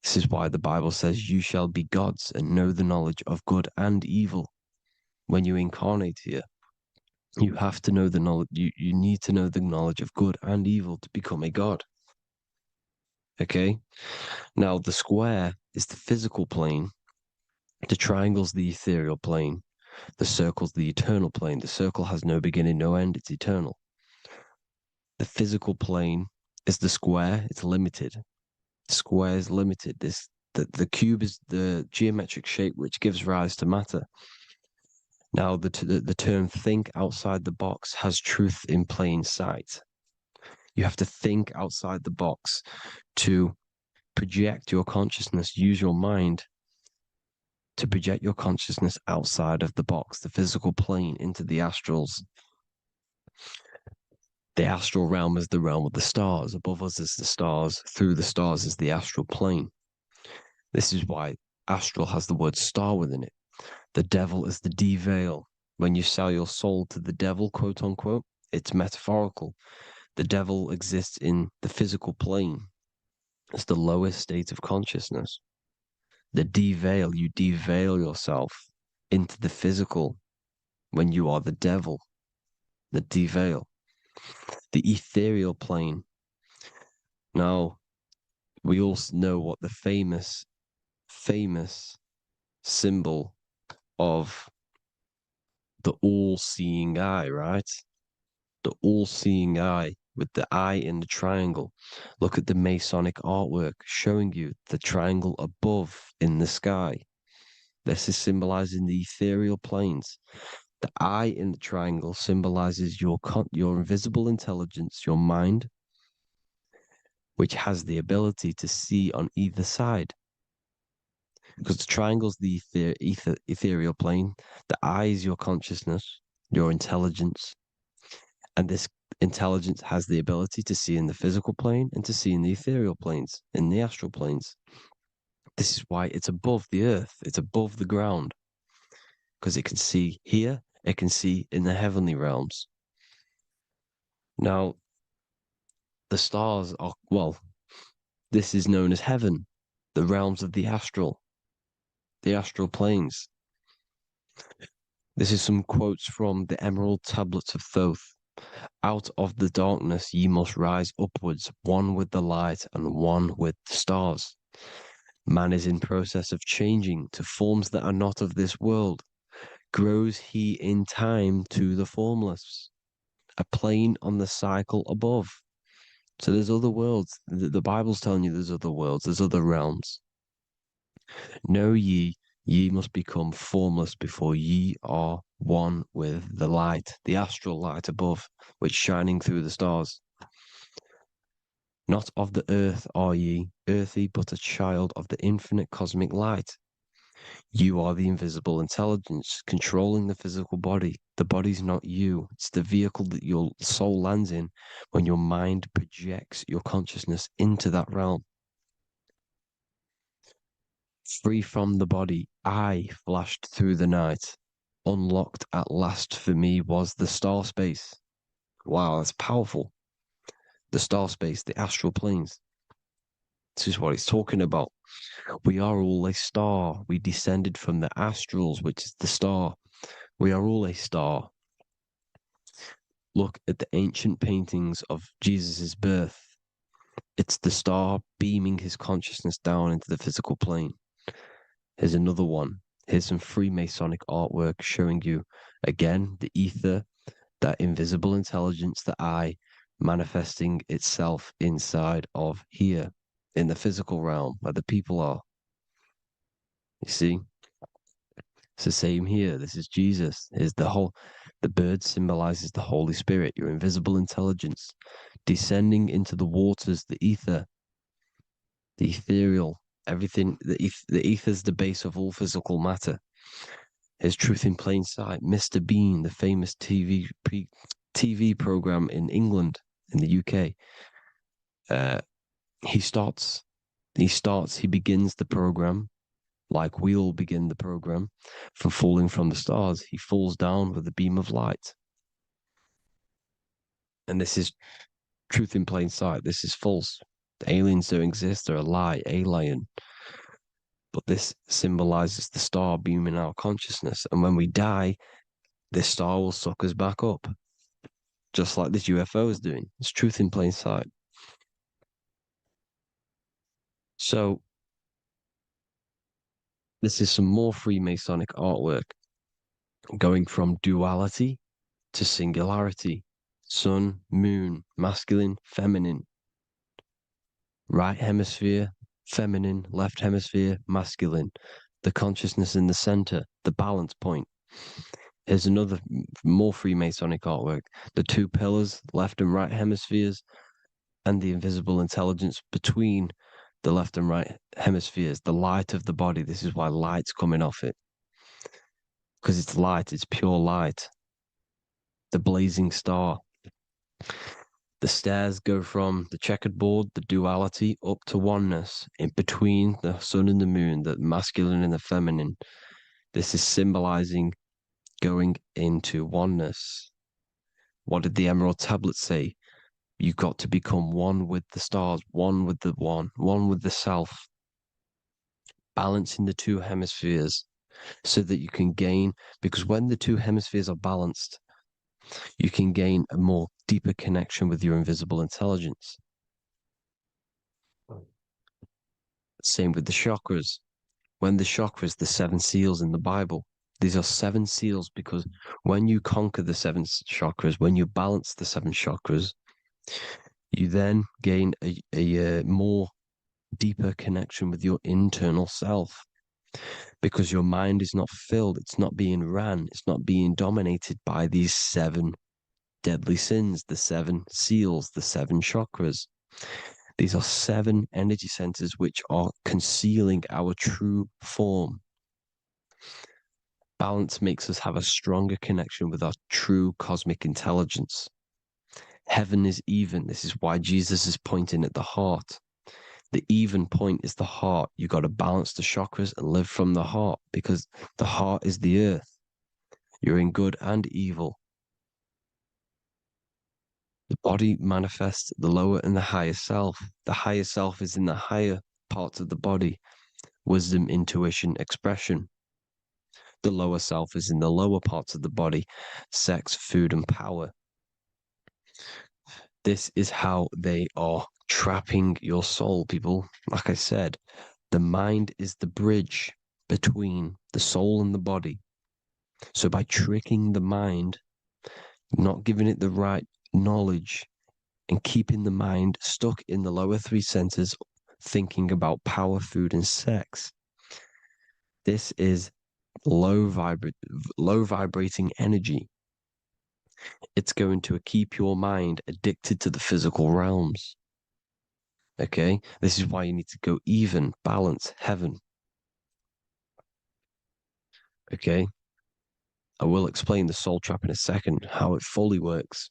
This is why the Bible says you shall be gods and know the knowledge of good and evil. When you incarnate here, you have to know the knowledge, you need to know the knowledge of good and evil to become a god. Okay? Now, the square is the physical plane. The triangle's the ethereal plane. The circle's the eternal plane. The circle has no beginning, no end. It's eternal. The physical plane is the square. It's limited. The square is limited. The cube is the geometric shape which gives rise to matter. Now, the term think outside the box has truth in plain sight. You have to think outside the box to project your consciousness, use your mind to project your consciousness outside of the box, the physical plane, into the astrals. The astral realm is the realm of the stars. Above us is the stars. Through the stars is the astral plane. This is why astral has the word star within it. The devil is the de-veil. When you sell your soul to the devil, quote unquote, it's metaphorical. The devil exists in the physical plane. It's the lowest state of consciousness. The de-veil, you de-veil yourself into the physical when you are the devil. The de-veil. The ethereal plane. Now, we all know what the famous symbol of the all-seeing eye, right? The all-seeing eye with the eye in the triangle. Look at the Masonic artwork showing you the triangle above in the sky. This is symbolizing the ethereal planes. The eye in the triangle symbolizes your invisible intelligence, your mind, which has the ability to see on either side. Because the triangle's the ethereal plane. The eye is your consciousness, your intelligence. And this intelligence has the ability to see in the physical plane and to see in the ethereal planes, in the astral planes. This is why it's above the earth. It's above the ground. Because it can see here, it can see in the heavenly realms. Now, the stars are, well, this is known as heaven, the realms of the astral planes. This is some quotes from the Emerald Tablets of Thoth. Out of the darkness ye must rise upwards, one with the light and one with the stars. Man is in process of changing to forms that are not of this world. Grows he in time to the formless. a plane on the cycle above. So there's other worlds. The Bible's telling you there's other worlds, there's other realms. Know ye must become formless before ye are one with the light, the astral light above, which shining through the stars. Not of the earth are ye, earthy, but a child of the infinite cosmic light. You are the invisible intelligence controlling the physical body. The body's not you. It's the vehicle that your soul lands in when your mind projects your consciousness into that realm. Free from the body, I flashed through the night. Unlocked at last for me was the star space. Wow, that's powerful. The star space, the astral planes. This is what it's talking about. We are all a star. We descended from the astrals, which is the star. We are all a star. Look at the ancient paintings of Jesus' birth. It's the star beaming his consciousness down into the physical plane. Here's another one. Here's some Freemasonic artwork showing you, again, the ether, that invisible intelligence, the I, manifesting itself inside of here, in the physical realm, where the people are. You see? It's the same here. This is Jesus. Here's the bird symbolizes the Holy Spirit, your invisible intelligence, descending into the waters, the ether, the ethereal, everything. The ether is the base of all physical matter. Here's Truth in Plain Sight. Mr. Bean, the famous TV program in England, in the UK. He begins the program like we all begin the program from falling from the stars. He falls down with a beam of light. And this is truth in plain sight. This is false. The aliens don't exist. They're a lie, alien. But this symbolizes the star beaming our consciousness. And when we die, this star will suck us back up. Just like this UFO is doing. It's truth in plain sight. So, this is some more Freemasonic artwork going from duality to singularity. Sun, moon, masculine, feminine. Right hemisphere, feminine, left hemisphere, masculine. The consciousness in the center, the balance point. Here's another more Freemasonic artwork. The two pillars, left and right hemispheres, and the invisible intelligence between the left and right hemispheres, the light of the body. This is why light's coming off it. Because it's light, it's pure light. The blazing star. The stairs go from the checkered board, the duality, up to oneness, in between the sun and the moon, the masculine and the feminine. This is symbolizing going into oneness. What did the Emerald Tablet say? You've got to become one with the stars, one with the one with the self. Balancing the two hemispheres so that you can gain, because when the two hemispheres are balanced, you can gain a more deeper connection with your invisible intelligence. Same with the chakras. When the chakras, the 7 seals in the Bible, these are 7 seals because when you conquer the 7 chakras, when you balance the 7 chakras, you then gain a more deeper connection with your internal self. Because your mind is not filled, it's not being ran, it's not being dominated by these 7 deadly sins, the 7 seals, the 7 chakras. These are 7 energy centers which are concealing our true form. Balance makes us have a stronger connection with our true cosmic intelligence. Heaven is even. This is why Jesus is pointing at the heart. The even point is the heart. You got to balance the chakras and live from the heart because the heart is the earth. You're in good and evil. The body manifests the lower and the higher self. The higher self is in the higher parts of the body. Wisdom, intuition, expression. The lower self is in the lower parts of the body. Sex, food, and power. This is how they are trapping your soul, people. Like I said, the mind is the bridge between the soul and the body. So by tricking the mind, not giving it the right knowledge, and keeping the mind stuck in the lower three centers, thinking about power, food, and sex. This is low vibrating energy. It's going to keep your mind addicted to the physical realms. Okay? This is why you need to go even, balance, heaven. Okay? I will explain the soul trap in a second, how it fully works.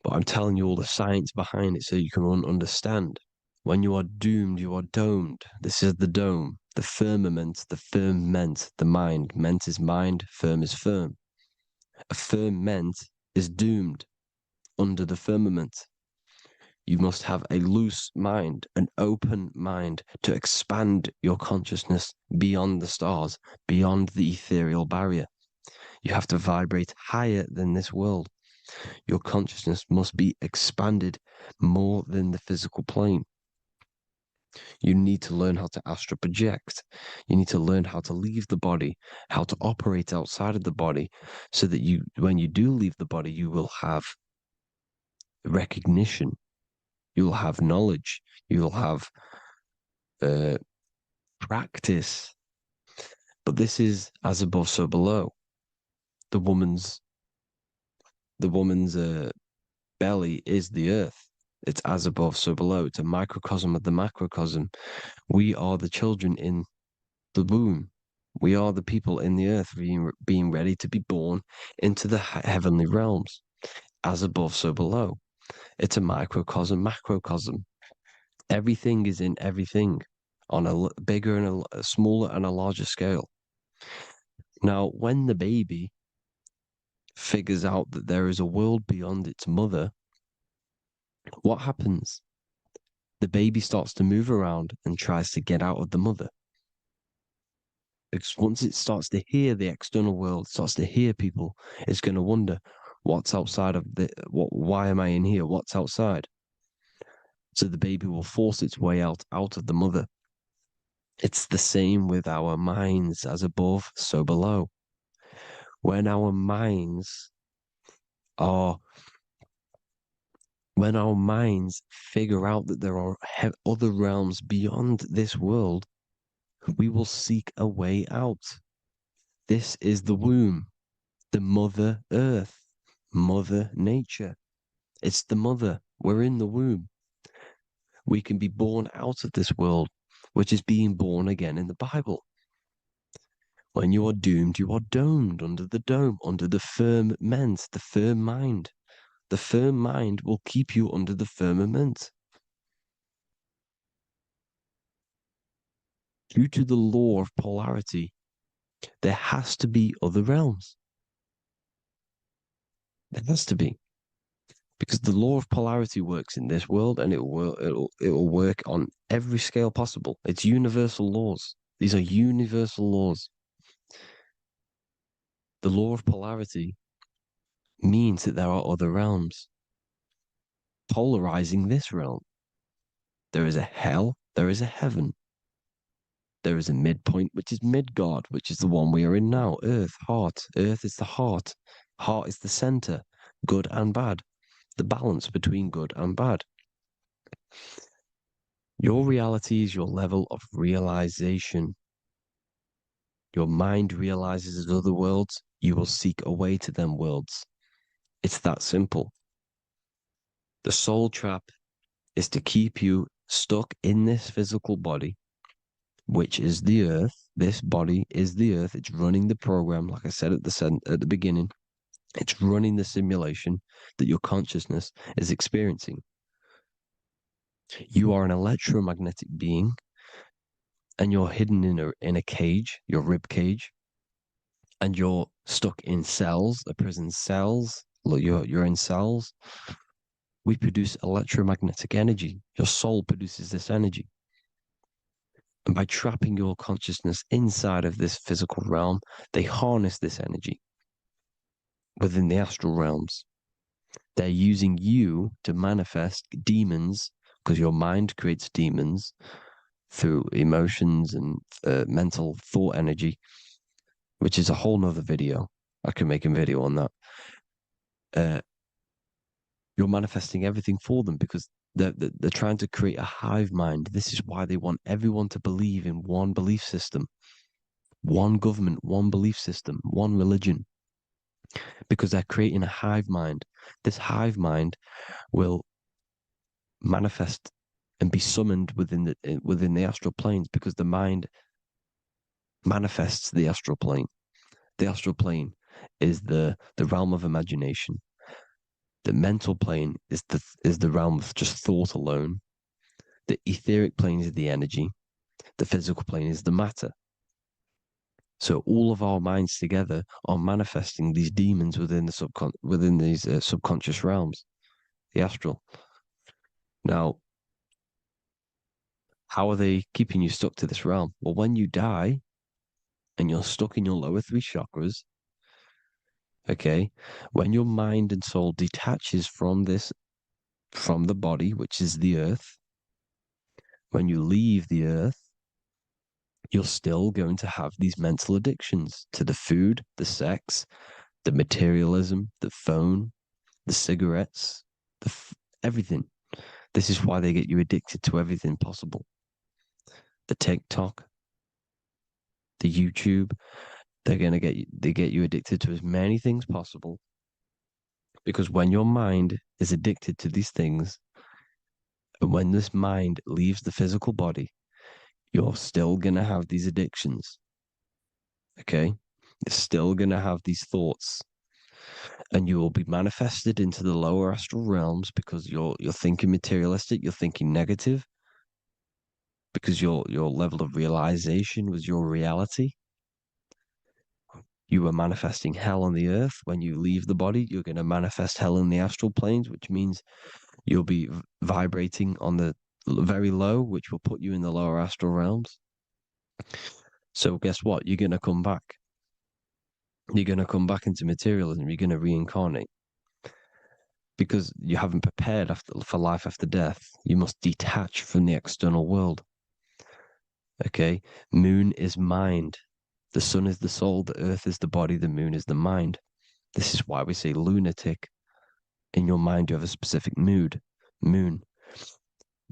But I'm telling you all the science behind it so you can understand. When you are doomed, you are domed. This is the dome, the firmament, the firmament, the mind. Ment is mind, firm is firm. A firmament is doomed under the firmament. You must have a loose mind, an open mind to expand your consciousness beyond the stars, beyond the ethereal barrier. You have to vibrate higher than this world. Your consciousness must be expanded more than the physical plane. You need to learn how to astral project. You need to learn how to leave the body, how to operate outside of the body, so that you, when you do leave the body, you will have recognition. You'll have knowledge. You'll have practice. But this is as above, so below. The woman's belly is the earth. It's as above, so below. It's a microcosm of the macrocosm. We are the children in the womb. We are the people in the earth being ready to be born into the heavenly realms. As above, so below. It's a microcosm, macrocosm. Everything is in everything on a bigger and a smaller and a larger scale. Now, when the baby figures out that there is a world beyond its mother, what happens? The baby starts to move around and tries to get out of the mother. Because once it starts to hear the external world, starts to hear people, it's going to wonder, what's outside of why am I in here? What's outside? So the baby will force its way out of the mother. It's the same with our minds, as above, so below. When our minds figure out that there are other realms beyond this world, we will seek a way out. This is the womb, the mother earth, mother nature. It's the mother. We're in the womb. We can be born out of this world, which is being born again in the Bible. When you are doomed, you are domed under the dome, under the firmament, the firm mind. The firm mind will keep you under the firmament. Due to the law of polarity, there has to be other realms. There has to be. Because the law of polarity works in this world, and it will work on every scale possible. It's universal laws. These are universal laws. The law of polarity means that there are other realms polarizing this realm. There is a hell, there is a heaven. There is a midpoint, which is Midgard, which is the one we are in now. Earth, heart. Earth is the heart. Heart is the center, good and bad. The balance between good and bad. Your reality is your level of realization. Your mind realizes other worlds, you will seek a way to them worlds. It's that simple. The soul trap is to keep you stuck in this physical body, which is the earth. This body is the earth. It's running the program, like I said at the beginning. It's running the simulation that your consciousness is experiencing. You are an electromagnetic being, and you're hidden in a cage, your rib cage, and you're stuck in cells, a prison cells. Look, you're in cells. We produce electromagnetic energy. Your soul produces this energy. And by trapping your consciousness inside of this physical realm, they harness this energy within the astral realms. They're using you to manifest demons, because your mind creates demons through emotions and mental thought energy, which is a whole nother video. I can make a video on that. you're manifesting everything for them because they're trying to create a hive mind. This is why they want everyone to believe in one belief system, one government, one belief system, one religion, because they're creating a hive mind. This hive mind will manifest and be summoned within the astral planes because the mind manifests the astral plane. The astral plane is the realm of imagination. The mental plane is the realm of just thought alone. The etheric plane is the energy. The physical plane is the matter. So all of our minds together are manifesting these demons within these subconscious realms, the astral. Now, how are they keeping you stuck to this realm? Well, when you die and you're stuck in your lower three chakras, okay, when your mind and soul detaches from the body, which is the earth, when you leave the earth, you're still going to have these mental addictions to the food, the sex, the materialism, the phone, the cigarettes, everything. This is why they get you addicted to everything possible. The TikTok, the YouTube, they get you addicted to as many things possible. Because when your mind is addicted to these things, and when this mind leaves the physical body, you're still going to have these addictions. Okay? You're still going to have these thoughts. And you will be manifested into the lower astral realms because you're thinking materialistic, you're thinking negative, because your level of realization was your reality. You were manifesting hell on the earth. When you leave the body, you're going to manifest hell in the astral planes, which means you'll be vibrating on the very low, which will put you in the lower astral realms. So guess what? You're going to come back. You're going to come back into materialism. You're going to reincarnate because you haven't prepared for life after death. You must detach from the external world. Okay? Moon is mind. The sun is the soul. The earth is the body. The moon is the mind. This is why we say lunatic. In your mind, you have a specific mood. Moon.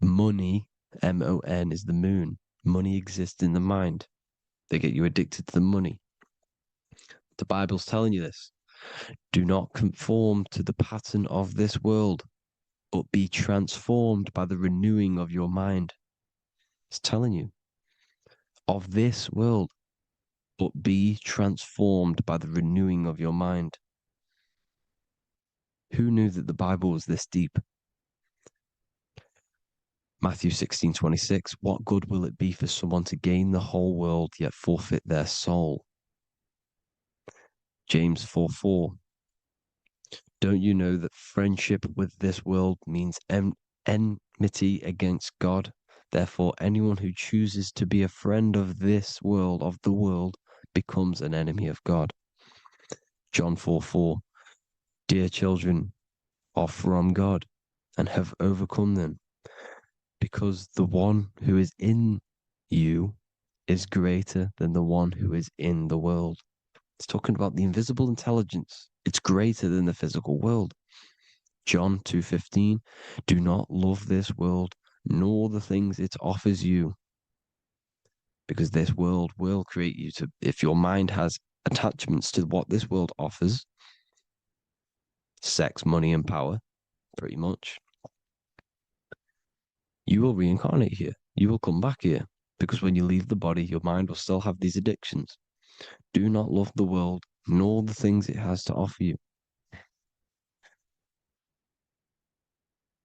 Money, M-O-N, is the moon. Money exists in the mind. They get you addicted to the money. The Bible's telling you this. Do not conform to the pattern of this world, but be transformed by the renewing of your mind. It's telling you. Of this world, but be transformed by the renewing of your mind. Who knew that the Bible was this deep? Matthew 16:26, what good will it be for someone to gain the whole world yet forfeit their soul? James 4:4, don't you know that friendship with this world means enmity against God? Therefore, anyone who chooses to be a friend of this world, of the world, becomes an enemy of God. John 4:4, dear children are from God and have overcome them, because the one who is in you is greater than the one who is in the world. It's talking about the invisible intelligence. It's greater than the physical world. John 2:15, do not love this world, nor the things it offers you, because this world will create you to, if your mind has attachments to what this world offers, sex, money, and power, pretty much, you will reincarnate here. You will come back here, because when you leave the body, your mind will still have these addictions. Do not love the world, nor the things it has to offer you.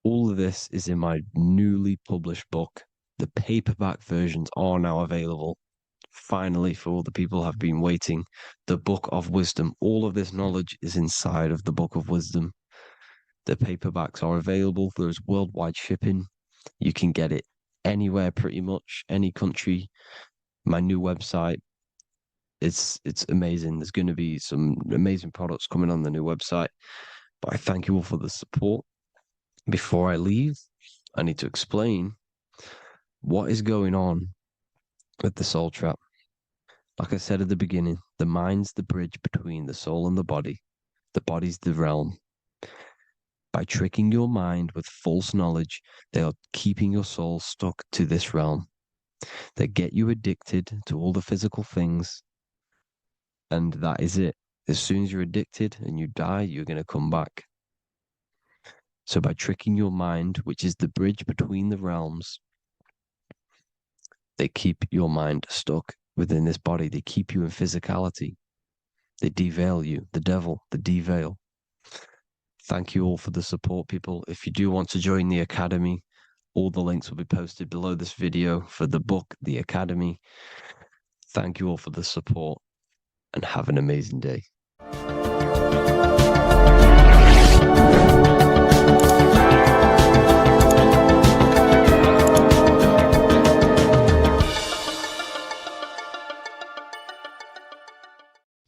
All of this is in my newly published book. The paperback versions are now available. Finally, for all the people who have been waiting, the Book of Wisdom. All of this knowledge is inside of the Book of Wisdom. The paperbacks are available. There's worldwide shipping. You can get it anywhere, pretty much, any country. My new website, it's amazing. There's going to be some amazing products coming on the new website. But I thank you all for the support. Before I leave, I need to explain what is going on with the soul trap. Like I said at the beginning, the mind's the bridge between the soul and the body. The body's the realm. By tricking your mind with false knowledge, they are keeping your soul stuck to this realm. They get you addicted to all the physical things, and that is it. As soon as you're addicted and you die, you're going to come back. So by tricking your mind, which is the bridge between the realms, they keep your mind stuck within this body. They keep you in physicality. They deveil you, the devil, the deveil. Thank you all for the support, people. If you do want to join the Academy, all the links will be posted below this video for the book, The Academy. Thank you all for the support and have an amazing day.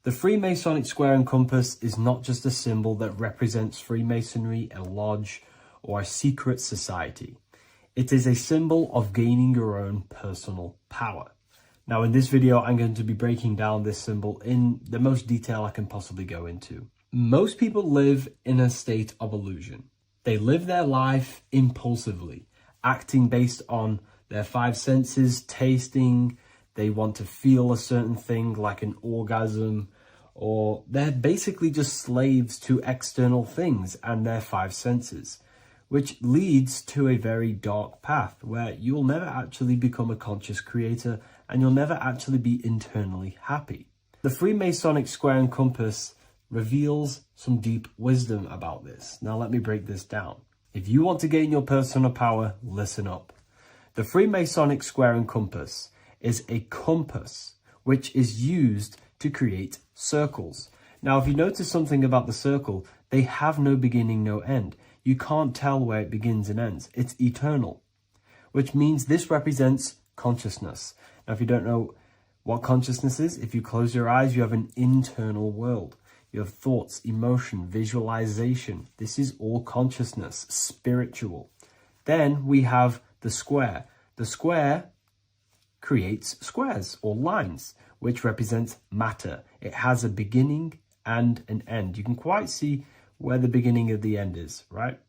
The Freemasonic square and compass is not just a symbol that represents Freemasonry, a lodge, or a secret society. It is a symbol of gaining your own personal power. Now, in this video, I'm going to be breaking down this symbol in the most detail I can possibly go into. Most people live in a state of illusion. They live their life impulsively, acting based on their five senses, tasting. They want to feel a certain thing like an orgasm, or they're basically just slaves to external things and their five senses, which leads to a very dark path where you'll never actually become a conscious creator and you'll never actually be internally happy. The Freemasonic square and compass reveals some deep wisdom about this. Now let me break this down. If you want to gain your personal power, listen up. The Freemasonic square and compass is a compass which is used to create circles. Now, if you notice something about the circle, they have no beginning, no end. You can't tell where it begins and ends. It's eternal, which means this represents consciousness. Now, if you don't know what consciousness is, if you close your eyes, you have an internal world. You have thoughts, emotion, visualization. This is all consciousness, spiritual. Then we have the square. The square creates squares or lines, which represents matter. It has a beginning and an end. You can quite see where the beginning of the end is, right?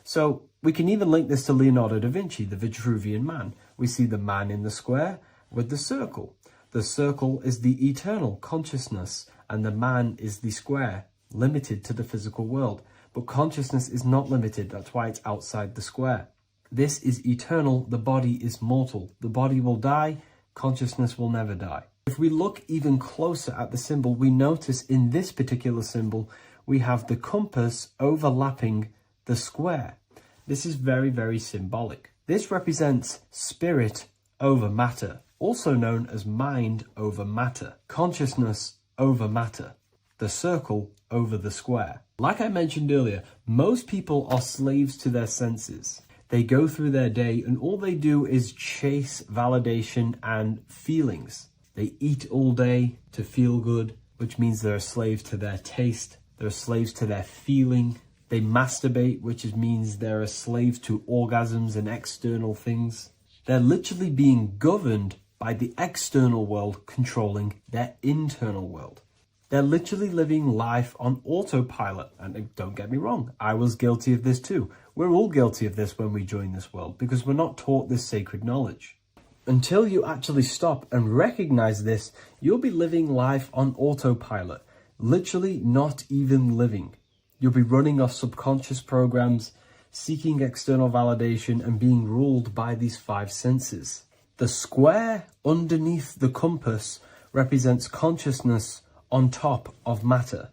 So we can even link this to Leonardo da Vinci, the Vitruvian Man. We see the man in the square with the circle. The circle is the eternal consciousness, and the man is the square, limited to the physical world. But consciousness is not limited. That's why it's outside the square. This is eternal. The body is mortal. The body will die. Consciousness will never die. If we look even closer at the symbol, we notice in this particular symbol, we have the compass overlapping the square. This is very, very symbolic. This represents spirit over matter, also known as mind over matter, consciousness over matter, the circle over the square. Like I mentioned earlier, most people are slaves to their senses. They go through their day and all they do is chase validation and feelings. They eat all day to feel good, which means they're a slave to their taste. They're slaves to their feeling. They masturbate, which means they're a slave to orgasms and external things. They're literally being governed by the external world controlling their internal world. They're literally living life on autopilot. And don't get me wrong, I was guilty of this too. We're all guilty of this when we join this world because we're not taught this sacred knowledge. Until you actually stop and recognize this, you'll be living life on autopilot, literally not even living. You'll be running off subconscious programs, seeking external validation and being ruled by these five senses. The square underneath the compass represents consciousness on top of matter,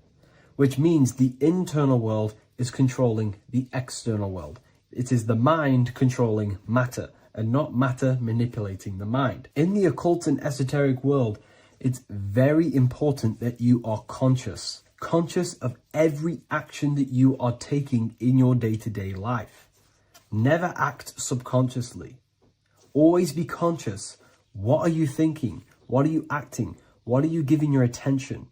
which means the internal world is controlling the external world. It is the mind controlling matter and not matter manipulating the mind. In the occult and esoteric world, it's very important that you are conscious of every action that you are taking in your day-to-day life. Never act subconsciously. Always be conscious. What are you thinking? What are you acting? What are you giving your attention?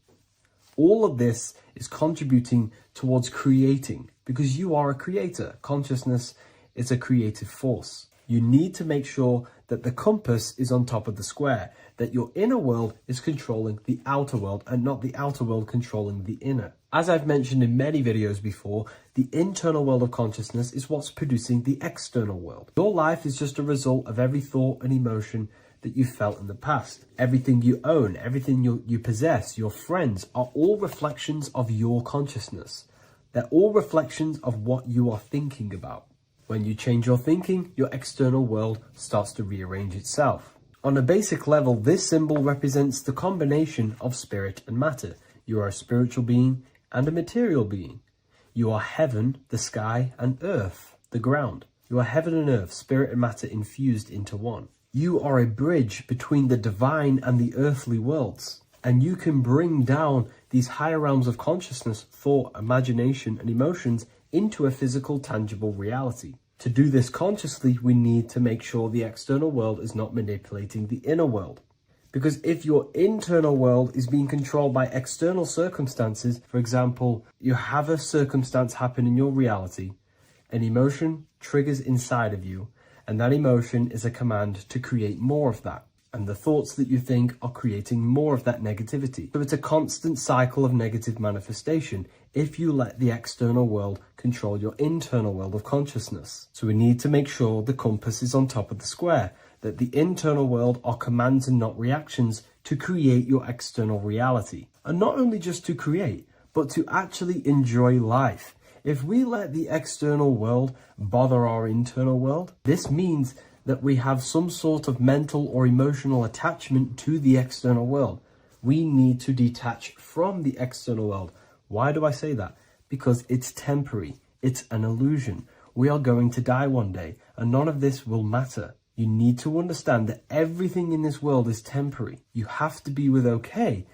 All of this is contributing towards creating because you are a creator. Consciousness is a creative force. You need to make sure that the compass is on top of the square, that your inner world is controlling the outer world and not the outer world controlling the inner. As I've mentioned in many videos before, the internal world of consciousness is what's producing the external world. Your life is just a result of every thought and emotion that you felt in the past. Everything you own, everything you possess, your friends are all reflections of your consciousness. They're all reflections of what you are thinking about. When you change your thinking, your external world starts to rearrange itself. On a basic level, this symbol represents the combination of spirit and matter. You are a spiritual being and a material being. You are heaven, the sky, and earth, the ground. You are heaven and earth, spirit and matter infused into one. You are a bridge between the divine and the earthly worlds. And you can bring down these higher realms of consciousness, thought, imagination, and emotions into a physical, tangible reality. To do this consciously, we need to make sure the external world is not manipulating the inner world. Because if your internal world is being controlled by external circumstances, for example, you have a circumstance happen in your reality, an emotion triggers inside of you, and that emotion is a command to create more of that. And the thoughts that you think are creating more of that negativity. So it's a constant cycle of negative manifestation if you let the external world control your internal world of consciousness. So we need to make sure the compass is on top of the square, that the internal world are commands and not reactions to create your external reality. And not only just to create, but to actually enjoy life. If we let the external world bother our internal world, this means that we have some sort of mental or emotional attachment to the external world. We need to detach from the external world. Why do I say that? Because it's temporary. It's an illusion. We are going to die one day, and none of this will matter. You need to understand that everything in this world is temporary. You have to be okay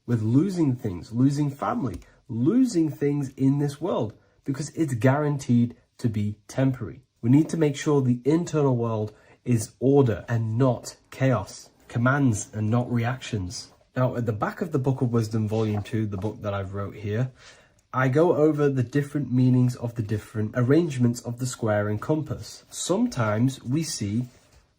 with losing things, losing family, losing things in this world, because it's guaranteed to be temporary. We need to make sure the internal world is order and not chaos, commands and not reactions. Now, at the back of the Book of Wisdom, Volume 2, the book that I've wrote here, I go over the different meanings of the different arrangements of the square and compass. Sometimes we see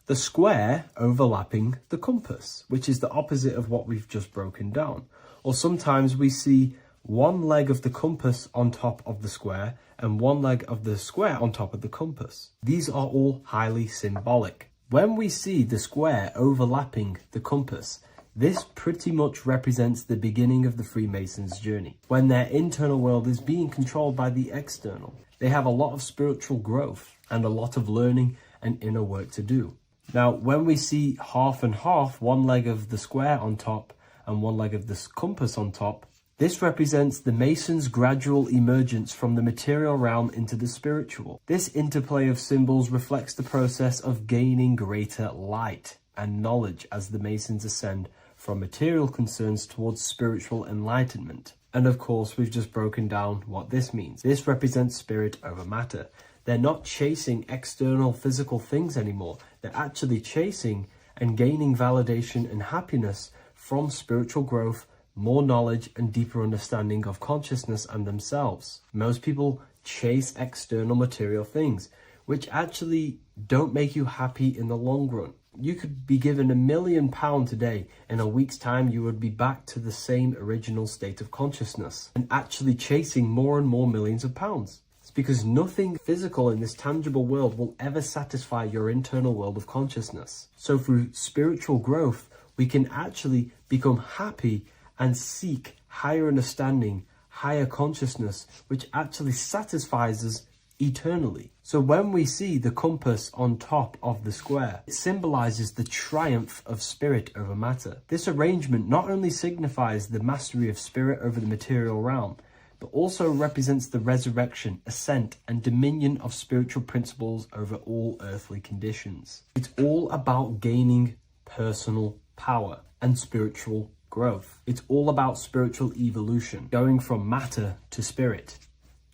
the square overlapping the compass, which is the opposite of what we've just broken down. Or sometimes we see one leg of the compass on top of the square and one leg of the square on top of the compass. These are all highly symbolic. When we see the square overlapping the compass, this pretty much represents the beginning of the Freemasons' journey, when their internal world is being controlled by the external. They have a lot of spiritual growth and a lot of learning and inner work to do. Now, when we see half and half, one leg of the square on top and one leg of the compass on top, this represents the Masons' gradual emergence from the material realm into the spiritual. This interplay of symbols reflects the process of gaining greater light and knowledge as the Masons ascend from material concerns towards spiritual enlightenment. And of course, we've just broken down what this means. This represents spirit over matter. They're not chasing external physical things anymore. They're actually chasing and gaining validation and happiness from spiritual growth, more knowledge and deeper understanding of consciousness and themselves. Most people chase external material things, which actually don't make you happy in the long run. You could be given £1 million today. In a week's time, you would be back to the same original state of consciousness and actually chasing more and more millions of pounds. It's because nothing physical in this tangible world will ever satisfy your internal world of consciousness. So through spiritual growth, we can actually become happy and seek higher understanding, higher consciousness, which actually satisfies us eternally. So when we see the compass on top of the square, it symbolizes the triumph of spirit over matter. This arrangement not only signifies the mastery of spirit over the material realm, but also represents the resurrection, ascent, and dominion of spiritual principles over all earthly conditions. It's all about gaining personal power and spiritual growth. It's all about spiritual evolution, going from matter to spirit.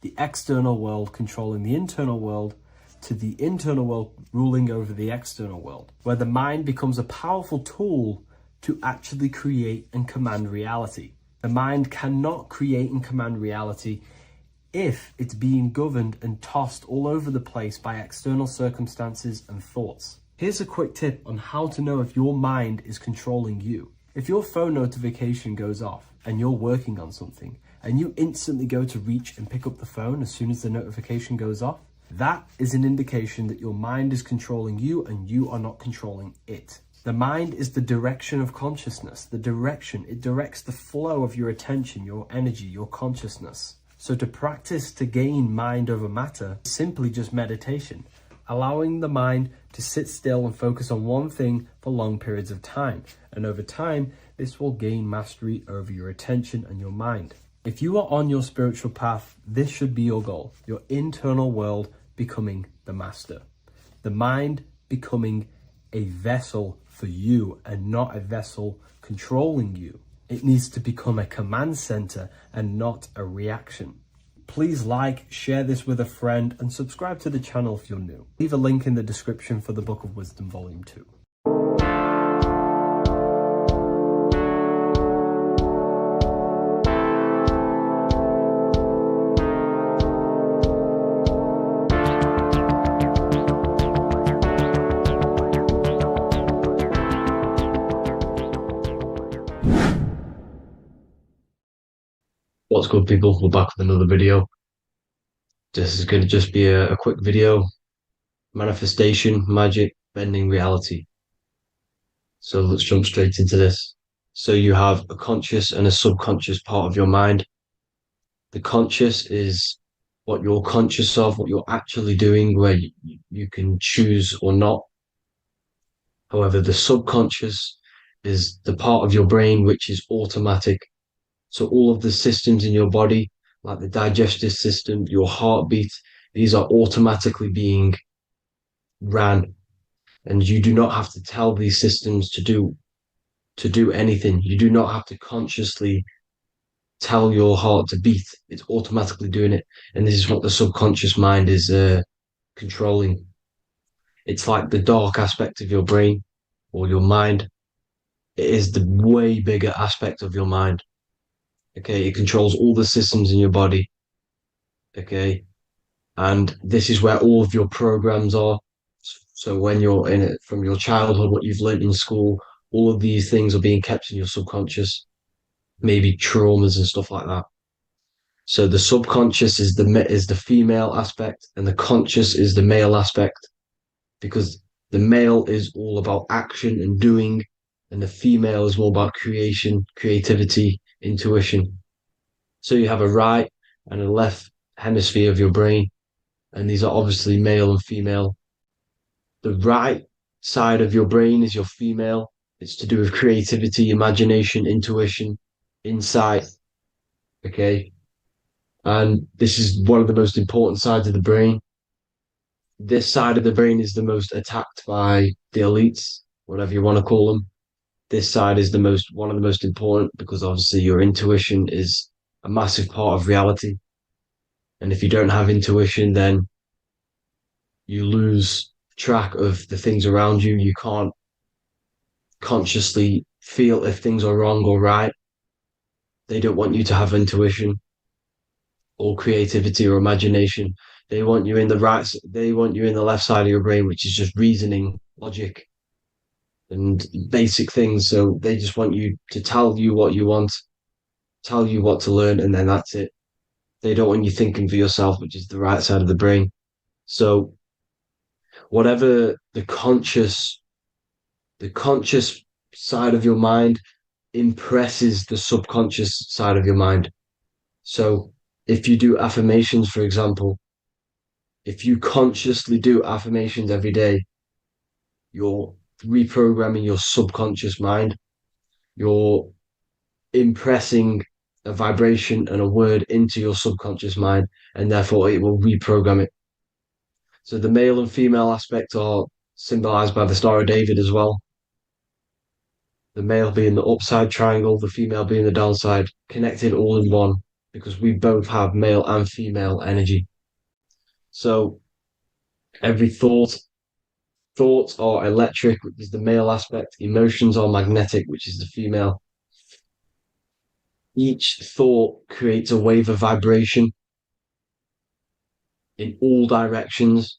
The external world controlling the internal world to the internal world ruling over the external world, where the mind becomes a powerful tool to actually create and command reality. The mind cannot create and command reality if it's being governed and tossed all over the place by external circumstances and thoughts. Here's a quick tip on how to know if your mind is controlling you. If your phone notification goes off and you're working on something and you instantly go to reach and pick up the phone as soon as the notification goes off, that is an indication that your mind is controlling you and you are not controlling it. The mind is the direction of consciousness. The direction, it directs the flow of your attention, your energy, your consciousness. So to practice to gain mind over matter is simply just meditation, allowing the mind to sit still and focus on one thing for long periods of time. And over time, this will gain mastery over your attention and your mind. If you are on your spiritual path, this should be your goal, your internal world becoming the master. The mind becoming a vessel for you and not a vessel controlling you. It needs to become a command center and not a reaction. Please like, share this with a friend, and subscribe to the channel if you're new. Leave a link in the description for the Book of Wisdom Volume 2. What's good, people? We're back with another video. This is going to just be a quick video. Manifestation, magic, bending reality. So let's jump straight into this. So you have a conscious and a subconscious part of your mind. The conscious is what you're conscious of, what you're actually doing, where you can choose or not. However, the subconscious is the part of your brain which is automatic. So all of the systems in your body, like the digestive system, your heartbeat, these are automatically being ran. And you do not have to tell these systems to do anything. You do not have to consciously tell your heart to beat. It's automatically doing it. And this is what the subconscious mind is controlling. It's like the dark aspect of your brain or your mind. It is the way bigger aspect of your mind. Okay, it controls all the systems in your body. Okay, and this is where all of your programs are. So when you're in it from your childhood, what you've learned in school, all of these things are being kept in your subconscious, maybe traumas and stuff like that. So the subconscious is the female aspect, and the conscious is the male aspect, because the male is all about action and doing, and the female is more about creation, creativity, intuition. So you have a right and a left hemisphere of your brain, and these are obviously male and female. The right side of your brain is your female. It's to do with creativity, imagination, intuition, insight. Okay. And this is one of the most important sides of the brain. This side of the brain is the most attacked by the elites, whatever you want to call them. This side is one of the most important, because obviously your intuition is a massive part of reality. And if you don't have intuition, then you lose track of the things around you. You can't consciously feel if things are wrong or right. They don't want you to have intuition or creativity or imagination. They want you in the left side of your brain, which is just reasoning, logic, and basic things. So they just want you to tell you what you want, tell you what to learn, and then that's it. They don't want you thinking for yourself, which is the right side of the brain. So whatever the conscious side of your mind impresses the subconscious side of your mind. So if you do affirmations, for example, if you consciously do affirmations every day, you're reprogramming your subconscious mind. You're impressing a vibration and a word into your subconscious mind, and therefore it will reprogram it. So the male and female aspect are symbolized by the Star of David as well. The male being the upside triangle, the female being the downside, connected all in one, because we both have male and female energy. So every thoughts are electric, which is the male aspect. Emotions are magnetic, which is the female. Each thought creates a wave of vibration. in all directions.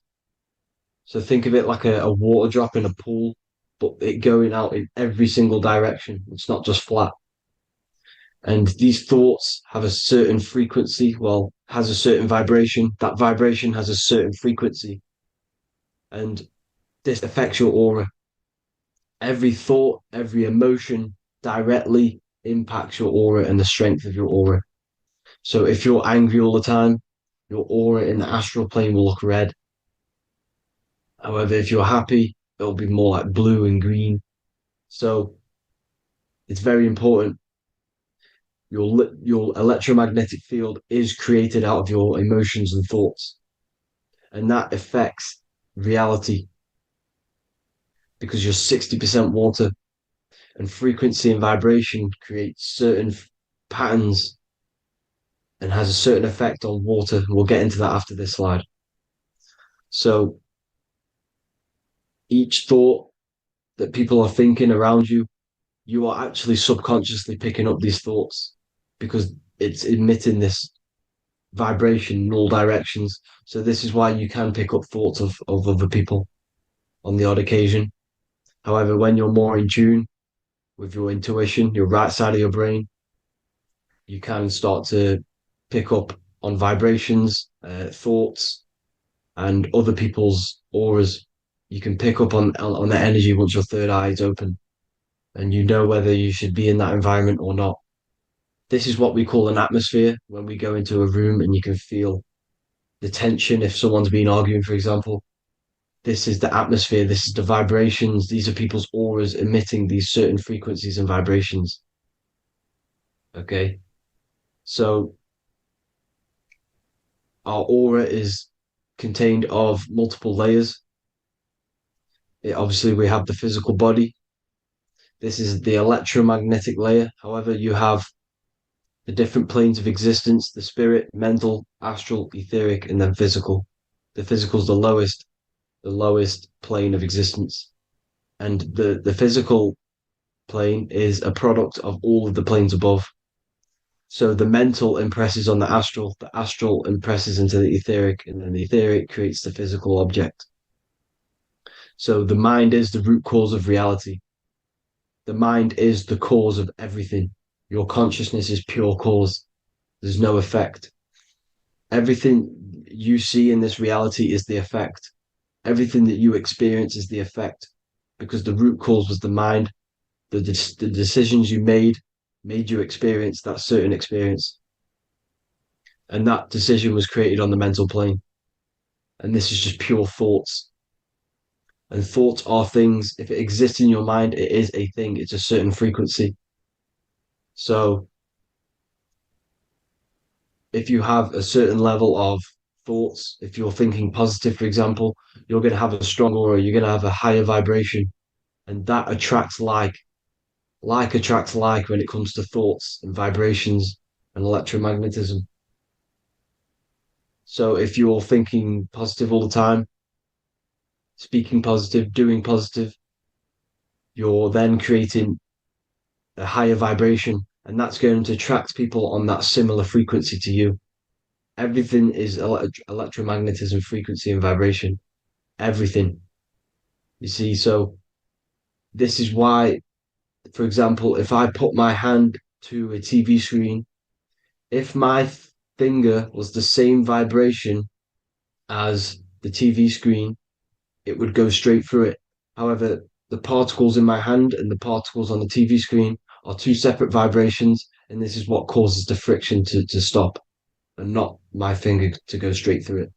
So think of it like a water drop in a pool, but it going out in every single direction. It's not just flat. And these thoughts have a certain frequency, well, has a certain vibration. That vibration has a certain frequency. And this affects your aura. Every thought, every emotion directly impacts your aura and the strength of your aura. So if you're angry all the time, your aura in the astral plane will look red. However, if you're happy, it'll be more like blue and green. So it's very important. Your electromagnetic field is created out of your emotions and thoughts, and that affects reality because you're 60% water, and frequency and vibration create certain patterns and has a certain effect on water. We'll get into that after this slide. So each thought that people are thinking around you, you are actually subconsciously picking up these thoughts because it's emitting this vibration in all directions. So this is why you can pick up thoughts of other people on the odd occasion. However, when you're more in tune with your intuition, your right side of your brain, you can start to pick up on vibrations, thoughts, and other people's auras. You can pick up on the energy once your third eye is open, and you know whether you should be in that environment or not. This is what we call an atmosphere when we go into a room and you can feel the tension if someone's been arguing, for example. This is the atmosphere, this is the vibrations, these are people's auras emitting these certain frequencies and vibrations. Okay. So our aura is contained of multiple layers. Obviously, we have the physical body. This is the electromagnetic layer. However, you have the different planes of existence, the spirit, mental, astral, etheric, and then physical. The physical is the lowest plane of existence. And the physical plane is a product of all of the planes above. So the mental impresses on the astral impresses into the etheric, and then the etheric creates the physical object. So the mind is the root cause of reality. The mind is the cause of everything. Your consciousness is pure cause. There's no effect. Everything you see in this reality is the effect. Everything that you experience is the effect because the root cause was the mind. The decisions you made you experience that certain experience. And that decision was created on the mental plane. And this is just pure thoughts. And thoughts are things. If it exists in your mind, it is a thing. It's a certain frequency. So if you have a certain level of thoughts, if you're thinking positive, for example, you're going to have a strong aura, you're going to have a higher vibration. And that attracts like. Like attracts like when it comes to thoughts and vibrations and electromagnetism. So if you're thinking positive all the time, speaking positive, doing positive, you're then creating a higher vibration, and that's going to attract people on that similar frequency to you. Everything is electromagnetism, frequency, and vibration. Everything. You see, so this is why, for example, if I put my hand to a TV screen, if my finger was the same vibration as the TV screen, it would go straight through it. However, the particles in my hand and the particles on the TV screen are two separate vibrations, and this is what causes the friction to stop and not my finger to go straight through it.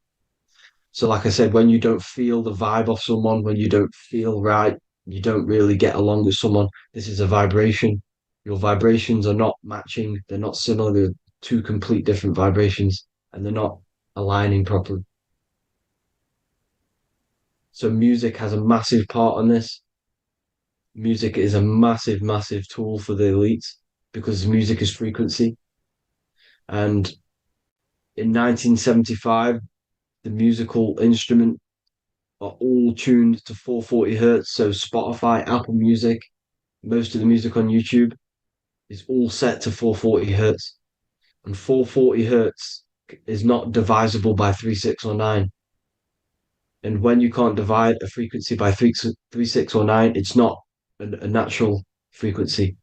So, like I said, when you don't feel the vibe of someone, when you don't feel right, you don't really get along with someone, this is a vibration. Your vibrations are not matching, they're not similar, they're two complete different vibrations, and they're not aligning properly. So music has a massive part on this. Music is a massive, massive tool for the elites because music is frequency. And in 1975, the musical instrument are all tuned to 440 hertz. So Spotify, Apple Music, most of the music on YouTube is all set to 440 hertz. And 440 hertz is not divisible by 3, 6, or 9. And when you can't divide a frequency by 3, 6, or 9, it's not a natural frequency.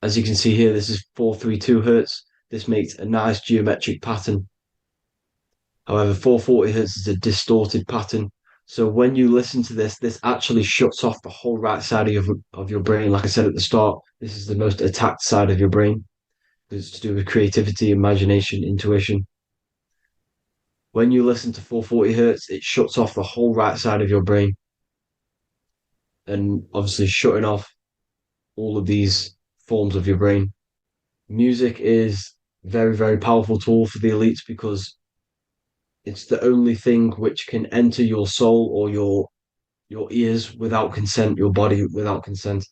As you can see here, this is 432 hertz. This makes a nice geometric pattern. However, 440 hertz is a distorted pattern. So when you listen to this, this actually shuts off the whole right side of your brain. Like I said at the start, this is the most attacked side of your brain. It's to do with creativity, imagination, intuition. When you listen to 440 hertz, it shuts off the whole right side of your brain. And obviously shutting off all of these forms of your brain. Music is a very, very powerful tool for the elites because it's the only thing which can enter your soul or your ears without consent, your body without consent.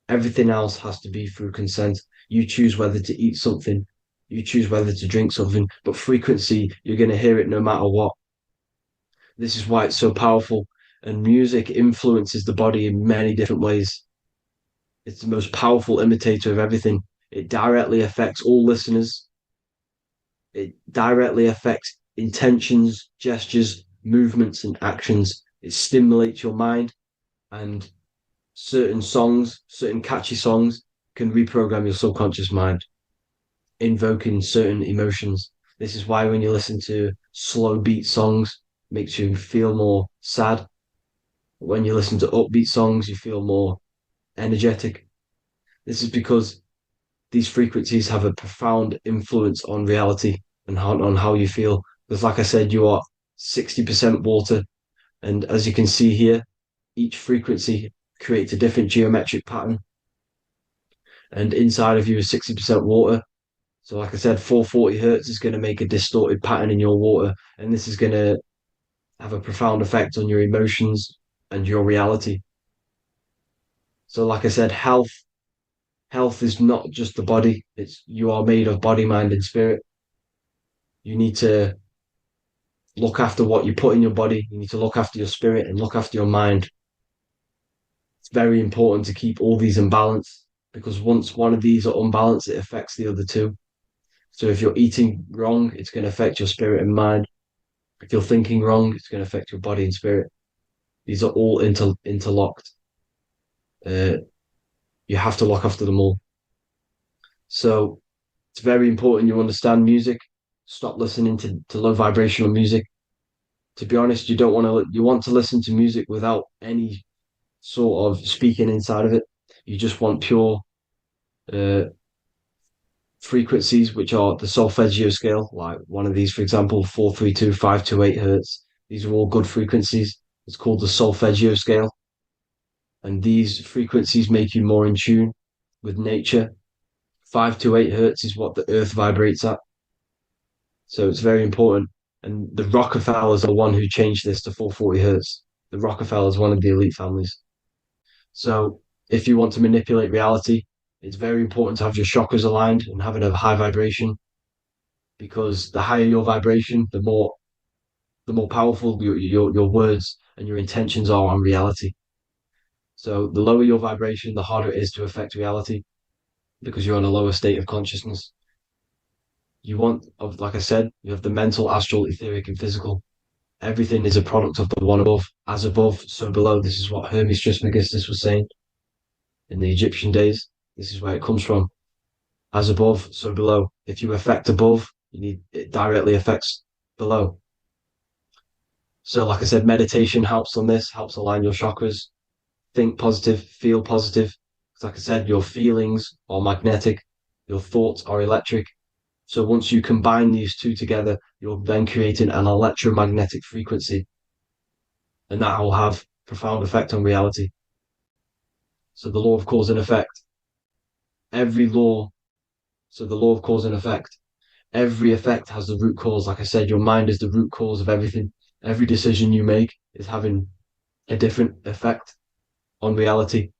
Everything else has to be through consent. You choose whether to eat something, you choose whether to drink something, but frequency, you're going to hear it no matter what. This is why it's so powerful. And music influences the body in many different ways. It's the most powerful imitator of everything. It directly affects all listeners. It directly affects intentions, gestures, movements, and actions. It stimulates your mind, and certain songs, certain catchy songs, can reprogram your subconscious mind, invoking certain emotions. This is why when you listen to slow beat songs, it makes you feel more sad. When you listen to upbeat songs, you feel more energetic. This is because these frequencies have a profound influence on reality and on how you feel. Because like I said, you are 60% water. And as you can see here, each frequency creates a different geometric pattern. And inside of you is 60% water. So like I said, 440 hertz is going to make a distorted pattern in your water. And this is going to have a profound effect on your emotions and your reality. So like I said, health is not just the body. It's you are made of body, mind, and spirit. You need to look after what you put in your body. You need to look after your spirit and look after your mind. It's very important to keep all these in balance because once one of these are unbalanced, it affects the other two. So if you're eating wrong, it's going to affect your spirit and mind. If you're thinking wrong, it's going to affect your body and spirit. These are all interlocked. You have to look after them all. So it's very important you understand music. Stop listening to low vibrational music. To be honest, you want to listen to music without any sort of speaking inside of it. You just want pure frequencies, which are the solfeggio scale, like one of these, for example, 432, 528 hertz. These are all good frequencies. It's called the solfeggio scale. And these frequencies make you more in tune with nature. 528 hertz is what the earth vibrates at. So it's very important. And the Rockefellers are the one who changed this to 440 hertz. The Rockefellers, one of the elite families. So if you want to manipulate reality, it's very important to have your chakras aligned and having a high vibration, because the higher your vibration, the more powerful your words and your intentions are on reality. So the lower your vibration, the harder it is to affect reality because you're on a lower state of consciousness. Like I said, you have the mental, astral, etheric, and physical. Everything is a product of the one above. As above, so below. This is what Hermes Trismegistus was saying in the Egyptian days. This is where it comes from. As above, so below. If you affect above, it directly affects below. So like I said, meditation helps on this, helps align your chakras. Think positive, feel positive. Like I said, your feelings are magnetic, your thoughts are electric. So once you combine these two together, you're then creating an electromagnetic frequency. And that will have profound effect on reality. So the law of cause and effect. So the law of cause and effect. Every effect has the root cause. Like I said, your mind is the root cause of everything. Every decision you make is having a different effect on reality.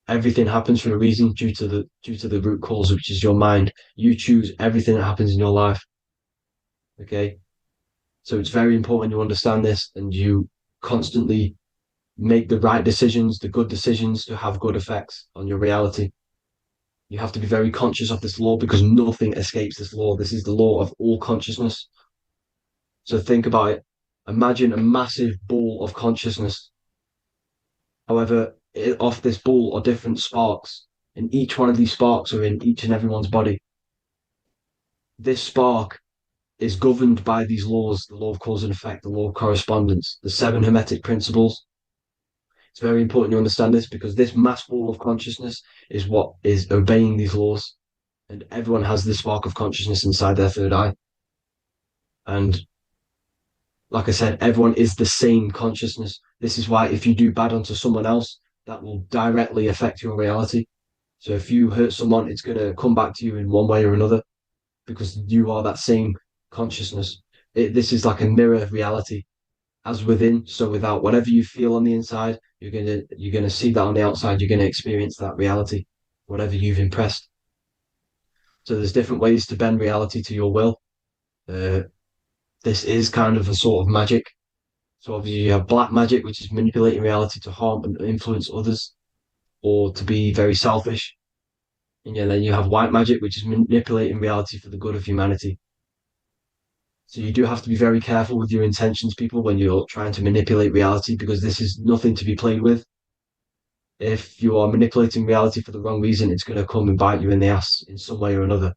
Everything happens for a reason due to the root cause, which is your mind. You choose everything that happens in your life. Okay? So it's very important you understand this and you constantly make the right decisions, the good decisions to have good effects on your reality. You have to be very conscious of this law because nothing escapes this law. This is the law of all consciousness. So think about it. Imagine a massive ball of consciousness. However, off this ball are different sparks, and each one of these sparks are in each and everyone's body. This spark is governed by these laws, the law of cause and effect, the law of correspondence, the seven hermetic principles. It's very important to understand this because this mass ball of consciousness is what is obeying these laws. And everyone has this spark of consciousness inside their third eye. And like I said, everyone is the same consciousness. This is why if you do bad onto someone else, that will directly affect your reality. So if you hurt someone, it's going to come back to you in one way or another because you are that same consciousness. This is like a mirror reality. As within, so without. Whatever you feel on the inside, you're gonna see that on the outside. You're gonna experience that reality, whatever you've impressed. So there's different ways to bend reality to your will. This is kind of a sort of magic. So obviously you have black magic, which is manipulating reality to harm and influence others, or to be very selfish. And yeah, then you have white magic, which is manipulating reality for the good of humanity. So you do have to be very careful with your intentions, people, when you're trying to manipulate reality, because this is nothing to be played with. If you are manipulating reality for the wrong reason, it's going to come and bite you in the ass in some way or another.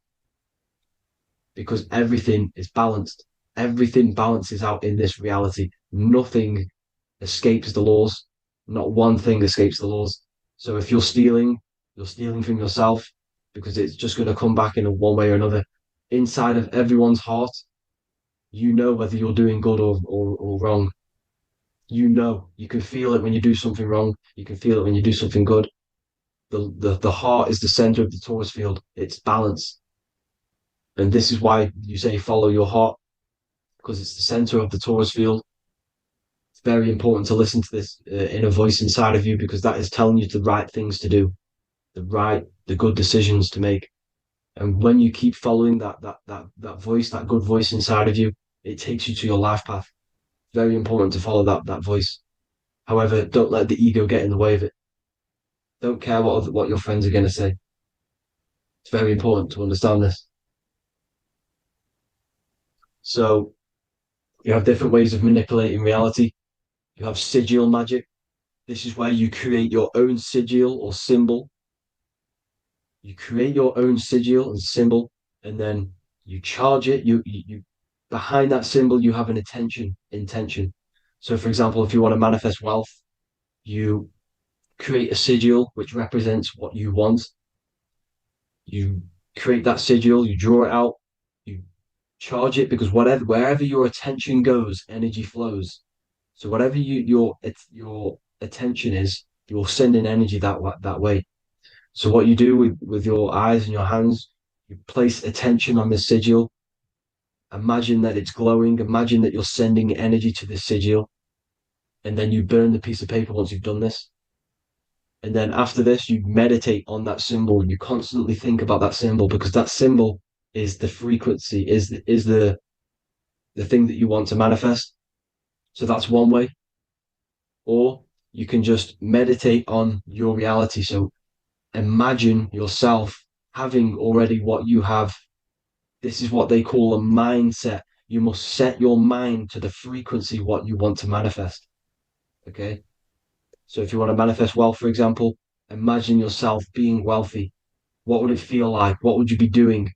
Because everything is balanced. Everything balances out in this reality. Nothing escapes the laws. Not one thing escapes the laws. So if you're stealing from yourself because it's just going to come back in one way or another. Inside of everyone's heart, you know whether you're doing good or wrong. You can feel it when you do something wrong. You can feel it when you do something good. The heart is the center of the torus field. It's balance. And this is why you say follow your heart, because it's the center of the torus field. It's very important to listen to this inner voice inside of you because that is telling you the right things to do, the good decisions to make. And when you keep following that voice, that good voice inside of you, it takes you to your life path. Very important to follow that voice. However, don't let the ego get in the way of it. Don't care what your friends are going to say. It's very important to understand this. So you have different ways of manipulating reality. You have sigil magic. This is where you create your own sigil or symbol. You create your own sigil and symbol, and then you charge it. You behind that symbol, you have an intention. So, for example, if you want to manifest wealth, you create a sigil which represents what you want. You create that sigil, you draw it out, you charge it because wherever your attention goes, energy flows. So whatever your attention is, you're sending energy that way. So what you do with your eyes and your hands, you place attention on the sigil. Imagine that it's glowing. Imagine that you're sending energy to the sigil, and then you burn the piece of paper once you've done this. And then after this, you meditate on that symbol. You constantly think about that symbol because that symbol is the frequency, is the thing that you want to manifest. So that's one way. Or you can just meditate on your reality. So imagine yourself having already what you have. This is what they call a mindset. You must set your mind to the frequency what you want to manifest. Okay. So if you want to manifest wealth, for example, imagine yourself being wealthy. What would it feel like? What would you be doing?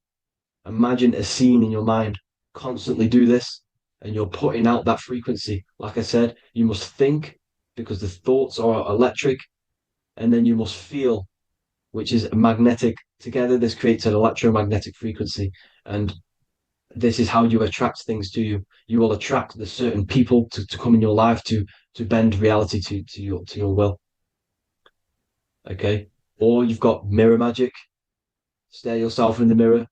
Imagine a scene in your mind. Constantly do this, and you're putting out that frequency. Like I said, you must think because the thoughts are electric, and then you must feel, which is magnetic. Together, this creates an electromagnetic frequency, and this is how you attract things to you. You will attract the certain people to come in your life to bend reality to your will. Okay. Or you've got mirror magic. Stare yourself in the mirror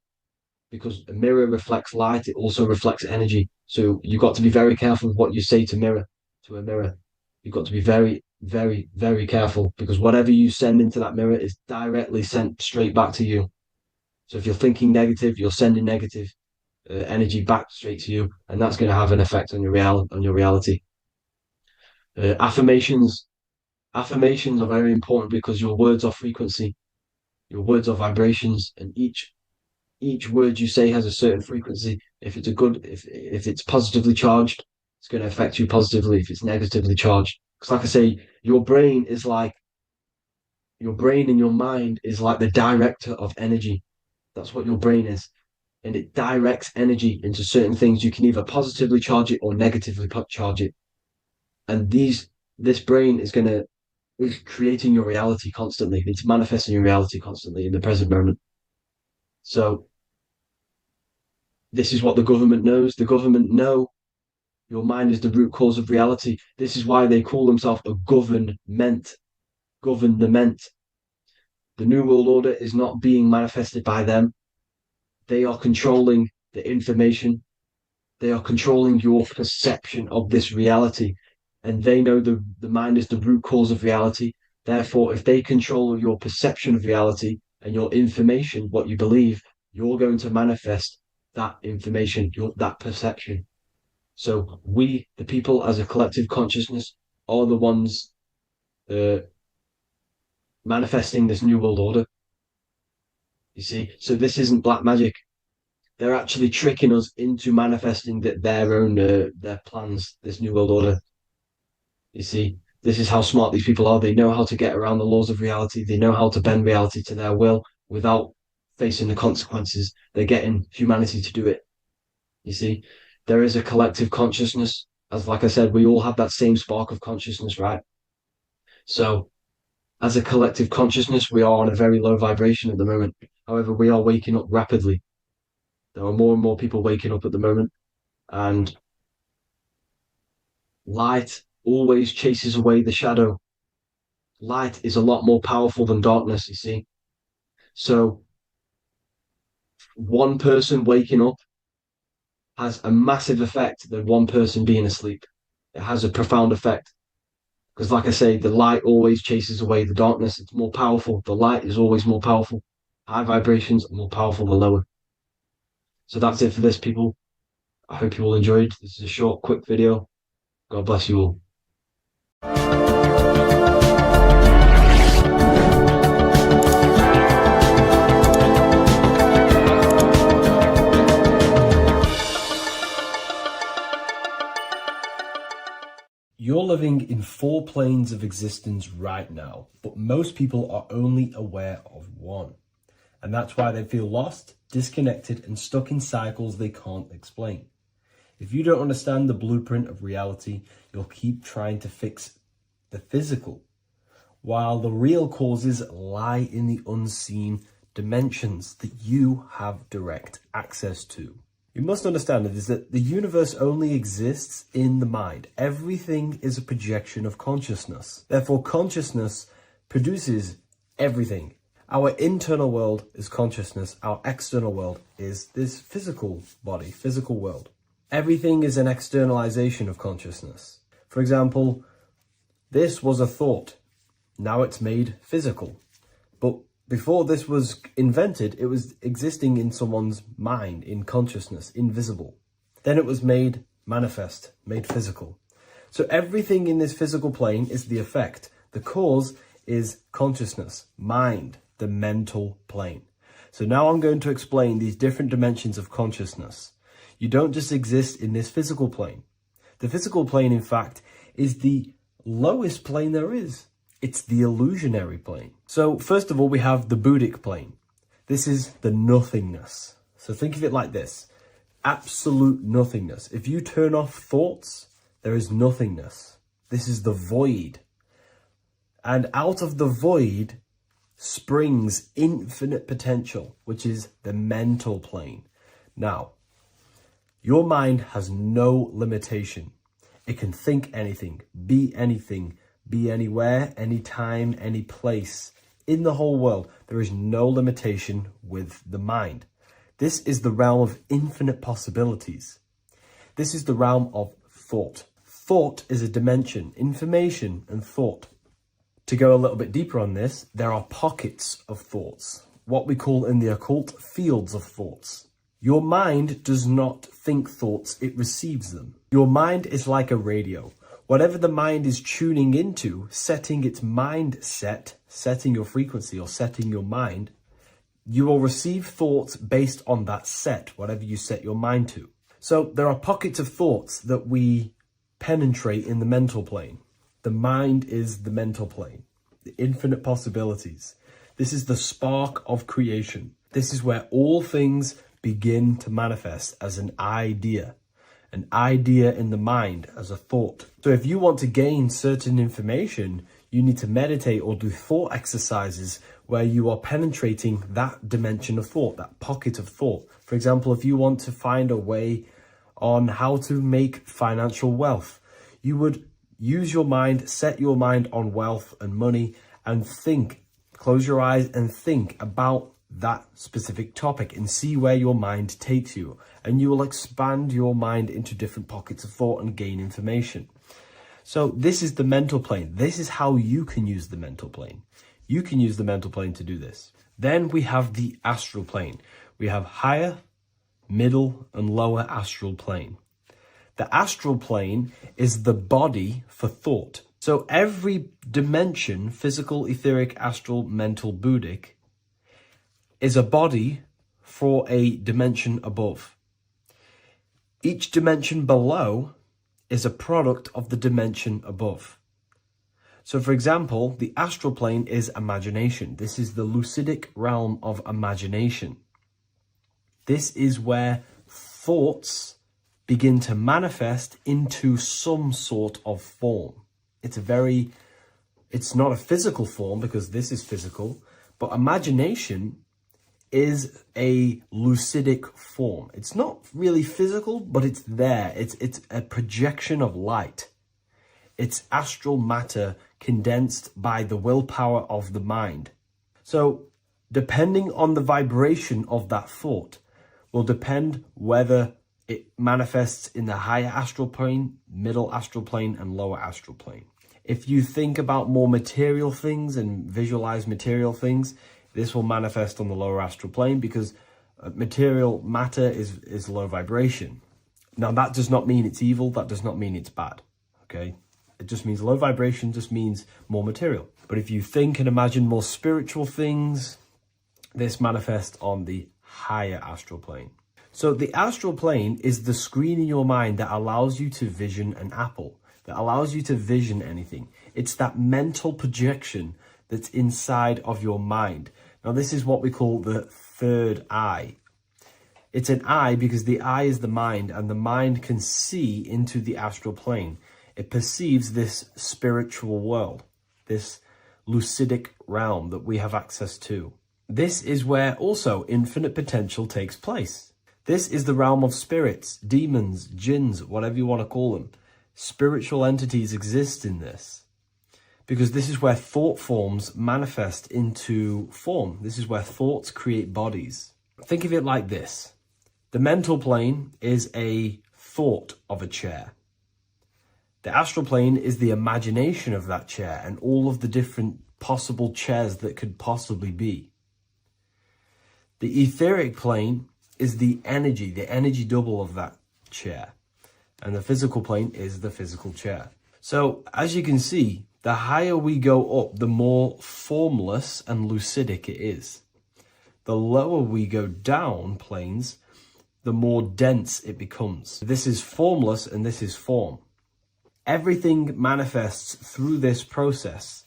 because a mirror reflects light. It also reflects energy. So you've got to be very careful with what you say to a mirror. You've got to be very, very, very careful because whatever you send into that mirror is directly sent straight back to you. So if you're thinking negative, you're sending negative energy back straight to you, and that's going to have an effect on your reality. Affirmations are very important because your words are frequency. Your words are vibrations, and each word you say has a certain frequency. If it's positively charged, it's going to affect you positively. If it's negatively charged, because like I say, your brain and your mind is like the director of energy. That's what your brain is. And it directs energy into certain things. You can either positively charge it or negatively charge it. And this brain is creating your reality constantly. It's manifesting your reality constantly in the present moment. So this is what the government knows. The government know your mind is the root cause of reality. This is why they call themselves a government. Government. The New World Order is not being manifested by them. They are controlling the information. They are controlling your perception of this reality. And they know the mind is the root cause of reality. Therefore, if they control your perception of reality and your information, what you believe, you're going to manifest that information, that perception. So we, the people as a collective consciousness, are the ones manifesting this New World Order. You see, so this isn't black magic. They're actually tricking us into manifesting their own their plans, this New World Order. You see, this is how smart these people are. They know how to get around the laws of reality. They know how to bend reality to their will without facing the consequences. They're getting humanity to do it. You see, there is a collective consciousness. As like I said, we all have that same spark of consciousness, right? So as a collective consciousness, we are on a very low vibration at the moment. However, we are waking up rapidly. There are more and more people waking up at the moment, and light always chases away the shadow. Light is a lot more powerful than darkness, you see. So one person waking up has a massive effect than one person being asleep. It has a profound effect. Because like I say, the light always chases away the darkness. It's more powerful. The light is always more powerful. High vibrations are more powerful than lower. So that's it for this, people. I hope you all enjoyed. This is a short, quick video. God bless you all. You're living in 4 planes of existence right now, but most people are only aware of one. And that's why they feel lost, disconnected, and stuck in cycles they can't explain. If you don't understand the blueprint of reality, you'll keep trying to fix the physical, while the real causes lie in the unseen dimensions that you have direct access to. You must understand is that the universe only exists in the mind. Everything is a projection of consciousness. Therefore, consciousness produces everything. Our internal world is consciousness. Our external world is this physical body, physical world. Everything is an externalization of consciousness. For example, this was a thought. Now it's made physical. But before this was invented, it was existing in someone's mind, in consciousness, invisible. Then it was made manifest, made physical. So everything in this physical plane is the effect. The cause is consciousness, mind, the mental plane. So now I'm going to explain these different dimensions of consciousness. You don't just exist in this physical plane. The physical plane, in fact, is the lowest plane there is. It's the illusionary plane. So first of all, we have the Buddhic plane. This is the nothingness. So think of it like this. Absolute nothingness. If you turn off thoughts, there is nothingness. This is the void. And out of the void springs infinite potential, which is the mental plane. Now, your mind has no limitation. It can think anything, be anywhere, anytime, any place. In the whole world, there is no limitation with the mind. This is the realm of infinite possibilities. This is the realm of thought. Thought is a dimension, information and thought. To go a little bit deeper on this, there are pockets of thoughts, what we call in the occult fields of thoughts. Your mind does not think thoughts, it receives them. Your mind is like a radio. Whatever the mind is tuning into, setting its mindset, setting your frequency or setting your mind, you will receive thoughts based on that set, whatever you set your mind to. So there are pockets of thoughts that we penetrate in the mental plane. The mind is the mental plane, the infinite possibilities. This is the spark of creation. This is where all things begin to manifest as an idea in the mind as a thought. So if you want to gain certain information, you need to meditate or do thought exercises where you are penetrating that dimension of thought, that pocket of thought. For example, if you want to find a way on how to make financial wealth, you would use your mind, set your mind on wealth and money, and think, close your eyes and think about that specific topic and see where your mind takes you. And you will expand your mind into different pockets of thought and gain information. So this is the mental plane. This is how you can use the mental plane. You can use the mental plane to do this. Then we have the astral plane. We have higher, middle, and lower astral plane. The astral plane is the body for thought. So every dimension, physical, etheric, astral, mental, Buddhic, is a body for a dimension above. Each dimension below is a product of the dimension above. So for example, the astral plane is imagination. This is the lucidic realm of imagination. This is where thoughts begin to manifest into some sort of form. It's not a physical form because this is physical, but imagination is a lucidic form. It's not really physical, but it's there. It's a projection of light. It's astral matter condensed by the willpower of the mind. So depending on the vibration of that thought will depend whether it manifests in the higher astral plane, middle astral plane, and lower astral plane. If you think about more material things and visualize material things, this will manifest on the lower astral plane because material matter is low vibration. Now that does not mean it's evil, that does not mean it's bad, okay? It just means low vibration just means more material. But if you think and imagine more spiritual things, this manifests on the higher astral plane. So the astral plane is the screen in your mind that allows you to vision an apple, that allows you to vision anything. It's that mental projection that's inside of your mind. Now this is what we call the third eye. It's an eye because the eye is the mind, and the mind can see into the astral plane. It perceives this spiritual world, this lucidic realm that we have access to. This is where also infinite potential takes place. This is the realm of spirits, demons, jinns, whatever you want to call them. Spiritual entities exist in this because this is where thought forms manifest into form. This is where thoughts create bodies. Think of it like this. The mental plane is a thought of a chair. The astral plane is the imagination of that chair and all of the different possible chairs that could possibly be. The etheric plane is the energy double of that chair. And the physical plane is the physical chair. So as you can see, the higher we go up, the more formless and lucidic it is. The lower we go down planes, the more dense it becomes. This is formless and this is form. Everything manifests through this process.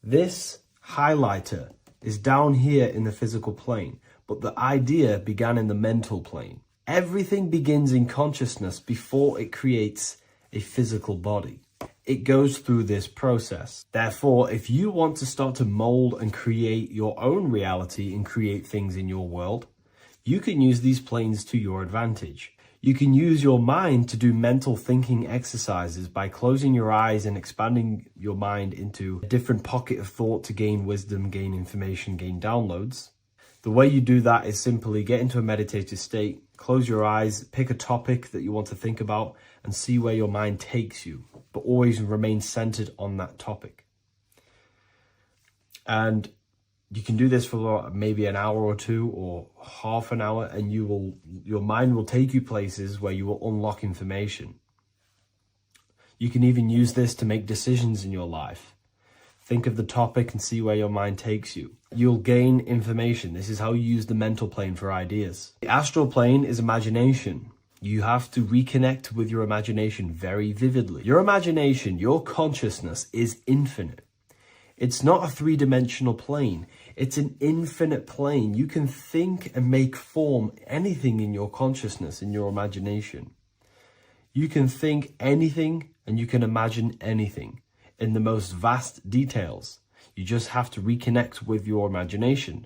This highlighter is down here in the physical plane, but the idea began in the mental plane. Everything begins in consciousness before it creates a physical body. It goes through this process. Therefore, if you want to start to mold and create your own reality and create things in your world, you can use these planes to your advantage. You can use your mind to do mental thinking exercises by closing your eyes and expanding your mind into a different pocket of thought to gain wisdom, gain information, gain downloads. The way you do that is simply get into a meditative state, close your eyes, pick a topic that you want to think about and see where your mind takes you, but always remain centered on that topic. And you can do this for maybe an hour or two or half an hour, and your mind will take you places where you will unlock information. You can even use this to make decisions in your life. Think of the topic and see where your mind takes you. You'll gain information. This is how you use the mental plane for ideas. The astral plane is imagination. You have to reconnect with your imagination very vividly. Your imagination, your consciousness is infinite. It's not a three-dimensional plane. It's an infinite plane. You can think and make form anything in your consciousness, in your imagination. You can think anything and you can imagine anything in the most vast details. You just have to reconnect with your imagination.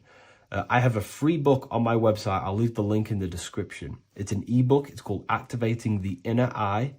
I have a free book on my website. I'll leave the link in the description. It's an ebook. It's called Activating the Inner Eye.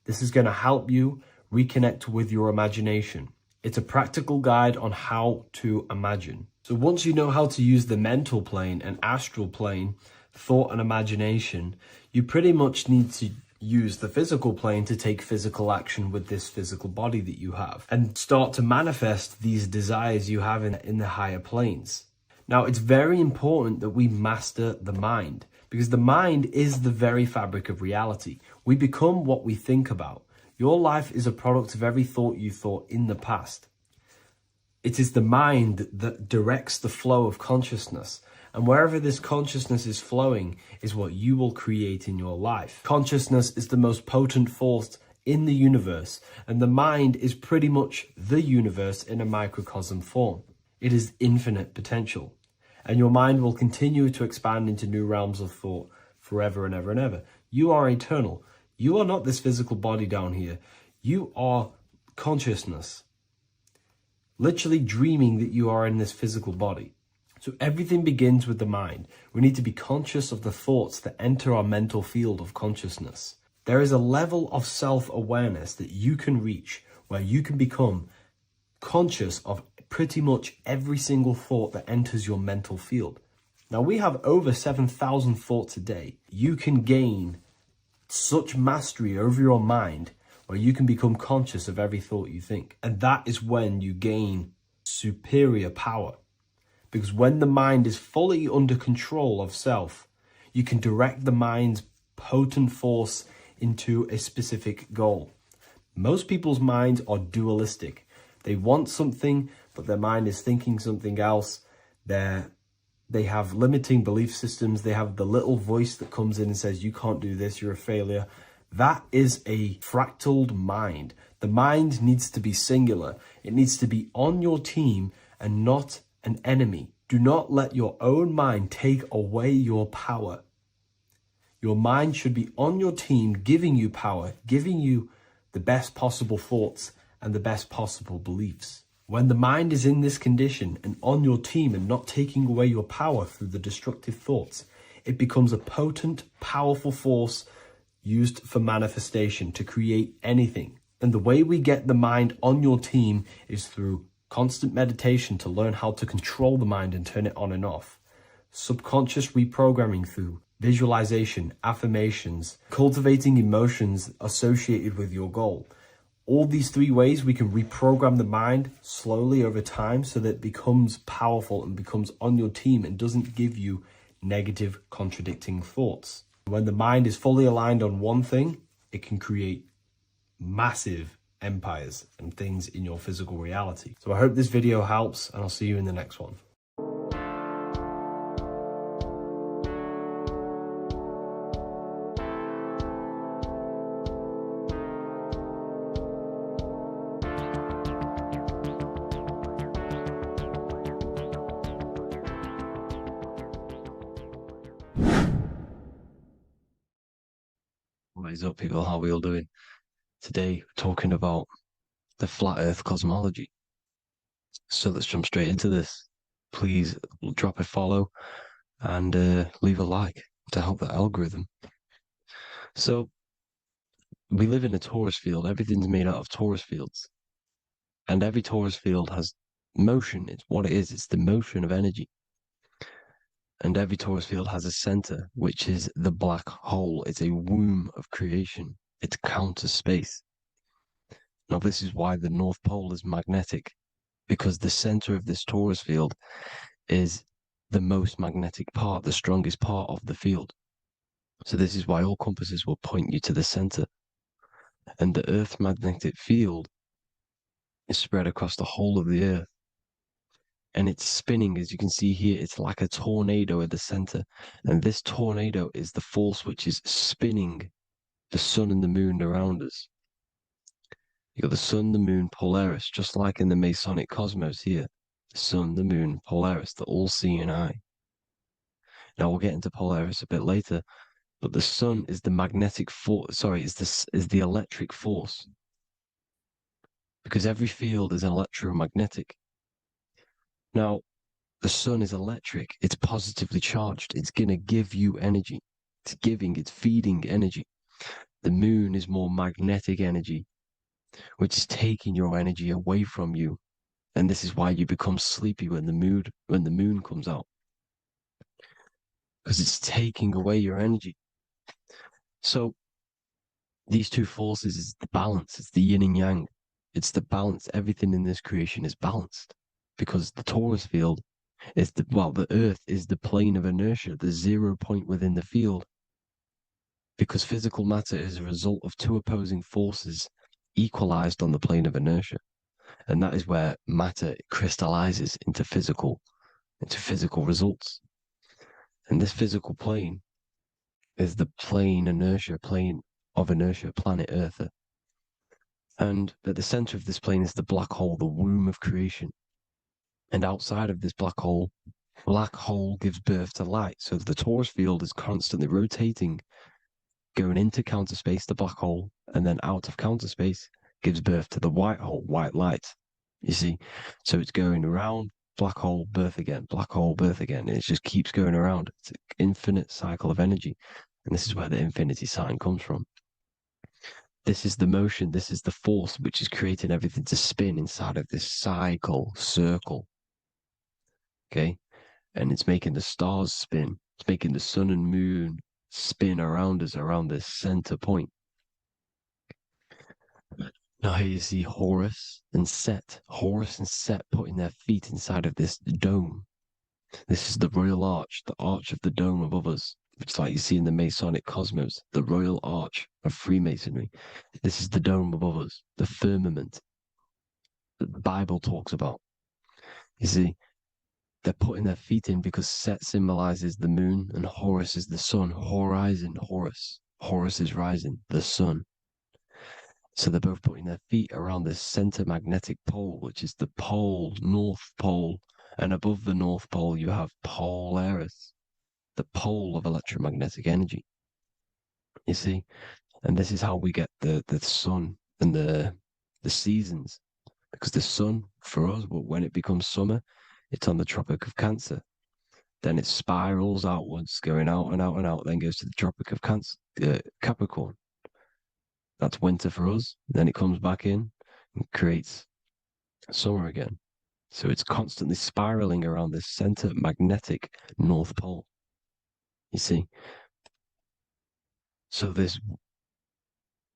This is going to help you reconnect with your imagination. It's a practical guide on how to imagine. So once you know how to use the mental plane and astral plane, thought and imagination, you pretty much need to use the physical plane to take physical action with this physical body that you have and start to manifest these desires you have in the higher planes. Now, it's very important that we master the mind, because the mind is the very fabric of reality. We become what we think about. Your life is a product of every thought you thought in the past. It is the mind that directs the flow of consciousness. And wherever this consciousness is flowing is what you will create in your life. Consciousness is the most potent force in the universe, and the mind is pretty much the universe in a microcosm form. It is infinite potential, and your mind will continue to expand into new realms of thought forever and ever and ever. You are eternal. You are not this physical body down here. You are consciousness, literally dreaming that you are in this physical body. So everything begins with the mind. We need to be conscious of the thoughts that enter our mental field of consciousness. There is a level of self-awareness that you can reach where you can become conscious of pretty much every single thought that enters your mental field. Now, we have over 7,000 thoughts a day. You can gain such mastery over your mind where you can become conscious of every thought you think. And that is when you gain superior power. Because when the mind is fully under control of self, you can direct the mind's potent force into a specific goal. Most people's minds are dualistic. They want something, but their mind is thinking something else. They have limiting belief systems. They have the little voice that comes in and says, you can't do this, you're a failure. That is a fractaled mind. The mind needs to be singular. It needs to be on your team and not an enemy. Do not let your own mind take away your power. Your mind should be on your team, giving you power, giving you the best possible thoughts and the best possible beliefs. When the mind is in this condition and on your team and not taking away your power through the destructive thoughts, it becomes a potent, powerful force used for manifestation to create anything. And the way we get the mind on your team is through constant meditation to learn how to control the mind and turn it on and off. Subconscious reprogramming through visualization, affirmations, cultivating emotions associated with your goal. All these three ways we can reprogram the mind slowly over time so that it becomes powerful and becomes on your team and doesn't give you negative contradicting thoughts. When the mind is fully aligned on one thing, it can create massive empires and things in your physical reality. So I hope this video helps, and I'll see you in the next one. What is up, people? How are we all doing? Today, we're talking about the flat earth cosmology. So let's jump straight into this. Please drop a follow and leave a like to help the algorithm. So we live in a torus field. Everything's made out of torus fields. And every torus field has motion. It's what it is. It's the motion of energy. And every torus field has a center, which is the black hole. It's a womb of creation. It's counter space. Now, this is why the North Pole is magnetic, because the center of this torus field is the most magnetic part, the strongest part of the field. So this is why all compasses will point you to the center. And the Earth's magnetic field is spread across the whole of the earth. And it's spinning, as you can see here, it's like a tornado at the center. And this tornado is the force which is spinning the sun and the moon around us. You got the sun, the moon, Polaris, just like in the Masonic cosmos here. The sun, the moon, Polaris, the all-seeing eye. Now we'll get into Polaris a bit later, but the sun is the magnetic force. Sorry, is the electric force, because every field is electromagnetic. Now, the sun is electric. It's positively charged. It's gonna give you energy. It's feeding energy. The moon is more magnetic energy, which is taking your energy away from you. And this is why you become sleepy when the moon comes out. Because it's taking away your energy. So these two forces is the balance. It's the yin and yang. It's the balance. Everything in this creation is balanced. Because the torus field is the earth is the plane of inertia, the 0 point within the field. Because physical matter is a result of two opposing forces equalized on the plane of inertia. And that is where matter crystallizes into physical results. And this physical plane is the plane of inertia, planet Earth. And at the center of this plane is the black hole, the womb of creation. And outside of this black hole gives birth to light. So the torus field is constantly rotating, going into counter space, the black hole, and then out of counter space gives birth to the white hole, white light. You see? So it's going around, black hole, birth again, black hole, birth again. And it just keeps going around. It's an infinite cycle of energy. And this is where the infinity sign comes from. This is the motion, this is the force which is creating everything to spin inside of this circle. Okay? And it's making the stars spin. It's making the sun and moon spin around us, around this center point. Now here you see Horus and Set. Horus and Set putting their feet inside of this dome. This is the royal arch, the arch of the dome above us, which is like you see in the Masonic cosmos, the royal arch of Freemasonry. This is the dome above us, the firmament that the Bible talks about. You see, they're putting their feet in because Set symbolizes the moon and Horus is the sun. Horizon, Horus. Horus is rising, the sun. So they're both putting their feet around this center magnetic pole, which is the pole, North Pole. And above the North Pole, you have Polaris, the pole of electromagnetic energy. You see? And this is how we get the sun and the seasons. Because the sun, for us, when it becomes summer, it's on the Tropic of Cancer. Then it spirals outwards, going out and out and out, then goes to the Tropic of Capricorn. That's winter for us. Then it comes back in and creates summer again. So it's constantly spiraling around this center magnetic North Pole. You see? So this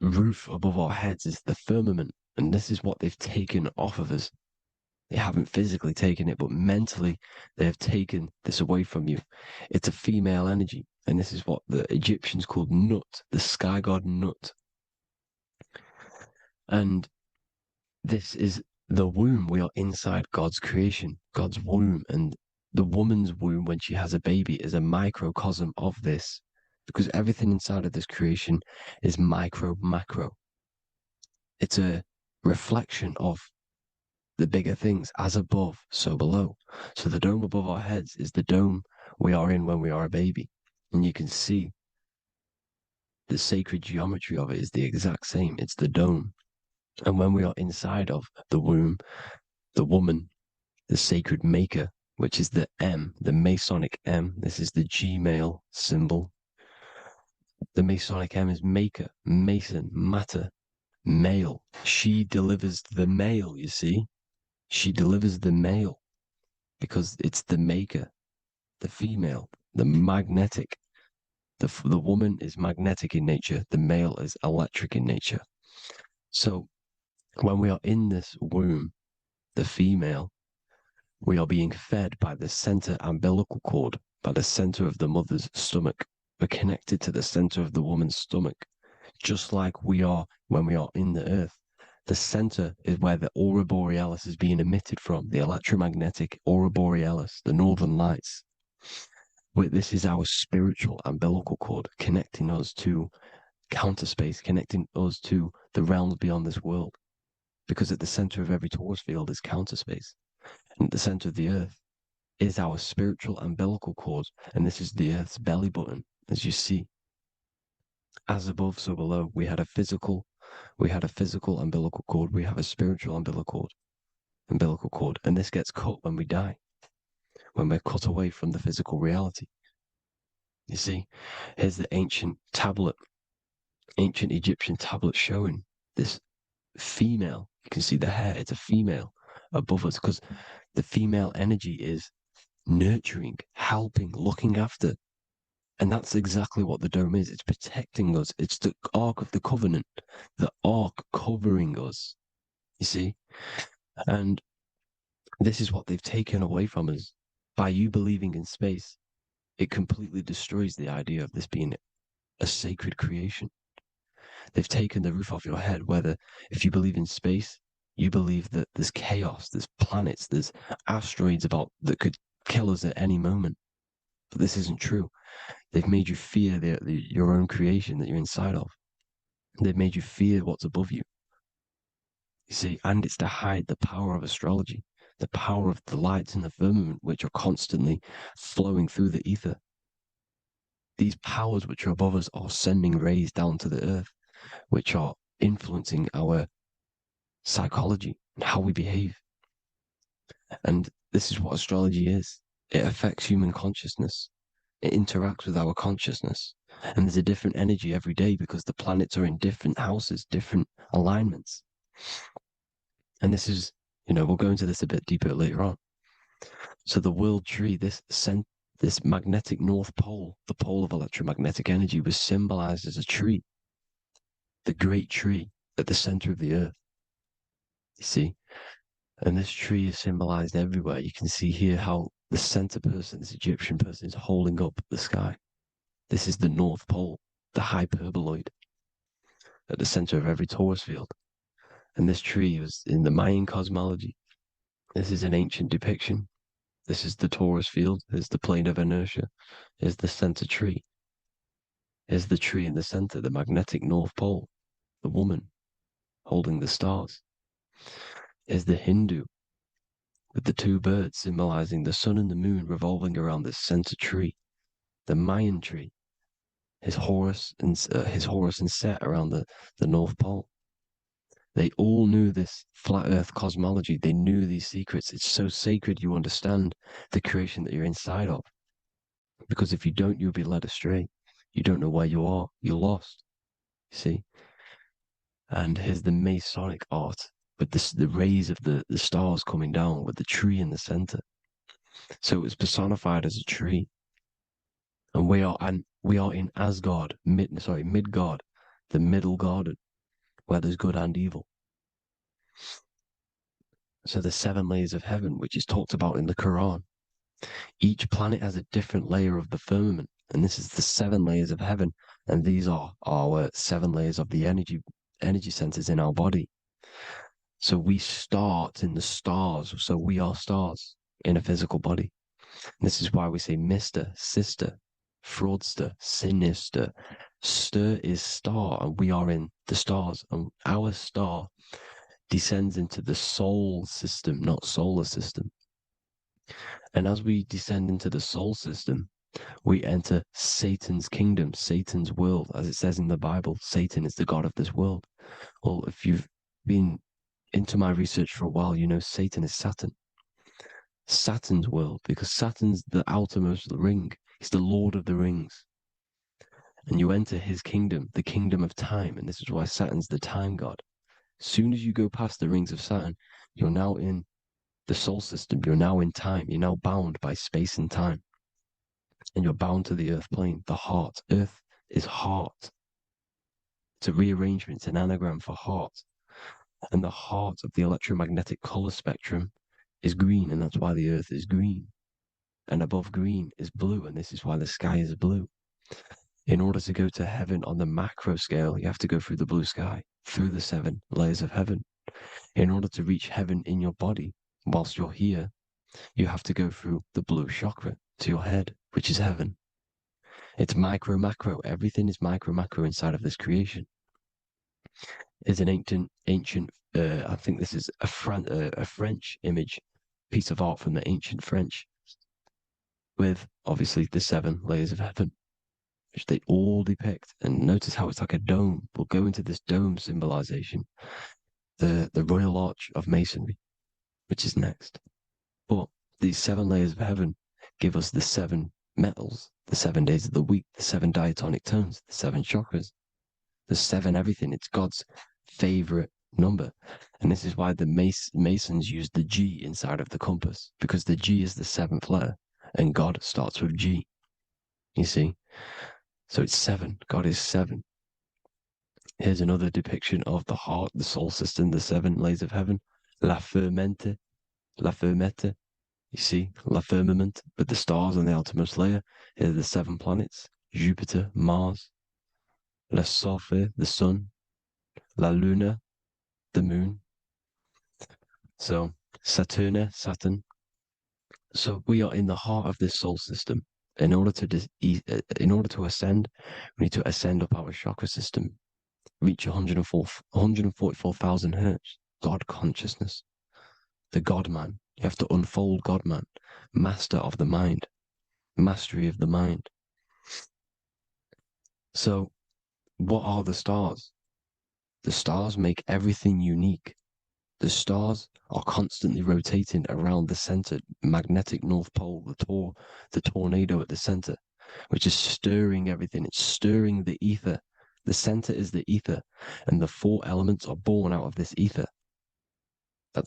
roof above our heads is the firmament. And this is what they've taken off of us. They haven't physically taken it, but mentally they have taken this away from you. It's a female energy. And this is what the Egyptians called Nut, the sky god Nut. And this is the womb. We are inside God's creation, God's womb. And the woman's womb, when she has a baby, is a microcosm of this, because everything inside of this creation is macro. It's a reflection of the bigger things, as above, so below. So the dome above our heads is the dome we are in when we are a baby. And you can see the sacred geometry of it is the exact same. It's the dome. And when we are inside of the womb, the woman, the sacred maker, which is the M, the Masonic M, this is the Gmail symbol. The Masonic M is maker, mason, matter, male. She delivers the male, you see. She delivers the male because it's the maker, the female, the magnetic. The woman is magnetic in nature. The male is electric in nature. So when we are in this womb, the female, we are being fed by the center umbilical cord, by the center of the mother's stomach. We're connected to the center of the woman's stomach, just like we are when we are in the earth. The center is where the aurora borealis is being emitted from, the electromagnetic aurora borealis, the northern lights. This is our spiritual umbilical cord, connecting us to counter space, connecting us to the realms beyond this world. Because at the center of every torus field is counter space. And at the center of the earth is our spiritual umbilical cord. And this is the earth's belly button, as you see. As above, so below. We had a physical umbilical cord. We have a spiritual umbilical cord. And this gets cut when we die, when we're cut away from the physical reality. You see, here's the ancient Egyptian tablet showing this female. You can see the hair, it's a female above us, because the female energy is nurturing, helping, looking after. And that's exactly what the dome is. It's protecting us. It's the Ark of the Covenant, the Ark covering us. You see? And this is what they've taken away from us. By you believing in space, it completely destroys the idea of this being a sacred creation. They've taken the roof off your head, whether if you believe in space, you believe that there's chaos, there's planets, there's asteroids that could kill us at any moment. But this isn't true. They've made you fear your own creation that you're inside of. They've made you fear what's above you. You see, and it's to hide the power of astrology, the power of the lights in the firmament, which are constantly flowing through the ether. These powers which are above us are sending rays down to the earth, which are influencing our psychology and how we behave. And this is what astrology is. It affects human consciousness. It interacts with our consciousness. And there's a different energy every day because the planets are in different houses, different alignments. And this is, we'll go into this a bit deeper later on. So the world tree, this magnetic north pole, the pole of electromagnetic energy, was symbolized as a tree, the great tree at the center of the earth. You see? And this tree is symbolized everywhere. You can see here how the center person, this Egyptian person, is holding up the sky. This is the North Pole, the hyperboloid, at the center of every torus field. And this tree was in the Mayan cosmology. This is an ancient depiction. This is the torus field. There's the plane of inertia. Here's the center tree. Here's the tree in the center, the magnetic North Pole, the woman holding the stars. Here's the Hindu with the two birds symbolizing the sun and the moon revolving around this center tree. The Mayan tree, his Horus and Set around the North Pole. They all knew this flat earth cosmology. They knew these secrets. It's so sacred you understand the creation that you're inside of. Because if you don't, you'll be led astray. You don't know where you are. You're lost. You see? And here's the Masonic art with the rays of the stars coming down with the tree in the center. So it was personified as a tree. And we are in Asgard, Midgard, the middle garden, where there's good and evil. So the 7 layers of heaven, which is talked about in the Quran. Each planet has a different layer of the firmament, and this is the 7 layers of heaven, and these are our 7 layers of the energy centers in our body. So we start in the stars, so we are stars in a physical body. And this is why we say Mr., sister, fraudster, sinister. Stir is star, and we are in the stars, and our star descends into the soul system, not solar system. And as we descend into the soul system, we enter Satan's kingdom, Satan's world. As it says in the Bible, Satan is the god of this world. Well, if you've been into my research for a while, you know Satan is Saturn. Saturn's world, because Saturn's the outermost ring. He's the Lord of the Rings. And you enter his kingdom, the kingdom of time. And this is why Saturn's the time god. As soon as you go past the rings of Saturn, you're now in the soul system. You're now in time. You're now bound by space and time. And you're bound to the earth plane, the heart. Earth is heart. It's a rearrangement, it's an anagram for heart. And the heart of the electromagnetic color spectrum is green, and that's why the earth is green. And above green is blue, and this is why the sky is blue. In order to go to heaven on the macro scale, you have to go through the blue sky, through the 7 layers of heaven. In order to reach heaven in your body whilst you're here, you have to go through the blue chakra to your head, which is heaven. It's micro, macro. Everything is micro, macro inside of this creation. Is an ancient. I think this is a French image, piece of art from the ancient French, with obviously the 7 layers of heaven, which they all depict. And notice how it's like a dome. We'll go into this dome symbolization, the Royal Arch of Masonry, which is next. But these 7 layers of heaven give us the 7 metals, the 7 days of the week, the 7 diatonic tones, the 7 chakras, the 7 everything. It's God's favorite number. And this is why the Masons use the G inside of the compass, because the G is the 7th letter and God starts with G. You see? So it's 7. God is 7. Here's another depiction of the heart, the soul system, the 7 layers of heaven. La fermente. You see, la firmament, with the stars on the outermost layer. Here are the 7 planets: Jupiter, Mars, la Sophie, the sun, la Luna, the moon. So Saturn. So we are in the heart of this soul system. In order to ascend, we need to ascend up our chakra system, reach 144,000 hertz, God consciousness, the God man. You have to unfold God man, master of the mind, mastery of the mind. So what are the stars? The stars make everything unique. The stars are constantly rotating around the center, magnetic North Pole, the tornado at the center, which is stirring everything. It's stirring the ether. The center is the ether, and the 4 elements are born out of this ether.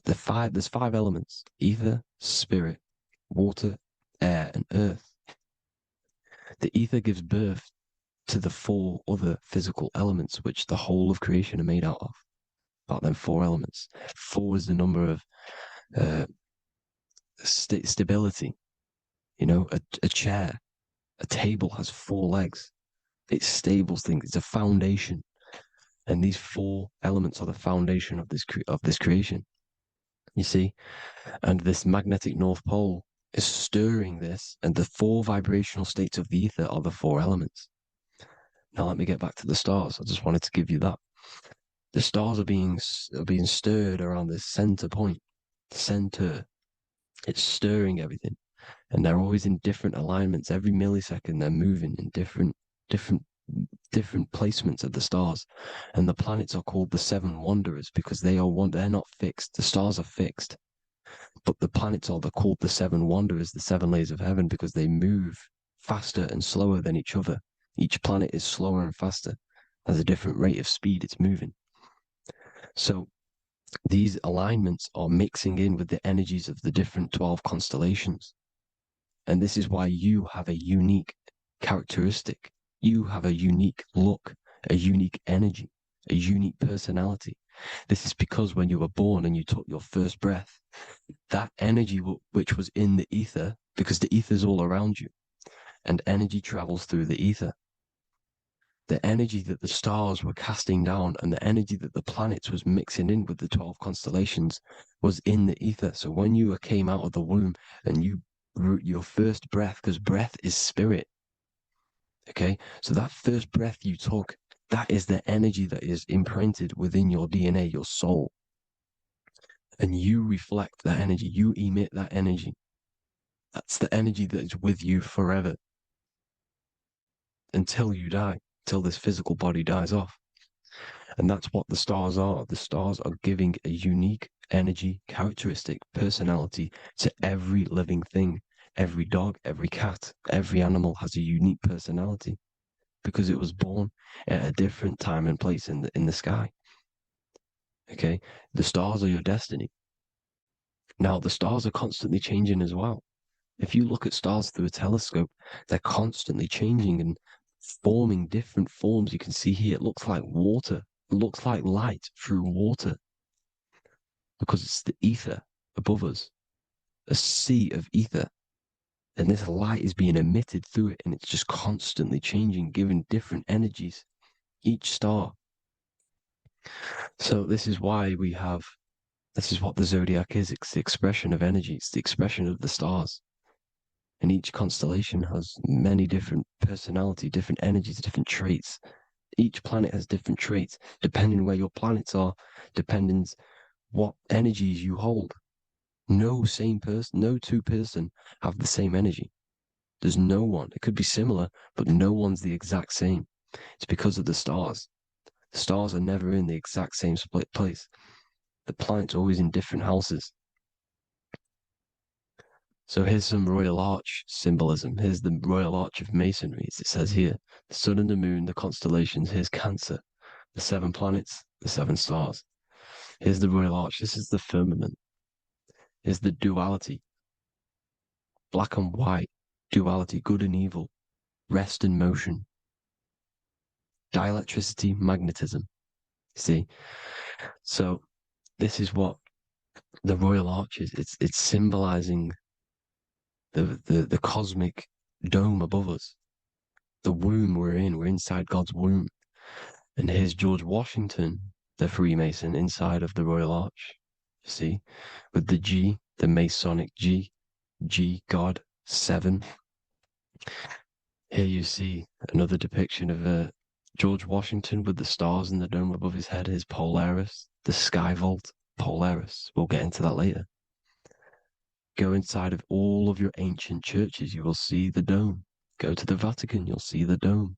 There's 5 elements: ether, spirit, water, air, and earth. The ether gives birth to the 4 other physical elements, which the whole of creation are made out of. About them 4 elements. 4 is the number of stability. You know, a chair, a table has 4 legs. It stables things. It's a foundation, and these 4 elements are the foundation of this creation. You see, and this magnetic North Pole is stirring this, and the 4 vibrational states of the ether are the 4 elements. Now let me get back to the stars. I just wanted to give you that. The stars are being stirred around this center point. Center. It's stirring everything. And they're always in different alignments. Every millisecond they're moving in different placements of the stars. And the planets are called the 7 wanderers because they're not fixed. The stars are fixed. But the planets are called the 7 wanderers, the 7 layers of heaven, because they move faster and slower than each other. Each planet is slower and faster. Has a different rate of speed it's moving. So these alignments are mixing in with the energies of the different 12 constellations. And this is why you have a unique characteristic. You have a unique look, a unique energy, a unique personality. This is because when you were born and you took your first breath, that energy which was in the ether, because the ether is all around you, and energy travels through the ether. The energy that the stars were casting down and the energy that the planets was mixing in with the 12 constellations was in the ether. So when you came out of the womb and your first breath, because breath is spirit, okay? So that first breath you took, that is the energy that is imprinted within your DNA, your soul. And you reflect that energy, you emit that energy. That's the energy that is with you forever until you die, till this physical body dies off. And that's what the stars are. The stars are giving a unique energy, characteristic, personality to every living thing. Every dog, every cat, every animal has a unique personality because it was born at a different time and place in the sky. Okay, the stars are your destiny. Now, the stars are constantly changing as well. If you look at stars through a telescope, they're constantly changing and forming different forms. You can see here, it looks like water. It looks like light through water because it's the ether above us, a sea of ether. And this light is being emitted through it, and it's just constantly changing, giving different energies. Each star. So this is why this is what the zodiac is. It's the expression of energy. It's the expression of the stars. And each constellation has many different personality, different energies, different traits. Each planet has different traits, depending where your planets are, depending what energies you hold. No two person have the same energy. There's no one. It could be similar, but no one's the exact same. It's because of the stars. The stars are never in the exact same split place. The planet's always in different houses. So here's some Royal Arch symbolism. Here's the Royal Arch of Masonry, as it says here. The sun and the moon, the constellations. Here's Cancer, the 7 planets, the 7 stars. Here's the Royal Arch. This is the firmament. Here's the duality. Black and white, duality, good and evil, rest and motion, dielectricity, magnetism. See? So this is what the Royal Arch is. It's symbolizing the cosmic dome above us. The womb we're in. We're inside God's womb. And here's George Washington, the Freemason, inside of the Royal Arch. You see? With the G, the Masonic G, God, 7. Here you see another depiction of George Washington with the stars in the dome above his head, his Polaris, the sky vault, Polaris. We'll get into that later. Go inside of all of your ancient churches, you will see the dome. Go to the Vatican, you'll see the dome.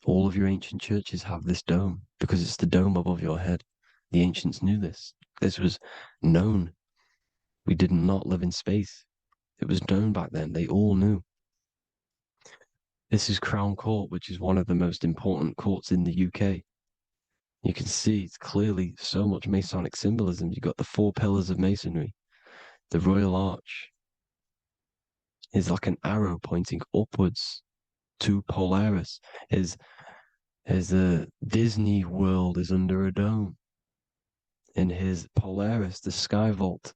All of your ancient churches have this dome because it's the dome above your head. The ancients knew this. This was known. We did not live in space. It was known back then. They all knew. This is Crown Court, which is one of the most important courts in the UK. You can see it's clearly so much Masonic symbolism. You've got the 4 pillars of Masonry. The Royal Arch is like an arrow pointing upwards to Polaris. As the Disney World is under a dome. In his Polaris, the sky vault.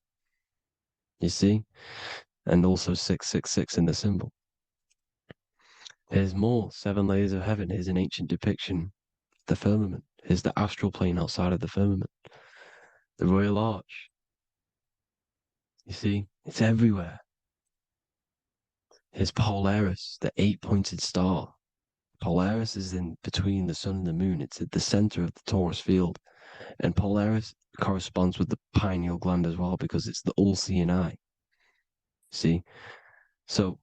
You see? And also 666 in the symbol. Here's more 7 layers of heaven. Here's an ancient depiction. The firmament. Here's the astral plane outside of the firmament. The Royal Arch. You see? It's everywhere. Here's Polaris, the 8-pointed star. Polaris is in between the sun and the moon. It's at the center of the Taurus field. And Polaris corresponds with the pineal gland as well because it's the all-seeing eye. See? So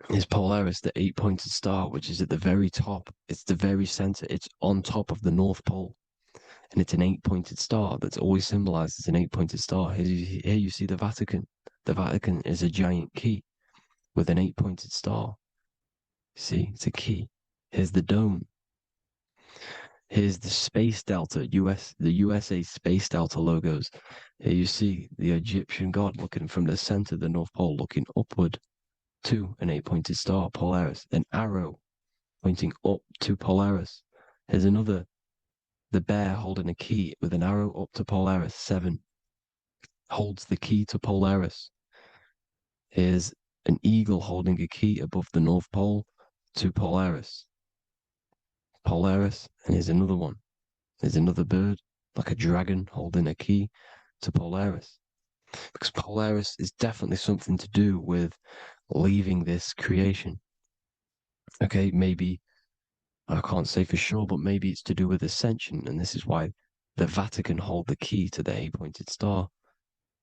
is Polaris, the 8-pointed star, which is at the very top. It's the very center. It's on top of the North Pole. And it's an 8-pointed star that's always symbolized as an 8-pointed star. Here you see the Vatican. The Vatican is a giant key with an 8-pointed star. See, it's a key. Here's the dome. Here's the Space Delta, the USA Space Delta logos. Here you see the Egyptian god looking from the center of the North Pole, looking upward to an 8-pointed star, Polaris. An arrow pointing up to Polaris. Here's another, the bear holding a key with an arrow up to Polaris, 7. Holds the key to Polaris. Here's an eagle holding a key above the North Pole to Polaris. Polaris, and here's another one. There's another bird, like a dragon, holding a key to Polaris. Because Polaris is definitely something to do with leaving this creation. Okay, maybe, I can't say for sure, but maybe it's to do with ascension, and this is why the Vatican hold the key to the 8-pointed star.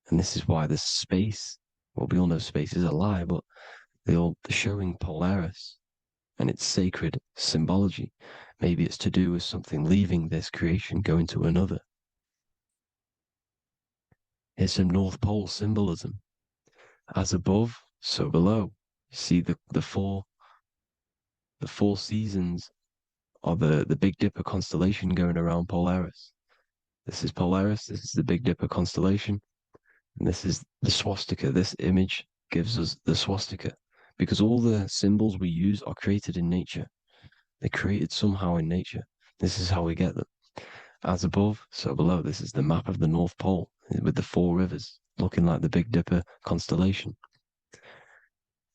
And this is why the space, well, we all know space is a lie, but they're showing Polaris and its sacred symbology. Maybe it's to do with something leaving this creation, going to another. Here's some North Pole symbolism. As above, so below. See the four seasons of the Big Dipper constellation going around Polaris. This is Polaris, this is the Big Dipper constellation, and this is the swastika. This image gives us the swastika, because all the symbols we use are created in nature. They're created somehow in nature. This is how we get them. As above, so below. This is the map of the North Pole with the 4 rivers, looking like the Big Dipper constellation.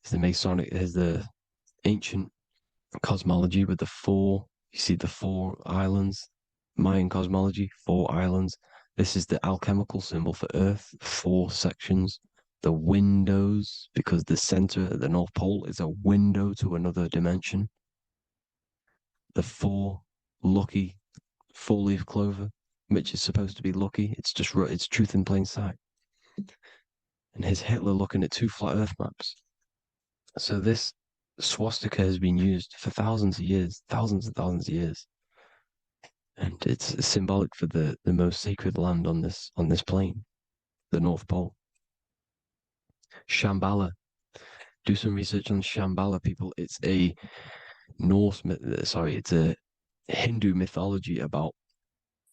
It's the Masonic, there's the ancient cosmology with the 4, you see the 4 islands, Mayan cosmology, 4 islands. This is the alchemical symbol for Earth, 4 sections. The windows, because the center at the North Pole is a window to another dimension. The 4 lucky 4-leaf clover, which is supposed to be lucky. It's truth in plain sight. And here's Hitler looking at 2 flat Earth maps. So this swastika has been used for thousands of years, thousands and thousands of years. And it's symbolic for the most sacred land on this plane, the North Pole. Shambhala. Do some research on Shambhala, people. It's a it's a Hindu mythology about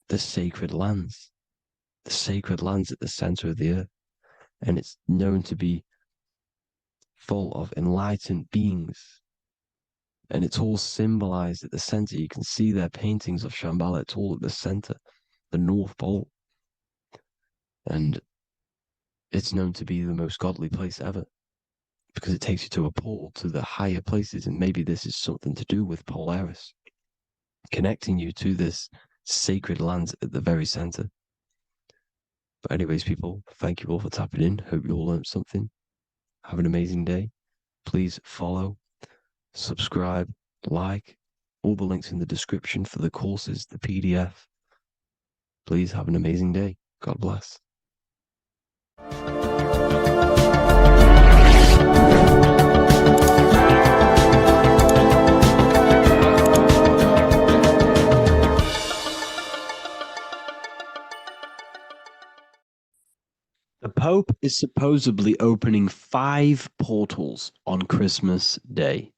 the sacred lands at the center of the earth. And it's known to be full of enlightened beings. And it's all symbolized at the center. You can see their paintings of Shambhala. It's all at the center, the North Pole. And it's known to be the most godly place ever because it takes you to a portal to the higher places. And maybe this is something to do with Polaris, connecting you to this sacred land at the very center. But anyways, people, thank you all for tapping in. Hope you all learned something. Have an amazing day. Please follow, subscribe, like, all the links in the description for the courses, the PDF. Please have an amazing day. God bless. The Pope is supposedly opening 5 portals on Christmas Day.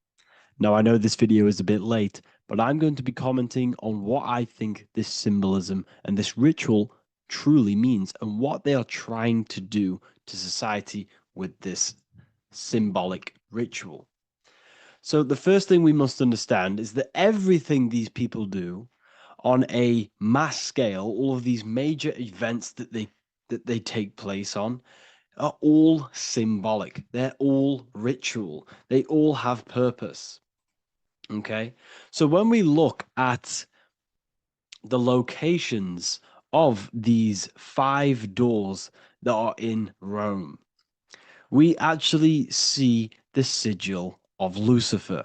Now, I know this video is a bit late, but I'm going to be commenting on what I think this symbolism and this ritual truly means and what they are trying to do to society with this symbolic ritual. So the first thing we must understand is that everything these people do on a mass scale, all of these major events that they take place on, are all symbolic. They're all ritual. They all have purpose. Okay, so when we look at the locations of these 5 doors that are in Rome, we actually see the sigil of Lucifer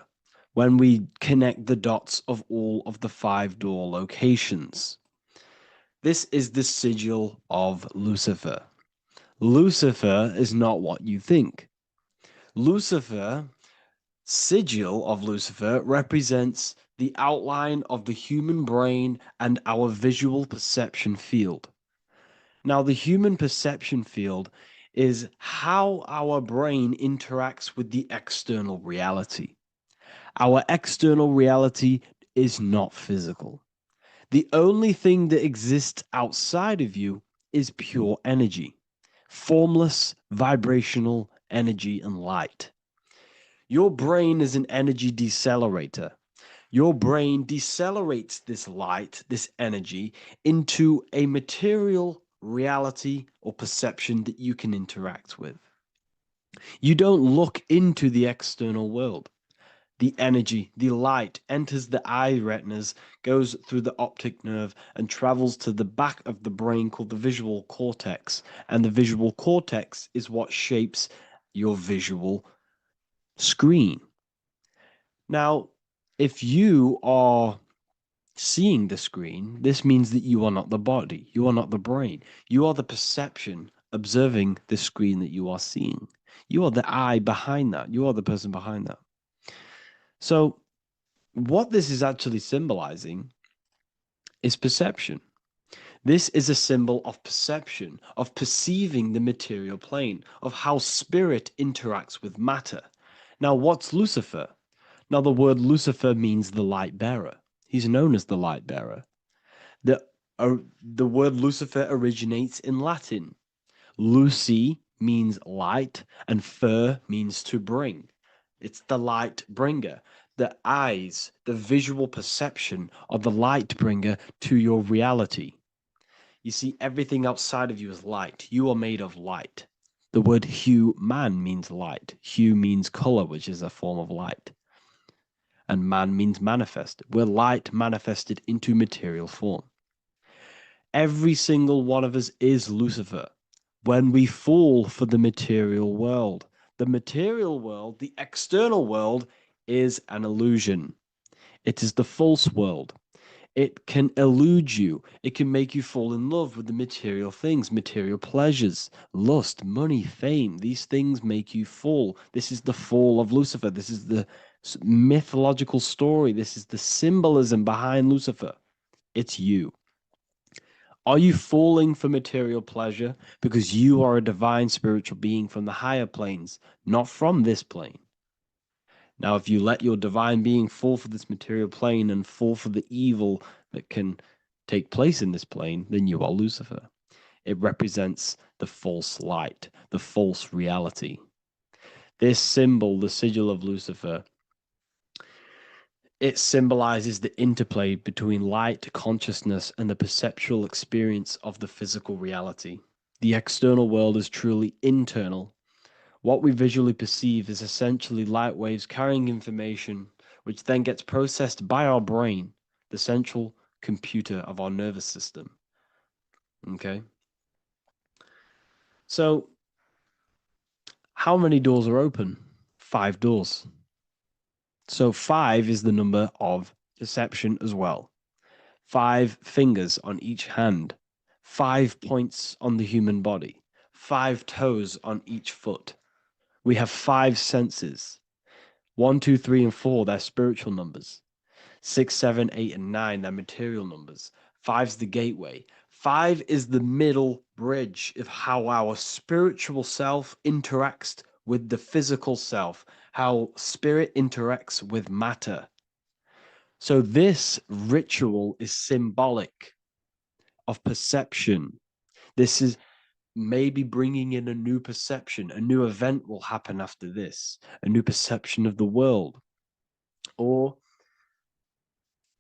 when we connect the dots of all of the 5 door locations. This is the sigil of Lucifer. Lucifer is not what you think. Sigil of Lucifer represents the outline of the human brain and our visual perception field. Now, the human perception field is how our brain interacts with the external reality. Our external reality is not physical. The only thing that exists outside of you is pure energy, formless, vibrational energy and light. Your brain is an energy decelerator. Your brain decelerates this light, this energy, into a material reality or perception that you can interact with. You don't look into the external world. The energy, the light, enters the eye retinas, goes through the optic nerve, and travels to the back of the brain called the visual cortex. And the visual cortex is what shapes your visual screen. Now, if you are seeing the screen, this means that you are not the body, you are not the brain, you are the perception observing the screen that you are seeing. You are the eye behind that, you are the person behind that. So, what this is actually symbolizing is perception. This is a symbol of perception, of perceiving the material plane, of how spirit interacts with matter. Now, what's Lucifer? Now, the word Lucifer means the light bearer. He's known as the light bearer. The word Lucifer originates in Latin. Luci means light, and fer means to bring. It's the light bringer. The eyes, the visual perception of the light bringer to your reality. You see, everything outside of you is light. You are made of light. The word hue, man, means light. Hue means color, which is a form of light. And man means manifest. We're light manifested into material form. Every single one of us is Lucifer. When we fall for the material world, the external world, is an illusion. It is the false world. It can elude you. It can make you fall in love with the material things, material pleasures, lust, money, fame. These things make you fall. This is the fall of Lucifer. This is the mythological story. This is the symbolism behind Lucifer. It's you. Are you falling for material pleasure because you are a divine spiritual being from the higher planes, not from this plane? Now, if you let your divine being fall for this material plane and fall for the evil that can take place in this plane, then you are Lucifer. It represents the false light, the false reality. This symbol, the sigil of Lucifer, it symbolizes the interplay between light, consciousness, and the perceptual experience of the physical reality. The external world is truly internal. What we visually perceive is essentially light waves carrying information, which then gets processed by our brain, the central computer of our nervous system. Okay? So, how many doors are open? 5 doors. So, 5 is the number of perception as well. 5 fingers on each hand, 5 points on the human body, 5 toes on each foot. We have 5 senses. 1, 2, 3, and 4, they're spiritual numbers. 6, 7, 8, and 9, they're material numbers. 5's the gateway. 5 is the middle bridge of how our spiritual self interacts with the physical self, how spirit interacts with matter. So this ritual is symbolic of perception. This is maybe bringing in a new perception. A new event will happen after this, a new perception of the world. Or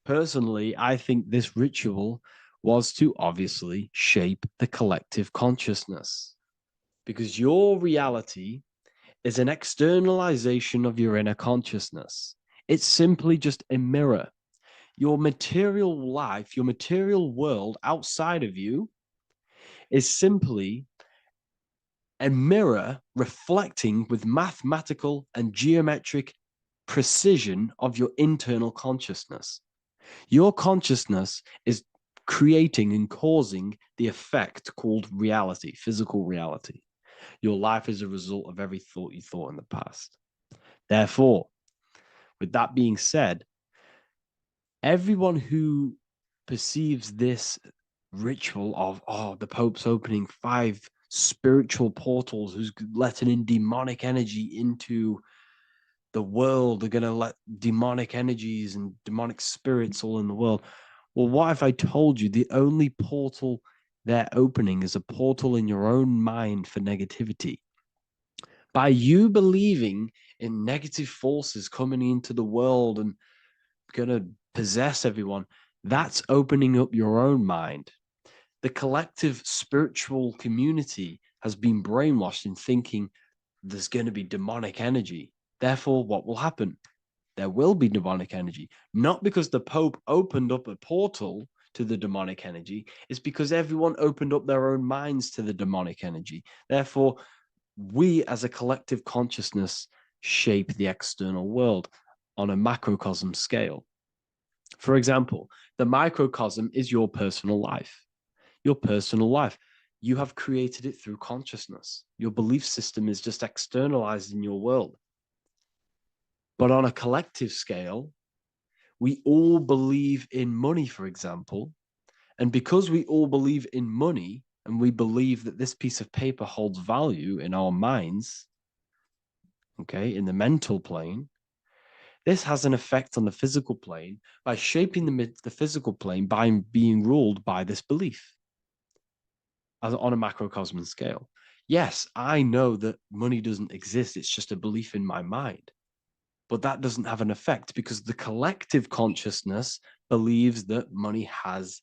personally, I think this ritual was to obviously shape the collective consciousness, because your reality is an externalization of your inner consciousness. It's simply just a mirror. Your material life, your material world outside of you is simply a mirror reflecting with mathematical and geometric precision of your internal consciousness. Your consciousness is creating and causing the effect called reality, physical reality. Your life is a result of every thought you thought in the past. Therefore, with that being said, everyone who perceives this ritual of, the Pope's opening 5 spiritual portals, who's letting in demonic energy into the world, they're going to let demonic energies and demonic spirits all in the world. Well, what if I told you the only portal they're opening is a portal in your own mind for negativity? By you believing in negative forces coming into the world and going to possess everyone, that's opening up your own mind. The collective spiritual community has been brainwashed in thinking there's going to be demonic energy. Therefore, what will happen? There will be demonic energy. Not because the Pope opened up a portal to the demonic energy, it's because everyone opened up their own minds to the demonic energy. Therefore, we as a collective consciousness shape the external world on a macrocosm scale. For example, the microcosm is your personal life. Your personal life. You have created it through consciousness. Your belief system is just externalized in your world. But on a collective scale, we all believe in money, for example. And because we all believe in money and we believe that this piece of paper holds value in our minds, okay, in the mental plane, this has an effect on the physical plane by shaping the physical plane by being ruled by this belief on a macrocosm scale. Yes, I know that money doesn't exist. It's just a belief in my mind. But that doesn't have an effect because the collective consciousness believes that money has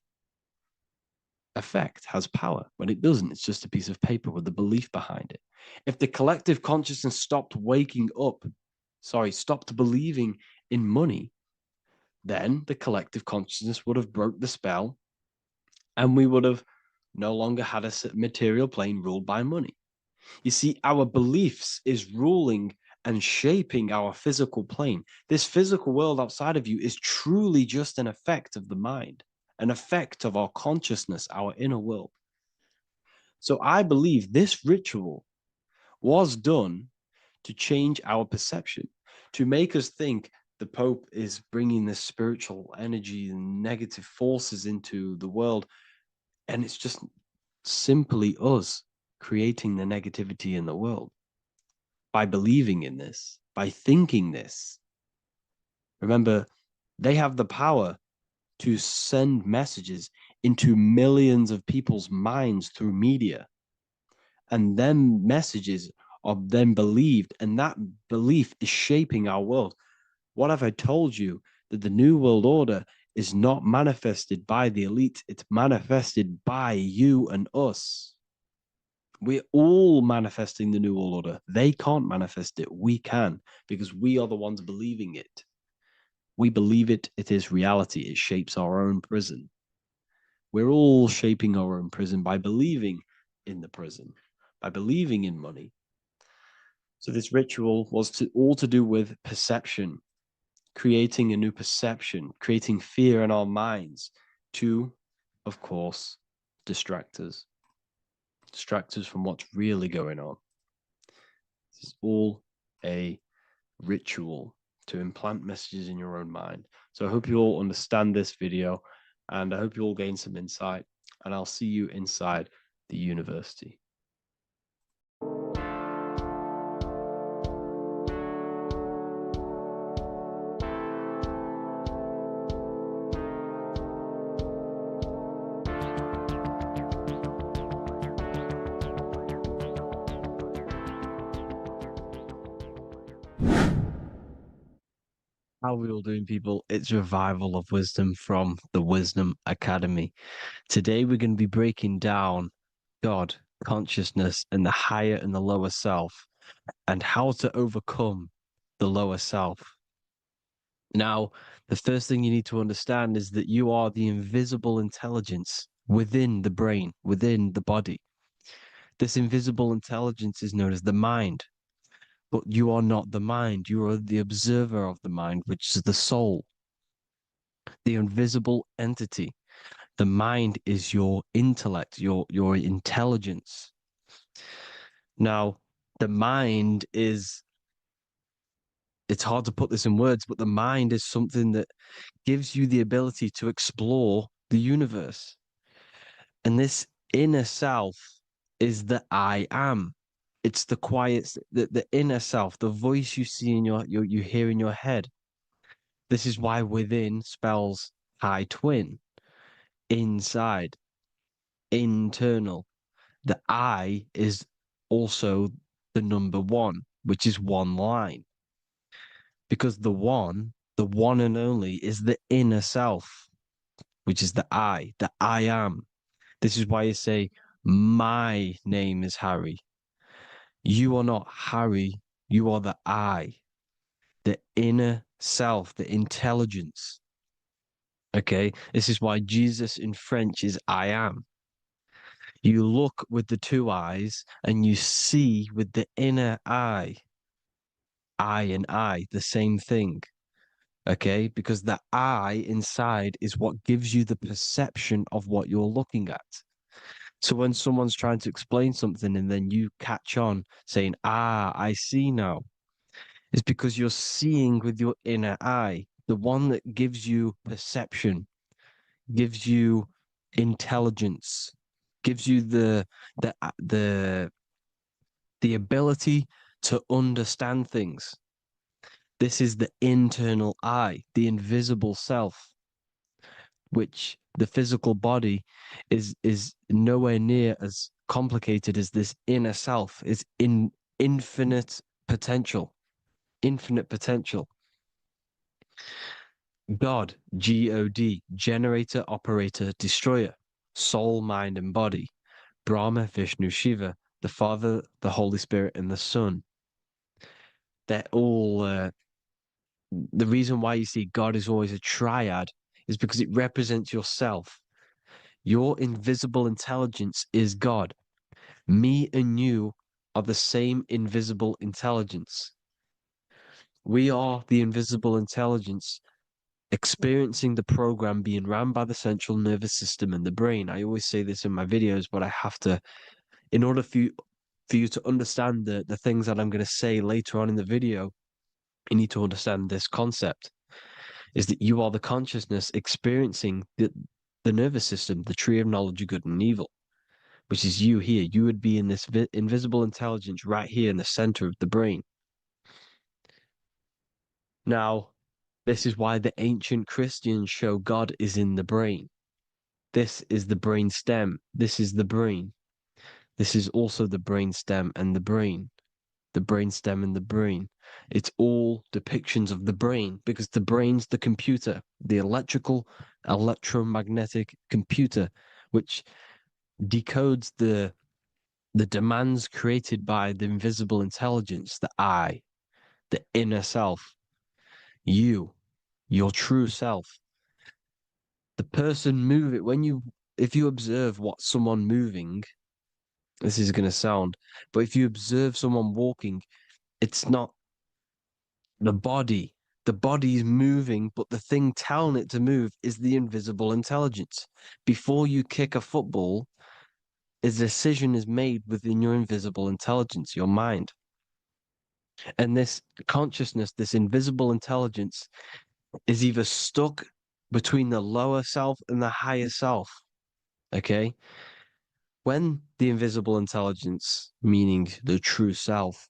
effect, has power. When it doesn't, it's just a piece of paper with a belief behind it. If the collective consciousness stopped believing in money, then the collective consciousness would have broke the spell and we would have no longer had a material plane ruled by money. You see, our beliefs is ruling and shaping our physical plane. This physical world outside of you is truly just an effect of the mind, an effect of our consciousness, our inner world. So I believe this ritual was done to change our perception, to make us think the Pope is bringing this spiritual energy and negative forces into the world. And it's just simply us creating the negativity in the world by believing in this, by thinking this. Remember, they have the power to send messages into millions of people's minds through media. And then messages are then believed, and that belief is shaping our world. What have I told you? That the New World Order is not manifested by the elite, it's manifested by you and us. We're all manifesting the New World Order. They can't manifest it. We can, because we are the ones believing it. We believe it. It is reality. It shapes our own prison. We're all shaping our own prison by believing in the prison, by believing in money. So this ritual was all to do with perception, creating a new perception, creating fear in our minds to, of course, distract us from what's really going on. This is all a ritual to implant messages in your own mind. So I hope you all understand this video, and I hope you all gain some insight, and I'll see you inside the university. How are we all doing, people? It's Revival of Wisdom from the Wisdom Academy. Today we're going to be breaking down God, consciousness, and the higher and the lower self, and how to overcome the lower self. Now, the first thing you need to understand is that you are the invisible intelligence within the brain, within the body. This invisible intelligence is known as the mind. But you are not the mind. You are the observer of the mind, which is the soul, the invisible entity. The mind is your intellect, your intelligence. Now, the mind is, it's hard to put this in words, but the mind is something that gives you the ability to explore the universe. And this inner self is the I am. It's the quiet, the inner self, the voice you see in you hear in your head. This is why within spells high twin, inside, internal. The I is also the number one, which is one line. Because the one and only, is the inner self, which is the I am. This is why you say, my name is Harry. You are not Harry, you are the I, the inner self, the intelligence. Okay, this is why Jesus in French is I am. You look with the two eyes and you see with the inner eye. I and I, the same thing. Okay, because the I inside is what gives you the perception of what you're looking at. So when someone's trying to explain something and then you catch on saying, I see now, it's because you're seeing with your inner eye, the one that gives you perception, gives you intelligence, gives you the ability to understand things. This is the internal I, the invisible self, which the physical body is nowhere near as complicated as this inner self. Is in infinite potential, infinite potential. God, G-O-D, generator, operator, destroyer, soul, mind, and body. Brahma, Vishnu, Shiva, the Father, the Holy Spirit, and the Son. They're all, the reason why you see God is always a triad is because it represents yourself. Your invisible intelligence is God. Me and you are the same invisible intelligence. We are the invisible intelligence experiencing the program being ran by the central nervous system and the brain. I always say this in my videos, but I have to, in order for you to understand the things that I'm going to say later on in the video, you need to understand this concept, is that you are the consciousness experiencing the nervous system, the tree of knowledge of good and evil, which is you here. You would be in this invisible intelligence right here in the center of the brain. Now, this is why the ancient Christians show God is in the brain. This is the brain stem. This is the brain. This is also the brain stem and the brain. The brain stem and the brain. It's all depictions of the brain because the brain's the computer, the electromagnetic computer, which decodes the demands created by the invisible intelligence, the I, the inner self, you, your true self. The person moving, if you observe what someone moving, this is going to sound, but if you observe someone walking, it's not the body. The body is moving, but the thing telling it to move is the invisible intelligence. Before you kick a football, a decision is made within your invisible intelligence, your mind. And this consciousness, this invisible intelligence, is either stuck between the lower self and the higher self. Okay? When the invisible intelligence, meaning the true self,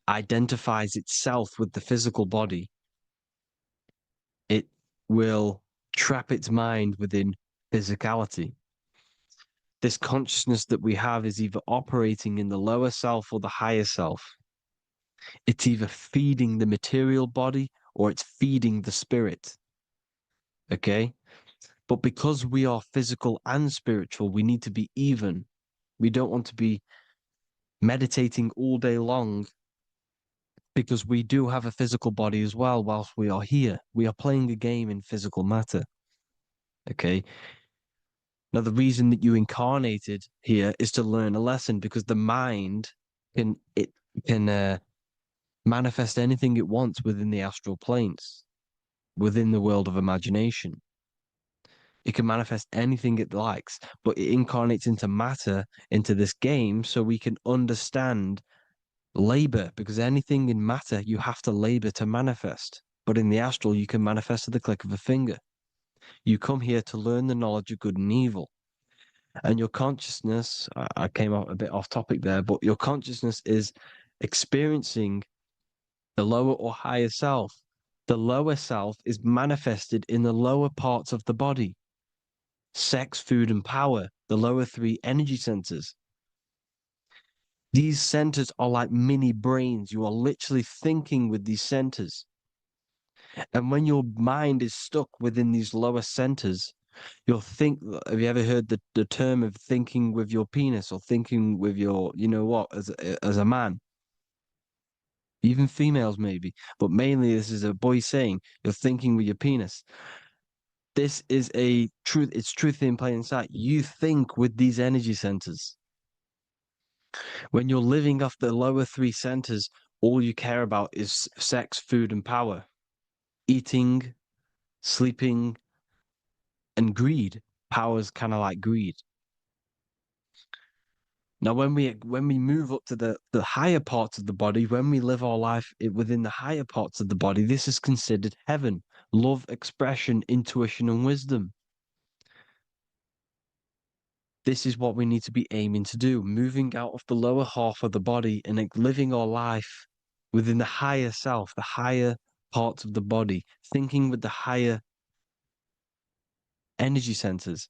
identifies itself with the physical body, it will trap its mind within physicality. This consciousness that we have is either operating in the lower self or the higher self. It's either feeding the material body or it's feeding the spirit. Okay? But because we are physical and spiritual, we need to be even. We don't want to be meditating all day long because we do have a physical body as well whilst we are here. We are playing a game in physical matter. Okay? Now, the reason that you incarnated here is to learn a lesson because the mind can manifest anything it wants within the astral planes, within the world of imagination. It can manifest anything it likes, but it incarnates into matter, into this game, so we can understand labor, because anything in matter, you have to labor to manifest. But in the astral, you can manifest at the click of a finger. You come here to learn the knowledge of good and evil. And your consciousness, I came out a bit off topic there, but your consciousness is experiencing the lower or higher self. The lower self is manifested in the lower parts of the body. Sex, food, and power, the lower three energy centers. These centers are like mini brains. You are literally thinking with these centers. And when your mind is stuck within these lower centers, you'll think, have you ever heard the term of thinking with your penis or thinking with your, you know what, as a man? Even females maybe, but mainly this is a boy saying, you're thinking with your penis. This is a truth, it's truth in plain sight. You think with these energy centers. When you're living off the lower three centers, all you care about is sex, food, and power. Eating, sleeping, and greed. Power's kind of like greed. Now, when we move up to the higher parts of the body, when we live our life within the higher parts of the body, this is considered heaven, love, expression, intuition, and wisdom. This is what we need to be aiming to do, moving out of the lower half of the body and living our life within the higher self, the higher parts of the body, thinking with the higher energy centers,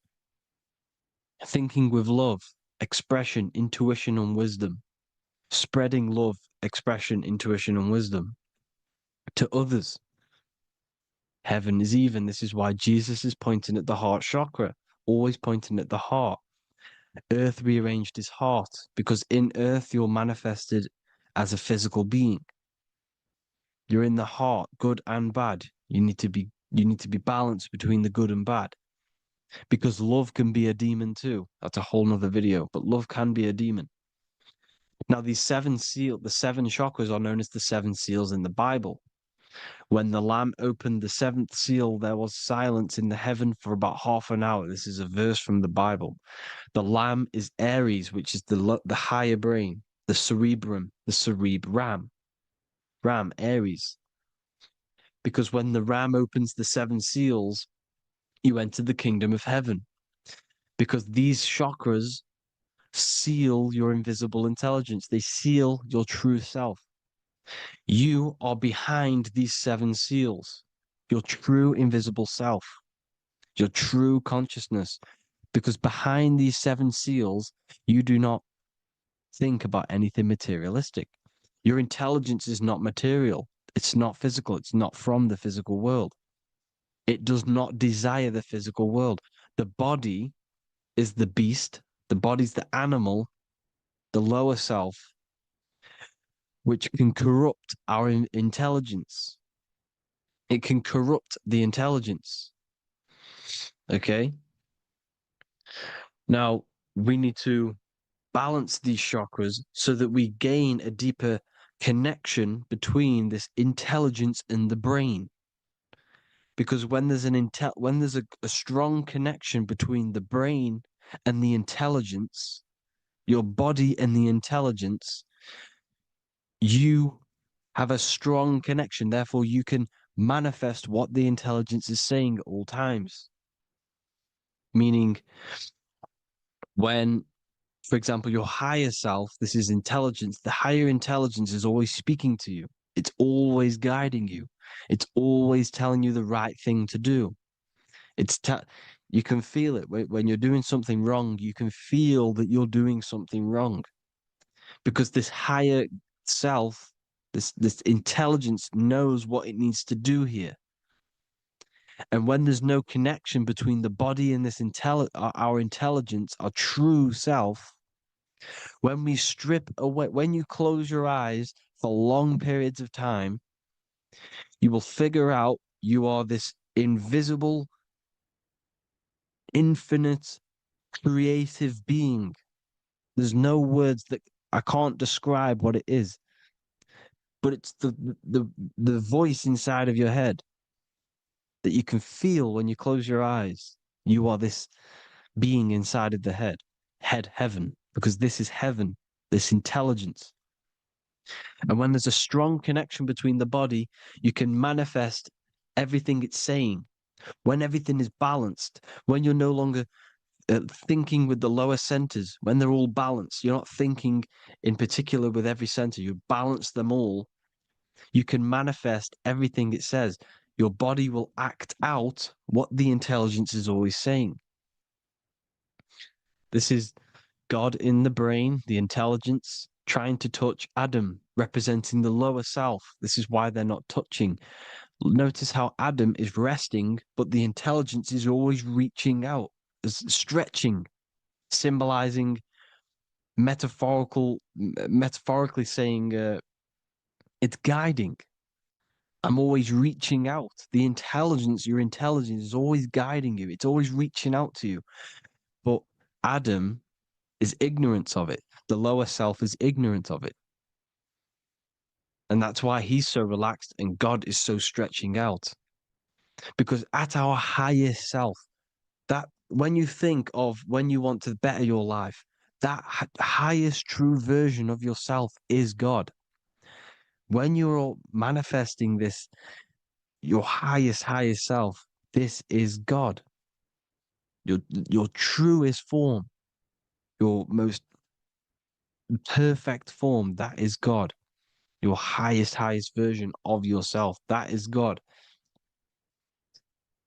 thinking with love, expression, intuition, and wisdom, spreading love, expression, intuition, and wisdom to others. Heaven is even. This is why Jesus is pointing at the heart chakra, always pointing at the heart. Earth rearranged his heart because in earth you're manifested as a physical being. You're in the heart, good and bad. You need to be balanced between the good and bad. because love can be a demon too. That's a whole nother video, but love can be a demon. Now, the seven chakras are known as the seven seals in the Bible. When the Lamb opened the seventh seal, there was silence in the heaven for about half an hour. This is a verse from the Bible. The Lamb is Aries, which is the higher brain, the cerebrum, Ram, Aries. Because when the Ram opens the seven seals, you enter the kingdom of heaven. Because these chakras seal your invisible intelligence, they seal your true self. You are behind these seven seals, your true invisible self, your true consciousness. Because behind these seven seals, you do not think about anything materialistic. Your intelligence is not material, it's not physical, it's not from the physical world. It does not desire the physical world. The body is the beast, the body's the animal, the lower self, which can corrupt our intelligence. It can corrupt the intelligence. Okay? Now, we need to balance these chakras so that we gain a deeper connection between this intelligence and the brain. Because when there's a strong connection between the brain and the intelligence, your body and the intelligence, you have a strong connection. Therefore, you can manifest what the intelligence is saying at all times. Meaning, when, for example, your higher self, this is intelligence, the higher intelligence is always speaking to you. It's always guiding you. It's always telling you the right thing to do. You can feel it when you're doing something wrong. You can feel that you're doing something wrong because this higher self, this intelligence knows what it needs to do here. And when there's no connection between the body and this our intelligence, our true self, when we strip away, when you close your eyes for long periods of time, you will figure out you are this invisible, infinite, creative being. There's no words that I can't describe what it is, but it's the voice inside of your head that you can feel when you close your eyes. You are this being inside of the heaven, because this is heaven, this intelligence. And when there's a strong connection between the body, you can manifest everything it's saying. When everything is balanced, when you're no longer thinking with the lower centers, when they're all balanced, you're not thinking in particular with every center, you balance them all, you can manifest everything it says. Your body will act out what the intelligence is always saying. This is God in the brain, the intelligence, trying to touch Adam, representing the lower self. This is why they're not touching. Notice how Adam is resting, but the intelligence is always reaching out, stretching, symbolizing metaphorically saying it's guiding. I'm always reaching out. The intelligence, your intelligence is always guiding you. It's always reaching out to you. But Adam is ignorant of it. The lower self is ignorant of it. And that's why he's so relaxed and God is so stretching out. Because at our highest self, that when you think of when you want to better your life, that highest true version of yourself is God. When you're manifesting this, your highest self, this is God. Your truest form, your most perfect form, that is God. Your highest version of yourself, that is God.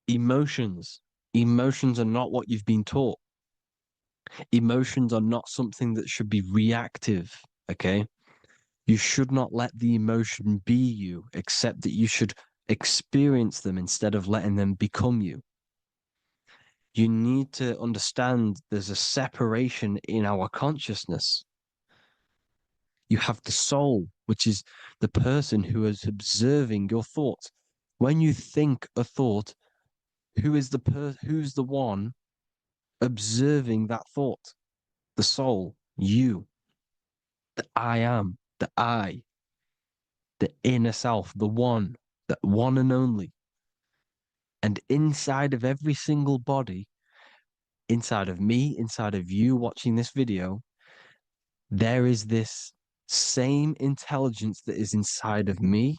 Emotions are not what you've been taught. Emotions are not something that should be reactive, okay? You should not let the emotion be you, except that you should experience them instead of letting them become you. You need to understand there's a separation in our consciousness. You have the soul, which is the person who is observing your thoughts. When you think a thought, who's the one observing that thought, the soul, you, the I am, the I, the inner self, the one and only. And inside of every single body, inside of me, inside of you watching this video, there is this same intelligence that is inside of me,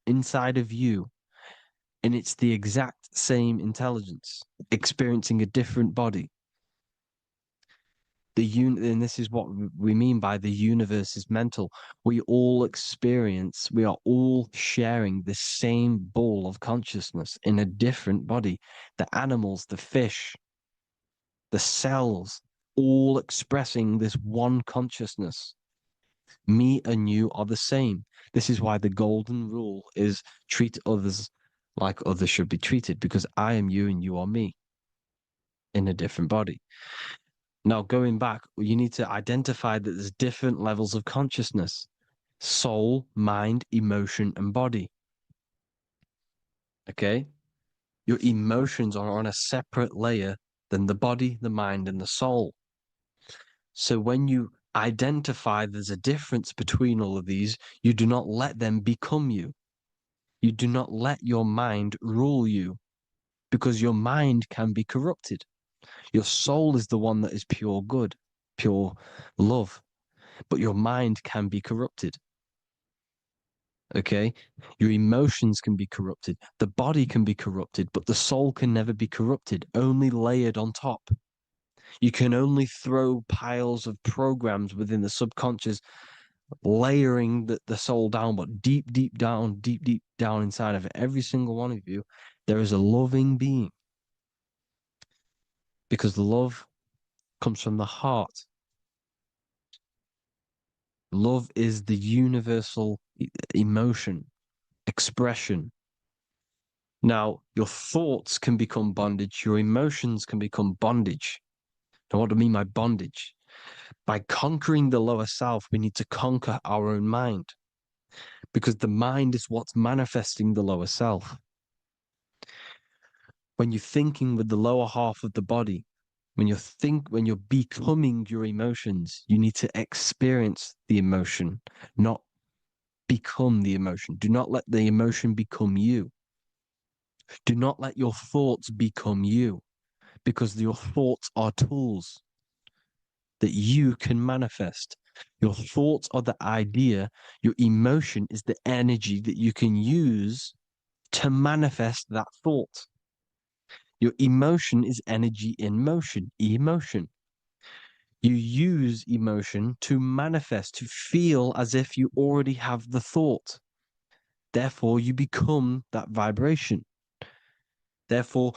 inside of you. And it's the exact same intelligence, experiencing a different body. And this is what we mean by the universe is mental. We all we are all sharing the same ball of consciousness in a different body. The animals, the fish, the cells, all expressing this one consciousness. Me and you are the same. This is why the golden rule is treat others like others should be treated, because I am you and you are me in a different body. Now, going back, you need to identify that there's different levels of consciousness: soul, mind, emotion, and body. Okay? Your emotions are on a separate layer than the body, the mind, and the soul. So when you identify there's a difference between all of these, you do not let them become you. You do not let your mind rule you, because your mind can be corrupted. Your soul is the one that is pure good, pure love, but your mind can be corrupted. Okay? Your emotions can be corrupted. The body can be corrupted, but the soul can never be corrupted, only layered on top. You can only throw piles of programs within the subconscious, layering the soul down, but deep down inside of every single one of you, there is a loving being. Because love comes from the heart. Love is the universal emotion, expression. Now, your thoughts can become bondage, your emotions can become bondage. Now, what do I mean by bondage? By conquering the lower self, we need to conquer our own mind, because the mind is what's manifesting the lower self. When you're thinking with the lower half of the body, when you're becoming your emotions, you need to experience the emotion, not become the emotion. Do not let the emotion become you. Do not let your thoughts become you, because your thoughts are tools that you can manifest. Your thoughts are the idea. Your emotion is the energy that you can use to manifest that thought. Your emotion is energy in motion, emotion. You use emotion to manifest, to feel as if you already have the thought. Therefore, you become that vibration. Therefore,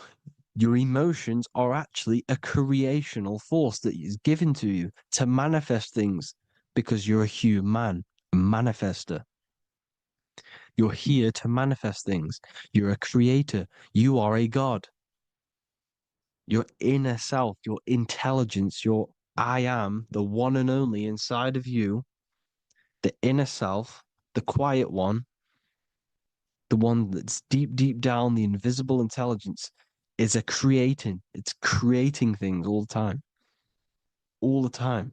your emotions are actually a creational force that is given to you to manifest things, because you're a human, a manifester. You're here to manifest things. You're a creator. You are a god. Your inner self, your intelligence, your I am, the one and only inside of you, the inner self, the quiet one, the one that's deep down, the invisible intelligence, is it's creating things all the time. All the time.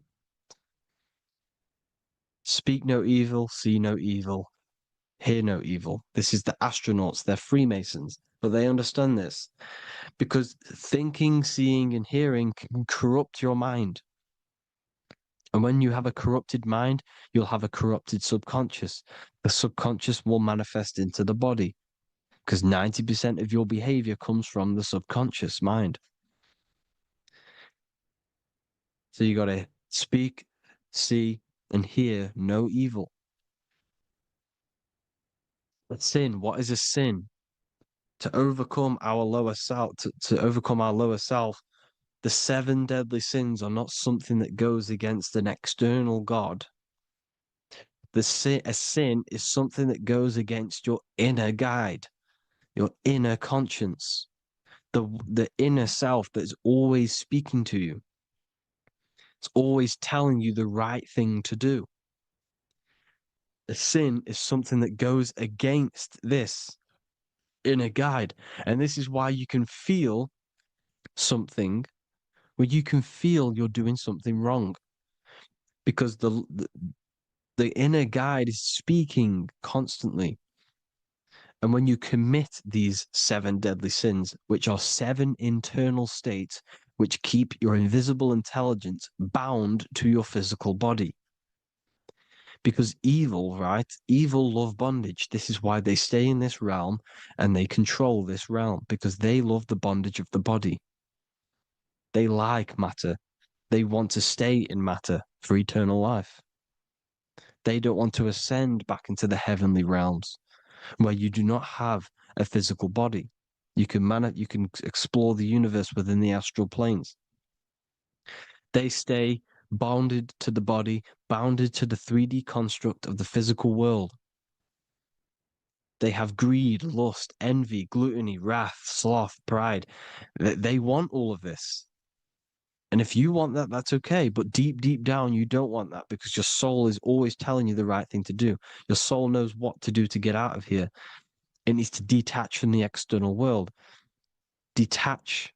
Speak no evil, see no evil, hear no evil. This is the astronauts, they're Freemasons, but they understand this, because thinking, seeing, and hearing can corrupt your mind. And when you have a corrupted mind, you'll have a corrupted subconscious. The subconscious will manifest into the body, because 90% of your behavior comes from the subconscious mind. So you got to speak, see, and hear no evil. But sin, what is a sin? To overcome our lower self, to overcome our lower self, the 7 deadly sins are not something that goes against an external God. A sin is something that goes against your inner guide, your inner conscience, the inner self that is always speaking to you. It's always telling you the right thing to do. A sin is something that goes against this inner guide. And this is why you can feel something where you can feel you're doing something wrong because the inner guide is speaking constantly. And when you commit these 7 deadly sins, which are 7 internal states which keep your invisible intelligence bound to your physical body. Because evil, right? Evil love bondage. This is why they stay in this realm and they control this realm, because they love the bondage of the body. They like matter. They want to stay in matter for eternal life. They don't want to ascend back into the heavenly realms where you do not have a physical body. You can explore the universe within the astral planes. They stay bounded to the body, bounded to the 3D construct of the physical world. They have greed, lust, envy, gluttony, wrath, sloth, pride. They want all of this. And if you want that, that's okay. But deep, deep down, you don't want that because your soul is always telling you the right thing to do. Your soul knows what to do to get out of here. It needs to detach from the external world. Detach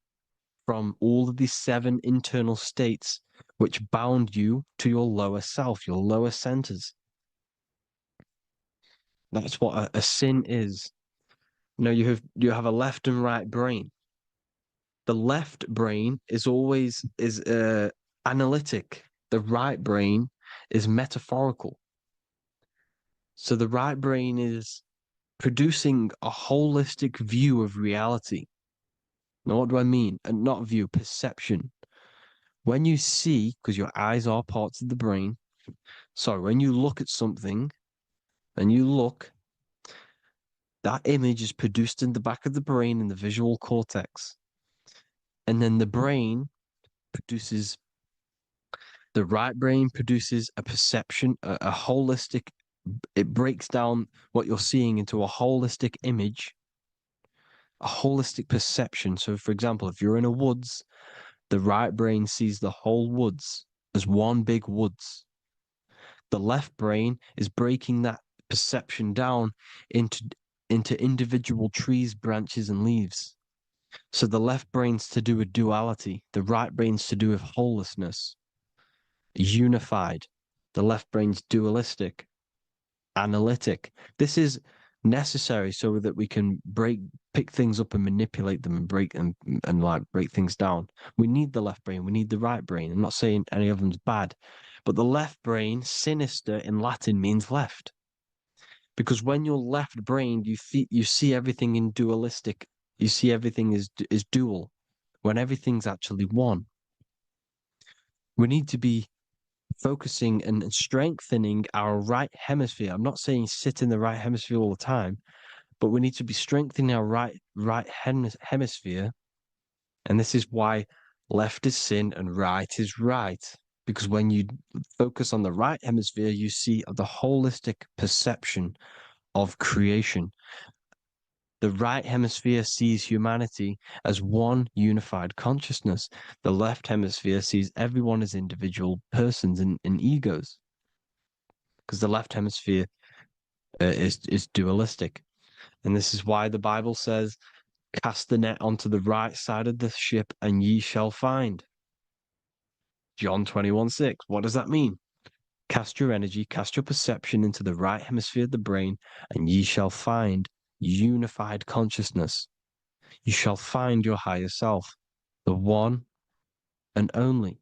from all of these 7 internal states which bound you to your lower self, your lower centers. That's what a sin is. You know, you have a left and right brain. The left brain is always analytic. The right brain is metaphorical. So the right brain is producing a holistic view of reality. Now, what do I mean? And not view, perception. When you see, because your eyes are parts of the brain, so when you look at something and you look, that image is produced in the back of the brain in the visual cortex. And then the right brain produces a perception, a holistic, it breaks down what you're seeing into a holistic image, a holistic perception. So, for example, if you're in a woods, the right brain sees the whole woods as one big woods. The left brain is breaking that perception down into individual trees, branches, and leaves. So the left brain's to do with duality, the right brain's to do with wholeness, unified. The left brain's dualistic, analytic. This is necessary so that we can pick things up and manipulate them and break things down. We need the left brain, we need the right brain. I'm not saying any of them's bad, but the left brain, sinister in Latin, means left. Because when you're left-brained, you see everything in dualistic. You see everything is dual, when everything's actually one. We need to be focusing and strengthening our right hemisphere. I'm not saying sit in the right hemisphere all the time, but we need to be strengthening our right hemisphere. And this is why left is sin and right is right. Because when you focus on the right hemisphere, you see the holistic perception of creation. The right hemisphere sees humanity as one unified consciousness. The left hemisphere sees everyone as individual persons and egos. Because the left hemisphere is dualistic. And this is why the Bible says, cast the net onto the right side of the ship and ye shall find. John 21:6. What does that mean? Cast your energy, cast your perception into the right hemisphere of the brain, and ye shall find unified consciousness. You shall find your higher self, the one and only.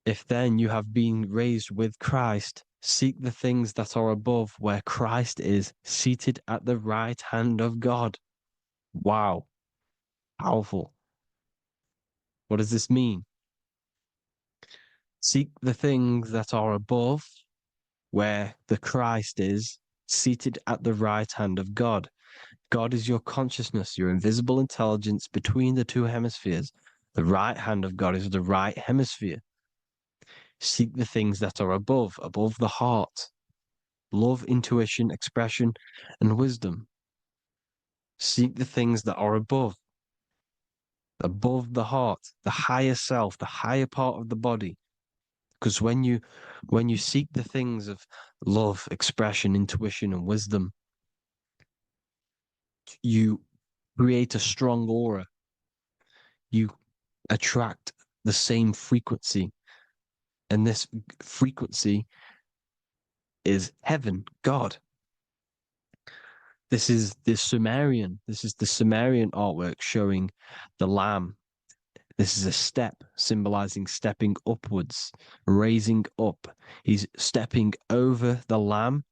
If then you have been raised with Christ, seek the things that are above, where Christ is seated at the right hand of God. Wow. Powerful. What does this mean? Seek the things that are above, where the Christ is seated at the right hand of God. God is your consciousness, your invisible intelligence between the 2 hemispheres. The right hand of God is the right hemisphere. Seek the things that are above the heart. Love, intuition, expression, and wisdom. Seek the things that are above the heart, the higher self, the higher part of the body. Because when you seek the things of love, expression, intuition, and wisdom, you create a strong aura. You attract the same frequency. And this frequency is heaven, God. This is the Sumerian. This is the Sumerian artwork showing the lamb. This is a step symbolizing stepping upwards, raising up. He's stepping over the lamb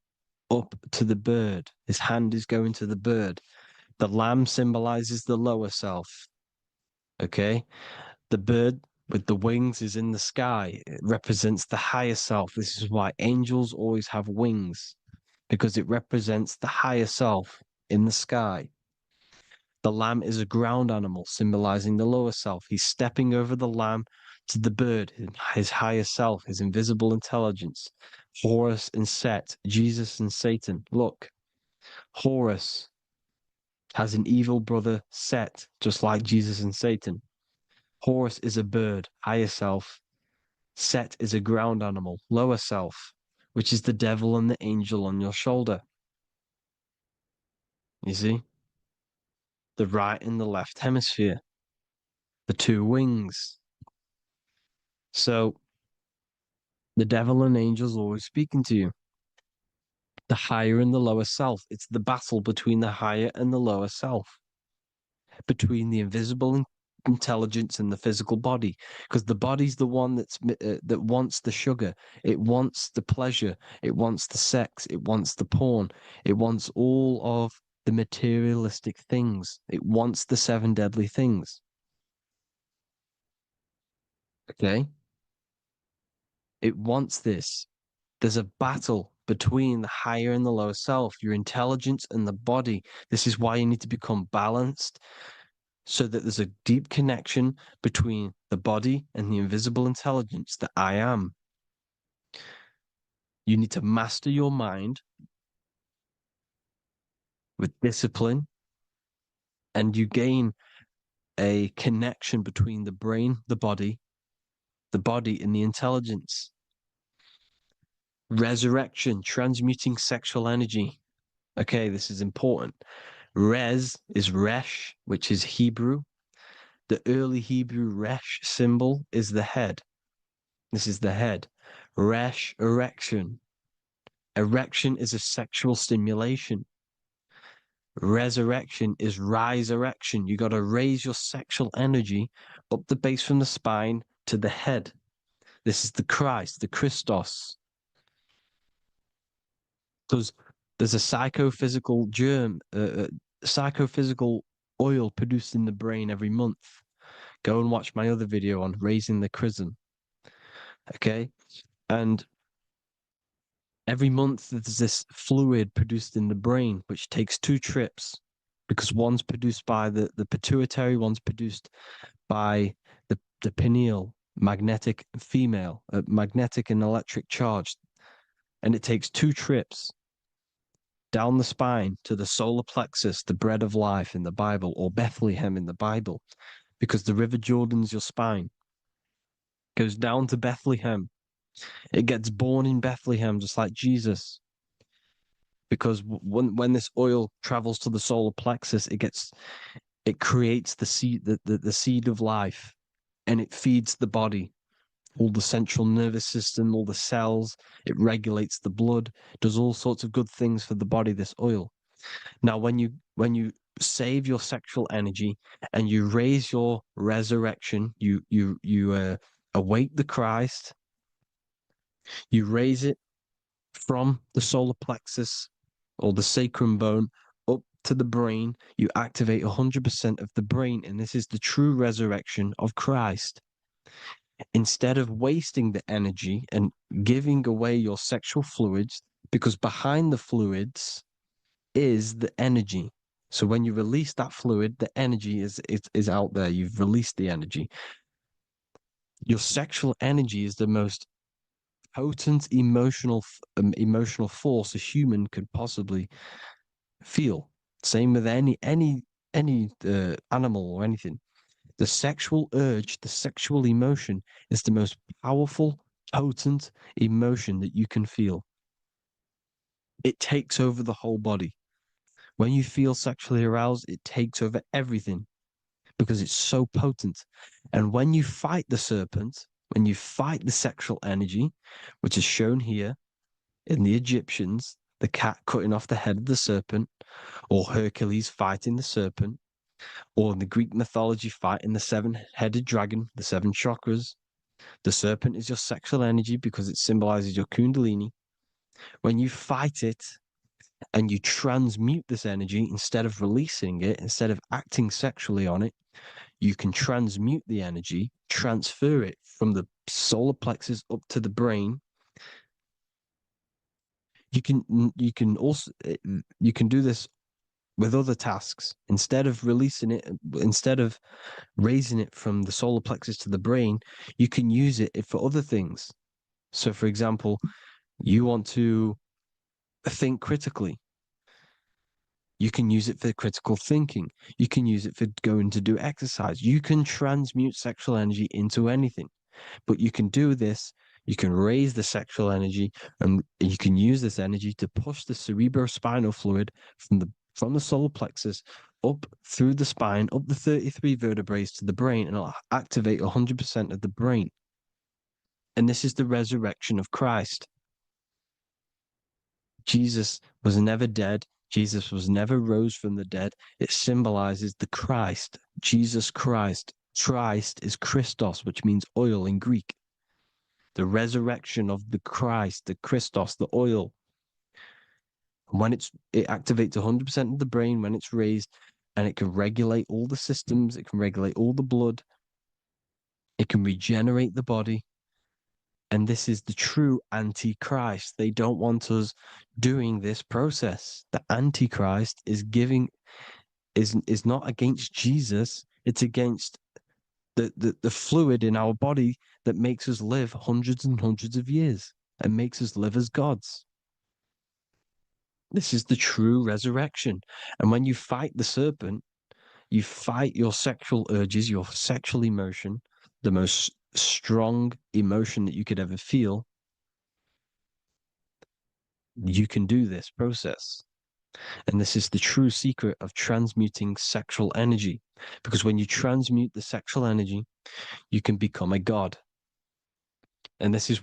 up to the bird. His hand is going to the bird. The lamb symbolizes the lower self. Okay. The bird with the wings is in the sky. It represents the higher self. This is why angels always have wings, because it represents the higher self in the sky. The lamb is a ground animal, symbolizing the lower self. He's stepping over the lamb to the bird, his higher self, his invisible intelligence. Horus and Set, Jesus and Satan. Look, Horus has an evil brother, Set, just like Jesus and Satan. Horus is a bird, higher self. Set is a ground animal, lower self, which is the devil and the angel on your shoulder. You see? The right and the left hemisphere, the two wings. So the devil and angels always speaking to you. The higher and the lower self. It's the battle between the higher and the lower self, between the invisible intelligence and the physical body, because the body's the one that wants the sugar, it wants the pleasure, it wants the sex, it wants the porn, it wants all of the materialistic things, it wants the 7 deadly things. Okay, it wants this. There's a battle between the higher and the lower self, your intelligence and the body. This is why you need to become balanced, so that there's a deep connection between the body and the invisible intelligence, the I am. You need to master your mind with discipline, and you gain a connection between the brain, the body and the intelligence. Resurrection, transmuting sexual energy. Okay, this is important. Res is Resh, which is Hebrew. The early Hebrew Resh symbol is the head. This is the head. Resh, erection. Erection is a sexual stimulation. Resurrection is rise erection. You got to raise your sexual energy up the base from the spine to the head. This is the Christ, the Christos. Because there's a psychophysical germ, psychophysical oil produced in the brain every month. Go and watch my other video on raising the chrism. Okay. And every month there's this fluid produced in the brain, which takes 2 trips, because one's produced by the pituitary, one's produced by the pineal, magnetic female, magnetic and electric charge. And it takes 2 trips down the spine to the solar plexus, the bread of life in the Bible, or Bethlehem in the Bible, because the River Jordan's your spine. Goes down to Bethlehem. It gets born in Bethlehem, just like Jesus. Because when this oil travels to the solar plexus, it creates the seed, the seed of life, and it feeds the body, all the central nervous system, all the cells. It regulates the blood, does all sorts of good things for the body, this oil. Now, when you save your sexual energy and you raise your resurrection, you awake the Christ, you raise it from the solar plexus or the sacrum bone up to the brain, you activate 100% of the brain, and this is the true resurrection of Christ. Instead of wasting the energy and giving away your sexual fluids, because behind the fluids is the energy. So when you release that fluid, the energy is out there. You've released the energy. Your sexual energy is the most potent emotional force a human could possibly feel. Same with any animal or anything. The sexual urge, the sexual emotion is the most powerful, potent emotion that you can feel. It takes over the whole body. When you feel sexually aroused, it takes over everything, because it's so potent. And when you fight the serpent, when you fight the sexual energy, which is shown here in the Egyptians, the cat cutting off the head of the serpent, or Hercules fighting the serpent, or in the Greek mythology fighting the seven-headed dragon, the seven chakras. The serpent is your sexual energy because it symbolizes your kundalini. When you fight it and you transmute this energy, instead of releasing it, instead of acting sexually on it, you can transmute the energy, transfer it from the solar plexus up to the brain. You can also you can do this with other tasks. Instead of releasing it, instead of raising it from the solar plexus to the brain, you can use it for other things. So, for example, you want to think critically. You can use it for critical thinking. You can use it for going to do exercise. You can transmute sexual energy into anything, but you can do this. You can raise the sexual energy, and you can use this energy to push the cerebrospinal fluid from the solar plexus up through the spine, up the 33 vertebrae to the brain, and it'll activate 100% of the brain. And this is the resurrection of Christ. Jesus was never dead. Jesus was never rose from the dead. It symbolizes the Christ, Jesus Christ. Christ is Christos, which means oil in Greek. The resurrection of the Christ, the Christos, the oil. When it activates 100% of the brain when it's raised, and it can regulate all the systems, it can regulate all the blood, it can regenerate the body. And this is the true Antichrist. They don't want us doing this process. The Antichrist is not against Jesus. It's against the fluid in our body that makes us live hundreds and hundreds of years and makes us live as gods. This is the true resurrection. And when you fight the serpent, you fight your sexual urges, your sexual emotion, the most strong emotion that you could ever feel. You can do this process. And this is the true secret of transmuting sexual energy. Because when you transmute the sexual energy, you can become a god. And this is